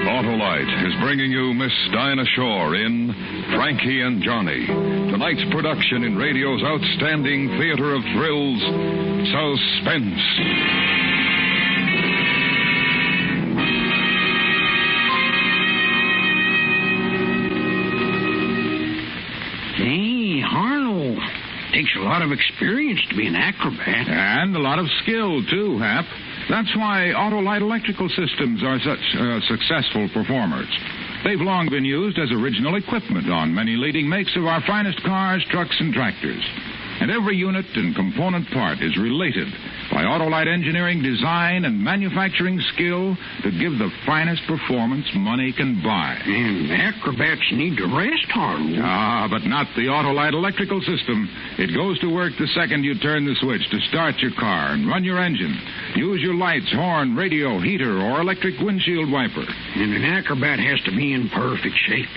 Autolite is bringing you Miss Dinah Shore in Frankie and Johnny. Tonight's production in radio's outstanding theater of thrills, Suspense. Hey, Arnold. Takes a lot of experience to be an acrobat. And a lot of skill, too, Hap. That's why Autolite electrical systems are such successful performers. They've long been used as original equipment on many leading makes of our finest cars, trucks, and tractors. And every unit and component part is related by Autolite engineering, design, and manufacturing skill to give the finest performance money can buy. And acrobats need to rest, Harlow. Ah, but not the Autolite electrical system. It goes to work the second you turn the switch to start your car and run your engine. Use your lights, horn, radio, heater, or electric windshield wiper. And an acrobat has to be in perfect shape.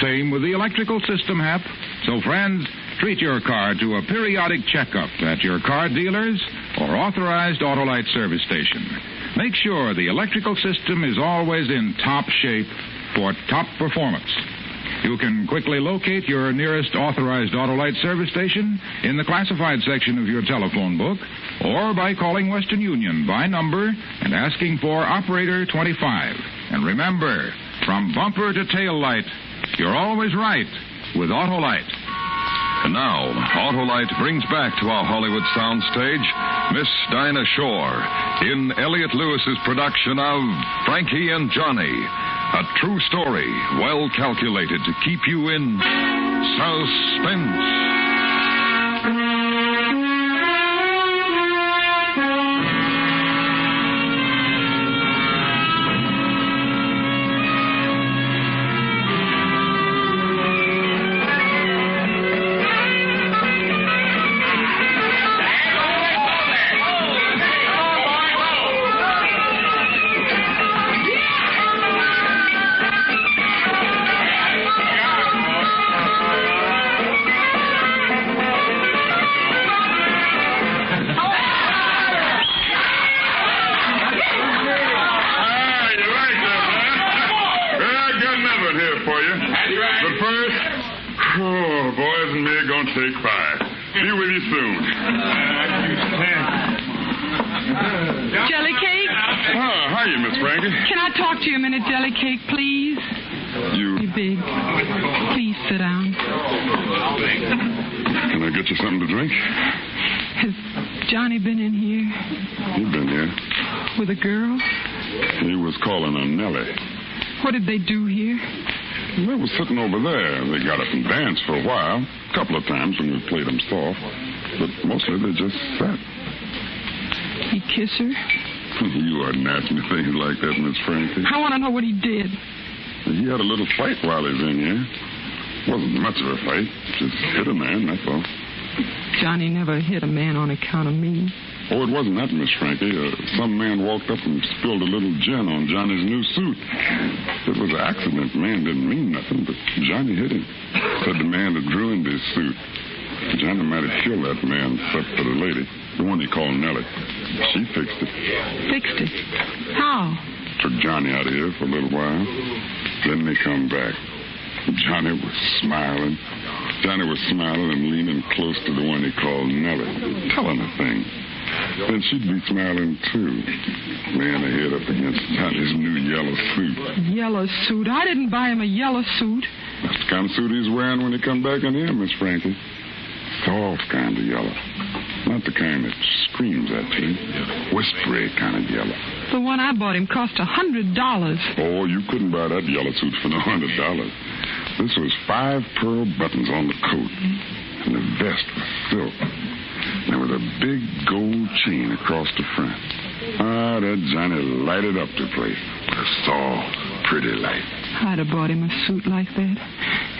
Same with the electrical system, Hap. So, friends, treat your car to a periodic checkup at your car dealers or authorized Autolite service station. Make sure the electrical system is always in top shape for top performance. You can quickly locate your nearest authorized Autolite service station in the classified section of your telephone book or by calling Western Union by number and asking for Operator 25. And remember, from bumper to tail light, you're always right with Autolite. And now, Autolite brings back to our Hollywood soundstage Miss Dinah Shore in Elliot Lewis's production of Frankie and Johnny, a true story well calculated to keep you in suspense. What did they do here? They were sitting over there. They got up and danced for a while. A couple of times when we played them soft. But mostly they just sat. He kiss her? You oughtn't ask me things like that, Miss Frankie. I want to know what he did. He had a little fight while he was in here. Wasn't much of a fight. Just hit a man, that's all. Johnny never hit a man on account of me. Oh, it wasn't that, Miss Frankie. Some man walked up and spilled a little gin on Johnny's new suit. It was an accident. The man didn't mean nothing, but Johnny hit him. Said the man had ruined his suit. Johnny might have killed that man, except for the lady, the one he called Nellie. She fixed it. Fixed it? How? Took Johnny out of here for a little while. Then they come back. Johnny was smiling. Johnny was smiling and leaning close to the one he called Nellie, telling her things. Then she'd be smiling, too. Laying her head up against Johnny's new yellow suit. Yellow suit? I didn't buy him a yellow suit. That's the kind of suit he's wearing when he come back in here, Miss Frankie. Soft kind of yellow. Not the kind that screams at you. Whispery kind of yellow. The one I bought him cost $100. Oh, you couldn't buy that yellow suit for no $100. This was 5 pearl buttons on the coat. And the vest was silk. And there was a big gold chain across the front. Ah, that Johnny lighted up the place. A soft, pretty light. I'd have bought him a suit like that.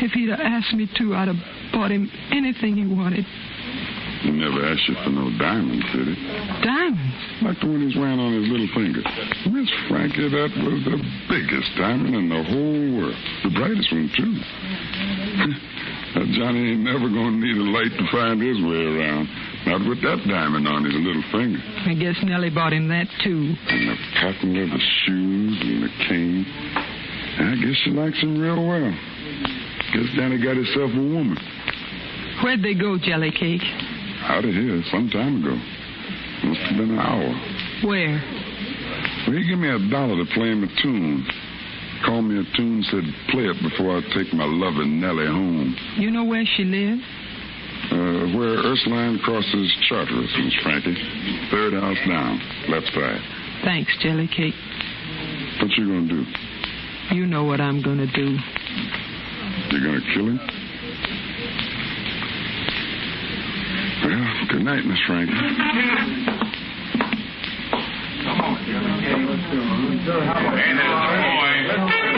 If he'd have asked me to, I'd have bought him anything he wanted. He never asked you for no diamonds, did he? Diamonds? Like the one he's wearing on his little finger. Miss Frankie, that was the biggest diamond in the whole world. The brightest one, too. Johnny ain't never going to need a light to find his way around. Not with that diamond on his little finger. I guess Nellie bought him that, too. And the pattern of the shoes and the cane. I guess she likes him real well. Guess Johnny got himself a woman. Where'd they go, Jelly Cake? Out of here some time ago. Must have been an hour. Where? Well, he gave me $1 to play him a tune. Called me a tune, said play it before I take my loving Nellie home. You know where she lives? Where Ursuline crosses Charteris, Miss Frankie. 3rd house down, left side. Thanks, Jelly Cake. What you gonna do? You know what I'm gonna do. You're gonna kill him? Well, good night, Miss Frank. Come on, Jelly Cake. Let's go. Hey, there's the boy.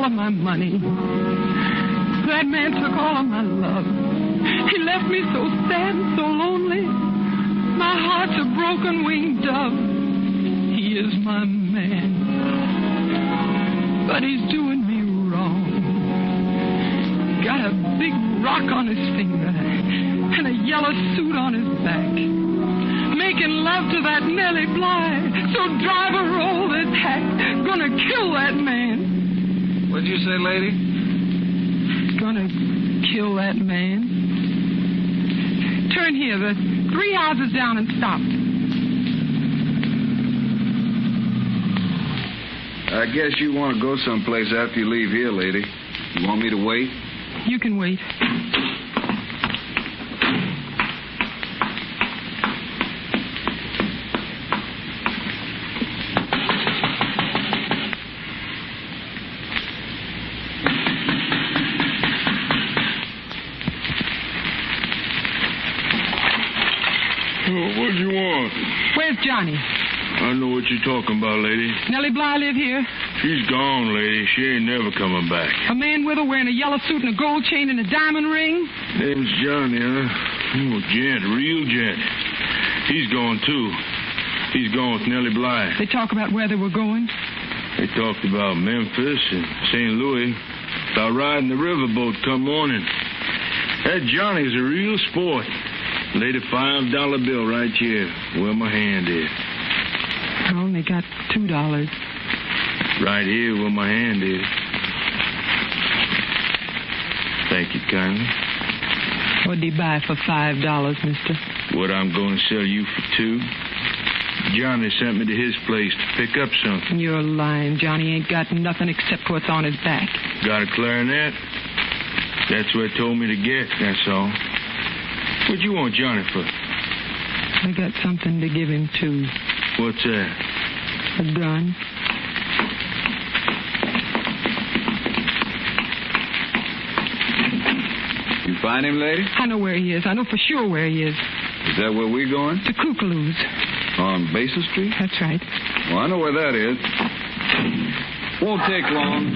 My money. That man took all of my love. He left me so sad and so lonely. My heart's a broken-winged dove. He is my man. But he's doing me wrong. Got a big rock on his finger and a yellow suit on his back. Making love to that Nellie Bly. So driver, roll this hack. Gonna kill that man. What'd you say, lady? Gonna kill that man. Turn here, the 3 houses down and stop. I guess you want to go someplace after you leave here, lady. You want me to wait? You can wait. What you want? Where's Johnny? I know what you're talking about, lady. Nellie Bly live here? She's gone, lady. She ain't never coming back. A man with her wearing a yellow suit and a gold chain and a diamond ring? Name's Johnny, huh? Oh, gent, real gent. He's gone, too. He's gone with Nellie Bly. They talk about where they were going? They talked about Memphis and St. Louis. About riding the riverboat come morning. That Johnny's a real sport. Laid a $5 bill right here where my hand is. I only got $2. Right here where my hand is. Thank you kindly. What'd he buy for $5, mister? What I'm going to sell you for $2. Johnny sent me to his place to pick up something. You're lying. Johnny ain't got nothing except what's on his back. Got a clarinet? That's what he told me to get, that's all. What you want Johnny for? I got something to give him, too. What's that? A gun. You find him, lady? I know where he is. I know for sure where he is. Is that where we're going? To Kookaloo's. On Basin Street? That's right. Well, I know where that is. Won't take long.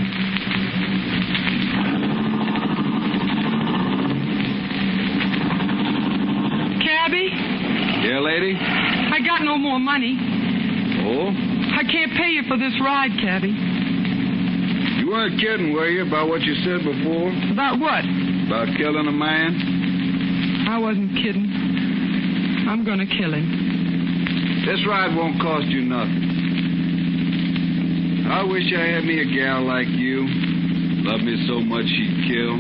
Cabby? Yeah, lady? I got no more money. Oh? I can't pay you for this ride, Cabby. You weren't kidding, were you, about what you said before? About what? About killing a man? I wasn't kidding. I'm gonna kill him. This ride won't cost you nothing. I wish I had me a gal like you. Loved me so much she'd kill.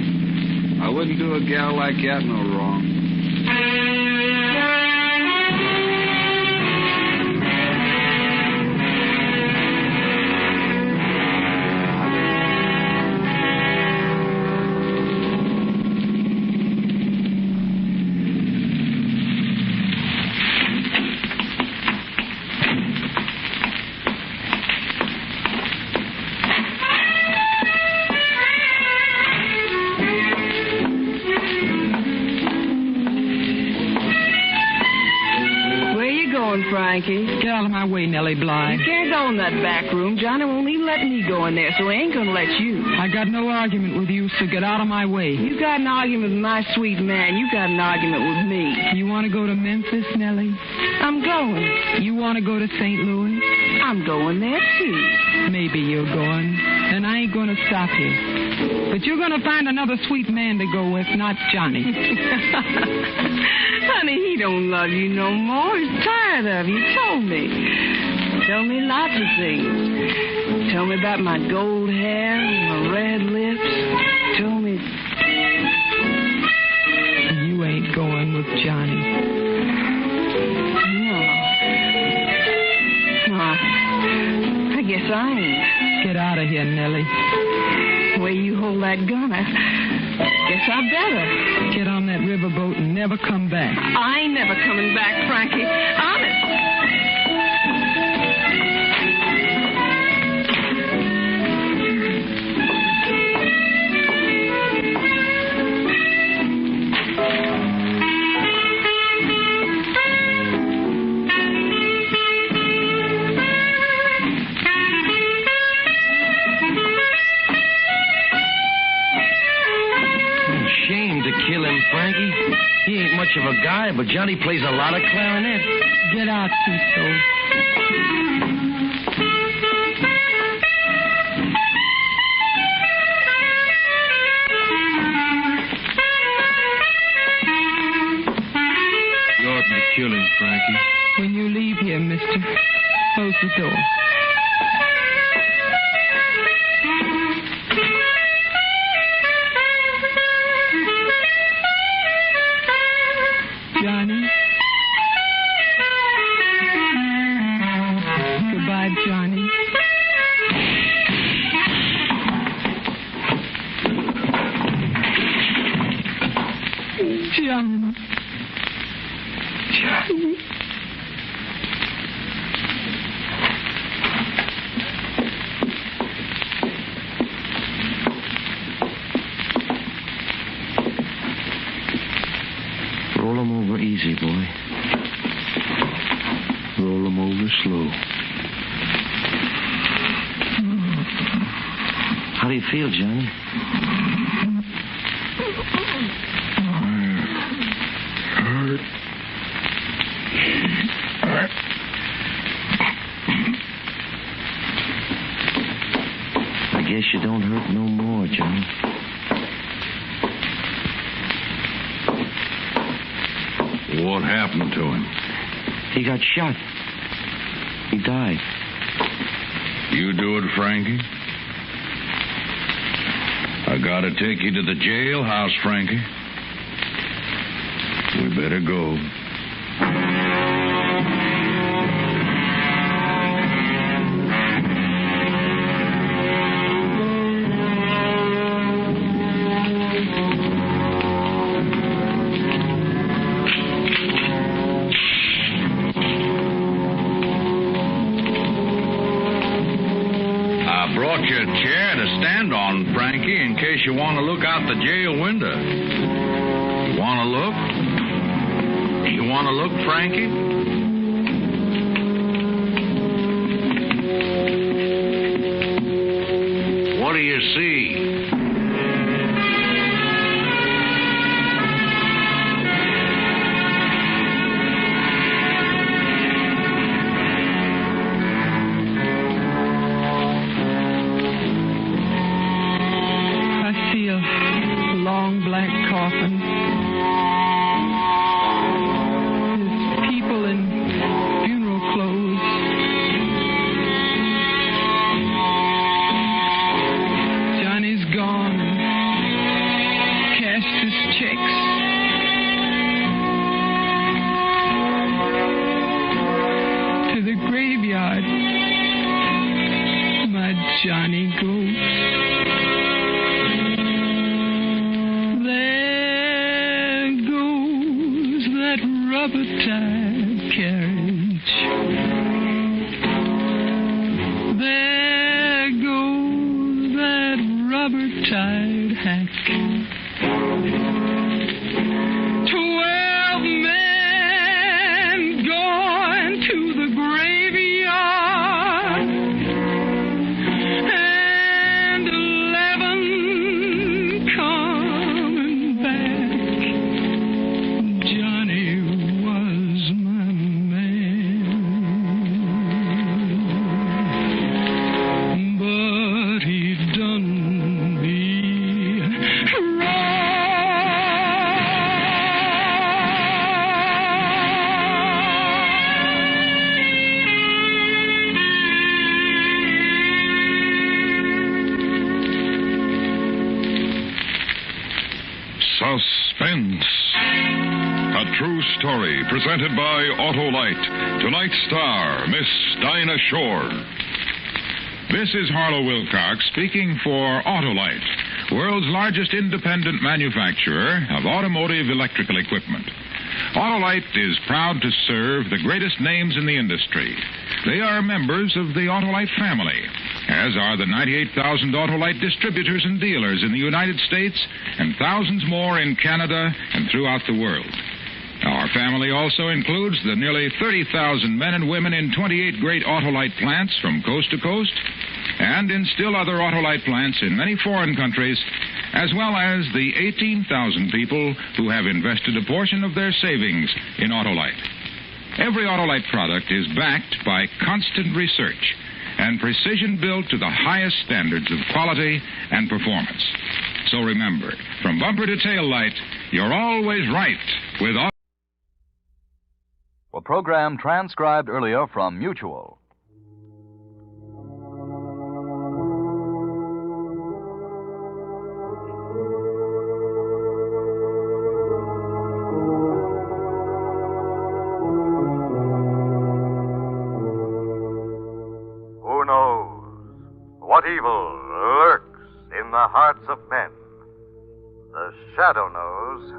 I wouldn't do a gal like that no wrong. going, Frankie? Get out of my way, Nellie Bly. You can't go in that back room. Johnny won't even let me go in there, so he ain't gonna let you. I got no argument with you, so get out of my way. You got an argument with my sweet man. You got an argument with me. You want to go to Memphis, Nellie? I'm going. You want to go to St. Louis? I'm going there, too. Maybe you're going. Then I ain't going to stop you. But you're going to find another sweet man to go with, not Johnny. Honey, he don't love you no more. He's tired of you. Told me. Tell me lots of things. Tell me about my gold hair and my red lips. Told me... You ain't going with Johnny. No, I guess I ain't. Get out of here, Nellie. The way you hold that gun, I guess I better. Get on that riverboat and never come back. I ain't never coming back, Frankie. Honest. Frankie. He ain't much of a guy, but Johnny plays a lot of clarinet. Get out, Tito. You ought to kill him, Frankie. When you leave here, mister, close the door. Johnny? Goodbye, Johnny. Johnny. Johnny. Roll him over easy, boy. Roll him over slow. How do you feel, Johnny? I guess you don't hurt no more, Johnny. What happened to him? He got shot. He died. You do it, Frankie? I gotta take you to the jailhouse, Frankie. We better go. You want to look out the jail window. Want to look? You want to look, Frankie? What do you see? Johnny goes. There goes that rubber-tied carriage. There goes that rubber-tied hack. 12 men going to presented by Autolite. Tonight's star, Miss Dinah Shore. This is Harlow Wilcox speaking for Autolite, world's largest independent manufacturer of automotive electrical equipment. Autolite is proud to serve the greatest names in the industry. They are members of the Autolite family, as are the 98,000 Autolite distributors and dealers in the United States and thousands more in Canada and throughout the world. Our family also includes the nearly 30,000 men and women in 28 great Autolite plants from coast to coast and in still other Autolite plants in many foreign countries, as well as the 18,000 people who have invested a portion of their savings in Autolite. Every Autolite product is backed by constant research and precision built to the highest standards of quality and performance. So remember, from bumper to tail light, you're always right with Autolite. A program transcribed earlier from Mutual. Who knows what evil lurks in the hearts of men? The Shadow knows.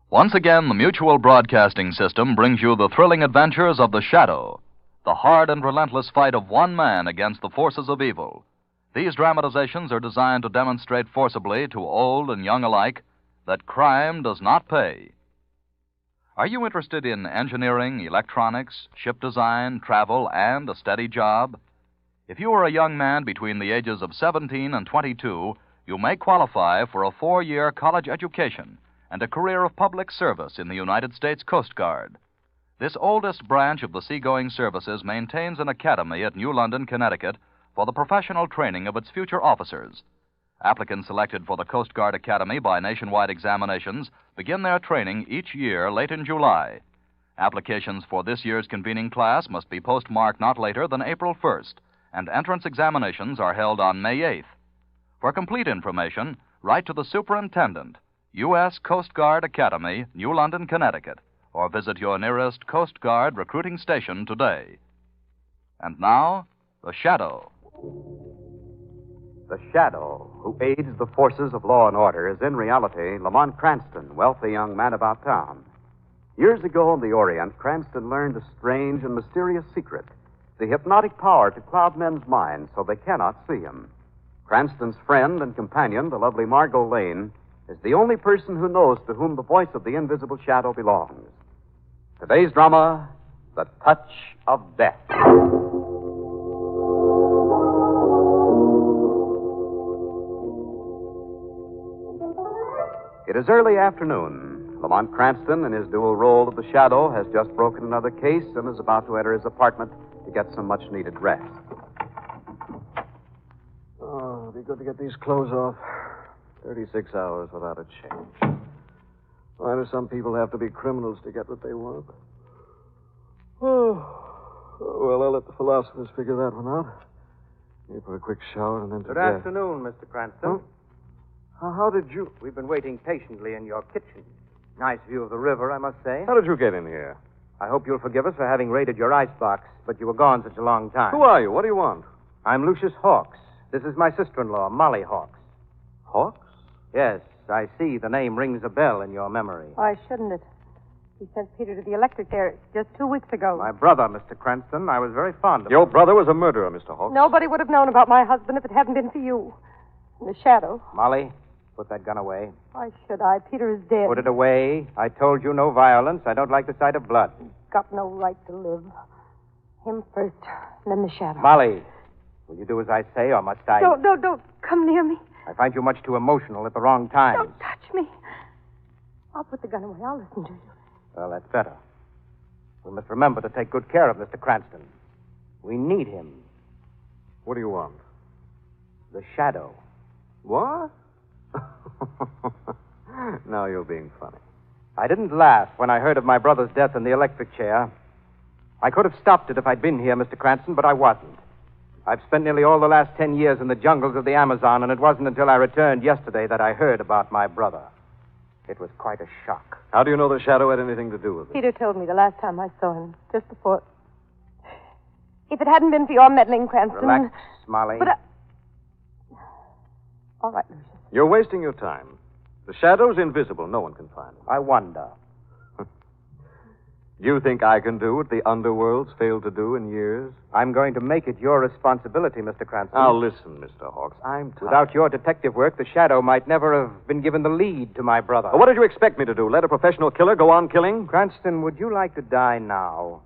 Once again, the Mutual Broadcasting System brings you the thrilling adventures of the Shadow, the hard and relentless fight of one man against the forces of evil. These dramatizations are designed to demonstrate forcibly to old and young alike that crime does not pay. Are you interested in engineering, electronics, ship design, travel, and a steady job? If you are a young man between the ages of 17 and 22, you may qualify for a 4-year college education and a career of public service in the United States Coast Guard. This oldest branch of the seagoing services maintains an academy at New London, Connecticut, for the professional training of its future officers. Applicants selected for the Coast Guard Academy by nationwide examinations begin their training each year late in July. Applications for this year's convening class must be postmarked not later than April 1st, and entrance examinations are held on May 8th. For complete information, write to the Superintendent, U.S. Coast Guard Academy, New London, Connecticut, or visit your nearest Coast Guard recruiting station today. And now, the Shadow. The Shadow, who aids the forces of law and order, is in reality Lamont Cranston, wealthy young man about town. Years ago in the Orient, Cranston learned a strange and mysterious secret, the hypnotic power to cloud men's minds so they cannot see him. Cranston's friend and companion, the lovely Margot Lane, is the only person who knows to whom the voice of the invisible shadow belongs. Today's drama, The Touch of Death. It is early afternoon. Lamont Cranston, in his dual role of the Shadow, has just broken another case and is about to enter his apartment to get some much-needed rest. Oh, it'd be good to get these clothes off. 36 hours without a change. Why do some people have to be criminals to get what they want? Well, I'll let the philosophers figure that one out. Maybe for a quick shower and then to Good bed. afternoon, Mr. Cranston. How did you... We've been waiting patiently in your kitchen. Nice view of the river, I must say. How did you get in here? I hope you'll forgive us for having raided your icebox, but you were gone such a long time. Who are you? What do you want? I'm Lucius Hawks. This is my sister-in-law, Molly Hawks. Hawks? Yes, I see the name rings a bell in your memory. Why shouldn't it? He sent Peter to the electric there just 2 weeks ago. My brother, Mr. Cranston. I was very fond of Your him. brother was a murderer, Mr. Hawks. Nobody would have known about my husband if it hadn't been for you. And the Shadow. Molly, put that gun away. Why should I? Peter is dead. Put it away. I told you no violence. I don't like the sight of blood. Got no right to live. Him first, and then the Shadow. Molly, will you do as I say, or must I? Don't come near me. I find you much too emotional at the wrong time. Don't touch me. I'll put the gun away. I'll listen to you. Well, that's better. We must remember to take good care of Mr. Cranston. We need him. What do you want? The Shadow. What? Now you're being funny. I didn't laugh when I heard of my brother's death in the electric chair. I could have stopped it if I'd been here, Mr. Cranston, but I wasn't. I've spent nearly all the last 10 years in the jungles of the Amazon, and it wasn't until I returned yesterday that I heard about my brother. It was quite a shock. How do you know the shadow had anything to do with it? Peter told me the last time I saw him, just before. If it hadn't been for your meddling, Cranston... Relax, Molly. But All right, Lucius. You're wasting your time. The shadow's invisible. No one can find him. I wonder. You think I can do what the underworld's failed to do in years? I'm going to make it your responsibility, Mr. Cranston. Now, listen, Mr. Hawks. I'm tired. Without your detective work, the shadow might never have been given the lead to my brother. Well, what did you expect me to do? Let a professional killer go on killing? Cranston, would you like to die now?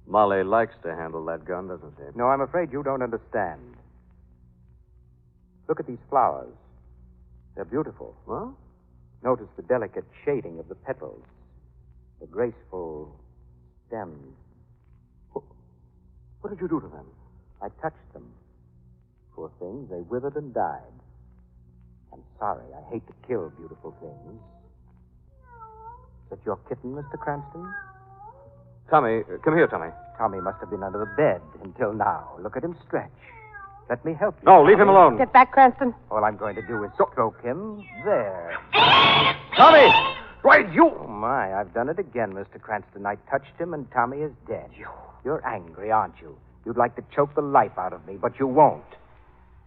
Molly likes to handle that gun, doesn't she? No, I'm afraid you don't understand. Look at these flowers. They're beautiful. Well? Notice the delicate shading of the petals. The graceful stems. What did you do to them? I touched them. Poor things, they withered and died. I'm sorry. I hate to kill beautiful things. Is that your kitten, Mr. Cranston? Tommy, come here, Tommy. Tommy must have been under the bed until now. Look at him stretch. Let me help you. No, leave him alone. Get back, Cranston. All I'm going to do is stroke him. There. Tommy! Right, you... Oh, my, I've done it again, Mr. Cranston. I touched him, and Tommy is dead. You're angry, aren't you? You'd like to choke the life out of me, but you won't.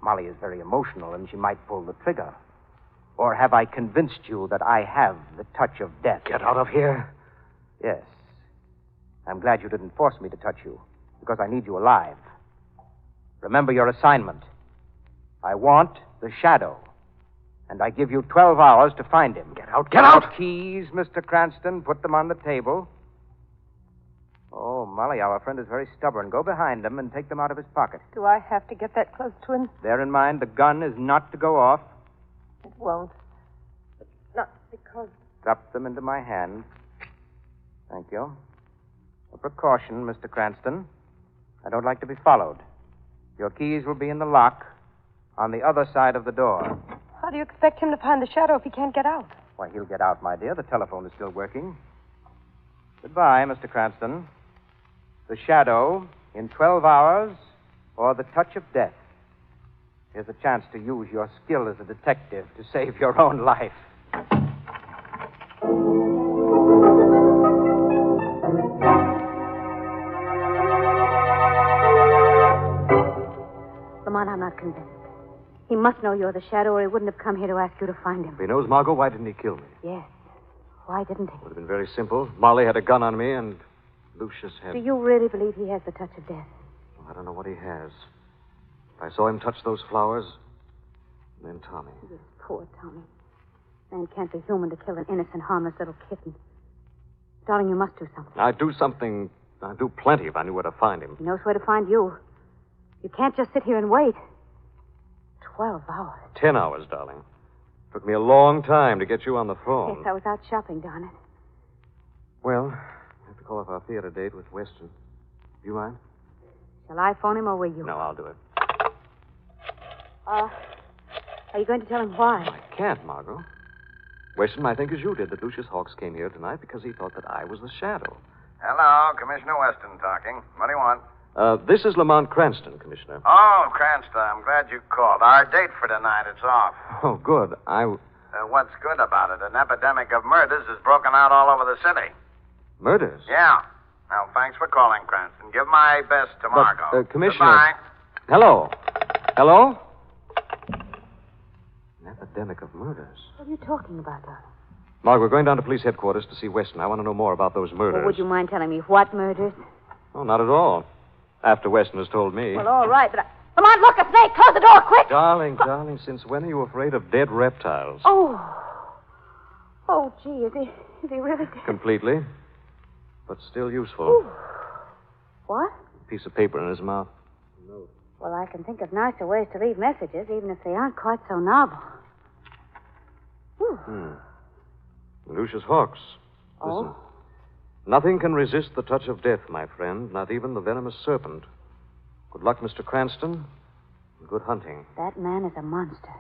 Molly is very emotional, and she might pull the trigger. Or have I convinced you that I have the touch of death? Get out of here. Yes. I'm glad you didn't force me to touch you, because I need you alive. Remember your assignment. I want the shadow. And I give you 12 hours to find him. Get out, get out! Keys, Mr. Cranston. Put them on the table. Oh, Molly, our friend is very stubborn. Go behind him and take them out of his pocket. Do I have to get that close to him? Bear in mind, the gun is not to go off. It won't. But not because... Drop them into my hand. Thank you. A precaution, Mr. Cranston. I don't like to be followed. Your keys will be in the lock on the other side of the door. How do you expect him to find the shadow if he can't get out? Why, he'll get out, my dear. The telephone is still working. Goodbye, Mr. Cranston. The shadow in 12 hours or the touch of death. Here's a chance to use your skill as a detective to save your own life. Lamont, I'm not convinced. He must know you're the shadow, or he wouldn't have come here to ask you to find him. If he knows Margot, why didn't he kill me? Yes. Why didn't he? It would have been very simple. Molly had a gun on me, and Lucius had... Do you really believe he has the touch of death? Well, I don't know what he has. I saw him touch those flowers, and then Tommy. Yes, poor Tommy. Man can't be human to kill an innocent, harmless little kitten. Darling, you must do something. I'd do something. I'd do plenty if I knew where to find him. He knows where to find you. You can't just sit here and wait. 12 hours. 10 hours, darling. Took me a long time to get you on the phone. Yes, I was out shopping, darn it. Well, I have to call off our theater date with Weston. Do you mind? Shall I phone him or will you? No, I'll do it. Are you going to tell him why? I can't, Margot. Weston might think as you did that Lucius Hawks came here tonight because he thought that I was the shadow. Hello, Commissioner Weston talking. What do you want? This is Lamont Cranston, Commissioner. Oh, Cranston, I'm glad you called. Our date for tonight is off. Oh, good. What's good about it? An epidemic of murders has broken out all over the city. Murders? Yeah. Well, thanks for calling, Cranston. Give my best to Margot. But, Commissioner... Goodbye. Hello? Hello? An epidemic of murders. What are you talking about, darling? Margot, we're going down to police headquarters to see Weston. I want to know more about those murders. Well, would you mind telling me what murders? Oh, not at all. After Weston has told me. Well, all right, but Come on, look, a snake. Close the door, quick. Darling, since when are you afraid of dead reptiles? Oh, gee, is he really dead? Completely. But still useful. Ooh. What? A piece of paper in his mouth. No. Well, I can think of nicer ways to leave messages, even if they aren't quite so novel. Lucius Hawks. Oh? Listen. Nothing can resist the touch of death, my friend, not even the venomous serpent. Good luck, Mr. Cranston. Good hunting. That man is a monster.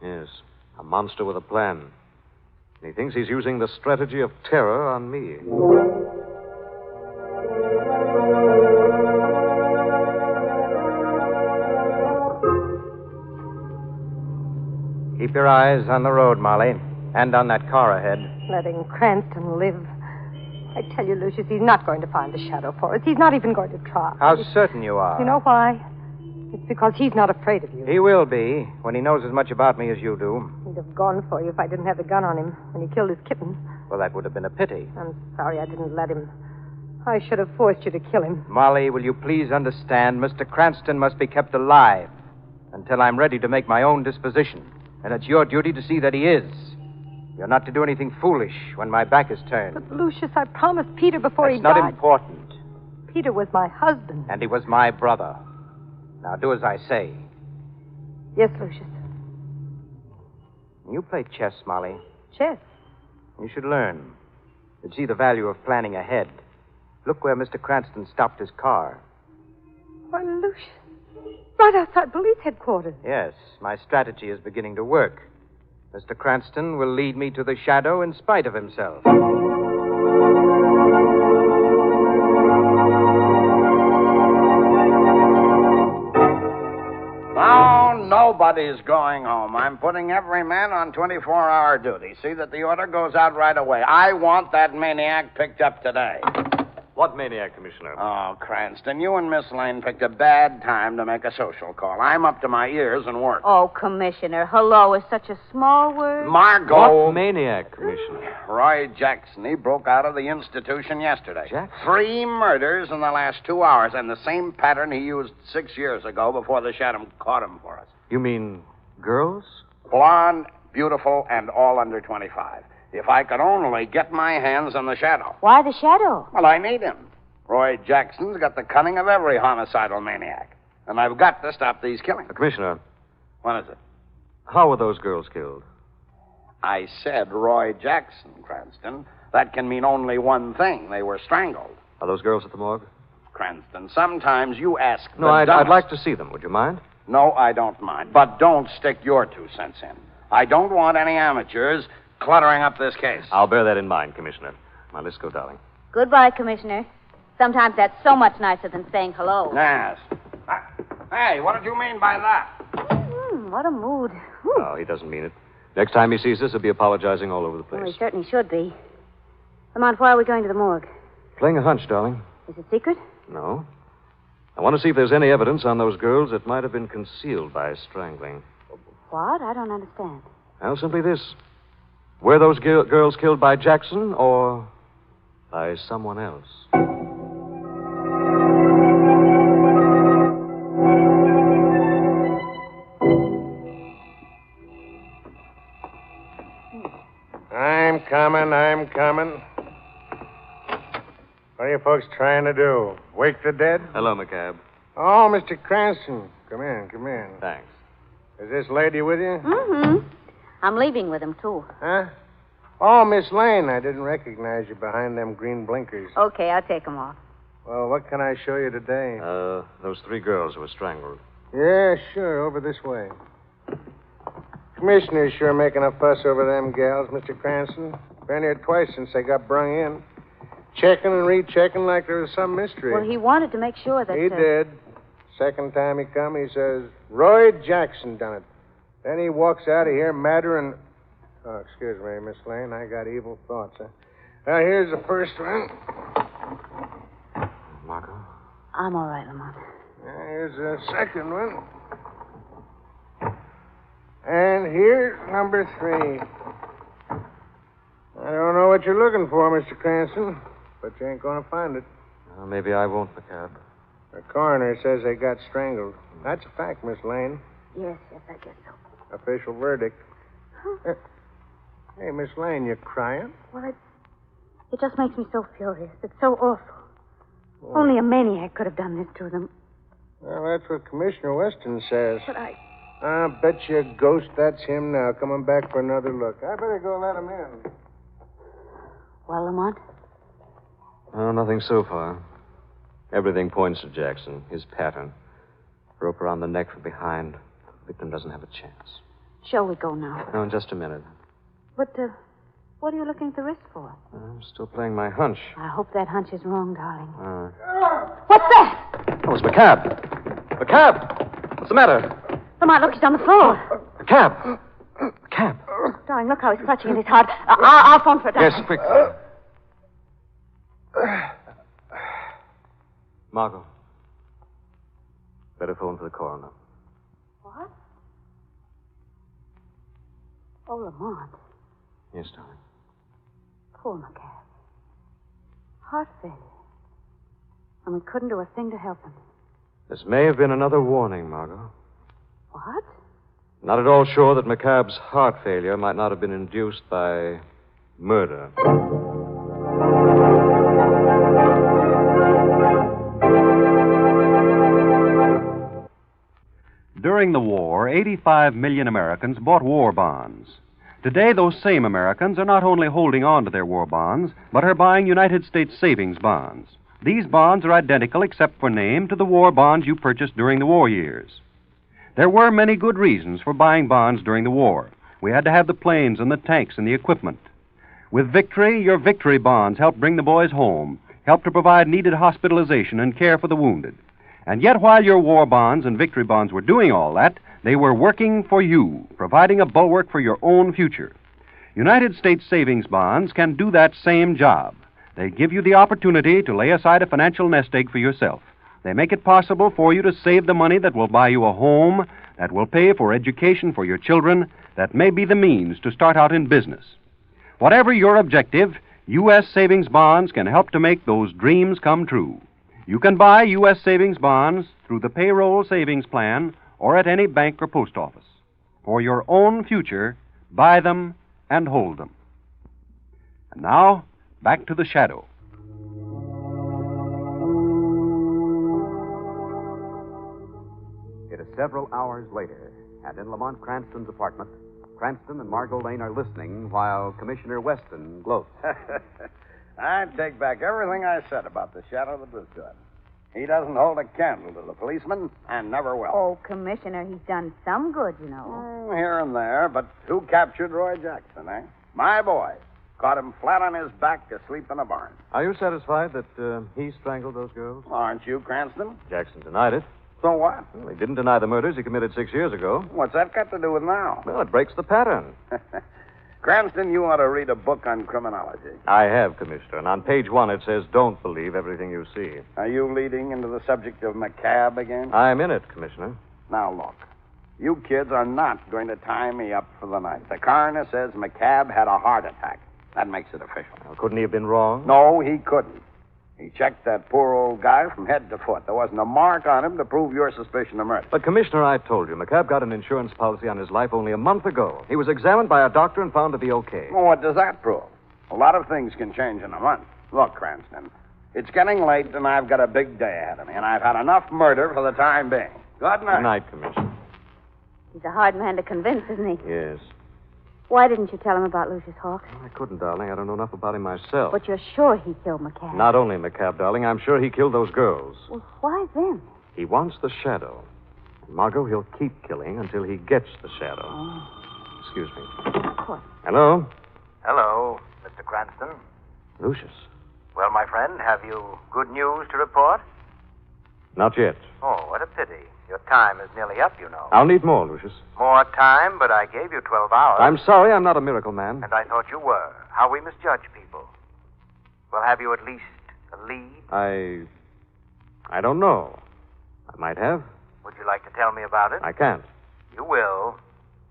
Yes, a monster with a plan. And he thinks he's using the strategy of terror on me. Keep your eyes on the road, Molly. And on that car ahead. Letting Cranston live. I tell you, Lucius, he's not going to find the shadow for us. He's not even going to try. How certain you are. You know why? It's because he's not afraid of you. He will be, when he knows as much about me as you do. He'd have gone for you if I didn't have the gun on him when he killed his kitten. Well, that would have been a pity. I'm sorry I didn't let him. I should have forced you to kill him. Molly, will you please understand, Mr. Cranston must be kept alive until I'm ready to make my own disposition. And it's your duty to see that he is. You're not to do anything foolish when my back is turned. But, Lucius, I promised Peter before he That's died. not important. Peter was my husband. And he was my brother. Now do as I say. Yes, Lucius. You play chess, Molly. Chess? You should learn. You'd see the value of planning ahead. Look where Mr. Cranston stopped his car. Why, Lucius. Right outside police headquarters. Yes, my strategy is beginning to work. Mr. Cranston will lead me to the shadow in spite of himself. No, nobody's going home. I'm putting every man on 24-hour duty. See that the order goes out right away. I want that maniac picked up today. What maniac, Commissioner? Oh, Cranston, you and Miss Lane picked a bad time to make a social call. I'm up to my ears in work. Oh, Commissioner, hello is such a small word. Margot. What maniac, Commissioner? Roy Jackson. He broke out of the institution yesterday. Jackson? 3 murders in the last 2 hours, and the same pattern he used 6 years ago before the shadow caught him for us. You mean girls? Blonde, beautiful, and all under 25. If I could only get my hands on the shadow. Why the shadow? Well, I need him. Roy Jackson's got the cunning of every homicidal maniac. And I've got to stop these killings. Commissioner. What is it? How were those girls killed? I said Roy Jackson, Cranston. That can mean only one thing. They were strangled. Are those girls at the morgue? Cranston, sometimes you ask No, I'd like to see them. Would you mind? No, I don't mind. But don't stick your 2 cents in. I don't want any amateurs cluttering up this case. I'll bear that in mind, Commissioner. Now, let's go, darling. Goodbye, Commissioner. Sometimes that's so much nicer than saying hello. Yes. Hey, what did you mean by that? What a mood. No, he doesn't mean it. Next time he sees us, he'll be apologizing all over the place. Well, he certainly should be. Lamont, why are we going to the morgue? Playing a hunch, darling. Is it secret? No. I want to see if there's any evidence on those girls that might have been concealed by strangling. What? I don't understand. Well, simply this. Were those girls killed by Jackson or by someone else? I'm coming. What are you folks trying to do? Wake the dead? Hello, McCabe. Oh, Mr. Cranston. Come in. Thanks. Is this lady with you? Mm-hmm. I'm leaving with him, too. Huh? Oh, Miss Lane, I didn't recognize you behind them green blinkers. Okay, I'll take him off. Well, what can I show you today? Those 3 girls who were strangled. Yeah, sure. Over this way. Commissioner's sure making a fuss over them gals, Mr. Cranston. Been here twice since they got brung in. Checking and rechecking like there was some mystery. Well, he wanted to make sure that... He did. Second time he come, he says, Roy Jackson done it. Then he walks out of here madder and... Oh, excuse me, Miss Lane. I got evil thoughts. Now, here's the first one. Margot? I'm all right, Lamont. Here's the second one. And here's number 3. I don't know what you're looking for, Mr. Cranston, but you ain't going to find it. Maybe I won't, McCabe. The coroner says they got strangled. That's a fact, Miss Lane. Yes, I guess so. Official verdict. Hey, Miss Lane, you crying? Well, it just makes me so furious. It's so awful. Only a maniac could have done this to them. Well, that's what Commissioner Weston says. But I bet you a ghost that's him now, coming back for another look. I better go let him in. Well, Lamont? Oh, nothing so far. Everything points to Jackson, his pattern. Rope around the neck from behind. The victim doesn't have a chance. Shall we go now? No, in just a minute. But, what are you looking at the wrist for? I'm still playing my hunch. I hope that hunch is wrong, darling. What's that? Oh, it's McCabe. McCabe! What's the matter? Lamont, look, he's on the floor. McCabe! McCabe! Darling, look how he's clutching at his heart. I'll phone for a doctor. Yes, quick. Margot. Better phone for the coroner. What? Oh, Lamont. Yes, darling. Poor McCab. Heart failure. And we couldn't do a thing to help him. This may have been another warning, Margot. What? Not at all sure that McCabe's heart failure might not have been induced by murder. During the war, 85 million Americans bought war bonds. Today, those same Americans are not only holding on to their war bonds, but are buying United States savings bonds. These bonds are identical, except for name, to the war bonds you purchased during the war years. There were many good reasons for buying bonds during the war. We had to have the planes and the tanks and the equipment. With victory, your victory bonds helped bring the boys home, helped to provide needed hospitalization and care for the wounded. And yet, while your war bonds and victory bonds were doing all that, they were working for you, providing a bulwark for your own future. United States savings bonds can do that same job. They give you the opportunity to lay aside a financial nest egg for yourself. They make it possible for you to save the money that will buy you a home, that will pay for education for your children, that may be the means to start out in business. Whatever your objective, U.S. savings bonds can help to make those dreams come true. You can buy U.S. savings bonds through the payroll savings plan or at any bank or post office. For your own future, buy them and hold them. And now, back to the Shadow. It is several hours later, and in Lamont Cranston's apartment, Cranston and Margot Lane are listening while Commissioner Weston gloats. I take back everything I said about the Shadow that was good. He doesn't hold a candle to the policeman, and never will. Oh, Commissioner, he's done some good, you know. Here and there, but who captured Roy Jackson, eh? My boy. Caught him flat on his back asleep in a barn. Are you satisfied that he strangled those girls? Aren't you, Cranston? Jackson denied it. So what? Well, he didn't deny the murders he committed 6 years ago. What's that got to do with now? Well, it breaks the pattern. Cranston, you ought to read a book on criminology. I have, Commissioner, and on page 1 it says, don't believe everything you see. Are you leading into the subject of McCab again? I'm in it, Commissioner. Now, look. You kids are not going to tie me up for the night. The coroner says McCab had a heart attack. That makes it official. Well, couldn't he have been wrong? No, he couldn't. He checked that poor old guy from head to foot. There wasn't a mark on him to prove your suspicion of murder. But, Commissioner, I told you, McCabe got an insurance policy on his life only a month ago. He was examined by a doctor and found to be okay. Well, what does that prove? A lot of things can change in a month. Look, Cranston, it's getting late, and I've got a big day ahead of me, and I've had enough murder for the time being. Good night. Good night, Commissioner. He's a hard man to convince, isn't he? Yes. Why didn't you tell him about Lucius Hawks? I couldn't, darling. I don't know enough about him myself. But you're sure he killed McCab. Not only McCabe, darling. I'm sure he killed those girls. Well, why then? He wants the Shadow. And Margot, he'll keep killing until he gets the Shadow. Oh. Excuse me. Of course. Hello? Hello, Mr. Cranston. Lucius. Well, my friend, have you good news to report? Not yet. Oh, what a pity. Your time is nearly up, you know. I'll need more, Lucius. More time, but I gave you 12 hours. I'm sorry, I'm not a miracle man. And I thought you were. How we misjudge people. Well, have you at least a lead? I don't know. I might have. Would you like to tell me about it? I can't. You will.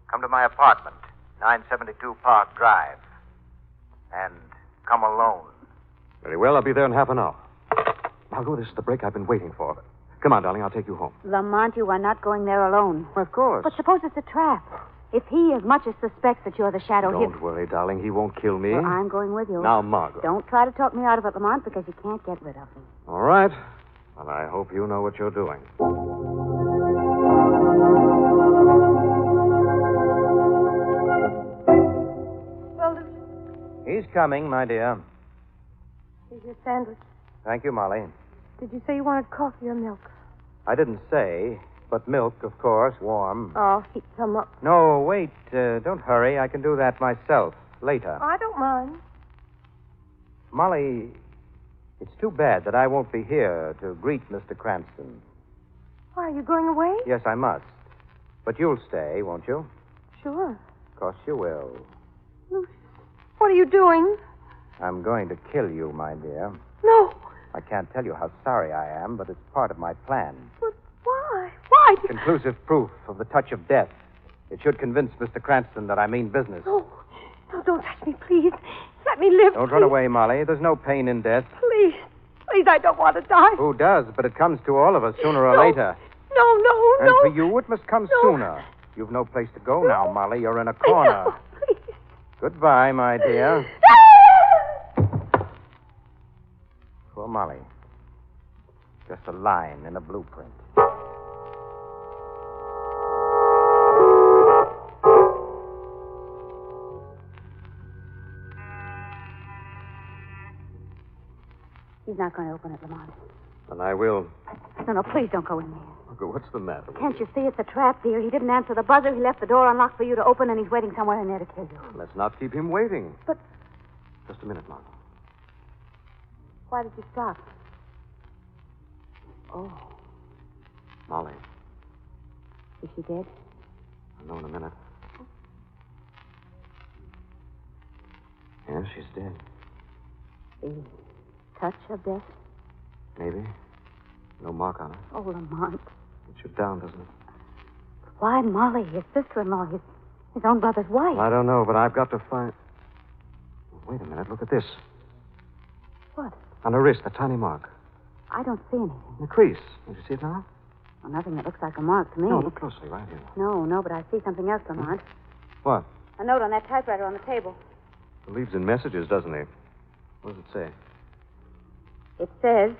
Come to my apartment, 972 Park Drive. And come alone. Very well, I'll be there in half an hour. Margot, this is the break I've been waiting for. Come on, darling, I'll take you home. Lamont, you are not going there alone. Of course. But suppose it's a trap. If he as much as suspects that you're the Shadow... Don't worry, darling. He won't kill me. Well, I'm going with you. Now, Margot. Don't try to talk me out of it, Lamont, because you can't get rid of me. All right. Well, I hope you know what you're doing. Well, He's coming, my dear. here's your sandwich. Thank you, Molly. Did you say you wanted coffee or milk? I didn't say, but milk, of course, warm. Oh, heat some up. No, wait. Don't hurry. I can do that myself later. I don't mind. Molly, it's too bad that I won't be here to greet Mr. Cranston. Why, are you going away? Yes, I must. But you'll stay, won't you? Sure. Of course you will. What are you doing? I'm going to kill you, my dear. No. I can't tell you how sorry I am, but it's part of my plan. But why? Why? Conclusive proof of the touch of death. It should convince Mr. Cranston that I mean business. No, don't touch me, please. Let me live. Don't run away, Molly. There's no pain in death. Please. Please, I don't want to die. Who does? But it comes to all of us sooner or later. No. And for you, it must come sooner. You've no place to go now, Molly. You're in a corner. No, please. Goodbye, my dear. Poor Molly. Just a line in a blueprint. He's not going to open it, Lamont. And I will. No, please don't go in there. What's the matter? Can't you see it's a trap, dear? He didn't answer the buzzer. He left the door unlocked for you to open, and he's waiting somewhere in there to kill you. Let's not keep him waiting. But... Just a minute, Margot. Why did you stop? Oh, Molly. is she dead? I'll know in a minute. Yes, she's dead. The touch of death? Maybe. No mark on her. Oh, Lamont. It's you down, doesn't it? Why Molly, his sister-in-law, his own brother's wife? I don't know, but I've got to find... Wait a minute. Look at this. What? On her wrist, a tiny mark. I don't see anything. The crease. Don't you see it now? Well, nothing that looks like a mark to me. No, look closely, right here. No, but I see something else, Lamont. What? A note on that typewriter on the table. It leaves in messages, doesn't he? What does it say? It says,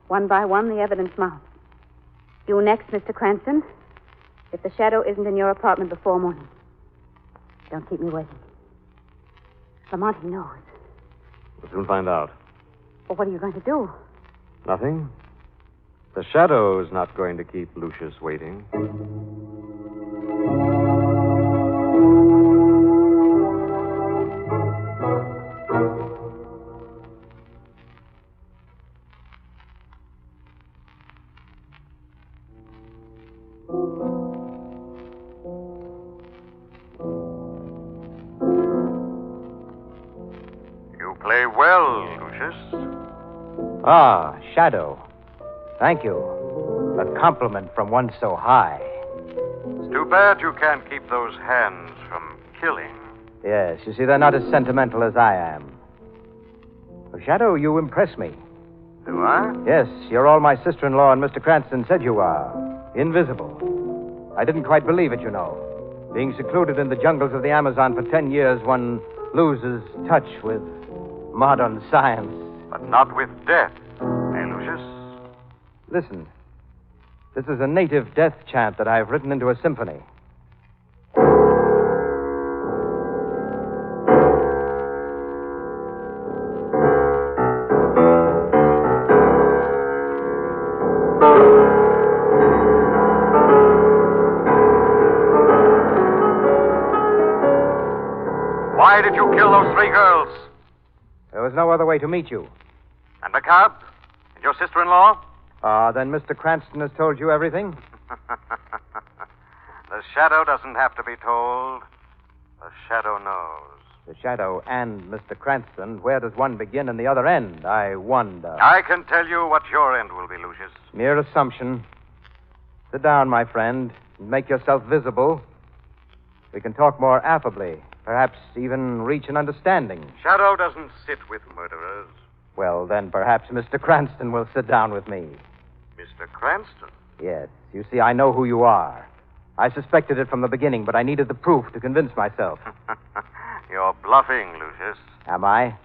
one by one, the evidence mounts. You next, Mr. Cranston. If the shadow isn't in your apartment before morning, don't keep me waiting. Lamont, he knows. We'll soon find out. Well, what are you going to do? Nothing. The shadow's not going to keep Lucius waiting. You play well, Lucius. Ah, Shadow. Thank you. A compliment from one so high. It's too bad you can't keep those hands from killing. Yes, you see, they're not as sentimental as I am. Well, Shadow, you impress me. Do I? Yes, you're all my sister-in-law and Mr. Cranston said you are. Invisible. I didn't quite believe it, you know. Being secluded in the jungles of the Amazon for 10 years, one loses touch with modern science. But not with death, eh, Lucius? Listen. This is a native death chant that I've written into a symphony. Why did you kill those 3 girls? There was no other way to meet you. And the cab? And your sister-in-law? Then Mr. Cranston has told you everything? The shadow doesn't have to be told. The shadow knows. The Shadow and Mr. Cranston, where does one begin and the other end? I wonder. I can tell you what your end will be, Lucius. Mere assumption. Sit down, my friend, and make yourself visible. We can talk more affably, perhaps even reach an understanding. Shadow doesn't sit with murderers. Well, then perhaps Mr. Cranston will sit down with me. Mr. Cranston? Yes. You see, I know who you are. I suspected it from the beginning, but I needed the proof to convince myself. You're bluffing, Lucius. Am I?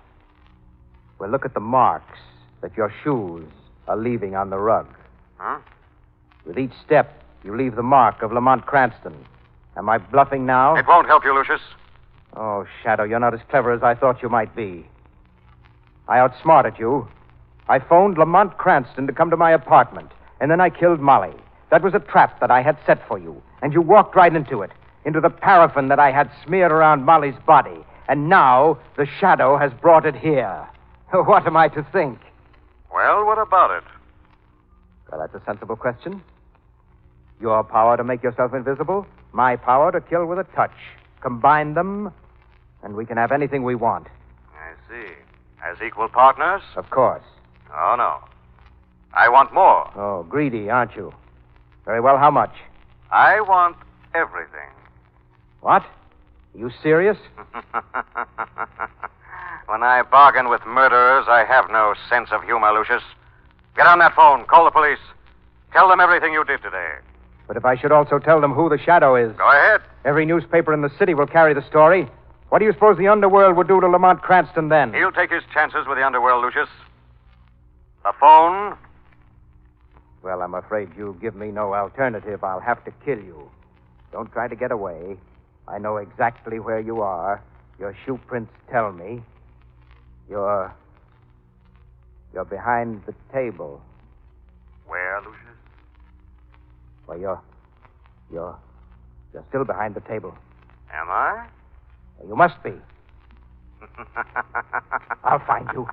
Well, look at the marks that your shoes are leaving on the rug. Huh? With each step, you leave the mark of Lamont Cranston. Am I bluffing now? It won't help you, Lucius. Oh, Shadow, you're not as clever as I thought you might be. I outsmarted you. I phoned Lamont Cranston to come to my apartment, and then I killed Molly. That was a trap that I had set for you, and you walked right into it, into the paraffin that I had smeared around Molly's body. And now the Shadow has brought it here. What am I to think? Well, what about it? Well, that's a sensible question. Your power to make yourself invisible, my power to kill with a touch. Combine them, and we can have anything we want. I see. As equal partners? Of course. Oh, no. I want more. Oh, greedy, aren't you? Very well, how much? I want everything. What? Are you serious? When I bargain with murderers, I have no sense of humor, Lucius. Get on that phone. Call the police. Tell them everything you did today. But if I should also tell them who the Shadow is... Go ahead. Every newspaper in the city will carry the story. What do you suppose the underworld would do to Lamont Cranston then? He'll take his chances with the underworld, Lucius. The phone? Well, I'm afraid you give me no alternative. I'll have to kill you. Don't try to get away. I know exactly where you are. Your shoe prints tell me. You're behind the table. Where, Lucius? Well, you're still behind the table. Am I? You must be. I'll find you.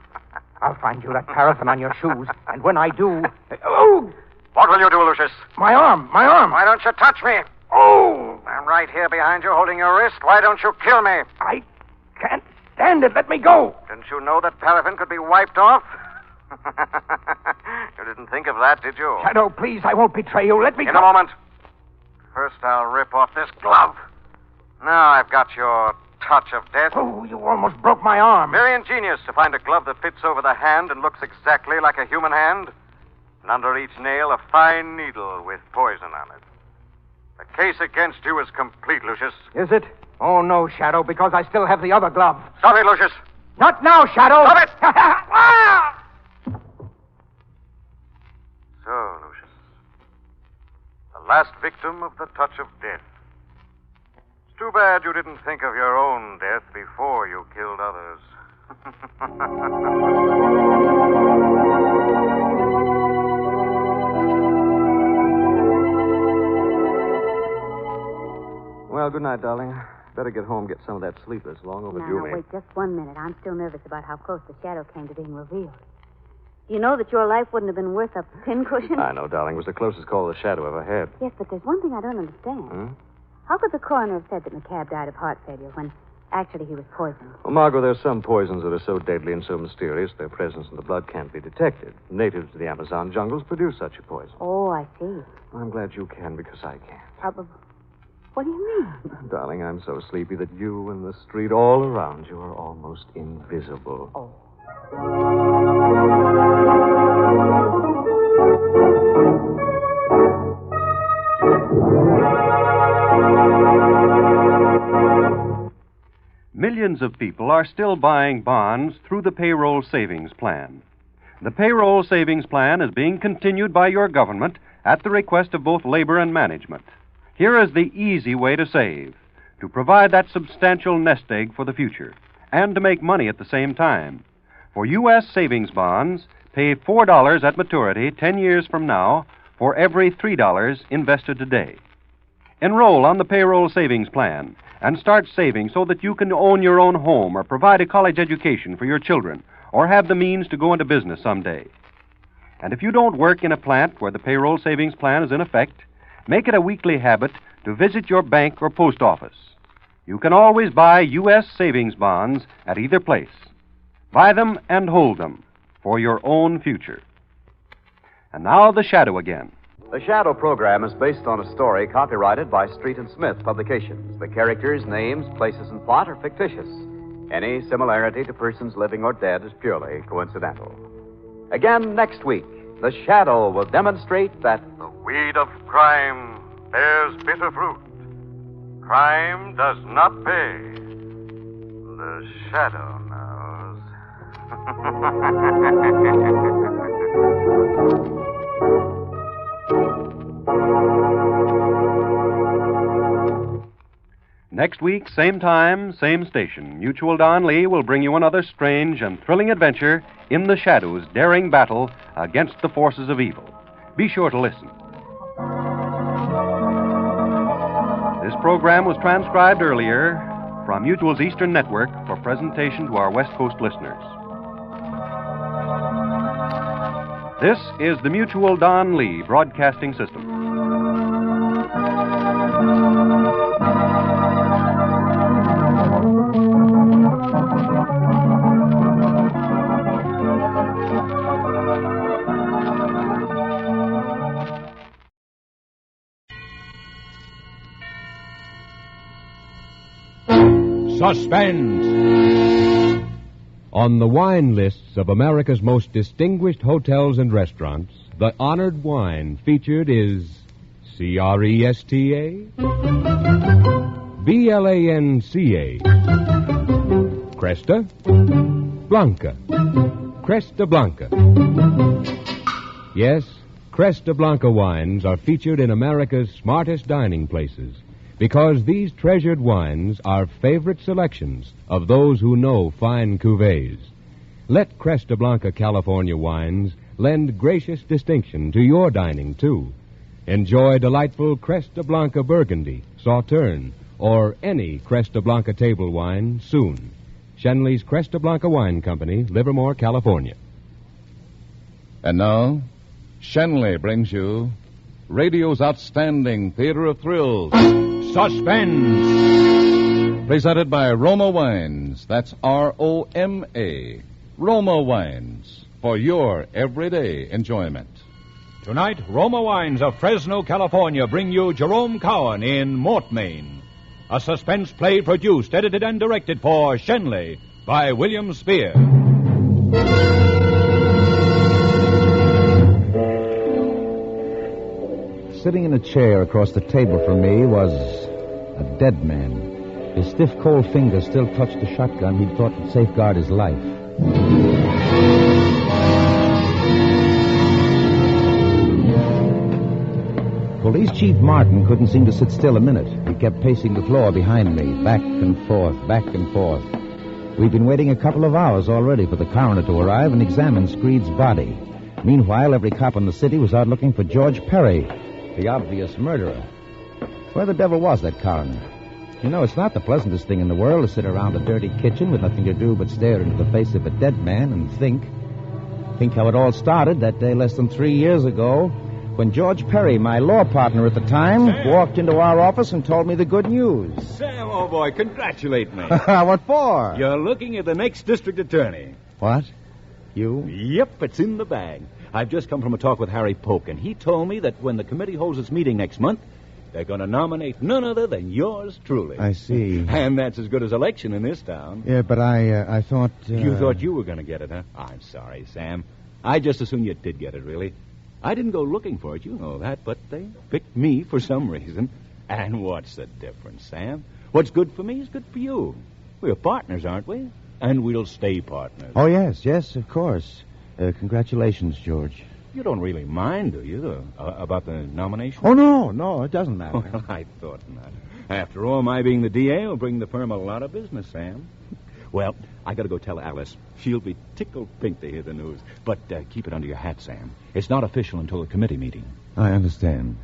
I'll find you that paraffin on your shoes. And when I do... Oh! What will you do, Lucius? My arm! My arm! Why don't you touch me? Oh! I'm right here behind you holding your wrist. Why don't you kill me? I can't stand it. Let me go. Didn't you know that paraffin could be wiped off? You didn't think of that, did you? Shadow, please, I won't betray you. Let me go. In a moment. First, I'll rip off this glove. Now I've got your touch of death. Oh, you almost broke my arm. Very ingenious to find a glove that fits over the hand and looks exactly like a human hand. And under each nail, a fine needle with poison on it. The case against you is complete, Lucius. Is it? Oh, no, Shadow, because I still have the other glove. Stop it, Lucius. Not now, Shadow. Stop it! So, Lucius, the last victim of the touch of death. It's too bad you didn't think of your own death before you killed others. Well, good night, darling. Better get home, get some of that sleep that's long overdue. Now, wait just 1 minute. I'm still nervous about how close the Shadow came to being revealed. Do you know that your life wouldn't have been worth a pincushion? I know, darling. It was the closest call the Shadow ever had. Yes, but there's one thing I don't understand. How could the coroner have said that McCabe died of heart failure when actually he was poisoned? Well, Margot, there's some poisons that are so deadly and so mysterious their presence in the blood can't be detected. Natives of the Amazon jungles produce such a poison. Oh, I see. I'm glad you can because I can't. What do you mean? Darling, I'm so sleepy that you and the street all around you are almost invisible. Oh. Millions of people are still buying bonds through the payroll savings plan. The payroll savings plan is being continued by your government at the request of both labor and management. Here is the easy way to save, to provide that substantial nest egg for the future, and to make money at the same time. For U.S. savings bonds, pay $4 at maturity 10 years from now for every $3 invested today. Enroll on the payroll savings plan and start saving so that you can own your own home or provide a college education for your children or have the means to go into business someday. And if you don't work in a plant where the payroll savings plan is in effect, make it a weekly habit to visit your bank or post office. You can always buy U.S. savings bonds at either place. Buy them and hold them for your own future. And now the Shadow again. The Shadow program is based on a story copyrighted by Street and Smith Publications. The characters, names, places, and plot are fictitious. Any similarity to persons living or dead is purely coincidental. Again next week, the Shadow will demonstrate that the weed of crime bears bitter fruit. Crime does not pay. The Shadow knows. Next week, same time, same station, Mutual Don Lee will bring you another strange and thrilling adventure in the Shadow's daring battle against the forces of evil. Be sure to listen. This program was transcribed earlier from Mutual's Eastern Network for presentation to our West Coast listeners. This is the Mutual Don Lee Broadcasting System. Suspense. On the wine lists of America's most distinguished hotels and restaurants, the honored wine featured is Cresta, Blanca, Cresta Blanca. Cresta Blanca. Yes, Cresta Blanca wines are featured in America's smartest dining places because these treasured wines are favorite selections of those who know fine cuvées. Let Cresta Blanca California wines lend gracious distinction to your dining, too. Enjoy delightful Cresta Blanca Burgundy, Sauterne, or any Cresta Blanca table wine soon. Shenley's Cresta Blanca Wine Company, Livermore, California. And now, Shenley brings you radio's outstanding theater of thrills, Suspense. Presented by Roma Wines. That's Roma. Roma Wines. For your everyday enjoyment. Tonight, Roma Wines of Fresno, California bring you Jerome Cowan in Mortmain, a suspense play produced, edited, and directed for Shenley by William Spear. Sitting in a chair across the table from me was a dead man. His stiff, cold fingers still touched the shotgun he'd thought would safeguard his life. Police Chief Martin couldn't seem to sit still a minute. He kept pacing the floor behind me, back and forth, back and forth. We'd been waiting a couple of hours already for the coroner to arrive and examine Screed's body. Meanwhile, every cop in the city was out looking for George Perry, the obvious murderer. Where the devil was that coroner? You know, it's not the pleasantest thing in the world to sit around a dirty kitchen with nothing to do but stare into the face of a dead man and think. Think how it all started that day less than 3 years ago when George Perry, my law partner at the time, walked into our office and told me the good news. Sam, old boy, congratulate me. What for? You're looking at the next district attorney. What? You? Yep, it's in the bag. I've just come from a talk with Harry Polk, and he told me that when the committee holds its meeting next month, they're going to nominate none other than yours truly. I see. And that's as good as election in this town. Yeah, but I thought... You thought you were going to get it, huh? I'm sorry, Sam. I just assumed you did get it, really. I didn't go looking for it, you know that, but they picked me for some reason. And what's the difference, Sam? What's good for me is good for you. We're partners, aren't we? And we'll stay partners. Oh, yes, of course. Congratulations, George. You don't really mind, do you, about the nomination? Oh, no, it doesn't matter. Well, I thought not. After all, my being the DA will bring the firm a lot of business, Sam. Well, I got to go tell Alice. She'll be tickled pink to hear the news. But keep it under your hat, Sam. It's not official until the committee meeting. I understand.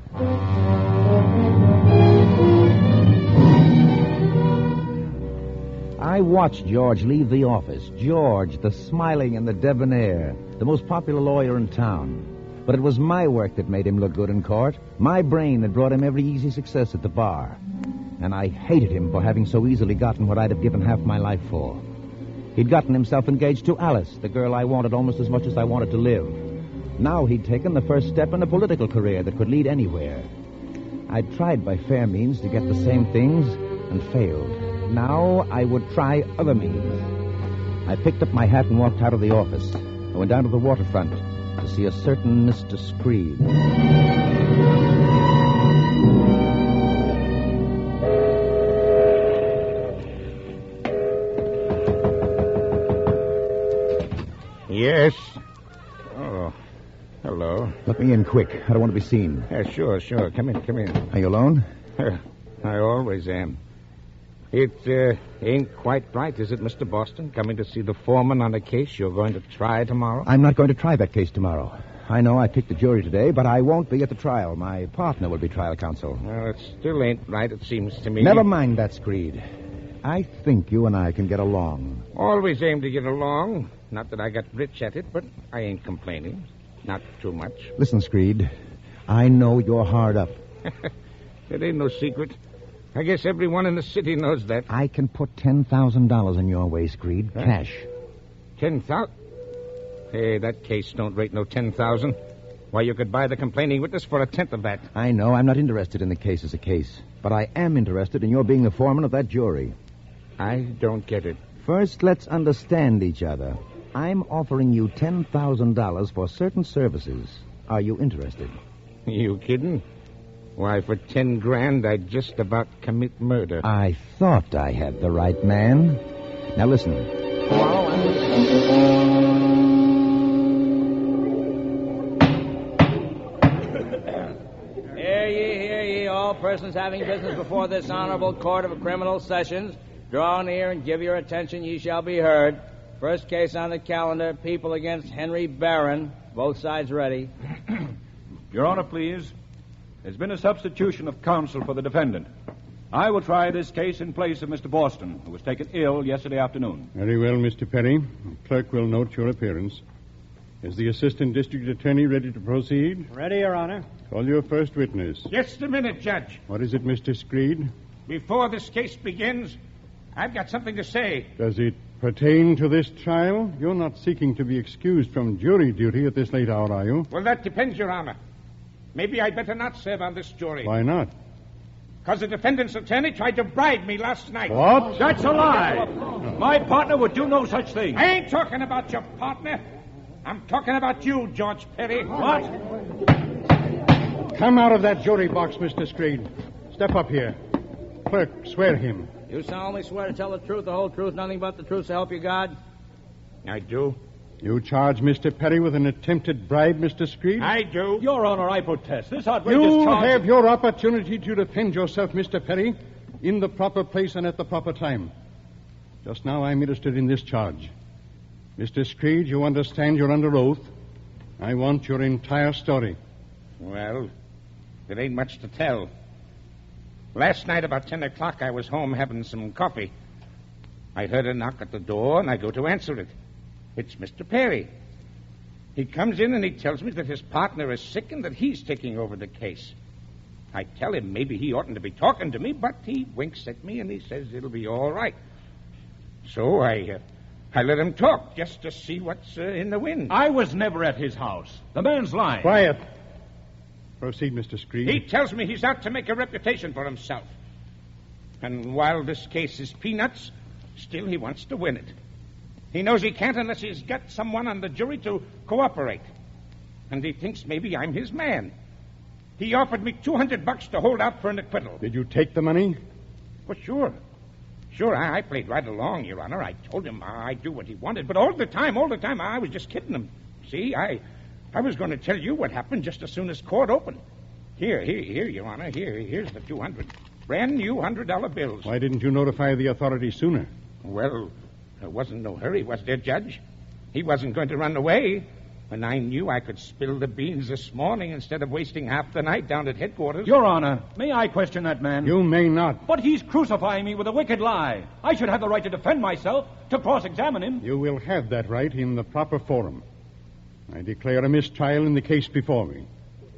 I watched George leave the office. George, the smiling and the debonair, the most popular lawyer in town. But it was my work that made him look good in court. My brain that brought him every easy success at the bar. And I hated him for having so easily gotten what I'd have given half my life for. He'd gotten himself engaged to Alice, the girl I wanted almost as much as I wanted to live. Now he'd taken the first step in a political career that could lead anywhere. I'd tried by fair means to get the same things and failed. Now I would try other means. I picked up my hat and walked out of the office. I went down to the waterfront to see a certain Mr. Screed. Yes. Oh, hello. Let me in quick. I don't want to be seen. Yeah, sure. Come in. Are you alone? I always am. It ain't quite right, is it, Mr. Boston? Coming to see the foreman on a case you're going to try tomorrow? I'm not going to try that case tomorrow. I know I picked the jury today, but I won't be at the trial. My partner will be trial counsel. Well, it still ain't right, it seems to me. Never mind that, Screed. I think you and I can get along. Always aim to get along. Not that I got rich at it, but I ain't complaining. Not too much. Listen, Screed, I know you're hard up. It ain't no secret. I guess everyone in the city knows that. I can put $10,000 in your way, Screed. Huh? Cash. 10,000? Hey, that case don't rate no 10,000. Why, you could buy the complaining witness for a tenth of that. I know. I'm not interested in the case as a case. But I am interested in your being the foreman of that jury. I don't get it. First, let's understand each other. I'm offering you $10,000 for certain services. Are you interested? You kidding? Why, for 10 grand, I'd just about commit murder. I thought I had the right man. Now listen. Hear ye, all persons having business before this honorable court of criminal sessions, draw near and give your attention, ye shall be heard. First case on the calendar, People against Henry Barron. Both sides ready. Your Honor, please. There's been a substitution of counsel for the defendant. I will try this case in place of Mr. Boston, who was taken ill yesterday afternoon. Very well, Mr. Perry. The clerk will note your appearance. Is the assistant district attorney ready to proceed? Ready, Your Honor. Call your first witness. Just a minute, Judge. What is it, Mr. Screed? Before this case begins, I've got something to say. Does it pertain to this trial? You're not seeking to be excused from jury duty at this late hour, are you? Well, that depends, Your Honor. Maybe I'd better not serve on this jury. Why not? Because the defendant's attorney tried to bribe me last night. What? That's a lie. My partner would do no such thing. I ain't talking about your partner. I'm talking about you, George Perry. What? Come out of that jury box, Mr. Screed. Step up here. Clerk, swear him. You solemnly swear to tell the truth, the whole truth, nothing but the truth, so help you God? I do. You charge Mr. Perry with an attempted bribe, Mr. Screed? I do. Your Honor, I protest. This outrageous You charge... have your opportunity to defend yourself, Mr. Perry, in the proper place and at the proper time. Just now I'm interested in this charge. Mr. Screed, you understand you're under oath. I want your entire story. Well, there ain't much to tell. Last night about 10 o'clock, I was home having some coffee. I heard a knock at the door, and I go to answer it. It's Mr. Perry. He comes in and he tells me that his partner is sick and that he's taking over the case. I tell him maybe he oughtn't to be talking to me, but he winks at me and he says it'll be all right. So I let him talk just to see what's in the wind. I was never at his house. The man's lying. Quiet. Proceed, Mr. Screed. He tells me he's out to make a reputation for himself. And while this case is peanuts, still he wants to win it. He knows he can't unless he's got someone on the jury to cooperate. And he thinks maybe I'm his man. He offered me $200 to hold out for an acquittal. Did you take the money? Well, sure. Sure, I played right along, Your Honor. I told him I'd do what he wanted. But all the time, I was just kidding him. See, I was going to tell you what happened just as soon as court opened. Here, Your Honor. Here's the 200. Brand new $100 bills. Why didn't you notify the authorities sooner? Well, there wasn't no hurry, was there, Judge? He wasn't going to run away. When I knew I could spill the beans this morning instead of wasting half the night down at headquarters. Your Honor, may I question that man? You may not. But he's crucifying me with a wicked lie. I should have the right to defend myself, to cross-examine him. You will have that right in the proper forum. I declare a mistrial in the case before me.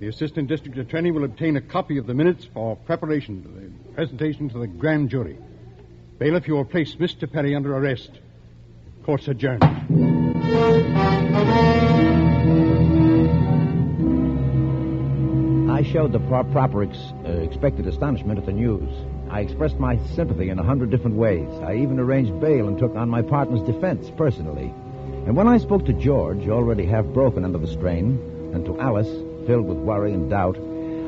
The assistant district attorney will obtain a copy of the minutes for preparation to the presentation to the grand jury. Bailiff, you will place Mr. Perry under arrest. Court's adjourned. I showed the proper expected astonishment at the news. I expressed my sympathy in 100 different ways. I even arranged bail and took on my partner's defense personally. And when I spoke to George, already half broken under the strain, and to Alice, filled with worry and doubt,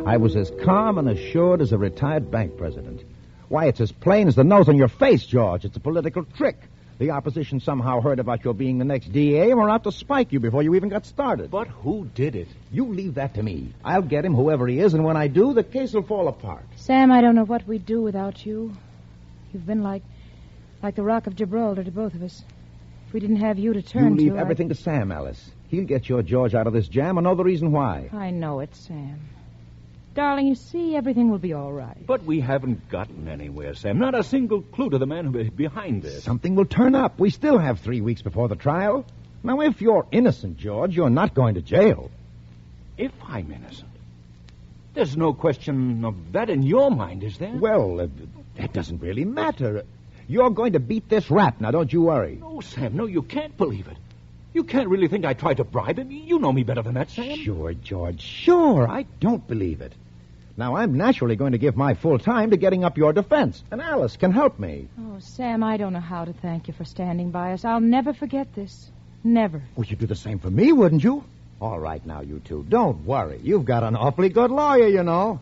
I was as calm and assured as a retired bank president. Why, it's as plain as the nose on your face, George. It's a political trick. The opposition somehow heard about your being the next DA and were out to spike you before you even got started. But who did it? You leave that to me. I'll get him, whoever he is, and when I do, the case will fall apart. Sam, I don't know what we'd do without you. You've been like the Rock of Gibraltar to both of us. If we didn't have you to turn to... You leave everything to Sam, Alice. He'll get your George out of this jam and know the reason why. I know it, Sam. Darling, you see, everything will be all right. But we haven't gotten anywhere, Sam. Not a single clue to the man who's behind this. Something will turn up. We still have 3 weeks before the trial. Now, if you're innocent, George, you're not going to jail. If I'm innocent? There's no question of that in your mind, is there? Well, that doesn't really matter. You're going to beat this rap. Now, don't you worry. No, Sam, no, you can't believe it. You can't really think I tried to bribe him. You know me better than that, Sam. Sure, George, sure. I don't believe it. Now, I'm naturally going to give my full time to getting up your defense, and Alice can help me. Oh, Sam, I don't know how to thank you for standing by us. I'll never forget this. Never. Well, you'd do the same for me, wouldn't you? All right now, you two. Don't worry. You've got an awfully good lawyer, you know.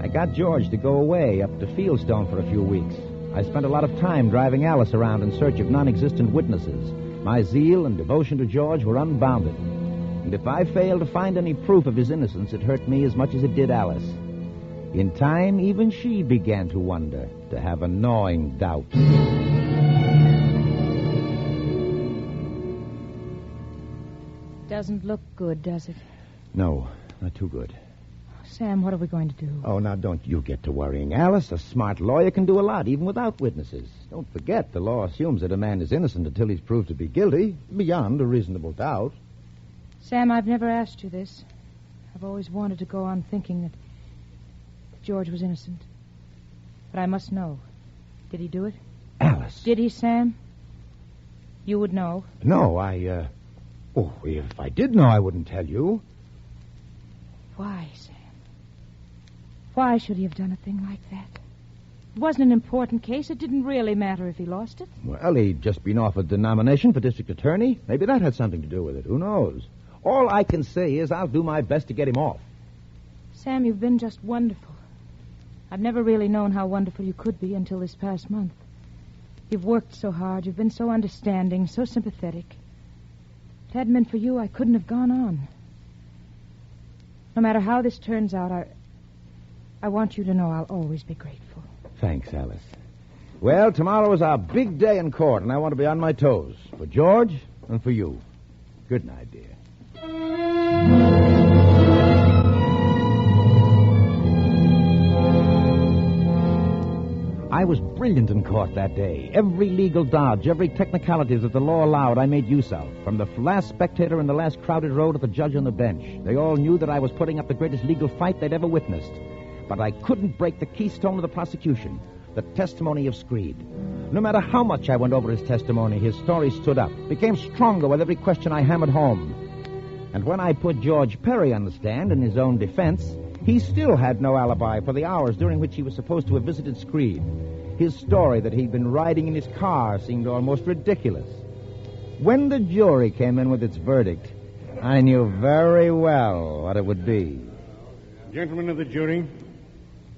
I got George to go away up to Fieldstone for a few weeks. I spent a lot of time driving Alice around in search of non-existent witnesses. My zeal and devotion to George were unbounded. And if I failed to find any proof of his innocence, it hurt me as much as it did Alice. In time, even she began to wonder, to have a gnawing doubt. Doesn't look good, does it? No, not too good. Sam, what are we going to do? Oh, now don't you get to worrying, Alice. A smart lawyer can do a lot, even without witnesses. Don't forget, the law assumes that a man is innocent until he's proved to be guilty, beyond a reasonable doubt. Sam, I've never asked you this. I've always wanted to go on thinking that George was innocent. But I must know. Did he do it? Alice. Did he, Sam? You would know. No, Oh, if I did know, I wouldn't tell you. Why, Sam? Why should he have done a thing like that? It wasn't an important case. It didn't really matter if he lost it. Well, he'd just been offered the nomination for district attorney. Maybe that had something to do with it. Who knows? All I can say is I'll do my best to get him off. Sam, you've been just wonderful. I've never really known how wonderful you could be until this past month. You've worked so hard. You've been so understanding, so sympathetic. If it hadn't been for you, I couldn't have gone on. No matter how this turns out, I want you to know I'll always be grateful. Thanks, Alice. Well, tomorrow is our big day in court, and I want to be on my toes. For George and for you. Good night, dear. I was brilliant in court that day. Every legal dodge, every technicality that the law allowed, I made use of. From the last spectator in the last crowded row to the judge on the bench. They all knew that I was putting up the greatest legal fight they'd ever witnessed. But I couldn't break the keystone of the prosecution, the testimony of Screed. No matter how much I went over his testimony, his story stood up, became stronger with every question I hammered home. And when I put George Perry on the stand in his own defense, he still had no alibi for the hours during which he was supposed to have visited Screed. His story that he'd been riding in his car seemed almost ridiculous. When the jury came in with its verdict, I knew very well what it would be. Gentlemen of the jury,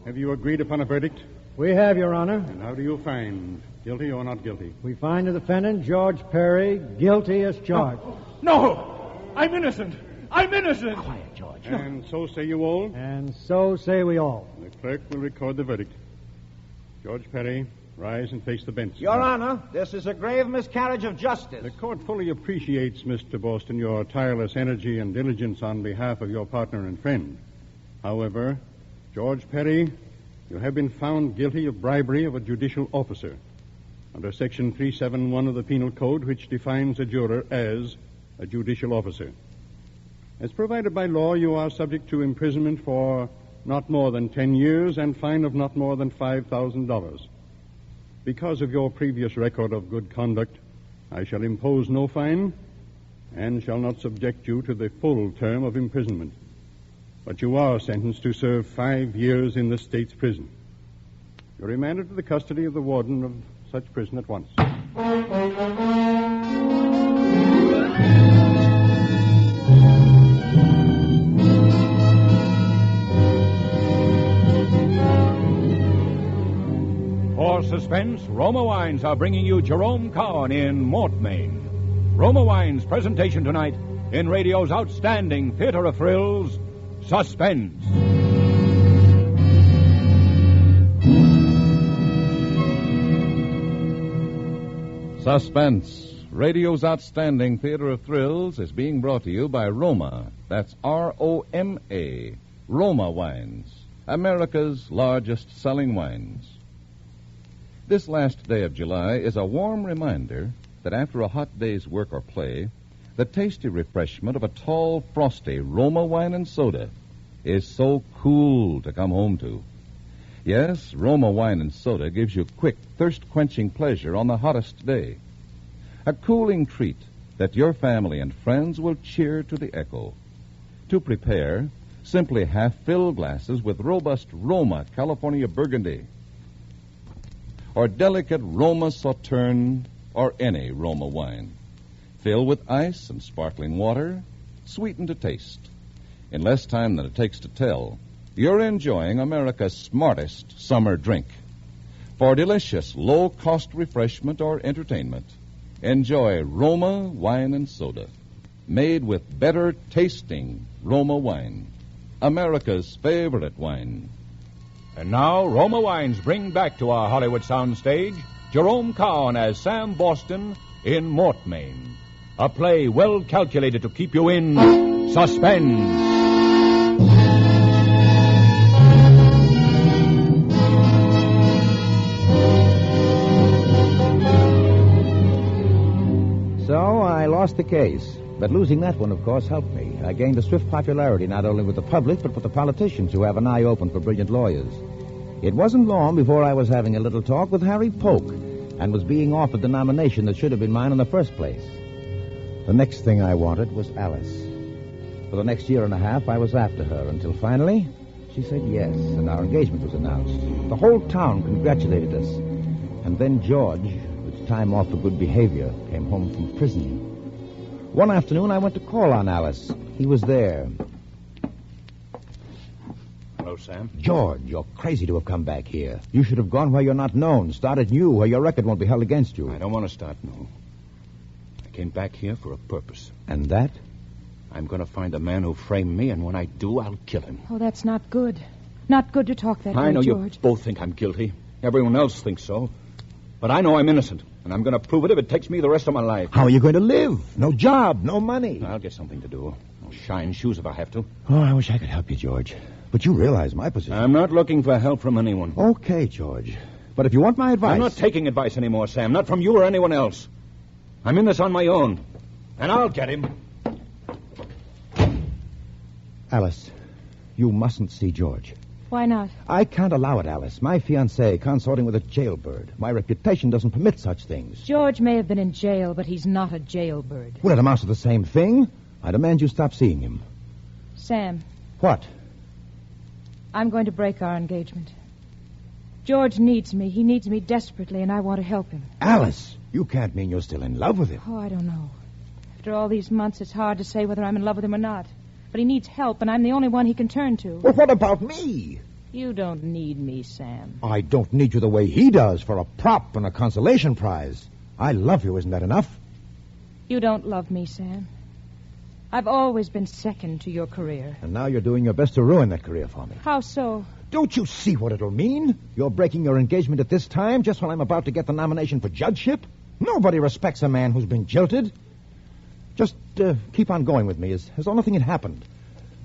have you agreed upon a verdict? We have, Your Honor. And how do you find? Guilty or not guilty? We find the defendant, George Perry, guilty as charged. No! I'm innocent! I'm innocent! Quiet, George. And so say you all? And so say we all. The clerk will record the verdict. George Perry, rise and face the bench. Your Honor, this is a grave miscarriage of justice. The court fully appreciates, Mr. Boston, your tireless energy and diligence on behalf of your partner and friend. However, George Perry, you have been found guilty of bribery of a judicial officer under Section 371 of the Penal Code, which defines a juror as a judicial officer. As provided by law, you are subject to imprisonment for not more than 10 years and fine of not more than $5,000. Because of your previous record of good conduct, I shall impose no fine and shall not subject you to the full term of imprisonment. But you are sentenced to serve 5 years in the state's prison. You're remanded to the custody of the warden of such prison at once. For suspense, Roma Wines are bringing you Jerome Cowan in Mortmain. Roma Wines' presentation tonight in radio's outstanding theater of thrills, Suspense. Suspense, radio's outstanding theater of thrills, is being brought to you by Roma. That's R-O-M-A. Roma Wines, America's largest selling wines. This last day of July is a warm reminder that after a hot day's work or play, the tasty refreshment of a tall, frosty Roma wine and soda is so cool to come home to. Yes, Roma wine and soda gives you quick, thirst-quenching pleasure on the hottest day. A cooling treat that your family and friends will cheer to the echo. To prepare, simply half-fill glasses with robust Roma California Burgundy, or delicate Roma Sauterne, or any Roma wine. Fill with ice and sparkling water, sweeten to taste. In less time than it takes to tell, you're enjoying America's smartest summer drink. For delicious, low-cost refreshment or entertainment, enjoy Roma Wine and Soda, made with better-tasting Roma wine, America's favorite wine. And now, Roma Wines bring back to our Hollywood soundstage Jerome Cowan as Sam Boston in Mortmain, a play well calculated to keep you in suspense. So I lost the case. But losing that one, of course, helped me. I gained a swift popularity not only with the public, but with the politicians who have an eye open for brilliant lawyers. It wasn't long before I was having a little talk with Harry Polk and was being offered the nomination that should have been mine in the first place. The next thing I wanted was Alice. For the next year and a half, I was after her until finally she said yes, and our engagement was announced. The whole town congratulated us. And then George, with time off for good behavior, came home from prison. One afternoon, I went to call on Alice. He was there. Hello, Sam. George, you're crazy to have come back here. You should have gone where you're not known, started new, where your record won't be held against you. I don't want to start new. I came back here for a purpose. And that? I'm going to find the man who framed me, and when I do, I'll kill him. Oh, that's not good. Not good to talk that way, I know George. you both think I'm guilty. Everyone else thinks so. But I know I'm innocent, and I'm going to prove it if it takes me the rest of my life. How are you going to live? No job, no money. I'll get something to do. I'll shine shoes if I have to. Oh, I wish I could help you, George. But you realize my position. I'm not looking for help from anyone. Okay, George. But if you want my advice... I'm not taking advice anymore, Sam. Not from you or anyone else. I'm in this on my own. And I'll get him. Alice, you mustn't see George. Why not? I can't allow it, Alice. My fiancé consorting with a jailbird. My reputation doesn't permit such things. George may have been in jail, but he's not a jailbird. Well, it amounts to the same thing. I demand you stop seeing him. Sam. What? I'm going to break our engagement. George needs me. He needs me desperately, and I want to help him. Alice, you can't mean you're still in love with him. Oh, I don't know. After all these months, it's hard to say whether I'm in love with him or not. But he needs help, and I'm the only one he can turn to. Well, what about me? You don't need me, Sam. I don't need you the way he does for a prop and a consolation prize. I love you, isn't that enough? You don't love me, Sam. I've always been second to your career. And now you're doing your best to ruin that career for me. How so? Don't you see what it'll mean? You're breaking your engagement at this time, just when I'm about to get the nomination for judgeship? Nobody respects a man who's been jilted. Just keep on going with me as though nothing had happened.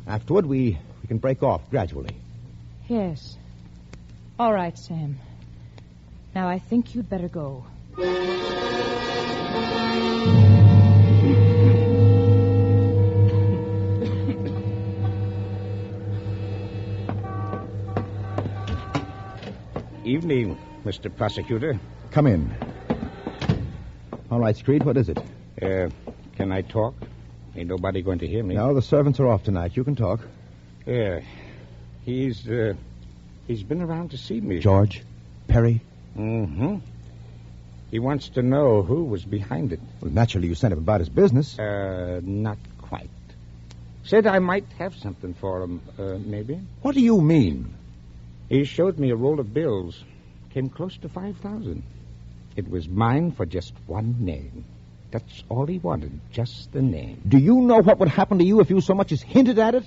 Afterward, we can break off gradually. Yes. All right, Sam. Now, I think you'd better go. Evening, Mr. Prosecutor. Come in. All right, Screed, what is it? Can I talk? Ain't nobody going to hear me. No, the servants are off tonight. You can talk. Yeah. He's been around to see me. George? Perry? Mm-hmm. He wants to know who was behind it. Well, naturally, you sent him about his business. Not quite. Said I might have something for him, maybe. What do you mean? He showed me a roll of bills. Came close to 5,000. It was mine for just one name. That's all he wanted, just the name. Do you know what would happen to you if you so much as hinted at it?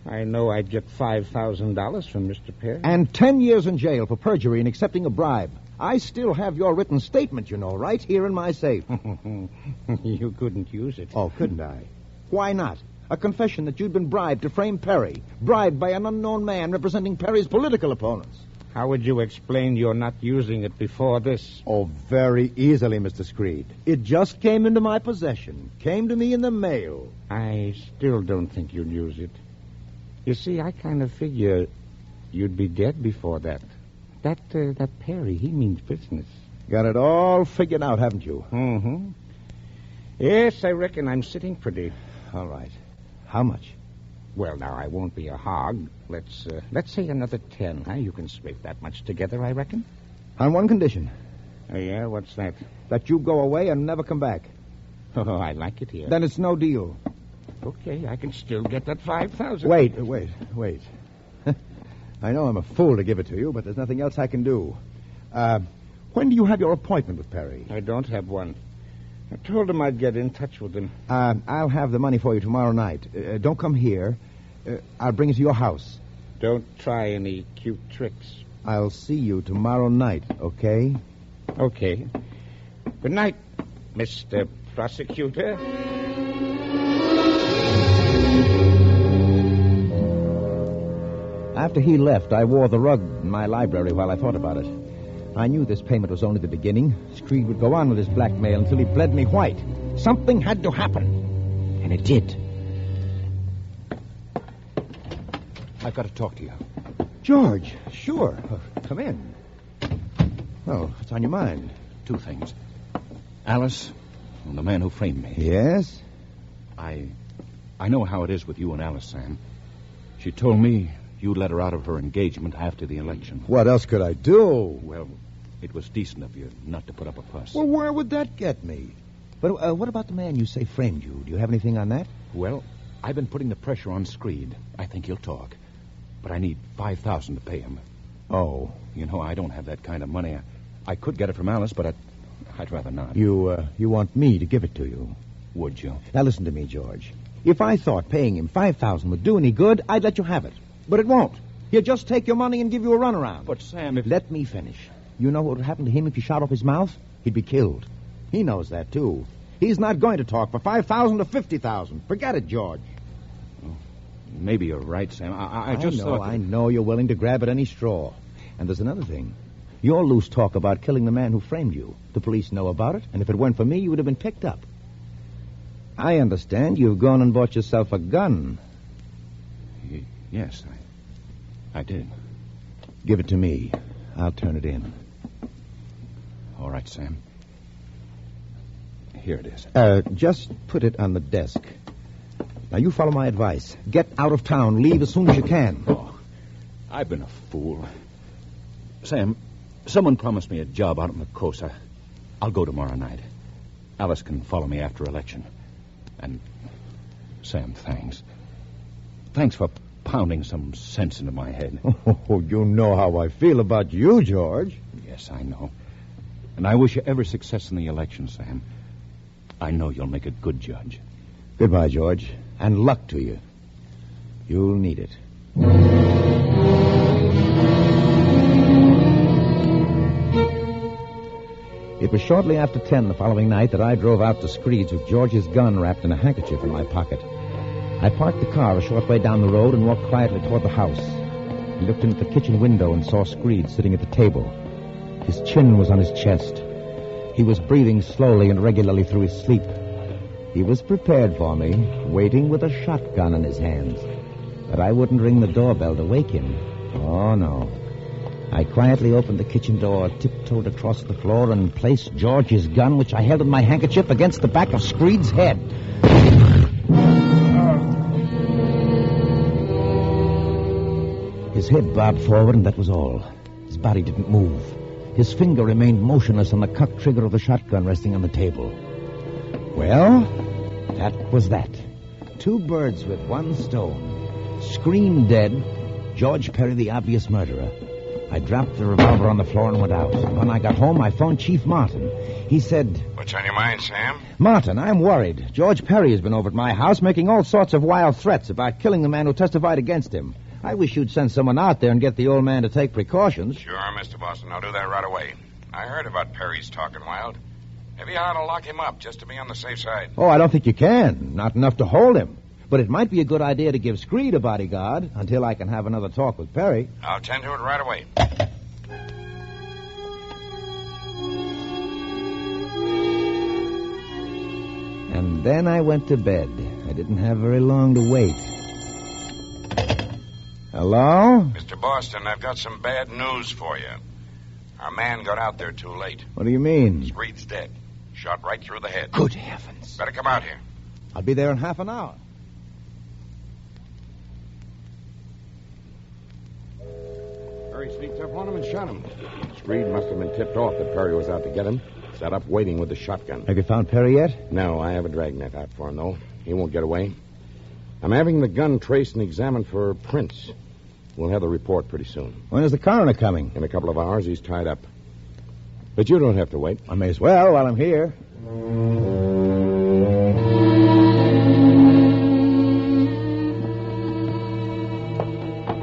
I know I'd get $5,000 from Mr. Perry. And 10 years in jail for perjury and accepting a bribe. I still have your written statement, you know, right here in my safe. You couldn't use it. Oh, couldn't I? Why not? A confession that you'd been bribed to frame Perry. Bribed by an unknown man representing Perry's political opponents. How would you explain you're not using it before this? Oh, very easily, Mr. Screed. It just came into my possession. Came to me in the mail. I still don't think you'll use it. You see, I kind of figure you'd be dead before that. That Perry, he means business. Got it all figured out, haven't you? Mm-hmm. Yes, I reckon I'm sitting pretty. All right. How much? Well, now, I won't be a hog. Let's say another 10, huh? You can scrape that much together, I reckon. On one condition. Oh, yeah? What's that? That you go away and never come back. Oh, I like it here. Then it's no deal. Okay, I can still get that 5,000. Wait. I know I'm a fool to give it to you, but there's nothing else I can do. When do you have your appointment with Perry? I don't have one. I told him I'd get in touch with him. I'll have the money for you tomorrow night. Don't come here. I'll bring it to your house. Don't try any cute tricks. I'll see you tomorrow night, okay? Okay. Good night, Mr. Prosecutor. After he left, I wore the rug in my library while I thought about it. I knew this payment was only the beginning. Screed would go on with his blackmail until he bled me white. Something had to happen. And it did. I've got to talk to you. George, sure. Come in. Well, what's on your mind? Two things. Alice, and the man who framed me. Yes? I know how it is with you and Alice, Sam. She told me you let her out of her engagement after the election. What else could I do? Well, it was decent of you not to put up a fuss. Well, where would that get me? But what about the man you say framed you? Do you have anything on that? Well, I've been putting the pressure on Screed. I think he'll talk. But I need $5,000 to pay him. Oh. You know, I don't have that kind of money. I could get it from Alice, but I'd rather not. You want me to give it to you? Would you? Now, listen to me, George. If I thought paying him $5,000 would do any good, I'd let you have it. But it won't. He'll just take your money and give you a runaround. But, Sam, if... Let me finish. You know what would happen to him if you shot off his mouth? He'd be killed. He knows that, too. He's not going to talk for $5,000 or $50,000. Forget it, George. Well, maybe you're right, Sam. I just thought... I know you're willing to grab at any straw. And there's another thing. Your loose talk about killing the man who framed you. The police know about it, and if it weren't for me, you would have been picked up. I understand you've gone and bought yourself a gun. Yes, I did. Give it to me. I'll turn it in. All right, Sam. Here it is. Just put it on the desk. Now, you follow my advice. Get out of town. Leave as soon as you can. Oh, I've been a fool. Sam, someone promised me a job out on the coast. I'll go tomorrow night. Alice can follow me after election. And, Sam, thanks. Thanks for pounding some sense into my head. Oh, you know how I feel about you, George. Yes, I know. And I wish you every success in the election, Sam. I know you'll make a good judge. Goodbye, George. And luck to you. You'll need it. It was shortly after 10 the following night that I drove out to Screed's with George's gun wrapped in a handkerchief in my pocket. I parked the car a short way down the road and walked quietly toward the house. I looked in at the kitchen window and saw Screed sitting at the table. His chin was on his chest. He was breathing slowly and regularly through his sleep. He was prepared for me, waiting with a shotgun in his hands. But I wouldn't ring the doorbell to wake him. Oh, no. I quietly opened the kitchen door, tiptoed across the floor, and placed George's gun, which I held in my handkerchief, against the back of Screed's head. His head bobbed forward, and that was all. His body didn't move. His finger remained motionless on the cocked trigger of the shotgun resting on the table. Well, that was that. Two birds with one stone. Screed dead, George Perry the obvious murderer. I dropped the revolver on the floor and went out. When I got home, I phoned Chief Martin. He said... What's on your mind, Sam? Martin, I'm worried. George Perry has been over at my house making all sorts of wild threats about killing the man who testified against him. I wish you'd send someone out there and get the old man to take precautions. Sure, Mr. Boston. I'll do that right away. I heard about Perry's talking wild. Maybe I ought to lock him up just to be on the safe side. Oh, I don't think you can. Not enough to hold him. But it might be a good idea to give Screed a bodyguard until I can have another talk with Perry. I'll tend to it right away. And then I went to bed. I didn't have very long to wait. Hello? Mr. Boston, I've got some bad news for you. Our man got out there too late. What do you mean? Screed's dead. Shot right through the head. Good heavens. Better come out here. I'll be there in half an hour. Perry sneaked up on him and shot him. Screed must have been tipped off that Perry was out to get him. Sat up waiting with the shotgun. Have you found Perry yet? No, I have a dragnet out for him, though. He won't get away. I'm having the gun traced and examined for prints. We'll have the report pretty soon. When is the coroner coming? In a couple of hours, he's tied up. But you don't have to wait. I may as well while I'm here.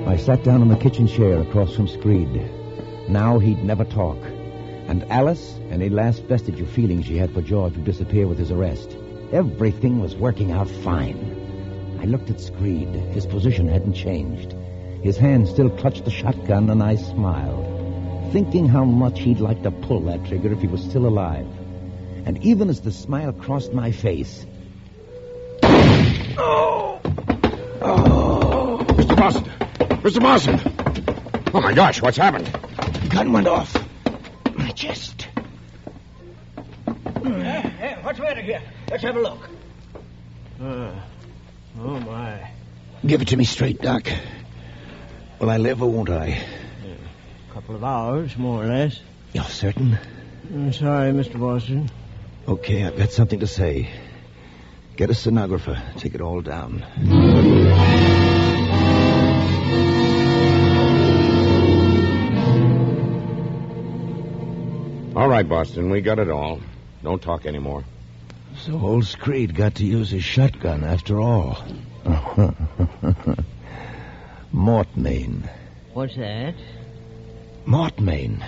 I sat down on the kitchen chair across from Screed. Now he'd never talk. And Alice, any last vestige of feeling she had for George would disappear with his arrest. Everything was working out fine. I looked at Screed. His position hadn't changed. His hand still clutched the shotgun, and I smiled, thinking how much he'd like to pull that trigger if he was still alive. And even as the smile crossed my face... Oh! Mr. Boston! Mr. Boston! Oh, my gosh, what's happened? The gun went off. My chest. Hey, what's the matter here? Let's have a look. Oh, my. Give it to me straight, Doc. Will I live or won't I? A couple of hours, more or less. You're certain? I'm sorry, Mr. Boston. Okay, I've got something to say. Get a stenographer. Take it all down. All right, Boston, we got it all. Don't talk anymore. So old Screed got to use his shotgun after all. Mortmain. What's that? Mortmain.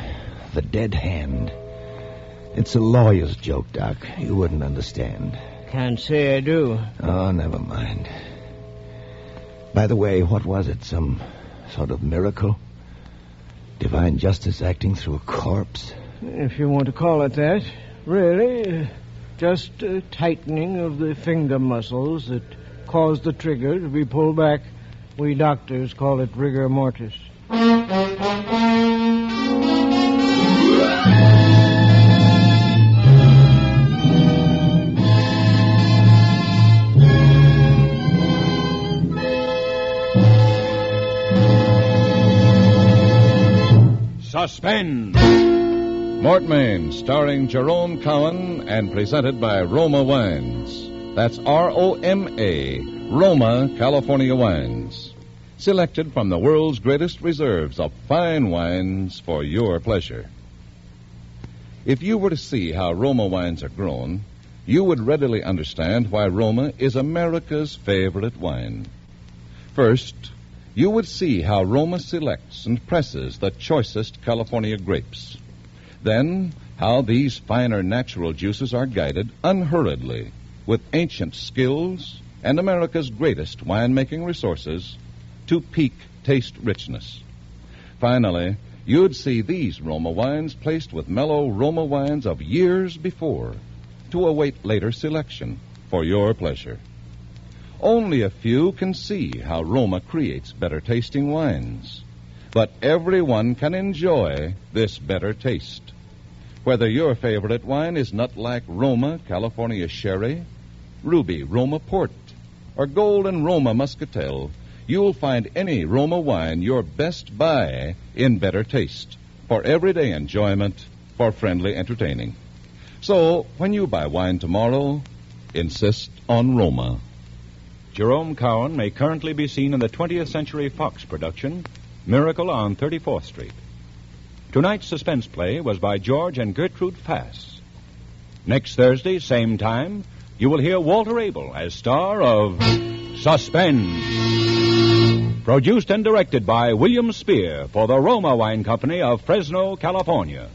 The dead hand. It's a lawyer's joke, Doc. You wouldn't understand. Can't say I do. Oh, never mind. By the way, what was it? Some sort of miracle? Divine justice acting through a corpse? If you want to call it that. Really, just a tightening of the finger muscles that caused the trigger to be pulled back. We doctors call it rigor mortis. Suspense! Mortmain, starring Jerome Cowan and presented by Roma Wines. That's R-O-M-A, Roma, California Wines. Selected from the world's greatest reserves of fine wines for your pleasure. If you were to see how Roma wines are grown, you would readily understand why Roma is America's favorite wine. First, you would see how Roma selects and presses the choicest California grapes. Then, how these finer natural juices are guided unhurriedly with ancient skills and America's greatest winemaking resources to peak taste richness. Finally, you'd see these Roma wines placed with mellow Roma wines of years before to await later selection for your pleasure. Only a few can see how Roma creates better tasting wines, but everyone can enjoy this better taste. Whether your favorite wine is nut-like Roma California Sherry, Ruby Roma Port, or Golden Roma Muscatel, you'll find any Roma wine your best buy in better taste, for everyday enjoyment, for friendly entertaining. So, when you buy wine tomorrow, insist on Roma. Jerome Cowan may currently be seen in the 20th Century Fox production, Miracle on 34th Street. Tonight's suspense play was by George and Gertrude Fass. Next Thursday, same time, you will hear Walter Abel as star of Suspense. Produced and directed by William Spear for the Roma Wine Company of Fresno, California.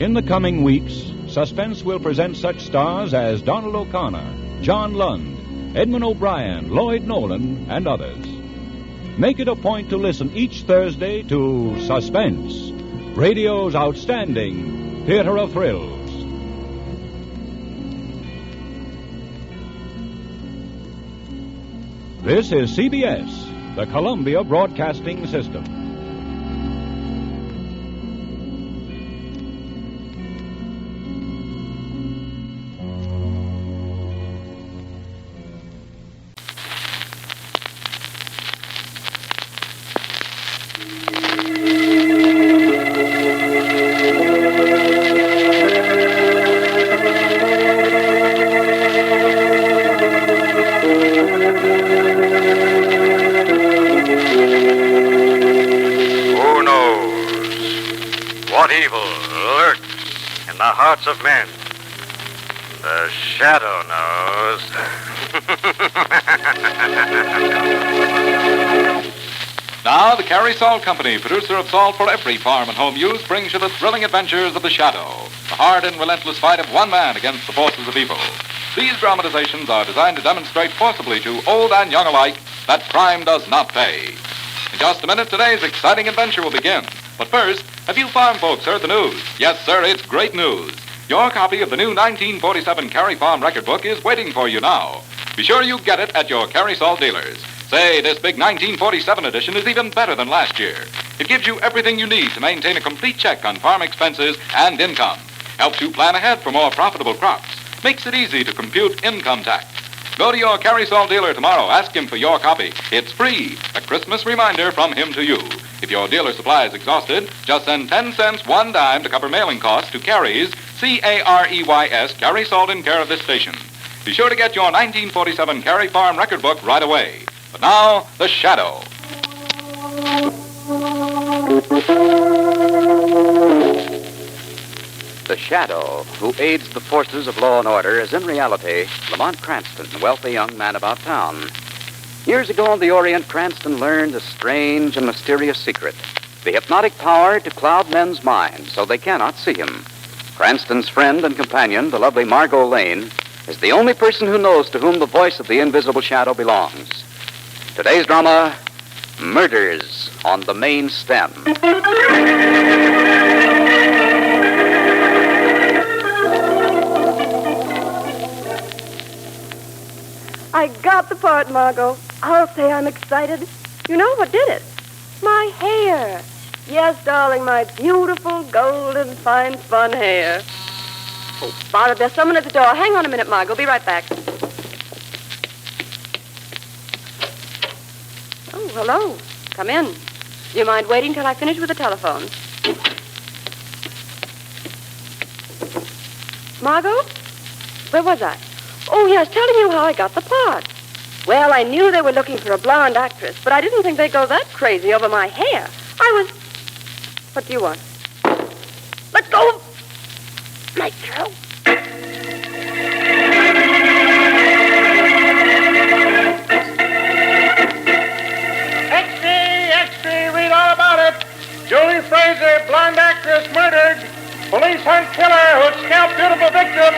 In the coming weeks, Suspense will present such stars as Donald O'Connor, John Lund, Edmund O'Brien, Lloyd Nolan, and others. Make it a point to listen each Thursday to Suspense, radio's outstanding theater of thrills. This is CBS, the Columbia Broadcasting System. Of men. The Shadow knows. Now, the Carey Salt Company, producer of salt for every farm and home use, brings you the thrilling adventures of the Shadow, the hard and relentless fight of one man against the forces of evil. These dramatizations are designed to demonstrate forcibly to old and young alike that crime does not pay. In just a minute, today's exciting adventure will begin. But first, have you farm folks heard the news? Yes, sir, it's great news. Your copy of the new 1947 Carey Farm record book is waiting for you now. Be sure you get it at your Carey Salt dealers. Say, this big 1947 edition is even better than last year. It gives you everything you need to maintain a complete check on farm expenses and income. Helps you plan ahead for more profitable crops. Makes it easy to compute income tax. Go to your Carey Salt dealer tomorrow. Ask him for your copy. It's free. A Christmas reminder from him to you. If your dealer supply is exhausted, just send 10 cents, 1 dime to cover mailing costs to Carey's, C-A-R-E-Y-S, Carey Salt in care of this station. Be sure to get your 1947 Carey Farm record book right away. But now, The Shadow. The Shadow, who aids the forces of law and order, is in reality Lamont Cranston, a wealthy young man about town. Years ago in the Orient, Cranston learned a strange and mysterious secret, the hypnotic power to cloud men's minds so they cannot see him. Cranston's friend and companion, the lovely Margot Lane, is the only person who knows to whom the voice of the invisible Shadow belongs. Today's drama, Murders on the Main Stem. I got the part, Margot. I'll say I'm excited. You know what did it? My hair. Yes, darling, my beautiful, golden, fine-spun hair. Oh, bother, there's someone at the door. Hang on a minute, Margot. Be right back. Oh, hello. Come in. Do you mind waiting till I finish with the telephone? Margot? Where was I? Oh, yes, telling you how I got the part. Well, I knew they were looking for a blonde actress, but I didn't think they'd go that crazy over my hair. I was... What do you want? Let go of my throat. XP, read all about it. Julie Fraser, blonde actress, murdered. Police hunt killer who scalped beautiful victim.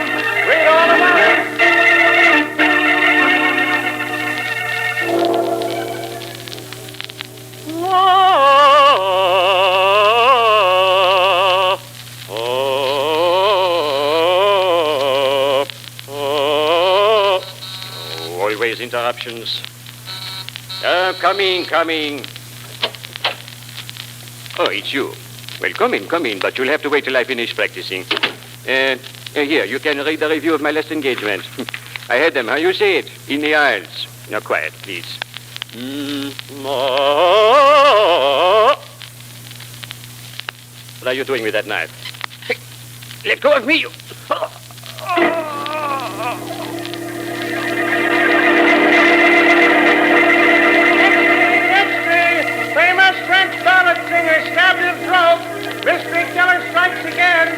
Read all about it. Always interruptions. Coming. Oh, it's you. Well, come in, but you'll have to wait till I finish practicing. Here, you can read the review of my last engagement. I had them, how you say it, in the aisles. Now, quiet, please. What are you doing with that knife? Hey, let go of me, you... Famous French ballad singer stabbed his throat. Mystery killer strikes again.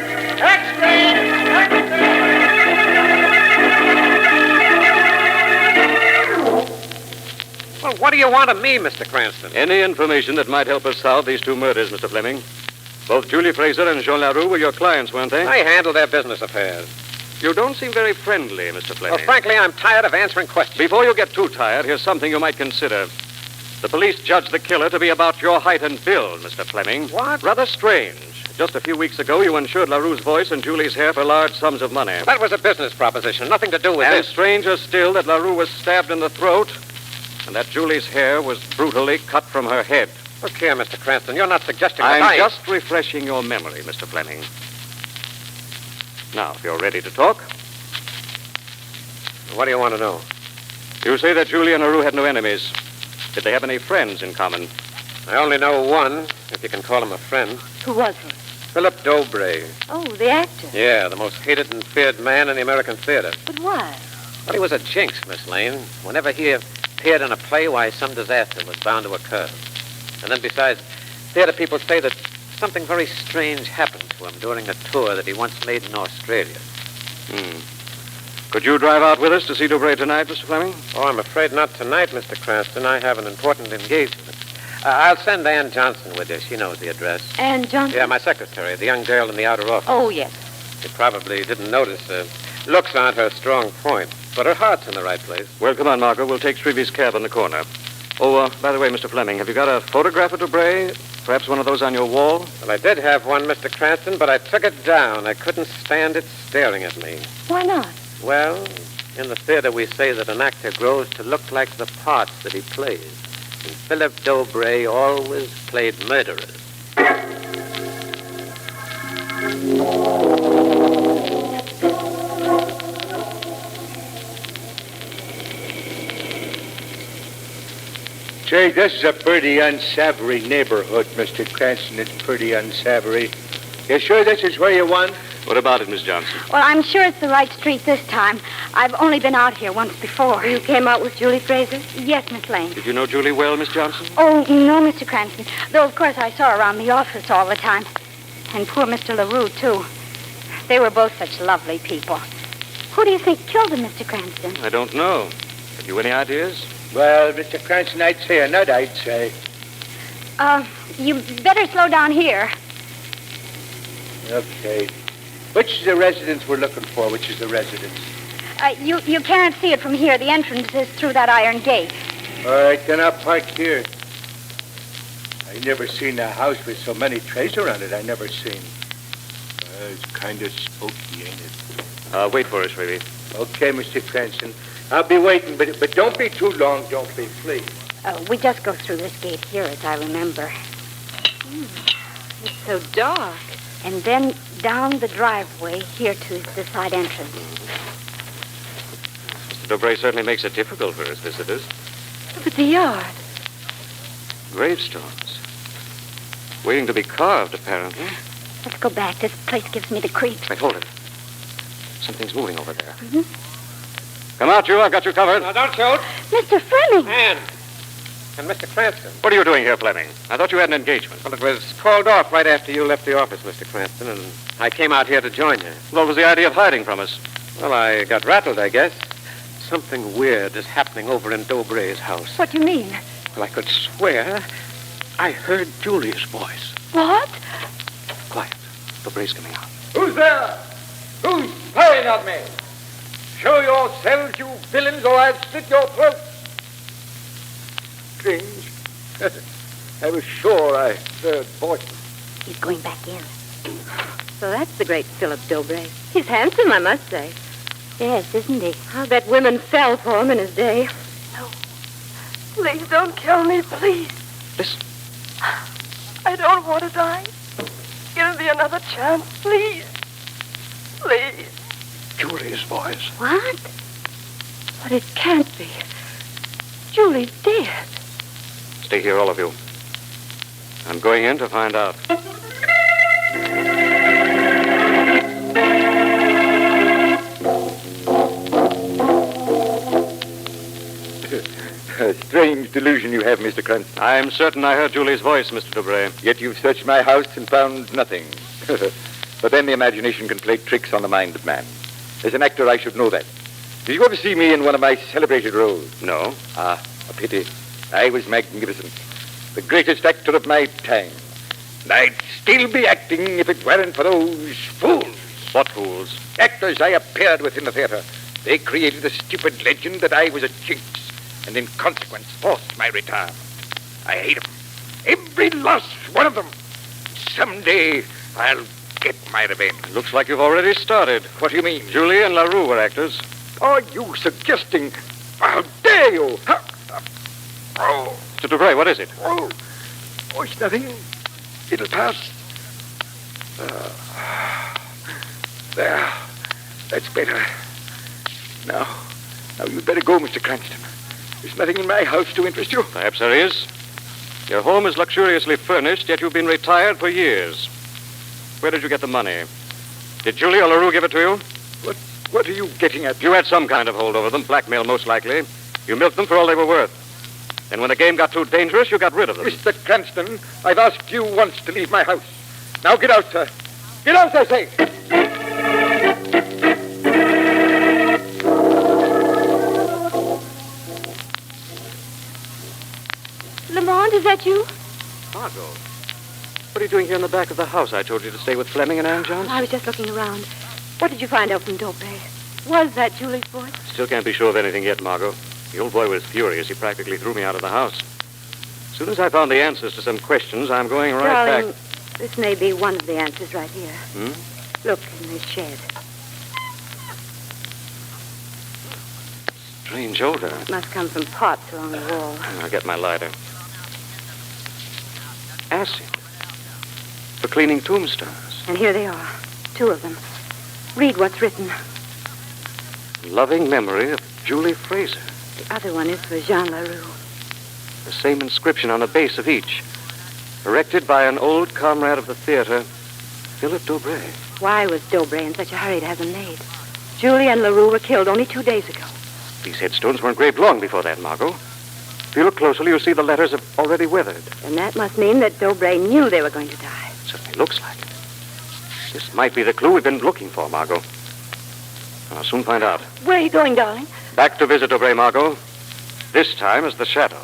Well, what do you want of me, Mr. Cranston? Any information that might help us solve these two murders, Mr. Fleming. Both Julie Fraser and Jean Larue were your clients, weren't they? I handle their business affairs. You don't seem very friendly, Mr. Fleming. Well, frankly, I'm tired of answering questions. Before you get too tired, here's something you might consider. The police judged the killer to be about your height and build, Mr. Fleming. What? Rather strange. Just a few weeks ago, you insured LaRue's voice and Julie's hair for large sums of money. That was a business proposition, nothing to do with And this. stranger still that LaRue was stabbed in the throat and that Julie's hair was brutally cut from her head. Look here, Mr. Cranston, you're not suggesting that I'm just refreshing your memory, Mr. Fleming. Now, if you're ready to talk. What do you want to know? You say that Julie and LaRue had no enemies. Did they have any friends in common? I only know one, if you can call him a friend. Who was he? Philip Dobray. Oh, the actor. Yeah, the most hated and feared man in the American theater. But why? Well, he was a jinx, Miss Lane. Whenever he appeared in a play, why, some disaster was bound to occur. And then besides, theater people say that something very strange happened to him during a tour that he once made in Australia. Could you drive out with us to see Dobray tonight, Mr. Fleming? Oh, I'm afraid not tonight, Mr. Cranston. I have an important engagement. I'll send Ann Johnson with you. She knows the address. Ann Johnson? Yeah, my secretary, the young girl in the outer office. Oh, yes. You probably didn't notice. Looks aren't her strong point, but her heart's in the right place. Well, come on, Margot. We'll take Strevy's cab on the corner. Oh, by the way, Mr. Fleming, have you got a photograph of Dobray? Perhaps one of those on your wall? Well, I did have one, Mr. Cranston, but I took it down. I couldn't stand it staring at me. Why not? Well, in the theater we say that an actor grows to look like the parts that he plays. And Philip Dobray always played murderers. Say, this is a pretty unsavory neighborhood, Mr. Cranston. It's pretty unsavory. You sure this is where you want? What about it, Miss Johnson? Well, I'm sure it's the right street this time. I've only been out here once before. You came out with Julie Fraser? Yes, Miss Lane. Did you know Julie well, Miss Johnson? Oh, no, Mr. Cranston. Though, of course, I saw her around the office all the time. And poor Mr. LaRue, too. They were both such lovely people. Who do you think killed him, Mr. Cranston? I don't know. Have you any ideas? Well, Mr. Cranston, I'd say a nut, I'd say. You better slow down here. Okay. Which is the residence we're looking for? Which is the residence? You can't see it from here. The entrance is through that iron gate. All right, then I'll park here. I never seen a house with so many trees around it. I never seen. It's kind of spooky, ain't it? Wait for us, Ruby. Okay, Mr. Cranston. I'll be waiting, but don't be too long, don't be, please. We just go through this gate here, as I remember. It's so dark. And then down the driveway here to the side entrance. Mr. Dobray certainly makes it difficult for his visitors. Look at the yard. Gravestones. Waiting to be carved, apparently. Let's go back. This place gives me the creeps. Wait, hold it. Something's moving over there. Come out, you. I've got you covered. Now, don't shoot. Mr. Fleming. Ann. And Mr. Cranston. What are you doing here, Fleming? I thought you had an engagement. Well, it was called off right after you left the office, Mr. Cranston, and I came out here to join you. What was the idea of hiding from us? Well, I got rattled, I guess. Something weird is happening over in Dobray's house. What do you mean? Well, I could swear I heard Julie's voice. What? Quiet. Dobray's coming out. Who's there? Who's spying on me? Show yourselves, you villains, or I'll slit your throats. Strange. I was sure I heard voices. He's going back in. So that's the great Philip Dobray. He's handsome, I must say. Yes, isn't he? I'll bet women fell for him in his day. No. Please don't kill me, please. Listen. I don't want to die. Give me another chance, please. Please. Julie's voice. What? But it can't be. Julie's dead. Stay here, all of you. I'm going in to find out. A strange delusion you have, Mr. Cranston. I'm certain I heard Julie's voice, Mr. Dobray. Yet you've searched my house and found nothing. But then the imagination can play tricks on the mind of man. As an actor, I should know that. Did you ever see me in one of my celebrated roles? No. Ah, a pity. I was magnificent. The greatest actor of my time. And I'd still be acting if it weren't for those fools. What fools? Actors I appeared with in the theater. They created a stupid legend that I was a jinx, and in consequence forced my retirement. I hate them. Every last one of them. Someday I'll get my revenge. Looks like you've already started. What do you mean? Julie and LaRue were actors. Are you suggesting... How dare you? Oh. Mr. Dubray, what is it? Oh, it's nothing. It'll pass. There. That's better. Now you'd better go, Mr. Cranston. There's nothing in my house to interest you. Perhaps there is. Your home is luxuriously furnished, yet you've been retired for years. Where did you get the money? Did Julie or LaRue give it to you? What are you getting at? You had some kind of hold over them, blackmail most likely. You milked them for all they were worth. And when the game got too dangerous, you got rid of them. Mr. Cranston, I've asked you once to leave my house. Now get out, sir. Get out, I say! Lamont, is that you? Margot, what are you doing here in the back of the house? I told you to stay with Fleming and Ann Johnson. I was just looking around. What did you find out from Dobray? Was that Julie's voice? Still can't be sure of anything yet, Margot. The old boy was furious. He practically threw me out of the house. As soon as I found the answers to some questions, I'm going right Darling, back. This may be one of the answers right here. Look, in this shed. Strange odor. It must come from pots along the wall. I'll get my lighter. Acid. For cleaning tombstones. And here they are. 2 of them. Read what's written. Loving memory of Julie Fraser. The other one is for Jean LaRue. The same inscription on the base of each. Erected by an old comrade of the theater, Philip Dobray. Why was Dobray in such a hurry to have them made? Julie and LaRue were killed only 2 days ago. These headstones were engraved long before that, Margot. If you look closely, you'll see the letters have already withered. And that must mean that Dobray knew they were going to die. It certainly looks like it. This might be the clue we've been looking for, Margot. I'll soon find out. Where are you going, darling? Back to visit Dobray, Margot. This time as the Shadow.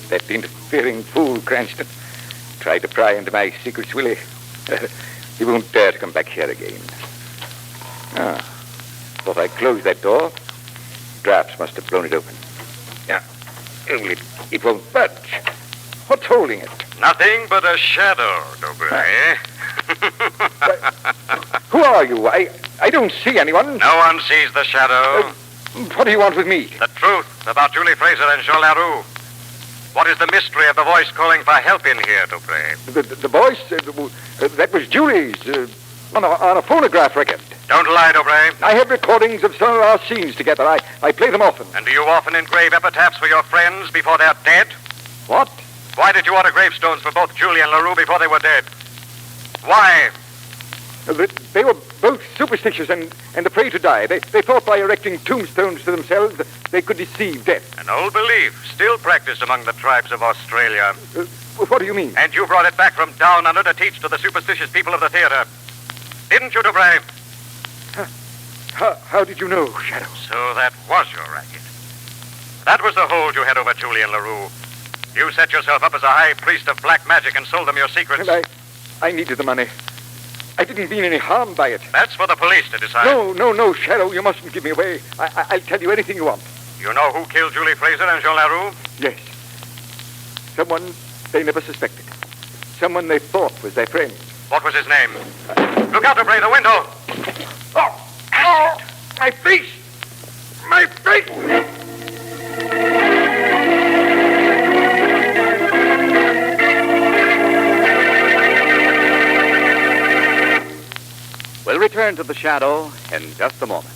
That interfering fool, Cranston, tried to pry into my secrets, will he? He won't dare to come back here again. Thought I closed that door. Drafts must have blown it open. Yeah, only it won't budge. What's holding it? Nothing but a shadow, Dobray. Who are you? I don't see anyone. No one sees the shadow. What do you want with me? The truth about Julie Fraser and Jean LaRue. What is the mystery of the voice calling for help in here, Dobray? The voice? That was Julie's, on a phonograph record. Don't lie, Dobray. I have recordings of some of our scenes together. I play them often. And do you often engrave epitaphs for your friends before they're dead? What? Why did you order gravestones for both Julie and LaRue before they were dead? Why? They were both superstitious and afraid to die. They thought by erecting tombstones to themselves they could deceive death. An old belief, still practiced among the tribes of Australia. What do you mean? And you brought it back from down under to teach to the superstitious people of the theater. Didn't you, Dobray? How did you know, Shadow? So that was your racket. That was the hold you had over Julie and LaRue. You set yourself up as a high priest of black magic and sold them your secrets. And I needed the money. I didn't mean any harm by it. That's for the police to decide. No, Shadow, you mustn't give me away. I'll tell you anything you want. You know who killed Julie Fraser and Jean LaRue? Yes. Someone they never suspected. Someone they thought was their friend. What was his name? Look out, Dobray, the window. Oh, my face! My face! We'll return to the Shadow in just a moment.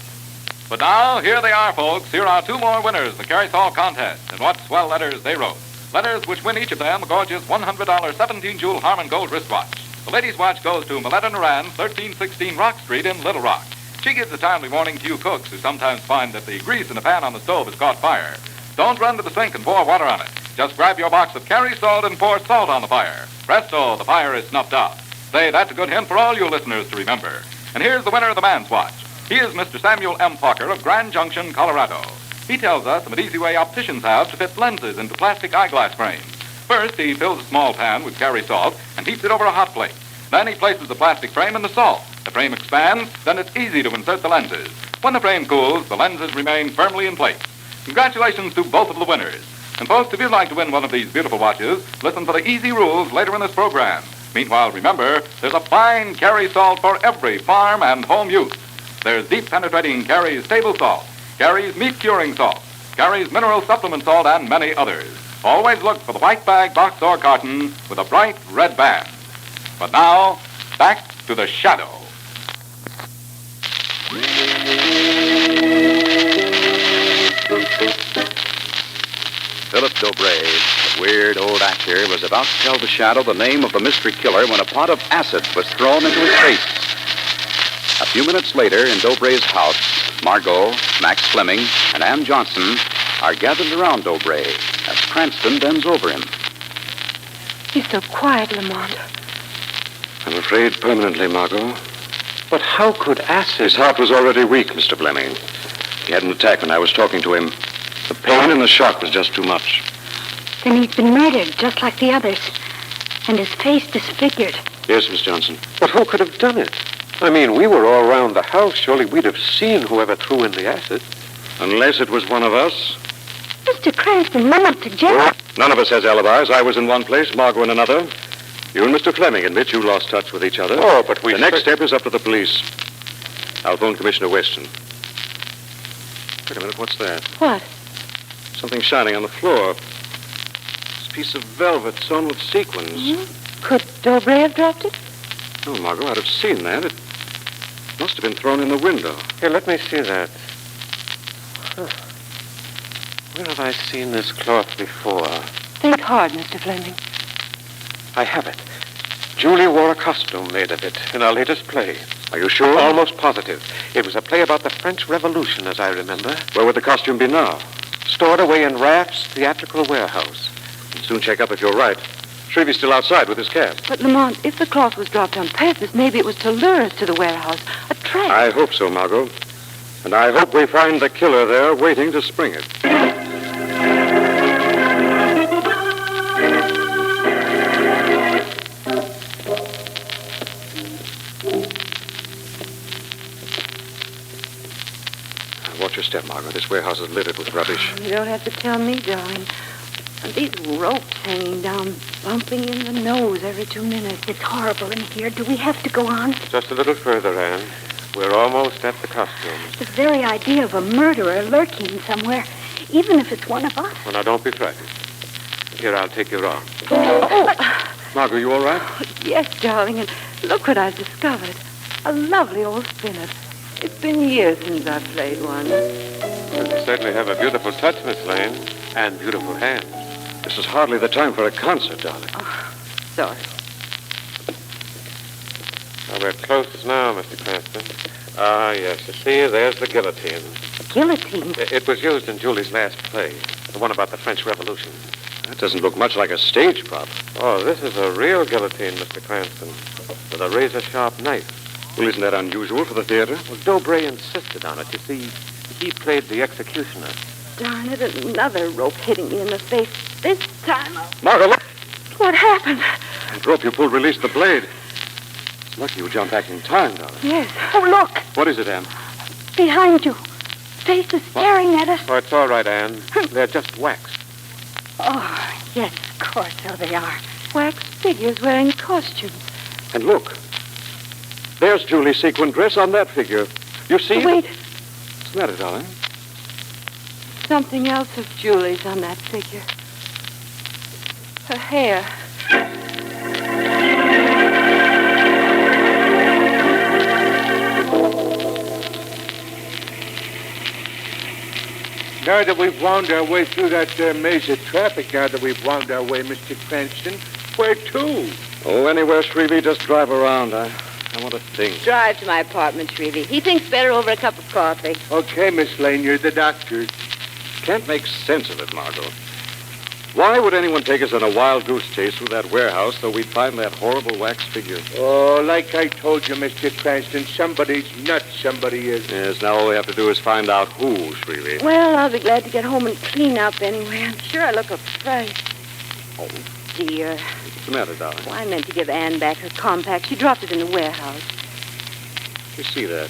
But now, here they are, folks. Here are 2 more winners in the Carry Saul contest. And what swell letters they wrote. Letters which win each of them a gorgeous $100 17-jewel Harmon Gold wristwatch. The ladies' watch goes to Meletta Naran, 1316 Rock Street in Little Rock. She gives a timely warning to you cooks who sometimes find that the grease in the pan on the stove has caught fire. Don't run to the sink and pour water on it. Just grab your box of Carry Salt and pour salt on the fire. Presto, the fire is snuffed out. Say, that's a good hint for all you listeners to remember. And here's the winner of the man's watch. He is Mr. Samuel M. Parker of Grand Junction, Colorado. He tells us of an easy way opticians have to fit lenses into plastic eyeglass frames. First, he fills a small pan with Cary salt and heats it over a hot plate. Then he places the plastic frame in the salt. The frame expands, then it's easy to insert the lenses. When the frame cools, the lenses remain firmly in place. Congratulations to both of the winners. And folks, if you'd like to win one of these beautiful watches, listen for the easy rules later in this program. Meanwhile, remember, there's a fine Cary salt for every farm and home use. There's deep penetrating Cary's table salt, Cary's meat curing salt, Cary's mineral supplement salt, and many others. Always look for the white bag, box, or carton with a bright red band. But now, back to the Shadow. Philip Dobray, the weird old actor, was about to tell the Shadow the name of the mystery killer when a pot of acid was thrown into his face. A few minutes later, in Dobray's house, Margot, Max Fleming, and Ann Johnson are gathered around Dobray as Cranston bends over him. He's so quiet, Lamont. I'm afraid permanently, Margot. But how could acid... His heart was already weak, Mr. Fleming. He had an attack when I was talking to him. The pain and the shock was just too much. Then he's been murdered, just like the others. And his face disfigured. Yes, Miss Johnson. But who could have done it? I mean, we were all around the house. Surely we'd have seen whoever threw in the acid. Unless it was one of us. Mr. Cranston, none of suggest... None of us has alibis. I was in one place, Margot in another. You and Mr. Fleming admit you lost touch with each other. Oh, but we... The next step is up to the police. I'll phone Commissioner Weston. Wait a minute, what's that? What? Something shining on the floor. This piece of velvet sewn with sequins. Mm-hmm. Could Dobray have dropped it? Oh, Margot, I'd have seen that. It must have been thrown in the window. Here, let me see that. Huh. Where have I seen this cloth before? Think hard, Mr. Fleming. I have it. Julie wore a costume made of it in our latest play. Are you sure? Almost positive. It was a play about the French Revolution, as I remember. Where would the costume be now? Stored away in Raff's theatrical warehouse. We'll soon check up if you're right. Shreve's still outside with his cab. But, Lamont, if the cloth was dropped on purpose, maybe it was to lure us to the warehouse. A trap. I hope so, Margot. And I hope we find the killer there waiting to spring it. Watch your step, Margot. This warehouse is littered with rubbish. You don't have to tell me, darling. And these ropes hanging down, bumping in the nose every 2 minutes. It's horrible in here. Do we have to go on? Just a little further, Anne. We're almost at the costumes. The very idea of a murderer lurking somewhere, even if it's one of us. Well, now, don't be frightened. Here, I'll take your arm. Oh. Margot, you all right? Oh, yes, darling, and look what I've discovered. A lovely old spinner. It's been years since I've played one. Well, you certainly have a beautiful touch, Miss Lane, and beautiful hands. This is hardly the time for a concert, darling. Oh, sorry. Well, we're close now, Mr. Cranston. Ah, yes. You see, there's the guillotine. Guillotine? It was used in Julie's last play, the one about the French Revolution. That doesn't look much like a stage prop. Oh, this is a real guillotine, Mr. Cranston, with a razor-sharp knife. Well, isn't that unusual for the theater? Well, Dobray insisted on it. You see, he played the executioner. Darn it, another rope hitting me in the face. This time Margot, look! What happened? That rope you pulled released the blade. It's lucky you jumped back in time, darling. Yes. Oh, look! What is it, Anne? Behind you. Faces staring at us. Oh, it's all right, Anne. They're just wax. Oh, yes, of course, so they are. Wax figures wearing costumes. And look. There's Julie's sequin dress on that figure. You see? Wait. What's the matter, darling? Something else of Julie's on that figure. Her hair. Now that we've wound our way through that maze of traffic, now that we've wound our way, Mr. Cranston, where to? Oh, anywhere, Shrevey. Just drive around. I want to think. Drive to my apartment, Shrevey. He thinks better over a cup of coffee. Okay, Miss Lane, you're the doctor. Can't make sense of it, Margot. Why would anyone take us on a wild goose chase through that warehouse so we'd find that horrible wax figure? Oh, like I told you, Mr. Cranston, somebody's nuts, somebody is. Yes, now all we have to do is find out who's really. Well, I'll be glad to get home and clean up anyway. I'm sure I look a fright. Oh, dear. What's the matter, darling? Well, I meant to give Anne back her compact. She dropped it in the warehouse. You see that?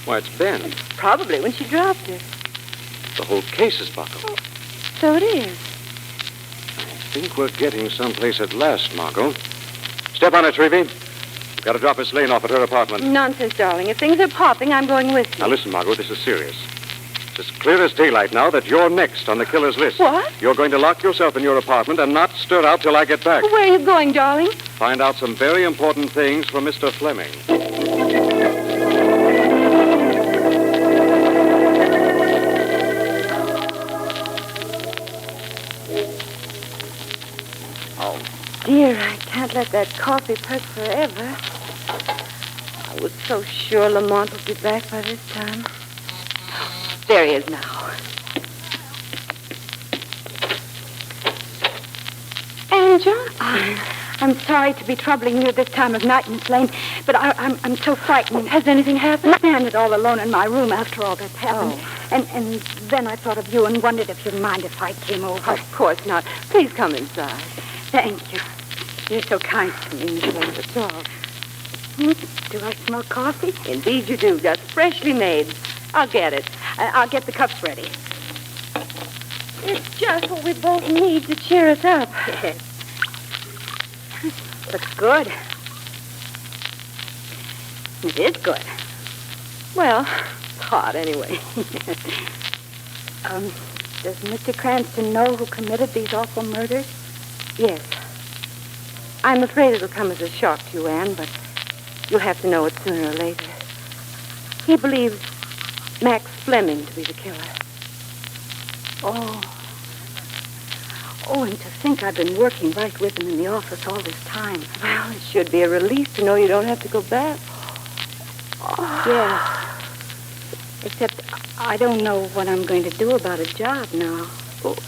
Why, it's bent. Probably when she dropped it. The whole case is buckled. So it is. I think we're getting someplace at last, Margot. Step on it, Trevy. We've got to drop Miss Lane off at her apartment. Nonsense, darling. If things are popping, I'm going with you. Now, listen, Margot, this is serious. It's as clear as daylight now that you're next on the killer's list. What? You're going to lock yourself in your apartment and not stir out till I get back. Where are you going, darling? Find out some very important things from Mr. Fleming. Dear, I can't let that coffee perk forever. I was so sure Lamont would be back by this time. There he is now. And John, I'm sorry to be troubling you at this time of night, Miss Lane, but I'm so frightened. Has anything happened? I stand all alone in my room after all that's happened. And then I thought of you and wondered if you'd mind if I came over. Of course not. Please come inside. Thank you. You're so kind to me, Miss Lane. That's all. Do I smell coffee? Indeed you do. Just freshly made. I'll get it. I'll get the cups ready. It's just what we both need to cheer us up. Yes. Looks good. It is good. Well, it's hot anyway. Does Mr. Cranston know who committed these awful murders? Yes. I'm afraid it'll come as a shock to you, Anne, but you'll have to know it sooner or later. He believes Max Fleming to be the killer. Oh, and to think I've been working right with him in the office all this time. Well, it should be a relief to know you don't have to go back. Oh. Yeah. Except I don't know what I'm going to do about a job now. What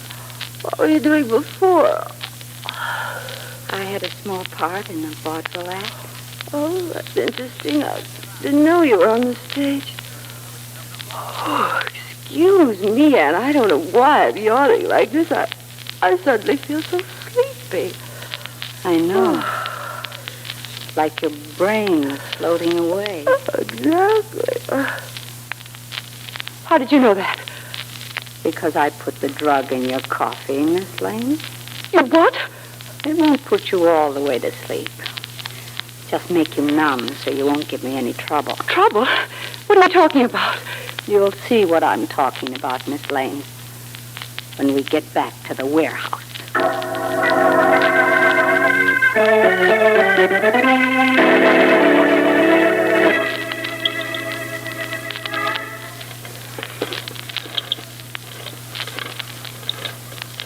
were you doing before? I had a small part in the vaudeville act. Oh, that's interesting. I didn't know you were on the stage. Oh, excuse me, Anne. I don't know why I'm yawning like this. I suddenly feel so sleepy. I know. Like your brain is floating away. Exactly. How did you know that? Because I put the drug in your coffee, Miss Lane. You what? It won't put you all the way to sleep. Just make you numb so you won't give me any trouble. Trouble? What are you talking about? You'll see what I'm talking about, Miss Lane, when we get back to the warehouse.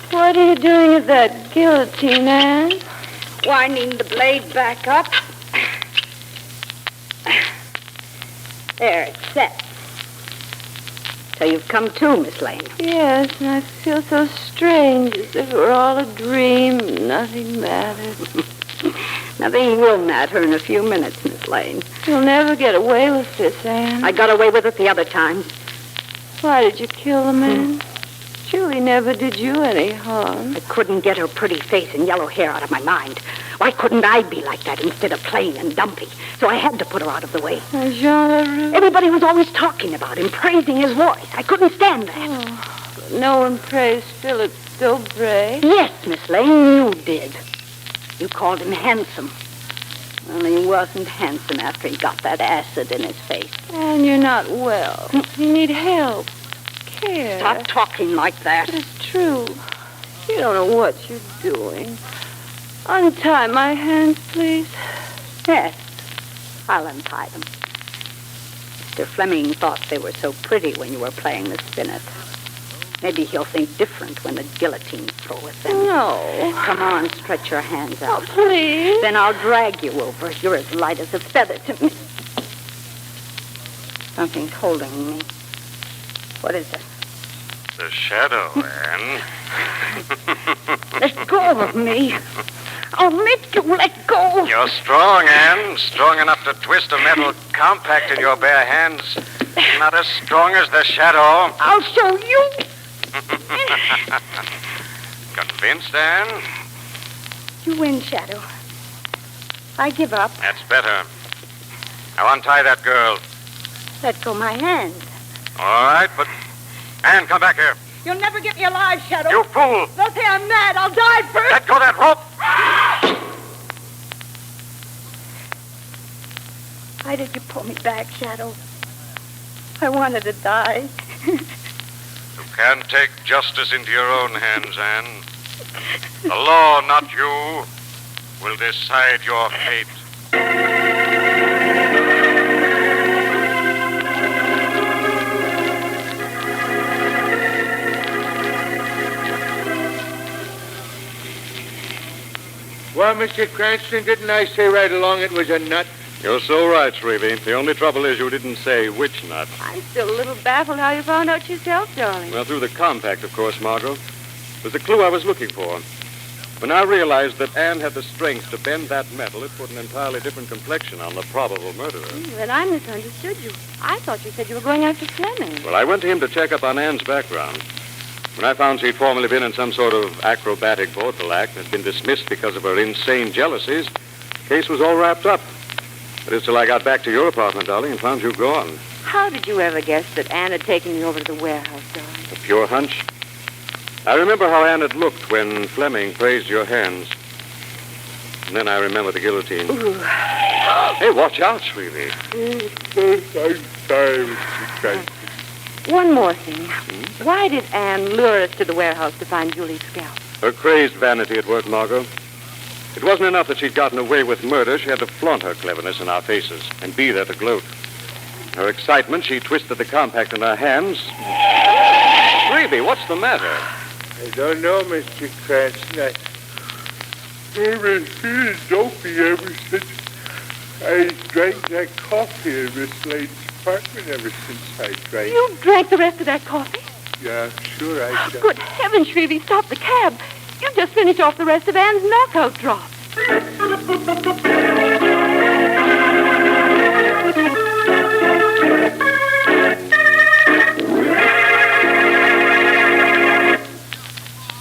What are you doing at that guillotine, Anne? Winding the blade back up. There, it's set. So you've come to, Miss Lane. Yes, and I feel so strange, as if it were all a dream. Nothing mattered. Nothing will matter in a few minutes, Miss Lane. You'll never get away with this, Anne. I got away with it the other times. Why did you kill the man? Julie never did you any harm. I couldn't get her pretty face and yellow hair out of my mind. Why couldn't I be like that instead of plain and dumpy? So I had to put her out of the way. Jean. Everybody was always talking about him, praising his voice. I couldn't stand that. Oh, no one praised Philip Dobray. Yes, Miss Lane, you did. You called him handsome. Well, he wasn't handsome after he got that acid in his face. And you're not well. You need help. Care. Stop talking like that. But it's true. You don't know what you're doing. Untie my hands, please. Yes, I'll untie them. Mr. Fleming thought they were so pretty when you were playing the spinet. Maybe he'll think different when the guillotine's through with them. No. Come on, stretch your hands out. Oh, please. Then I'll drag you over. You're as light as a feather to me. Something's holding me. What is it? the shadow, Anne. Let go of me. I'll make you let go. You're strong, Anne. Strong enough to twist a metal compact in your bare hands. Not as strong as the shadow. I'll show you. Convinced, Anne? You win, Shadow. I give up. That's better. Now untie that girl. Let go my hand. All right, but... Anne, come back here. You'll never get me alive, Shadow. You fool! They'll say I'm mad. I'll die first. Let go that rope! Why did you pull me back, Shadow? I wanted to die. You can't take justice into your own hands, Anne. The law, not you, will decide your fate. Well, Mr. Cranston, didn't I say right along it was a nut? You're so right, Shrevey. The only trouble is you didn't say which nut. I'm still a little baffled how you found out yourself, darling. Well, through the compact, of course, Margot. It was the clue I was looking for. When I realized that Anne had the strength to bend that metal, it put an entirely different complexion on the probable murderer. Then I misunderstood you. I thought you said you were going after Fleming. Well, I went to him to check up on Anne's background. When I found she'd formerly been in some sort of acrobatic vaudeville act and had been dismissed because of her insane jealousies, the case was all wrapped up. But it's till I got back to your apartment, darling, and found you gone. How did you ever guess that Anne had taken you over to the warehouse, darling? A pure hunch. I remember how Anne had looked when Fleming praised your hands. And then I remember the guillotine. Ooh. Hey, watch out, sweetie. I'm sorry, Mr. Cranston. One more thing. Why did Anne lure us to the warehouse to find Julie's scalp? Her crazed vanity at work, Margot. It wasn't enough that she'd gotten away with murder. She had to flaunt her cleverness in our faces and be there to gloat. In her excitement, she twisted the compact in her hands. Shrevey, what's the matter? I don't know, Mr. Cranston. I've been feeling dopey ever since I drank that coffee in Miss Lane's apartment ever since I drank. You drank the rest of that coffee? Yeah, sure I did. Good heavens, Shrevey, stop the cab. You just finished off the rest of Anne's knockout drop.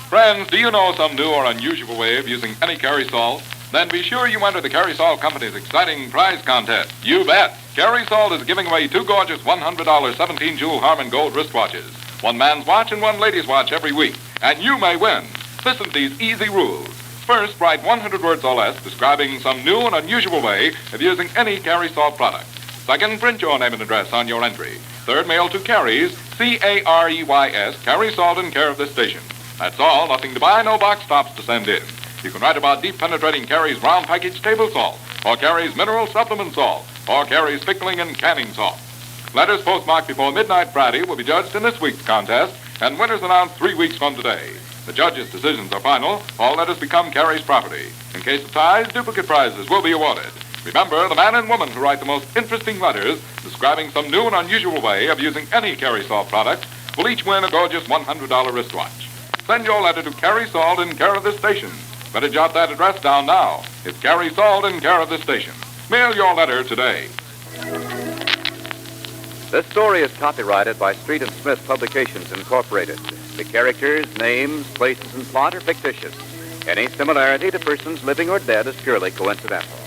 Friends, do you know some new or unusual way of using any Carry Salt? Then be sure you enter the Carry Salt Company's exciting prize contest. You bet! Carry Salt is giving away 2 gorgeous $100 17-jewel Harman Gold wristwatches. One man's watch and one lady's watch every week. And you may win. Listen to these easy rules. First, write 100 words or less describing some new and unusual way of using any Carry Salt product. Second, print your name and address on your entry. Third, mail to Carries, C-A-R-E-Y-S, Carry Salt in care of this station. That's all. Nothing to buy, no box tops to send in. You can write about deep penetrating Carrie's round package table salt, or Carrie's mineral supplement salt, or Carrie's pickling and canning salt. Letters postmarked before midnight Friday will be judged in this week's contest, and winners announced 3 weeks from today. The judges' decisions are final. All letters become Carrie's property. In case of ties, duplicate prizes will be awarded. Remember, the man and woman who write the most interesting letters describing some new and unusual way of using any Carry Salt product will each win a gorgeous $100 wristwatch. Send your letter to Carry Salt in care of this station. Better jot that address down now. It's Carry Salt in care of this station. Mail your letter today. This story is copyrighted by Street and Smith Publications, Incorporated. The characters, names, places, and plot are fictitious. Any similarity to persons living or dead is purely coincidental.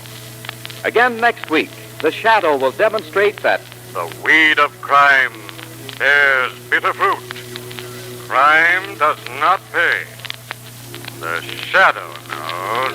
Again next week, the Shadow will demonstrate that the weed of crime bears bitter fruit. Crime does not pay. The Shadow knows.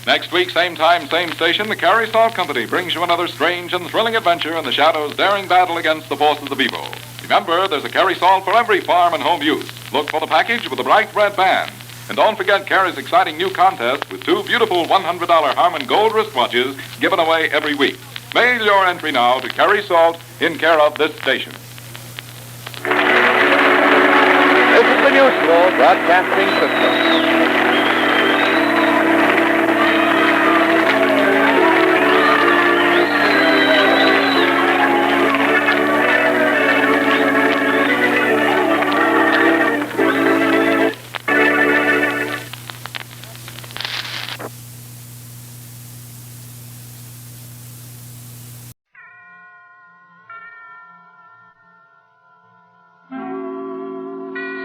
Next week, same time, same station, the Carry Salt Company brings you another strange and thrilling adventure in the Shadow's daring battle against the forces of evil. Remember, there's a Carry Salt for every farm and home use. Look for the package with the bright red band. And don't forget Carrie's exciting new contest with 2 beautiful $100 Harman Gold wristwatches given away every week. Mail your entry now to Carry Salt in care of this station. This is the Mutual Broadcasting System.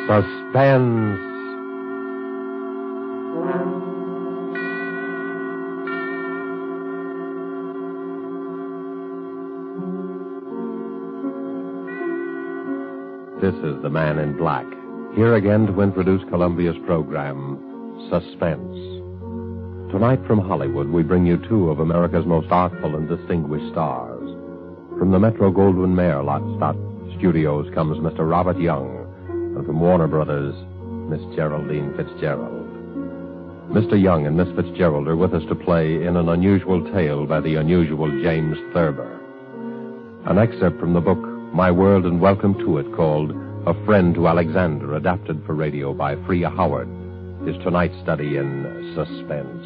Suspense. This is the Man in Black, here again to introduce Columbia's program, Suspense. Tonight from Hollywood, we bring you two of America's most artful and distinguished stars. From the Metro-Goldwyn-Mayer-Lot Studios comes Mr. Robert Young, and from Warner Brothers, Miss Geraldine Fitzgerald. Mr. Young and Miss Fitzgerald are with us to play in an unusual tale by the unusual James Thurber. An excerpt from the book My World and Welcome to It, called A Friend to Alexander, adapted for radio by Freya Howard, is tonight's study in suspense.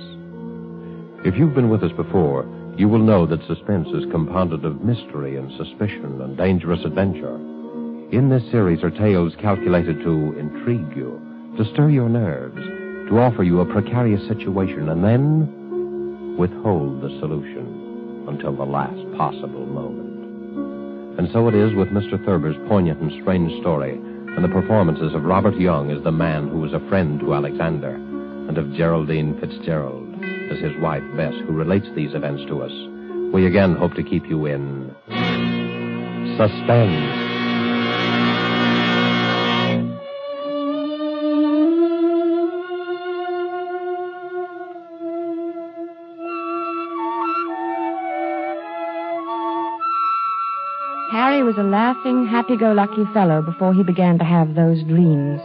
If you've been with us before, you will know that suspense is compounded of mystery and suspicion and dangerous adventure. In this series are tales calculated to intrigue you, to stir your nerves, to offer you a precarious situation, and then withhold the solution until the last possible moment. And so it is with Mr. Thurber's poignant and strange story, and the performances of Robert Young as the man who was a friend to Alexander, and of Geraldine Fitzgerald as his wife, Bess, who relates these events to us. We again hope to keep you in suspense. Harry was a laughing, happy-go-lucky fellow before he began to have those dreams.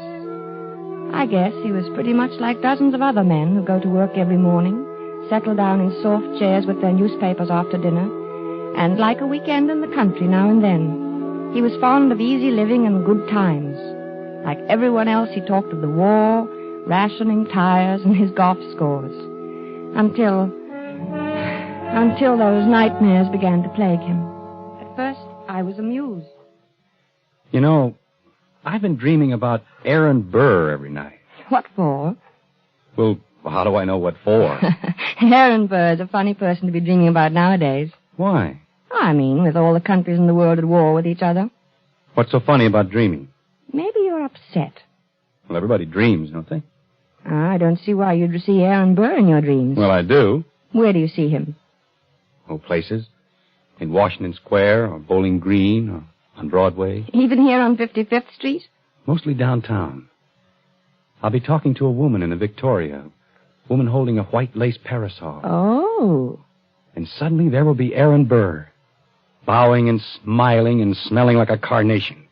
I guess he was pretty much like dozens of other men who go to work every morning, settle down in soft chairs with their newspapers after dinner, and like a weekend in the country now and then. He was fond of easy living and good times. Like everyone else, he talked of the war, rationing, tires, and his golf scores. Until those nightmares began to plague him. At first, I was amused. You know, I've been dreaming about Aaron Burr every night. What for? Well, how do I know what for? Aaron Burr is a funny person to be dreaming about nowadays. Why? I mean, with all the countries in the world at war with each other. What's so funny about dreaming? Maybe you're upset. Well, everybody dreams, don't they? I don't see why you'd see Aaron Burr in your dreams. Well, I do. Where do you see him? Oh, places. In Washington Square, or Bowling Green, or on Broadway. Even here on 55th Street? Mostly downtown. I'll be talking to a woman in the Victoria. A woman holding a white lace parasol. Oh. And suddenly there will be Aaron Burr, bowing and smiling and smelling like a carnation,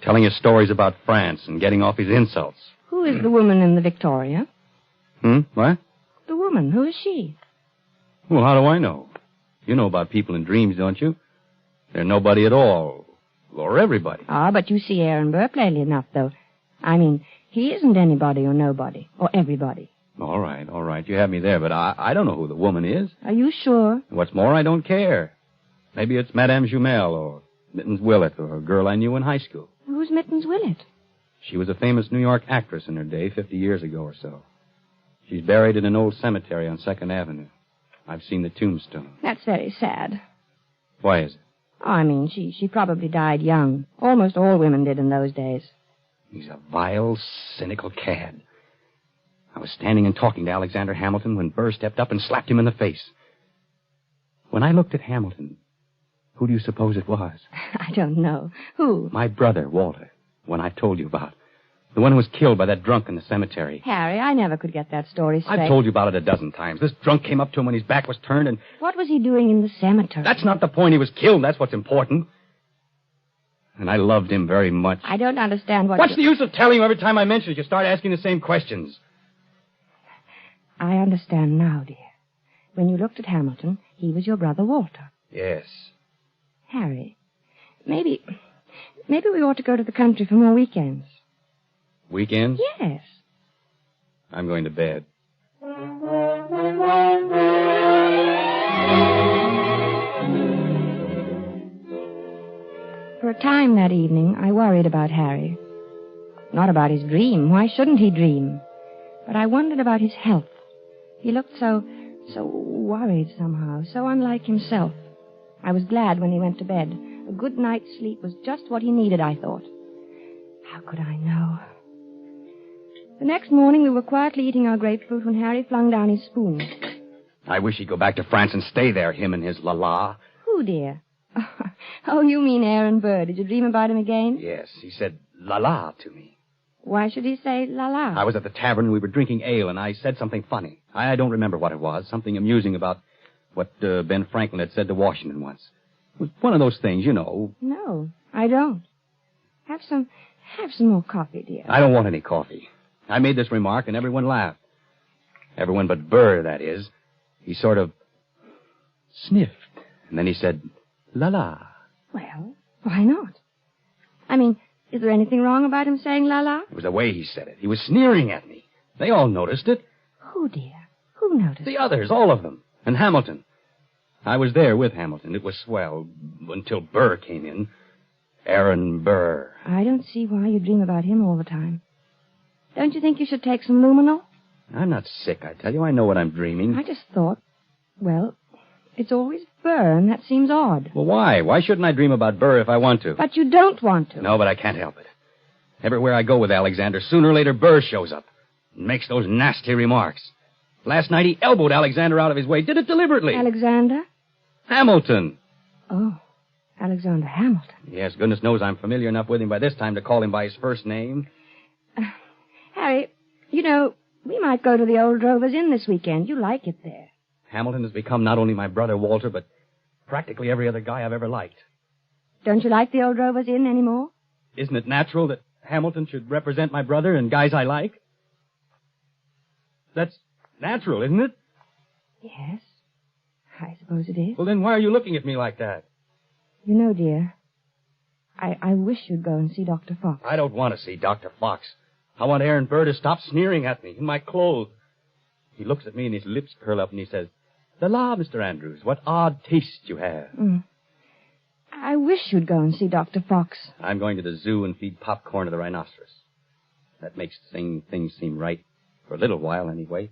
telling us stories about France and getting off his insults. Who is the woman in the Victoria? What? The woman. Who is she? Well, how do I know? You know about people in dreams, don't you? They're nobody at all. Or everybody. Ah, but you see Aaron Burr plainly enough, though. I mean, he isn't anybody or nobody. Or everybody. All right. You have me there, but I don't know who the woman is. Are you sure? What's more, I don't care. Maybe it's Madame Jumel or Mittens Willett or a girl I knew in high school. Who's Mittens Willett? She was a famous New York actress in her day, 50 years ago or so. She's buried in an old cemetery on 2nd Avenue. I've seen the tombstone. That's very sad. Why is it? Oh, I mean, she probably died young. Almost all women did in those days. He's a vile, cynical cad. I was standing and talking to Alexander Hamilton when Burr stepped up and slapped him in the face. When I looked at Hamilton, who do you suppose it was? I don't know. Who? My brother, Walter, one I've told you about. The one who was killed by that drunk in the cemetery. Harry, I never could get that story straight. I've told you about it a dozen times. This drunk came up to him when his back was turned and... What was he doing in the cemetery? That's not the point. He was killed. That's what's important. And I loved him very much. I don't understand what... What's the use of telling you every time I mention it? You start asking the same questions. I understand now, dear. When you looked at Hamilton, he was your brother Walter. Yes. Harry, maybe we ought to go to the country for more weekends. Weekends? Yes. I'm going to bed. For a time that evening, I worried about Harry. Not about his dream. Why shouldn't he dream? But I wondered about his health. He looked so worried somehow, so unlike himself. I was glad when he went to bed. A good night's sleep was just what he needed, I thought. How could I know? The next morning, we were quietly eating our grapefruit when Harry flung down his spoon. I wish he'd go back to France and stay there, him and his la-la. Who, dear? Oh, you mean Aaron Burr. Did you dream about him again? Yes, he said la-la to me. Why should he say la-la? I was at the tavern and we were drinking ale, and I said something funny. I don't remember what it was. Something amusing about what Ben Franklin had said to Washington once. It was one of those things, you know. No, I don't. Have some more coffee, dear. I don't want any coffee. I made this remark and everyone laughed. Everyone but Burr, that is. He sort of sniffed, and then he said, la-la. Well, why not? I mean, is there anything wrong about him saying la-la? It was the way he said it. He was sneering at me. They all noticed it. Who, dear? Who noticed? The others, all of them. And Hamilton. I was there with Hamilton. It was swell until Burr came in. Aaron Burr. I don't see why you dream about him all the time. Don't you think you should take some luminol? I'm not sick, I tell you. I know what I'm dreaming. I just thought, well, it's always Burr, and that seems odd. Well, why? Why shouldn't I dream about Burr if I want to? But you don't want to. No, but I can't help it. Everywhere I go with Alexander, sooner or later Burr shows up and makes those nasty remarks. Last night he elbowed Alexander out of his way. Did it deliberately. Alexander? Hamilton. Oh, Alexander Hamilton. Yes, goodness knows I'm familiar enough with him by this time to call him by his first name. Harry, you know, we might go to the Old Drovers Inn this weekend. You like it there. Hamilton has become not only my brother Walter, but practically every other guy I've ever liked. Don't you like the Old Drovers Inn anymore? Isn't it natural that Hamilton should represent my brother and guys I like? That's natural, isn't it? Yes, I suppose it is. Well, then why are you looking at me like that? You know, dear, I wish you'd go and see Dr. Fox. I don't want to see Dr. Fox. I want Aaron Burr to stop sneering at me in my clothes. He looks at me and his lips curl up and he says, "La, Mr. Andrews, what odd taste you have." I wish you'd go and see Dr. Fox. I'm going to the zoo and feed popcorn to the rhinoceros. That makes things seem right. For a little while, anyway.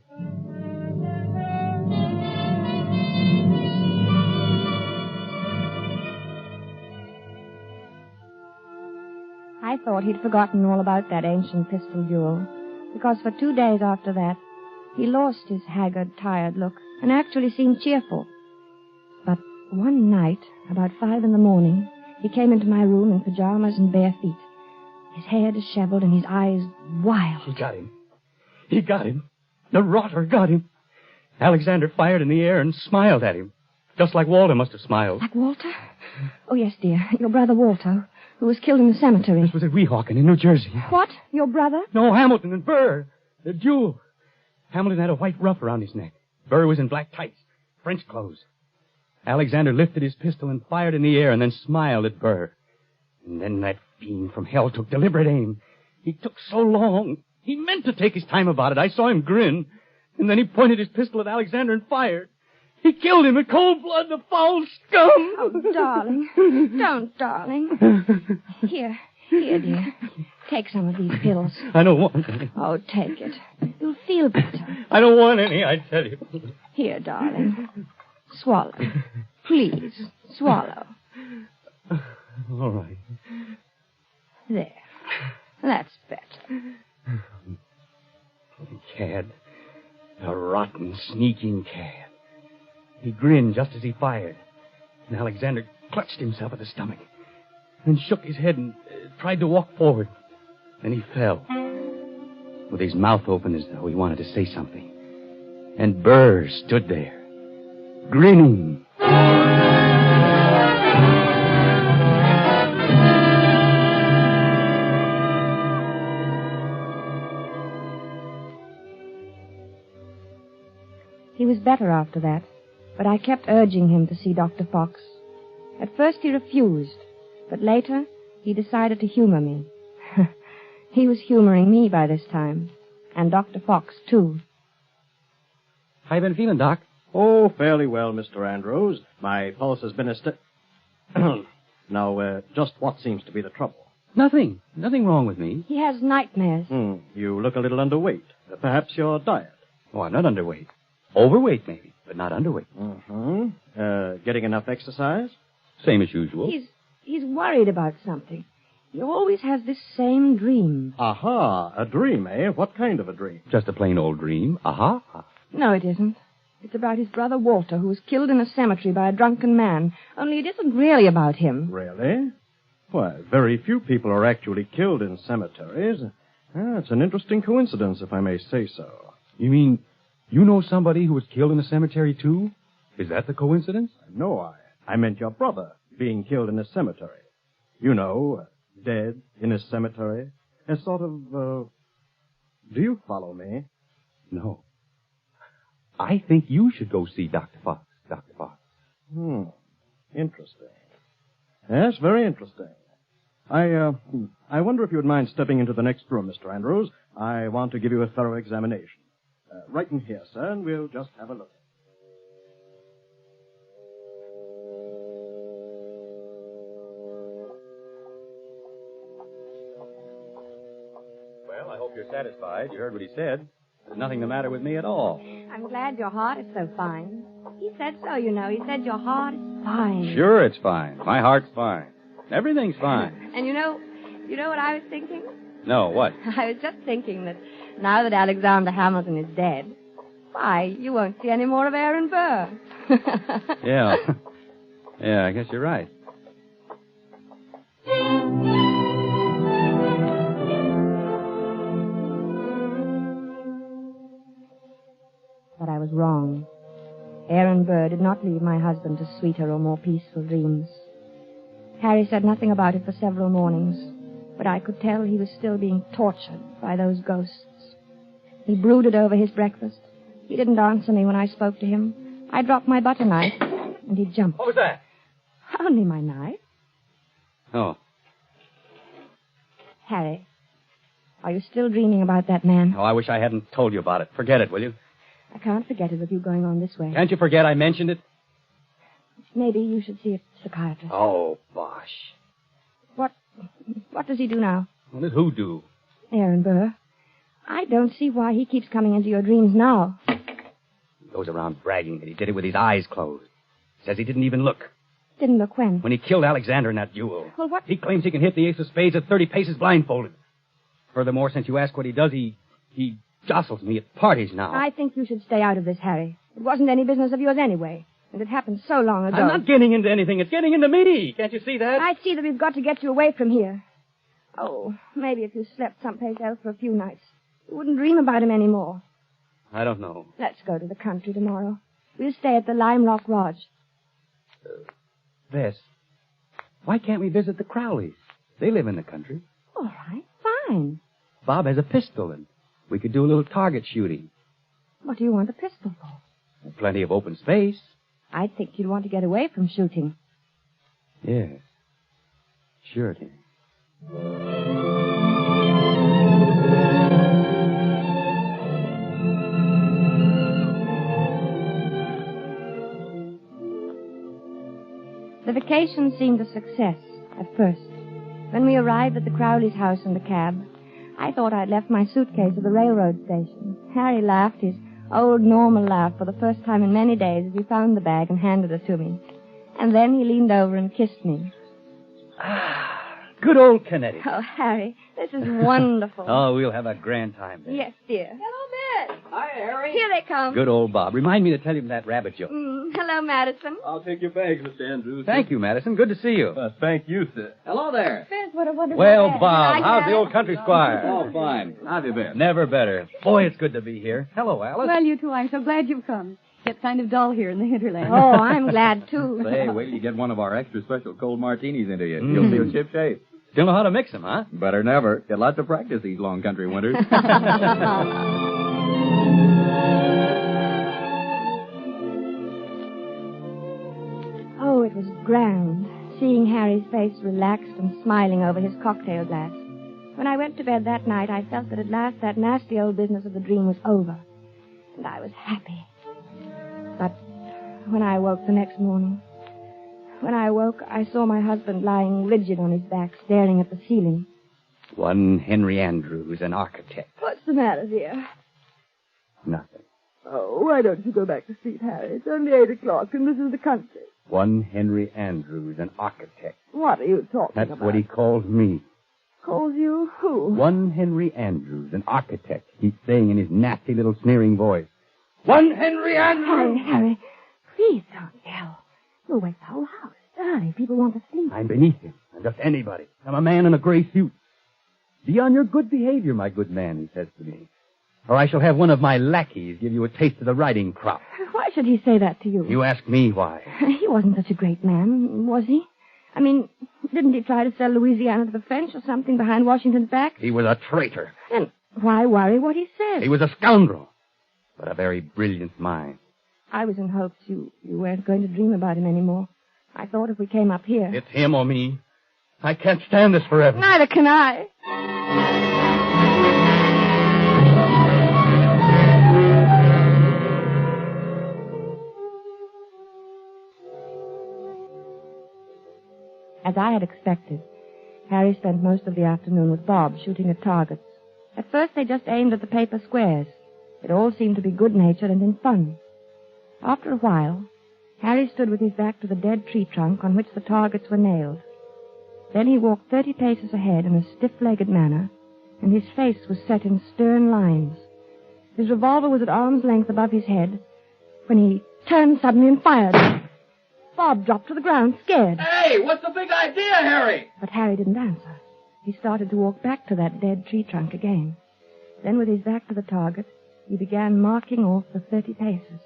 I thought he'd forgotten all about that ancient pistol duel, because for 2 days after that, he lost his haggard, tired look and actually seemed cheerful. But one night, about 5 a.m, he came into my room in pajamas and bare feet, his hair disheveled and his eyes wild. He got him. He got him. The rotter got him. Alexander fired in the air and smiled at him, just like Walter must have smiled. Like Walter? Oh, yes, dear. Your brother Walter, who was killed in the cemetery. This was at Weehawken in New Jersey. What? Your brother? No, Hamilton and Burr. The duel. Hamilton had a white ruff around his neck. Burr was in black tights, French clothes. Alexander lifted his pistol and fired in the air and then smiled at Burr. And then that fiend from hell took deliberate aim. He took so long. He meant to take his time about it. I saw him grin. And then he pointed his pistol at Alexander and fired. He killed him in cold blood, the foul scum. Oh, darling. Don't, darling. Here, dear. Take some of these pills. I don't want any. Oh, take it. You'll feel better. I don't want any, I tell you. Here, darling. Swallow. Please, swallow. All right. There. That's better. Cad. A rotten, sneaking cad. He grinned just as he fired. And Alexander clutched himself at the stomach. Then shook his head and tried to walk forward. Then he fell. With his mouth open as though he wanted to say something. And Burr stood there, grinning. He was better after that, but I kept urging him to see Dr. Fox. At first he refused, but later he decided to humor me. He was humoring me by this time, and Dr. Fox, too. How you been feeling, Doc? Oh, fairly well, Mr. Andrews. My pulse has been Now, just what seems to be the trouble? Nothing wrong with me. He has nightmares. You look a little underweight. Perhaps your diet. Oh, I'm not underweight. Overweight, maybe, but not underweight. Getting enough exercise? Same as usual. He's worried about something. He always has this same dream. Aha, a dream, eh? What kind of a dream? Just a plain old dream. Aha. No, it isn't. It's about his brother Walter, who was killed in a cemetery by a drunken man. Only it isn't really about him. Really? Why, very few people are actually killed in cemeteries. It's an interesting coincidence, if I may say so. You mean you know somebody who was killed in a cemetery, too? Is that the coincidence? No, I meant your brother being killed in a cemetery. You know, dead in a cemetery. A sort of, do you follow me? No. I think you should go see Dr. Fox, Dr. Fox. Interesting. Yes, very interesting. I wonder if you would mind stepping into the next room, Mr. Andrews. I want to give you a thorough examination. Right in here, sir, and we'll just have a look. Well, I hope you're satisfied. You heard what he said. There's nothing the matter with me at all. I'm glad your heart is so fine. He said so, you know. He said your heart is fine. Sure, it's fine. My heart's fine. Everything's fine. And you know what I was thinking? No, what? I was just thinking that now that Alexander Hamilton is dead, why, you won't see any more of Aaron Burr. Yeah. Yeah, I guess you're right. But I was wrong. Aaron Burr did not leave my husband to sweeter or more peaceful dreams. Harry said nothing about it for several mornings, but I could tell he was still being tortured by those ghosts. He brooded over his breakfast. He didn't answer me when I spoke to him. I dropped my butter knife, and he jumped. What was that? Only my knife. Oh. Harry, are you still dreaming about that man? Oh, I wish I hadn't told you about it. Forget it, will you? I can't forget it with you going on this way. Can't you forget I mentioned it? Maybe you should see a psychiatrist. Oh, bosh. What does he do now? What does who do? Aaron Burr. I don't see why he keeps coming into your dreams now. He goes around bragging that he did it with his eyes closed. Says he didn't even look. Didn't look when? When he killed Alexander in that duel. Well, what? He claims he can hit the ace of spades at 30 paces blindfolded. Furthermore, since you ask what he does, he jostles me at parties now. I think you should stay out of this, Harry. It wasn't any business of yours anyway. And it happened so long ago. I'm not getting into anything. It's getting into me. Can't you see that? I see that we've got to get you away from here. Oh, maybe if you slept someplace else for a few nights, you wouldn't dream about him anymore. I don't know. Let's go to the country tomorrow. We'll stay at the Lime Rock Lodge. Bess, why can't we visit the Crowleys? They live in the country. All right, fine. Bob has a pistol, and we could do a little target shooting. What do you want a pistol for? Plenty of open space. I think you'd want to get away from shooting. Yes. Sure, dear. The vacation seemed a success at first. When we arrived at the Crowley's house in the cab, I thought I'd left my suitcase at the railroad station. Harry laughed his old normal laugh for the first time in many days as he found the bag and handed it to me. And then he leaned over and kissed me. Good old Connecticut. Oh, Harry, this is wonderful. Oh, we'll have a grand time there. Yes, dear. Hello, Miss. Hi, Harry. Here they come. Good old Bob. Remind me to tell him that rabbit joke. Hello, Madison. I'll take your bags, Mr. Andrews. Thank you, Madison. Good to see you. Thank you, sir. Hello there. Fizz, what a wonderful Well, bag. Bob, how's the old country squire? Oh, fine. How have you been? Never better. Boy, it's good to be here. Hello, Alice. Well, you two, I'm so glad you've come. It's kind of dull here in the hinterland. Oh, I'm glad, too. Say, wait till you get one of our extra special cold martinis into you. You'll feel ship shape. Still know how to mix them, huh? Better never. Get lots of practice these long country winters. Oh, it was grand, seeing Harry's face relaxed and smiling over his cocktail glass. When I went to bed that night, I felt that at last that nasty old business of the dream was over. And I was happy. But when I woke the next morning, I saw my husband lying rigid on his back, staring at the ceiling. One Henry Andrews, an architect. What's the matter, dear? Nothing. Oh, why don't you go back to sleep, Harry? It's only 8 o'clock, and this is the country. One Henry Andrews, an architect. What are you talking about? That's what he called me. Calls you who? One Henry Andrews, an architect. He's saying in his nasty little sneering voice. One Henry Andrews! Harry, please don't yell. You'll wake the whole house. Early, people want to sleep. I'm beneath him. I'm just anybody. I'm a man in a gray suit. Be on your good behavior, my good man, he says to me. Or I shall have one of my lackeys give you a taste of the riding crop. Why should he say that to you? You ask me why. He wasn't such a great man, was he? I mean, didn't he try to sell Louisiana to the French or something behind Washington's back? He was a traitor. And why worry what he says? He was a scoundrel, but a very brilliant mind. I was in hopes you weren't going to dream about him anymore. I thought if we came up here... It's him or me. I can't stand this forever. Neither can I. As I had expected, Harry spent most of the afternoon with Bob shooting at targets. At first they just aimed at the paper squares. It all seemed to be good-natured and in fun. After a while, Harry stood with his back to the dead tree trunk on which the targets were nailed. Then he walked 30 paces ahead in a stiff-legged manner, and his face was set in stern lines. His revolver was at arm's length above his head when he turned suddenly and fired. Bob dropped to the ground, scared. Hey, what's the big idea, Harry? But Harry didn't answer. He started to walk back to that dead tree trunk again. Then, with his back to the target, he began marking off the 30 paces.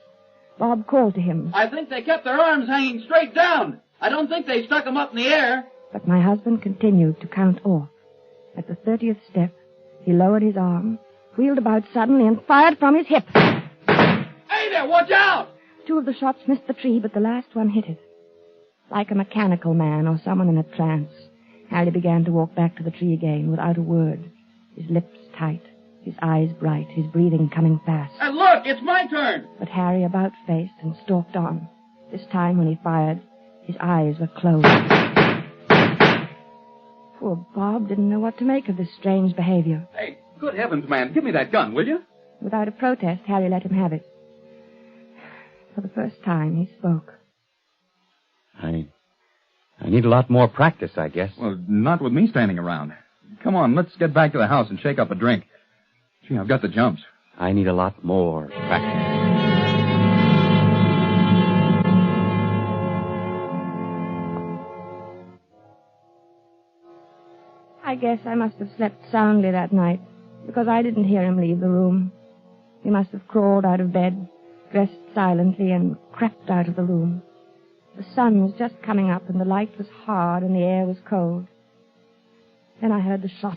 Bob called to him. I think they kept their arms hanging straight down. I don't think they stuck them up in the air. But my husband continued to count off. At the 30th step, he lowered his arm, wheeled about suddenly, and fired from his hip. Hey there, watch out! 2 of the shots missed the tree, but the last one hit it. Like a mechanical man or someone in a trance, Harry began to walk back to the tree again without a word, his lips tight, his eyes bright, his breathing coming fast. And look, it's my turn! But Harry about-faced and stalked on. This time when he fired, his eyes were closed. Poor Bob didn't know what to make of this strange behavior. Hey, good heavens, man, give me that gun, will you? Without a protest, Harry let him have it. For the first time, he spoke. I need a lot more practice, I guess. Well, not with me standing around. Come on, let's get back to the house and shake up a drink. Gee, I've got the jumps. I need a lot more practice. I guess I must have slept soundly that night, because I didn't hear him leave the room. He must have crawled out of bed, dressed silently, and crept out of the room. The sun was just coming up, and the light was hard, and the air was cold. Then I heard the shot.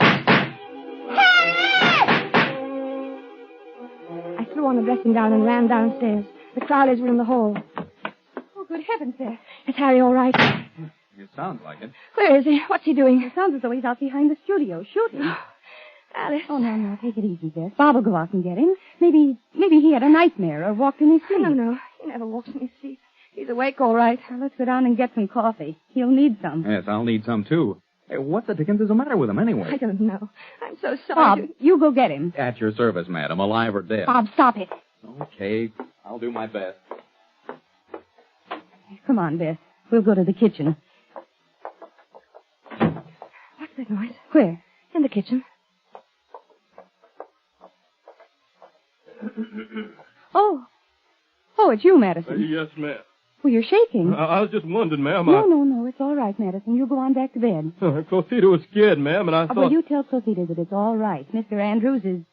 I threw on the dressing gown and ran downstairs. The Crowleys were in the hall. Oh, good heavens, there. Is Harry all right? It sounds like it. Where is he? What's he doing? It sounds as though he's out behind the studio shooting. Alice. Oh, no, take it easy, Bess. Bob will go out and get him. Maybe he had a nightmare or walked in his sleep. No. He never walks in his sleep. He's awake all right. Well, let's go down and get some coffee. He'll need some. Yes, I'll need some, too. Hey, what the dickens is the matter with him, anyway? I don't know. I'm so sorry. Bob, you go get him. At your service, madam, alive or dead. Bob, stop it. Okay, I'll do my best. Come on, Bess. We'll go to the kitchen. What's that noise? Where? In the kitchen. Oh, it's you, Madison. Yes, ma'am. Well, you're shaking. I was just wondering, ma'am. No, it's all right, Madison. You go on back to bed. Closita was scared, ma'am, and I thought... Well, you tell Closita that it's all right. Mr. Andrews is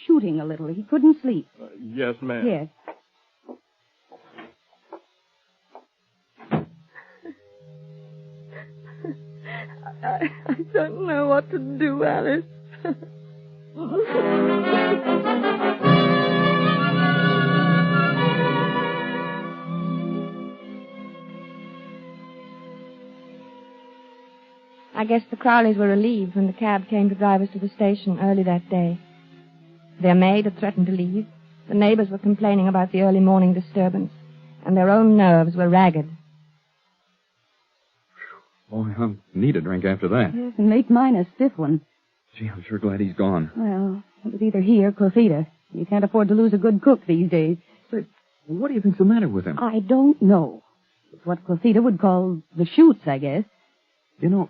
shooting a little. He couldn't sleep. Yes, ma'am. Yes. I don't know what to do, Alice. I guess the Crowleys were relieved when the cab came to drive us to the station early that day. Their maid had threatened to leave. The neighbors were complaining about the early morning disturbance, and their own nerves were ragged. Boy, I'll need a drink after that. Yes, and make mine a stiff one. Gee, I'm sure glad he's gone. Well, it was either he or Closita. You can't afford to lose a good cook these days. But what do you think's the matter with him? I don't know. It's what Closita would call the shoots, I guess. You know,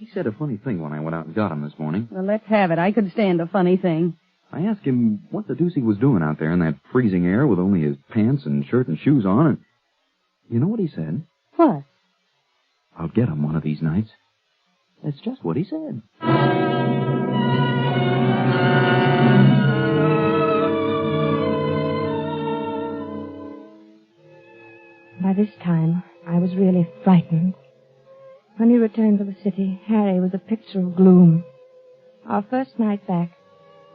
He said a funny thing when I went out and got him this morning. Well, let's have it. I could stand a funny thing. I asked him what the deuce he was doing out there in that freezing air with only his pants and shirt and shoes on, and you know what he said? What? I'll get him one of these nights. That's just what he said. By this time, I was really frightened. When we returned to the city, Harry was a picture of gloom. Our first night back,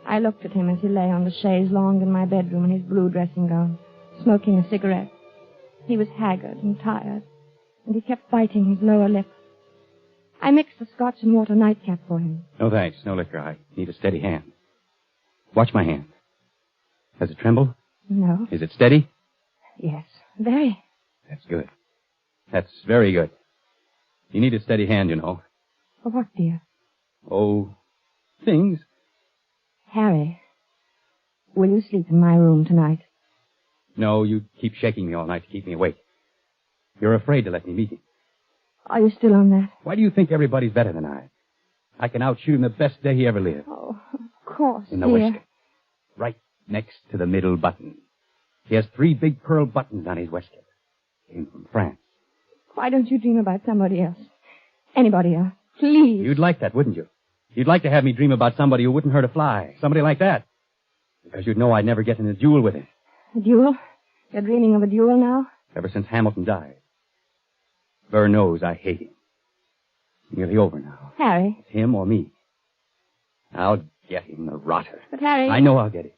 I looked at him as he lay on the chaise longue in my bedroom in his blue dressing gown, smoking a cigarette. He was haggard and tired, and he kept biting his lower lip. I mixed a scotch and water nightcap for him. No thanks. No liquor. I need a steady hand. Watch my hand. Does it tremble? No. Is it steady? Yes, very. That's good. That's very good. You need a steady hand, you know. For what, dear? Oh, things. Harry, will you sleep in my room tonight? No, you keep shaking me all night to keep me awake. You're afraid to let me meet him. Are you still on that? Why do you think everybody's better than I? I can outshoot him the best day he ever lived. Oh, of course, In the dear. waistcoat. Right next to the middle button. He has 3 big pearl buttons on his waistcoat. Came from France. Why don't you dream about somebody else? Anybody else? Please. You'd like that, wouldn't you? You'd like to have me dream about somebody who wouldn't hurt a fly. Somebody like that. Because you'd know I'd never get in a duel with him. A duel? You're dreaming of a duel now? Ever since Hamilton died. Burr knows I hate him. It's nearly over now. Harry. It's him or me. I'll get him, the rotter. But Harry... I know I'll get him.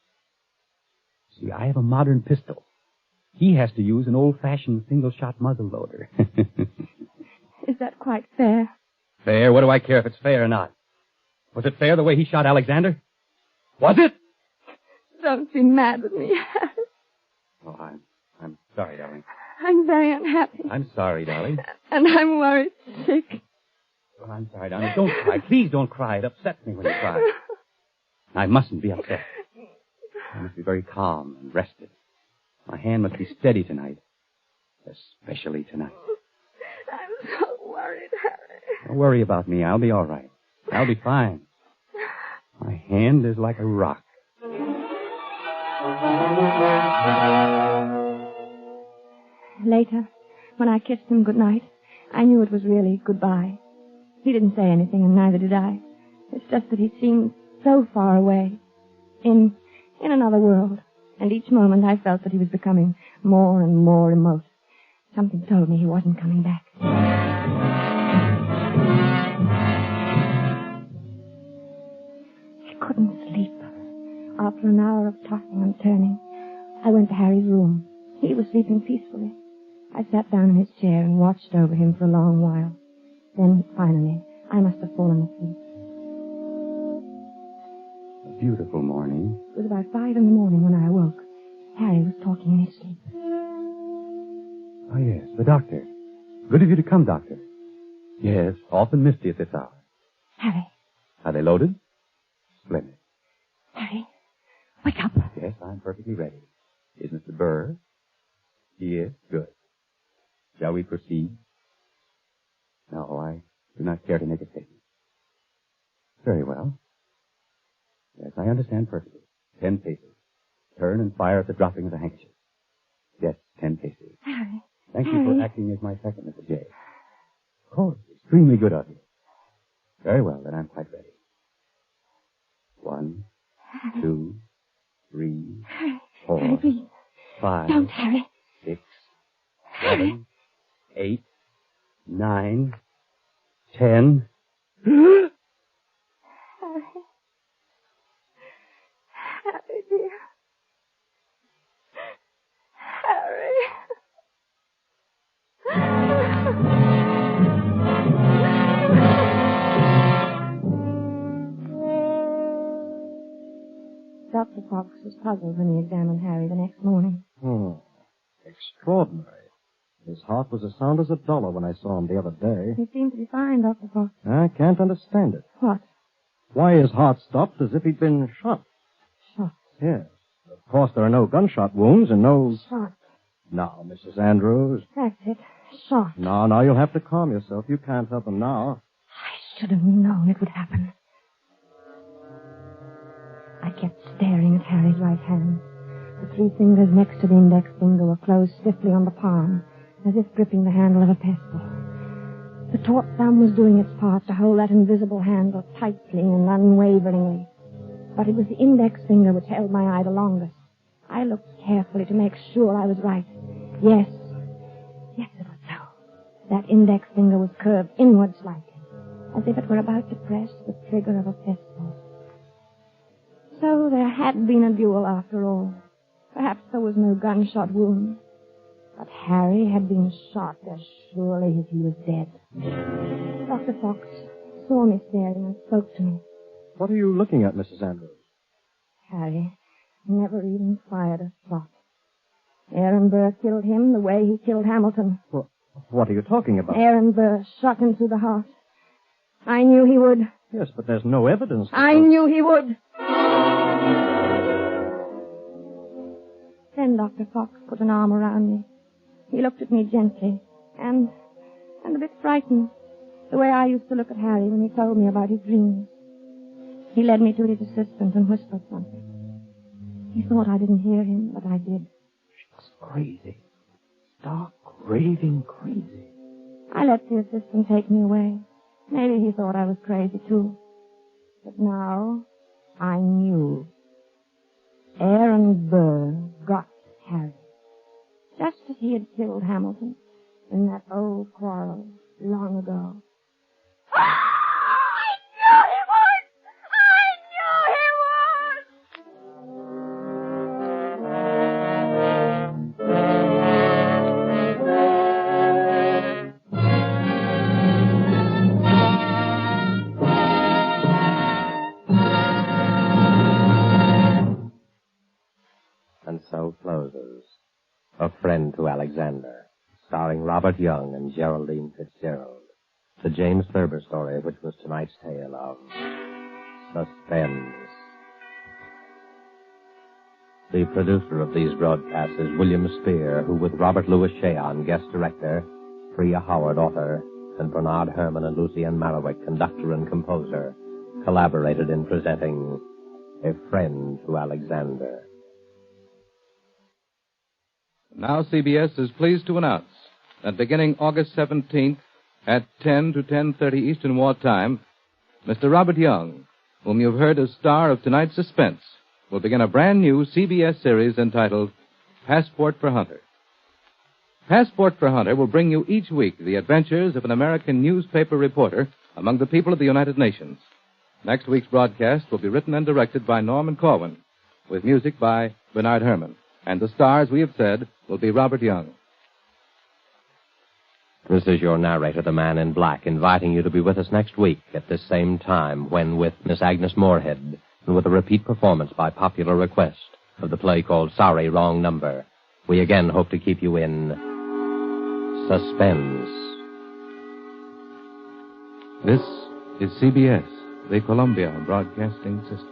See, I have a modern pistol. He has to use an old-fashioned single-shot muzzle-loader. Is that quite fair? Fair? What do I care if it's fair or not? Was it fair the way he shot Alexander? Was it? Don't be mad with me, Harry. Oh, I'm sorry, darling. I'm very unhappy. I'm sorry, darling. And I'm worried sick. Well, I'm sorry, darling. Don't cry. Please don't cry. It upsets me when you cry. I mustn't be upset. I must be very calm and rested. My hand must be steady tonight. Especially tonight. I'm so worried, Harry. Don't worry about me. I'll be all right. I'll be fine. My hand is like a rock. Later, when I kissed him goodnight, I knew it was really goodbye. He didn't say anything, and neither did I. It's just that he seemed so far away, in another world, and each moment I felt that he was becoming more and more remote. Something told me he wasn't coming back. I couldn't sleep. After an hour of tossing and turning, I went to Harry's room. He was sleeping peacefully. I sat down in his chair and watched over him for a long while. Then, finally, I must have fallen asleep. A beautiful morning. It was about 5 in the morning when I awoke. Harry was talking in his sleep. Oh, yes, the doctor. Good of you to come, doctor. Yes, often misty at this hour. Harry. Are they loaded? Splendid. Harry, wake up. Yes, I'm perfectly ready. Is Mr. Burr? He is? Good. Shall we proceed? No, I do not care to make a statement. Very well. Yes, I understand perfectly. 10 paces. Turn and fire at the dropping of the handkerchief. Yes, 10 paces. Harry. Thank you for acting as my second, Mr. J. Of course, extremely good of you. Very well, then I'm quite ready. 1, 2, 3, 4, Harry, please. 5, Don't, Harry. 6, 7, 8, 9, 10. Harry. Harry, dear. Harry. Dr. Fox was puzzled when he examined Harry the next morning. Extraordinary. His heart was as sound as a dollar when I saw him the other day. He seemed to be fine, Dr. Fox. I can't understand it. What? Why his heart stopped as if he'd been shot. Shot? Yes. Of course, there are no gunshot wounds and no... Shot. Now, Mrs. Andrews. That's it. Shot. No, you'll have to calm yourself. You can't help him now. I should have known it would happen. I kept staring at Harry's right hand. The 3 fingers next to the index finger were closed stiffly on the palm, as if gripping the handle of a pestle. The taut thumb was doing its part to hold that invisible handle tightly and unwaveringly. But it was the index finger which held my eye the longest. I looked carefully to make sure I was right. Yes, it was so. That index finger was curved inward slightly, as if it were about to press the trigger of a pistol. So there had been a duel after all. Perhaps there was no gunshot wound. But Harry had been shot as surely as he was dead. Dr. Fox saw me staring and spoke to me. What are you looking at, Mrs. Andrews? Harry never even fired a shot. Aaron Burr killed him the way he killed Hamilton. What are you talking about? Aaron Burr shot him through the heart. I knew he would. Yes, but there's no evidence. I knew he would. Then Dr. Fox put an arm around me. He looked at me gently and a bit frightened, the way I used to look at Harry when he told me about his dreams. He led me to his assistant and whispered something. He thought I didn't hear him, but I did. She was crazy. Stark, raving crazy. I let the assistant take me away. Maybe he thought I was crazy, too. But now I knew. Aaron Burr got Harry. Just as he had killed Hamilton in that old quarrel long ago. And so closes A Friend to Alexander, starring Robert Young and Geraldine Fitzgerald. The James Thurber story, which was tonight's tale of Suspense. The producer of these broadcasts is William Spear, who with Robert Louis Cheon, guest director, Priya Howard, author, and Bernard Herrmann and Lucienne Marowik, conductor and composer, collaborated in presenting A Friend to Alexander. Now CBS is pleased to announce that beginning August 17th at 10 to 10:30 Eastern Wartime, Mr. Robert Young, whom you've heard as star of tonight's Suspense, will begin a brand new CBS series entitled Passport for Hunter. Passport for Hunter will bring you each week the adventures of an American newspaper reporter among the people of the United Nations. Next week's broadcast will be written and directed by Norman Corwin, with music by Bernard Herrmann. And the star, as we have said, will be Robert Young. This is your narrator, the Man in Black, inviting you to be with us next week at this same time when, with Miss Agnes Moorehead, and with a repeat performance by popular request of the play called Sorry, Wrong Number, we again hope to keep you in suspense. This is CBS, the Columbia Broadcasting System.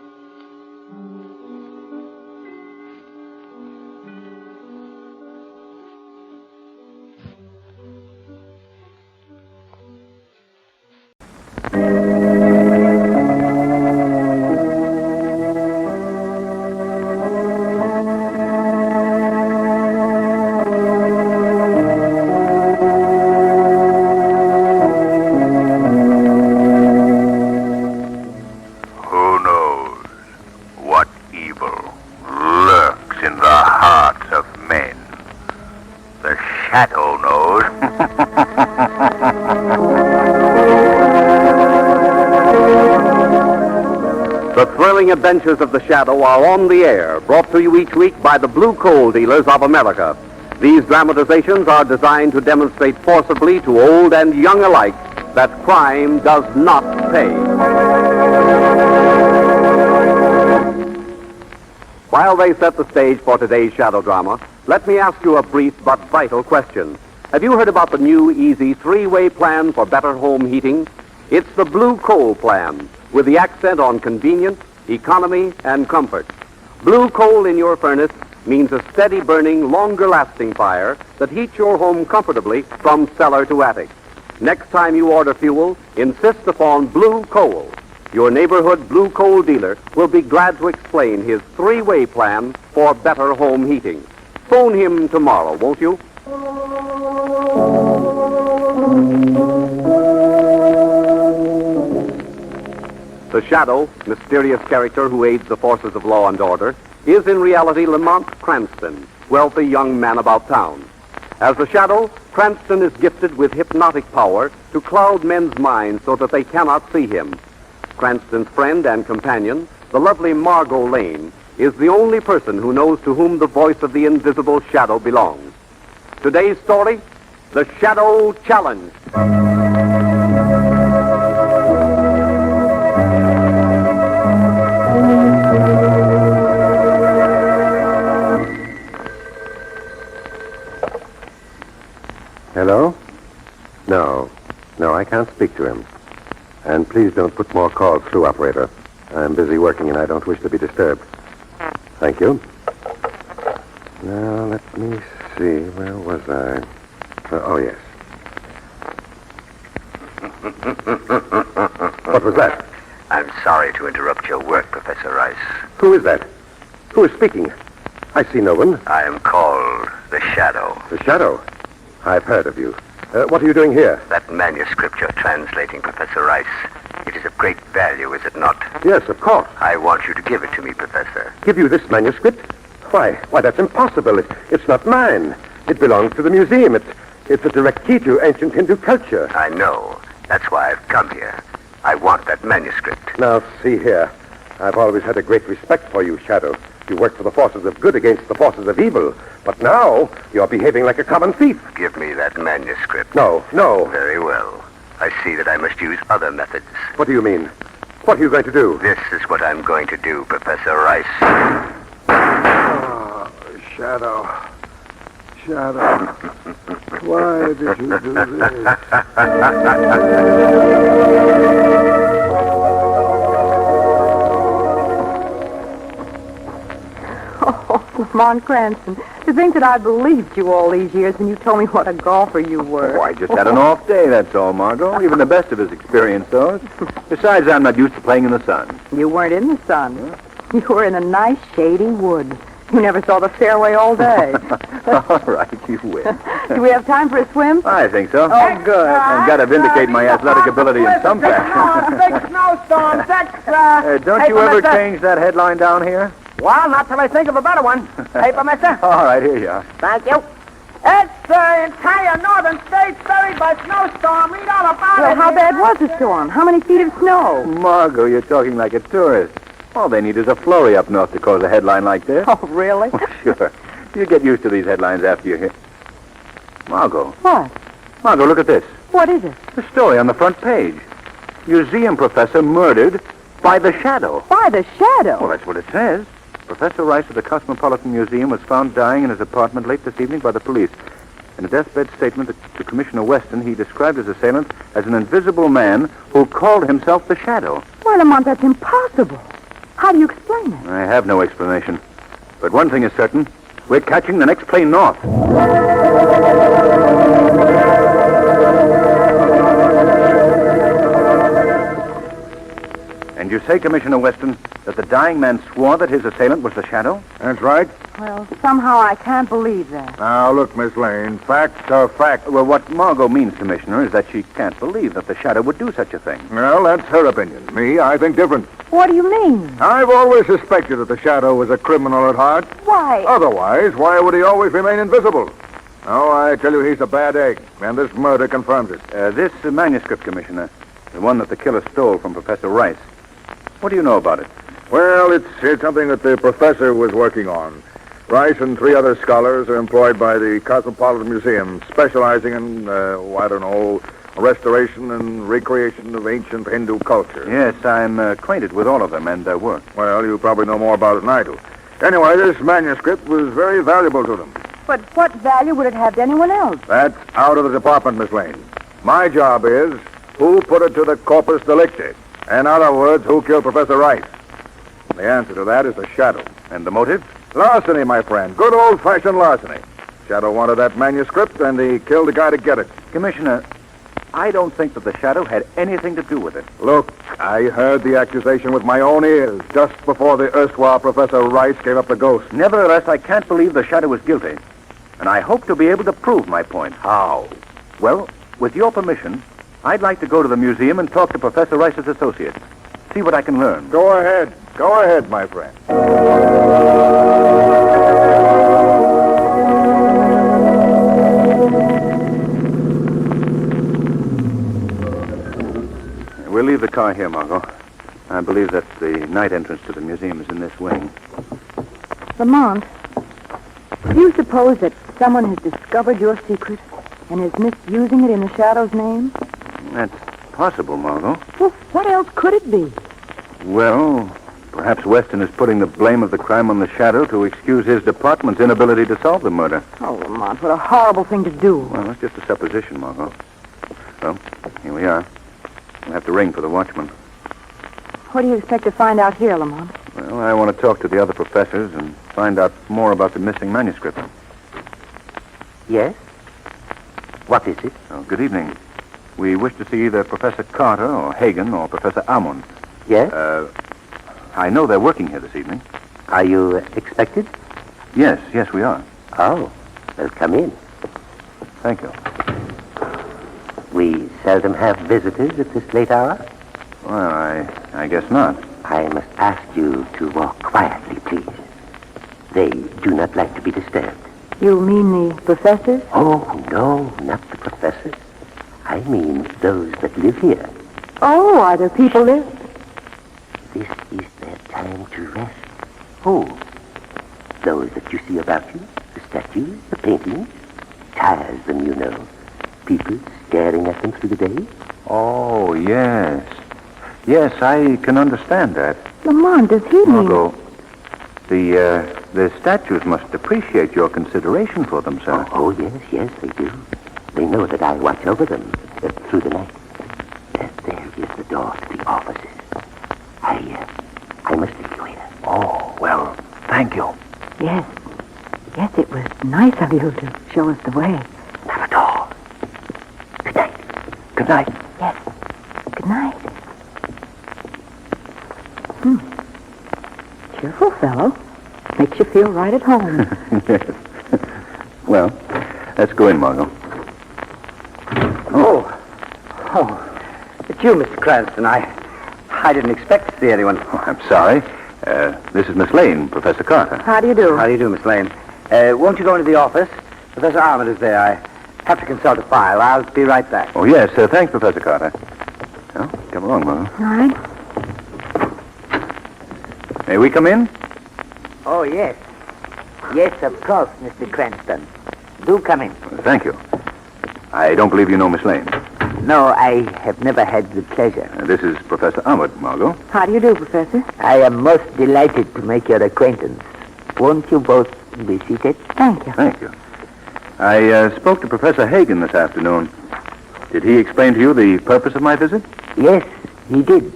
Adventures of the Shadow are on the air, brought to you each week by the Blue Coal Dealers of America. These dramatizations are designed to demonstrate forcibly to old and young alike that crime does not pay. While they set the stage for today's shadow drama, let me ask you a brief but vital question. Have you heard about the new easy three-way plan for better home heating? It's the Blue Coal Plan, with the accent on convenience, economy, and comfort. Blue coal in your furnace means a steady-burning, longer-lasting fire that heats your home comfortably from cellar to attic. Next time you order fuel, insist upon Blue Coal. Your neighborhood Blue Coal dealer will be glad to explain his three-way plan for better home heating. Phone him tomorrow, won't you? The Shadow, mysterious character who aids the forces of law and order, is in reality Lamont Cranston, wealthy young man about town. As the Shadow, Cranston is gifted with hypnotic power to cloud men's minds so that they cannot see him. Cranston's friend and companion, the lovely Margot Lane, is the only person who knows to whom the voice of the invisible Shadow belongs. Today's story, The Shadow Challenge. Hello? No, I can't speak to him. And please don't put more calls through, operator. I'm busy working and I don't wish to be disturbed. Thank you. Now, let me see. Where was I? Oh, yes. What was that? I'm sorry to interrupt your work, Professor Rice. Who is that? Who is speaking? I see no one. I am called the Shadow. The Shadow? I've heard of you. What are you doing here? That manuscript you're translating, Professor Rice. It is of great value, is it not? Yes, of course. I want you to give it to me, Professor. Give you this manuscript? Why, that's impossible. It's not mine. It belongs to the museum. It's a direct key to ancient Hindu culture. I know. That's why I've come here. I want that manuscript. Now, see here. I've always had a great respect for you, Shadow. You work for the forces of good against the forces of evil. But now, you're behaving like a common thief. Give me that manuscript. No. Very well. I see that I must use other methods. What do you mean? What are you going to do? This is what I'm going to do, Professor Rice. Oh, Shadow. Why did you do this? Lamont Cranston, to think that I believed you all these years when you told me what a golfer you were. Oh, I just had an off day, that's all, Margot. Even the best of his experience, though. Besides, I'm not used to playing in the sun. You weren't in the sun. You were in a nice, shady wood. You never saw the fairway all day. All right, you win. Do we have time for a swim? I think so. Oh, good. I've got to vindicate my athletic ability in some fashion. Big snowstorms, extra. Don't you ever change that headline down here? Well, not till I think of a better one. Paper, mister? All right, here you are. Thank you. It's the entire northern states buried by snowstorm. Read all about Well, it. how bad was the storm? How many feet of snow? Margot, you're talking like a tourist. All they need is a flurry up north to cause a headline like this. Oh, really? Sure. You get used to these headlines after you hear. Margot. What? Margot, look at this. What is it? The story on the front page. Museum professor murdered by the Shadow. By the Shadow? Well, that's what it says. Professor Rice of the Cosmopolitan Museum was found dying in his apartment late this evening by the police. In a deathbed statement to Commissioner Weston, he described his assailant as an invisible man who called himself the Shadow. Well, Lamont, that's impossible. How do you explain it? I have no explanation. But one thing is certain. We're catching the next plane north. And you say, Commissioner Weston, that the dying man swore that his assailant was the Shadow? That's right. Well, somehow I can't believe that. Now, look, Miss Lane, facts are facts. Well, what Margot means, Commissioner, is that she can't believe that the Shadow would do such a thing. Well, that's her opinion. Me, I think different. What do you mean? I've always suspected that the Shadow was a criminal at heart. Why? Otherwise, why would he always remain invisible? Oh, I tell you, he's a bad egg, and this murder confirms it. This manuscript, Commissioner, the one that the killer stole from Professor Rice. What do you know about it? Well, it's something that the professor was working on. Rice and 3 other scholars are employed by the Cosmopolitan Museum, specializing in, restoration and recreation of ancient Hindu culture. Yes, I'm acquainted with all of them and their work. Well, you probably know more about it than I do. Anyway, this manuscript was very valuable to them. But what value would it have to anyone else? That's out of the department, Miss Lane. My job is who put it to the corpus delicti. In other words, who killed Professor Rice? The answer to that is the Shadow. And the motive? Larceny, my friend. Good old-fashioned larceny. Shadow wanted that manuscript, and he killed the guy to get it. Commissioner, I don't think that the shadow had anything to do with it. Look, I heard the accusation with my own ears just before the erstwhile Professor Rice gave up the ghost. Nevertheless, I can't believe the shadow is guilty. And I hope to be able to prove my point. How? Well, with your permission, I'd like to go to the museum and talk to Professor Rice's associates. See what I can learn. Go ahead. Go ahead, my friend. We'll leave the car here, Margot. I believe that the night entrance to the museum is in this wing. Lamont, do you suppose that someone has discovered your secret and is misusing it in the Shadow's name? That's possible, Margot. Well, what else could it be? Well, perhaps Weston is putting the blame of the crime on the Shadow to excuse his department's inability to solve the murder. Oh, Lamont, what a horrible thing to do. Well, it's just a supposition, Margot. Well, here we are. We'll have to ring for the watchman. What do you expect to find out here, Lamont? Well, I want to talk to the other professors and find out more about the missing manuscript. Yes? What is it? Oh, good evening. We wish to see either Professor Carter or Hagen or Professor Almond. Yes? I know they're working here this evening. Are you expected? Yes, we are. Oh, well, come in. Thank you. We seldom have visitors at this late hour. Well, I guess not. I must ask you to walk quietly, please. They do not like to be disturbed. You mean the professors? Oh, no, not the professors. I mean those that live here. Oh, are there people there? This is their time to rest. Who? Those that you see about you. The statues, the paintings. Tires them, you know. People staring at them through the day. Oh, yes. Yes, I can understand that. Lamont, does he mean... Margot, the statues must appreciate your consideration for them, sir. Oh, yes, they do. They know that I watch over them through the night. There is the door to the offices. I must leave you here. Oh, well, thank you. Yes, it was nice of you to show us the way. Not at all. Good night. Good night. Yes, good night. Cheerful fellow. Makes you feel right at home. Yes. Well, let's go in, Margot. Oh, it's you, Mr. Cranston. I didn't expect to see anyone. Oh, I'm sorry. This is Miss Lane, Professor Carter. How do you do? How do you do, Miss Lane? Won't you go into the office? Professor Armand is there. I have to consult a file. I'll be right back. Oh, yes. Thanks, Professor Carter. Well, come along, Margot. All right. May we come in? Oh, yes. Yes, of course, Mr. Cranston. Do come in. Thank you. I don't believe you know Miss Lane. No, I have never had the pleasure. This is Professor Ahmed, Margot. How do you do, Professor? I am most delighted to make your acquaintance. Won't you both be seated? Thank you. Thank you. I spoke to Professor Hagen this afternoon. Did he explain to you the purpose of my visit? Yes, he did.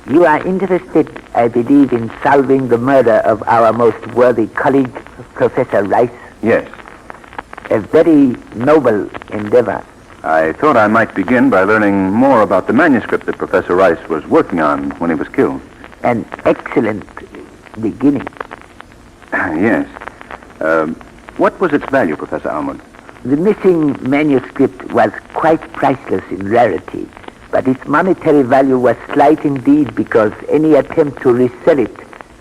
You are interested, I believe, in solving the murder of our most worthy colleague, Professor Rice? Yes. A very noble endeavor. I thought I might begin by learning more about the manuscript that Professor Rice was working on when he was killed. An excellent beginning. Yes. What was its value, Professor Almond? The missing manuscript was quite priceless in rarity, but its monetary value was slight indeed because any attempt to resell it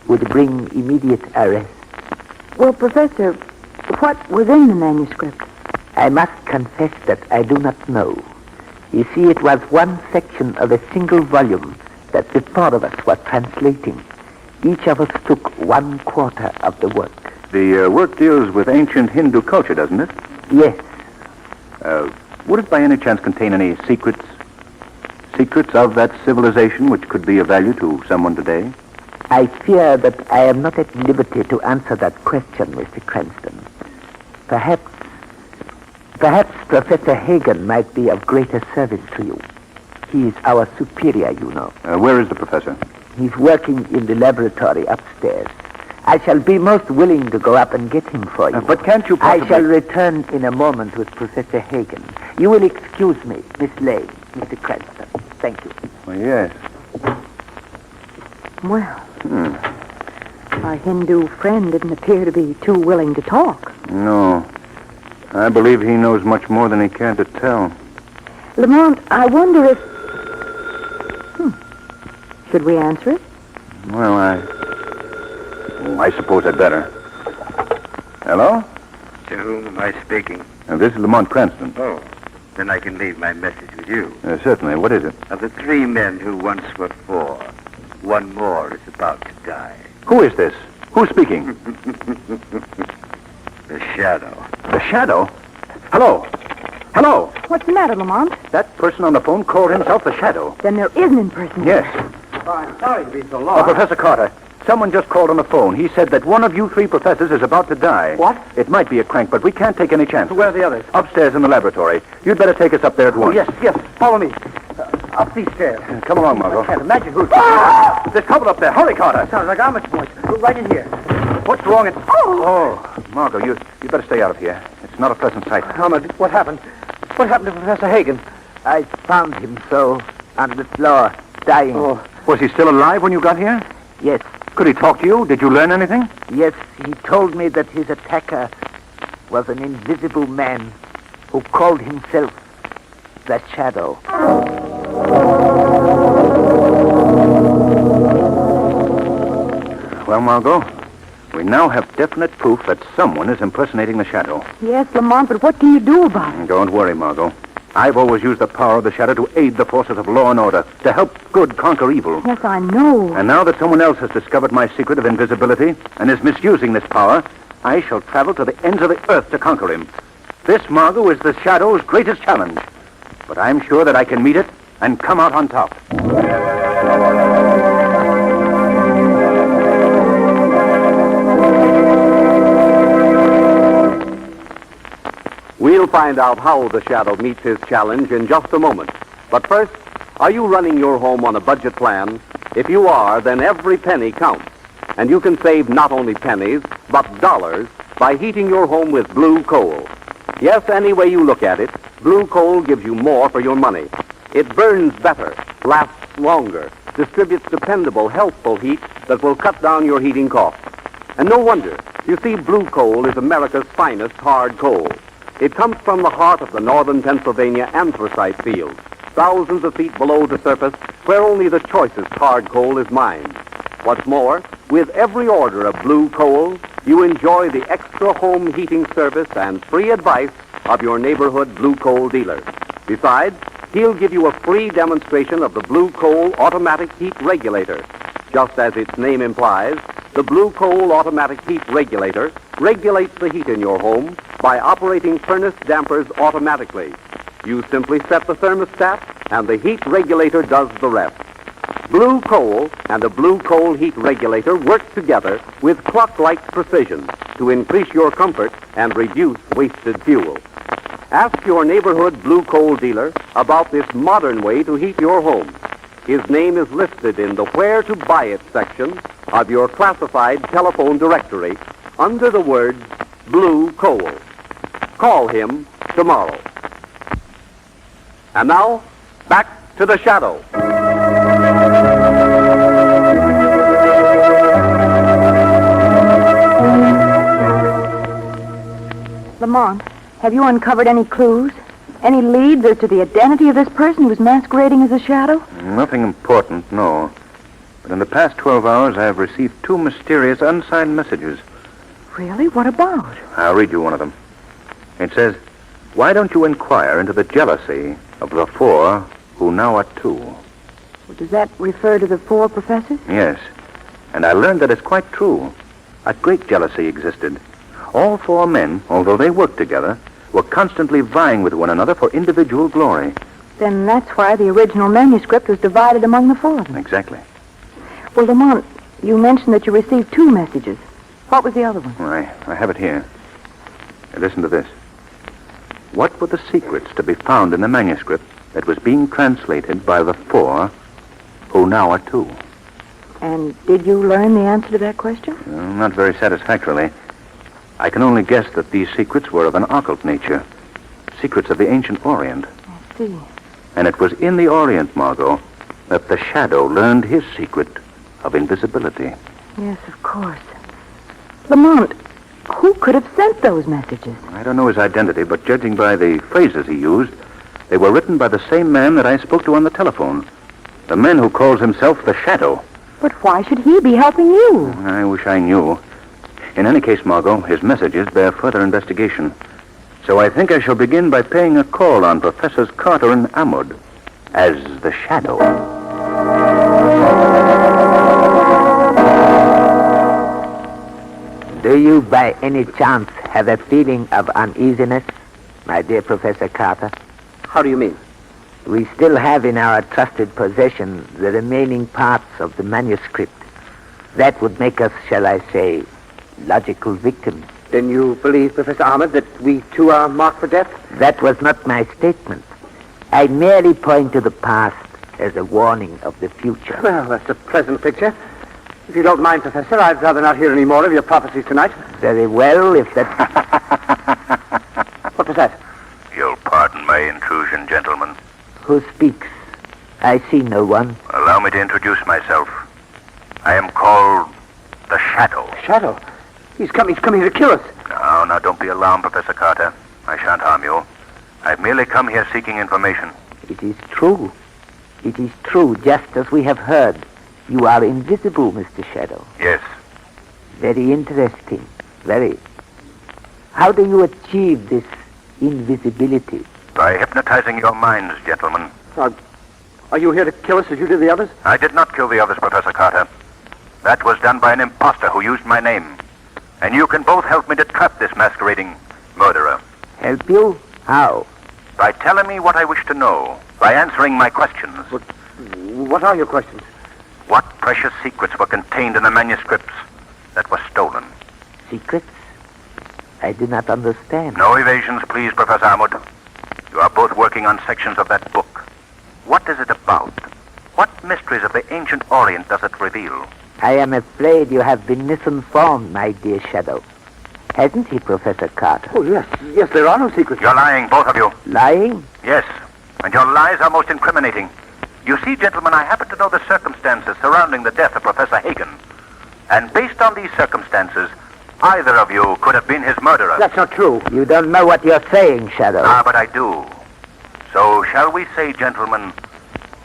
would bring immediate arrest. Well, Professor, what was in the manuscript? I must confess that I do not know. You see, it was one section of a single volume that the four of us were translating. Each of us took 1/4 of the work. The work deals with ancient Hindu culture, doesn't it? Yes. Would it by any chance contain any secrets? Secrets of that civilization which could be of value to someone today? I fear that I am not at liberty to answer that question, Mr. Cranston. Perhaps Professor Hagen might be of greater service to you. He is our superior, you know. Where is the professor? He's working in the laboratory upstairs. I shall be most willing to go up and get him for you. But can't you possibly... I shall return in a moment with Professor Hagen. You will excuse me, Miss Lane. Mr. Cranston. Thank you. Well, yes. Well, our Hindu friend didn't appear to be too willing to talk. No. I believe he knows much more than he can to tell. Lamont, I wonder if... Should we answer it? Well, I suppose I'd better. Hello? To whom am I speaking? This is Lamont Cranston. Oh, then I can leave my message with you. Certainly. What is it? Of the 3 men who once were 4, 1 more is about to die. Who is this? Who's speaking? The Shadow. The Shadow? Hello? Hello? What's the matter, Lamont? That person on the phone called himself the Shadow. Then there is an impersonator. Yes. Oh, I'm sorry to be so long. Professor Carter, someone just called on the phone. He said that one of you 3 professors is about to die. What? It might be a crank, but we can't take any chances. Where are the others? Upstairs in the laboratory. You'd better take us up there at once. Yes. Follow me. Up these stairs. Come along, Margot. I can't imagine who's... Ah! There's trouble up there. Hurry, Carter. Sounds like Amish boys. Right in here. What's wrong? Oh, Margot, you better stay out of here. It's not a pleasant sight. Ahmed, what happened? What happened to Professor Hagen? I found him so on the floor, dying. Oh. Was he still alive when you got here? Yes. Could he talk to you? Did you learn anything? Yes, he told me that his attacker was an invisible man who called himself the Shadow. Well, Margot, we now have definite proof that someone is impersonating the Shadow. Yes, Lamont, but what can you do about it? Don't worry, Margot. I've always used the power of the Shadow to aid the forces of law and order, to help good conquer evil. Yes, I know. And now that someone else has discovered my secret of invisibility and is misusing this power, I shall travel to the ends of the earth to conquer him. This, Margot, is the Shadow's greatest challenge. But I'm sure that I can meet it and come out on top. We'll find out how the Shadow meets his challenge in just a moment. But first, are you running your home on a budget plan? If you are, then every penny counts. And you can save not only pennies, but dollars by heating your home with blue coal. Yes, any way you look at it, blue coal gives you more for your money. It burns better, lasts longer, distributes dependable, healthful heat that will cut down your heating costs. And no wonder. You see, blue coal is America's finest hard coal. It comes from the heart of the northern Pennsylvania anthracite fields, thousands of feet below the surface, where only the choicest hard coal is mined. What's more, with every order of blue coal, you enjoy the extra home heating service and free advice of your neighborhood blue coal dealer. Besides, he'll give you a free demonstration of the blue coal automatic heat regulator. Just as its name implies, the blue coal automatic heat regulator regulates the heat in your home by operating furnace dampers automatically. You simply set the thermostat, and the heat regulator does the rest. Blue coal and the blue coal heat regulator work together with clock-like precision to increase your comfort and reduce wasted fuel. Ask your neighborhood blue coal dealer about this modern way to heat your home. His name is listed in the Where to Buy It section of your classified telephone directory under the words Blue Coal. Call him tomorrow. And now, back to the Shadow. Lamont, have you uncovered any clues? Any leads as to the identity of this person who was masquerading as a Shadow? Nothing important, no. But in the past 12 hours, I have received 2 mysterious unsigned messages. Really? What about? I'll read you one of them. It says, "Why don't you inquire into the jealousy of the 4 who now are 2? Does that refer to the 4 professors? Yes. And I learned that it's quite true. A great jealousy existed. All 4 men, although they worked together, were constantly vying with one another for individual glory. Then that's why the original manuscript was divided among the 4 of them. Exactly. Well, Lamont, you mentioned that you received 2 messages. What was the other one? I have it here. Listen to this. What were the secrets to be found in the manuscript that was being translated by the 4 who now are 2? And did you learn the answer to that question? Not very satisfactorily. I can only guess that these secrets were of an occult nature. Secrets of the ancient Orient. I see. And it was in the Orient, Margot, that the Shadow learned his secret of invisibility. Yes, of course. Lamont, who could have sent those messages? I don't know his identity, but judging by the phrases he used, they were written by the same man that I spoke to on the telephone. The man who calls himself the Shadow. But why should he be helping you? I wish I knew. In any case, Margot, his messages bear further investigation. So I think I shall begin by paying a call on Professors Carter and Amud as the Shadow. Do you by any chance have a feeling of uneasiness, my dear Professor Carter? How do you mean? We still have in our trusted possession the remaining parts of the manuscript. That would make us, shall I say, logical victims. Then you believe, Professor Ahmed, that we too are marked for death? That was not my statement. I merely point to the past as a warning of the future. Well, that's a pleasant picture. If you don't mind, Professor, I'd rather not hear any more of your prophecies tonight. Very well, if that... What was that? You'll pardon my intrusion, gentlemen. Who speaks? I see no one. Allow me to introduce myself. I am called the Shadow. Shadow? He's come here to kill us. Now, don't be alarmed, Professor Carter. I shan't harm you. I've merely come here seeking information. It is true. It is true, just as we have heard. You are invisible, Mr. Shadow. Yes. Very interesting. Very. How do you achieve this invisibility? By hypnotizing your minds, gentlemen. Are you here to kill us as you did the others? I did not kill the others, Professor Carter. That was done by an imposter who used my name. And you can both help me to trap this masquerading murderer. Help you? How? By telling me what I wish to know. By answering my questions. What are your questions? What precious secrets were contained in the manuscripts that were stolen? Secrets? I do not understand. No evasions, please, Professor Amud. You are both working on sections of that book. What is it about? What mysteries of the ancient Orient does it reveal? I am afraid you have been misinformed, my dear Shadow. Hasn't he, Professor Carter? Oh, yes. Yes, there are no secrets. You're lying, both of you. Lying? Yes, and your lies are most incriminating. You see, gentlemen, I happen to know the circumstances surrounding the death of Professor Hagen. And based on these circumstances, either of you could have been his murderer. That's not true. You don't know what you're saying, Shadow. But I do. So shall we say, gentlemen,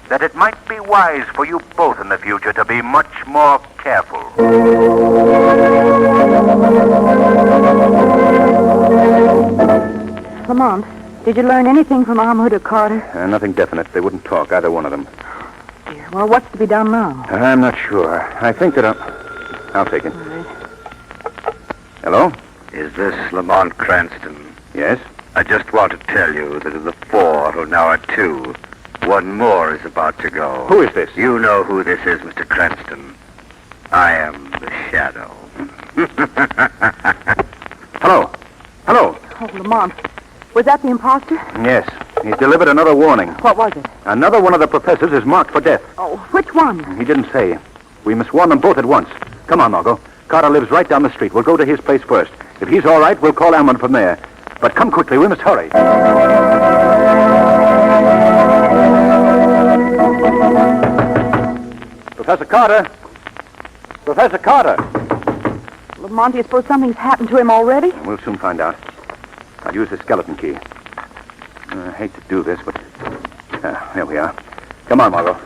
that it might be wise for you both in the future to be much more careful. Lamont, did you learn anything from Ahmed or Carter? Nothing definite. They wouldn't talk, either one of them. Dear, well, what's to be done now? I'm not sure. I think that I'll take it. All right. Hello? Is this Lamont Cranston? Yes? I just want to tell you that of the 4 who now are 2, one more is about to go. Who is this? You know who this is, Mr. Cranston. I am the Shadow. Hello. Hello. Oh, Lamont, was that the imposter? Yes. He's delivered another warning. What was it? Another one of the professors is marked for death. Oh, which one? He didn't say. We must warn them both at once. Come on, Margot. Carter lives right down the street. We'll go to his place first. If he's all right, we'll call Ammon from there. But come quickly. We must hurry. Professor Carter! Professor Carter! Lamont, do you suppose something's happened to him already? We'll soon find out. I'll use the skeleton key. I hate to do this, but... there we are. Come on, Margot.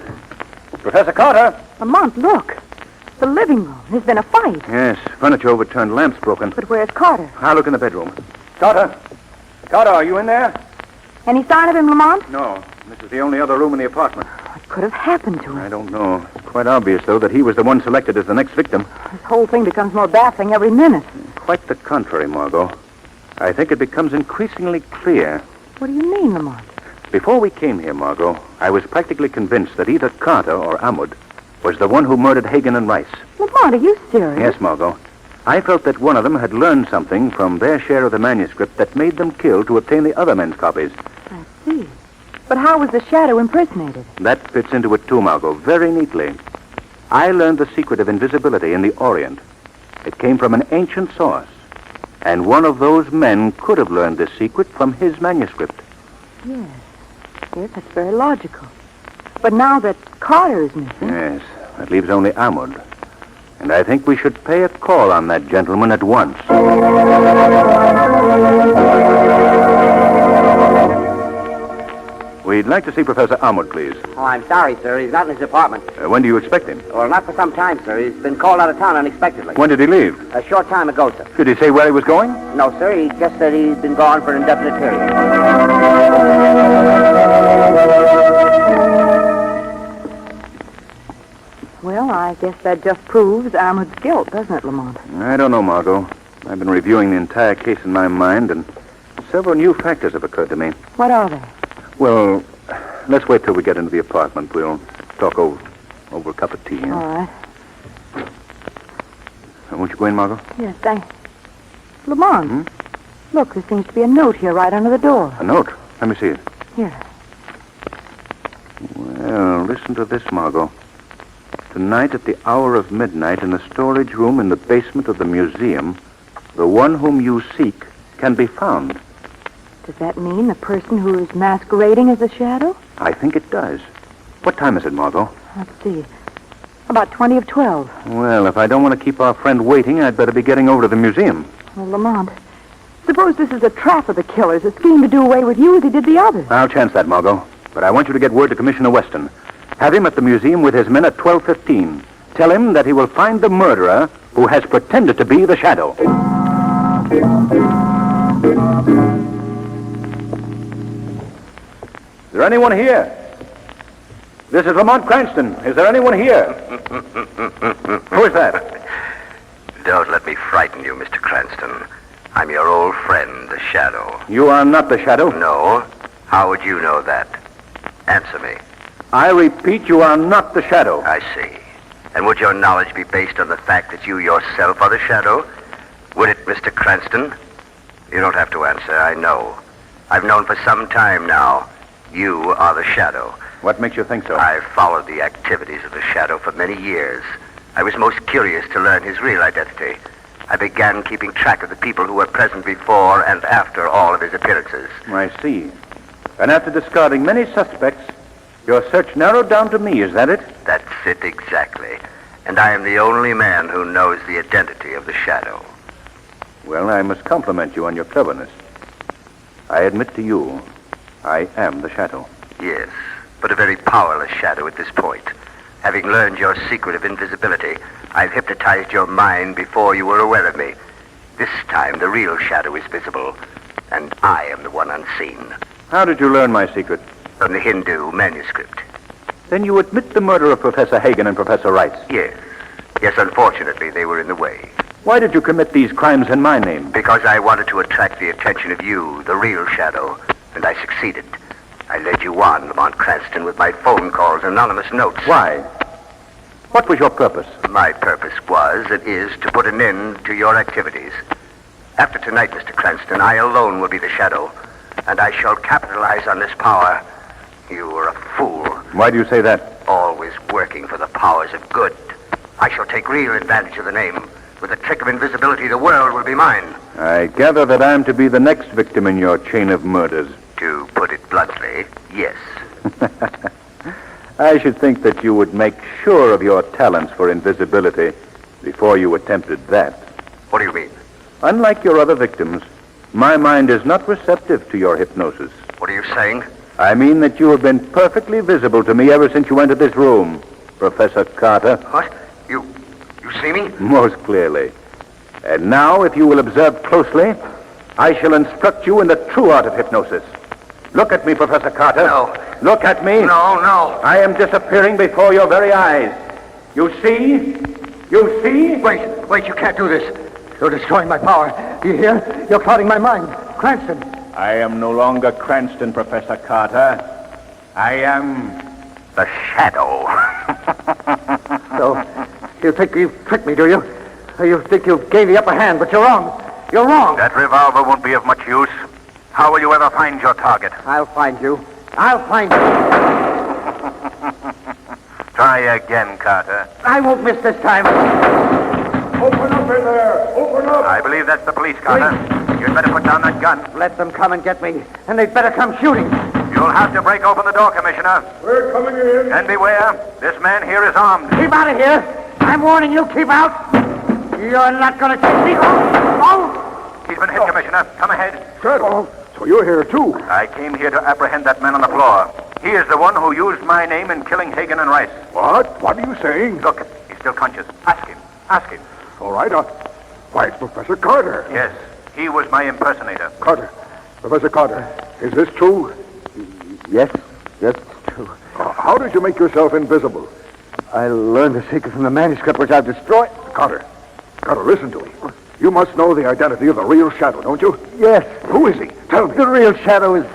Professor Carter! Lamont, look. The living room. There's been a fight. Yes, furniture overturned, lamps broken. But where's Carter? I'll look in the bedroom. Carter! Carter, are you in there? Any sign of him, Lamont? No. This is the only other room in the apartment. What could have happened to him? I don't know. It's quite obvious, though, that he was the one selected as the next victim. This whole thing becomes more baffling every minute. Quite the contrary, Margot. I think it becomes increasingly clear. What do you mean, Lamont? Before we came here, Margot, I was practically convinced that either Carter or Amud was the one who murdered Hagen and Rice. Lamont, are you serious? Yes, Margot. I felt that one of them had learned something from their share of the manuscript that made them kill to obtain the other men's copies. I see. But how was the Shadow impersonated? That fits into it too, Margot, very neatly. I learned the secret of invisibility in the Orient. It came from an ancient source. And one of those men could have learned this secret from his manuscript. Yes. Yes, that's very logical. But now that Carter is missing... Yes, that leaves only Ahmad. And I think we should pay a call on that gentleman at once. We'd like to see Professor Ahmad, please. Oh, I'm sorry, sir. He's not in his apartment. When do you expect him? Well, not for some time, sir. He's been called out of town unexpectedly. When did he leave? A short time ago, sir. Did he say where he was going? No, sir. He just said he's been gone for an indefinite period. Well, I guess that just proves Ahmed's guilt, doesn't it, Lamont? I don't know, Margot. I've been reviewing the entire case in my mind, and several new factors have occurred to me. What are they? Well, let's wait till we get into the apartment. We'll talk over a cup of tea. All right. Won't you go in, Margot? Yes, thanks. Lamont, look, there seems to be a note here right under the door. A note? Let me see it. Here. Well, listen to this, Margot. Tonight at the hour of midnight in the storage room in the basement of the museum, the one whom you seek can be found. Does that mean the person who is masquerading as a shadow? I think it does. What time is it, Margot? Let's see. About 20 of 12. Well, if I don't want to keep our friend waiting, I'd better be getting over to the museum. Well, Lamont, suppose this is a trap of the killers, a scheme to do away with you as he did the others. I'll chance that, Margot. But I want you to get word to Commissioner Weston. Have him at the museum with his men at 12:15. Tell him that he will find the murderer who has pretended to be the shadow. Is there anyone here? This is Lamont Cranston. Is there anyone here? Who is that? Don't let me frighten you, Mr. Cranston. I'm your old friend, the Shadow. You are not the shadow? No. How would you know that? Answer me. I repeat, you are not the shadow. I see. And would your knowledge be based on the fact that you yourself are the Shadow? Would it, Mr. Cranston? You don't have to answer. I know. I've known for some time now. You are the Shadow. What makes you think so? I've followed the activities of the Shadow for many years. I was most curious to learn his real identity. I began keeping track of the people who were present before and after all of his appearances. I see. And after discarding many suspects, your search narrowed down to me, is that it? That's it exactly. And I am the only man who knows the identity of the Shadow. Well, I must compliment you on your cleverness. I admit to you, I am the Shadow. Yes, but a very powerless Shadow at this point. Having learned your secret of invisibility, I've hypnotized your mind before you were aware of me. This time, the real Shadow is visible, and I am the one unseen. How did you learn my secret? From the Hindu manuscript. Then you admit the murder of Professor Hagen and Professor Rice? Yes. Yes, unfortunately, they were in the way. Why did you commit these crimes in my name? Because I wanted to attract the attention of you, the real Shadow, and I succeeded. I led you on, Lamont Cranston, with my phone calls and anonymous notes. Why? What was your purpose? My purpose was, and is, to put an end to your activities. After tonight, Mr. Cranston, I alone will be the Shadow, and I shall capitalize on this power. You were a fool. Why do you say that? Always working for the powers of good. I shall take real advantage of the name. With the trick of invisibility, the world will be mine. I gather that I'm to be the next victim in your chain of murders. To put it bluntly, yes. I should think that you would make sure of your talents for invisibility before you attempted that. What do you mean? Unlike your other victims, my mind is not receptive to your hypnosis. What are you saying? I mean that you have been perfectly visible to me ever since you entered this room, Professor Carter. What? You see me? Most clearly. And now, if you will observe closely, I shall instruct you in the true art of hypnosis. Look at me, Professor Carter. No. Look at me. No. I am disappearing before your very eyes. You see? You see? Wait, you can't do this. You're destroying my power. Do you hear? You're clouding my mind. Cranston. I am no longer Cranston, Professor Carter. I am the Shadow. So, you think you've tricked me, do you? You think you've gained the upper hand, but you're wrong. You're wrong. That revolver won't be of much use. How will you ever find your target? I'll find you. I'll find you. Try again, Carter. I won't miss this time. Open up in there! Open up! I believe that's the police, Carter. You'd better put down that gun. Let them come and get me, and they'd better come shooting. You'll have to break open the door, Commissioner. We're coming in. And beware, this man here is armed. Keep out of here. I'm warning you, keep out. You're not going to take me. Oh! He's been hit, Commissioner. Come ahead. Shadow, so you're here, too. I came here to apprehend that man on the floor. He is the one who used my name in killing Hagen and Rice. What? What are you saying? Look, he's still conscious. Ask him. Ask him. All right, why, it's Professor Carter. Yes, he was my impersonator. Carter. Professor Carter, is this true? Yes, it's true. How did you make yourself invisible? I learned the secret from the manuscript which I've destroyed. Carter, listen to me. You must know the identity of the real Shadow, don't you? Yes. Who is he? Tell me. The real Shadow is...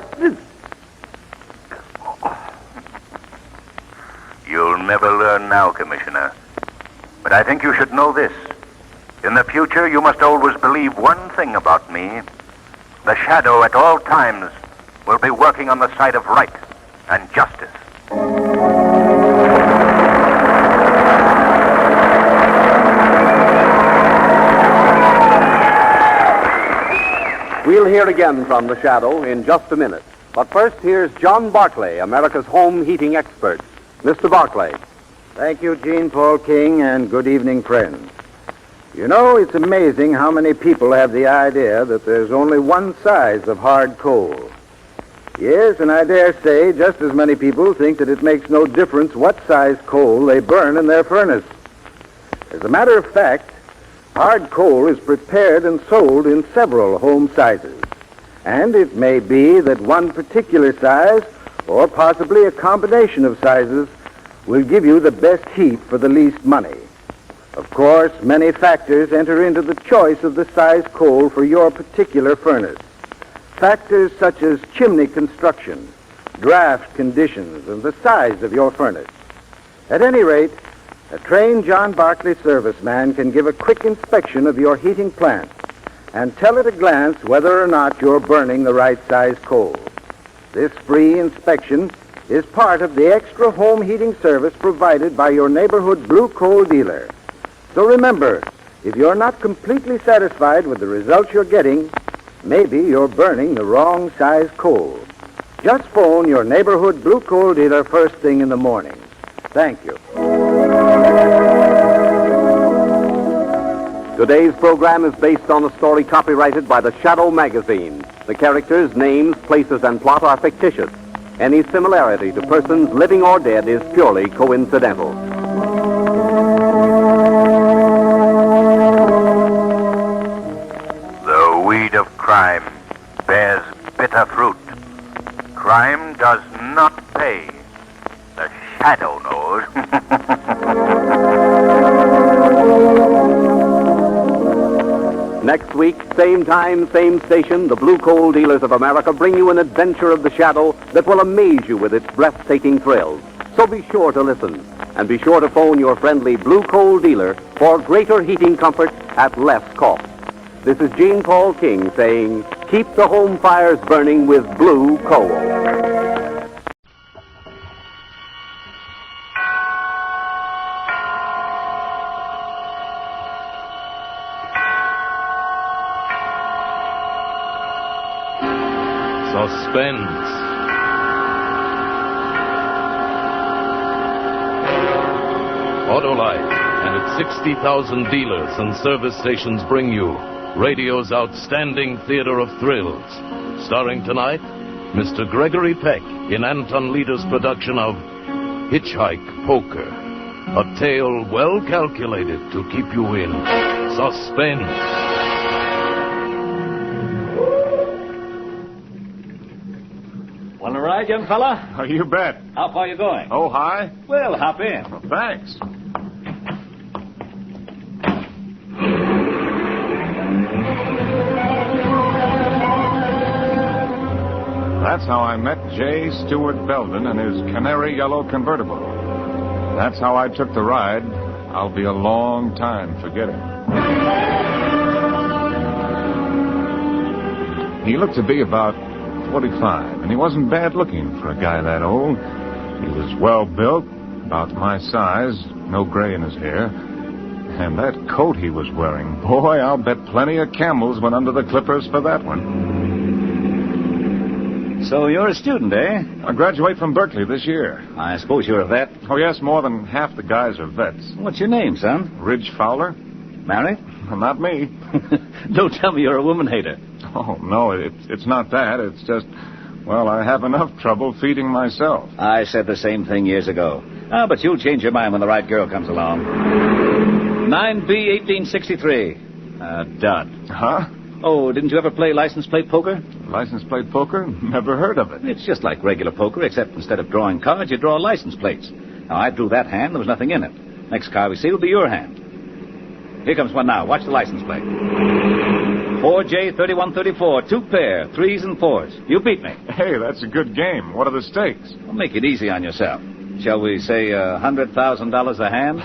You'll never learn now, Commissioner. But I think you should know this. In the future, you must always believe one thing about me. The Shadow at all times will be working on the side of right and justice. We'll hear again from the Shadow in just a minute. But first, here's John Barclay, America's home heating expert. Mr. Barclay. Thank you, Jean Paul King, and good evening, friends. You know, it's amazing how many people have the idea that there's only one size of hard coal. Yes, and I dare say just as many people think that it makes no difference what size coal they burn in their furnace. As a matter of fact, hard coal is prepared and sold in several home sizes. And it may be that one particular size, or possibly a combination of sizes, will give you the best heat for the least money. Of course, many factors enter into the choice of the size coal for your particular furnace. Factors such as chimney construction, draft conditions, and the size of your furnace. At any rate, a trained John Barclay serviceman can give a quick inspection of your heating plant and tell at a glance whether or not you're burning the right size coal. This free inspection is part of the extra home heating service provided by your neighborhood blue coal dealer. So remember, if you're not completely satisfied with the results you're getting, maybe you're burning the wrong size coal. Just phone your neighborhood blue coal dealer first thing in the morning. Thank you. Today's program is based on a story copyrighted by the Shadow magazine. The characters, names, places, and plot are fictitious. Any similarity to persons living or dead is purely coincidental. The weed of crime bears bitter fruit. Crime does not pay. The Shadow knows. Next week, same time, same station, the Blue Coal Dealers of America bring you an adventure of the Shadow that will amaze you with its breathtaking thrills. So be sure to listen, and be sure to phone your friendly Blue Coal dealer for greater heating comfort at less cost. This is Jean Paul King saying, keep the home fires burning with Blue Coal. Suspense. Autolite and its 60,000 dealers and service stations bring you radio's outstanding theater of thrills. Starring tonight, Mr. Gregory Peck in Anton Leder's production of Hitchhike Poker. A tale well calculated to keep you in suspense. Want to ride, young fella? Oh, you bet. How far you going? Oh, hi. Well, hop in. Well, thanks. That's how I met J. Stewart Belden in his canary yellow convertible. That's how I took the ride. I'll be a long time forgetting. He looked to be about 45, and he wasn't bad looking for a guy that old. He was well built, about my size, no gray in his hair. And that coat he was wearing, boy, I'll bet plenty of camels went under the clippers for that one. So you're a student, eh? I graduate from Berkeley this year. I suppose you're a vet. Oh, yes, more than half the guys are vets. What's your name, son? Ridge Fowler. Married? Not me. Don't tell me you're a woman hater. Oh, no, it's not that. It's just, well, I have enough trouble feeding myself. I said the same thing years ago. Ah, but you'll change your mind when the right girl comes along. 9B 1863. Dud. Huh? Oh, didn't you ever play license plate poker? License plate poker? Never heard of it. It's just like regular poker, except instead of drawing cards, you draw license plates. Now, I drew that hand. There was nothing in it. Next card we see will be your hand. Here comes one now. Watch the license plate. 4J 3134, 2 pair, 3s and 4s. You beat me. Hey, that's a good game. What are the stakes? Well, make it easy on yourself. Shall we say $100,000 a hand?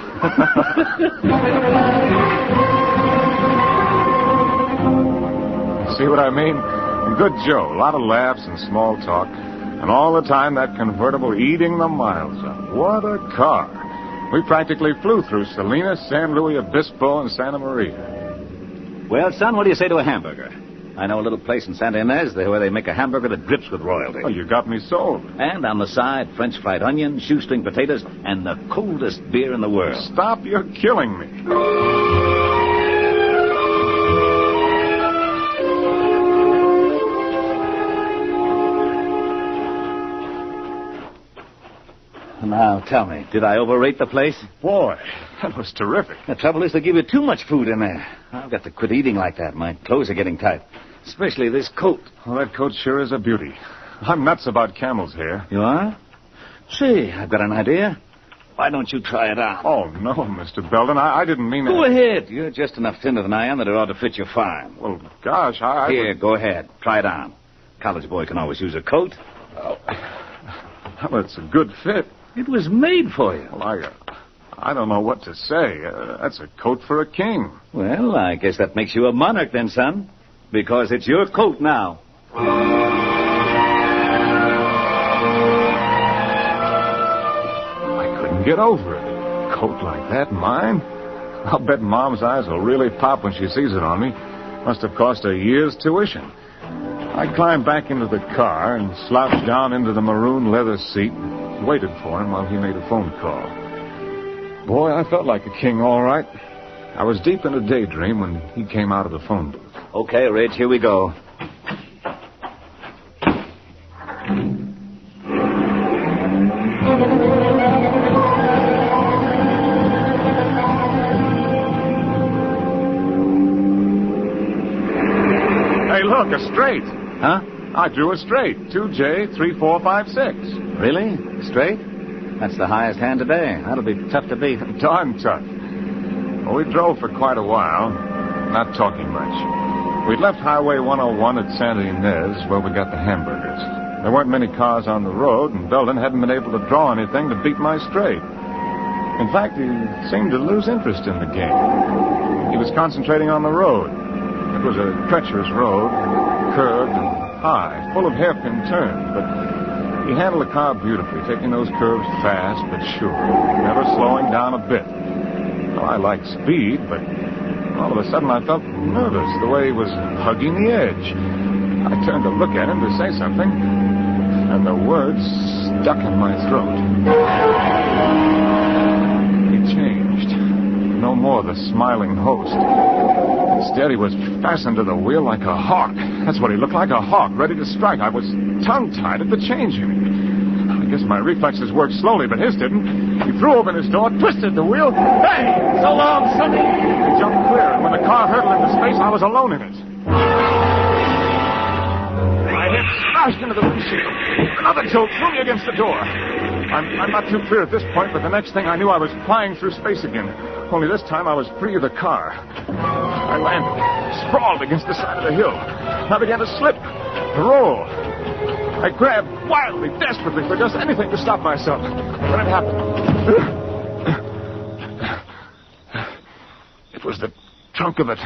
See what I mean? Good Joe. A lot of laughs and small talk. And all the time that convertible eating the miles up. What a car. We practically flew through Salinas, San Luis Obispo, and Santa Maria. Well, son, what do you say to a hamburger? I know a little place in Santa Ynez where they make a hamburger that drips with royalty. Oh, you got me sold. And on the side, French fried onion, shoestring potatoes, and the coldest beer in the world. Stop, you're killing me. Now, tell me, did I overrate the place? Boy, that was terrific. The trouble is they give you too much food in there. I've got to quit eating like that. My clothes are getting tight. Especially this coat. Well, that coat sure is a beauty. I'm nuts about camel's hair. You are? See, I've got an idea. Why don't you try it on? Oh, no, Mr. Belden. I didn't mean Go ahead. You're just enough thinner than I am that it ought to fit you fine. Well, gosh, I Here, go ahead. Try it on. College boy can always use a coat. Oh. Well, it's a good fit. It was made for you. Well, I don't know what to say. That's a coat for a king. Well, I guess that makes you a monarch then, son. Because it's your coat now. I couldn't get over it. A coat like that, mine? I'll bet Mom's eyes will really pop when she sees it on me. Must have cost a year's tuition. I climbed back into the car and slouched down into the maroon leather seat and waited for him while he made a phone call. Boy, I felt like a king, all right. I was deep in a daydream when he came out of the phone booth. Okay, Rich, here we go. Hey, look, a straight. Huh? I drew a straight. 2J3456. Really? Straight? That's the highest hand today. That'll be tough to beat. Darn tough. Well, we drove for quite a while, not talking much. We'd left Highway 101 at Santa Ynez, where we got the hamburgers. There weren't many cars on the road, and Belden hadn't been able to draw anything to beat my straight. In fact, he seemed to lose interest in the game. He was concentrating on the road. It was a treacherous road, curved and high, full of hairpin turns, but he handled the car beautifully, taking those curves fast but sure, never slowing down a bit. Well, I like speed, but all of a sudden I felt nervous, the way he was hugging the edge. I turned to look at him to say something, and the words stuck in my throat. He changed. No more the smiling host. Instead, he was fastened to the wheel like a hawk. That's what he looked like, a hawk, ready to strike. I was tongue-tied at the change in him. I guess my reflexes worked slowly, but his didn't. He threw open his door, twisted the wheel. Hey! So long, Sonny! He jumped clear, and when the car hurtled into space, I was alone in it. My head smashed into the windshield. Another jolt threw me against the door. I'm not too clear at this point, but the next thing I knew, I was flying through space again. Only this time I was free of the car. I landed, sprawled against the side of the hill. I began to slip, roll. I grabbed wildly, desperately for just anything to stop myself. Then it happened. It was the trunk of a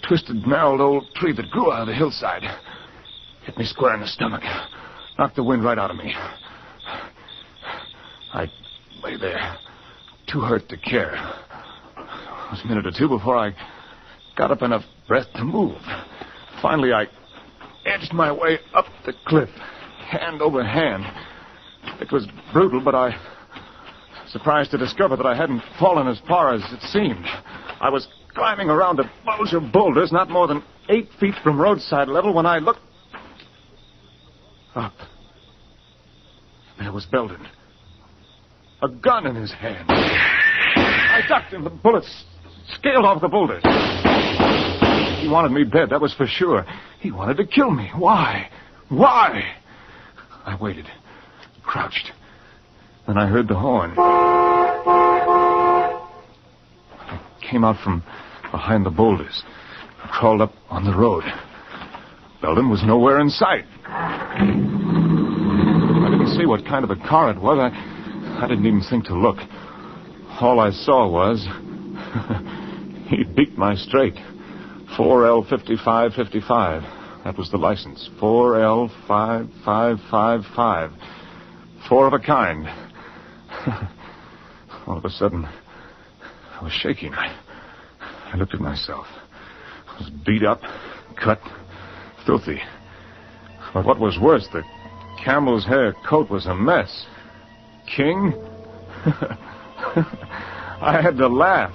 twisted, gnarled old tree that grew out of the hillside. Hit me square in the stomach. Knocked the wind right out of me. I lay there, too hurt to care. It was a minute or two before I got up enough breath to move. Finally, I edged my way up the cliff. hand over hand. It was brutal, but I was surprised to discover that I hadn't fallen as far as it seemed. I was climbing around a bulge of boulders not more than 8 feet from roadside level when I looked up. There was Belden. A gun in his hand. I ducked and the bullets scaled off the boulders. He wanted me dead, that was for sure. He wanted to kill me. Why? Why? I waited, crouched. Then I heard the horn. I came out from behind the boulders, crawled up on the road. Belden was nowhere in sight. I didn't see what kind of a car it was. I didn't even think to look. All I saw was he beat my straight. 4L5555. That was the license. 4L5555. 4 of a kind. All of a sudden, I was shaking. I looked at myself. I was beat up, cut, filthy. But what was worse, the camel's hair coat was a mess. King? I had to laugh.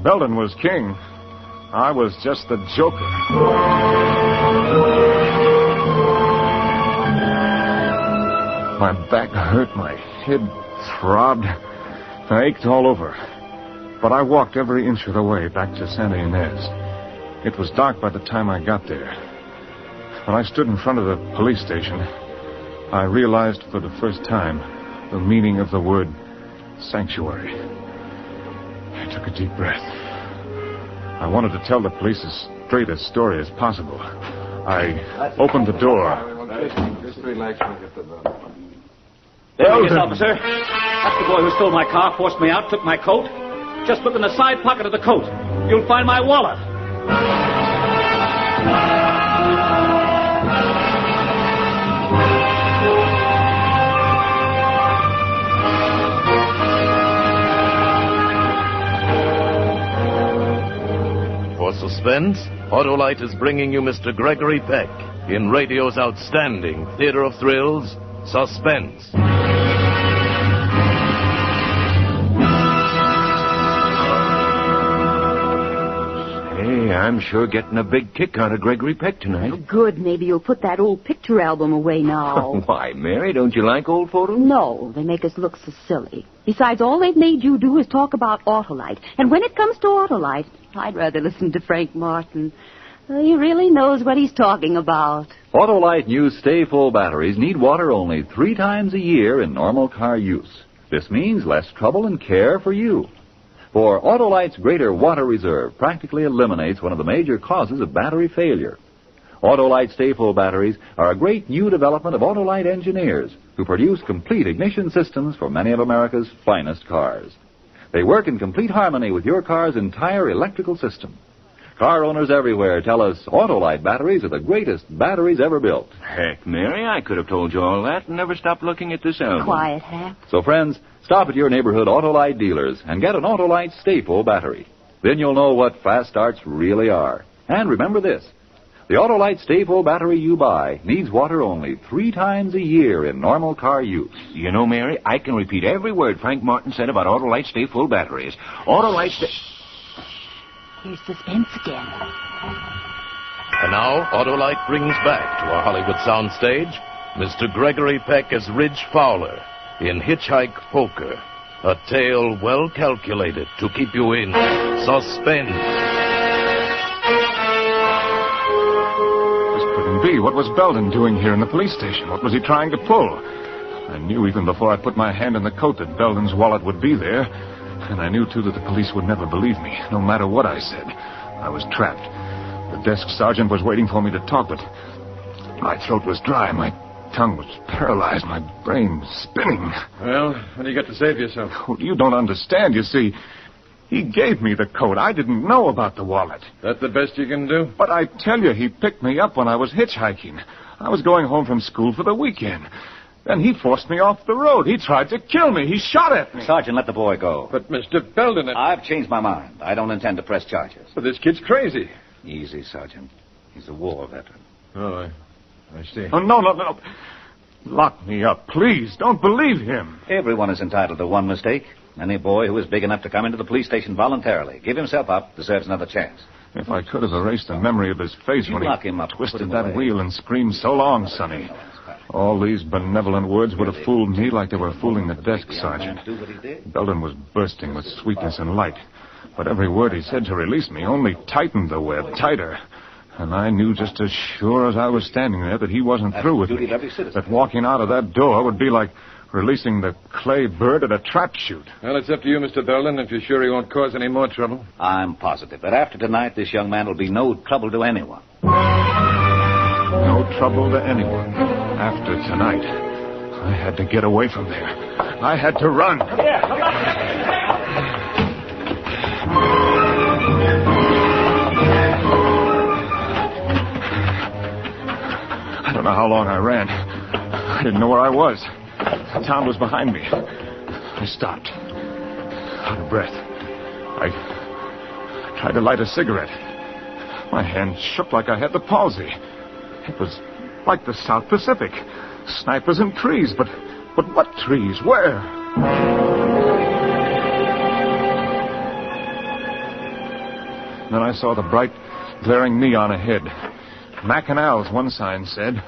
Belden was king. I was just the joker. My back hurt, my head throbbed, I ached all over. But I walked every inch of the way back to Santa Ynez. It was dark by the time I got there. When I stood in front of the police station, I realized for the first time the meaning of the word sanctuary. I took a deep breath. I wanted to tell the police as straight a story as possible. I opened the door. Just relax and get the door. There he is, officer. That's the boy who stole my car, forced me out, took my coat. Just look in the side pocket of the coat. You'll find my wallet. For Suspense, Autolite is bringing you Mr. Gregory Peck in radio's outstanding theater of thrills, Suspense. Hey, I'm sure getting a big kick out of Gregory Peck tonight. Oh, good. Maybe you'll put that old picture album away now. Why, Mary, don't you like old photos? No, they make us look so silly. Besides, all they've made you do is talk about Autolite. And when it comes to Autolite, I'd rather listen to Frank Martin. He really knows what he's talking about. Autolite new Stay Full batteries need water only 3 times a year in normal car use. This means less trouble and care for you. For Autolite's greater water reserve practically eliminates one of the major causes of battery failure. Autolite Stay Full batteries are a great new development of Autolite engineers who produce complete ignition systems for many of America's finest cars. They work in complete harmony with your car's entire electrical system. Car owners everywhere tell us Autolite batteries are the greatest batteries ever built. Heck, Mary, I could have told you all that and never stopped looking at this album. Quiet, Hap. So, friends, stop at your neighborhood Autolite dealers and get an Autolite Stay Full battery. Then you'll know what fast starts really are. And remember this. The Autolite Stay Full battery you buy needs water only 3 times a year in normal car use. You know, Mary, I can repeat every word Frank Martin said about Autolite Stay Full batteries. Autolite Stay... Here's Suspense again. And now, Autolite brings back to our Hollywood soundstage Mr. Gregory Peck as Ridge Fowler in Hitchhike Poker, a tale well calculated to keep you in suspense. This couldn't be. What was Belden doing here in the police station? What was he trying to pull? I knew even before I put my hand in the coat that Belden's wallet would be there. And I knew, too, that the police would never believe me, no matter what I said. I was trapped. The desk sergeant was waiting for me to talk, but my throat was dry, my tongue was paralyzed, my brain spinning. Well, what do you got to say for yourself? Oh, you don't understand, you see. He gave me the coat. I didn't know about the wallet. That's the best you can do? But I tell you, he picked me up when I was hitchhiking. I was going home from school for the weekend. Then he forced me off the road. He tried to kill me. He shot at me. Sergeant, let the boy go. But, Mr. Belden... I've changed my mind. I don't intend to press charges. But this kid's crazy. Easy, Sergeant. He's a war veteran. Oh, I see. Oh, no. Lock me up, please. Don't believe him. Everyone is entitled to one mistake. Any boy who is big enough to come into the police station voluntarily, give himself up, deserves another chance. If I could have erased the memory of his face when he twisted that wheel and screamed, "So long, Sonny." All these benevolent words would have fooled me like they were fooling the desk sergeant. Belden was bursting with sweetness and light. But every word he said to release me only tightened the web tighter. And I knew just as sure as I was standing there that he wasn't through with me. That walking out of that door would be like releasing the clay bird at a trap shoot. Well, it's up to you, Mr. Belden, if you're sure he won't cause any more trouble. I'm positive that after tonight, this young man will be no trouble to anyone. No trouble to anyone. After tonight, I had to get away from there. I had to run. I don't know how long I ran. I didn't know where I was. The town was behind me. I stopped. Out of breath. I tried to light a cigarette. My hand shook like I had the palsy. It was like the South Pacific. Snipers and trees. But what trees? Where? Then I saw the bright, glaring neon ahead. Mac and Al's, one sign said,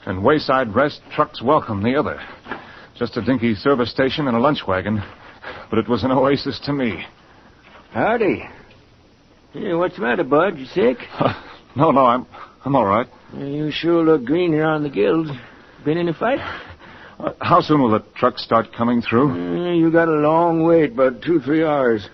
and Wayside Rest, Trucks Welcome, the other. Just a dinky service station and a lunch wagon, but it was an oasis to me. Howdy. Hey, what's the matter, Bud? You sick? No, I'm all right. You sure look green around the gills. Been in a fight? How soon will the trucks start coming through? You got a long wait, about 2-3 hours.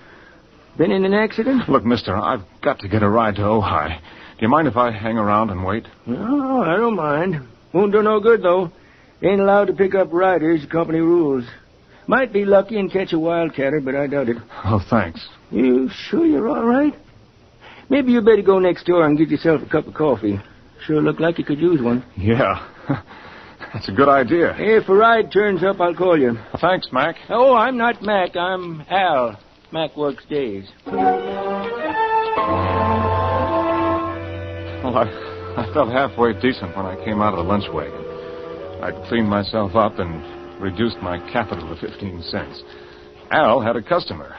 Been in an accident? Look, mister, I've got to get a ride to Ojai. Do you mind if I hang around and wait? No, I don't mind. Won't do no good, though. Ain't allowed to pick up riders, company rules. Might be lucky and catch a wildcatter, but I doubt it. Oh, thanks. You sure you're all right? Maybe you better go next door and get yourself a cup of coffee. Sure look like you could use one. Yeah. That's a good idea. If a ride turns up, I'll call you. Thanks, Mac. Oh, I'm not Mac. I'm Al. Mac works days. Well, I felt halfway decent when I came out of the lunch wagon. I'd cleaned myself up and reduced my capital to 15 cents. Al had a customer.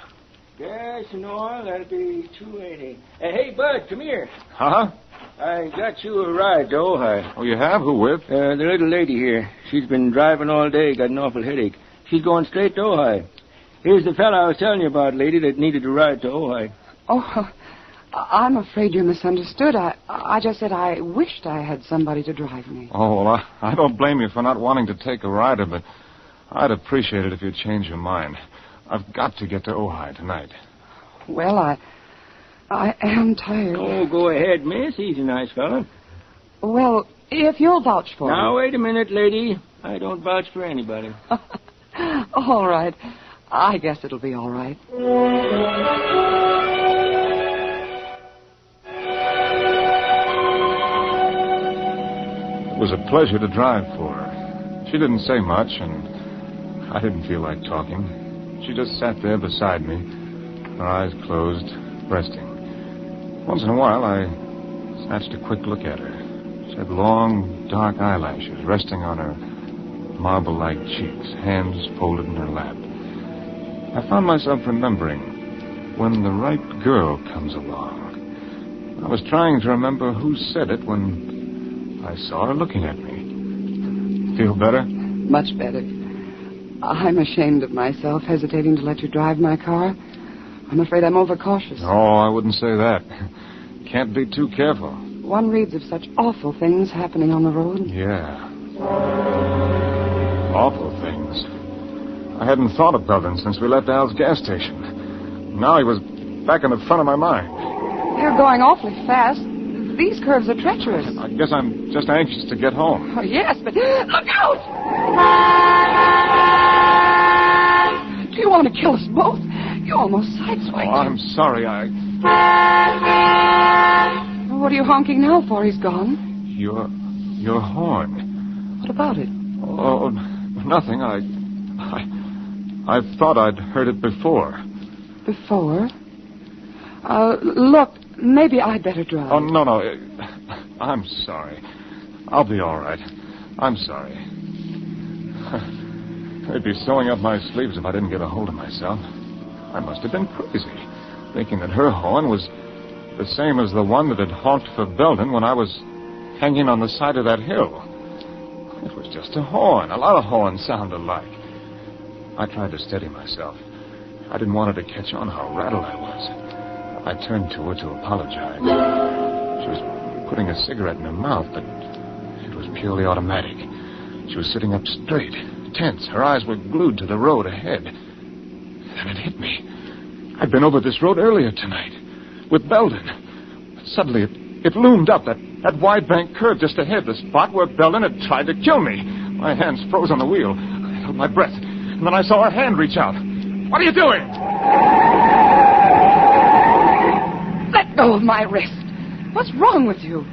Gas and oil, that'll be $2.80. Hey, Bud, come here. Huh? I got you a ride to Ojai. Oh, you have? Who with? The little lady here. She's been driving all day, got an awful headache. She's going straight to Ojai. Here's the fella I was telling you about, lady, that needed a ride to Ojai. Oh, I'm afraid you misunderstood. I just said I wished I had somebody to drive me. Oh, well, I don't blame you for not wanting to take a rider, but I'd appreciate it if you'd change your mind. I've got to get to Ojai tonight. Well, I am tired. Oh, go ahead, miss. He's a nice fella. Well, if you'll vouch for me. Now, wait a minute, lady. I don't vouch for anybody. All right. I guess it'll be all right. It was a pleasure to drive for her. She didn't say much, and I didn't feel like talking. She just sat there beside me, her eyes closed, resting. Once in a while, I snatched a quick look at her. She had long, dark eyelashes resting on her marble-like cheeks, hands folded in her lap. I found myself remembering when the right girl comes along. I was trying to remember who said it when I saw her looking at me. Feel better? Much better. I'm ashamed of myself, hesitating to let you drive my car. I'm afraid I'm overcautious. Oh, I wouldn't say that. Can't be too careful. One reads of such awful things happening on the road. Yeah. Awful things. I hadn't thought of Belden since we left Al's gas station. Now he was back in the front of my mind. You're going awfully fast. These curves are treacherous. I guess I'm just anxious to get home. Oh, yes, but look out! Do you want to kill us both? You almost sideswiped. Oh, I'm sorry. What are you honking now for? He's gone. Your horn. What about it? Oh, nothing. I thought I'd heard it before. Before? Look, maybe I'd better drive. Oh, no. I'm sorry. I'll be all right. I'm sorry. I'd be sewing up my sleeves if I didn't get a hold of myself. I must have been crazy, thinking that her horn was the same as the one that had honked for Belden when I was hanging on the side of that hill. It was just a horn. A lot of horns sound alike. I tried to steady myself. I didn't want her to catch on how rattled I was. I turned to her to apologize. She was putting a cigarette in her mouth, but it was purely automatic. She was sitting up straight, tense. Her eyes were glued to the road ahead. Then it hit me. I'd been over this road earlier tonight with Belden. Suddenly, it loomed up, that wide bank curve just ahead, the spot where Belden had tried to kill me. My hands froze on the wheel. I held my breath, and then I saw her hand reach out. What are you doing? Let go of my wrist. What's wrong with you?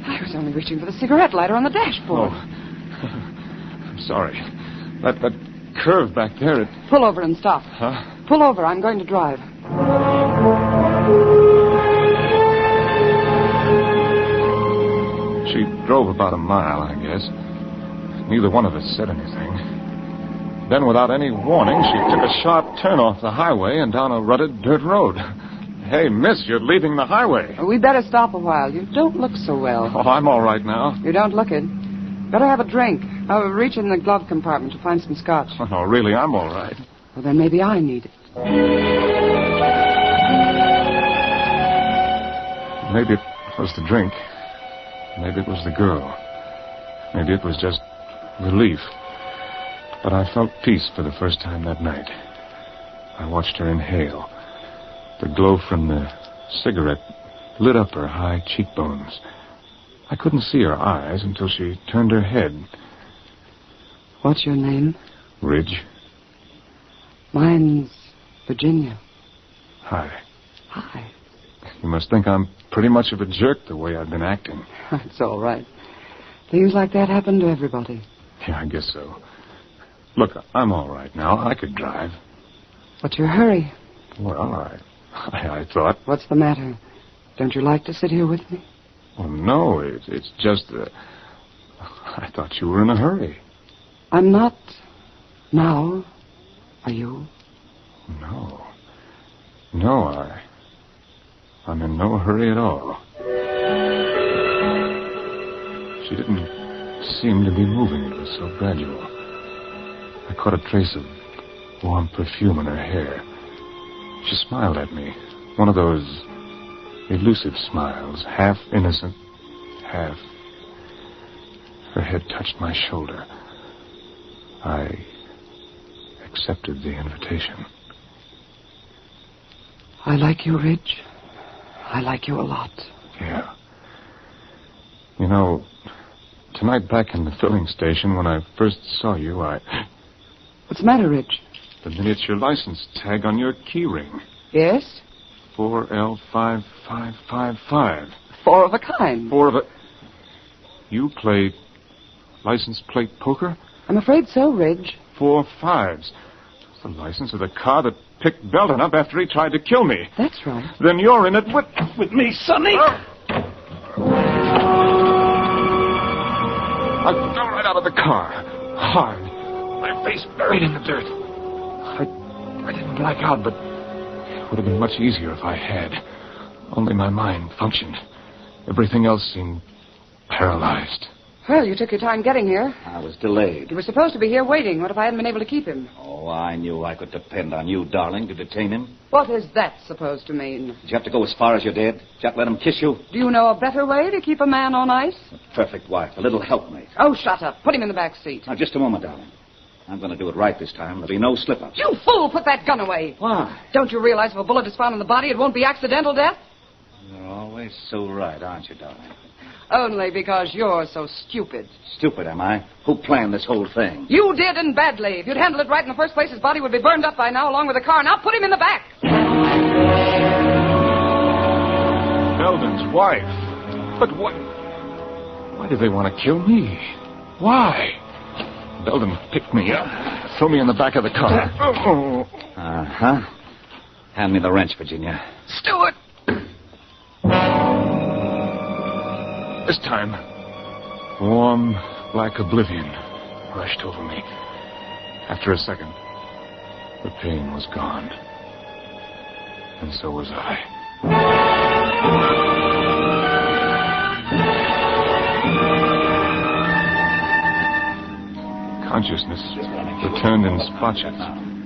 I was only reaching for the cigarette lighter on the dashboard. Oh. I'm sorry. That curve back there, it... Pull over and stop. Huh? Pull over. I'm going to drive. She drove about a mile, I guess. Neither one of us said anything. Then, without any warning, she took a sharp turn off the highway and down a rutted dirt road. Hey, miss, you're leaving the highway. We better stop a while. You don't look so well. Oh, I'm all right now. You don't look it. Better have a drink. I'll reach in the glove compartment to find some scotch. Oh, no, really, I'm all right. Well, then maybe I need it. Maybe it was the drink. Maybe it was the girl. Maybe it was just relief. But I felt peace for the first time that night. I watched her inhale. The glow from the cigarette lit up her high cheekbones. I couldn't see her eyes until she turned her head. What's your name? Ridge. Mine's Virginia. Hi. Hi. You must think I'm pretty much of a jerk the way I've been acting. It's all right. Things like that happen to everybody. Yeah, I guess so. Look, I'm all right now. I could drive. What's your hurry? Well, I thought... What's the matter? Don't you like to sit here with me? Well, no, it's just that... I thought you were in a hurry. I'm not. Now. Are you? No. No, I'm in no hurry at all. She didn't seem to be moving. It was so gradual. I caught a trace of warm perfume in her hair. She smiled at me. One of those elusive smiles, half innocent, half... Her head touched my shoulder. I accepted the invitation. I like you, Ridge. I like you a lot. Yeah. You know, tonight back in the filling station when I first saw you, What's the matter, Ridge? The miniature license tag on your key ring. Yes? 4L5555. Four of a kind. You play license plate poker? I'm afraid so, Ridge. 4 5s. The license of the car that picked Belden up after he tried to kill me. That's right. Then you're in it with me, Sonny. I fell right out of the car. Hard. My face buried in the dirt. I didn't black out, but it would have been much easier if I had. Only my mind functioned. Everything else seemed paralyzed. Well, you took your time getting here. I was delayed. You were supposed to be here waiting. What if I hadn't been able to keep him? Oh, I knew I could depend on you, darling, to detain him. What is that supposed to mean? Did you have to go as far as you did? Did you have to let him kiss you? Do you know a better way to keep a man on ice? A perfect wife, a little helpmate. Oh, shut up. Put him in the back seat. Now, just a moment, darling. I'm going to do it right this time. There'll be no slip-ups. You fool! Put that gun away. Why? Don't you realize if a bullet is found in the body, it won't be accidental death? You're always so right, aren't you, darling? Only because you're so stupid. Stupid, am I? Who planned this whole thing? You did, and badly. If you'd handled it right in the first place, his body would be burned up by now, along with the car. Now put him in the back. Belden's wife. But what... Why do they want to kill me? Why? Belden picked me up, threw me in the back of the car. Uh-huh. Hand me the wrench, Virginia. Stewart! This time, Warm, black oblivion rushed over me. After a second, the pain was gone. And so was I. Consciousness returned in spot shots.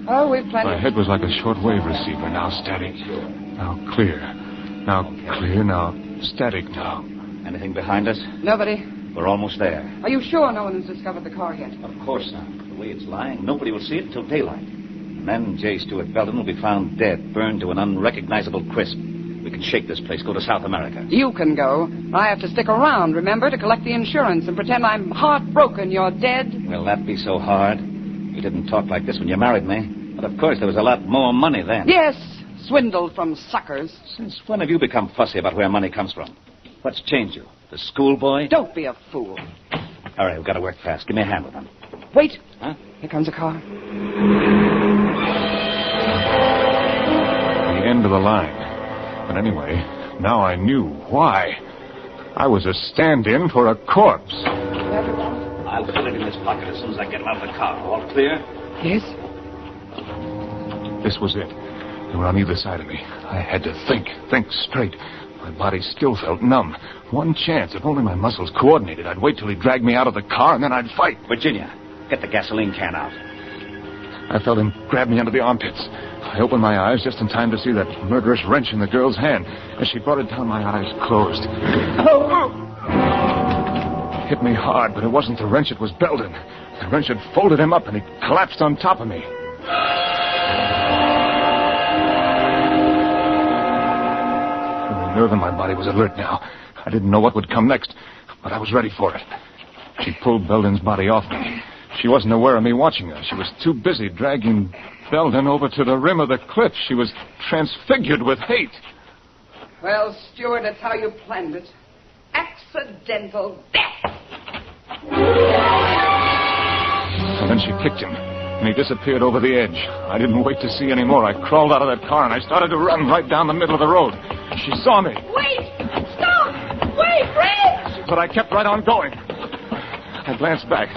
Oh, we've plenty. My head was like a short-wave receiver, now static, now clear, now clear, now static, now. Anything behind us? Nobody. We're almost there. Are you sure no one has discovered the car yet? Of course not. The way it's lying, nobody will see it until daylight. And then J. Stuart Belden will be found dead, burned to an unrecognizable crisp. We can shake this place, go to South America. You can go. I have to stick around, remember, to collect the insurance and pretend I'm heartbroken you're dead. Will that be so hard? You didn't talk like this when you married me. But of course there was a lot more money then. Yes, swindled from suckers. Since when have you become fussy about where money comes from? What's changed you? The schoolboy? Don't be a fool. All right, we've got to work fast. Give me a hand with them. Wait. Huh? Here comes a car. The end of the line. But anyway, now I knew why. I was a stand-in for a corpse. I'll put it in this pocket as soon as I get out of the car. All clear? Yes. This was it. They were on either side of me. I had to think straight. My body still felt numb. One chance, if only my muscles coordinated. I'd wait till he dragged me out of the car, and then I'd fight. Virginia, get the gasoline can out. I felt him grab me under the armpits. I opened my eyes just in time to see that murderous wrench in the girl's hand. As she brought it down, my eyes closed. It hit me hard, but it wasn't the wrench, it was Belden. The wrench had folded him up, and he collapsed on top of me. Every nerve in my body was alert now. I didn't know what would come next, but I was ready for it. She pulled Belden's body off me. She wasn't aware of me watching her. She was too busy dragging Belden over to the rim of the cliff. She was transfigured with hate. Well, Stuart, that's how you planned it. Accidental death. And then she kicked him, and he disappeared over the edge. I didn't wait to see any more. I crawled out of that car, and I started to run right down the middle of the road. She saw me. Wait! Stop! Wait, Fred! But I kept right on going. I glanced back.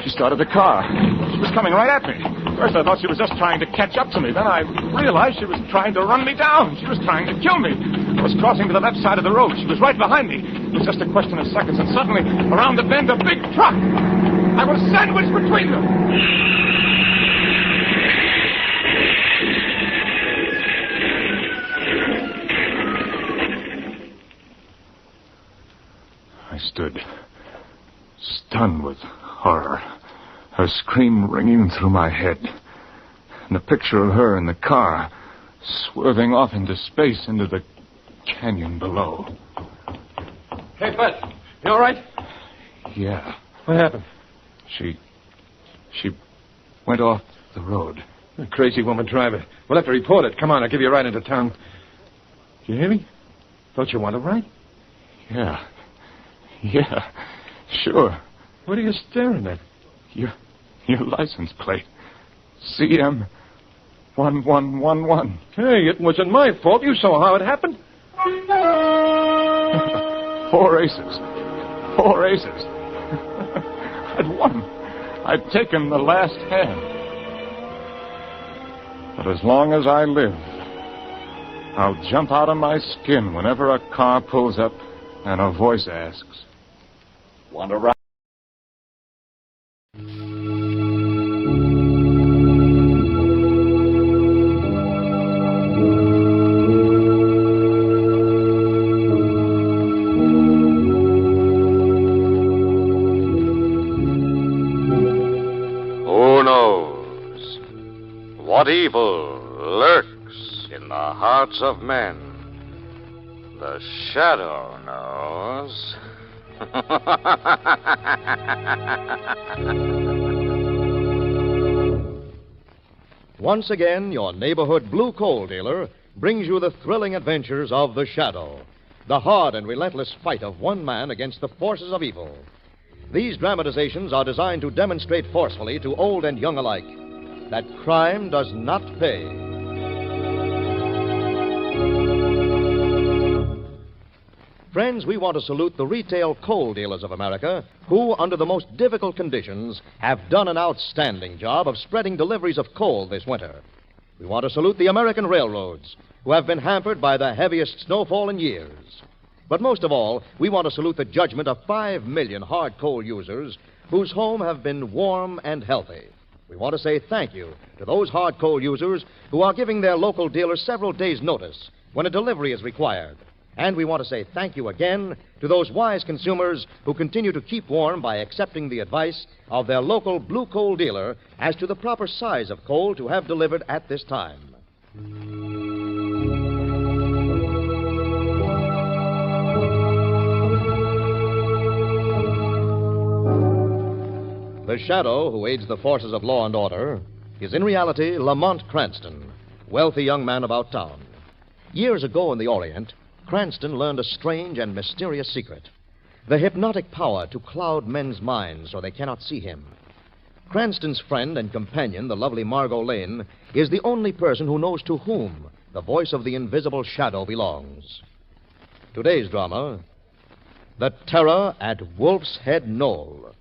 She started the car. She was coming right at me. First, I thought she was just trying to catch up to me. Then I realized she was trying to run me down. She was trying to kill me. I was crossing to the left side of the road. She was right behind me. It was just a question of seconds, and suddenly, around the bend, a big truck. I was sandwiched between them. I stood, stunned with horror, her scream ringing through my head, and the picture of her in the car, swerving off into space, into the canyon below. Hey, Bud, you all right? Yeah. What happened? She went off the road. A crazy woman driver. We'll have to report it. Come on, I'll give you a ride into town. You hear me? Don't you want a ride? Yeah, sure. What are you staring at? Your license plate. CM 1111. Hey, it wasn't my fault. You saw how it happened. 4 aces. I'd won. I'd taken the last hand. But as long as I live, I'll jump out of my skin whenever a car pulls up and a voice asks, "Want to ride?" Who knows what evil lurks in the hearts of men? The Shadow knows. Once again, your neighborhood blue coal dealer brings you the thrilling adventures of the Shadow, the hard and relentless fight of one man against the forces of evil. These dramatizations are designed to demonstrate forcefully to old and young alike that crime does not pay. Friends, we want to salute the retail coal dealers of America who, under the most difficult conditions, have done an outstanding job of spreading deliveries of coal this winter. We want to salute the American railroads who have been hampered by the heaviest snowfall in years. But most of all, we want to salute the judgment of 5 million hard coal users whose home have been warm and healthy. We want to say thank you to those hard coal users who are giving their local dealers several days' notice when a delivery is required. And we want to say thank you again to those wise consumers who continue to keep warm by accepting the advice of their local blue coal dealer as to the proper size of coal to have delivered at this time. The Shadow, who aids the forces of law and order, is in reality Lamont Cranston, wealthy young man about town. Years ago in the Orient, Cranston learned a strange and mysterious secret, the hypnotic power to cloud men's minds so they cannot see him. Cranston's friend and companion, the lovely Margot Lane, is the only person who knows to whom the voice of the invisible Shadow belongs. Today's drama, The Terror at Wolf's Head Knoll.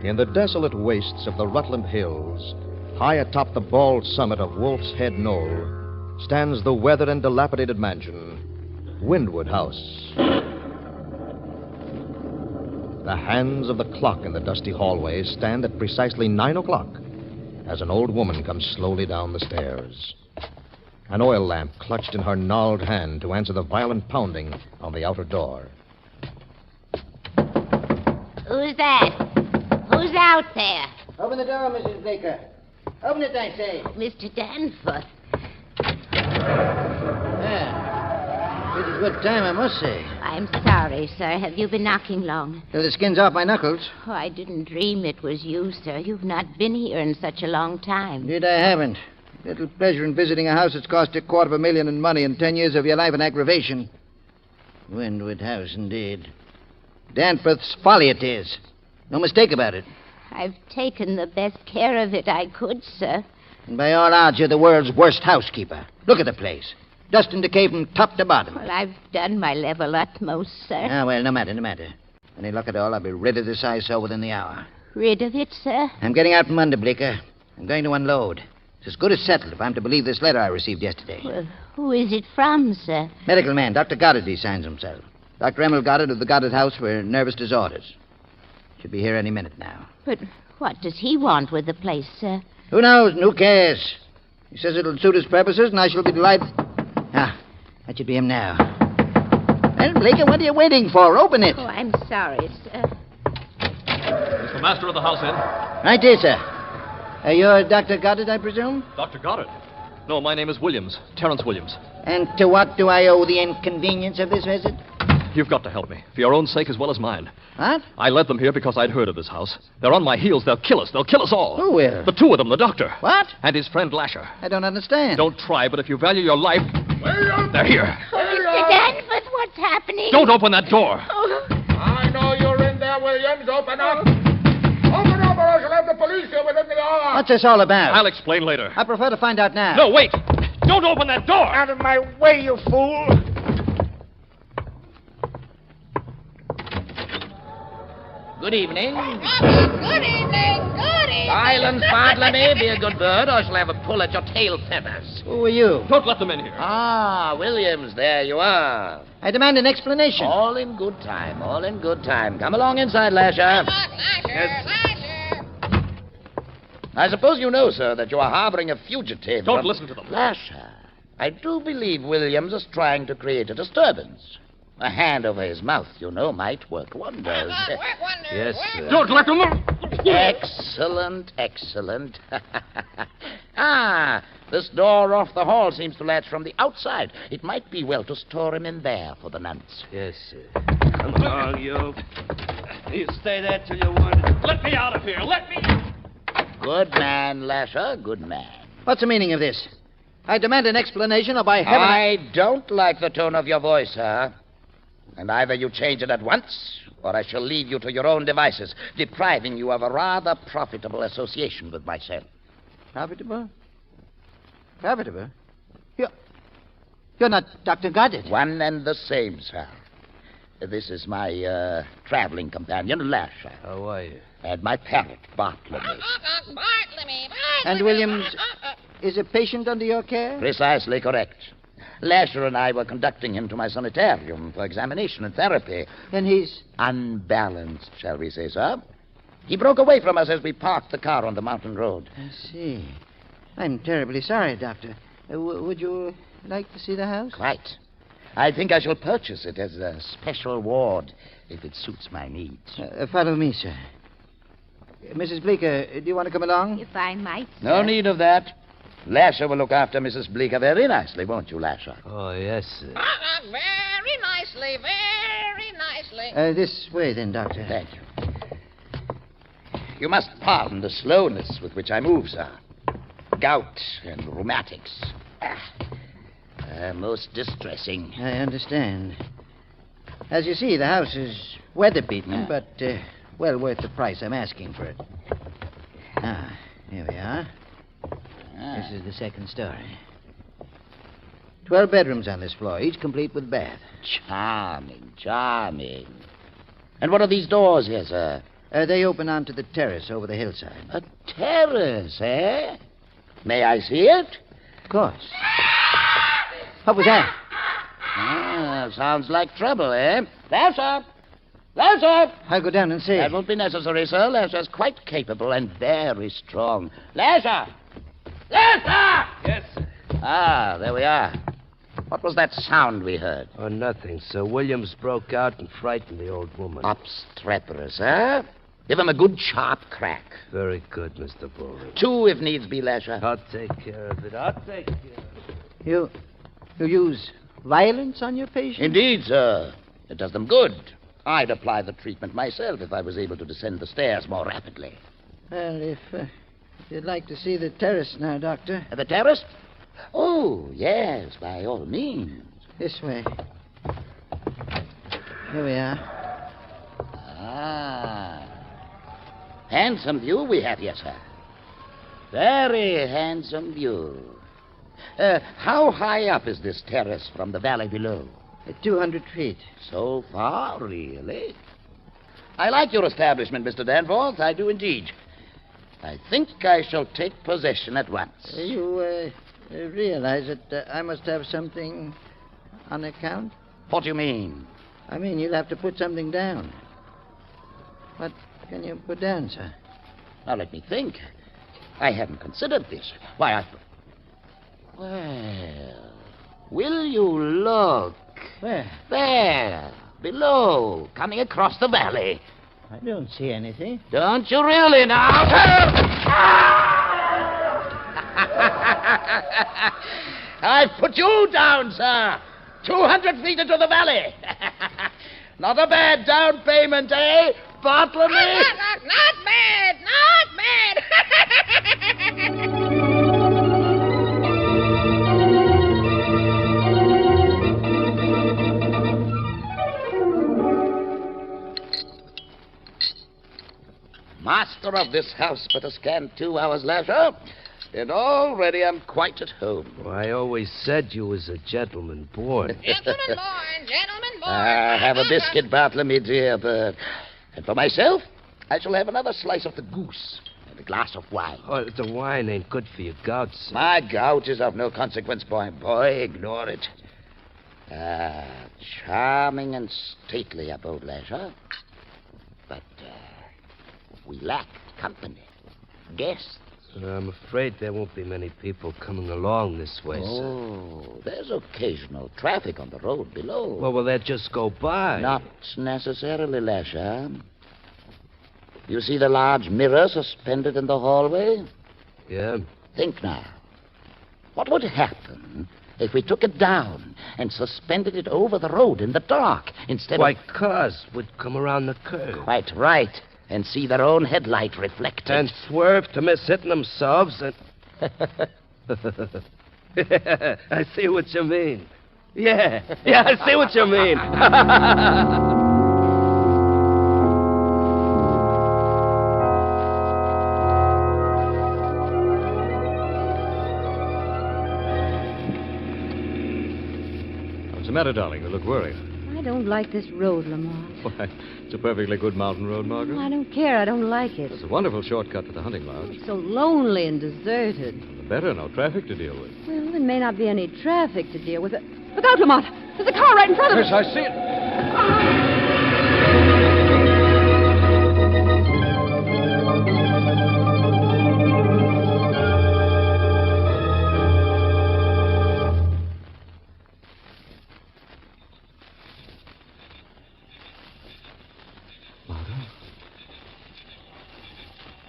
In the desolate wastes of the Rutland Hills, high atop the bald summit of Wolf's Head Knoll, stands the weathered and dilapidated mansion, Windward House. The hands of the clock in the dusty hallway stand at precisely 9 o'clock as an old woman comes slowly down the stairs. An oil lamp clutched in her gnarled hand to answer the violent pounding on the outer door. Who's that? Who's out there? Open the door, Mrs. Baker. Open it, I say. Mr. Danforth. Pretty good time, I must say. I'm sorry, sir. Have you been knocking long? Till the skin's off my knuckles. Oh, I didn't dream it was you, sir. You've not been here in such a long time. Indeed, I haven't. Little pleasure in visiting a house that's cost you $250,000 in money and 10 years of your life in aggravation. Windward House, indeed. Danforth's folly it is. No mistake about it. I've taken the best care of it I could, sir. And by all odds, you're the world's worst housekeeper. Look at the place. Dust and decay from top to bottom. Well, I've done my level utmost, sir. Ah, well, no matter. Any luck at all, I'll be rid of this eyesore within the hour. Rid of it, sir? I'm getting out from under, Bleecker. I'm going to unload. It's as good as settled if I'm to believe this letter I received yesterday. Well, who is it from, sir? Medical man, Dr. Goddard, he signs himself. Dr. Emil Goddard of the Goddard House for nervous disorders. Should be here any minute now. But what does he want with the place, sir? Who knows and who cares? He says it'll suit his purposes, and I shall be delighted. Ah, that should be him now. Well, Bleecker, what are you waiting for? Open it. Oh, I'm sorry, sir. Is the master of the house in? Right here, sir. You're Dr. Goddard, I presume? Dr. Goddard? No, my name is Williams. Terrence Williams. And to what do I owe the inconvenience of this visit? You've got to help me, for your own sake as well as mine. What? I led them here because I'd heard of this house. They're on my heels. They'll kill us. They'll kill us all. Who will? The two of them, the doctor. What? And his friend Lasher. I don't understand. Don't try, but if you value your life... They're here. Oh, Mr. Danforth, what's happening? Don't open that door. Oh. I know you're in there, Williams. Open up. Open up, or I shall have the police here within the hour. What's this all about? I'll explain later. I prefer to find out now. No, wait. Don't open that door. Out of my way, you fool. Good evening. Good evening. Silence, Bartlemy. Be a good bird, or I shall have a pull at your tail feathers. Who are you? Don't let them in here. Ah, Williams, there you are. I demand an explanation. All in good time, all in good time. Come along inside, Lasher. Yes. I suppose you know, sir, that you are harboring a fugitive. Don't listen to them. Lasher, I do believe Williams is trying to create a disturbance. A hand over his mouth, you know, might work wonders. Yes, sir. Don't let them... Excellent, excellent. This door off the hall seems to latch from the outside. It might be well to store him in there for the nonce. Yes, sir. Come along, you. You stay there till you want it. Let me out of here. Let me... Good man, Lasher, good man. What's the meaning of this? I demand an explanation, or by heaven... I don't like the tone of your voice, sir. And either you change it at once, or I shall leave you to your own devices, depriving you of a rather profitable association with myself. Profitable? Profitable? You're not Dr. Goddard. One and the same, sir. This is my traveling companion, Lasher. How are you? And my parrot, Bartlemy. And Williams is a patient under your care? Precisely correct. Lasher and I were conducting him to my sanitarium for examination and therapy. Then he's unbalanced, shall we say, sir? He broke away from us as we parked the car on the mountain road. I see. I'm terribly sorry, Doctor. Would you like to see the house? Quite. I think I shall purchase it as a special ward if it suits my needs. Follow me, sir. Mrs. Bleecker, do you want to come along? If I might, sir. No need of that. Lasher will look after Mrs. Bleecker very nicely, won't you, Lasher? Oh, yes, sir. Very nicely, very nicely. This way, then, Doctor. Thank you. You must pardon the slowness with which I move, sir. Gout and rheumatics. Most distressing. I understand. As you see, the house is weather-beaten, but well worth the price I'm asking for it. Here we are. This is the second story. 12 bedrooms on this floor, each complete with bath. Charming, charming. And what are these doors here, sir? They open onto the terrace over the hillside. A terrace, eh? May I see it? Of course. What was that? Sounds like trouble, eh? Lasher! Lasher! I'll go down and see. That won't be necessary, sir. Lasher's quite capable and very strong. Lasher! Lasher! Yes, sir. There we are. What was that sound we heard? Oh, nothing, sir. Williams broke out and frightened the old woman. Obstreperous, eh? Give him a good sharp crack. Very good, Mr. Bowling. 2 if needs be, Lasher. I'll take care of it. I'll take care of it. You use violence on your patients? Indeed, sir. It does them good. I'd apply the treatment myself if I was able to descend the stairs more rapidly. Well, if you'd like to see the terrace now, Doctor. The terrace? Oh, yes, by all means. This way. Here we are. Handsome view we have here, sir. Very handsome view. How high up is this terrace from the valley below? 200 feet. So far, really? I like your establishment, Mr. Danforth. I do indeed. I think I shall take possession at once. You realize that I must have something on account? What do you mean? I mean, you'll have to put something down. What can you put down, sir? Now, let me think. I hadn't considered this. Why, Well, will you look? Where? There, below, coming across the valley. I don't see anything. Don't you really now? I've put you down, sir. 200 feet into the valley. Not a bad down payment, eh, Bartlemy? Not bad, not bad. Master of this house but a scant 2 hours leisure, and already I'm quite at home. Well, I always said you was a gentleman born. Gentleman born. Have a biscuit, Bartlemy, dear bird. And for myself, I shall have another slice of the goose and a glass of wine. Oh, the wine ain't good for your gout, sir. My gout is of no consequence, boy. Ignore it. Charming and stately abode leisure. But, we lack company. Guests. I'm afraid there won't be many people coming along this way, sir. Oh, there's occasional traffic on the road below. Well, will that just go by? Not necessarily, Lasher. You see the large mirror suspended in the hallway? Yeah. Think now. What would happen if we took it down and suspended it over the road in the dark instead Why, cars would come around the curve. Quite right. And see their own headlight reflected. And swerve to miss hitting themselves and... I see what you mean. Yeah, I see what you mean. matter, darling? You look worried. I don't like this road, Lamont. Why, it's a perfectly good mountain road, Margaret. I don't care. I don't like it. It's a wonderful shortcut to the hunting lodge. It's so lonely and deserted. Better, no traffic to deal with. Well, there may not be any traffic to deal with. Look out, Lamont! There's a car right in front of us. Yes, I see it.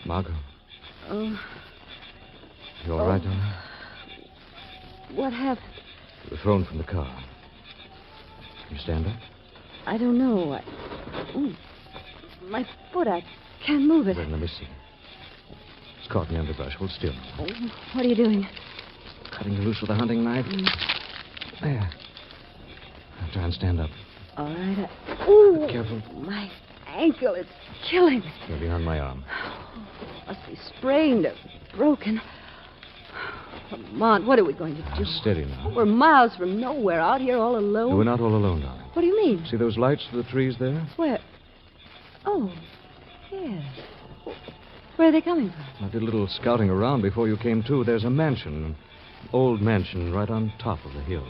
Margot. Oh. You all right, darling? What happened? You were thrown from the car. Can you stand up? I don't know. Ooh, my foot, I can't move it. Wait, let me see. It's caught in the underbrush. Hold still. Oh, what are you doing? Cutting you loose with a hunting knife. There. Now try and stand up. All right. Ooh, be careful. My ankle is killing me. You're behind my arm. Must be sprained or broken. Lamont, what are we going to do? Steady now. We're miles from nowhere, out here all alone. No, we're not all alone, darling. What do you mean? See those lights through the trees there? Where? Oh, yes. Where are they coming from? I did a little scouting around before you came to. There's a mansion, an old mansion right on top of the hill.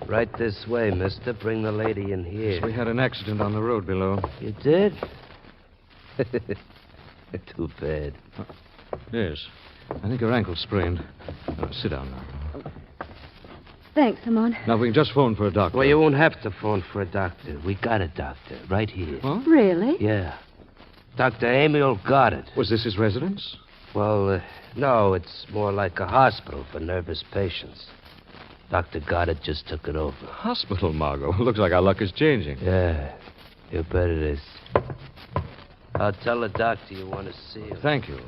Right this way, mister. Bring the lady in here. Yes, we had an accident on the road below. You did? Too bad. Yes. I think her ankle's sprained. Sit down now. Thanks, Lamont. Now, we can just phone for a doctor. Well, you won't have to phone for a doctor. We got a doctor right here. Huh? Really? Yeah. Dr. Emil Goddard. Was this his residence? Well, no, it's more like a hospital for nervous patients. Dr. Goddard just took it over. Hospital, Margot. Looks like our luck is changing. Yeah, you bet it is. I'll tell the doctor you want to see him. Thank you.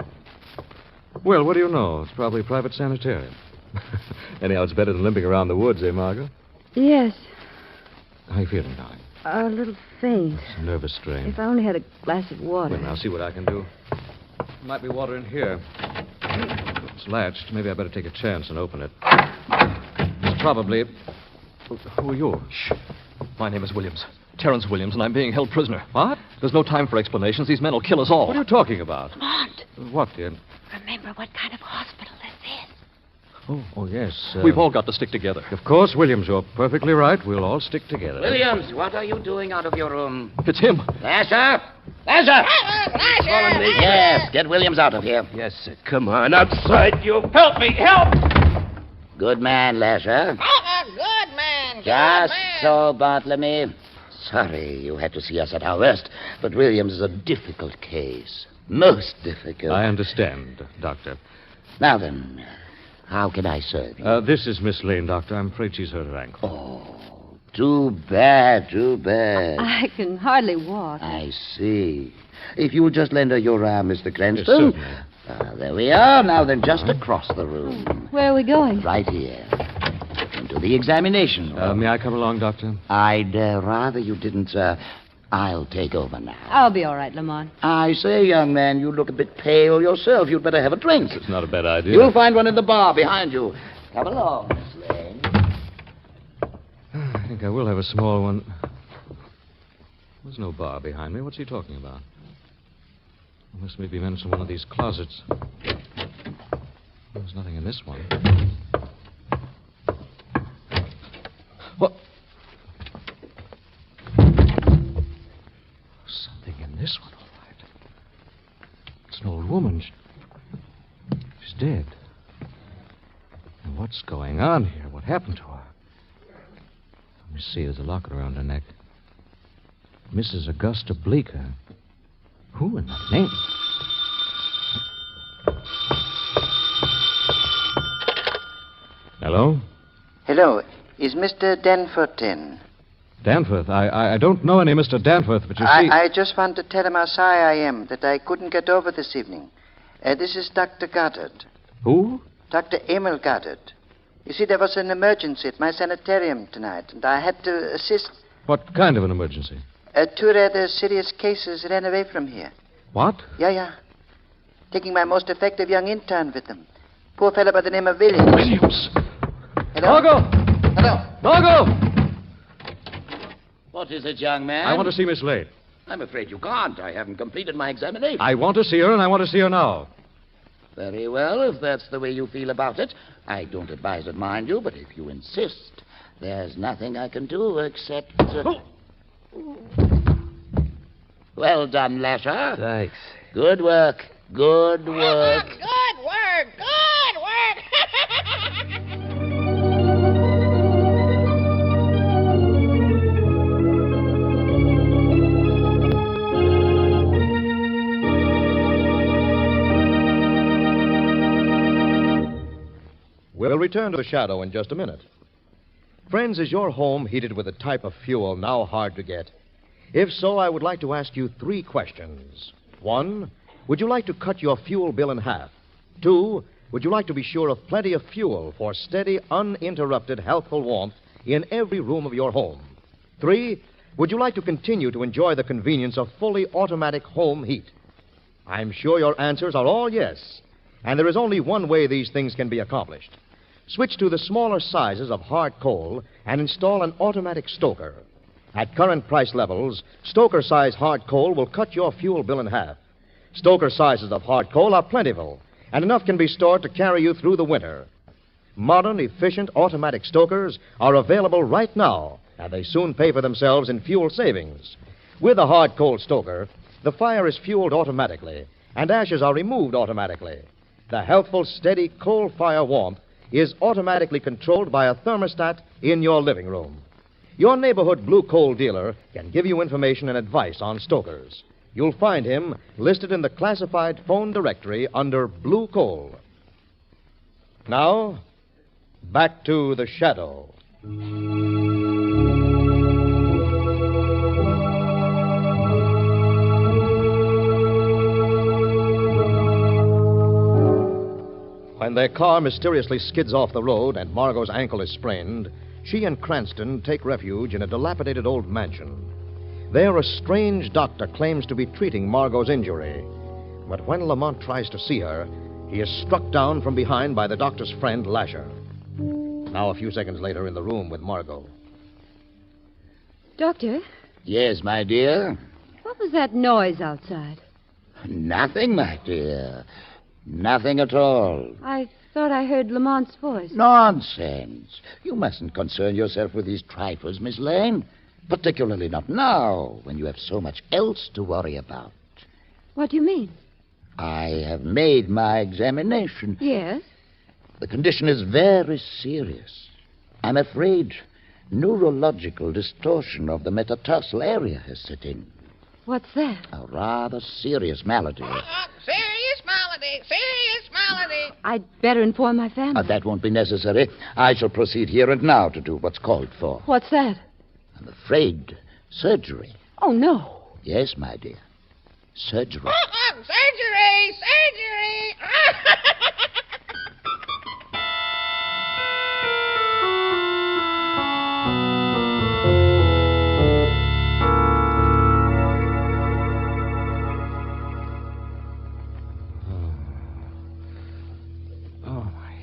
Well, what do you know? It's probably a private sanitarium. Anyhow, it's better than limping around the woods, eh, Margot? Yes. How are you feeling, darling? A little faint. It's a nervous strain. If I only had a glass of water. Well, I'll see what I can do. There might be water in here. It's latched. Maybe I better take a chance and open it. It's probably... Who are you? Shh. My name is Williams. Terrence Williams, and I'm being held prisoner. What? There's no time for explanations. These men will kill us all. What are you talking about? Lamont. What, dear? Remember what kind of hospital this is. Oh, yes. We've all got to stick together. Of course, Williams. You're perfectly right. We'll all stick together. Williams, what are you doing out of your room? It's him. Lasher! Lasher! Lasher! Yes, get Williams out of here. Yes, sir. Come on, outside, you. Help me, help! Good man, Lasher. Good man. Just so, Bartlemy. Sorry you had to see us at our worst, but Williams is a difficult case. Most difficult. I understand, Doctor. Now then, how can I serve you? This is Miss Lane, Doctor. I'm afraid she's hurt her ankle. Oh, too bad, too bad. I can hardly walk. I see. If you would just lend her your arm, Mr. Cranston. Yes, certainly. There we are. Now then, just across the room. Where are we going? Right here. Into the examination room. May I come along, Doctor? I'd rather you didn't, sir. I'll take over now. I'll be all right, Lamont. I say, young man, you look a bit pale yourself. You'd better have a drink. It's not a bad idea. You'll find one in the bar behind you. Come along, Miss Lane. I think I will have a small one. There's no bar behind me. What's he talking about? Unless maybe he meant in one of these closets. There's nothing in this one. What? Something in this one, all right. It's an old woman. She's dead. And what's going on here? What happened to her? Let me see. There's a locket around her neck. Mrs. Augusta Bleecker. Who in the name? Hello? Hello. Is Mr. Danforth in? Danforth? I don't know any Mr. Danforth, but you see... I just want to tell him how sorry I am that I couldn't get over this evening. This is Dr. Goddard. Who? Dr. Emil Goddard. You see, there was an emergency at my sanitarium tonight, and I had to assist. What kind of an emergency? Two rather serious cases ran away from here. What? Yeah. Taking my most effective young intern with them. Poor fellow by the name of Williams. Williams! Hello? Margot! Margot! What is it, young man? I want to see Miss Lane. I'm afraid you can't. I haven't completed my examination. I want to see her, and I want to see her now. Very well, if that's the way you feel about it. I don't advise it, mind you, but if you insist, there's nothing I can do except... Well done, Lasher. Thanks. Good work. Good work. Good work. Good work. We'll return to the Shadow in just a minute. Friends, is your home heated with a type of fuel now hard to get? If so, I would like to ask you 3 questions. 1, would you like to cut your fuel bill in half? 2, would you like to be sure of plenty of fuel for steady, uninterrupted, healthful warmth in every room of your home? 3, would you like to continue to enjoy the convenience of fully automatic home heat? I'm sure your answers are all yes, and there is only one way these things can be accomplished. Switch to the smaller sizes of hard coal and install an automatic stoker. At current price levels, stoker-size hard coal will cut your fuel bill in half. Stoker sizes of hard coal are plentiful, and enough can be stored to carry you through the winter. Modern, efficient automatic stokers are available right now, and they soon pay for themselves in fuel savings. With a hard coal stoker, the fire is fueled automatically, and ashes are removed automatically. The healthful, steady coal fire warmth is automatically controlled by a thermostat in your living room. Your neighborhood blue coal dealer can give you information and advice on stokers. You'll find him listed in the classified phone directory under Blue Coal. Now, back to the Shadow. When their car mysteriously skids off the road and Margot's ankle is sprained, she and Cranston take refuge in a dilapidated old mansion. There, a strange doctor claims to be treating Margot's injury. But when Lamont tries to see her, he is struck down from behind by the doctor's friend, Lasher. Now, a few seconds later, in the room with Margot. Doctor, Yes, my dear. what was that noise outside? Nothing, my dear. Nothing at all. I thought I heard Lamont's voice. Nonsense. You mustn't concern yourself with these trifles, Miss Lane. Particularly not now, when you have so much else to worry about. What do you mean? I have made my examination. Yes? The condition is very serious. I'm afraid neurological distortion of the metatarsal area has set in. What's that? A rather serious malady. Serious malady. Serious malady. I'd better inform my family. That won't be necessary. I shall proceed here and now to do what's called for. What's that? I'm afraid surgery. Oh, no. Yes, my dear. Surgery. Surgery. Surgery.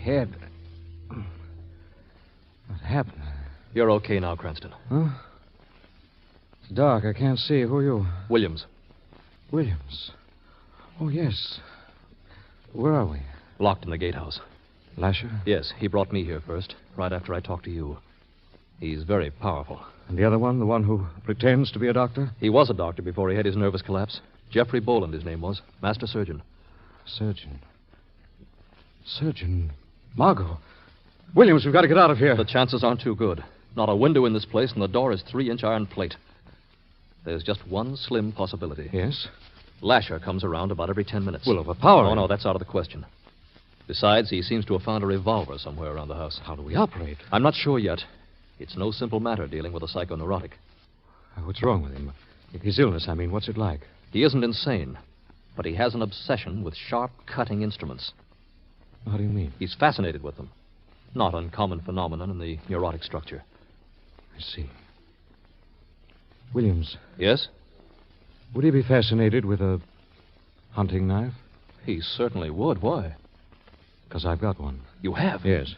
Head. What happened? You're okay now, Cranston. Huh? It's dark. I can't see. Who are you? Williams. Williams. Oh, yes. Where are we? Locked in the gatehouse. Lasher? Yes, he brought me here first, right after I talked to you. He's very powerful. And the other one, the one who pretends to be a doctor? He was a doctor before he had his nervous collapse. Jeffrey Boland, his name was. Master surgeon. Surgeon. Surgeon? Margot. Williams, we've got to get out of here. The chances aren't too good. Not a window in this place, and the door is 3-inch iron plate. There's just one slim possibility. Yes? Lasher comes around about every 10 minutes. We'll overpower him. him. No, that's out of the question. Besides, he seems to have found a revolver somewhere around the house. How do we operate? I'm not sure yet. It's no simple matter dealing with a psychoneurotic. What's wrong with him? His illness, I mean, what's it like? He isn't insane, but he has an obsession with sharp, cutting instruments. How do you mean? He's fascinated with them. Not uncommon phenomenon in the neurotic structure. I see. Williams. Yes? Would he be fascinated with a hunting knife? He certainly would. Why? Because I've got one. You have? Yes.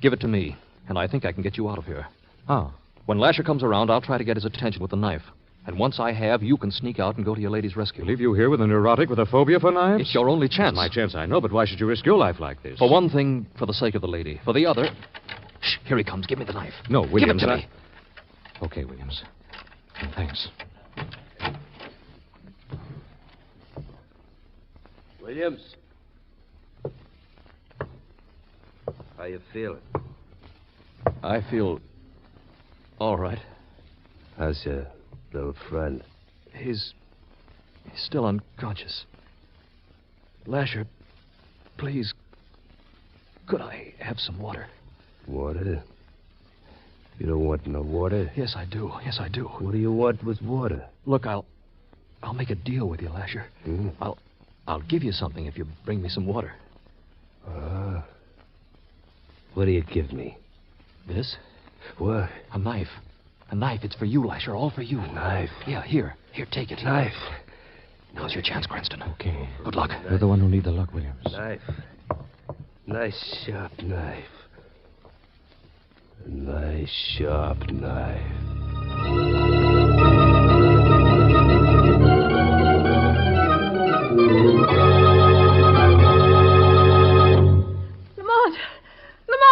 Give it to me, and I think I can get you out of here. How? When Lasher comes around, I'll try to get his attention with the knife. And once I have, you can sneak out and go to your lady's rescue. Leave you here with a neurotic with a phobia for knives? It's your only chance. It's my chance, I know, but why should you risk your life like this? For one thing, for the sake of the lady. For the other... Shh, here he comes. Give me the knife. No, Williams. Give it to me. Okay, Williams. Thanks. Williams. How you feeling? I feel all right. How's your little friend? He's still unconscious. Lasher, please, could I have some water? Water? You don't want no water? Yes, I do. Yes, I do. What do you want with water? Look, I'll make a deal with you, Lasher. Hmm? I'll give you something if you bring me some water. What do you give me? This? What? A knife. A knife. It's for you, Lasher. All for you. A knife? Yeah, here. Here, take it. Knife? Now's your chance, Cranston. Okay. Good luck. You're the one who need the luck, Williams. Knife. Nice sharp knife. A nice sharp knife.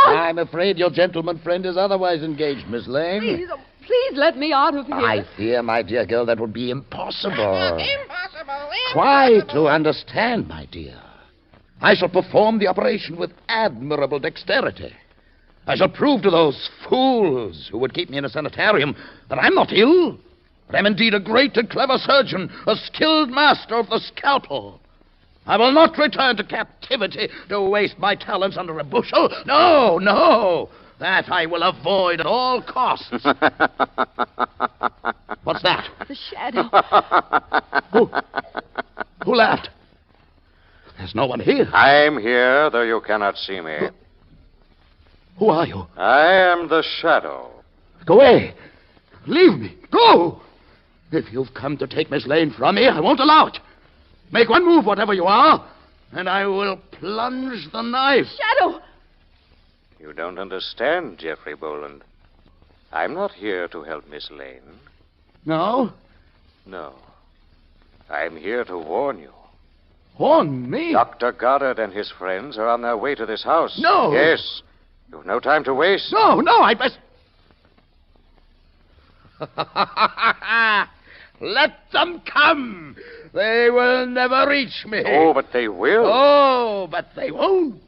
I'm afraid your gentleman friend is otherwise engaged, Miss Lane. Please let me out of here. I fear, my dear girl, that would be impossible. Impossible. Try to understand, my dear. I shall perform the operation with admirable dexterity. I shall prove to those fools who would keep me in a sanitarium that I'm not ill, but I'm indeed a great and clever surgeon, a skilled master of the scalpel. I will not return to captivity to waste my talents under a bushel. No, no. That I will avoid at all costs. What's that? The shadow. Who laughed? There's no one here. I'm here, though you cannot see me. Who are you? I am the Shadow. Go away. Leave me. Go. If you've come to take Miss Lane from me, I won't allow it. Make one move, whatever you are, and I will plunge the knife. Shadow! You don't understand, Geoffrey Boland. I'm not here to help Miss Lane. No? No. I'm here to warn you. Warn me? Dr. Goddard and his friends are on their way to this house. No! Yes. You've no time to waste. No, I'd best... Let them come. They will never reach me. Oh, but they will. Oh, but they won't.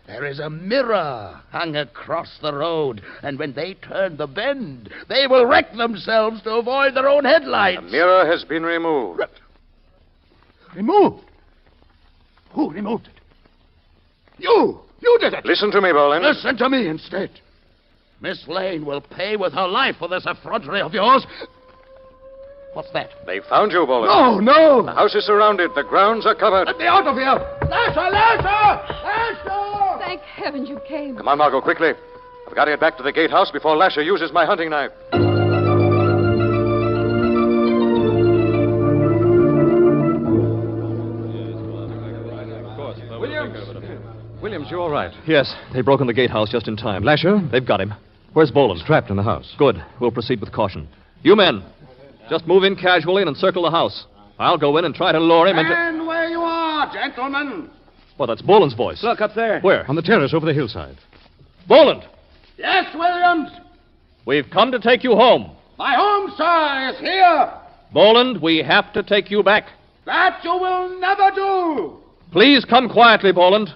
There is a mirror hung across the road, and when they turn the bend, they will wreck themselves to avoid their own headlights. The mirror has been removed. Removed? Who removed it? You did it. Listen to me, Boland. Listen to me instead. Miss Lane will pay with her life for this effrontery of yours. What's that? They found you, Boland. No! The house is surrounded. The grounds are covered. Let me out of here! Lasher! Thank heaven you came. Come on, Margot, quickly. I've got to get back to the gatehouse before Lasher uses my hunting knife. Williams, you all right? Yes, they've broken the gatehouse just in time. Lasher? They've got him. Where's Boland? Trapped in the house. Good. We'll proceed with caution. You men, just move in casually and encircle the house. I'll go in and try to lure him into... And where you are, gentlemen. Well, that's Boland's voice. Look, up there. Where? On the terrace over the hillside. Boland! Yes, Williams. We've come to take you home. My home, sir, is here. Boland, we have to take you back. That you will never do. Please come quietly, Boland.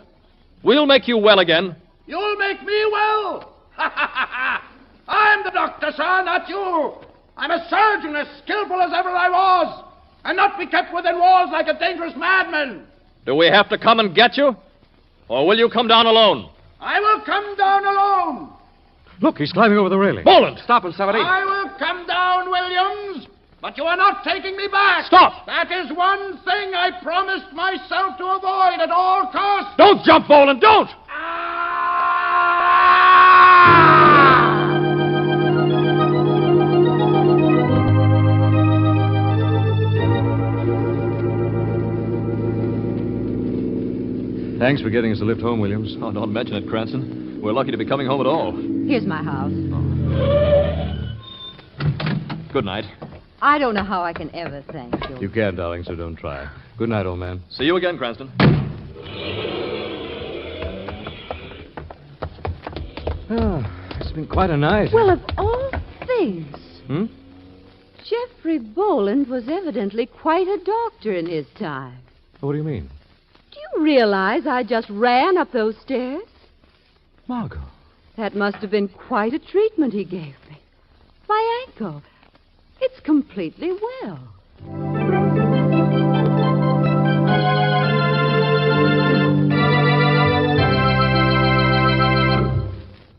We'll make you well again. You'll make me well. I'm the doctor, sir, not you. I'm a surgeon as skillful as ever I was, and not be kept within walls like a dangerous madman. Do we have to come and get you? Or will you come down alone? I will come down alone. Look, he's climbing over the railing. Boland! Stop him, somebody. I will come down, Williams, but you are not taking me back. Stop! That is one thing I promised myself to avoid at all costs. Don't jump, Boland, don't! Ah! Thanks for getting us a lift home, Williams. Oh, don't mention it, Cranston. We're lucky to be coming home at all. Here's my house. Good night. I don't know how I can ever thank you. You can, darling, so don't try. Good night, old man. See you again, Cranston. It's been quite a night. Well, of all things, Hmm? Jeffrey Boland was evidently quite a doctor in his time. What do you mean? Do you realize I just ran up those stairs? Margot. That must have been quite a treatment he gave me. My ankle. It's completely well.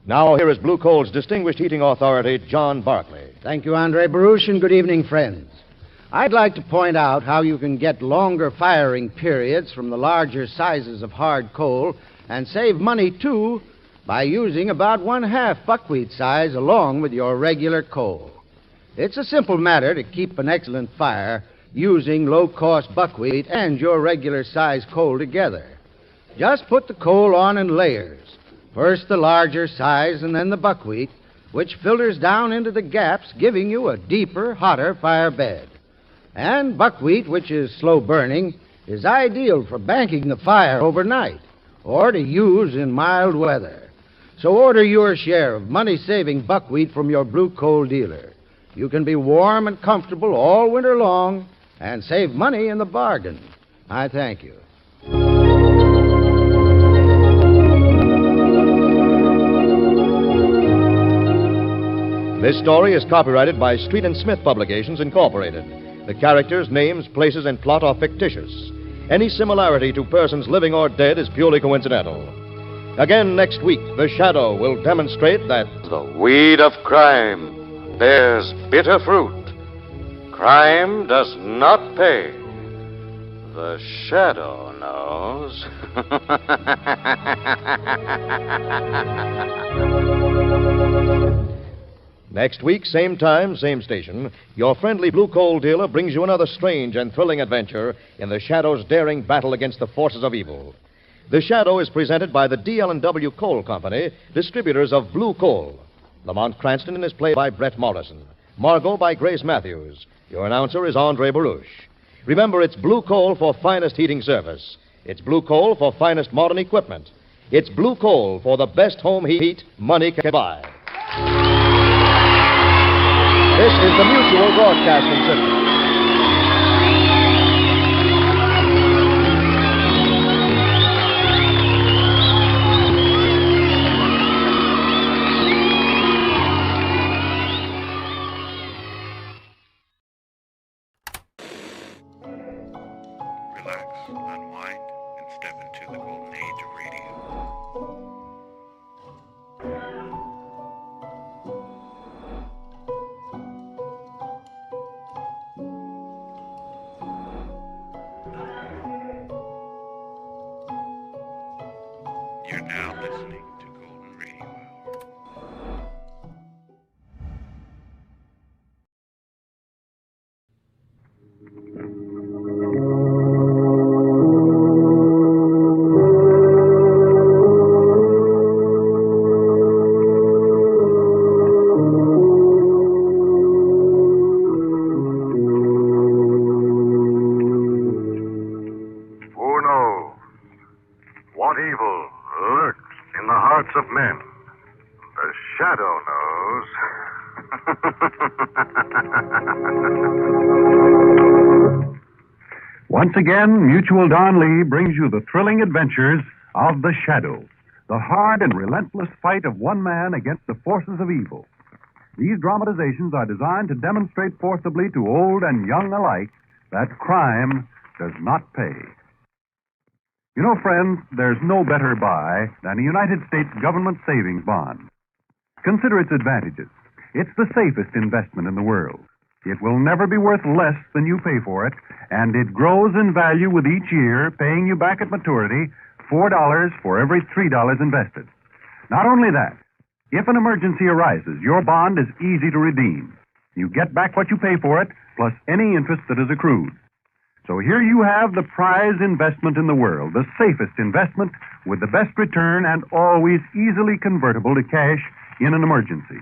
Now, here is Blue Coal's distinguished heating authority, John Barclay. Thank you, Andre Baruch, and good evening, friends. I'd like to point out how you can get longer firing periods from the larger sizes of hard coal and save money, too, by using about 1/2 buckwheat size along with your regular coal. It's a simple matter to keep an excellent fire using low-cost buckwheat and your regular size coal together. Just put the coal on in layers. First the larger size and then the buckwheat, which filters down into the gaps, giving you a deeper, hotter fire bed. And buckwheat, which is slow burning, is ideal for banking the fire overnight or to use in mild weather. So order your share of money-saving buckwheat from your Blue Coal dealer. You can be warm and comfortable all winter long and save money in the bargain. I thank you. This story is copyrighted by Street and Smith Publications, Incorporated. The characters, names, places, and plot are fictitious. Any similarity to persons living or dead is purely coincidental. Again next week, The Shadow will demonstrate that the weed of crime bears bitter fruit. Crime does not pay. The Shadow knows. Next week, same time, same station, your friendly Blue Coal dealer brings you another strange and thrilling adventure in the Shadow's daring battle against the forces of evil. The Shadow is presented by the DL&W Coal Company, distributors of Blue Coal. Lamont Cranston is played by Brett Morrison. Margot by Grace Matthews. Your announcer is Andre Baruch. Remember, it's Blue Coal for finest heating service. It's Blue Coal for finest modern equipment. It's Blue Coal for the best home heat money can buy. This is the Mutual Broadcasting System. Relax, unwind, and step into the golden age of radio. You're now listening to Golden Radio Hour. Who knows what evil lurks in the hearts of men? The Shadow knows. Once again, Mutual Don Lee brings you the thrilling adventures of The Shadow, the hard and relentless fight of one man against the forces of evil. These dramatizations are designed to demonstrate forcibly to old and young alike that crime does not pay. You know, friends, there's no better buy than a United States government savings bond. Consider its advantages. It's the safest investment in the world. It will never be worth less than you pay for it, and it grows in value with each year, paying you back at maturity $4 for every $3 invested. Not only that, if an emergency arises, your bond is easy to redeem. You get back what you pay for it, plus any interest that is accrued. So here you have the prize investment in the world, the safest investment with the best return and always easily convertible to cash in an emergency.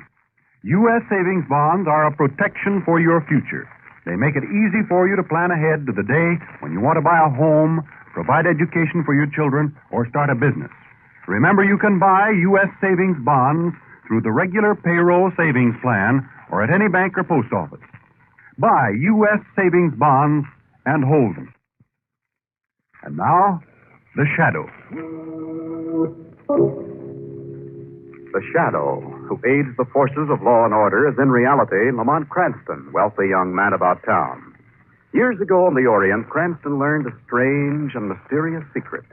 U.S. savings bonds are a protection for your future. They make it easy for you to plan ahead to the day when you want to buy a home, provide education for your children, or start a business. Remember, you can buy U.S. savings bonds through the regular payroll savings plan or at any bank or post office. Buy U.S. savings bonds and hold them. And now, the Shadow. The Shadow, who aids the forces of law and order, is in reality Lamont Cranston, wealthy young man about town. Years ago in the Orient, Cranston learned a strange and mysterious secret.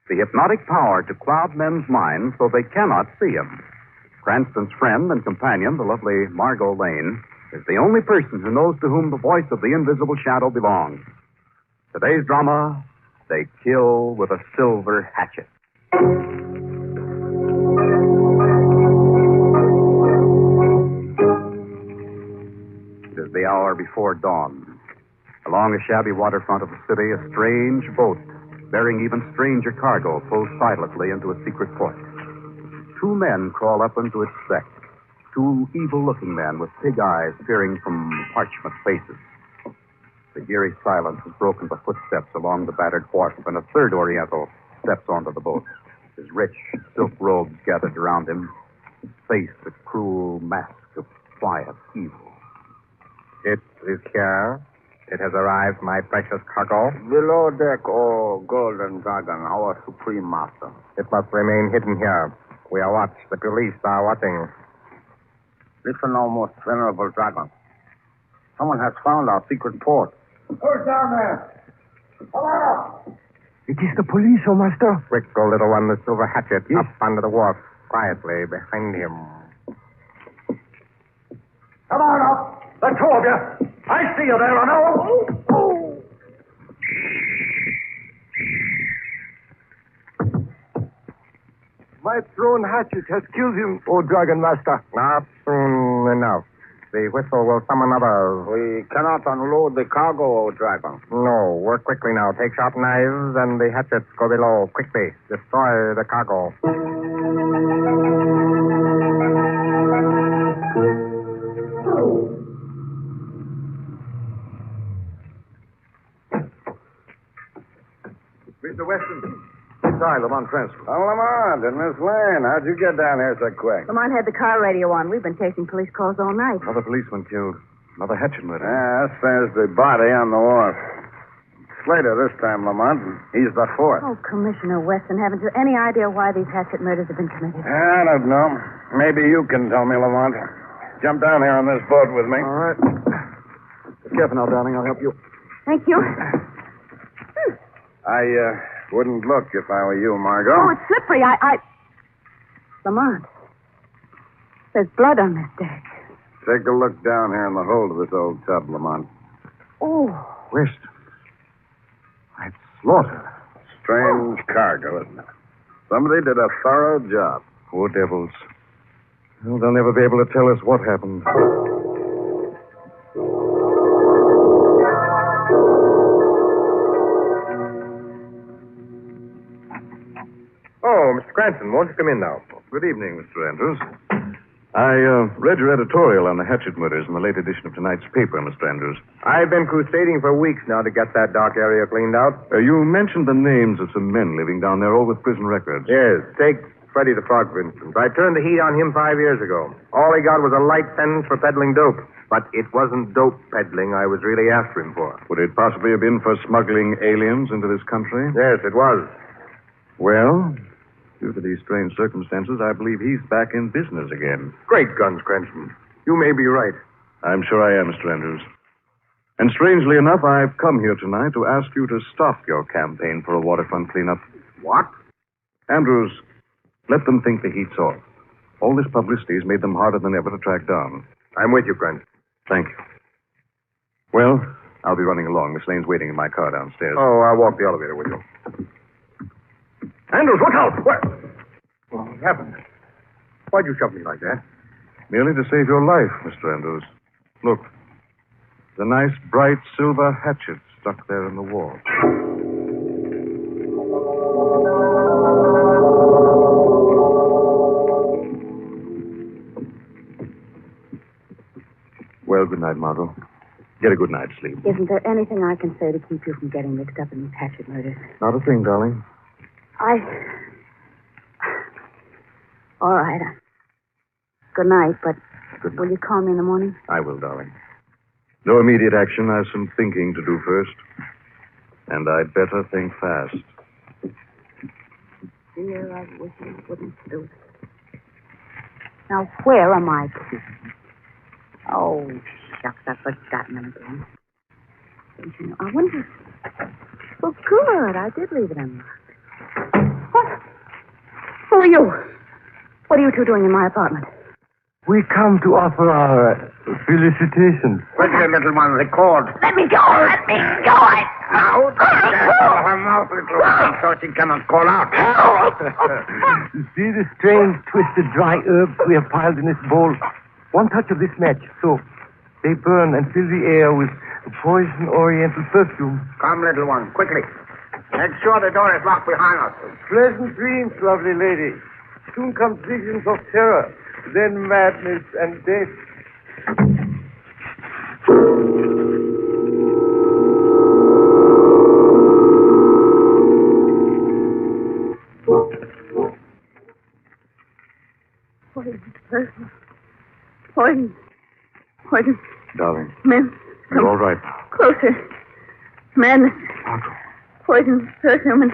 The hypnotic power to cloud men's minds so they cannot see him. Cranston's friend and companion, the lovely Margot Lane, is the only person who knows to whom the voice of the invisible shadow belongs. Today's drama, They Kill with a Silver Hatchet. It is the hour before dawn. Along a shabby waterfront of the city, a strange boat, bearing even stranger cargo, pulls silently into a secret port. Two men crawl up into its deck. Two evil-looking men with pig eyes peering from parchment faces. The eerie silence is broken by footsteps along the battered wharf, and a third Oriental steps onto the boat. His rich silk robes gathered around him, his face a cruel mask of quiet evil. It is here. It has arrived, my precious cargo. Below deck, oh golden dragon, our supreme master. It must remain hidden here. We are watched. The police are watching. Listen, O most venerable dragon. Someone has found our secret port. Who's down there? Hello! It is the police, oh master. Quick, go, little one, the Silver Hatchet. Yes. Up under the wharf. Quietly, behind him. Come on up. The two of you. I see you there, Arno. My thrown hatchet has killed him, oh Dragon Master. Not soon enough. The whistle will summon others. We cannot unload the cargo, O dragon. No, work quickly now. Take sharp knives and the hatchets. Go below. Quickly. Destroy the cargo. Mr. Weston. It's I, Lamont Cranston. Oh, Lamont and Miss Lane. How'd you get down here so quick? Lamont had the car radio on. We've been chasing police calls all night. Another policeman killed. Another hatchet murder. Yeah, there's the body on the wharf. Slater this time, Lamont. He's the fourth. Oh, Commissioner Weston, haven't you any idea why these hatchet murders have been committed? I don't know. Maybe you can tell me, Lamont. Jump down here on this boat with me. All right. Be careful now, darling. I'll help you. Thank you. I wouldn't look if I were you, Margot. Oh, it's slippery. Lamont, there's blood on this deck. Take a look down here in the hold of this old tub, Lamont. Oh. West. That's slaughter. Strange cargo, isn't it? Somebody did a thorough job. Poor devils. Well, they'll never be able to tell us what happened. Oh, Mr. Cranston, won't you come in now? Good evening, Mr. Andrews. I read your editorial on the Hatchet murders in the late edition of tonight's paper, Mr. Andrews. I've been crusading for weeks now to get that dark area cleaned out. You mentioned the names of some men living down there, all with prison records. Yes, take Freddie the Frog, for instance. I turned the heat on him 5 years ago. All he got was a light sentence for peddling dope. But it wasn't dope peddling I was really after him for. Would it possibly have been for smuggling aliens into this country? Yes, it was. Well, due to these strange circumstances, I believe he's back in business again. Great guns, Cranston. You may be right. I'm sure I am, Mr. Andrews. And strangely enough, I've come here tonight to ask you to stop your campaign for a waterfront cleanup. What? Andrews, let them think the heat's off. All this publicity has made them harder than ever to track down. I'm with you, Cranston. Thank you. Well, I'll be running along. Miss Lane's waiting in my car downstairs. Oh, I'll walk the elevator with you. Andrews, look out! What happened? Why'd you shove me like that? Merely to save your life, Mr. Andrews. Look, the nice, bright silver hatchet stuck there in the wall. Well, good night, Margot. Get a good night's sleep. Isn't there anything I can say to keep you from getting mixed up in these Hatchet murders? Not a thing, darling. All right. Good night, but will you call me in the morning? I will, darling. No immediate action. I have some thinking to do first. And I'd better think fast. Dear, I wish you wouldn't do it. Now, where am I? Oh, shucks, I've forgotten them again. Don't you know, I wonder... Well, good, I did leave it unlocked. What? Who are you? What are you two doing in my apartment? We come to offer our felicitations. Quickly, little one, record. Let me go! Let me go! Out! Call her mouth, little one, so she cannot call out. See the strange, twisted, dry herbs we have piled in this bowl? One touch of this match, so they burn and fill the air with poison oriental perfume. Come, little one, quickly. Make sure the door is locked behind us. Pleasant dreams, lovely lady. Soon come visions of terror, then madness and death. Poison, person. Poison. Poison. Darling, Men. you're all right. Closer. Madness. Margot. Poison, perfume, and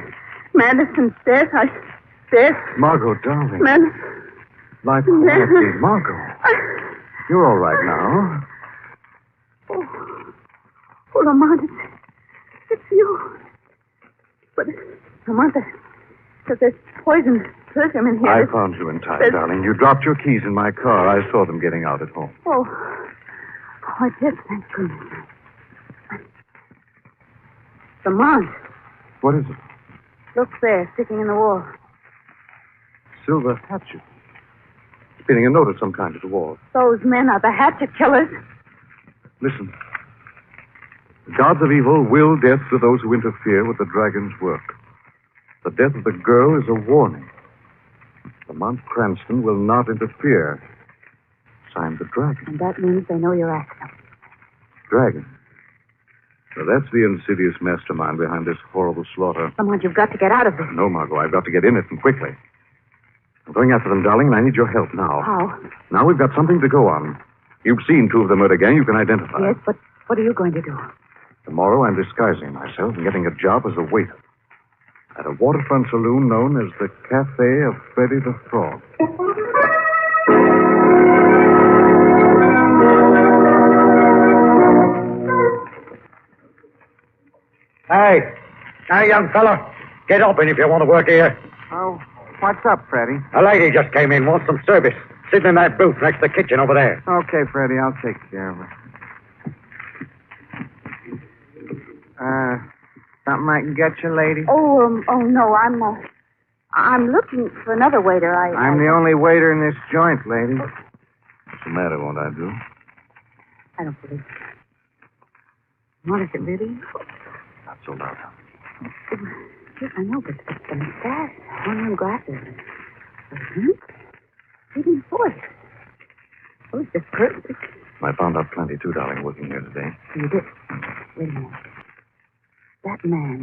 madness and death. Death. Margot, darling. Madness. Lie quietly, Margot. You're all right now. Oh, Lamont, it's you. But, Lamont, there's poison, perfume in here. I found you in time, darling. You dropped your keys in my car. I saw them getting out at home. Oh, I did, thank goodness. Lamont, What is it? look there, sticking in the wall. Silver Hatchet. Spinning a note of some kind to the wall. Those men are the Hatchet killers. Listen. The gods of evil will death to those who interfere with the dragon's work. The death of the girl is a warning. Lamont Cranston will not interfere. Signed, the dragon. And that means they know you're after them. Dragon. So that's the insidious mastermind behind this horrible slaughter. Lamont, you've got to get out of this. No, Margot, I've got to get in it, and quickly. I'm going after them, darling, and I need your help now. How? Now we've got something to go on. You've seen two of the murder gang you can identify. Yes, but what are you going to do? Tomorrow I'm disguising myself and getting a job as a waiter at a waterfront saloon known as the Cafe of Freddy the Frog. Hey, young fella, get up if you want to work here. Oh, what's up, Freddy? A lady just came in, wants some service. Sitting in that booth next to the kitchen over there. Okay, Freddy, I'll take care of it. Something I can get you, lady? Oh, no, I'm looking for another waiter. I'm the only waiter in this joint, lady. What's the matter, won't I do? I don't believe it. What is it, really? Not so loud. Yes, I know, but the mustache, one glasses. Even voice. Oh, it's just perfect. I found out plenty, too, darling, working here today. You did? Wait a minute. That man